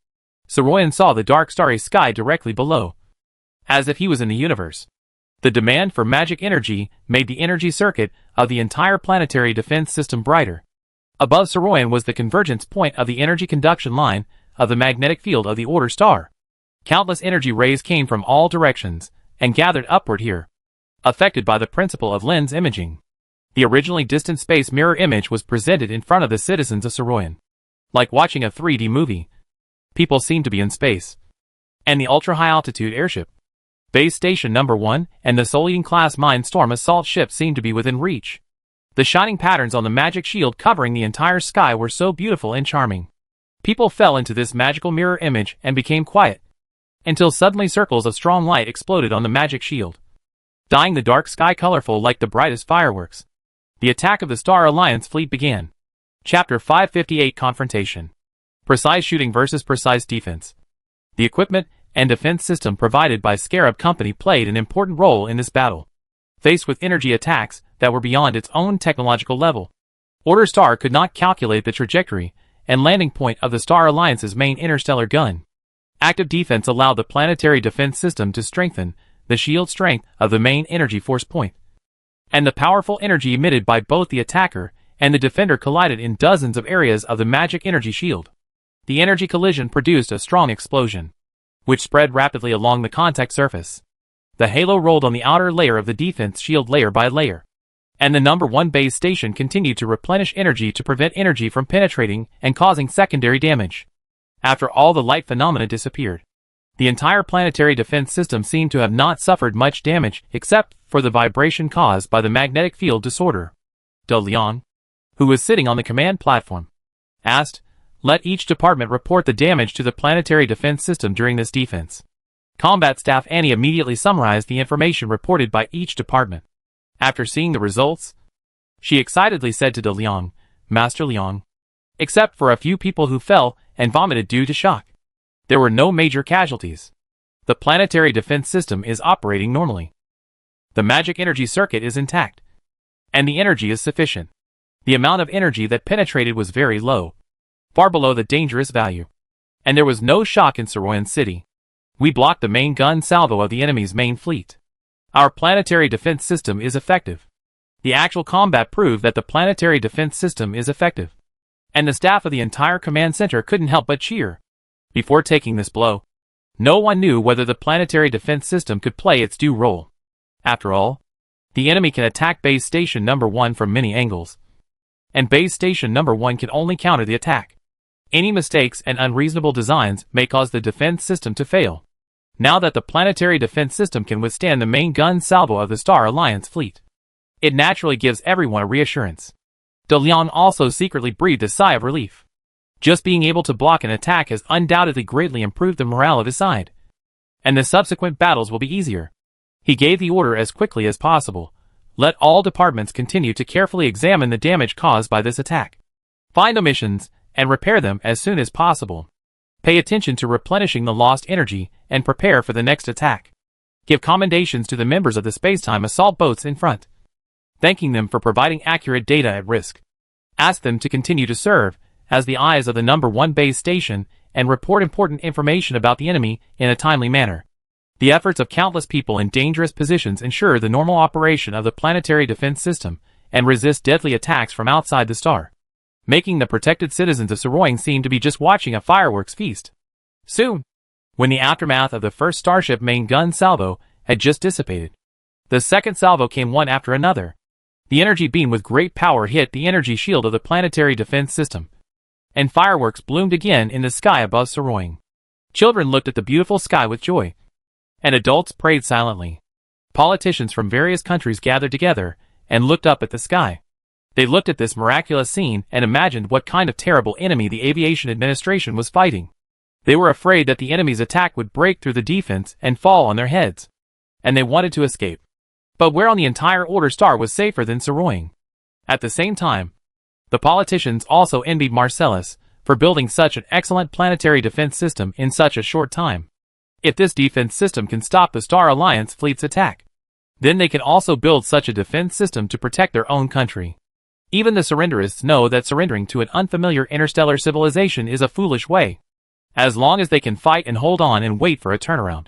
Speaker 1: Saroyan saw the dark starry sky directly below, as if he was in the universe. The demand for magic energy made the energy circuit of the entire planetary defense system brighter. Above Saroyan was the convergence point of the energy conduction line of the magnetic field of the Order Star. Countless energy rays came from all directions and gathered upward here, affected by the principle of lens imaging. The originally distant space mirror image was presented in front of the citizens of Saroyan. Like watching a 3D movie, people seemed to be in space, and the ultra-high-altitude airship, base station number 1, and the Soul-Eating-class Mine Storm assault ship seemed to be within reach. The shining patterns on the magic shield covering the entire sky were so beautiful and charming. People fell into this magical mirror image and became quiet, until suddenly circles of strong light exploded on the magic shield, dyeing the dark sky colorful like the brightest fireworks. The attack of the Star Alliance fleet began. Chapter 558 Confrontation. Precise shooting versus precise defense. The equipment and defense system provided by Scarab Company played an important role in this battle. Faced with energy attacks that were beyond its own technological level, Order Star could not calculate the trajectory and landing point of the Star Alliance's main interstellar gun. Active defense allowed the planetary defense system to strengthen the shield strength of the main energy force point, and the powerful energy emitted by both the attacker and the defender collided in dozens of areas of the magic energy shield. The energy collision produced a strong explosion, which spread rapidly along the contact surface. The halo rolled on the outer layer of the defense shield layer by layer, and the number 1 base station continued to replenish energy to prevent energy from penetrating and causing secondary damage. After all the light phenomena disappeared, the entire planetary defense system seemed to have not suffered much damage except for the vibration caused by the magnetic field disorder. De Leon, who was sitting on the command platform, asked, "Let each department report the damage to the planetary defense system during this defense." Combat Staff Annie immediately summarized the information reported by each department. After seeing the results, she excitedly said to De Leon, "Master Leon, except for a few people who fell and vomited due to shock, there were no major casualties. The planetary defense system is operating normally. The magic energy circuit is intact, and the energy is sufficient. The amount of energy that penetrated was very low, far below the dangerous value, and there was no shock in Saroyan City. We blocked the main gun salvo of the enemy's main fleet. Our planetary defense system is effective." The actual combat proved that the planetary defense system is effective, and the staff of the entire command center couldn't help but cheer. Before taking this blow, no one knew whether the planetary defense system could play its due role. After all, the enemy can attack base station number 1 from many angles, and base station number 1 can only counter the attack. Any mistakes and unreasonable designs may cause the defense system to fail. Now that the planetary defense system can withstand the main gun salvo of the Star Alliance fleet, it naturally gives everyone a reassurance. De Leon also secretly breathed a sigh of relief. Just being able to block an attack has undoubtedly greatly improved the morale of his side, and the subsequent battles will be easier. He gave the order as quickly as possible. Let all departments continue to carefully examine the damage caused by this attack. Find omissions and repair them as soon as possible. Pay attention to replenishing the lost energy and prepare for the next attack. Give commendations to the members of the spacetime assault boats in front, thanking them for providing accurate data at risk. Ask them to continue to serve as the eyes of the number 1 base station and report important information about the enemy in a timely manner. The efforts of countless people in dangerous positions ensure the normal operation of the planetary defense system and resist deadly attacks from outside the star, making the protected citizens of Saroyan seem to be just watching a fireworks feast. Soon, when the aftermath of the first starship main gun salvo had just dissipated, the second salvo came one after another. The energy beam with great power hit the energy shield of the planetary defense system, and fireworks bloomed again in the sky above Saroyan. Children looked at the beautiful sky with joy, and adults prayed silently. Politicians from various countries gathered together and looked up at the sky. They looked at this miraculous scene and imagined what kind of terrible enemy the aviation administration was fighting. They were afraid that the enemy's attack would break through the defense and fall on their heads, and they wanted to escape. But where on the entire Order Star was safer than Saroyan? At the same time, the politicians also envied Marcellus for building such an excellent planetary defense system in such a short time. If this defense system can stop the Star Alliance fleet's attack, then they can also build such a defense system to protect their own country. Even the surrenderists know that surrendering to an unfamiliar interstellar civilization is a foolish way. As long as they can fight and hold on and wait for a turnaround,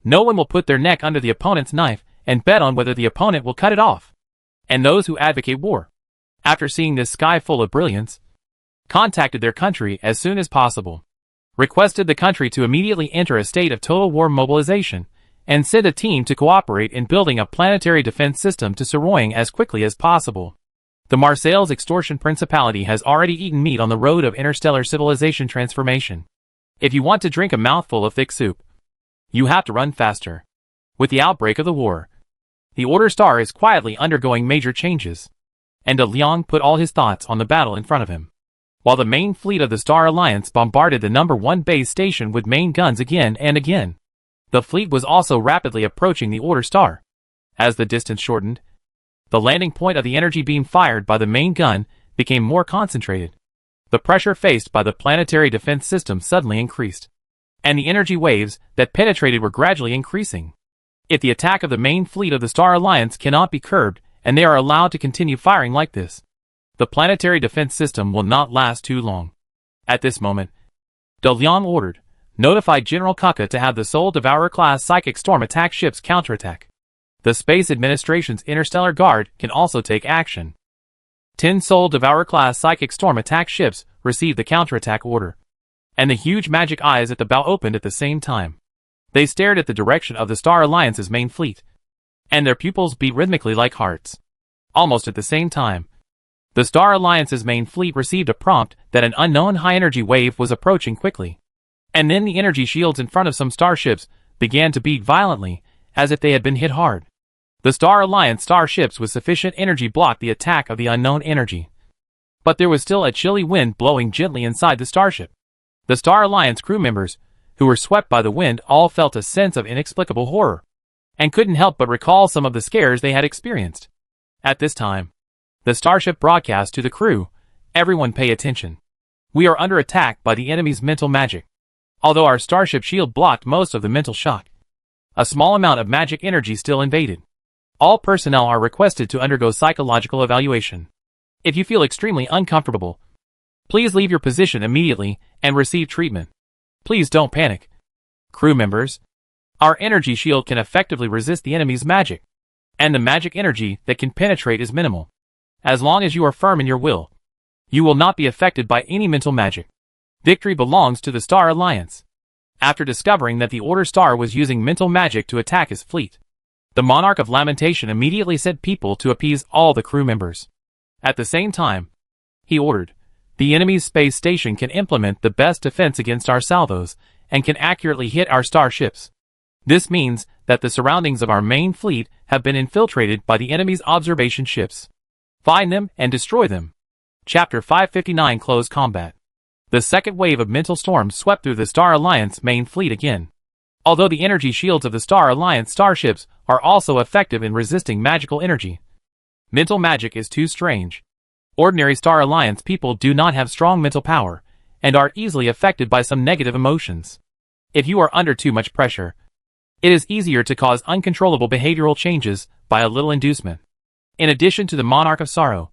Speaker 1: no one will put their neck under the opponent's knife and bet on whether the opponent will cut it off. And those who advocate war, after seeing this sky full of brilliance, contacted their country as soon as possible, requested the country to immediately enter a state of total war mobilization, and sent a team to cooperate in building a planetary defense system to Saroyan as quickly as possible. The Marseille's extortion principality has already eaten meat on the road of interstellar civilization transformation. If you want to drink a mouthful of thick soup, you have to run faster. With the outbreak of the war, the Order Star is quietly undergoing major changes, and De Leon put all his thoughts on the battle in front of him. While the main fleet of the Star Alliance bombarded the number 1 base station with main guns again and again, the fleet was also rapidly approaching the Order Star. As the distance shortened, The landing point of the energy beam fired by the main gun became more concentrated. The pressure faced by the planetary defense system suddenly increased, and the energy waves that penetrated were gradually increasing. If the attack of the main fleet of the Star Alliance cannot be curbed, and they are allowed to continue firing like this, the planetary defense system will not last too long. At this moment, De Leon ordered, notified General Kaka to have the Soul Devourer-class Psychic Storm attack ships counterattack. The Space Administration's Interstellar Guard can also take action. 10 Soul Devourer-class Psychic Storm attack ships received the counterattack order, and the huge magic eyes at the bow opened at the same time. They stared at the direction of the Star Alliance's main fleet, and their pupils beat rhythmically like hearts. Almost at the same time, the Star Alliance's main fleet received a prompt that an unknown high-energy wave was approaching quickly. And then the energy shields in front of some starships began to beat violently, as if they had been hit hard. The Star Alliance starships with sufficient energy blocked the attack of the unknown energy. But there was still a chilly wind blowing gently inside the starship. The Star Alliance crew members, who were swept by the wind, all felt a sense of inexplicable horror, and couldn't help but recall some of the scares they had experienced. At this time, the starship broadcast to the crew, "Everyone pay attention. We are under attack by the enemy's mental magic." Although our starship shield blocked most of the mental shock, a small amount of magic energy still invaded. All personnel are requested to undergo psychological evaluation. If you feel extremely uncomfortable, please leave your position immediately and receive treatment. Please don't panic. Crew members, our energy shield can effectively resist the enemy's magic, and the magic energy that can penetrate is minimal. As long as you are firm in your will, you will not be affected by any mental magic. Victory belongs to the Star Alliance. After discovering that the Order Star was using mental magic to attack his fleet, the Monarch of Lamentation immediately sent people to appease all the crew members. At the same time, he ordered, "The enemy's space station can implement the best defense against our salvos, and can accurately hit our starships. This means that the surroundings of our main fleet have been infiltrated by the enemy's observation ships. Find them and destroy them." Chapter 559 Close Combat. The second wave of mental storms swept through the Star Alliance main fleet again. Although the energy shields of the Star Alliance starships are also effective in resisting magical energy, mental magic is too strange. Ordinary Star Alliance people do not have strong mental power, and are easily affected by some negative emotions. If you are under too much pressure, it is easier to cause uncontrollable behavioral changes by a little inducement. In addition to the Monarch of Sorrow,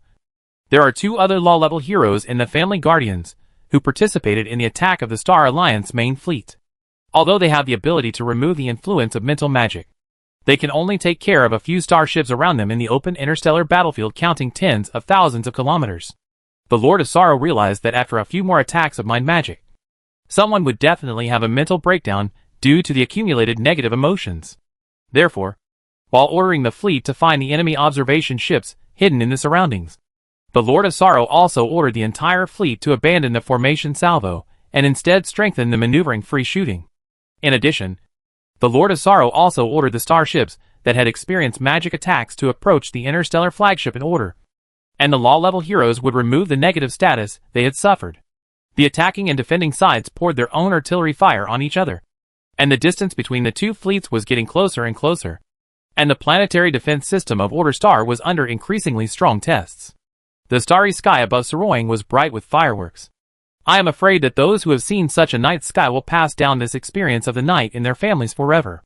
Speaker 1: there are 2 other law-level heroes in the Family Guardians, who participated in the attack of the Star Alliance main fleet. Although they have the ability to remove the influence of mental magic, they can only take care of a few starships around them in the open interstellar battlefield counting tens of thousands of kilometers. The Lord of Sorrow realized that after a few more attacks of mind magic, someone would definitely have a mental breakdown due to the accumulated negative emotions. Therefore, while ordering the fleet to find the enemy observation ships hidden in the surroundings, the Lord of Sorrow also ordered the entire fleet to abandon the formation salvo, and instead strengthen the maneuvering-free shooting. In addition, the Lord of Sorrow also ordered the starships that had experienced magic attacks to approach the interstellar flagship in order, and the law-level heroes would remove the negative status they had suffered. The attacking and defending sides poured their own artillery fire on each other, and the distance between the 2 fleets was getting closer and closer, and the planetary defense system of Order Star was under increasingly strong tests. The starry sky above Saroying was bright with fireworks. I am afraid that those who have seen such a night sky will pass down this experience of the night in their families forever.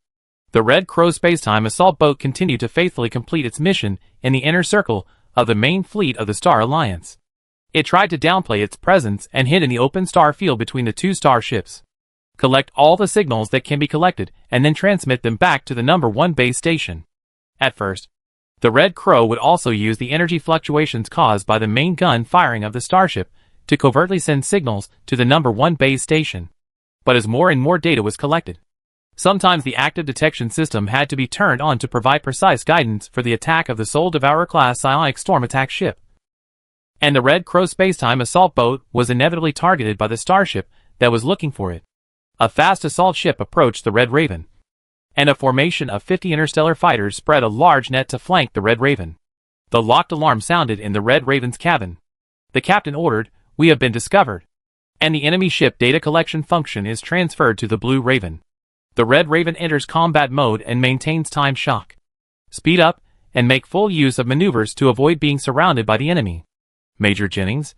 Speaker 1: The Red Crow Spacetime Assault Boat continued to faithfully complete its mission in the inner circle of the main fleet of the Star Alliance. It tried to downplay its presence and hid in the open star field between the 2 starships. Collect all the signals that can be collected, and then transmit them back to the number 1 base station. At first, the Red Crow would also use the energy fluctuations caused by the main gun firing of the starship to covertly send signals to the number 1 base station. But as more and more data was collected, sometimes the active detection system had to be turned on to provide precise guidance for the attack of the Soul Devourer-class psionic storm attack ship. And the Red Crow Spacetime Assault Boat was inevitably targeted by the starship that was looking for it. A fast assault ship approached the Red Raven, and a formation of 50 interstellar fighters spread a large net to flank the Red Raven. The locked alarm sounded in the Red Raven's cabin. The captain ordered, "We have been discovered," and the enemy ship data collection function is transferred to the Blue Raven. The Red Raven enters combat mode and maintains time shock. Speed up and make full use of maneuvers to avoid being surrounded by the enemy. Major Jennings,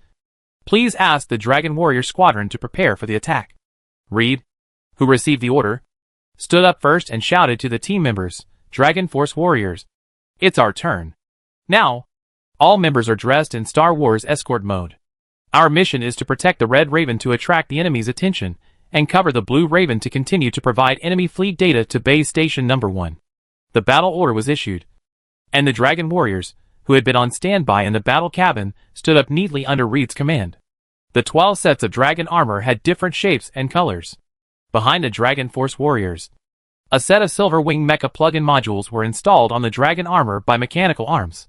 Speaker 1: please ask the Dragon Warrior Squadron to prepare for the attack. Reed, who received the order, stood up first and shouted to the team members, Dragon Force Warriors, it's our turn. Now, all members are dressed in Star Wars escort mode. Our mission is to protect the Red Raven to attract the enemy's attention, and cover the Blue Raven to continue to provide enemy fleet data to Base Station Number 1. The battle order was issued, and the Dragon Warriors, who had been on standby in the battle cabin, stood up neatly under Reed's command. The 12 sets of dragon armor had different shapes and colors. Behind the Dragon Force Warriors, a set of Silver Wing mecha plug-in modules were installed on the dragon armor by mechanical arms.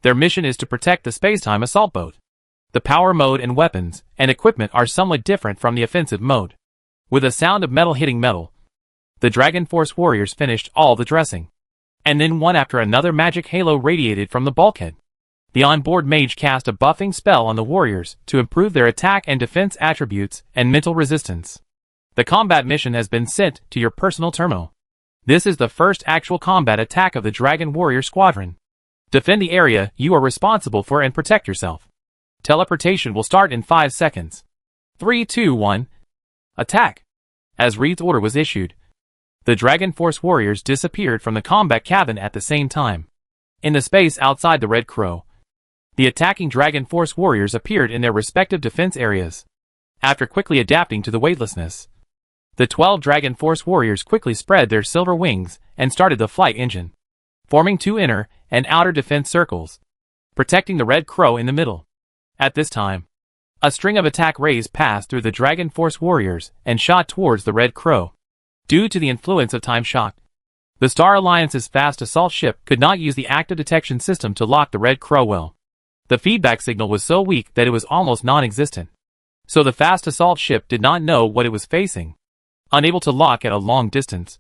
Speaker 1: Their mission is to protect the spacetime assault boat. The power mode and weapons and equipment are somewhat different from the offensive mode. With a sound of metal hitting metal, the Dragon Force Warriors finished all the dressing. And then one after another magic halo radiated from the bulkhead. The onboard mage cast a buffing spell on the warriors to improve their attack and defense attributes and mental resistance. The combat mission has been sent to your personal terminal. This is the first actual combat attack of the Dragon Warrior Squadron. Defend the area you are responsible for and protect yourself. Teleportation will start in 5 seconds. 3, 2, 1. Attack! As Reed's order was issued, the Dragon Force Warriors disappeared from the combat cabin at the same time. In the space outside the Red Crow, the attacking Dragon Force Warriors appeared in their respective defense areas. After quickly adapting to the weightlessness, the 12 Dragon Force Warriors quickly spread their silver wings and started the flight engine, forming 2 inner and outer defense circles, protecting the Red Crow in the middle. At this time, a string of attack rays passed through the Dragon Force Warriors and shot towards the Red Crow. Due to the influence of time shock, the Star Alliance's fast assault ship could not use the active detection system to lock the Red Crow well. The feedback signal was so weak that it was almost non-existent. So the fast assault ship did not know what it was facing. Unable to lock at a long distance,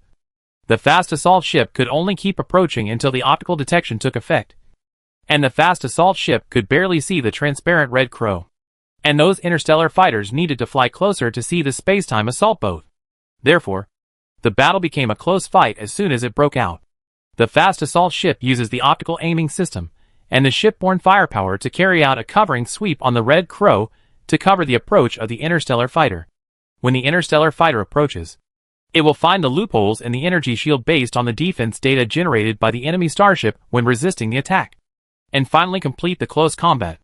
Speaker 1: the fast assault ship could only keep approaching until the optical detection took effect. And the fast assault ship could barely see the transparent Red Crow. And those interstellar fighters needed to fly closer to see the spacetime assault boat. Therefore, the battle became a close fight as soon as it broke out. The fast assault ship uses the optical aiming system and the shipborne firepower to carry out a covering sweep on the Red Crow to cover the approach of the interstellar fighter. When the interstellar fighter approaches, it will find the loopholes in the energy shield based on the defense data generated by the enemy starship when resisting the attack, and finally complete the close combat.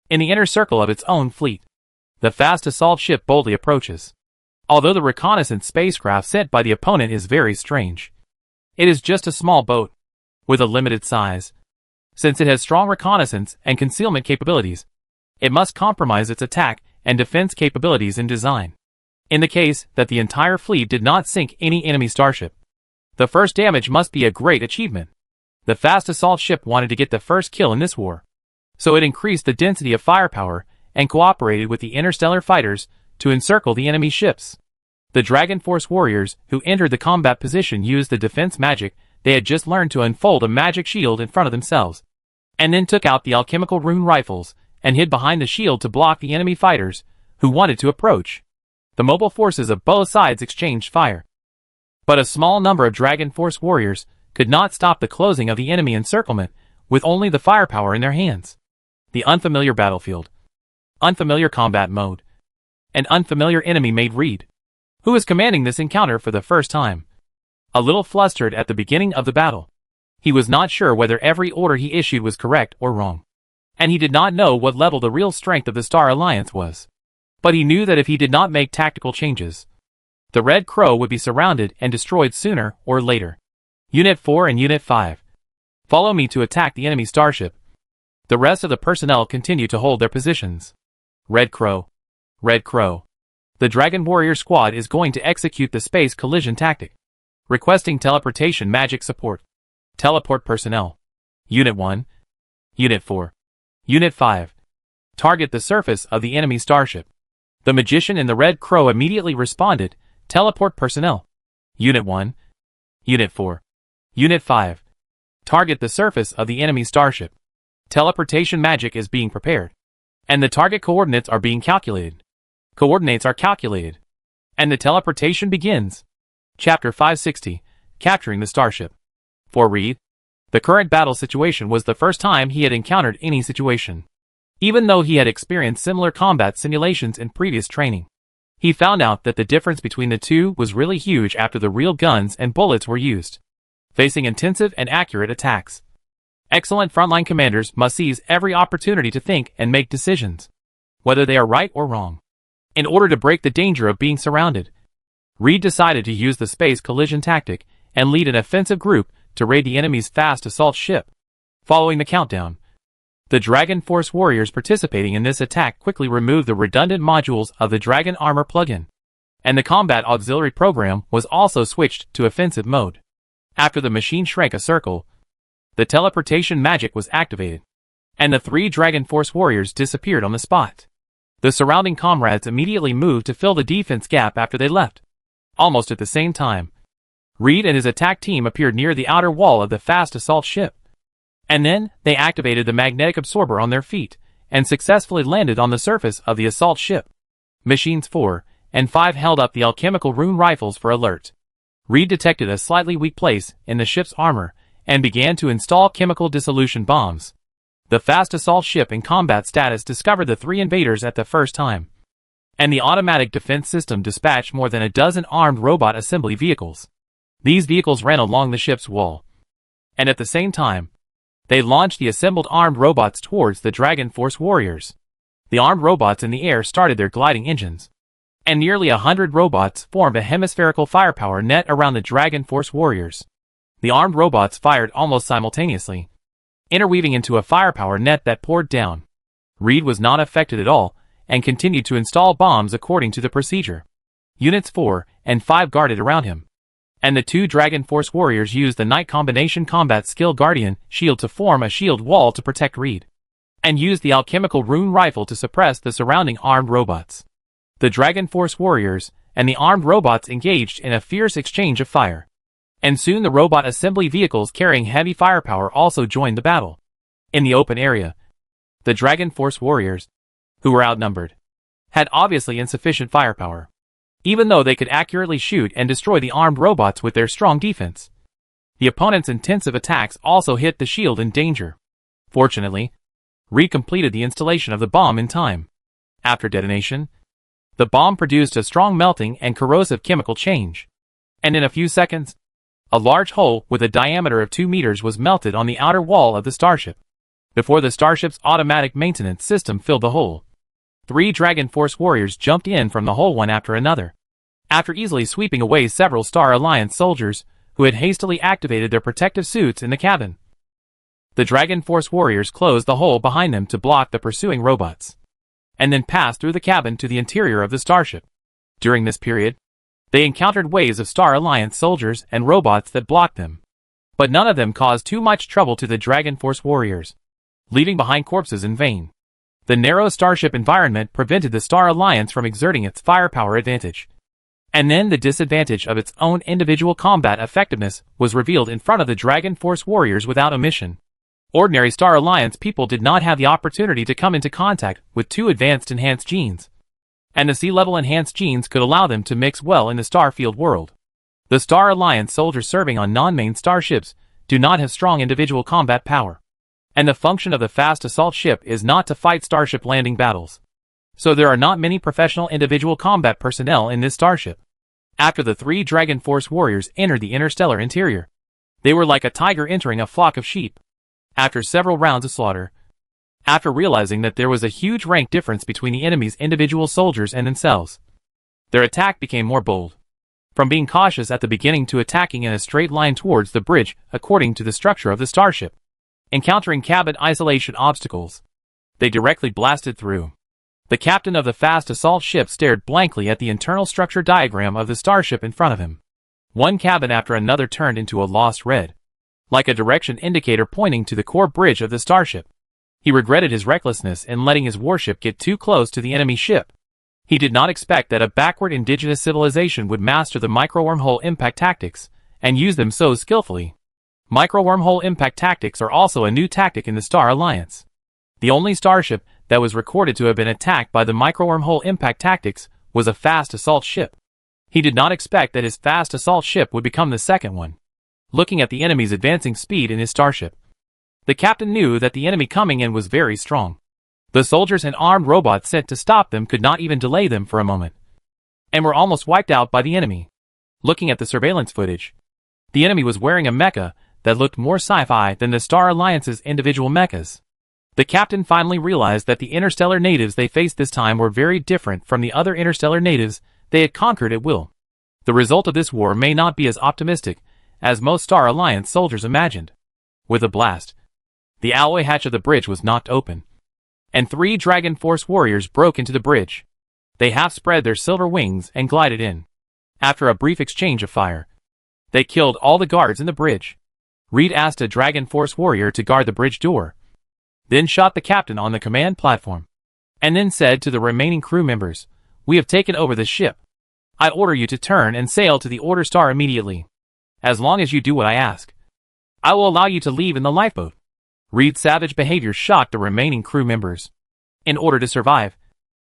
Speaker 1: In the inner circle of its own fleet, the fast assault ship boldly approaches. Although the reconnaissance spacecraft sent by the opponent is very strange, it is just a small boat, with a limited size. Since it has strong reconnaissance and concealment capabilities, it must compromise its attack and defense capabilities in design. In the case that the entire fleet did not sink any enemy starship, the first damage must be a great achievement. The fast assault ship wanted to get the first kill in this war, so it increased the density of firepower and cooperated with the interstellar fighters to encircle the enemy ships. The Dragon Force Warriors who entered the combat position used the defense magic they had just learned to unfold a magic shield in front of themselves, and then took out the alchemical rune rifles and hid behind the shield to block the enemy fighters who wanted to approach. The mobile forces of both sides exchanged fire, but a small number of Dragon Force Warriors could not stop the closing of the enemy encirclement with only the firepower in their hands. The unfamiliar battlefield, unfamiliar combat mode, and unfamiliar enemy made Reed, who was commanding this encounter for the first time, a little flustered at the beginning of the battle. He was not sure whether every order he issued was correct or wrong, and he did not know what level the real strength of the Star Alliance was. But he knew that if he did not make tactical changes, the Red Crow would be surrounded and destroyed sooner or later. Unit 4 and Unit 5. Follow me to attack the enemy starship. The rest of the personnel continue to hold their positions. Red Crow. Red Crow. The Dragon Warrior Squad is going to execute the space collision tactic. Requesting teleportation magic support. Teleport personnel. Unit 1. Unit 4. Unit 5. Target the surface of the enemy starship. The magician in the Red Crow immediately responded, teleport personnel. Unit 1. Unit 4. Unit 5. Target the surface of the enemy starship. Teleportation magic is being prepared, and the target coordinates are being calculated. Coordinates are calculated, and the teleportation begins. Chapter 560, Capturing the Starship. For Reed, The current battle situation was the first time he had encountered any situation. Even though he had experienced similar combat simulations in previous training, he found out that the difference between the two was really huge after the real guns and bullets were used, facing intensive and accurate attacks. Excellent frontline commanders must seize every opportunity to think and make decisions, whether they are right or wrong. In order to break the danger of being surrounded, Reed decided to use the space collision tactic and lead an offensive group to raid the enemy's fast assault ship. Following the countdown, the Dragon Force warriors participating in this attack quickly removed the redundant modules of the Dragon Armor plugin, and the combat auxiliary program was also switched to offensive mode. After the machine shrank a circle, the teleportation magic was activated, and the 3 Dragon Force warriors disappeared on the spot. The surrounding comrades immediately moved to fill the defense gap after they left. Almost at the same time, Reed and his attack team appeared near the outer wall of the fast assault ship. And then, they activated the magnetic absorber on their feet, and successfully landed on the surface of the assault ship. Machines 4 and 5 held up the alchemical rune rifles for alert. Reed detected a slightly weak place in the ship's armor, and began to install chemical dissolution bombs. The fast assault ship in combat status discovered the 3 invaders at the first time, and the automatic defense system dispatched more than a dozen armed robot assembly vehicles. These vehicles ran along the ship's wall, and at the same time, they launched the assembled armed robots towards the Dragon Force warriors. The armed robots in the air started their gliding engines, and nearly 100 robots formed a hemispherical firepower net around the Dragon Force warriors. The armed robots fired almost simultaneously, interweaving into a firepower net that poured down. Reed was not affected at all, and continued to install bombs according to the procedure. Units 4 and 5 guarded around him, and the 2 Dragon Force warriors used the Night Combination Combat Skill Guardian shield to form a shield wall to protect Reed, and used the alchemical rune rifle to suppress the surrounding armed robots. The Dragon Force warriors and the armed robots engaged in a fierce exchange of fire, and soon the robot assembly vehicles carrying heavy firepower also joined the battle. In the open area, the Dragon Force warriors, who were outnumbered, had obviously insufficient firepower, even though they could accurately shoot and destroy the armed robots with their strong defense. The opponent's intensive attacks also hit the shield in danger. Fortunately, Reed completed the installation of the bomb in time. After detonation, the bomb produced a strong melting and corrosive chemical change, and in a few seconds, a large hole with a diameter of 2 meters was melted on the outer wall of the starship. Before the starship's automatic maintenance system filled the hole, 3 Dragon Force warriors jumped in from the hole one after another, after easily sweeping away several Star Alliance soldiers who had hastily activated their protective suits in the cabin. The Dragon Force warriors closed the hole behind them to block the pursuing robots, and then passed through the cabin to the interior of the starship. During this period, they encountered waves of Star Alliance soldiers and robots that blocked them, but none of them caused too much trouble to the Dragon Force warriors, leaving behind corpses in vain. The narrow starship environment prevented the Star Alliance from exerting its firepower advantage. And then the disadvantage of its own individual combat effectiveness was revealed in front of the Dragon Force warriors without omission. Ordinary Star Alliance people did not have the opportunity to come into contact with 2 advanced enhanced genes, and the sea-level enhanced genes could allow them to mix well in the Starfield world. The Star Alliance soldiers serving on non-main starships do not have strong individual combat power, and the function of the fast assault ship is not to fight starship landing battles. So there are not many professional individual combat personnel in this starship. After the 3 Dragon Force warriors entered the interstellar interior, they were like a tiger entering a flock of sheep. After several rounds of slaughter, after realizing that there was a huge rank difference between the enemy's individual soldiers and themselves, their attack became more bold. From being cautious at the beginning to attacking in a straight line towards the bridge according to the structure of the starship. Encountering cabin isolation obstacles, they directly blasted through. The captain of the fast assault ship stared blankly at the internal structure diagram of the starship in front of him. One cabin after another turned into a lost red, like a direction indicator pointing to the core bridge of the starship. He regretted his recklessness in letting his warship get too close to the enemy ship. He did not expect that a backward indigenous civilization would master the micro-wormhole impact tactics and use them so skillfully. Micro-wormhole impact tactics are also a new tactic in the Star Alliance. The only starship that was recorded to have been attacked by the micro-wormhole impact tactics was a fast assault ship. He did not expect that his fast assault ship would become the second one. looking at the enemy's advancing speed in his starship. The captain knew that the enemy coming in was very strong. The soldiers and armed robots sent to stop them could not even delay them for a moment, and were almost wiped out by the enemy. Looking at the surveillance footage, the enemy was wearing a mecha that looked more sci-fi than the Star Alliance's individual mechas. The captain finally realized that the interstellar natives they faced this time were very different from the other interstellar natives they had conquered at will. The result of this war may not be as optimistic as most Star Alliance soldiers imagined. With a blast, the alloy hatch of the bridge was knocked open, and 3 Dragon Force warriors broke into the bridge. They half spread their silver wings and glided in. After a brief exchange of fire, they killed all the guards in the bridge. Reed asked a Dragon Force warrior to guard the bridge door, then shot the captain on the command platform, and then said to the remaining crew members, "We have taken over the ship. I order you to turn and sail to the Order Star immediately. As long as you do what I ask, I will allow you to leave in the lifeboat." Reed's savage behavior shocked the remaining crew members. In order to survive,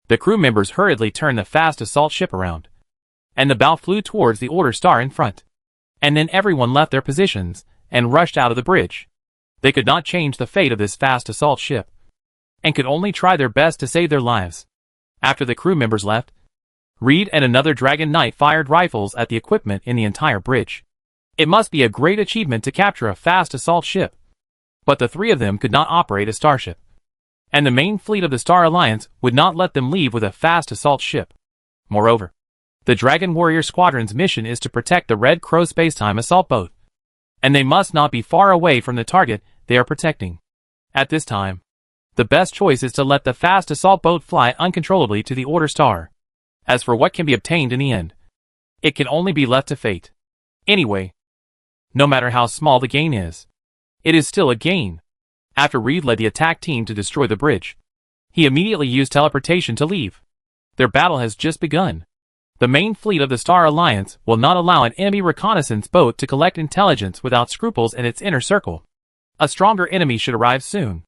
Speaker 1: the crew members hurriedly turned the fast assault ship around, and the bow flew towards the Order Star in front. And then everyone left their positions and rushed out of the bridge. They could not change the fate of this fast assault ship, and could only try their best to save their lives. After the crew members left, Reed and another Dragon Knight fired rifles at the equipment in the entire bridge. It must be a great achievement to capture a fast assault ship. But the 3 of them could not operate a starship, and the main fleet of the Star Alliance would not let them leave with a fast assault ship. Moreover, the Dragon Warrior Squadron's mission is to protect the Red Crow spacetime assault boat, and they must not be far away from the target they are protecting. At this time, the best choice is to let the fast assault boat fly uncontrollably to the Order Star. As for what can be obtained in the end, it can only be left to fate. Anyway, no matter how small the gain is, it is still a gain. After Reed led the attack team to destroy the bridge, he immediately used teleportation to leave. Their battle has just begun. The main fleet of the Star Alliance will not allow an enemy reconnaissance boat to collect intelligence without scruples in its inner circle. A stronger enemy should arrive soon.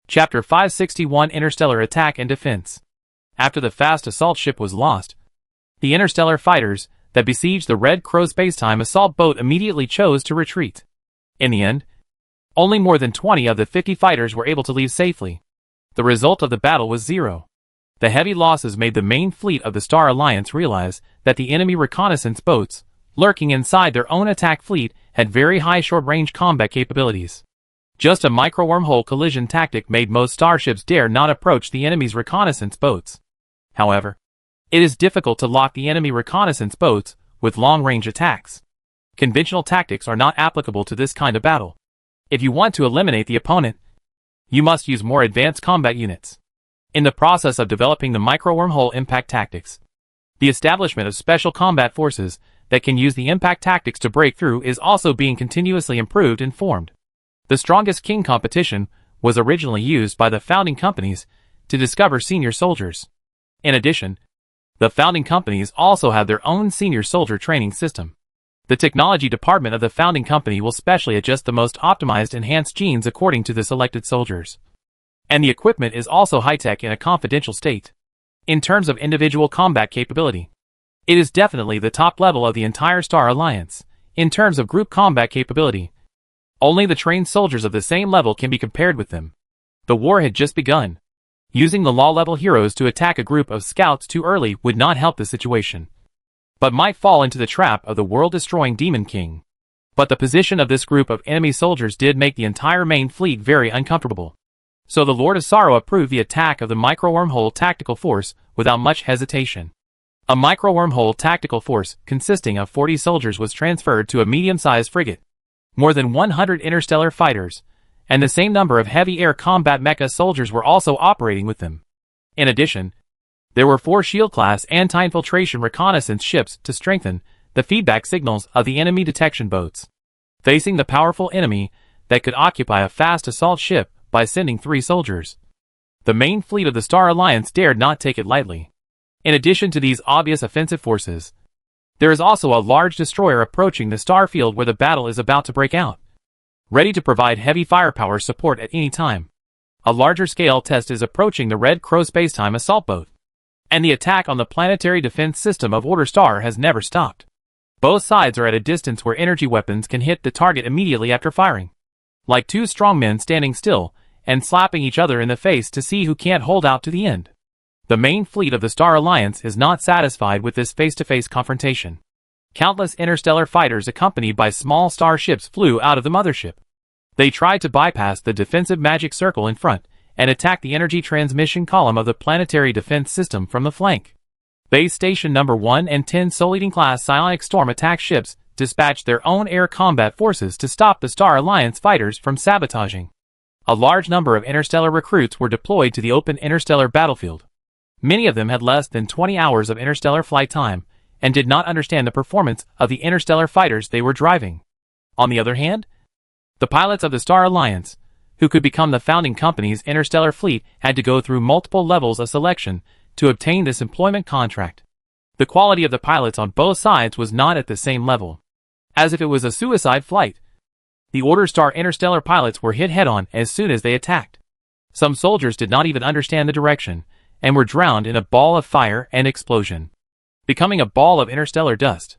Speaker 1: Chapter 561 Interstellar Attack and Defense. After the fast assault ship was lost, the interstellar fighters that besieged the Red Crow spacetime assault boat immediately chose to retreat. In the end, only more than 20 of the 50 fighters were able to leave safely. The result of the battle was 0. The heavy losses made the main fleet of the Star Alliance realize that the enemy reconnaissance boats, lurking inside their own attack fleet, had very high short-range combat capabilities. Just a micro-wormhole collision tactic made most starships dare not approach the enemy's reconnaissance boats. However, it is difficult to lock the enemy reconnaissance boats with long-range attacks. Conventional tactics are not applicable to this kind of battle. If you want to eliminate the opponent, you must use more advanced combat units. In the process of developing the micro-wormhole impact tactics, the establishment of special combat forces that can use the impact tactics to break through is also being continuously improved and formed. The strongest king competition was originally used by the founding companies to discover senior soldiers. In addition, the founding companies also have their own senior soldier training system. The technology department of the founding company will specially adjust the most optimized enhanced genes according to the selected soldiers. And the equipment is also high-tech in a confidential state. In terms of individual combat capability, it is definitely the top level of the entire Star Alliance. In terms of group combat capability, only the trained soldiers of the same level can be compared with them. The war had just begun. Using the law-level heroes to attack a group of scouts too early would not help the situation, but might fall into the trap of the world-destroying Demon King. But the position of this group of enemy soldiers did make the entire main fleet very uncomfortable. So the Lord of Sorrow approved the attack of the micro-wormhole tactical force without much hesitation. A micro-wormhole tactical force consisting of 40 soldiers was transferred to a medium-sized frigate, more than 100 interstellar fighters, and the same number of heavy air combat mecha soldiers were also operating with them. In addition, there were 4 Shield-class anti-infiltration reconnaissance ships to strengthen the feedback signals of the enemy detection boats. Facing the powerful enemy that could occupy a fast assault ship by sending 3 soldiers, the main fleet of the Star Alliance dared not take it lightly. In addition to these obvious offensive forces, there is also a large destroyer approaching the star field where the battle is about to break out, ready to provide heavy firepower support at any time. A larger scale test is approaching the Red Crow spacetime assault boat, and the attack on the planetary defense system of Order Star has never stopped. Both sides are at a distance where energy weapons can hit the target immediately after firing. Like two strong men standing still and slapping each other in the face to see who can't hold out to the end. The main fleet of the Star Alliance is not satisfied with this face-to-face confrontation. Countless interstellar fighters accompanied by small star ships flew out of the mothership. They tried to bypass the defensive magic circle in front and attack the energy transmission column of the planetary defense system from the flank. Base Station No. 1 and 10 Soleading-class Psionic Storm attack ships dispatched their own air combat forces to stop the Star Alliance fighters from sabotaging. A large number of interstellar recruits were deployed to the open interstellar battlefield. Many of them had less than 20 hours of interstellar flight time and did not understand the performance of the interstellar fighters they were driving. On the other hand, the pilots of the Star Alliance, who could become the founding company's interstellar fleet, had to go through multiple levels of selection to obtain this employment contract. The quality of the pilots on both sides was not at the same level. As if it was a suicide flight, the Order Star interstellar pilots were hit head-on as soon as they attacked. Some soldiers did not even understand the direction and were drowned in a ball of fire and explosion, becoming a ball of interstellar dust.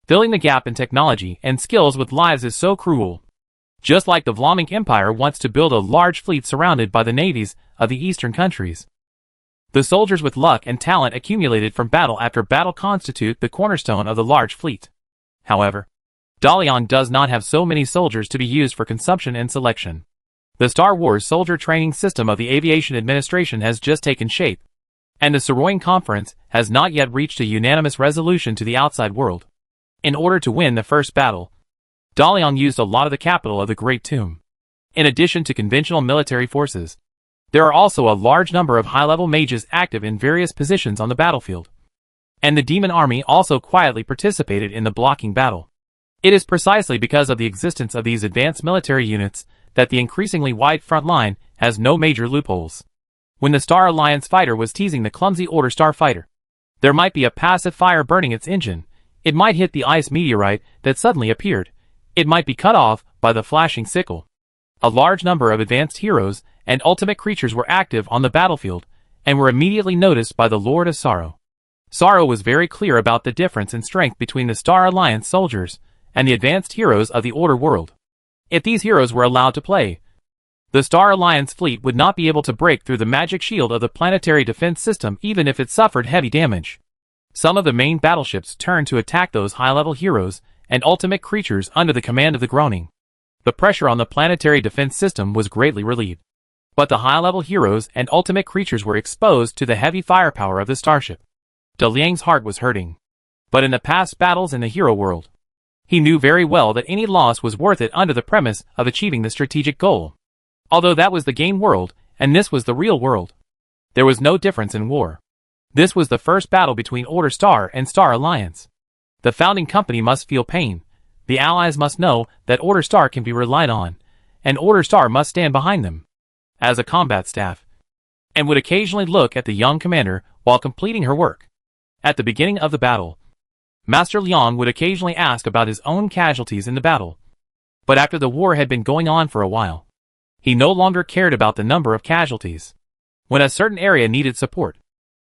Speaker 1: Filling the gap in technology and skills with lives is so cruel. Just like the Vlaamic Empire wants to build a large fleet surrounded by the navies of the eastern countries. The soldiers with luck and talent accumulated from battle after battle constitute the cornerstone of the large fleet. However, Dalian does not have so many soldiers to be used for consumption and selection. The Star Wars soldier training system of the Aviation Administration has just taken shape, and the Saroyan Conference has not yet reached a unanimous resolution to the outside world. In order to win the first battle, Dalian used a lot of the capital of the Great Tomb. In addition to conventional military forces, there are also a large number of high-level mages active in various positions on the battlefield. And the demon army also quietly participated in the blocking battle. It is precisely because of the existence of these advanced military units that the increasingly wide front line has no major loopholes. When the Star Alliance fighter was teasing the clumsy Order Star fighter, there might be a passive fire burning its engine. It might hit the ice meteorite that suddenly appeared. It might be cut off by the flashing sickle. A large number of advanced heroes and ultimate creatures were active on the battlefield and were immediately noticed by the Lord of Sorrow. Sorrow was very clear about the difference in strength between the Star Alliance soldiers and the advanced heroes of the Order world. If these heroes were allowed to play, the Star Alliance fleet would not be able to break through the magic shield of the planetary defense system even if it suffered heavy damage. Some of the main battleships turned to attack those high-level heroes and ultimate creatures under the command of the Groaning. The pressure on the planetary defense system was greatly relieved. But the high-level heroes and ultimate creatures were exposed to the heavy firepower of the starship. De Liang's heart was hurting. But in the past battles in the hero world, he knew very well that any loss was worth it under the premise of achieving the strategic goal. Although that was the game world, and this was the real world, there was no difference in war. This was the first battle between Order Star and Star Alliance. The founding company must feel pain. The allies must know that Order Star can be relied on, and Order Star must stand behind them as a combat staff, and would occasionally look at the young commander while completing her work. At the beginning of the battle, Master Liang would occasionally ask about his own casualties in the battle. But after the war had been going on for a while, he no longer cared about the number of casualties. When a certain area needed support,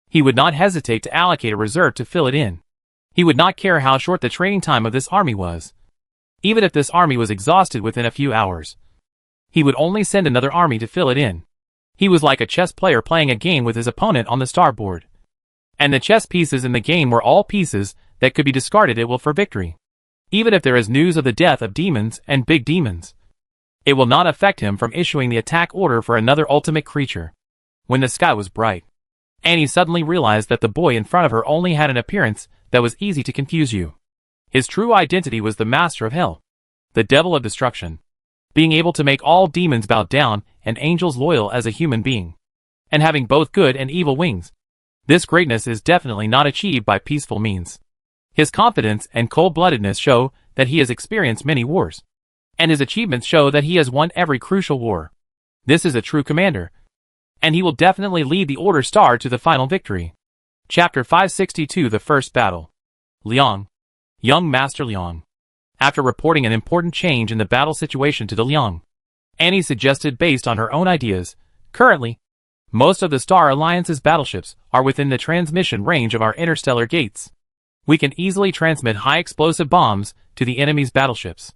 Speaker 1: he would not hesitate to allocate a reserve to fill it in. He would not care how short the training time of this army was. Even if this army was exhausted within a few hours, he would only send another army to fill it in. He was like a chess player playing a game with his opponent on the starboard. And the chess pieces in the game were all pieces that could be discarded at will for victory. Even if there is news of the death of demons and big demons, it will not affect him from issuing the attack order for another ultimate creature. When the sky was bright, Annie suddenly realized that the boy in front of her only had an appearance that was easy to confuse you. His true identity was the Master of Hell, the Devil of Destruction, being able to make all demons bow down and angels loyal as a human being, and having both good and evil wings. This greatness is definitely not achieved by peaceful means. His confidence and cold-bloodedness show that he has experienced many wars, and his achievements show that he has won every crucial war. This is a true commander, and he will definitely lead the Order Star to the final victory. Chapter 562 The First Battle. Liang. Young Master Liang. After reporting an important change in the battle situation to De Liang, Annie suggested based on her own ideas, currently, most of the Star Alliance's battleships are within the transmission range of our interstellar gates. We can easily transmit high-explosive bombs to the enemy's battleships.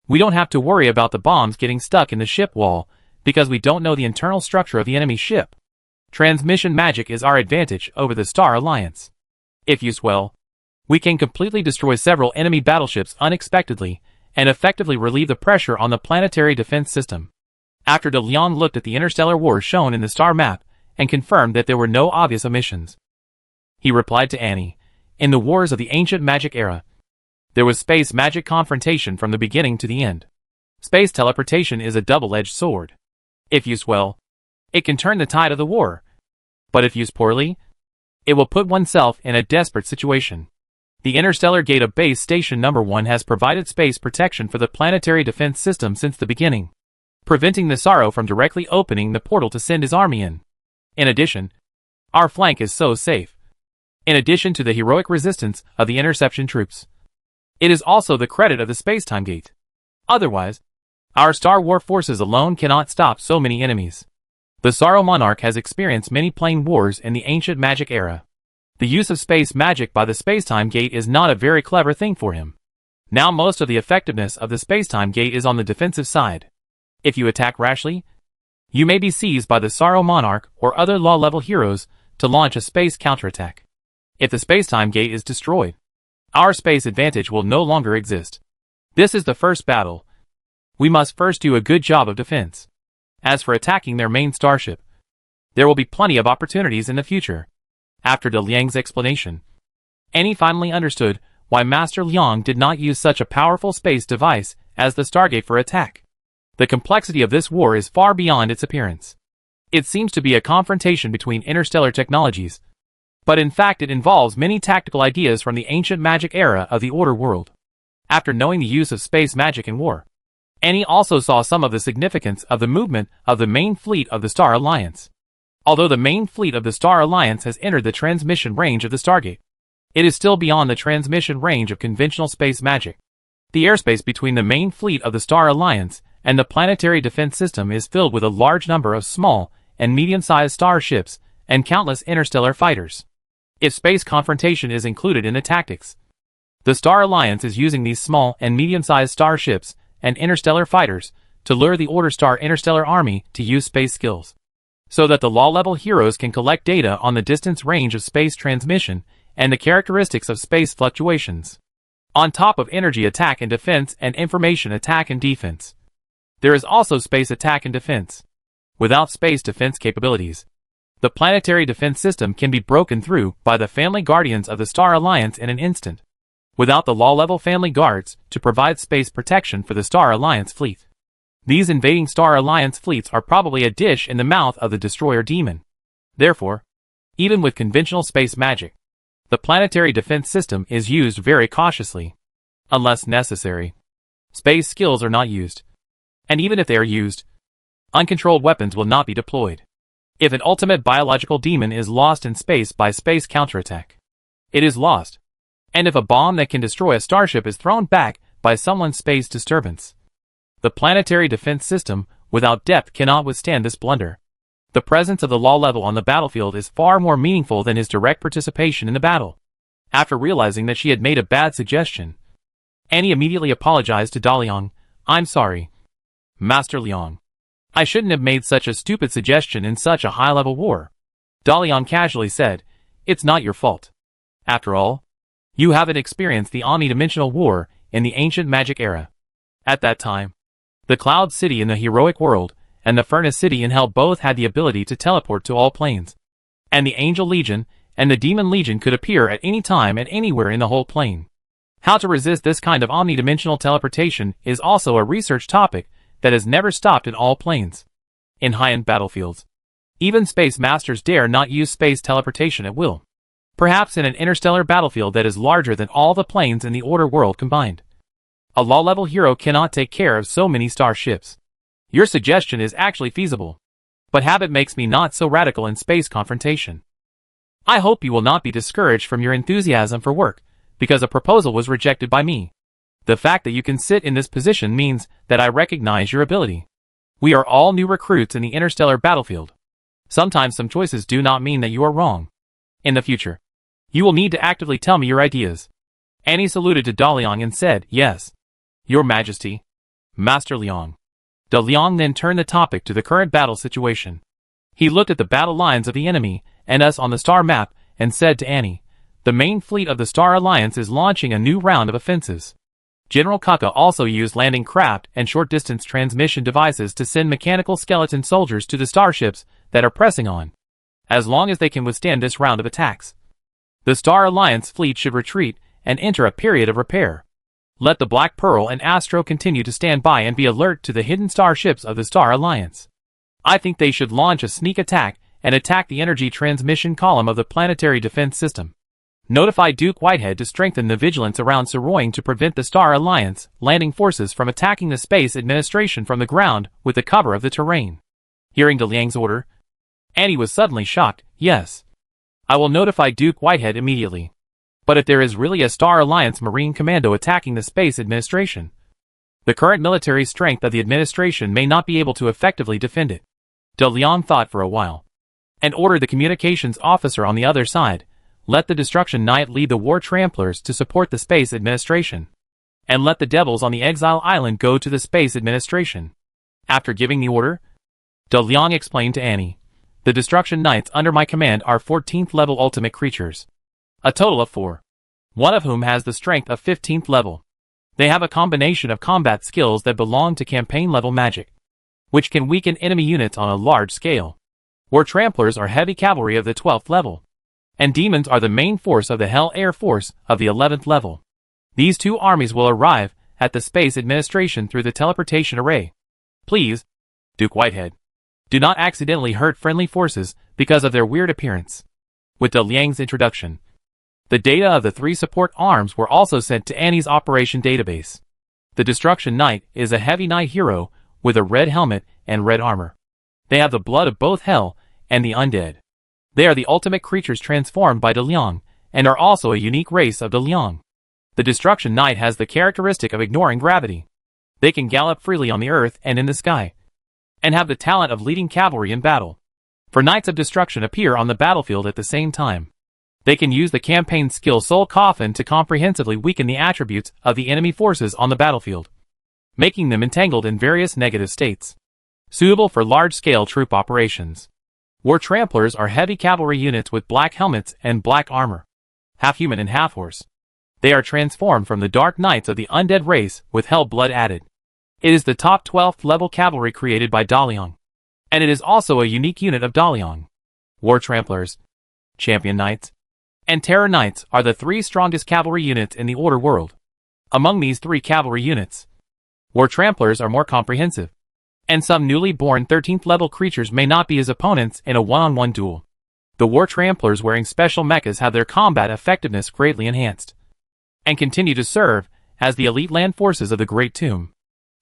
Speaker 1: We don't have to worry about the bombs getting stuck in the ship wall, because we don't know the internal structure of the enemy ship. Transmission magic is our advantage over the Star Alliance. If used well, we can completely destroy several enemy battleships unexpectedly, and effectively relieve the pressure on the planetary defense system. After De Leon looked at the interstellar wars shown in the star map, and confirmed that there were no obvious omissions, he replied to Annie, "In the wars of the ancient magic era, there was space magic confrontation from the beginning to the end. Space teleportation is a double-edged sword. If used well, it can turn the tide of the war. But if used poorly, it will put oneself in a desperate situation. The interstellar gate of base station number 1 has provided space protection for the planetary defense system since the beginning, preventing the Sorrow from directly opening the portal to send his army in. In addition, our flank is so safe. In addition to the heroic resistance of the interception troops, it is also the credit of the space-time gate. Otherwise, our Star War forces alone cannot stop so many enemies. The Sorrow Monarch has experienced many plane wars in the ancient magic era. The use of space magic by the space-time gate is not a very clever thing for him. Now most of the effectiveness of the space-time gate is on the defensive side. If you attack rashly, you may be seized by the Sorrow Monarch or other law-level heroes to launch a space counterattack. If the space-time gate is destroyed, our space advantage will no longer exist. This is the first battle. We must first do a good job of defense. As for attacking their main starship, there will be plenty of opportunities in the future." After De Liang's explanation, Annie finally understood why Master Liang did not use such a powerful space device as the Stargate for attack. The complexity of this war is far beyond its appearance. It seems to be a confrontation between interstellar technologies, but in fact it involves many tactical ideas from the ancient magic era of the Order world. After knowing the use of space magic in war, Annie also saw some of the significance of the movement of the main fleet of the Star Alliance. Although the main fleet of the Star Alliance has entered the transmission range of the Stargate, it is still beyond the transmission range of conventional space magic. The airspace between the main fleet of the Star Alliance and the planetary defense system is filled with a large number of small and medium-sized starships and countless interstellar fighters. If space confrontation is included in the tactics, the Star Alliance is using these small and medium-sized starships and interstellar fighters to lure the Order Star Interstellar Army to use space skills, so that the law-level heroes can collect data on the distance range of space transmission and the characteristics of space fluctuations. On top of energy attack and defense and information attack and defense, there is also space attack and defense. Without space defense capabilities, the planetary defense system can be broken through by the family guardians of the Star Alliance in an instant, without the law-level family guards to provide space protection for the Star Alliance fleet. These invading Star Alliance fleets are probably a dish in the mouth of the destroyer demon. Therefore, even with conventional space magic, the planetary defense system is used very cautiously. Unless necessary, space skills are not used. And even if they are used, uncontrolled weapons will not be deployed. If an ultimate biological demon is lost in space by space counterattack, it is lost. And if a bomb that can destroy a starship is thrown back by someone's space disturbance, the planetary defense system, without depth, cannot withstand this blunder. The presence of the law level on the battlefield is far more meaningful than his direct participation in the battle. After realizing that she had made a bad suggestion, Annie immediately apologized to Da Liang. "I'm sorry, Master Liang. I shouldn't have made such a stupid suggestion in such a high-level war." Da Liang casually said, "It's not your fault. After all, you haven't experienced the omnidimensional war in the ancient magic era. At that time, the Cloud City in the heroic world and the Furnace City in Hell both had the ability to teleport to all planes, and the Angel Legion and the Demon Legion could appear at any time and anywhere in the whole plane. How to resist this kind of omnidimensional teleportation is also a research topic that has never stopped in all planes. In high-end battlefields, even space masters dare not use space teleportation at will. Perhaps in an interstellar battlefield that is larger than all the planes in the Order world combined, a law-level hero cannot take care of so many starships. Your suggestion is actually feasible, but habit makes me not so radical in space confrontation. I hope you will not be discouraged from your enthusiasm for work because a proposal was rejected by me. The fact that you can sit in this position means that I recognize your ability. We are all new recruits in the interstellar battlefield. Sometimes some choices do not mean that you are wrong. In the future, You will need to actively tell me your ideas. Annie saluted to Da Liang and said, Yes. Your Majesty. Master Liang. Da Liang then turned the topic to the current battle situation. He looked at the battle lines of the enemy and us on the star map and said to Annie, The main fleet of the Star Alliance is launching a new round of offensives. General Kaka also used landing craft and short-distance transmission devices to send mechanical skeleton soldiers to the starships that are pressing on, as long as they can withstand this round of attacks. The Star Alliance fleet should retreat and enter a period of repair. Let the Black Pearl and Astro continue to stand by and be alert to the hidden starships of the Star Alliance. I think they should launch a sneak attack and attack the energy transmission column of the planetary defense system. Notify Duke Whitehead to strengthen the vigilance around Saroying to prevent the Star Alliance landing forces from attacking the Space Administration from the ground with the cover of the terrain. Hearing Da Liang's order, Annie was suddenly shocked. Yes. I will notify Duke Whitehead immediately. But if there is really a Star Alliance Marine Commando attacking the Space Administration, the current military strength of the administration may not be able to effectively defend it. Da Liang thought for a while, and ordered the communications officer on the other side, let the Destruction Knight lead the War Tramplers to support the Space Administration, and let the Devils on the Exile Island go to the Space Administration. After giving the order, Da Liang explained to Annie, The Destruction Knights under my command are 14th level ultimate creatures. A total of 4. One of whom has the strength of 15th level. They have a combination of combat skills that belong to campaign level magic, which can weaken enemy units on a large scale. War Tramplers are heavy cavalry of the 12th level, and demons are the main force of the Hell Air Force of the 11th level. These two armies will arrive at the Space Administration through the teleportation array. Please, Duke Whitehead, do not accidentally hurt friendly forces because of their weird appearance. With Da Liang's introduction, the data of the 3 support arms were also sent to Annie's operation database. The Destruction Knight is a heavy knight hero with a red helmet and red armor. They have the blood of both Hell and the undead. They are the ultimate creatures transformed by Da Liang, and are also a unique race of Da Liang. The Destruction Knight has the characteristic of ignoring gravity. They can gallop freely on the earth and in the sky, and have the talent of leading cavalry in battle. For Knights of Destruction appear on the battlefield at the same time. They can use the campaign skill Soul Coffin to comprehensively weaken the attributes of the enemy forces on the battlefield, making them entangled in various negative states, suitable for large-scale troop operations. War Tramplers are heavy cavalry units with black helmets and black armor, half human and half horse. They are transformed from the Dark Knights of the undead race with hell blood added. It is the top 12th level cavalry created by Da Liang, and it is also a unique unit of Da Liang. War Tramplers, Champion Knights, and Terror Knights are the 3 strongest cavalry units in the Order world. Among these 3 cavalry units, War Tramplers are more comprehensive, and some newly born 13th level creatures may not be his opponents in a one-on-one duel. The War Tramplers wearing special mechas have their combat effectiveness greatly enhanced, and continue to serve as the elite land forces of the Great Tomb.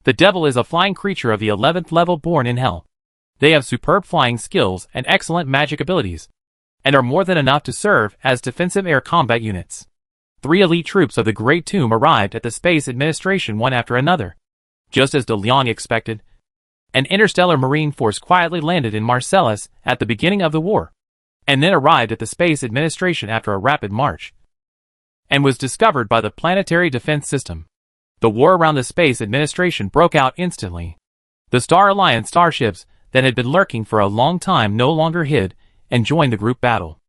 Speaker 1: The Devil is a flying creature of the 11th level born in Hell. They have superb flying skills and excellent magic abilities, and are more than enough to serve as defensive air combat units. 3 elite troops of the Great Tomb arrived at the Space Administration one after another. Just as Da Liang expected, an interstellar marine force quietly landed in Marcellus at the beginning of the war, and then arrived at the Space Administration after a rapid march, and was discovered by the planetary defense system. The war around the Space Administration broke out instantly. The Star Alliance starships that had been lurking for a long time no longer hid and joined the group battle.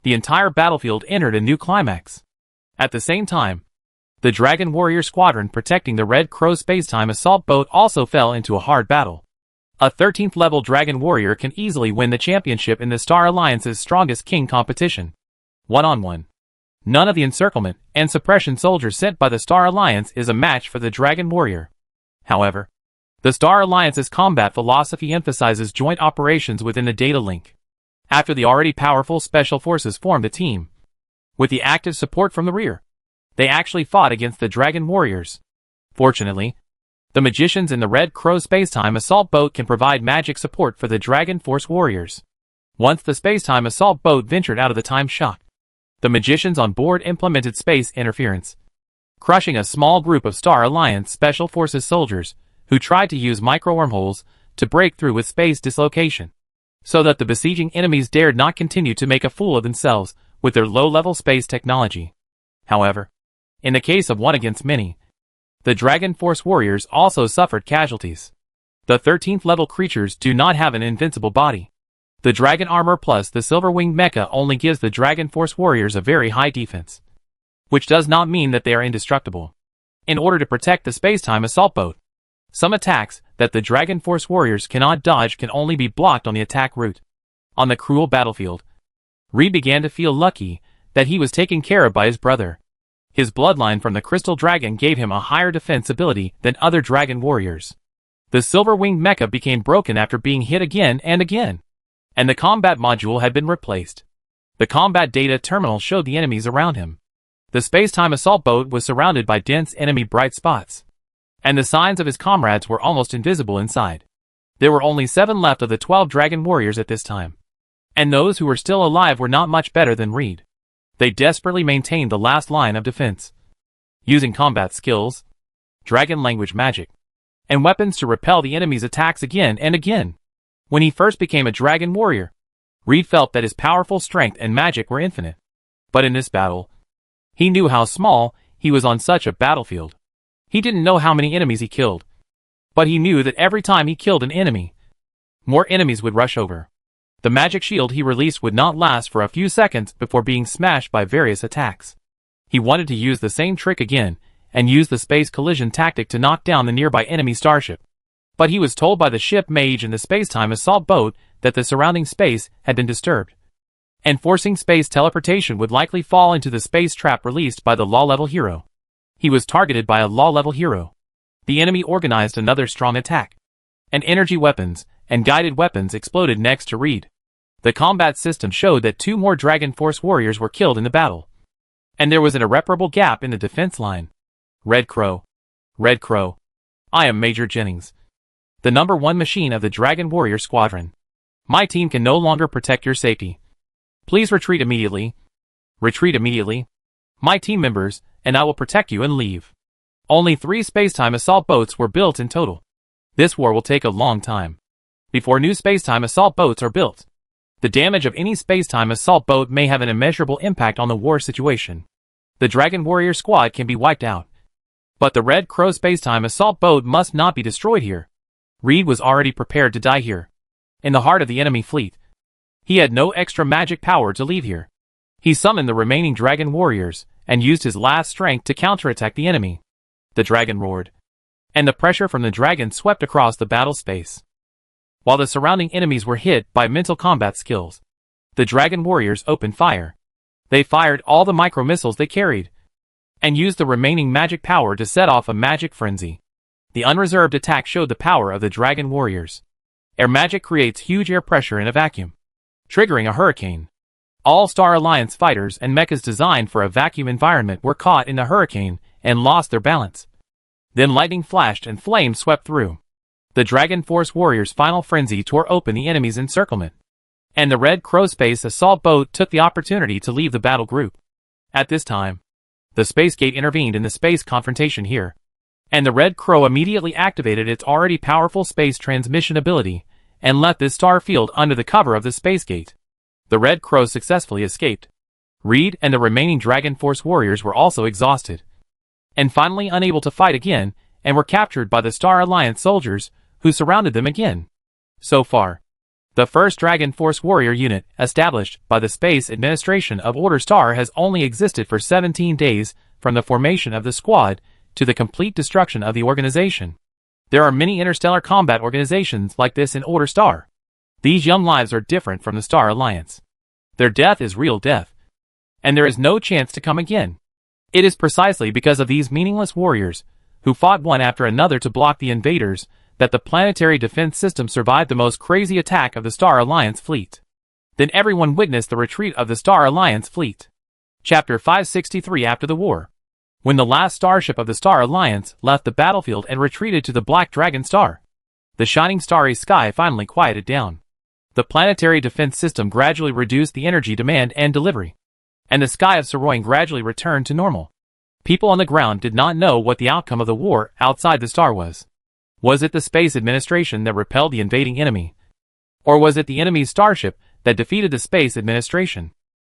Speaker 1: The entire battlefield entered a new climax. At the same time, the Dragon Warrior Squadron protecting the Red Crow Spacetime Assault Boat also fell into a hard battle. A 13th level Dragon Warrior can easily win the championship in the Star Alliance's strongest king competition. One-on-one. None of the encirclement and suppression soldiers sent by the Star Alliance is a match for the Dragon Warrior. However, the Star Alliance's combat philosophy emphasizes joint operations within the data link. After the already powerful Special Forces formed a team, with the active support from the rear, they actually fought against the Dragon Warriors. Fortunately, the magicians in the Red Crow Spacetime Assault Boat can provide magic support for the Dragon Force Warriors. Once the Spacetime Assault Boat ventured out of the time shock, the magicians on board implemented space interference, crushing a small group of Star Alliance Special Forces soldiers who tried to use micro-wormholes to break through with space dislocation, so that the besieging enemies dared not continue to make a fool of themselves with their low-level space technology. However, in the case of 1 against many, the Dragon Force warriors also suffered casualties. The 13th level creatures do not have an invincible body. The Dragon Armor plus the Silver-Winged Mecha only gives the Dragon Force warriors a very high defense, which does not mean that they are indestructible. In order to protect the space-time assault boat, some attacks that the Dragon Force warriors cannot dodge can only be blocked on the attack route. On the cruel battlefield, Reed began to feel lucky that he was taken care of by his brother. His bloodline from the Crystal Dragon gave him a higher defense ability than other dragon warriors. The Silver-Winged Mecha became broken after being hit again and again, and the combat module had been replaced. The combat data terminal showed the enemies around him. The space-time assault boat was surrounded by dense enemy bright spots, and the signs of his comrades were almost invisible inside. There were only 7 left of the 12 dragon warriors at this time, and those who were still alive were not much better than Reed. They desperately maintained the last line of defense, using combat skills, dragon language magic, and weapons to repel the enemy's attacks again and again. When he first became a dragon warrior, Reed felt that his powerful strength and magic were infinite. But in this battle, he knew how small he was on such a battlefield. He didn't know how many enemies he killed, but he knew that every time he killed an enemy, more enemies would rush over. The magic shield he released would not last for a few seconds before being smashed by various attacks. He wanted to use the same trick again, and use the space collision tactic to knock down the nearby enemy starship. But he was told by the ship mage in the space-time assault boat that the surrounding space had been disturbed, and forcing space teleportation would likely fall into the space trap released by the law-level hero. He was targeted by a law-level hero. The enemy organized another strong attack, and energy weapons and guided weapons exploded next to Reed. The combat system showed that 2 more Dragon Force warriors were killed in the battle, and there was an irreparable gap in the defense line. Red Crow. Red Crow. I am Major Jennings, the number 1 machine of the Dragon Warrior Squadron. My team can no longer protect your safety. Please retreat immediately. Retreat immediately. My team members and I will protect you and leave. Only 3 space-time assault boats were built in total. This war will take a long time before new space-time assault boats are built. The damage of any space-time assault boat may have an immeasurable impact on the war situation. The Dragon Warrior squad can be wiped out, but the Red Crow space-time assault boat must not be destroyed here. Reed was already prepared to die here, in the heart of the enemy fleet. He had no extra magic power to leave here. He summoned the remaining dragon warriors and used his last strength to counterattack the enemy. The dragon roared, and the pressure from the dragon swept across the battle space. While the surrounding enemies were hit by mental combat skills, the dragon warriors opened fire. They fired all the micro-missiles they carried, and used the remaining magic power to set off a magic frenzy. The unreserved attack showed the power of the dragon warriors. Air magic creates huge air pressure in a vacuum, triggering a hurricane. All Star Alliance fighters and mechas designed for a vacuum environment were caught in the hurricane and lost their balance. Then lightning flashed and flames swept through. The Dragon Force warriors' final frenzy tore open the enemy's encirclement, and the Red Crow space assault boat took the opportunity to leave the battle group. At this time, the Space Gate intervened in the space confrontation here, and the Red Crow immediately activated its already powerful space transmission ability and left this star field under the cover of the Space Gate. The Red Crow successfully escaped. Reed and the remaining Dragon Force warriors were also exhausted, and finally unable to fight again, and were captured by the Star Alliance soldiers, who surrounded them again. So far, the first Dragon Force warrior unit established by the Space Administration of Order Star has only existed for 17 days from the formation of the squad to the complete destruction of the organization. There are many interstellar combat organizations like this in Order Star. These young lives are different from the Star Alliance. Their death is real death, and there is no chance to come again. It is precisely because of these meaningless warriors, who fought one after another to block the invaders, that the planetary defense system survived the most crazy attack of the Star Alliance fleet. Then everyone witnessed the retreat of the Star Alliance fleet. Chapter 563. After the war, when the last starship of the Star Alliance left the battlefield and retreated to the Black Dragon Star, the shining starry sky finally quieted down. The planetary defense system gradually reduced the energy demand and delivery, and the sky of Soroin gradually returned to normal. People on the ground did not know what the outcome of the war outside the star was. Was it the Space Administration that repelled the invading enemy? Or was it the enemy's starship that defeated the Space Administration?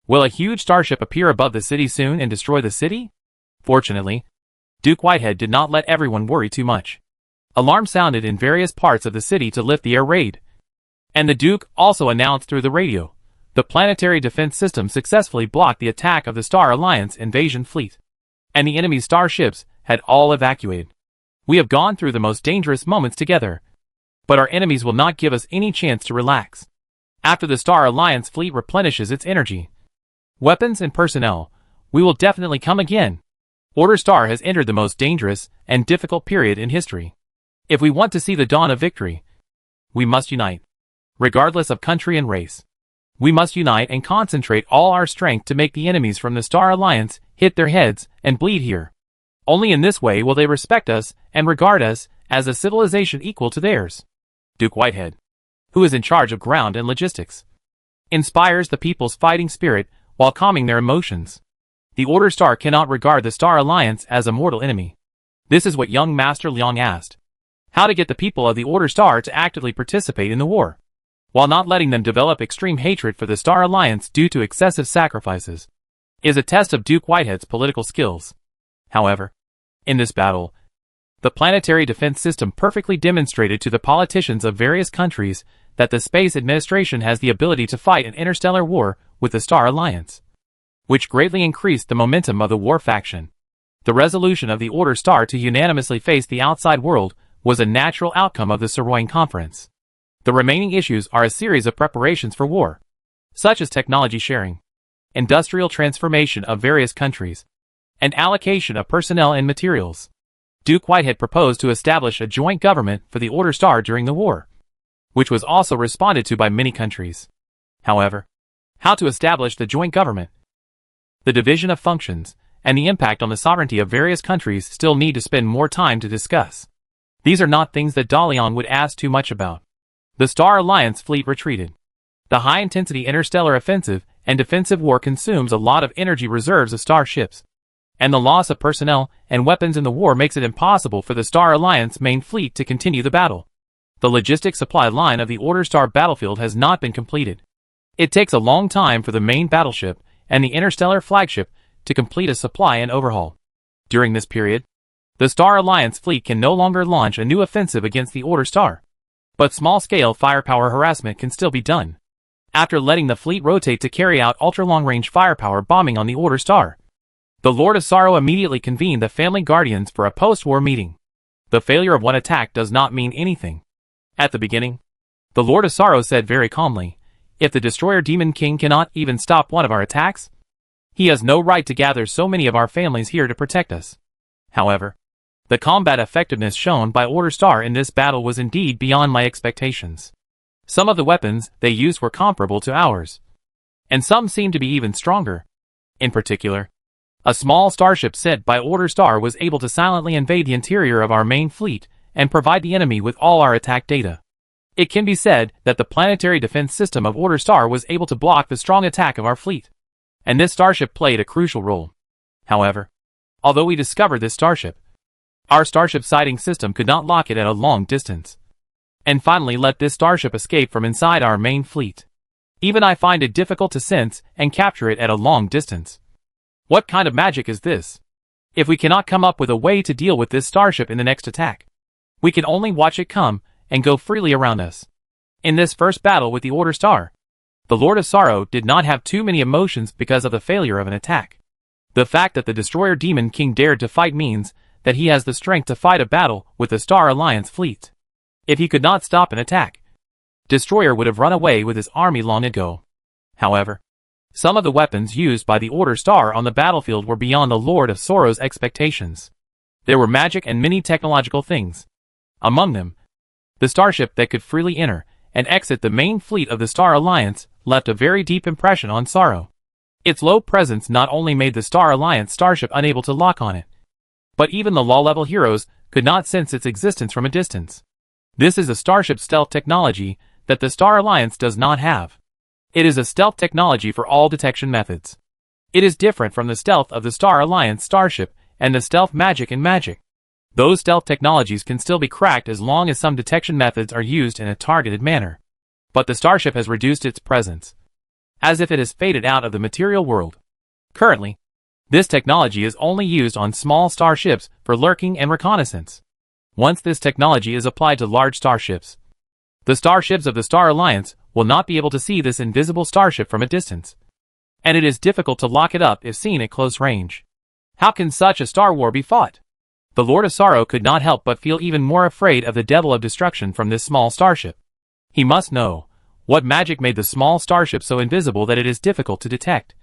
Speaker 1: Will a huge starship appear above the city soon and destroy the city? Fortunately, Duke Whitehead did not let everyone worry too much. Alarm sounded in various parts of the city to lift the air raid. And the Duke also announced through the radio. The planetary defense system successfully blocked the attack of the Star Alliance invasion fleet. And the enemy's starships had all evacuated. We have gone through the most dangerous moments together. But our enemies will not give us any chance to relax. After the Star Alliance fleet replenishes its energy, weapons and personnel, we will definitely come again. Order Star has entered the most dangerous and difficult period in history. If we want to see the dawn of victory, we must unite. Regardless of country and race, we must unite and concentrate all our strength to make the enemies from the Star Alliance hit their heads and bleed here. Only in this way will they respect us and regard us as a civilization equal to theirs. Duke Whitehead, who is in charge of ground and logistics, inspires the people's fighting spirit while calming their emotions. The Order Star cannot regard the Star Alliance as a mortal enemy. This is what young Master Liang asked. How to get the people of the Order Star to actively participate in the war, while not letting them develop extreme hatred for the Star Alliance due to excessive sacrifices, is a test of Duke Whitehead's political skills. However, in this battle, the planetary defense system perfectly demonstrated to the politicians of various countries that the Space Administration has the ability to fight an interstellar war with the Star Alliance, which greatly increased the momentum of the war faction. The resolution of the Order Star to unanimously face the outside world was a natural outcome of the Soroyan Conference. The remaining issues are a series of preparations for war, such as technology sharing, industrial transformation of various countries, and allocation of personnel and materials. Duke Whitehead proposed to establish a joint government for the Order Star during the war, which was also responded to by many countries. However, how to establish the joint government, the division of functions, and the impact on the sovereignty of various countries still need to spend more time to discuss. These are not things that Dalian would ask too much about. The Star Alliance fleet retreated. The high-intensity interstellar offensive and defensive war consumes a lot of energy reserves of starships, and the loss of personnel and weapons in the war makes it impossible for the Star Alliance main fleet to continue the battle. The logistic supply line of the Order Star battlefield has not been completed. It takes a long time for the main battleship and the interstellar flagship to complete a supply and overhaul. During this period, the Star Alliance fleet can no longer launch a new offensive against the Order Star, but small-scale firepower harassment can still be done. After letting the fleet rotate to carry out ultra-long-range firepower bombing on the Order Star, the Lord of Sorrow immediately convened the Family Guardians for a post-war meeting. The failure of one attack does not mean anything. At the beginning, the Lord of Sorrow said very calmly, "If the Destroyer Demon King cannot even stop one of our attacks, he has no right to gather so many of our families here to protect us." However, the combat effectiveness shown by Order Star in this battle was indeed beyond my expectations. Some of the weapons they used were comparable to ours, and some seemed to be even stronger. In particular, a small starship sent by Order Star was able to silently invade the interior of our main fleet and provide the enemy with all our attack data. It can be said that the planetary defense system of Order Star was able to block the strong attack of our fleet, and this starship played a crucial role. However, although we discovered this starship, our starship sighting system could not lock it at a long distance, and finally let this starship escape from inside our main fleet. Even I find it difficult to sense and capture it at a long distance. What kind of magic is this? If we cannot come up with a way to deal with this starship in the next attack, we can only watch it come and go freely around us. In this first battle with the Order Star, the Lord of Sorrow did not have too many emotions because of the failure of an attack. The fact that the Destroyer Demon King dared to fight means that he has the strength to fight a battle with the Star Alliance fleet. If he could not stop an attack, Destroyer would have run away with his army long ago. However, some of the weapons used by the Order Star on the battlefield were beyond the Lord of Sorrow's expectations. There were magic and many technological things. Among them, the starship that could freely enter and exit the main fleet of the Star Alliance left a very deep impression on Sorrow. Its low presence not only made the Star Alliance starship unable to lock on it, but even the low-level heroes could not sense its existence from a distance. This is a starship stealth technology that the Star Alliance does not have. It is a stealth technology for all detection methods. It is different from the stealth of the Star Alliance starship and the stealth magic in magic. Those stealth technologies can still be cracked as long as some detection methods are used in a targeted manner. But the starship has reduced its presence. as if it has faded out of the material world. Currently, this technology is only used on small starships for lurking and reconnaissance. Once this technology is applied to large starships, the starships of the Star Alliance will not be able to see this invisible starship from a distance, and it is difficult to lock it up if seen at close range. How can such a star war be fought? The Lord of Sorrow could not help but feel even more afraid of the Devil of Destruction from this small starship. He must know what magic made the small starship so invisible that it is difficult to detect,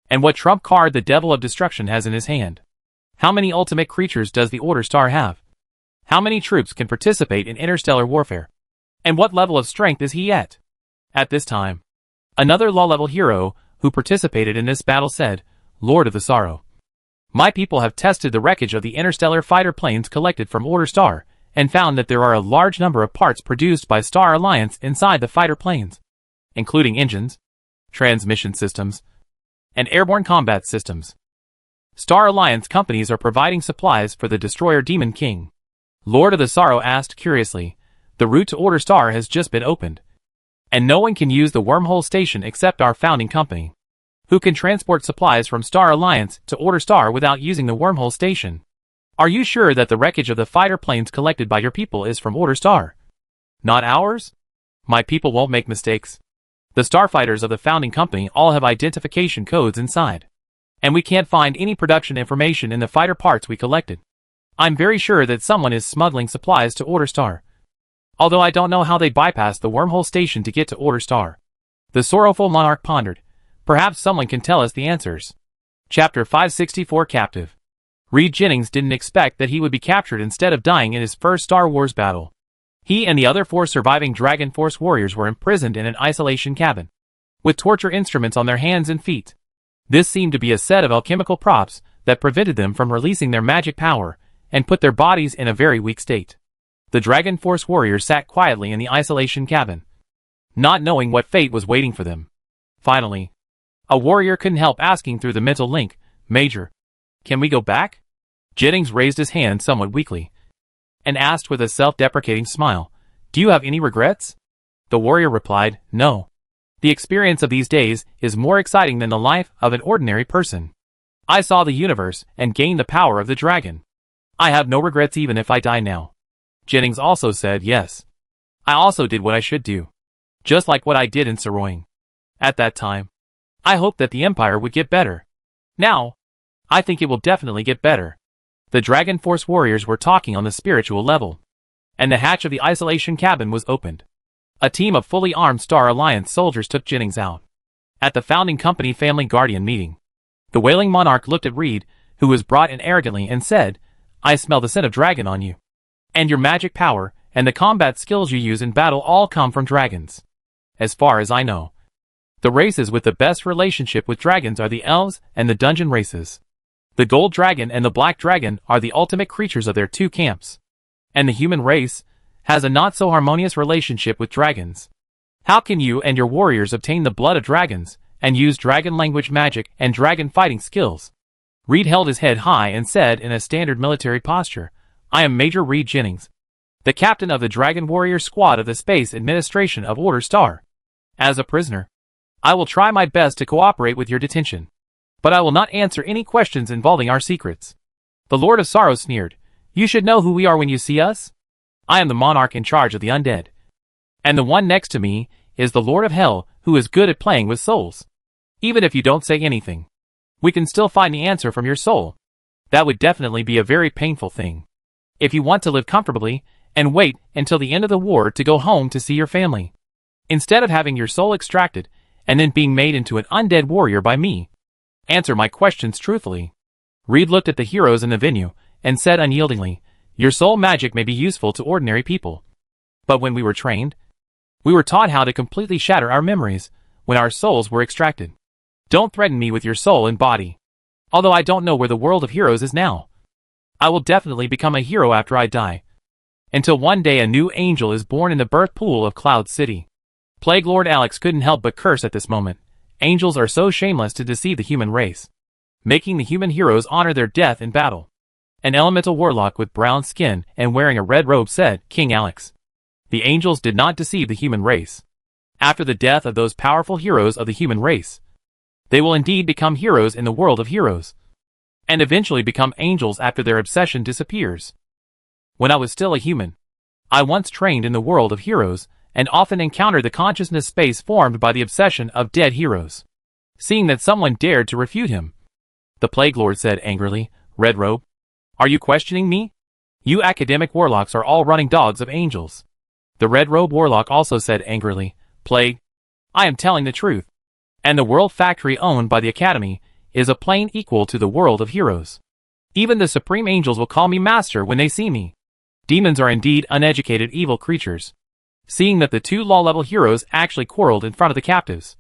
Speaker 1: and what trump card the Devil of Destruction has in his hand. How many ultimate creatures does the Order Star have? How many troops can participate in interstellar warfare? And what level of strength is he at? At this time, another low-level hero who participated in this battle said, "Lord of the Sorrow, my people have tested the wreckage of the interstellar fighter planes collected from Order Star, and found that there are a large number of parts produced by Star Alliance inside the fighter planes, including engines, transmission systems, and airborne combat systems. Star Alliance companies are providing supplies for the destroyer Demon King." Lord of the Sorrow asked curiously, "The route to Order Star has just been opened, and no one can use the wormhole station except our founding company, who can transport supplies from Star Alliance to Order Star without using the wormhole station. Are you sure that the wreckage of the fighter planes collected by your people is from Order Star? Not ours? My people won't make mistakes. The starfighters of the founding company all have identification codes inside, and we can't find any production information in the fighter parts we collected. I'm very sure that someone is smuggling supplies to Order Star, although I don't know how they bypassed the wormhole station to get to Order Star." The sorrowful monarch pondered. Perhaps someone can tell us the answers. Chapter 564 Captive. Reed Jennings didn't expect that he would be captured instead of dying in his first Star Wars battle. He and the other 4 surviving Dragon Force warriors were imprisoned in an isolation cabin, with torture instruments on their hands and feet. This seemed to be a set of alchemical props that prevented them from releasing their magic power and put their bodies in a very weak state. The Dragon Force warriors sat quietly in the isolation cabin, not knowing what fate was waiting for them. Finally, a warrior couldn't help asking through the mental link, "Major, can we go back?" Jennings raised his hand somewhat weakly, and asked with a self-deprecating smile, "Do you have any regrets?" The warrior replied, "No. The experience of these days is more exciting than the life of an ordinary person. I saw the universe and gained the power of the dragon. I have no regrets even if I die now." Jennings also said, "Yes. I also did what I should do, just like what I did in Saroying. At that time, I hoped that the Empire would get better. Now, I think it will definitely get better." The Dragon Force warriors were talking on the spiritual level, and the hatch of the isolation cabin was opened. A team of fully armed Star Alliance soldiers took Jennings out. At the founding company family guardian meeting, the Wailing Monarch looked at Reed, who was brought in arrogantly, and said, "I smell the scent of dragon on you. And your magic power and the combat skills you use in battle all come from dragons. As far as I know, the races with the best relationship with dragons are the elves and the dungeon races. The gold dragon and the black dragon are the ultimate creatures of their 2 camps. And the human race has a not so harmonious relationship with dragons. How can you and your warriors obtain the blood of dragons and use dragon language magic and dragon fighting skills?" Reed held his head high and said in a standard military posture, "I am Major Reed Jennings, the captain of the Dragon Warrior Squad of the Space Administration of Order Star. As a prisoner, I will try my best to cooperate with your detention, but I will not answer any questions involving our secrets." The Lord of Sorrow sneered, "You should know who we are when you see us. I am the monarch in charge of the undead, and the one next to me is the Lord of Hell, who is good at playing with souls. Even if you don't say anything, we can still find the answer from your soul. That would definitely be a very painful thing, if you want to live comfortably and wait until the end of the war to go home to see your family, instead of having your soul extracted and then being made into an undead warrior by me. Answer my questions truthfully." Reed looked at the heroes in the venue and said unyieldingly, "Your soul magic may be useful to ordinary people, but when we were trained, we were taught how to completely shatter our memories when our souls were extracted. Don't threaten me with your soul and body. Although I don't know where the world of heroes is now, I will definitely become a hero after I die, until one day a new angel is born in the birth pool of Cloud City." Plague Lord Alex couldn't help but curse at this moment. Angels are so shameless to deceive the human race, making the human heroes honor their death in battle. An elemental warlock with brown skin and wearing a red robe said, "King Alex, the angels did not deceive the human race. After the death of those powerful heroes of the human race, they will indeed become heroes in the world of heroes, and eventually become angels after their obsession disappears. When I was still a human, I once trained in the world of heroes and often encountered the consciousness space formed by the obsession of dead heroes. Seeing that someone dared to refute him, the Plague Lord said angrily, "Red Robe, are you questioning me? You academic warlocks are all running dogs of angels." The Red Robe Warlock also said angrily, "Plague, I am telling the truth, and the world factory owned by the Academy is a plane equal to the world of heroes. Even the supreme angels will call me master when they see me. Demons are indeed uneducated evil creatures." Seeing that the two law-level heroes actually quarreled in front of the captives,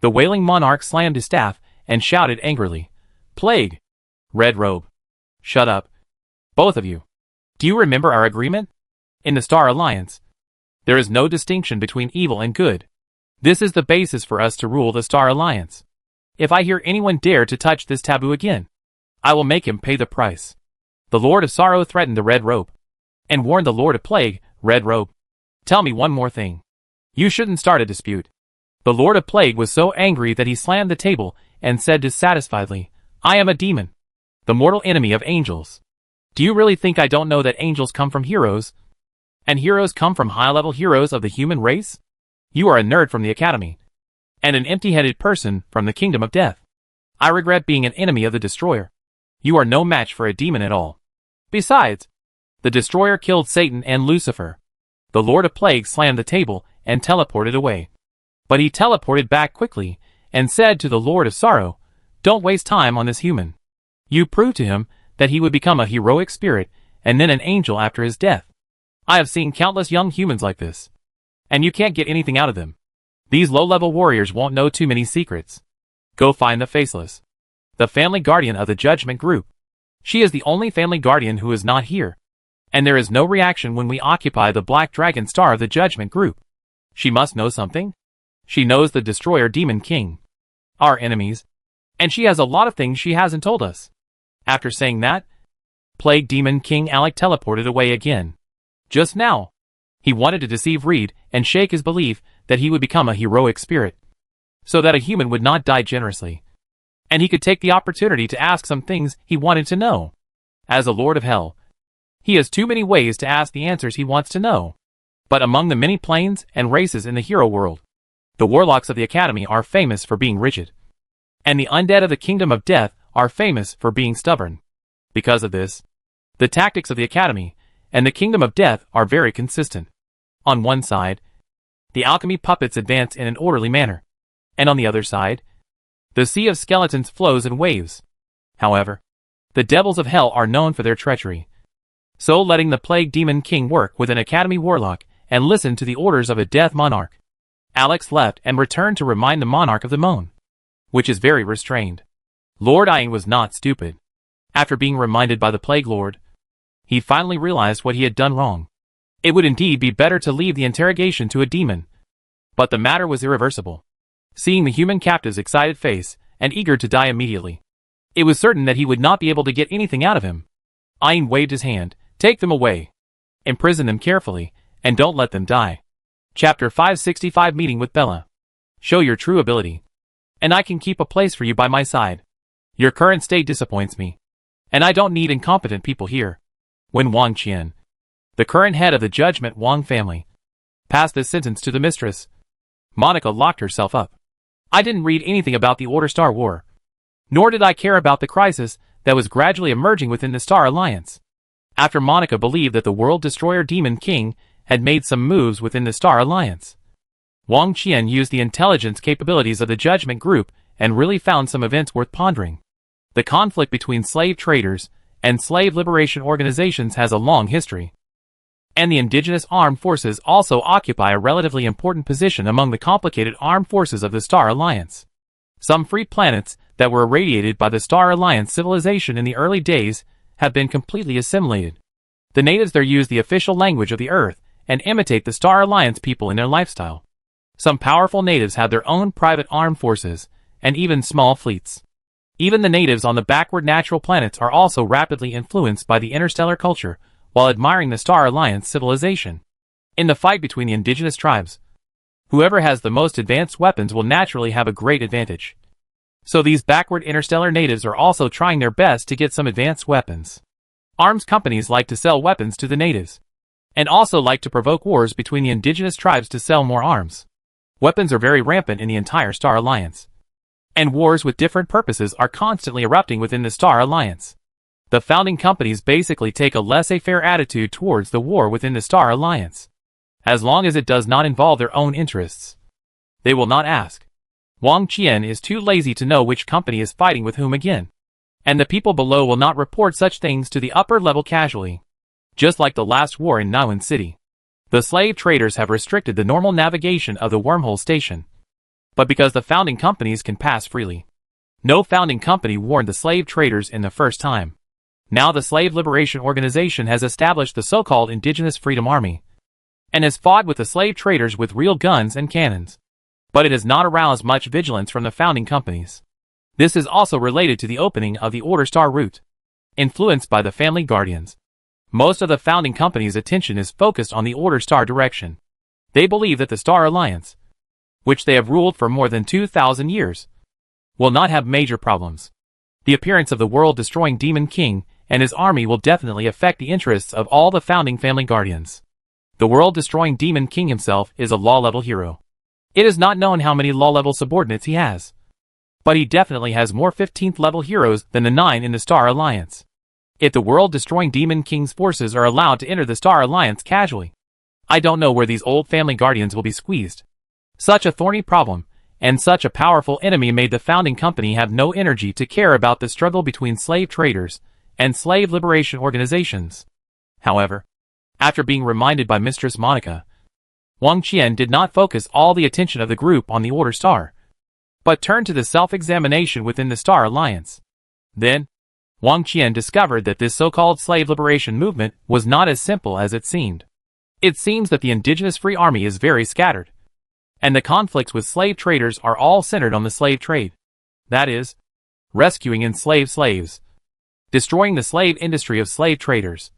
Speaker 1: the Wailing Monarch slammed his staff and shouted angrily, "Plague! Red Robe! Shut up, both of you. Do you remember our agreement? In the Star Alliance, there is no distinction between evil and good. This is the basis for us to rule the Star Alliance. If I hear anyone dare to touch this taboo again, I will make him pay the price." The Lord of Sorrow threatened the Red Robe, and warned the Lord of Plague, "Red Robe, tell me one more thing. You shouldn't start a dispute." The Lord of Plague was so angry that he slammed the table and said dissatisfiedly, "I am a demon, the mortal enemy of angels. Do you really think I don't know that angels come from heroes, and heroes come from high-level heroes of the human race? You are a nerd from the Academy, and an empty-headed person from the Kingdom of Death. I regret being an enemy of the Destroyer. You are no match for a demon at all. Besides, the Destroyer killed Satan and Lucifer." The Lord of Plague slammed the table and teleported away. But he teleported back quickly and said to the Lord of Sorrow, "Don't waste time on this human. You proved to him that he would become a heroic spirit and then an angel after his death. I have seen countless young humans like this, and you can't get anything out of them. These low-level warriors won't know too many secrets. Go find the Faceless, the family guardian of the Judgment Group. She is the only family guardian who is not here, and there is no reaction when we occupy the Black Dragon Star of the Judgment Group. She must know something. She knows the Destroyer Demon King, our enemies, and she has a lot of things she hasn't told us." After saying that, Plague Demon King Alec teleported away again. Just now, he wanted to deceive Reed and shake his belief that he would become a heroic spirit, so that a human would not die generously, and he could take the opportunity to ask some things he wanted to know. As a Lord of Hell, he has too many ways to ask the answers he wants to know. But among the many planes and races in the hero world, the warlocks of the Academy are famous for being rigid, and the undead of the Kingdom of Death are famous for being stubborn. Because of this, the tactics of the Academy and the Kingdom of Death are very consistent. On one side, the alchemy puppets advance in an orderly manner, and on the other side, the sea of skeletons flows in waves. However, the devils of hell are known for their treachery, so letting the Plague Demon King work with an Academy warlock and listen to the orders of a Death Monarch, Alex left and returned to remind the Monarch of the Moan, which is very restrained. Lord Ian was not stupid. After being reminded by the Plague Lord, he finally realized what he had done wrong. It would indeed be better to leave the interrogation to a demon, but the matter was irreversible. Seeing the human captive's excited face and eager to die immediately, it was certain that he would not be able to get anything out of him. Ian waved his hand. "Take them away. Imprison them carefully, and don't let them die." Chapter 565 Meeting with Bella. Show your true ability, and I can keep a place for you by my side. Your current state disappoints me, and I don't need incompetent people here. When Wang Qian, the current head of the Judgment Wang family, passed this sentence to the mistress, Monica locked herself up. I didn't read anything about the Order Star War, nor did I care about the crisis that was gradually emerging within the Star Alliance. After Monica believed that the World Destroyer Demon King had made some moves within the Star Alliance, Wang Qian used the intelligence capabilities of the Judgment Group and really found some events worth pondering. The conflict between slave traders and slave liberation organizations has a long history, and the indigenous armed forces also occupy a relatively important position among the complicated armed forces of the Star Alliance. Some free planets that were irradiated by the Star Alliance civilization in the early days have been completely assimilated. The natives there use the official language of the Earth and imitate the Star Alliance people in their lifestyle. Some powerful natives have their own private armed forces and even small fleets. Even the natives on the backward natural planets are also rapidly influenced by the interstellar culture while admiring the Star Alliance civilization. In the fight between the indigenous tribes, Whoever has the most advanced weapons will naturally have a great advantage. So these backward interstellar natives are also trying their best to get some advanced weapons. Arms companies like to sell weapons to the natives, and also like to provoke wars between the indigenous tribes to sell more arms. Weapons are very rampant in the entire Star Alliance, and wars with different purposes are constantly erupting within the Star Alliance. The founding companies basically take a laissez-faire attitude towards the war within the Star Alliance. As long as it does not involve their own interests, they will not ask. Wang Qian is too lazy to know which company is fighting with whom again, and the people below will not report such things to the upper level casually. Just like the last war in Niwen City, the slave traders have restricted the normal navigation of the wormhole station. But because the founding companies can pass freely, no founding company warned the slave traders in the first time. Now the Slave Liberation Organization has established the so-called Indigenous Freedom Army, and has fought with the slave traders with real guns and cannons. But it has not aroused much vigilance from the founding companies. This is also related to the opening of the Order Star route. Influenced by the Family Guardians, most of the founding companies' attention is focused on the Order Star direction. They believe that the Star Alliance, which they have ruled for more than 2,000 years, will not have major problems. The appearance of the world-destroying Demon King and his army will definitely affect the interests of all the founding Family Guardians. The world-destroying Demon King himself is a law-level hero. It is not known how many law-level subordinates he has, but he definitely has more 15th level heroes than the 9 in the Star Alliance. If the world-destroying Demon King's forces are allowed to enter the Star Alliance casually, I don't know where these old Family Guardians will be squeezed. Such a thorny problem, and such a powerful enemy made the founding company have no energy to care about the struggle between slave traders and slave liberation organizations. However, after being reminded by Mistress Monica, Wang Qian did not focus all the attention of the group on the Order Star, but turned to the self-examination within the Star Alliance. Then, Wang Qian discovered that this so-called slave liberation movement was not as simple as it seemed. It seems that the indigenous free army is very scattered, and the conflicts with slave traders are all centered on the slave trade. That is, rescuing enslaved slaves, destroying the slave industry of slave traders,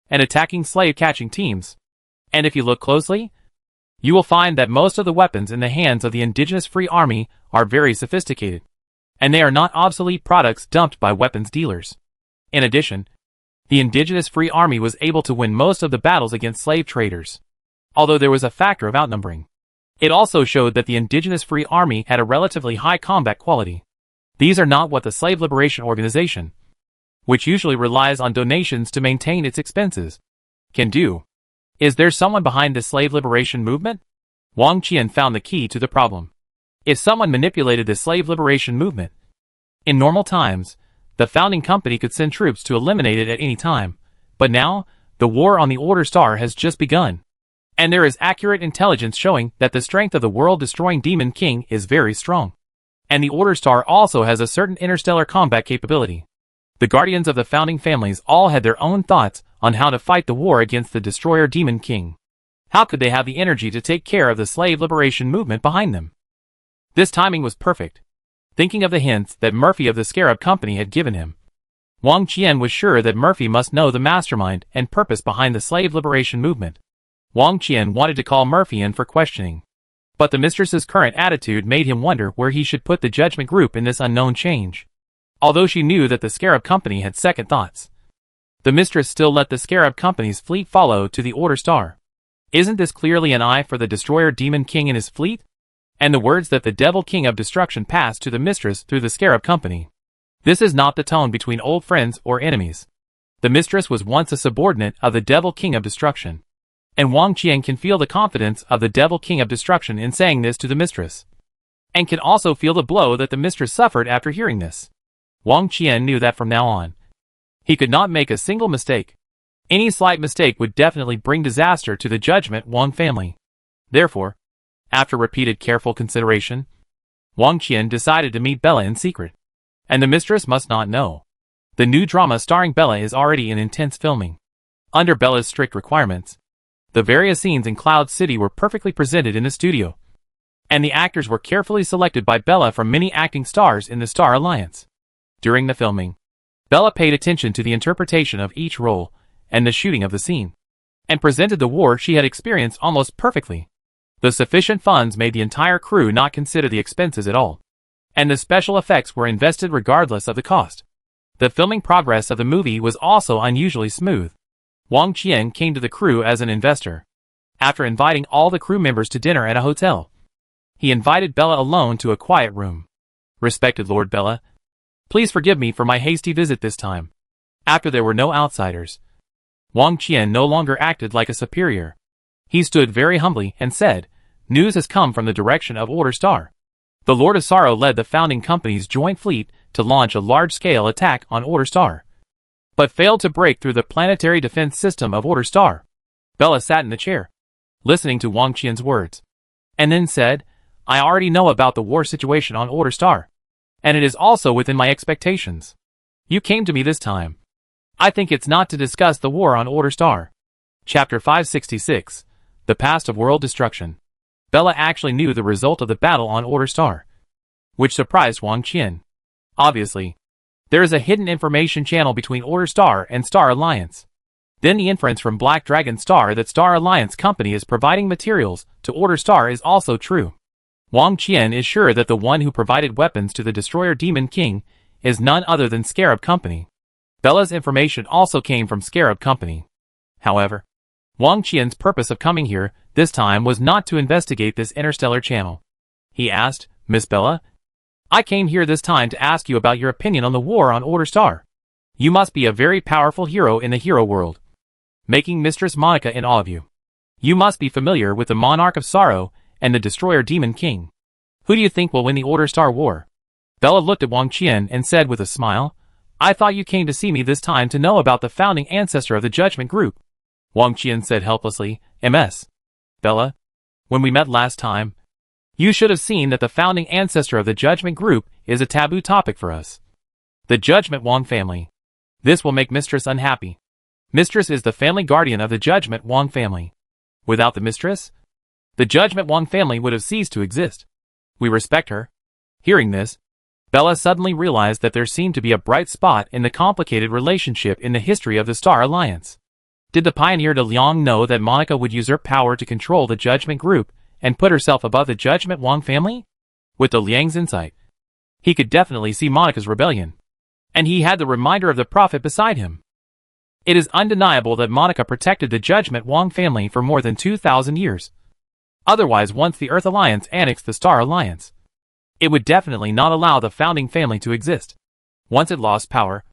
Speaker 1: and attacking slave-catching teams. And if you look closely, you will find that most of the weapons in the hands of the indigenous free army are very sophisticated, and they are not obsolete products dumped by weapons dealers. In addition, the indigenous free army was able to win most of the battles against slave traders, although there was a factor of outnumbering. It also showed that the indigenous free army had a relatively high combat quality. These are not what the Slave Liberation Organization, which usually relies on donations to maintain its expenses, can do. Is there someone behind the slave liberation movement? Wang Qian found the key to the problem. If someone manipulated the slave liberation movement, in normal times, the founding company could send troops to eliminate it at any time, but now, the war on the Order Star has just begun. And there is accurate intelligence showing that the strength of the world-destroying Demon King is very strong. And the Order Star also has a certain interstellar combat capability. The guardians of the founding families all had their own thoughts on how to fight the war against the destroyer Demon King. How could they have the energy to take care of the slave liberation movement behind them? This timing was perfect. Thinking of the hints that Murphy of the Scarab Company had given him, Wang Qian was sure that Murphy must know the mastermind and purpose behind the slave liberation movement. Wang Qian wanted to call Murphy in for questioning, but the mistress's current attitude made him wonder where he should put the judgment group in this unknown change. Although she knew that the Scarab Company had second thoughts, the mistress still let the Scarab Company's fleet follow to the Order Star. Isn't this clearly an eye for the destroyer Demon King and his fleet? And the words that the Devil King of Destruction passed to the mistress through the Scarab Company. This is not the tone between old friends or enemies. The mistress was once a subordinate of the Devil King of Destruction, and Wang Qian can feel the confidence of the Devil King of Destruction in saying this to the mistress, and can also feel the blow that the mistress suffered after hearing this. Wang Qian knew that from now on, he could not make a single mistake. Any slight mistake would definitely bring disaster to the Judgment Wang family. Therefore, after repeated careful consideration, Wang Qian decided to meet Bella in secret. And the mistress must not know. The new drama starring Bella is already in intense filming. Under Bella's strict requirements, the various scenes in Cloud City were perfectly presented in the studio, and the actors were carefully selected by Bella from many acting stars in the Star Alliance. During the filming, Bella paid attention to the interpretation of each role and the shooting of the scene, and presented the war she had experienced almost perfectly. The sufficient funds made the entire crew not consider the expenses at all, and the special effects were invested regardless of the cost. The filming progress of the movie was also unusually smooth. Wang Qian came to the crew as an investor. After inviting all the crew members to dinner at a hotel, he invited Bella alone to a quiet room. Respected Lord Bella, please forgive me for my hasty visit this time. After there were no outsiders, Wang Qian no longer acted like a superior. He stood very humbly and said, "News has come from the direction of Order Star. The Lord of Sorrow led the founding company's joint fleet to launch a large-scale attack on Order Star, but failed to break through the planetary defense system of Order Star." Bella sat in the chair, listening to Wang Qian's words, and then said, "I already know about the war situation on Order Star, and it is also within my expectations. You came to me this time. I think it's not to discuss the war on Order Star." Chapter 566, The Past of World Destruction. Bella actually knew the result of the battle on Order Star, which surprised Wang Qian. Obviously, there is a hidden information channel between Order Star and Star Alliance. Then the inference from Black Dragon Star that Star Alliance Company is providing materials to Order Star is also true. Wang Qian is sure that the one who provided weapons to the Destroyer Demon King is none other than Scarab Company. Bella's information also came from Scarab Company. However, Wang Qian's purpose of coming here this time was not to investigate this interstellar channel. He asked, "Miss Bella, I came here this time to ask you about your opinion on the war on Order Star. You must be a very powerful hero in the hero world, making Mistress Monica in awe of you. You must be familiar with the Monarch of Sorrow and the Destroyer Demon King. Who do you think will win the Order Star war?" Bella looked at Wang Qian and said with a smile, "I thought you came to see me this time to know about the founding ancestor of the Judgment Group." Wang Qian said helplessly, "Ms. Bella, when we met last time, you should have seen that the founding ancestor of the Judgment Group is a taboo topic for us. The Judgment Wang family. This will make Mistress unhappy. Mistress is the family guardian of the Judgment Wang family. Without the Mistress, the Judgment Wang family would have ceased to exist. We respect her." Hearing this, Bella suddenly realized that there seemed to be a bright spot in the complicated relationship in the history of the Star Alliance. Did the pioneer De Liang know that Monica would use her power to control the Judgment Group and put herself above the Judgment Wang family? With De Liang's insight, he could definitely see Monica's rebellion, and he had the reminder of the Prophet beside him. It is undeniable that Monica protected the Judgment Wang family for more than 2,000 years. Otherwise, once the Earth Alliance annexed the Star Alliance, it would definitely not allow the founding family to exist. Once it lost power,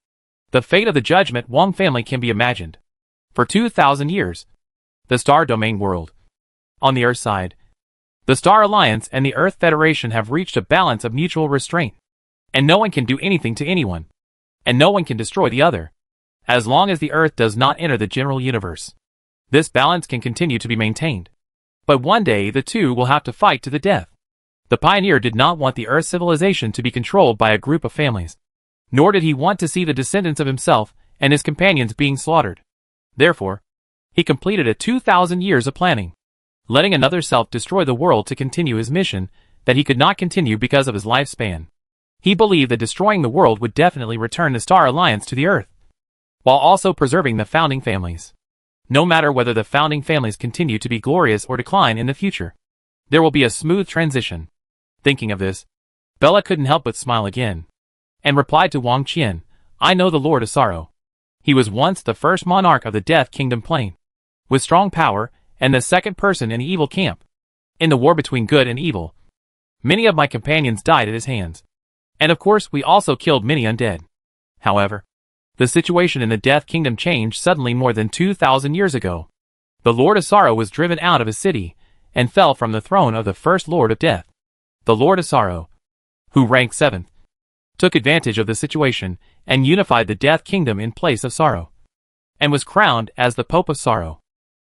Speaker 1: the fate of the Judgment Wang family can be imagined. For 2,000 years, the Star Domain world. On the Earth side, the Star Alliance and the Earth Federation have reached a balance of mutual restraint, and no one can do anything to anyone, and no one can destroy the other, as long as the Earth does not enter the general universe. This balance can continue to be maintained, but one day the two will have to fight to the death. The pioneer did not want the Earth civilization to be controlled by a group of families, nor did he want to see the descendants of himself and his companions being slaughtered. Therefore, he completed a 2,000 years of planning, letting another self destroy the world to continue his mission that he could not continue because of his lifespan. He believed that destroying the world would definitely return the Star Alliance to the Earth, while also preserving the founding families. No matter whether the founding families continue to be glorious or decline in the future, there will be a smooth transition. Thinking of this, Bella couldn't help but smile again, and replied to Wang Qian, "I know the Lord of Sorrow. He was once the first monarch of the Death Kingdom plane, with strong power, and the second person in the evil camp. In the war between good and evil, many of my companions died at his hands, and of course we also killed many undead. However, the situation in the Death Kingdom changed suddenly more than 2,000 years ago. The Lord of Sorrow was driven out of his city, and fell from the throne of the first Lord of Death. The Lord of Sorrow, who ranked 7th, took advantage of the situation and unified the Death Kingdom in place of Sorrow, and was crowned as the Pope of Sorrow.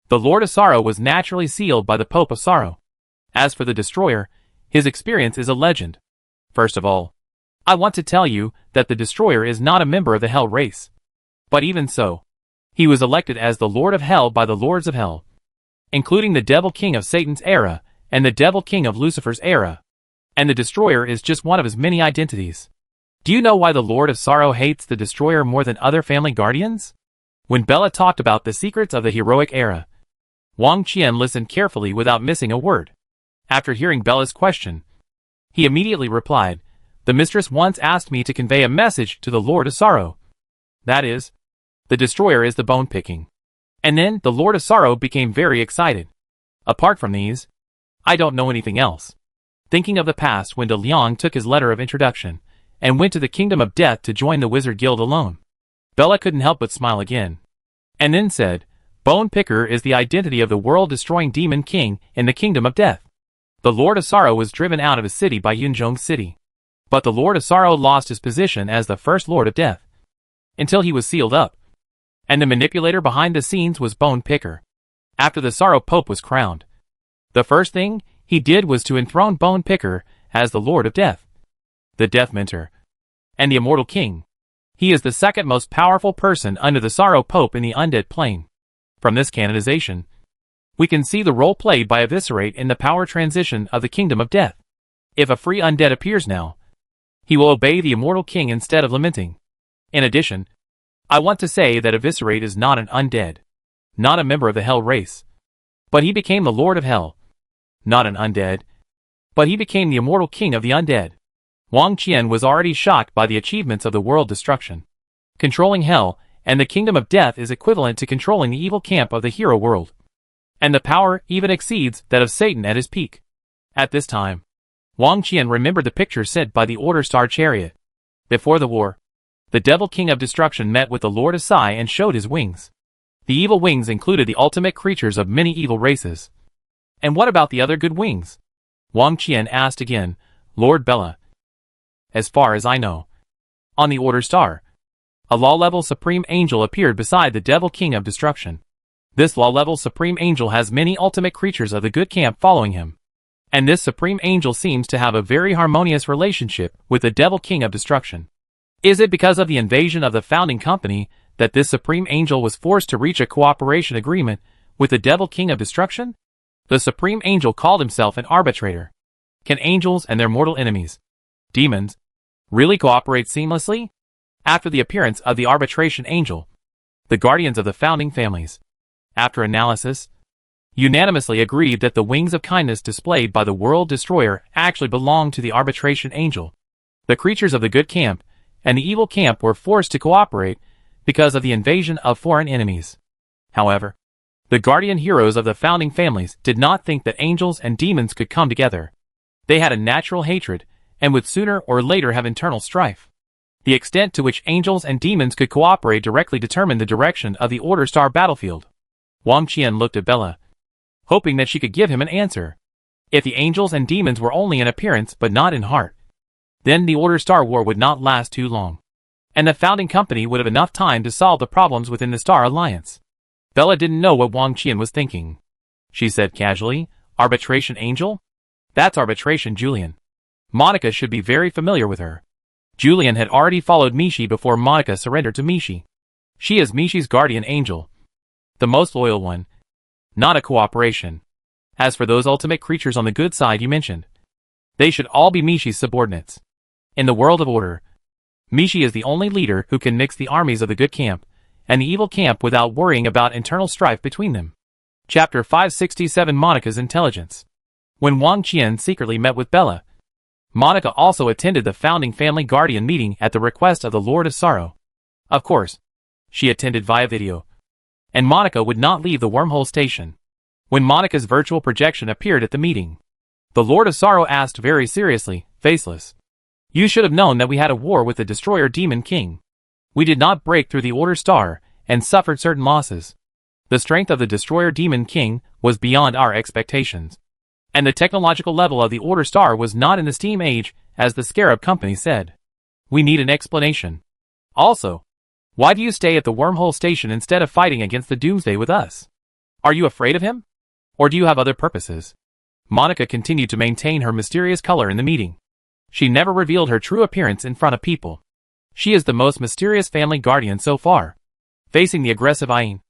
Speaker 1: The Lord of Sorrow was naturally sealed by the Pope of Sorrow. As for the Destroyer, his experience is a legend. First of all, I want to tell you that the Destroyer is not a member of the Hell race. But even so, he was elected as the Lord of Hell by the Lords of Hell, including the Devil King of Satan's era and the Devil King of Lucifer's era. And the Destroyer is just one of his many identities. Do you know why the Lord of Sorrow hates the Destroyer more than other family guardians? When Bella talked about the secrets of the heroic era, Wang Qian listened carefully without missing a word. After hearing Bella's question, he immediately replied, "The mistress once asked me to convey a message to the Lord of Sorrow. That is, the destroyer is the bone picking." And then the Lord of Sorrow became very excited. Apart from these, I don't know anything else. Thinking of the past when De Leon took his letter of introduction and went to the Kingdom of Death to join the Wizard Guild alone, Bella couldn't help but smile again. And then said, "Bone Picker is the identity of the world-destroying demon king in the Kingdom of Death. The Lord of Sorrow was driven out of his city by Yunzhong City. But the Lord of Sorrow lost his position as the first Lord of Death until he was sealed up. And the manipulator behind the scenes was Bone Picker. After the Sorrow Pope was crowned, the first thing he did was to enthrone Bone Picker as the Lord of Death, the Death Mentor, and the Immortal King. He is the second most powerful person under the Sorrow Pope in the undead plane. From this canonization, we can see the role played by Eviscerate in the power transition of the Kingdom of Death. If a free undead appears now, he will obey the Immortal King instead of lamenting. In addition, I want to say that Eviscerate is not an undead, not a member of the Hell race, but he became the Lord of Hell. Not an undead, but he became the Immortal King of the undead. Wang Qian was already shocked by the achievements of the world destruction. Controlling Hell and the Kingdom of Death is equivalent to controlling the evil camp of the hero world. And the power even exceeds that of Satan at his peak. At this time, Wang Qian remembered the picture sent by the Order Star Chariot. Before the war, the Devil King of Destruction met with the Lord of Sai and showed his wings. The evil wings included the ultimate creatures of many evil races. And what about the other good wings? Wang Qian asked again, Lord Bella. As far as I know, on the Order Star, a law-level Supreme Angel appeared beside the Devil King of Destruction. This law-level Supreme Angel has many ultimate creatures of the good camp following him. And this Supreme Angel seems to have a very harmonious relationship with the Devil King of Destruction. Is it because of the invasion of the founding company that this Supreme Angel was forced to reach a cooperation agreement with the Devil King of Destruction? The Supreme Angel called himself an arbitrator. Can angels and their mortal enemies, demons, really cooperate seamlessly? After the appearance of the arbitration angel, the guardians of the founding families, after analysis, unanimously agreed that the wings of kindness displayed by the world destroyer actually belonged to the arbitration angel. The creatures of the good camp and the evil camp were forced to cooperate because of the invasion of foreign enemies. However, the guardian heroes of the founding families did not think that angels and demons could come together. They had a natural hatred and would sooner or later have internal strife. The extent to which angels and demons could cooperate directly determined the direction of the Order Star battlefield. Wang Qian looked at Bella, hoping that she could give him an answer. If the angels and demons were only in appearance but not in heart, then the Order Star War would not last too long, and the founding company would have enough time to solve the problems within the Star Alliance. Bella didn't know what Wang Qian was thinking. She said casually, Arbitration Angel? That's Arbitration Julian. Monica should be very familiar with her. Julian had already followed Mishi before Monica surrendered to Mishi. She is Mishi's guardian angel, the most loyal one, not a cooperation. As for those ultimate creatures on the good side you mentioned, they should all be Mishi's subordinates. In the world of order, Mishi is the only leader who can mix the armies of the good camp and the evil camp without worrying about internal strife between them. Chapter 567 Monica's Intelligence. When Wang Qian secretly met with Bella, Monica also attended the founding family guardian meeting at the request of the Lord of Sorrow. Of course, she attended via video, and Monica would not leave the wormhole station. When Monica's virtual projection appeared at the meeting, the Lord of Sorrow asked very seriously, Faceless, you should have known that we had a war with the Destroyer Demon King. We did not break through the Order Star and suffered certain losses. The strength of the Destroyer Demon King was beyond our expectations, and the technological level of the Order Star was not in the Steam Age, as the Scarab Company said. We need an explanation. Also, why do you stay at the wormhole station instead of fighting against the Doomsday with us? Are you afraid of him? Or do you have other purposes? Monica continued to maintain her mysterious color in the meeting. She never revealed her true appearance in front of people. She is the most mysterious family guardian so far. Facing the aggressive Ain,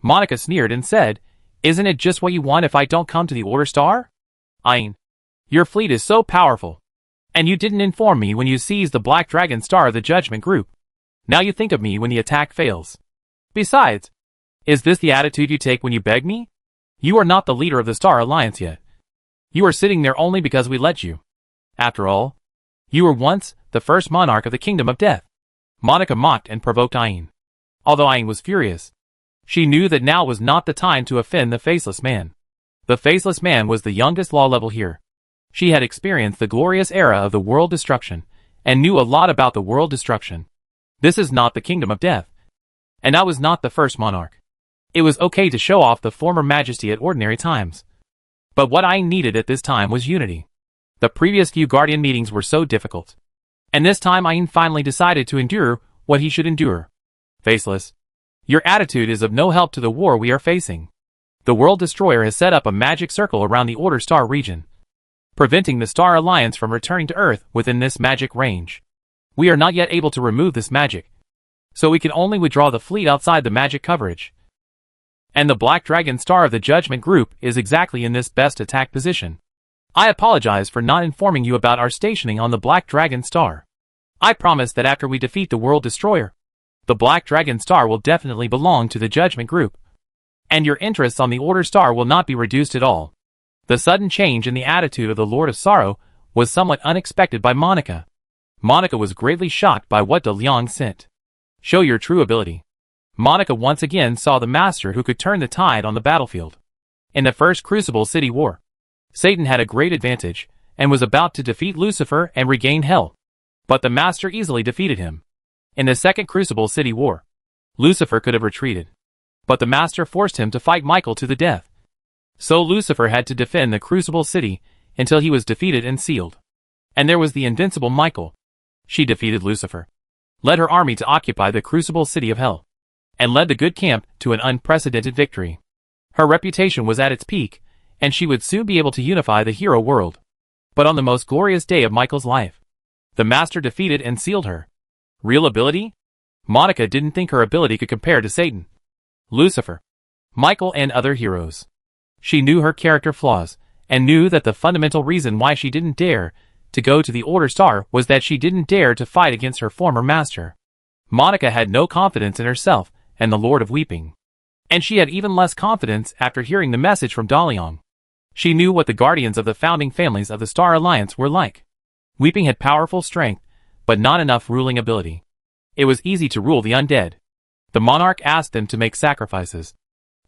Speaker 1: Monica sneered and said, Isn't it just what you want if I don't come to the Order Star? Ain, your fleet is so powerful, and you didn't inform me when you seized the Black Dragon Star of the Judgment Group. Now you think of me when the attack fails. Besides, is this the attitude you take when you beg me? You are not the leader of the Star Alliance yet. You are sitting there only because we let you. After all, you were once the first monarch of the kingdom of death. Monica mocked and provoked Ayn. Although Ayn was furious, she knew that now was not the time to offend the faceless man. The faceless man was the youngest law level here. She had experienced the glorious era of the world destruction, and knew a lot about the world destruction. This is not the kingdom of death. And I was not the first monarch. It was okay to show off the former majesty at ordinary times. But what I needed at this time was unity. The previous few Guardian meetings were so difficult. And this time Ayn finally decided to endure what he should endure. Faceless, your attitude is of no help to the war we are facing. The World Destroyer has set up a magic circle around the Order Star region, preventing the Star Alliance from returning to Earth within this magic range. We are not yet able to remove this magic, so we can only withdraw the fleet outside the magic coverage. And the Black Dragon Star of the Judgment Group is exactly in this best attack position. I apologize for not informing you about our stationing on the Black Dragon Star. I promise that after we defeat the World Destroyer, the Black Dragon Star will definitely belong to the Judgment Group. And your interests on the Order Star will not be reduced at all. The sudden change in the attitude of the Lord of Sorrow was somewhat unexpected by Monica. Monica was greatly shocked by what De Leon sent. Show your true ability. Monica once again saw the master who could turn the tide on the battlefield. In the first Crucible City War, Satan had a great advantage, and was about to defeat Lucifer and regain hell. But the master easily defeated him. In the second Crucible City War, Lucifer could have retreated, but the master forced him to fight Michael to the death. So Lucifer had to defend the Crucible City until he was defeated and sealed. And there was the invincible Michael. She defeated Lucifer, led her army to occupy the Crucible City of Hell, and led the good camp to an unprecedented victory. Her reputation was at its peak, and she would soon be able to unify the hero world. But on the most glorious day of Michael's life, the master defeated and sealed her. Real ability? Monica didn't think her ability could compare to Satan, Lucifer, Michael, and other heroes. She knew her character flaws, and knew that the fundamental reason why she didn't dare to go to the Order Star was that she didn't dare to fight against her former master. Monica had no confidence in herself and the Lord of Weeping. And she had even less confidence after hearing the message from Daliang. She knew what the guardians of the founding families of the Star Alliance were like. Weeping had powerful strength, but not enough ruling ability. It was easy to rule the undead. The monarch asked them to make sacrifices,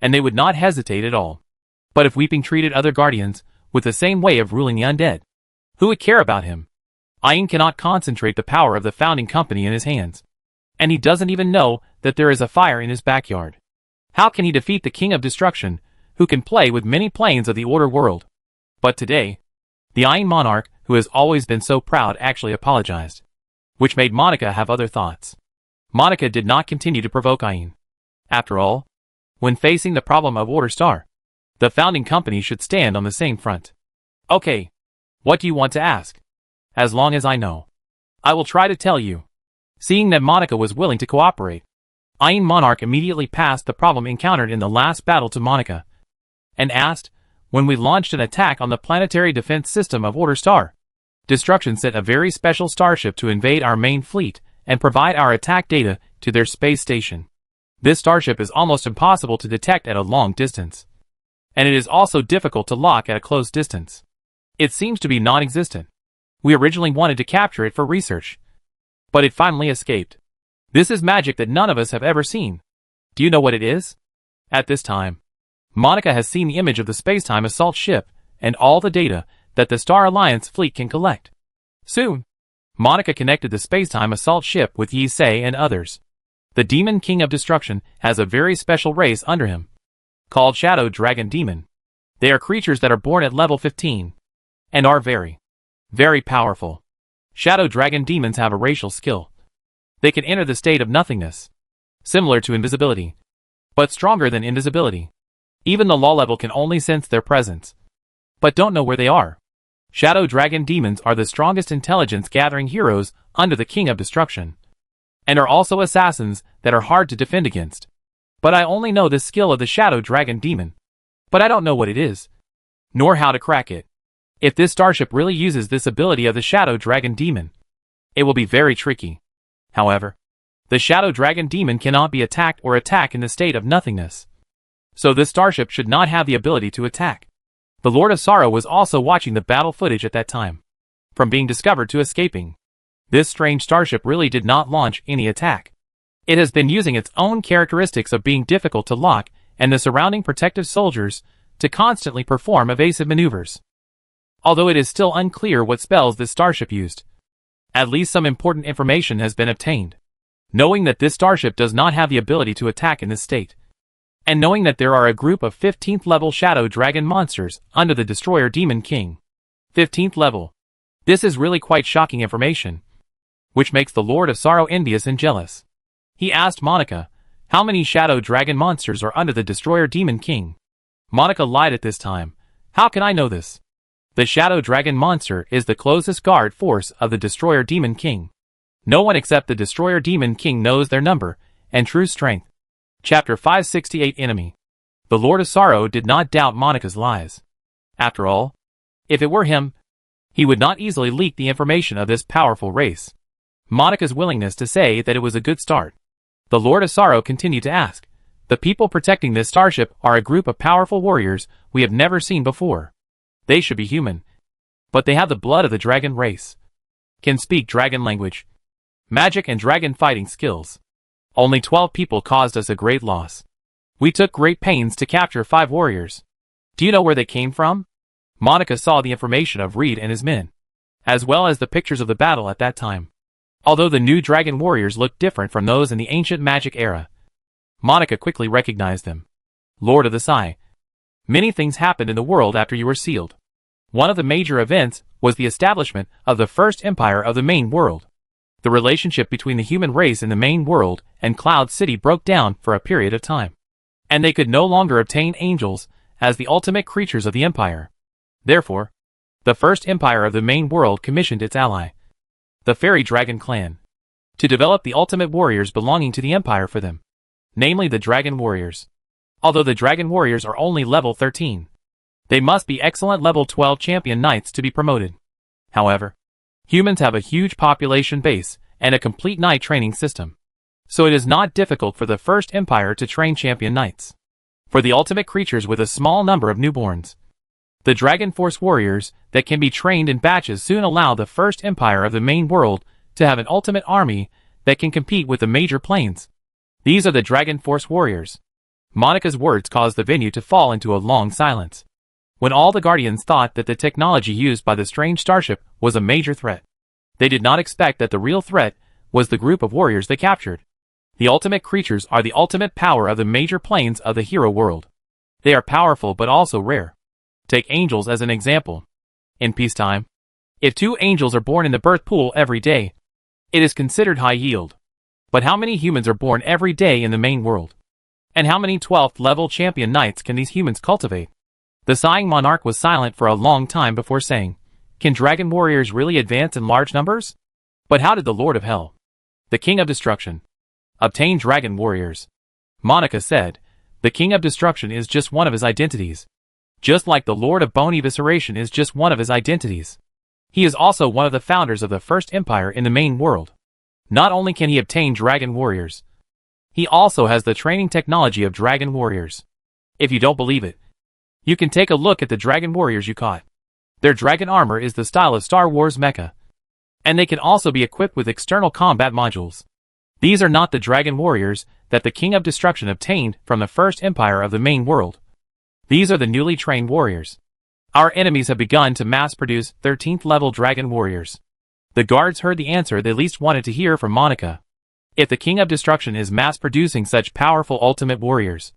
Speaker 1: and they would not hesitate at all. But if Weeping treated other guardians with the same way of ruling the undead, who would care about him? Ayn cannot concentrate the power of the founding company in his hands. And he doesn't even know that there is a fire in his backyard. How can he defeat the King of Destruction, who can play with many planes of the Order world? But today, the Ayn monarch, who has always been so proud, actually apologized, which made Monica have other thoughts. Monica did not continue to provoke Ayn. After all, when facing the problem of Order Star, the founding company should stand on the same front. Okay, what do you want to ask? As long as I know, I will try to tell you. Seeing that Monica was willing to cooperate, Ayn monarch immediately passed the problem encountered in the last battle to Monica, and asked, when we launched an attack on the planetary defense system of Order Star, Destruction sent a very special starship to invade our main fleet and provide our attack data to their space station. This starship is almost impossible to detect at a long distance, and it is also difficult to lock at a close distance. It seems to be non-existent. We originally wanted to capture it for research, but it finally escaped. This is magic that none of us have ever seen. Do you know what it is? At this time, Monica has seen the image of the Spacetime Assault Ship and all the data that the Star Alliance fleet can collect. Soon, Monica connected the Spacetime Assault Ship with Yi Se and others. The Demon King of Destruction has a very special race under him, called Shadow Dragon Demon. They are creatures that are born at level 15, and are very, very powerful. Shadow Dragon Demons have a racial skill. They can enter the state of nothingness, similar to invisibility, but stronger than invisibility. Even the law level can only sense their presence, but don't know where they are. Shadow Dragon Demons are the strongest intelligence-gathering heroes under the King of Destruction, and are also assassins that are hard to defend against. But I only know the skill of the Shadow Dragon Demon, but I don't know what it is, nor how to crack it. If this starship really uses this ability of the Shadow Dragon Demon, it will be very tricky. However, the Shadow Dragon Demon cannot be attacked or attack in the state of nothingness, so this starship should not have the ability to attack. The Lord of Sorrow was also watching the battle footage at that time. From being discovered to escaping, this strange starship really did not launch any attack. It has been using its own characteristics of being difficult to lock and the surrounding protective soldiers to constantly perform evasive maneuvers. Although it is still unclear what spells this starship used, at least some important information has been obtained. Knowing that this starship does not have the ability to attack in this state, and knowing that there are a group of 15th level Shadow Dragon monsters under the Destroyer Demon King. 15th level. This is really quite shocking information, which makes the Lord of Sorrow envious and jealous. He asked Monica, how many Shadow Dragon monsters are under the Destroyer Demon King? Monica lied at this time. How can I know this? The Shadow Dragon monster is the closest guard force of the Destroyer Demon King. No one except the Destroyer Demon King knows their number and true strength. Chapter 568 Enemy. The Lord of Sorrow did not doubt Monica's lies. After all, if it were him, he would not easily leak the information of this powerful race. Monica's willingness to say that it was a good start. The Lord of Sorrow continued to ask, the people protecting this starship are a group of powerful warriors we have never seen before. They should be human, but they have the blood of the dragon race. Can speak dragon language, magic and dragon fighting skills. Only 12 people caused us a great loss. We took great pains to capture 5 warriors. Do you know where they came from? Monica saw the information of Reed and his men, as well as the pictures of the battle at that time. Although the new dragon warriors looked different from those in the ancient magic era, Monica quickly recognized them. Lord of the Sigh. Many things happened in the world after you were sealed. One of the major events was the establishment of the first empire of the main world. The relationship between the human race in the main world and Cloud City broke down for a period of time, and they could no longer obtain angels as the ultimate creatures of the empire. Therefore, the first empire of the main world commissioned its ally, the Fairy Dragon Clan, to develop the ultimate warriors belonging to the empire for them, namely the Dragon Warriors. Although the Dragon Warriors are only level 13, they must be excellent level 12 champion knights to be promoted. However, humans have a huge population base and a complete knight training system, so it is not difficult for the first empire to train champion knights. For the ultimate creatures with a small number of newborns, the Dragon Force warriors that can be trained in batches soon allow the first empire of the main world to have an ultimate army that can compete with the major planes. These are the Dragon Force warriors. Monica's words caused the venue to fall into a long silence. When all the Guardians thought that the technology used by the strange starship was a major threat, they did not expect that the real threat was the group of warriors they captured. The ultimate creatures are the ultimate power of the major planes of the hero world. They are powerful but also rare. Take angels as an example. In peacetime, if 2 angels are born in the birth pool every day, it is considered high yield. But how many humans are born every day in the main world? And how many 12th level champion knights can these humans cultivate? The sighing monarch was silent for a long time before saying, can dragon warriors really advance in large numbers? But how did the Lord of Hell, the King of Destruction, obtain dragon warriors? Monica said, the King of Destruction is just one of his identities. Just like the Lord of Bone Evisceration is just one of his identities. He is also one of the founders of the first empire in the main world. Not only can he obtain dragon warriors, he also has the training technology of dragon warriors. If you don't believe it, you can take a look at the dragon warriors you caught. Their dragon armor is the style of Star Wars mecha, and they can also be equipped with external combat modules. These are not the dragon warriors that the King of Destruction obtained from the first empire of the main world. These are the newly trained warriors. Our enemies have begun to mass-produce 13th level dragon warriors. The guards heard the answer they least wanted to hear from Monica. If the King of Destruction is mass-producing such powerful ultimate warriors,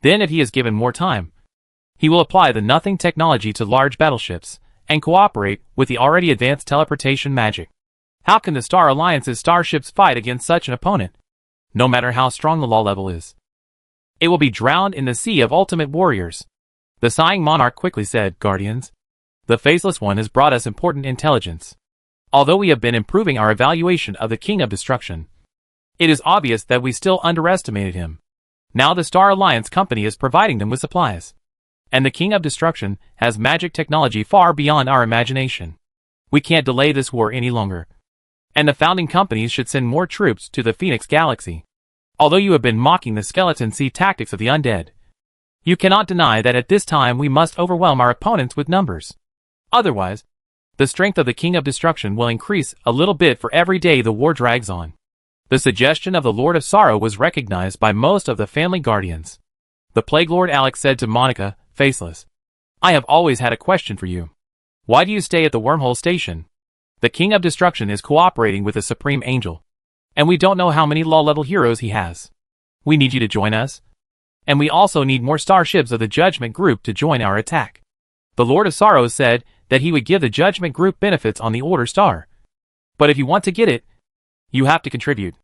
Speaker 1: then if he is given more time, he will apply the nothing technology to large battleships and cooperate with the already advanced teleportation magic. How can the Star Alliance's starships fight against such an opponent? No matter how strong the law level is, it will be drowned in the sea of ultimate warriors. The sighing monarch quickly said, Guardians, the Faceless One has brought us important intelligence. Although we have been improving our evaluation of the King of Destruction, it is obvious that we still underestimated him. Now the Star Alliance company is providing them with supplies, and the King of Destruction has magic technology far beyond our imagination. We can't delay this war any longer, and the founding companies should send more troops to the Phoenix Galaxy. Although you have been mocking the skeleton sea tactics of the undead, You cannot deny that at this time we must overwhelm our opponents with numbers. Otherwise, the strength of the King of Destruction will increase a little bit for every day the war drags on. The suggestion of the Lord of Sorrow was recognized by most of the family guardians. The Plague Lord Alex said to Monica, faceless, I have always had a question for you. Why do you stay at the wormhole station? The King of Destruction is cooperating with the Supreme Angel, and we don't know how many low-level heroes he has. We need you to join us, and we also need more starships of the Judgment Group to join our attack. The Lord of Sorrows said that he would give the Judgment Group benefits on the Order Star. But if you want to get it, you have to contribute.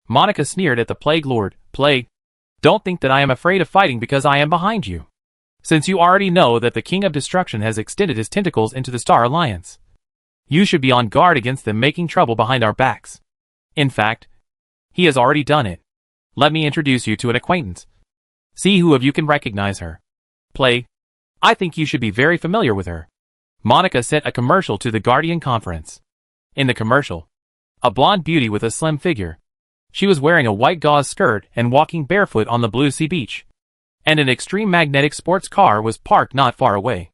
Speaker 1: Monica sneered at the Plague Lord. Plague, don't think that I am afraid of fighting because I am behind you. Since you already know that the King of Destruction has extended his tentacles into the Star Alliance, you should be on guard against them making trouble behind our backs. In fact, he has already done it. Let me introduce you to an acquaintance. See who of you can recognize her. Plague, I think you should be very familiar with her. Monica sent a commercial to the Guardian Conference. In the commercial, a blonde beauty with a slim figure. She was wearing a white gauze skirt and walking barefoot on the blue sea beach. And an extreme magnetic sports car was parked not far away.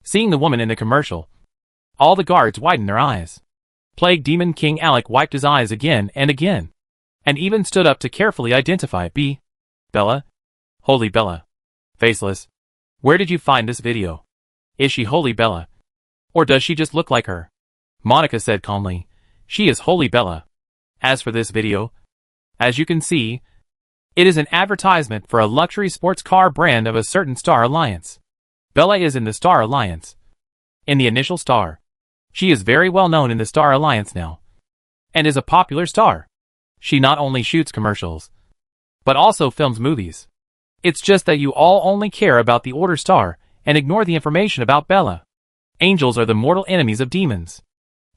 Speaker 1: Seeing the woman in the commercial, all the guards widened their eyes. Plague Demon King Alec wiped his eyes again and again, and even stood up to carefully identify Bella? Holy Bella. Faceless. Where did you find this video? Is she Holy Bella? Or does she just look like her? Monica said calmly, she is Holy Bella. As for this video, as you can see, it is an advertisement for a luxury sports car brand of a certain Star Alliance. Bella is in the Star Alliance. In the initial star. She is very well known in the Star Alliance now, and is a popular star. She not only shoots commercials, but also films movies. It's just that you all only care about the Order Star and ignore the information about Bella. Angels are the mortal enemies of demons.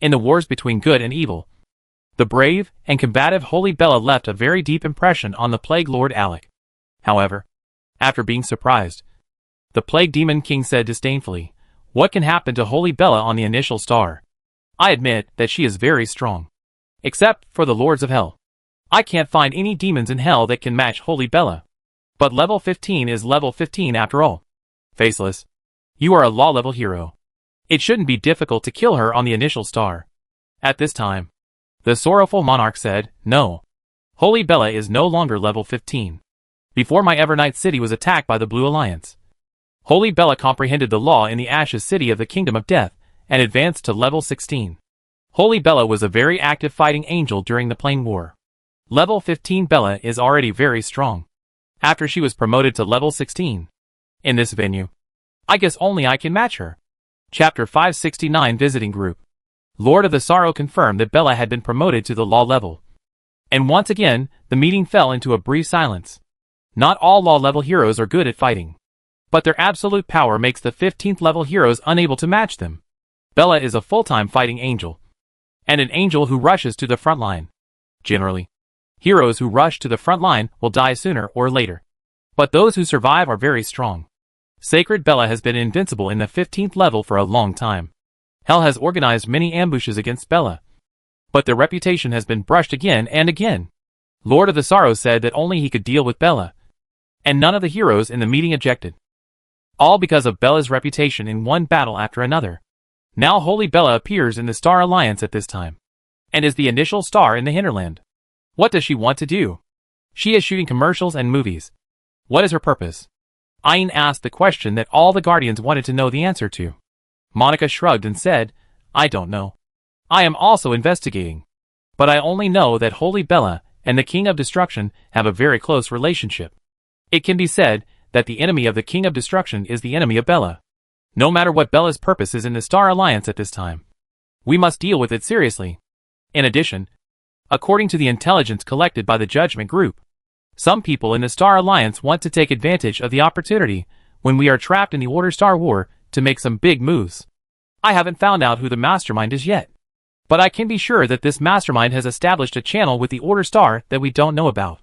Speaker 1: In the wars between good and evil, the brave and combative Holy Bella left a very deep impression on the Plague Lord Alec. However, after being surprised, the Plague Demon King said disdainfully, what can happen to Holy Bella on the initial star? I admit that she is very strong. Except for the Lords of Hell. I can't find any demons in hell that can match Holy Bella. But level 15 is level 15 after all. Faceless, you are a law-level hero. It shouldn't be difficult to kill her on the initial star. At this time, the sorrowful monarch said, no. Holy Bella is no longer level 15. Before my Evernight City was attacked by the Blue Alliance, Holy Bella comprehended the law in the Ashes City of the Kingdom of Death and advanced to level 16. Holy Bella was a very active fighting angel during the Plain War. Level 15 Bella is already very strong. After she was promoted to level 16. In this venue, I guess only I can match her. Chapter 569 Visiting Group. Lord of the Sorrow confirmed that Bella had been promoted to the law level. And once again, the meeting fell into a brief silence. Not all law level heroes are good at fighting, but their absolute power makes the 15th level heroes unable to match them. Bella is a full-time fighting angel, and an angel who rushes to the front line. Generally, heroes who rush to the front line will die sooner or later, but those who survive are very strong. Sacred Bella has been invincible in the 15th level for a long time. Hell has organized many ambushes against Bella, but their reputation has been brushed again and again. Lord of the Sorrows said that only he could deal with Bella, and none of the heroes in the meeting objected. All because of Bella's reputation in one battle after another. Now Holy Bella appears in the Star Alliance at this time, and is the initial star in the hinterland. What does she want to do? She is shooting commercials and movies. What is her purpose? Ayn asked the question that all the Guardians wanted to know the answer to. Monica shrugged and said, I don't know. I am also investigating. But I only know that Holy Bella and the King of Destruction have a very close relationship. It can be said that the enemy of the King of Destruction is the enemy of Bella. No matter what Bella's purpose is in the Star Alliance at this time, we must deal with it seriously. In addition, according to the intelligence collected by the Judgment Group, some people in the Star Alliance want to take advantage of the opportunity when we are trapped in the Order Star War to make some big moves. I haven't found out who the mastermind is yet, but I can be sure that this mastermind has established a channel with the Order Star that we don't know about.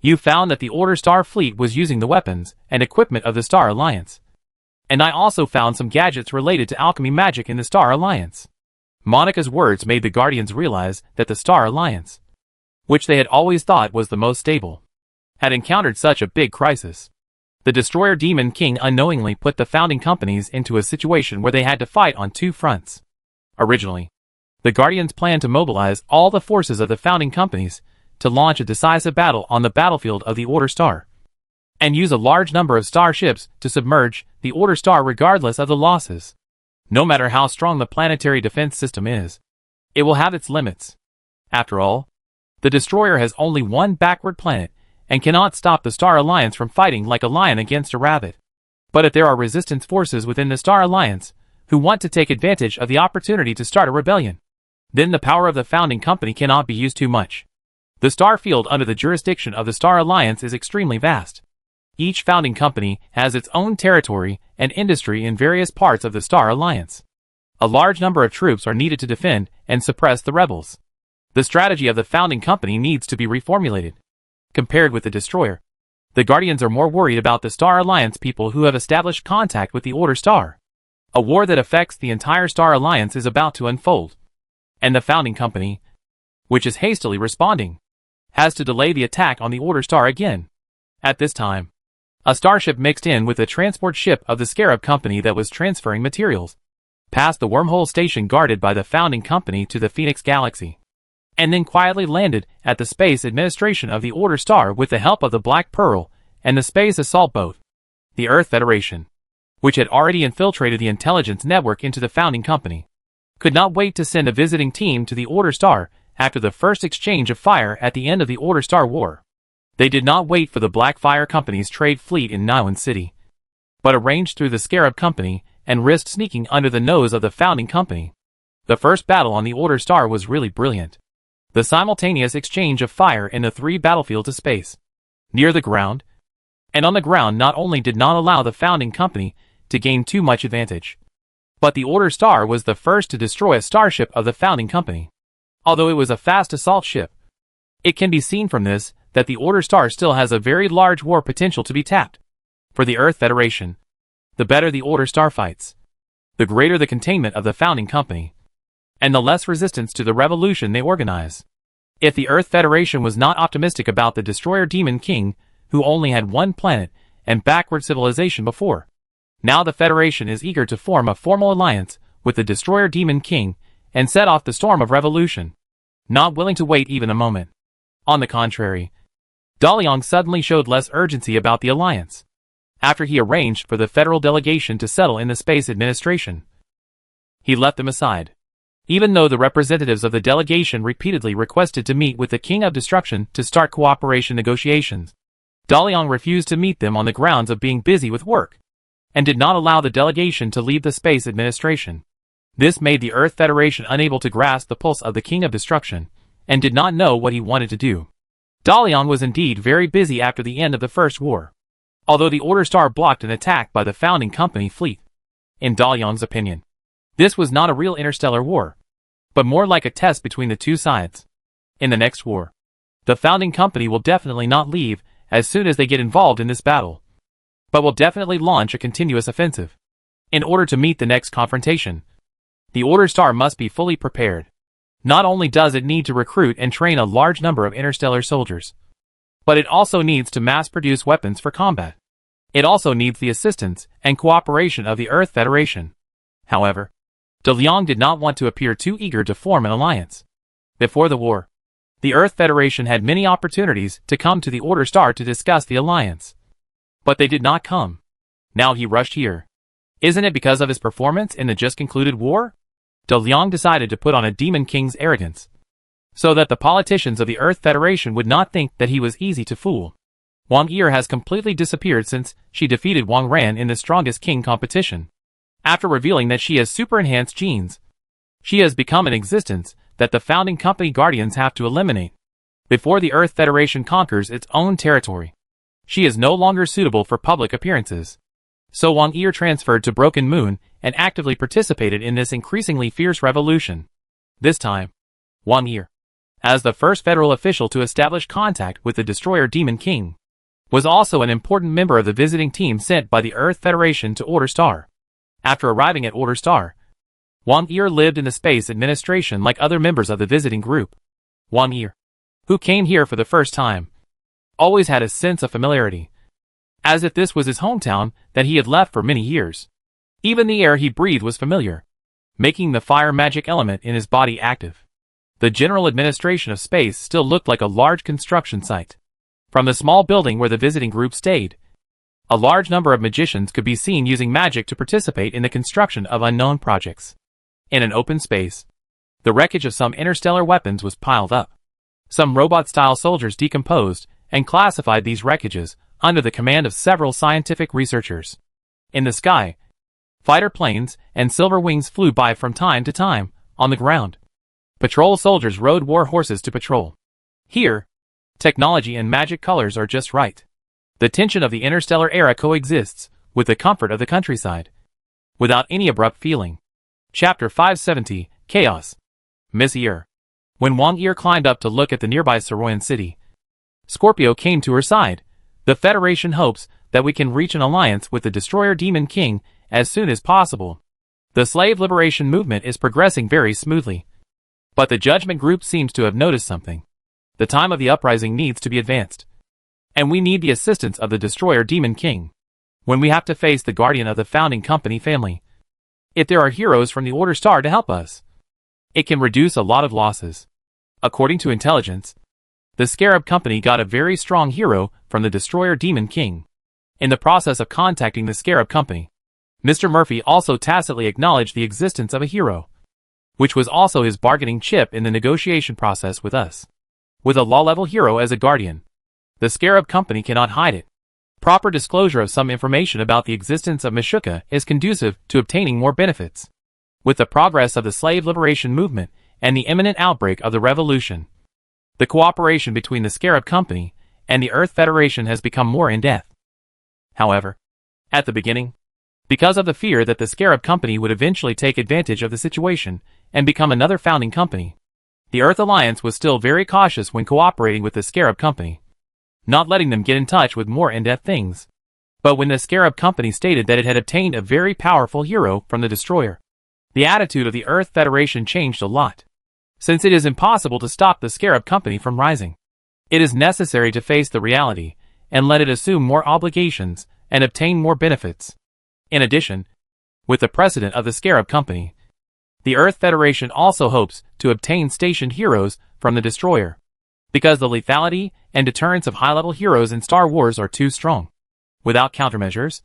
Speaker 1: You found that the Order Star fleet was using the weapons and equipment of the Star Alliance. And I also found some gadgets related to alchemy magic in the Star Alliance. Monica's words made the Guardians realize that the Star Alliance, which they had always thought was the most stable, had encountered such a big crisis. The Destroyer Demon King unknowingly put the founding companies into a situation where they had to fight on two fronts. Originally, the Guardians planned to mobilize all the forces of the founding companies to launch a decisive battle on the battlefield of the Order Star, and use a large number of starships to submerge the Order Star regardless of the losses. No matter how strong the planetary defense system is, it will have its limits. After all, the Destroyer has only one backward planet and cannot stop the Star Alliance from fighting like a lion against a rabbit. But if there are resistance forces within the Star Alliance who want to take advantage of the opportunity to start a rebellion, then the power of the founding company cannot be used too much. The star field under the jurisdiction of the Star Alliance is extremely vast. Each founding company has its own territory and industry in various parts of the Star Alliance. A large number of troops are needed to defend and suppress the rebels. The strategy of the founding company needs to be reformulated. Compared with the Destroyer, the Guardians are more worried about the Star Alliance people who have established contact with the Order Star. A war that affects the entire Star Alliance is about to unfold, and the founding company, which is hastily responding, has to delay the attack on the Order Star again. At this time, a starship mixed in with a transport ship of the Scarab Company that was transferring materials passed the wormhole station guarded by the founding company to the Phoenix Galaxy, and then quietly landed at the Space Administration of the Order Star with the help of the Black Pearl and the Space Assault Boat. The Earth Federation, which had already infiltrated the intelligence network into the founding company, could not wait to send a visiting team to the Order Star after the first exchange of fire at the end of the Order Star War. They did not wait for the Blackfire Company's trade fleet in Niwan City, but arranged through the Scarab Company and risked sneaking under the nose of the founding company. The first battle on the Order Star was really brilliant. The simultaneous exchange of fire in the three battlefields of space, near the ground, and on the ground not only did not allow the founding company to gain too much advantage, but the Order Star was the first to destroy a starship of the founding company. Although it was a fast assault ship, it can be seen from this that the Order Star still has a very large war potential to be tapped. For the Earth Federation, the better the Order Star fights, the greater the containment of the founding company, and the less resistance to the revolution they organize. If the Earth Federation was not optimistic about the Destroyer Demon King, who only had one planet and backward civilization before, now the Federation is eager to form a formal alliance with the Destroyer Demon King and set off the storm of revolution, not willing to wait even a moment. On the contrary, Daliang suddenly showed less urgency about the alliance. After he arranged for the federal delegation to settle in the Space Administration, he left them aside. Even though the representatives of the delegation repeatedly requested to meet with the King of Destruction to start cooperation negotiations, Daliang refused to meet them on the grounds of being busy with work, and did not allow the delegation to leave the Space Administration. This made the Earth Federation unable to grasp the pulse of the King of Destruction, and did not know what he wanted to do. Daliang was indeed very busy after the end of the First War, although the Order Star blocked an attack by the founding company fleet. In Daliang's opinion, this was not a real interstellar war, but more like a test between the two sides. In the next war, the founding company will definitely not leave as soon as they get involved in this battle, but will definitely launch a continuous offensive. In order to meet the next confrontation, the Order Star must be fully prepared. Not only does it need to recruit and train a large number of interstellar soldiers, but it also needs to mass-produce weapons for combat. It also needs the assistance and cooperation of the Earth Federation. However, Daliang did not want to appear too eager to form an alliance. Before the war, the Earth Federation had many opportunities to come to the Order Star to discuss the alliance, but they did not come. Now he rushed here. Isn't it because of his performance in the just concluded war? Daliang decided to put on a Demon King's arrogance, so that the politicians of the Earth Federation would not think that he was easy to fool. Wang Yi has completely disappeared since she defeated Wang Ran in the Strongest King competition. After revealing that she has super-enhanced genes, she has become an existence that the founding company Guardians have to eliminate before the Earth Federation conquers its own territory. She is no longer suitable for public appearances. So Wang Yi transferred to Broken Moon and actively participated in this increasingly fierce revolution. This time, Wang Yi, as the first federal official to establish contact with the Destroyer Demon King, was also an important member of the visiting team sent by the Earth Federation to Order Star. After arriving at Order Star, Wang Yi lived in the Space Administration like other members of the visiting group. Wang Yi, who came here for the first time, always had a sense of familiarity. as if this was his hometown that he had left for many years. Even the air he breathed was familiar, making the fire magic element in his body active. The general administration of space still looked like a large construction site. From the small building where the visiting group stayed, a large number of magicians could be seen using magic to participate in the construction of unknown projects. In an open space, the wreckage of some interstellar weapons was piled up. Some robot-style soldiers decomposed and classified these wreckages under the command of several scientific researchers. In the sky, fighter planes and silver wings flew by from time to time on the ground. Patrol soldiers rode war horses to patrol. Here, technology and magic colors are just right. The tension of the interstellar era coexists with the comfort of the countryside, without any abrupt feeling. Chapter 570, Chaos. Miss Ear. When Wang Ear climbed up to look at the nearby Saroyan city, Scorpio came to her side. The Federation hopes that we can reach an alliance with the Destroyer Demon King as soon as possible. The slave liberation movement is progressing very smoothly. But the Judgment Group seems to have noticed something. The time of the uprising needs to be advanced. And we need the assistance of the Destroyer Demon King when we have to face the guardian of the founding company family. If there are heroes from the Order Star to help us, it can reduce a lot of losses. According to intelligence, the Scarab Company got a very strong hero from the Destroyer Demon King. In the process of contacting the Scarab Company, Mr. Murphy also tacitly acknowledged the existence of a hero, which was also his bargaining chip in the negotiation process with us. With a law-level hero as a guardian, the Scarab Company cannot hide it. Proper disclosure of some information about the existence of Meshuggah is conducive to obtaining more benefits. With the progress of the slave liberation movement and the imminent outbreak of the revolution, the cooperation between the Scarab Company and the Earth Federation has become more in-depth. However, at the beginning, because of the fear that the Scarab Company would eventually take advantage of the situation and become another founding company, the Earth Alliance was still very cautious when cooperating with the Scarab Company, not letting them get in touch with more in-depth things. But when the Scarab Company stated that it had obtained a very powerful hero from the Destroyer, the attitude of the Earth Federation changed a lot. Since it is impossible to stop the Scarab Company from rising, it is necessary to face the reality and let it assume more obligations and obtain more benefits. In addition, with the precedent of the Scarab Company, the Earth Federation also hopes to obtain stationed heroes from the Destroyer, because the lethality and deterrence of high-level heroes in Star Wars are too strong. Without countermeasures,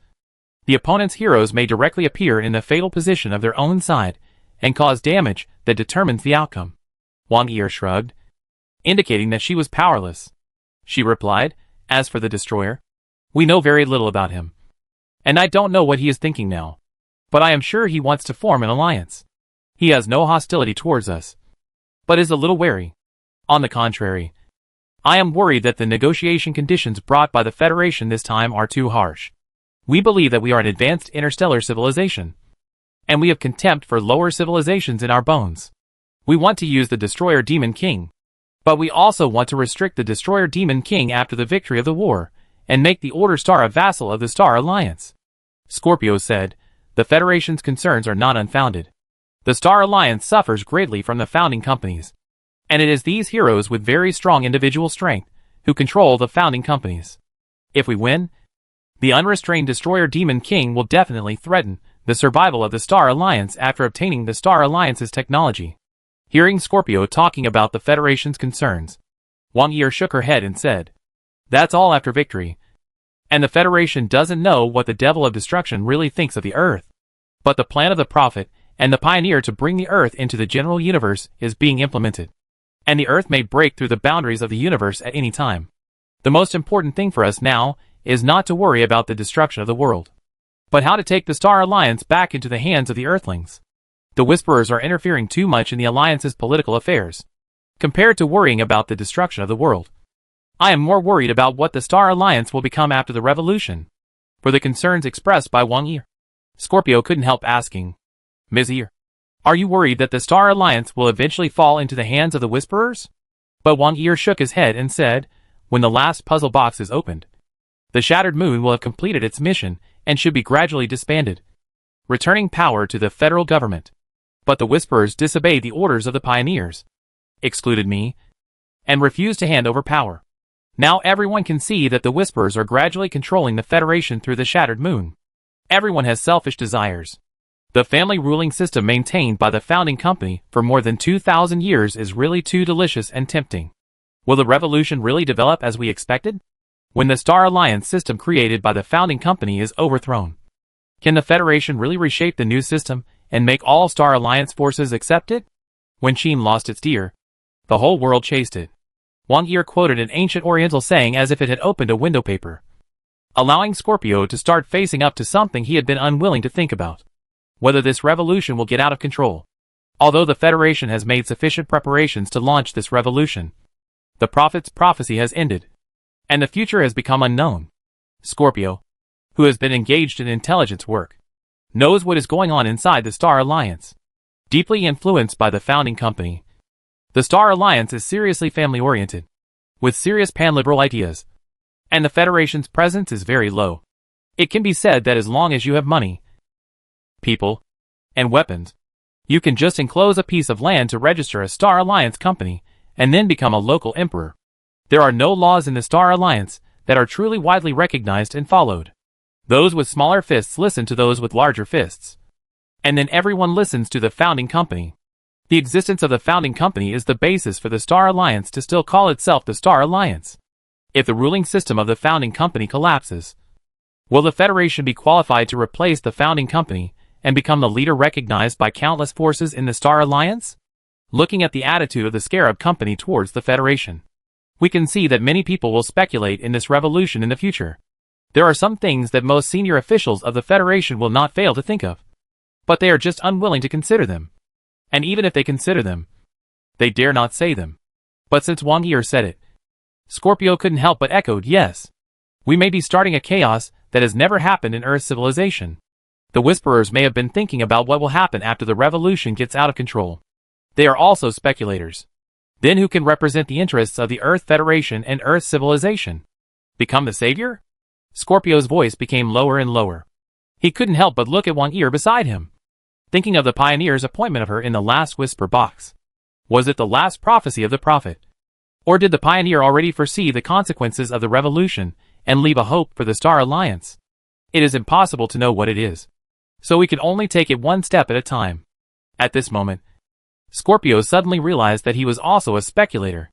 Speaker 1: the opponent's heroes may directly appear in the fatal position of their own side and cause damage that determines the outcome. Wang Ear shrugged, indicating that she was powerless. She replied, "As for the Destroyer, we know very little about him, and I don't know what he is thinking now, but I am sure he wants to form an alliance. He has no hostility towards us, but is a little wary. On the contrary, I am worried that the negotiation conditions brought by the Federation this time are too harsh. We believe that we are an advanced interstellar civilization, and we have contempt for lower civilizations in our bones. We want to use the Destroyer Demon King, but we also want to restrict the Destroyer Demon King after the victory of the war, and make the Order Star a vassal of the Star Alliance." Scorpio said, "The Federation's concerns are not unfounded. The Star Alliance suffers greatly from the founding companies, and it is these heroes with very strong individual strength who control the founding companies. If we win, the unrestrained Destroyer Demon King will definitely threaten the survival of the Star Alliance after obtaining the Star Alliance's technology." Hearing Scorpio talking about the Federation's concerns, Wang Ear shook her head and said, "That's all after victory, and the Federation doesn't know what the Devil of Destruction really thinks of the Earth. But the plan of the Prophet and the Pioneer to bring the Earth into the general universe is being implemented, and the Earth may break through the boundaries of the universe at any time. The most important thing for us now is not to worry about the destruction of the world, but how to take the Star Alliance back into the hands of the Earthlings. The Whisperers are interfering too much in the Alliance's political affairs, compared to worrying about the destruction of the world. I am more worried about what the Star Alliance will become after the revolution." For the concerns expressed by Wang Ear, Scorpio couldn't help asking, "Ms. Ear, are you worried that the Star Alliance will eventually fall into the hands of the Whisperers?" But Wang Ear shook his head and said, "When the last puzzle box is opened, the Shattered Moon will have completed its mission and should be gradually disbanded, returning power to the federal government. But the Whisperers disobeyed the orders of the Pioneers, excluded me, and refused to hand over power. Now everyone can see that the Whisperers are gradually controlling the Federation through the shattered moon. Everyone has selfish desires. The family ruling system maintained by the founding company for more than 2,000 years is really too delicious and tempting. Will the revolution really develop as we expected? When the Star Alliance system created by the founding company is overthrown, can the Federation really reshape the new system and make all Star Alliance forces accept it? When Sheen lost its deer, the whole world chased it. Wang Yi quoted an ancient Oriental saying as if it had opened a window paper, allowing Scorpio to start facing up to something he had been unwilling to think about: whether this revolution will get out of control. Although the Federation has made sufficient preparations to launch this revolution, the prophet's prophecy has ended, and the future has become unknown. Scorpio, who has been engaged in intelligence work, knows what is going on inside the Star Alliance. Deeply influenced by the founding company, the Star Alliance is seriously family-oriented, with serious pan-liberal ideas, and the Federation's presence is very low. It can be said that as long as you have money, people, and weapons, you can just enclose a piece of land to register a Star Alliance company and then become a local emperor. There are no laws in the Star Alliance that are truly widely recognized and followed. Those with smaller fists listen to those with larger fists, and then everyone listens to the founding company. The existence of the founding company is the basis for the Star Alliance to still call itself the Star Alliance. If the ruling system of the founding company collapses, will the Federation be qualified to replace the founding company and become the leader recognized by countless forces in the Star Alliance? Looking at the attitude of the Scarab Company towards the Federation, we can see that many people will speculate in this revolution in the future. There are some things that most senior officials of the Federation will not fail to think of, but they are just unwilling to consider them. And even if they consider them, they dare not say them. But since Wang Yi said it, Scorpio couldn't help but echoed, yes. We may be starting a chaos that has never happened in Earth civilization. The Whisperers may have been thinking about what will happen after the revolution gets out of control. They are also speculators. Then who can represent the interests of the Earth Federation and Earth civilization? Become the savior? Scorpio's voice became lower and lower. He couldn't help but look at Wang Yi beside him, thinking of the pioneer's appointment of her in the last whisper box. Was it the last prophecy of the prophet? Or did the pioneer already foresee the consequences of the revolution and leave a hope for the Star Alliance? It is impossible to know what it is, so we can only take it one step at a time. At this moment, Scorpio suddenly realized that he was also a speculator.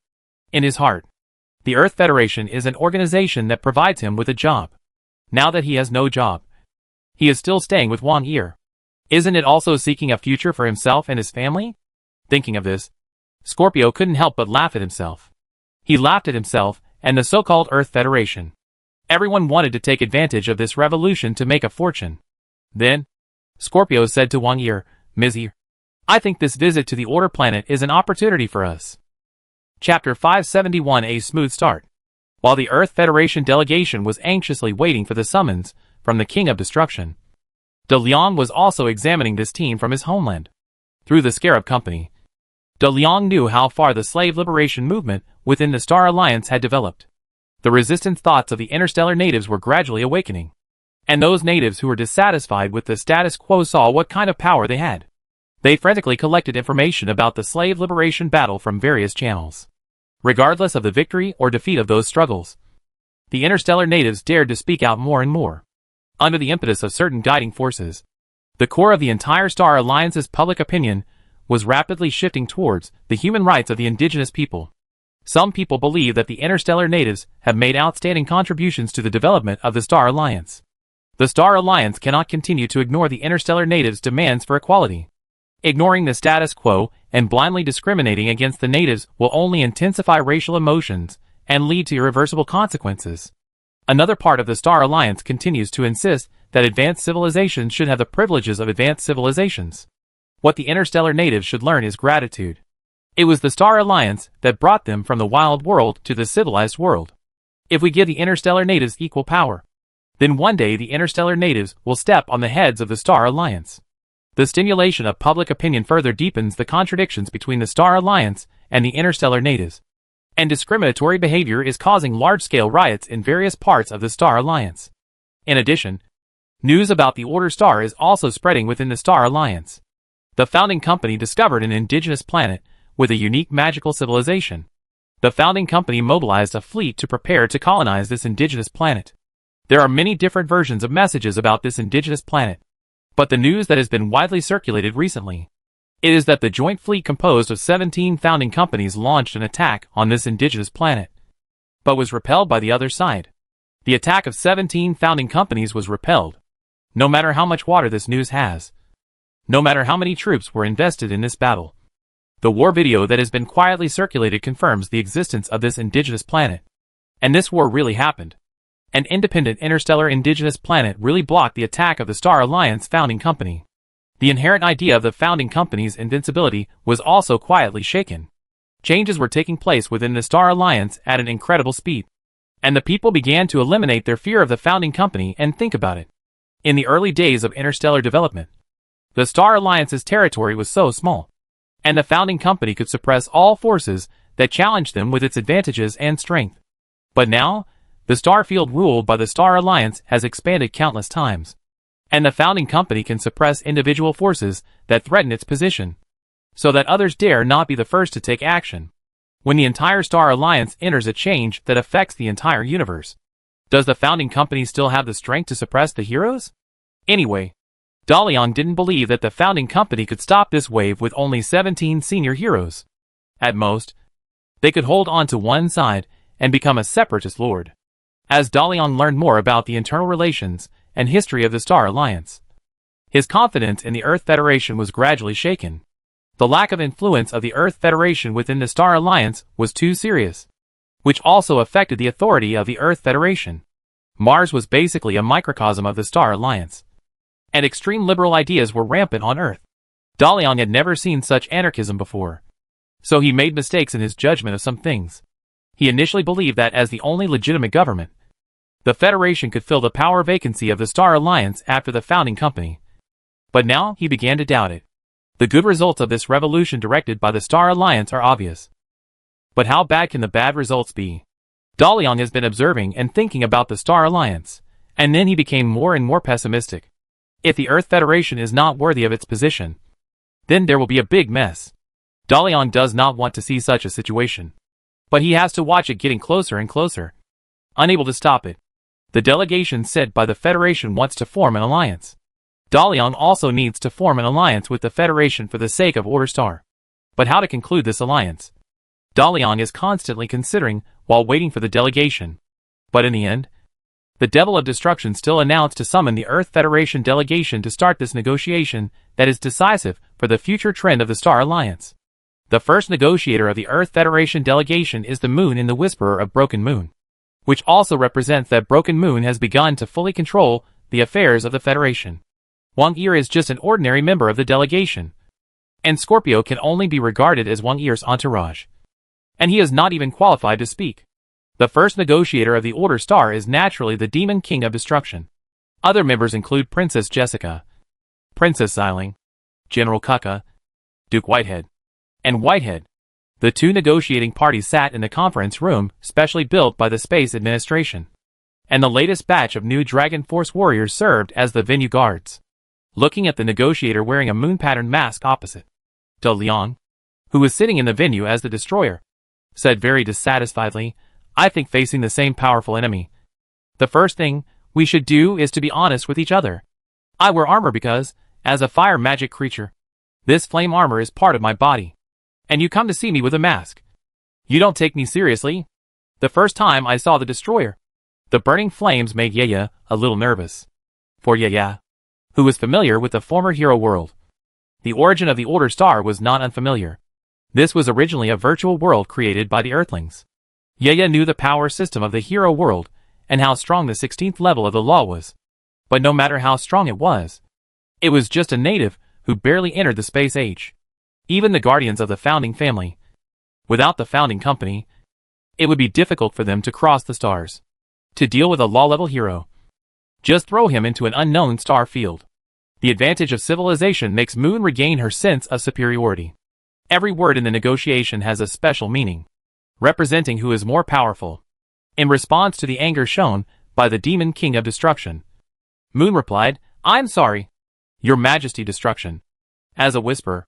Speaker 1: In his heart, the Earth Federation is an organization that provides him with a job. Now that he has no job, he is still staying with Wang Yi. Isn't it also seeking a future for himself and his family? Thinking of this, Scorpio couldn't help but laugh at himself. He laughed at himself and the so-called Earth Federation. Everyone wanted to take advantage of this revolution to make a fortune. Then, Scorpio said to Wang Yi, Ms. Yi, I think this visit to the Order Planet is an opportunity for us. Chapter 571: A Smooth Start. While the Earth Federation delegation was anxiously waiting for the summons from the King of Destruction, De Liang was also examining this team from his homeland. Through the Scarab Company, De Liang knew how far the slave liberation movement within the Star Alliance had developed. The resistance thoughts of the interstellar natives were gradually awakening, and those natives who were dissatisfied with the status quo saw what kind of power they had. They frantically collected information about the slave liberation battle from various channels. Regardless of the victory or defeat of those struggles, the interstellar natives dared to speak out more and more. Under the impetus of certain guiding forces, the core of the entire Star Alliance's public opinion was rapidly shifting towards the human rights of the indigenous people. Some people believe that the interstellar natives have made outstanding contributions to the development of the Star Alliance. The Star Alliance cannot continue to ignore the interstellar natives' demands for equality. Ignoring the status quo and blindly discriminating against the natives will only intensify racial emotions and lead to irreversible consequences. Another part of the Star Alliance continues to insist that advanced civilizations should have the privileges of advanced civilizations. What the interstellar natives should learn is gratitude. It was the Star Alliance that brought them from the wild world to the civilized world. If we give the interstellar natives equal power, then one day the interstellar natives will step on the heads of the Star Alliance. The stimulation of public opinion further deepens the contradictions between the Star Alliance and the interstellar natives, and discriminatory behavior is causing large-scale riots in various parts of the Star Alliance. In addition, news about the Order Star is also spreading within the Star Alliance. The founding company discovered an indigenous planet with a unique magical civilization. The founding company mobilized a fleet to prepare to colonize this indigenous planet. There are many different versions of messages about this indigenous planet, but the news that has been widely circulated recently is that the joint fleet composed of 17 founding companies launched an attack on this indigenous planet, but was repelled by the other side. The attack of 17 founding companies was repelled, no matter how much water this news has, no matter how many troops were invested in this battle. The war video that has been quietly circulated confirms the existence of this indigenous planet. And this war really happened. An independent interstellar indigenous planet really blocked the attack of the Star Alliance founding company. The inherent idea of the founding company's invincibility was also quietly shaken. Changes were taking place within the Star Alliance at an incredible speed, and the people began to eliminate their fear of the founding company. And think about it. In the early days of interstellar development, the Star Alliance's territory was so small, and the founding company could suppress all forces that challenged them with its advantages and strength. But now, the star field ruled by the Star Alliance has expanded countless times, and the founding company can suppress individual forces that threaten its position, so that others dare not be the first to take action. When the entire Star Alliance enters a change that affects the entire universe, does the founding company still have the strength to suppress the heroes? Anyway, Dalian didn't believe that the founding company could stop this wave with only 17 senior heroes. At most, they could hold on to one side and become a separatist lord. As Dalian learned more about the internal relations and history of the Star Alliance, his confidence in the Earth Federation was gradually shaken. The lack of influence of the Earth Federation within the Star Alliance was too serious, which also affected the authority of the Earth Federation. Mars was basically a microcosm of the Star Alliance, and extreme liberal ideas were rampant on Earth. Dalian had never seen such anarchism before, so he made mistakes in his judgment of some things. He initially believed that as the only legitimate government, the Federation could fill the power vacancy of the Star Alliance after the founding company. But now he began to doubt it. The good results of this revolution directed by the Star Alliance are obvious. But how bad can the bad results be? Dalian has been observing and thinking about the Star Alliance, and then he became more and more pessimistic. If the Earth Federation is not worthy of its position, then there will be a big mess. Dalian does not want to see such a situation, but he has to watch it getting closer and closer. Unable to stop it, the delegation sent by the Federation wants to form an alliance. Dalian also needs to form an alliance with the Federation for the sake of Order Star. But how to conclude this alliance? Dalian is constantly considering while waiting for the delegation. But in the end, the Devil of Destruction still announced to summon the Earth Federation delegation to start this negotiation that is decisive for the future trend of the Star Alliance. The first negotiator of the Earth Federation delegation is the Moon in the Whisperer of Broken Moon, which also represents that Broken Moon has begun to fully control the affairs of the Federation. Wang Yi is just an ordinary member of the delegation, and Scorpio can only be regarded as Wang Yi's entourage, and he is not even qualified to speak. The first negotiator of the Order Star is naturally the Demon King of Destruction. Other members include Princess Jessica, Princess Xiling, General Kuka, Duke Whitehead, and Whitehead. The two negotiating parties sat in the conference room specially built by the Space Administration, and the latest batch of new Dragon Force warriors served as the venue guards. Looking at the negotiator wearing a moon-patterned mask opposite, De Liang, who was sitting in the venue as the destroyer, said very dissatisfiedly, "I think facing the same powerful enemy, the first thing we should do is to be honest with each other. I wear armor because, as a fire magic creature, this flame armor is part of my body. And you come to see me with a mask. You don't take me seriously." The first time I saw the destroyer, the burning flames made Yaya a little nervous. For Yaya, who was familiar with the former hero world, the origin of the Order Star was not unfamiliar. This was originally a virtual world created by the Earthlings. Yaya knew the power system of the hero world and how strong the 16th level of the law was. But no matter how strong it was just a native who barely entered the space age. Even the guardians of the founding family, without the founding company, it would be difficult for them to cross the stars. To deal with a law-level hero, just throw him into an unknown star field. The advantage of civilization makes Moon regain her sense of superiority. Every word in the negotiation has a special meaning, representing who is more powerful. In response to the anger shown by the Demon King of Destruction, Moon replied, "I'm sorry, Your Majesty Destruction. As a whisper,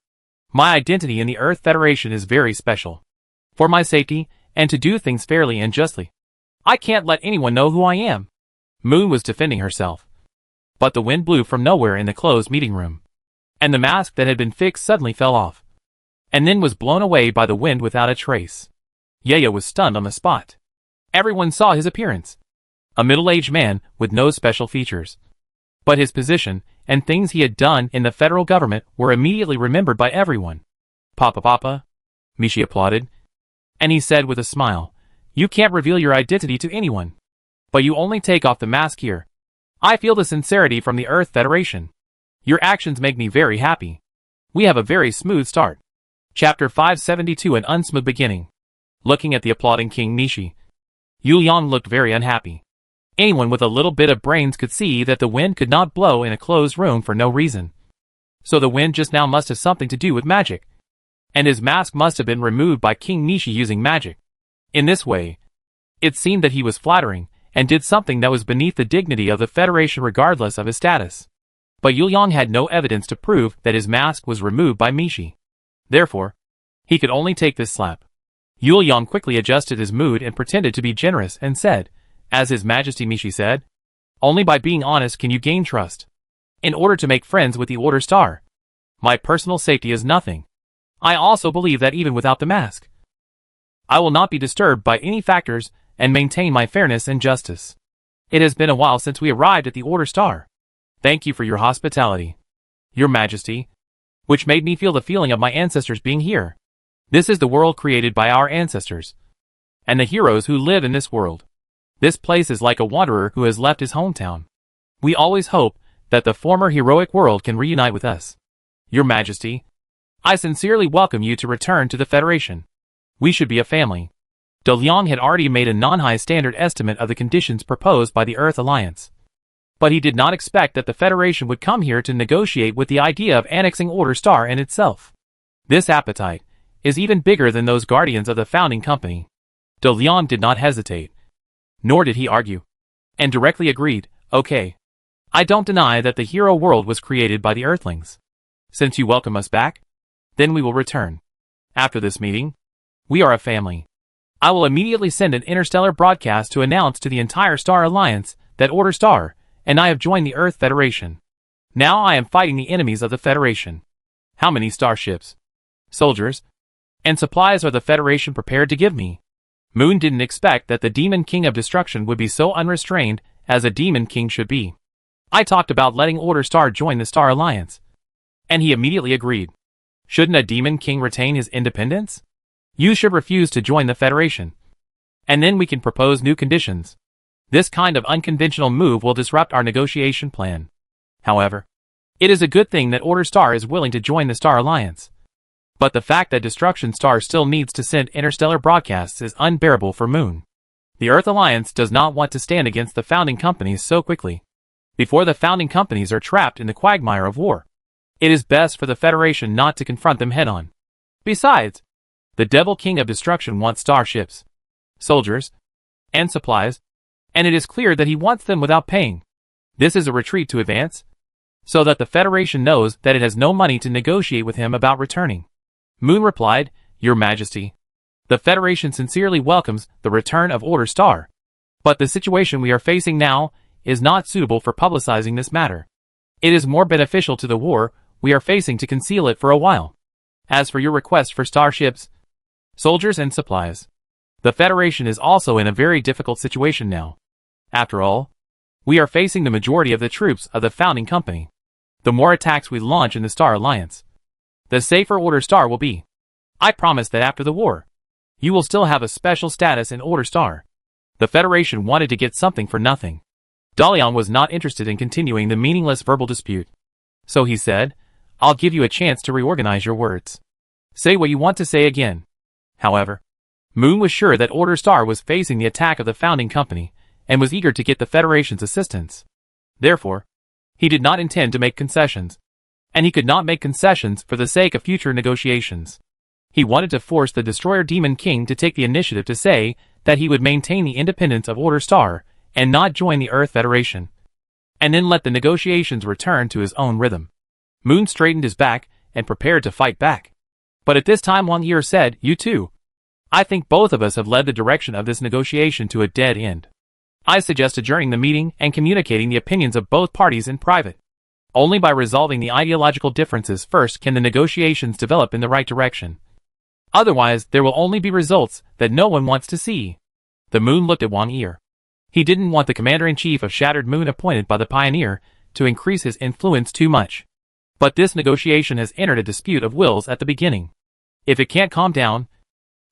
Speaker 1: my identity in the Earth Federation is very special. For my safety and to do things fairly and justly. I can't let anyone know who I am. Moon was defending herself. But the wind blew from nowhere in the closed meeting room. And the mask that had been fixed suddenly fell off. And then was blown away by the wind without a trace. Yaya was stunned on the spot. Everyone saw his appearance. A middle-aged man with no special features. But his position and things he had done in the federal government were immediately remembered by everyone. Papa, Mishi applauded. And he said with a smile, "You can't reveal your identity to anyone. But you only take off the mask here. I feel the sincerity from the Earth Federation. Your actions make me very happy. We have a very smooth start." Chapter 572 An Unsmooth Beginning. Looking at the applauding King Mishi, Yuliang looked very unhappy. Anyone with a little bit of brains could see that the wind could not blow in a closed room for no reason. So the wind just now must have something to do with magic. And his mask must have been removed by King Mishi using magic. In this way, it seemed that he was flattering, and did something that was beneath the dignity of the Federation regardless of his status. But Yuliang had no evidence to prove that his mask was removed by Mishi. Therefore, he could only take this slap. Yuliang quickly adjusted his mood and pretended to be generous and said, "As His Majesty Mishi said, only by being honest can you gain trust. In order to make friends with the Order Star, my personal safety is nothing. I also believe that even without the mask, I will not be disturbed by any factors and maintain my fairness and justice. It has been a while since we arrived at the Order Star. Thank you for your hospitality, Your Majesty, which made me feel the feeling of my ancestors being here. This is the world created by our ancestors, and the heroes who live in this world. This place is like a wanderer who has left his hometown. We always hope that the former heroic world can reunite with us. Your Majesty, I sincerely welcome you to return to the Federation. We should be a family." De Liang had already made a non-high standard estimate of the conditions proposed by the Earth Alliance. But he did not expect that the Federation would come here to negotiate with the idea of annexing Order Star in itself. This appetite is even bigger than those guardians of the founding company. De Liang did not hesitate. Nor did he argue. And directly agreed, "Okay. I don't deny that the hero world was created by the Earthlings. Since you welcome us back, then we will return. After this meeting, we are a family. I will immediately send an interstellar broadcast to announce to the entire Star Alliance that Order Star and I have joined the Earth Federation. Now I am fighting the enemies of the Federation. How many starships, soldiers, and supplies are the Federation prepared to give me?" Moon didn't expect that the Demon King of Destruction would be so unrestrained as a Demon King should be. "I talked about letting Order Star join the Star Alliance." And he immediately agreed. Shouldn't a Demon King retain his independence? You should refuse to join the Federation. And then we can propose new conditions. This kind of unconventional move will disrupt our negotiation plan. However, it is a good thing that Order Star is willing to join the Star Alliance. But the fact that Destruction Star still needs to send interstellar broadcasts is unbearable for Moon. The Earth Alliance does not want to stand against the founding companies so quickly. Before the founding companies are trapped in the quagmire of war, it is best for the Federation not to confront them head-on. Besides, the Devil King of Destruction wants starships, soldiers, and supplies, and it is clear that he wants them without paying. This is a retreat to advance, so that the Federation knows that it has no money to negotiate with him about returning. Moon replied, "Your Majesty, the Federation sincerely welcomes the return of Order Star, but the situation we are facing now is not suitable for publicizing this matter. It is more beneficial to the war we are facing to conceal it for a while. As for your request for starships, soldiers and supplies, the Federation is also in a very difficult situation now. After all, we are facing the majority of the troops of the founding company. The more attacks we launch in the Star Alliance, the safer Order Star will be. I promise that after the war, you will still have a special status in Order Star." The Federation wanted to get something for nothing. Dalian was not interested in continuing the meaningless verbal dispute. So he said, "I'll give you a chance to reorganize your words. Say what you want to say again." However, Moon was sure that Order Star was facing the attack of the founding company, and was eager to get the Federation's assistance. Therefore, he did not intend to make concessions. And he could not make concessions for the sake of future negotiations. He wanted to force the Destroyer Demon King to take the initiative to say that he would maintain the independence of Order Star and not join the Earth Federation, and then let the negotiations return to his own rhythm. Moon straightened his back and prepared to fight back. But at this time Wang Yi said, "You too. I think both of us have led the direction of this negotiation to a dead end. I suggest adjourning the meeting and communicating the opinions of both parties in private. Only by resolving the ideological differences first can the negotiations develop in the right direction. Otherwise, there will only be results that no one wants to see. The Moon looked at Wang Yi. He didn't want the commander-in-chief of Shattered Moon appointed by the Pioneer to increase his influence too much. But this negotiation has entered a dispute of wills at the beginning. If it can't calm down,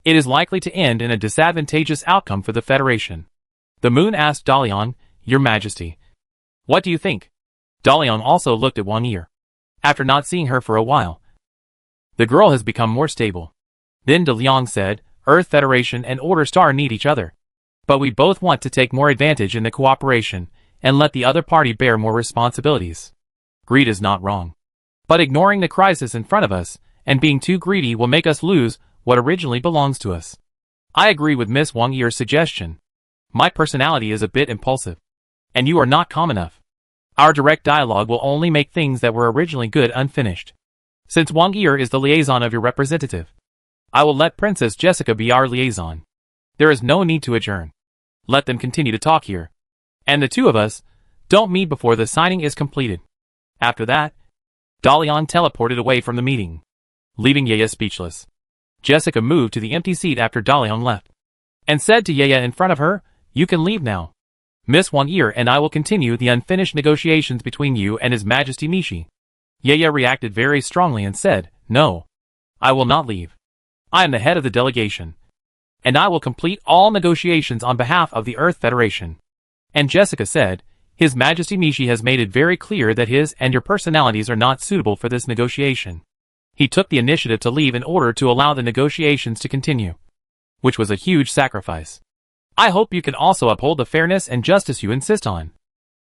Speaker 1: it is likely to end in a disadvantageous outcome for the Federation. The Moon asked Dalian, "Your Majesty, what do you think?" Dalian also looked at Wang Yi. After not seeing her for a while, the girl has become more stable. Then Dalian said, "Earth Federation and Order Star need each other. But we both want to take more advantage in the cooperation and let the other party bear more responsibilities. Greed is not wrong. But ignoring the crisis in front of us and being too greedy will make us lose what originally belongs to us." I agree with Miss Wang Yi's suggestion. My personality is a bit impulsive, and you are not calm enough. Our direct dialogue will only make things that were originally good unfinished. Since Wang Yi is the liaison of your representative, I will let Princess Jessica be our liaison. There is no need to adjourn. Let them continue to talk here. And the two of us don't meet before the signing is completed. After that, Dalian teleported away from the meeting, leaving Yaya speechless. Jessica moved to the empty seat after Dalian left, and said to Yaya in front of her, "You can leave now. Miss Wang Yi and I will continue the unfinished negotiations between you and His Majesty Mishi." Yaya reacted very strongly and said, "No, I will not leave. I am the head of the delegation, and I will complete all negotiations on behalf of the Earth Federation." And Jessica said, "His Majesty Mishi has made it very clear that his and your personalities are not suitable for this negotiation. He took the initiative to leave in order to allow the negotiations to continue, which was a huge sacrifice. I hope you can also uphold the fairness and justice you insist on,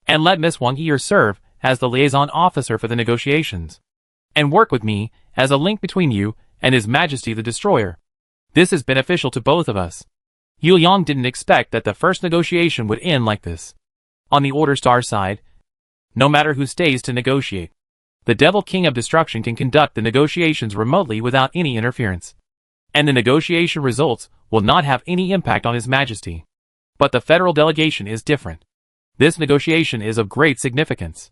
Speaker 1: and let Miss Wang Yi serve as the liaison officer for the negotiations, and work with me as a link between you and His Majesty the Destroyer. This is beneficial to both of us." Yu Yang didn't expect that the first negotiation would end like this. On the Order Star side, no matter who stays to negotiate, the Devil King of Destruction can conduct the negotiations remotely without any interference, and the negotiation results will not have any impact on His Majesty. But the federal delegation is different. This negotiation is of great significance.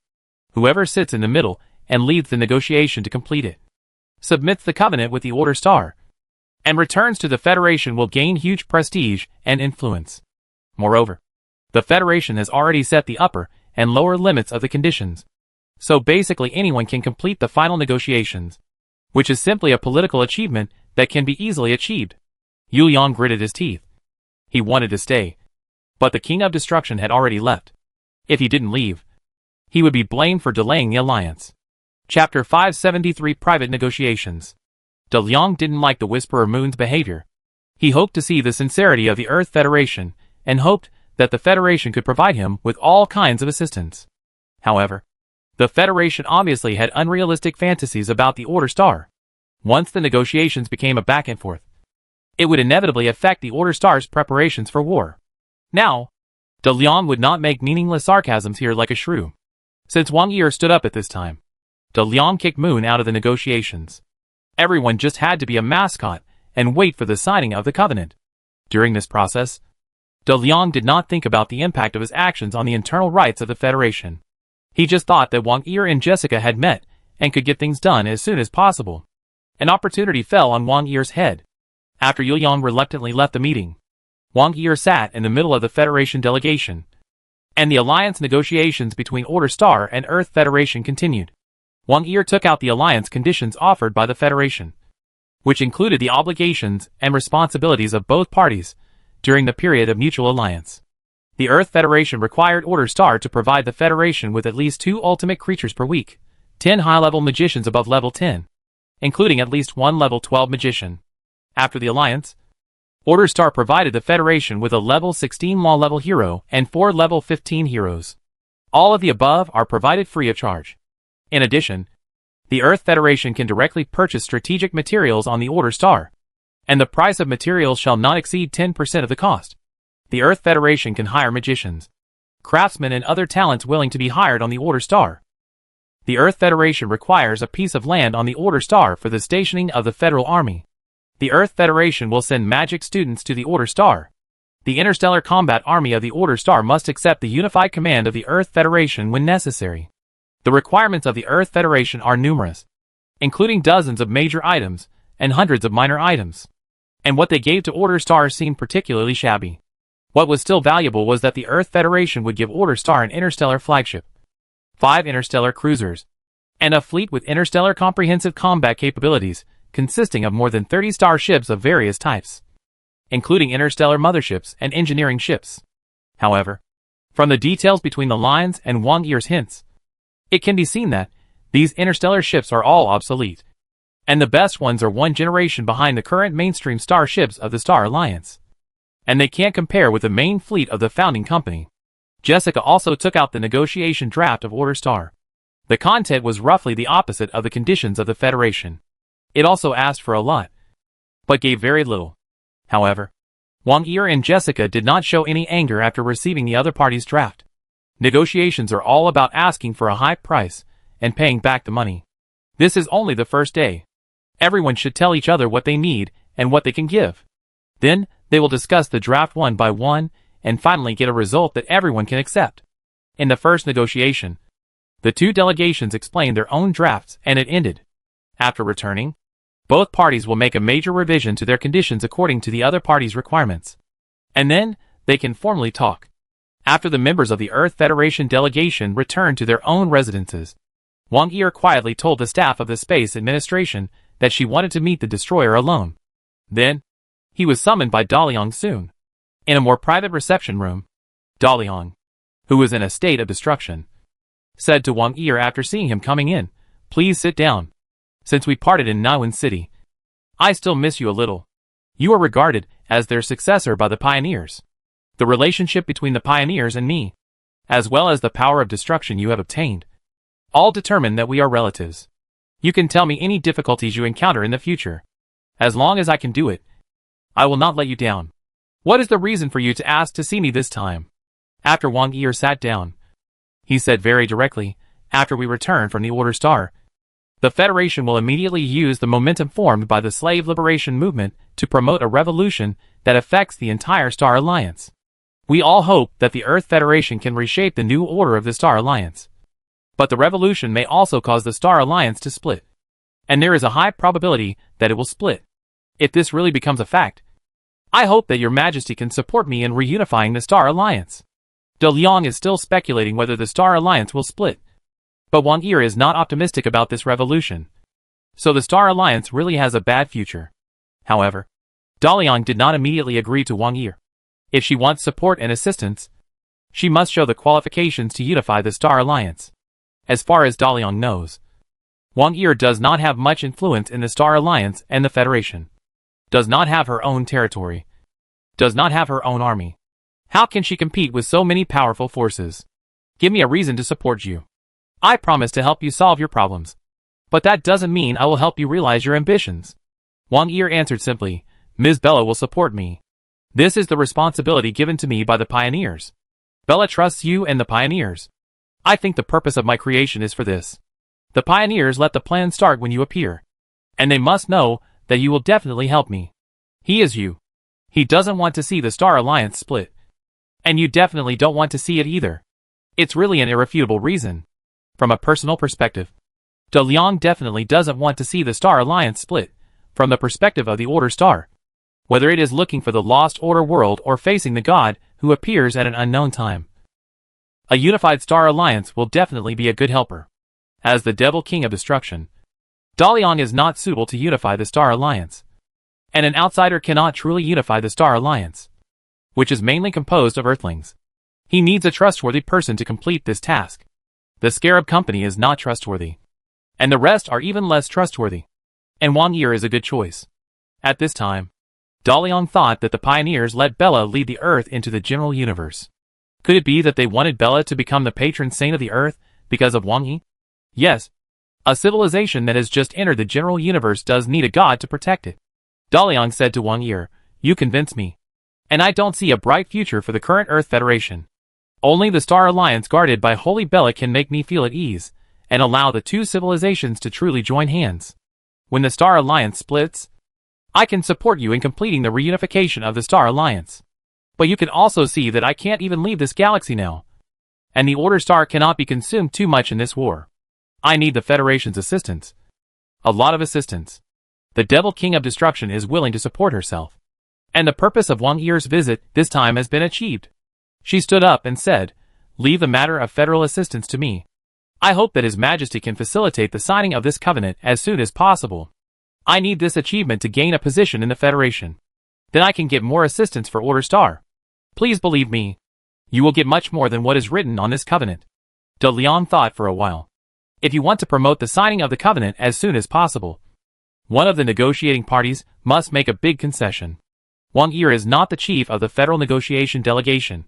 Speaker 1: Whoever sits in the middle and leads the negotiation to complete it, submits the covenant with the Order Star, and returns to the Federation will gain huge prestige and influence. Moreover, the Federation has already set the upper and lower limits of the conditions. So basically anyone can complete the final negotiations, which is simply a political achievement that can be easily achieved. Yu Yang gritted his teeth. He wanted to stay, but the King of Destruction had already left. If he didn't leave, he would be blamed for delaying the alliance. Chapter 573 Private Negotiations. Dalian didn't like the Whisperer Moon's behavior. He hoped to see the sincerity of the Earth Federation, and hoped that the Federation could provide him with all kinds of assistance. However, the Federation obviously had unrealistic fantasies about the Order Star. Once the negotiations became a back and forth, it would inevitably affect the Order Star's preparations for war. Now, Dalian would not make meaningless sarcasms here like a shrew. Since Wang Yi stood up at this time, Dalian kicked Moon out of the negotiations. Everyone just had to be a mascot and wait for the signing of the covenant. During this process, Dalian did not think about the impact of his actions on the internal rights of the Federation. He just thought that Wang Yi and Jessica had met and could get things done as soon as possible. An opportunity fell on Wang Yi's head. After Yu Yang reluctantly left the meeting, Wang Yi sat in the middle of the Federation delegation, and the alliance negotiations between Order Star and Earth Federation continued. Wang Yi took out the alliance conditions offered by the Federation, which included the obligations and responsibilities of both parties during the period of mutual alliance. The Earth Federation required Order Star to provide the Federation with at least 2 ultimate creatures per week, 10 high-level magicians above level 10, including at least 1 level 12 magician. After the alliance, Order Star provided the Federation with a level 16 law-level hero and 4 level 15 heroes. All of the above are provided free of charge. In addition, the Earth Federation can directly purchase strategic materials on the Order Star, and the price of materials shall not exceed 10% of the cost. The Earth Federation can hire magicians, craftsmen and other talents willing to be hired on the Order Star. The Earth Federation requires a piece of land on the Order Star for the stationing of the Federal Army. The Earth Federation will send magic students to the Order Star. The Interstellar Combat Army of the Order Star must accept the unified command of the Earth Federation when necessary. The requirements of the Earth Federation are numerous, including dozens of major items and hundreds of minor items. And what they gave to Order Star seemed particularly shabby. What was still valuable was that the Earth Federation would give Order Star an interstellar flagship, 5 interstellar cruisers, and a fleet with interstellar comprehensive combat capabilities consisting of more than 30 starships of various types, including interstellar motherships and engineering ships. However, from the details between the lines and Wang Yi's hints, it can be seen that these interstellar ships are all obsolete, and the best ones are one generation behind the current mainstream starships of the Star Alliance, and they can't compare with the main fleet of the founding company. Jessica also took out the negotiation draft of Order Star. The content was roughly the opposite of the conditions of the Federation. It also asked for a lot, but gave very little. However, Wang Yi and Jessica did not show any anger after receiving the other party's draft. Negotiations are all about asking for a high price and paying back the money. This is only the first day. Everyone should tell each other what they need and what they can give. Then, they will discuss the draft one by one and finally get a result that everyone can accept. In the first negotiation, the two delegations explained their own drafts and it ended. After returning, both parties will make a major revision to their conditions according to the other party's requirements. And then, they can formally talk. After the members of the Earth Federation delegation returned to their own residences, Wang Yi quietly told the staff of the Space Administration that she wanted to meet the destroyer alone. Then, he was summoned by Daliang soon. In a more private reception room, Daliang, who was in a state of destruction, said to Wang Yi after seeing him coming in, "Please sit down. Since we parted in Niwen City, I still miss you a little. You are regarded as their successor by the pioneers. The relationship between the pioneers and me, as well as the power of destruction you have obtained, all determine that we are relatives. You can tell me any difficulties you encounter in the future. As long as I can do it, I will not let you down. What is the reason for you to ask to see me this time?" After Wang Yi sat down, he said very directly, "After we return from the Order Star, the Federation will immediately use the momentum formed by the slave liberation movement to promote a revolution that affects the entire Star Alliance. We all hope that the Earth Federation can reshape the new order of the Star Alliance. But the revolution may also cause the Star Alliance to split. And there is a high probability that it will split. If this really becomes a fact, I hope that your Majesty can support me in reunifying the Star Alliance." De Liang is still speculating whether the Star Alliance will split. But Wang Yi is not optimistic about this revolution. So the Star Alliance really has a bad future. However, Daliang did not immediately agree to Wang Yi. If she wants support and assistance, she must show the qualifications to unify the Star Alliance. As far as Daliang knows, Wang Yi does not have much influence in the Star Alliance and the Federation, does not have her own territory, does not have her own army. How can she compete with so many powerful forces? Give me a reason to support you. I promise to help you solve your problems. But that doesn't mean I will help you realize your ambitions. Wang Yi answered simply, "Ms. Bella will support me. This is the responsibility given to me by the pioneers. Bella trusts you and the pioneers. I think the purpose of my creation is for this. The pioneers let the plan start when you appear. And they must know that you will definitely help me. He is you. He doesn't want to see the Star Alliance split. And you definitely don't want to see it either. It's really an irrefutable reason. From a personal perspective, De Liang definitely doesn't want to see the Star Alliance split, from the perspective of the Order Star. Whether it is looking for the Lost Order world or facing the God who appears at an unknown time. A unified Star Alliance will definitely be a good helper. As the Devil King of Destruction, Daliang is not suitable to unify the Star Alliance. And an outsider cannot truly unify the Star Alliance, which is mainly composed of Earthlings. He needs a trustworthy person to complete this task. The Scarab Company is not trustworthy. And the rest are even less trustworthy. And Wang Yi is a good choice. At this time, Daliang thought that the pioneers let Bella lead the Earth into the general universe. Could it be that they wanted Bella to become the patron saint of the Earth because of Wang Yi? Yes. A civilization that has just entered the general universe does need a god to protect it. Daliang said to Wang Yi, "You convince me. And I don't see a bright future for the current Earth Federation. Only the Star Alliance guarded by Holy Bella can make me feel at ease, and allow the two civilizations to truly join hands. When the Star Alliance splits, I can support you in completing the reunification of the Star Alliance. But you can also see that I can't even leave this galaxy now. And the Order Star cannot be consumed too much in this war. I need the Federation's assistance. A lot of assistance. The Devil King of Destruction is willing to support herself. And the purpose of Wang Yi's visit this time has been achieved. She stood up and said, "Leave the matter of federal assistance to me. I hope that His Majesty can facilitate the signing of this covenant as soon as possible. I need this achievement to gain a position in the Federation. Then I can get more assistance for Order Star. Please believe me. You will get much more than what is written on this covenant." De Leon thought for a while. If you want to promote the signing of the covenant as soon as possible, one of the negotiating parties must make a big concession. Wang Yi is not the chief of the Federal Negotiation Delegation,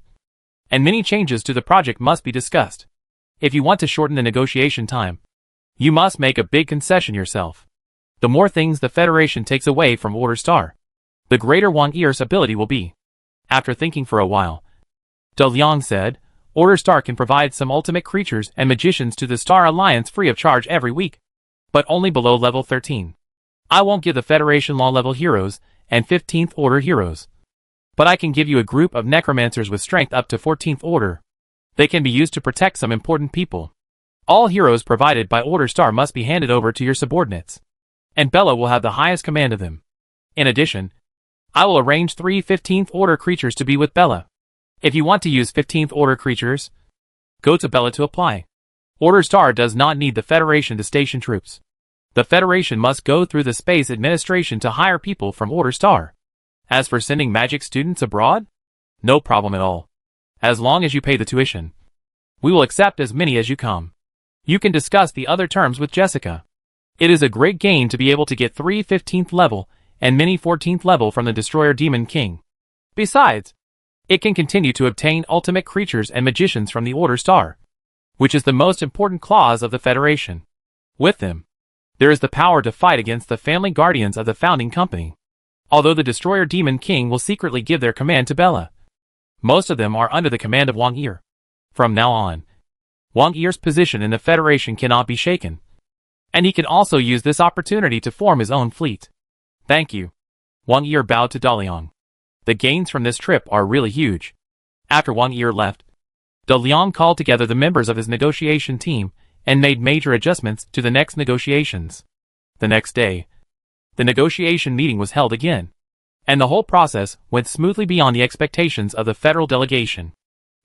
Speaker 1: and many changes to the project must be discussed. If you want to shorten the negotiation time, you must make a big concession yourself. The more things the Federation takes away from Order Star, the greater Wang Yi's ability will be. After thinking for a while, De Leon said, "Order Star can provide some ultimate creatures and magicians to the Star Alliance free of charge every week, but only below level 13. I won't give the Federation law-level heroes and 15th Order heroes. But I can give you a group of necromancers with strength up to 14th Order. They can be used to protect some important people. All heroes provided by Order Star must be handed over to your subordinates, and Bella will have the highest command of them. In addition, I will arrange 3 15th Order creatures to be with Bella. If you want to use 15th Order creatures, go to Bella to apply. Order Star does not need the Federation to station troops. The Federation must go through the Space Administration to hire people from Order Star. As for sending magic students abroad, no problem at all. As long as you pay the tuition, we will accept as many as you come. You can discuss the other terms with Jessica. It is a great gain to be able to get 3 15th level and many 14th level from the Destroyer Demon King. Besides, it can continue to obtain ultimate creatures and magicians from the Order Star, which is the most important clause of the Federation. With them, there is the power to fight against the family guardians of the founding company. Although the Destroyer Demon King will secretly give their command to Bella, most of them are under the command of Wang Yi. From now on, Wang Yi's position in the Federation cannot be shaken, and he can also use this opportunity to form his own fleet. Thank you. Wang Yi bowed to De Leon. The gains from this trip are really huge. After Wang Yi left, De Leon called together the members of his negotiation team and made major adjustments to the next negotiations. The next day, the negotiation meeting was held again, and the whole process went smoothly beyond the expectations of the federal delegation.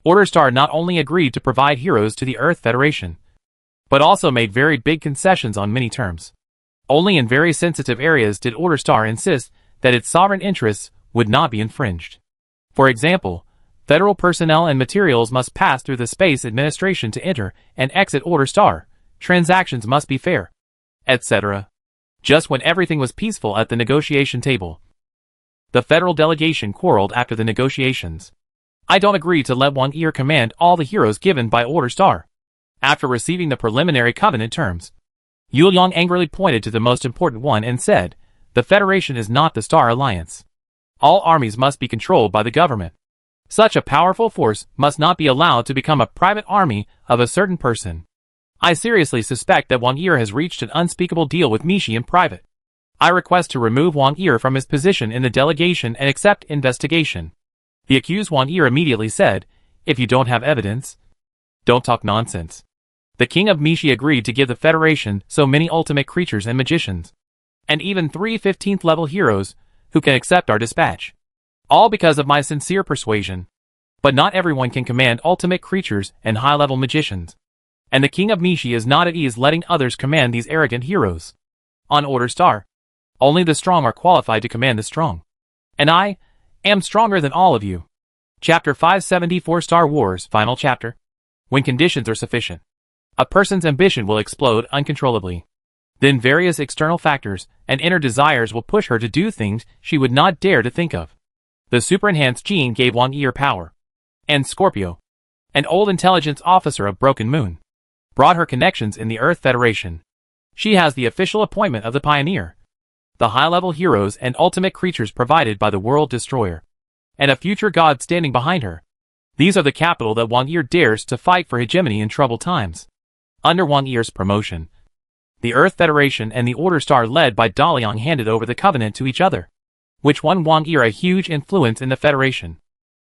Speaker 1: Order Star not only agreed to provide heroes to the Earth Federation, but also made very big concessions on many terms. Only in very sensitive areas did Order Star insist that its sovereign interests would not be infringed. For example, federal personnel and materials must pass through the Space Administration to enter and exit Order Star, transactions must be fair, etc. Just when everything was peaceful at the negotiation table, the federal delegation quarreled after the negotiations. I don't agree to let Wang Yi command all the heroes given by Order Star. After receiving the preliminary covenant terms, Yuliang angrily pointed to the most important one and said, "The Federation is not the Star Alliance. All armies must be controlled by the government. Such a powerful force must not be allowed to become a private army of a certain person. I seriously suspect that Wang Yi has reached an unspeakable deal with Mishi in private. I request to remove Wang Yi from his position in the delegation and accept investigation." The accused Wang Yi immediately said, "If you don't have evidence, don't talk nonsense." The king of Mishi agreed to give the Federation so many ultimate creatures and magicians, and even 3 15th level heroes who can accept our dispatch. All because of my sincere persuasion. But not everyone can command ultimate creatures and high-level magicians. And the king of Mishi is not at ease letting others command these arrogant heroes. On Order Star, only the strong are qualified to command the strong. And I am stronger than all of you. Chapter 574 Star Wars Final Chapter. When conditions are sufficient, a person's ambition will explode uncontrollably. Then various external factors and inner desires will push her to do things she would not dare to think of. The super-enhanced gene gave Wang Yi power. And Scorpio, an old intelligence officer of Broken Moon, brought her connections in the Earth Federation. She has the official appointment of the Pioneer, the high-level heroes and ultimate creatures provided by the World Destroyer, and a future god standing behind her. These are the capital that Wang Yi dares to fight for hegemony in troubled times. Under Wang Yi's promotion, the Earth Federation and the Order Star led by Daliang handed over the covenant to each other. which won Wang Yi a huge influence in the Federation.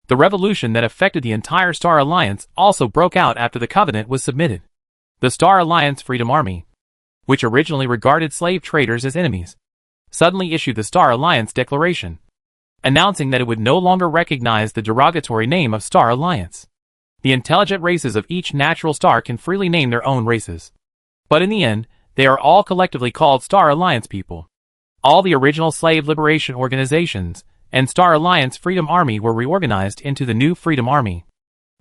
Speaker 1: The revolution that affected the entire Star Alliance also broke out after the Covenant was submitted. The Star Alliance Freedom Army, which originally regarded slave traders as enemies, suddenly issued the Star Alliance Declaration, announcing that it would no longer recognize the derogatory name of Star Alliance. The intelligent races of each natural star can freely name their own races. But in the end, they are all collectively called Star Alliance people. All the original slave liberation organizations and Star Alliance Freedom Army were reorganized into the new Freedom Army,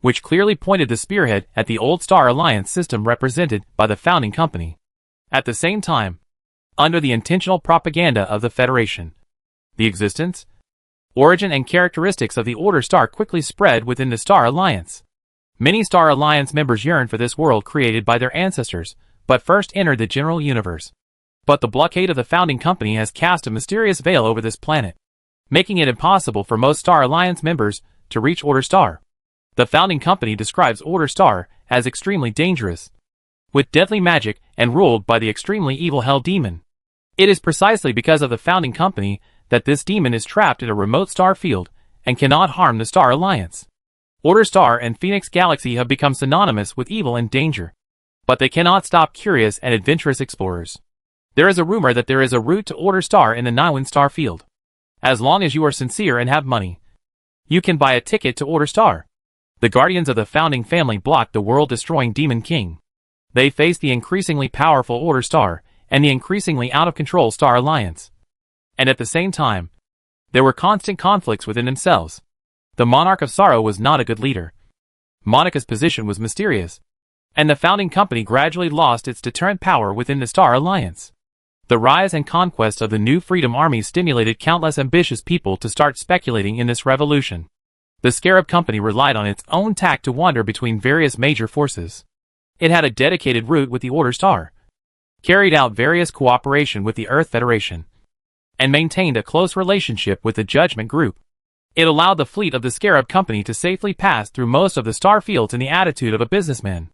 Speaker 1: which clearly pointed the spearhead at the old Star Alliance system represented by the founding company. At the same time, under the intentional propaganda of the Federation, the existence, origin and characteristics of the Order Star quickly spread within the Star Alliance. Many Star Alliance members yearn for this world created by their ancestors, but first entered the general universe. But the blockade of the founding company has cast a mysterious veil over this planet, making it impossible for most Star Alliance members to reach Order Star. The founding company describes Order Star as extremely dangerous, with deadly magic and ruled by the extremely evil Hell Demon. It is precisely because of the founding company that this demon is trapped in a remote star field and cannot harm the Star Alliance. Order Star and Phoenix Galaxy have become synonymous with evil and danger, but they cannot stop curious and adventurous explorers. There is a rumor that there is a route to Order Star in the Naiwan Star Field. As long as you are sincere and have money, you can buy a ticket to Order Star. The guardians of the founding family blocked the world-destroying Demon King. They faced the increasingly powerful Order Star and the increasingly out-of-control Star Alliance. And at the same time, there were constant conflicts within themselves. The Monarch of Sorrow was not a good leader. Monica's position was mysterious, and the founding company gradually lost its deterrent power within the Star Alliance. The rise and conquest of the new Freedom Army stimulated countless ambitious people to start speculating in this revolution. The Scarab Company relied on its own tact to wander between various major forces. It had a dedicated route with the Order Star, carried out various cooperation with the Earth Federation, and maintained a close relationship with the Judgment Group. It allowed the fleet of the Scarab Company to safely pass through most of the star fields in the attitude of a businessman.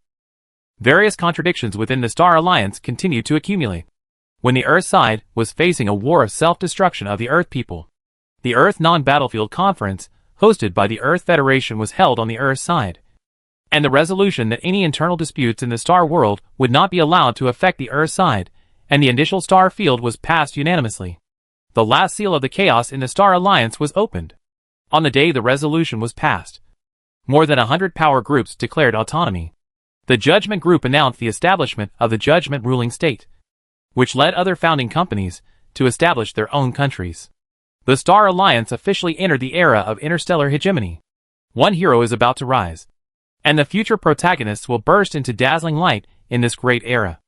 Speaker 1: Various contradictions within the Star Alliance continued to accumulate. When the Earth side was facing a war of self-destruction of the Earth people, the Earth Non-Battlefield Conference, hosted by the Earth Federation, was held on the Earth side, and the resolution that any internal disputes in the star world would not be allowed to affect the Earth side, and the initial star field was passed unanimously. The last seal of the chaos in the Star Alliance was opened. On the day the resolution was passed, more than 100 power groups declared autonomy. The Judgment Group announced the establishment of the Judgment ruling state, which led other founding companies to establish their own countries. The Star Alliance officially entered the era of interstellar hegemony. One hero is about to rise, and the future protagonists will burst into dazzling light in this great era.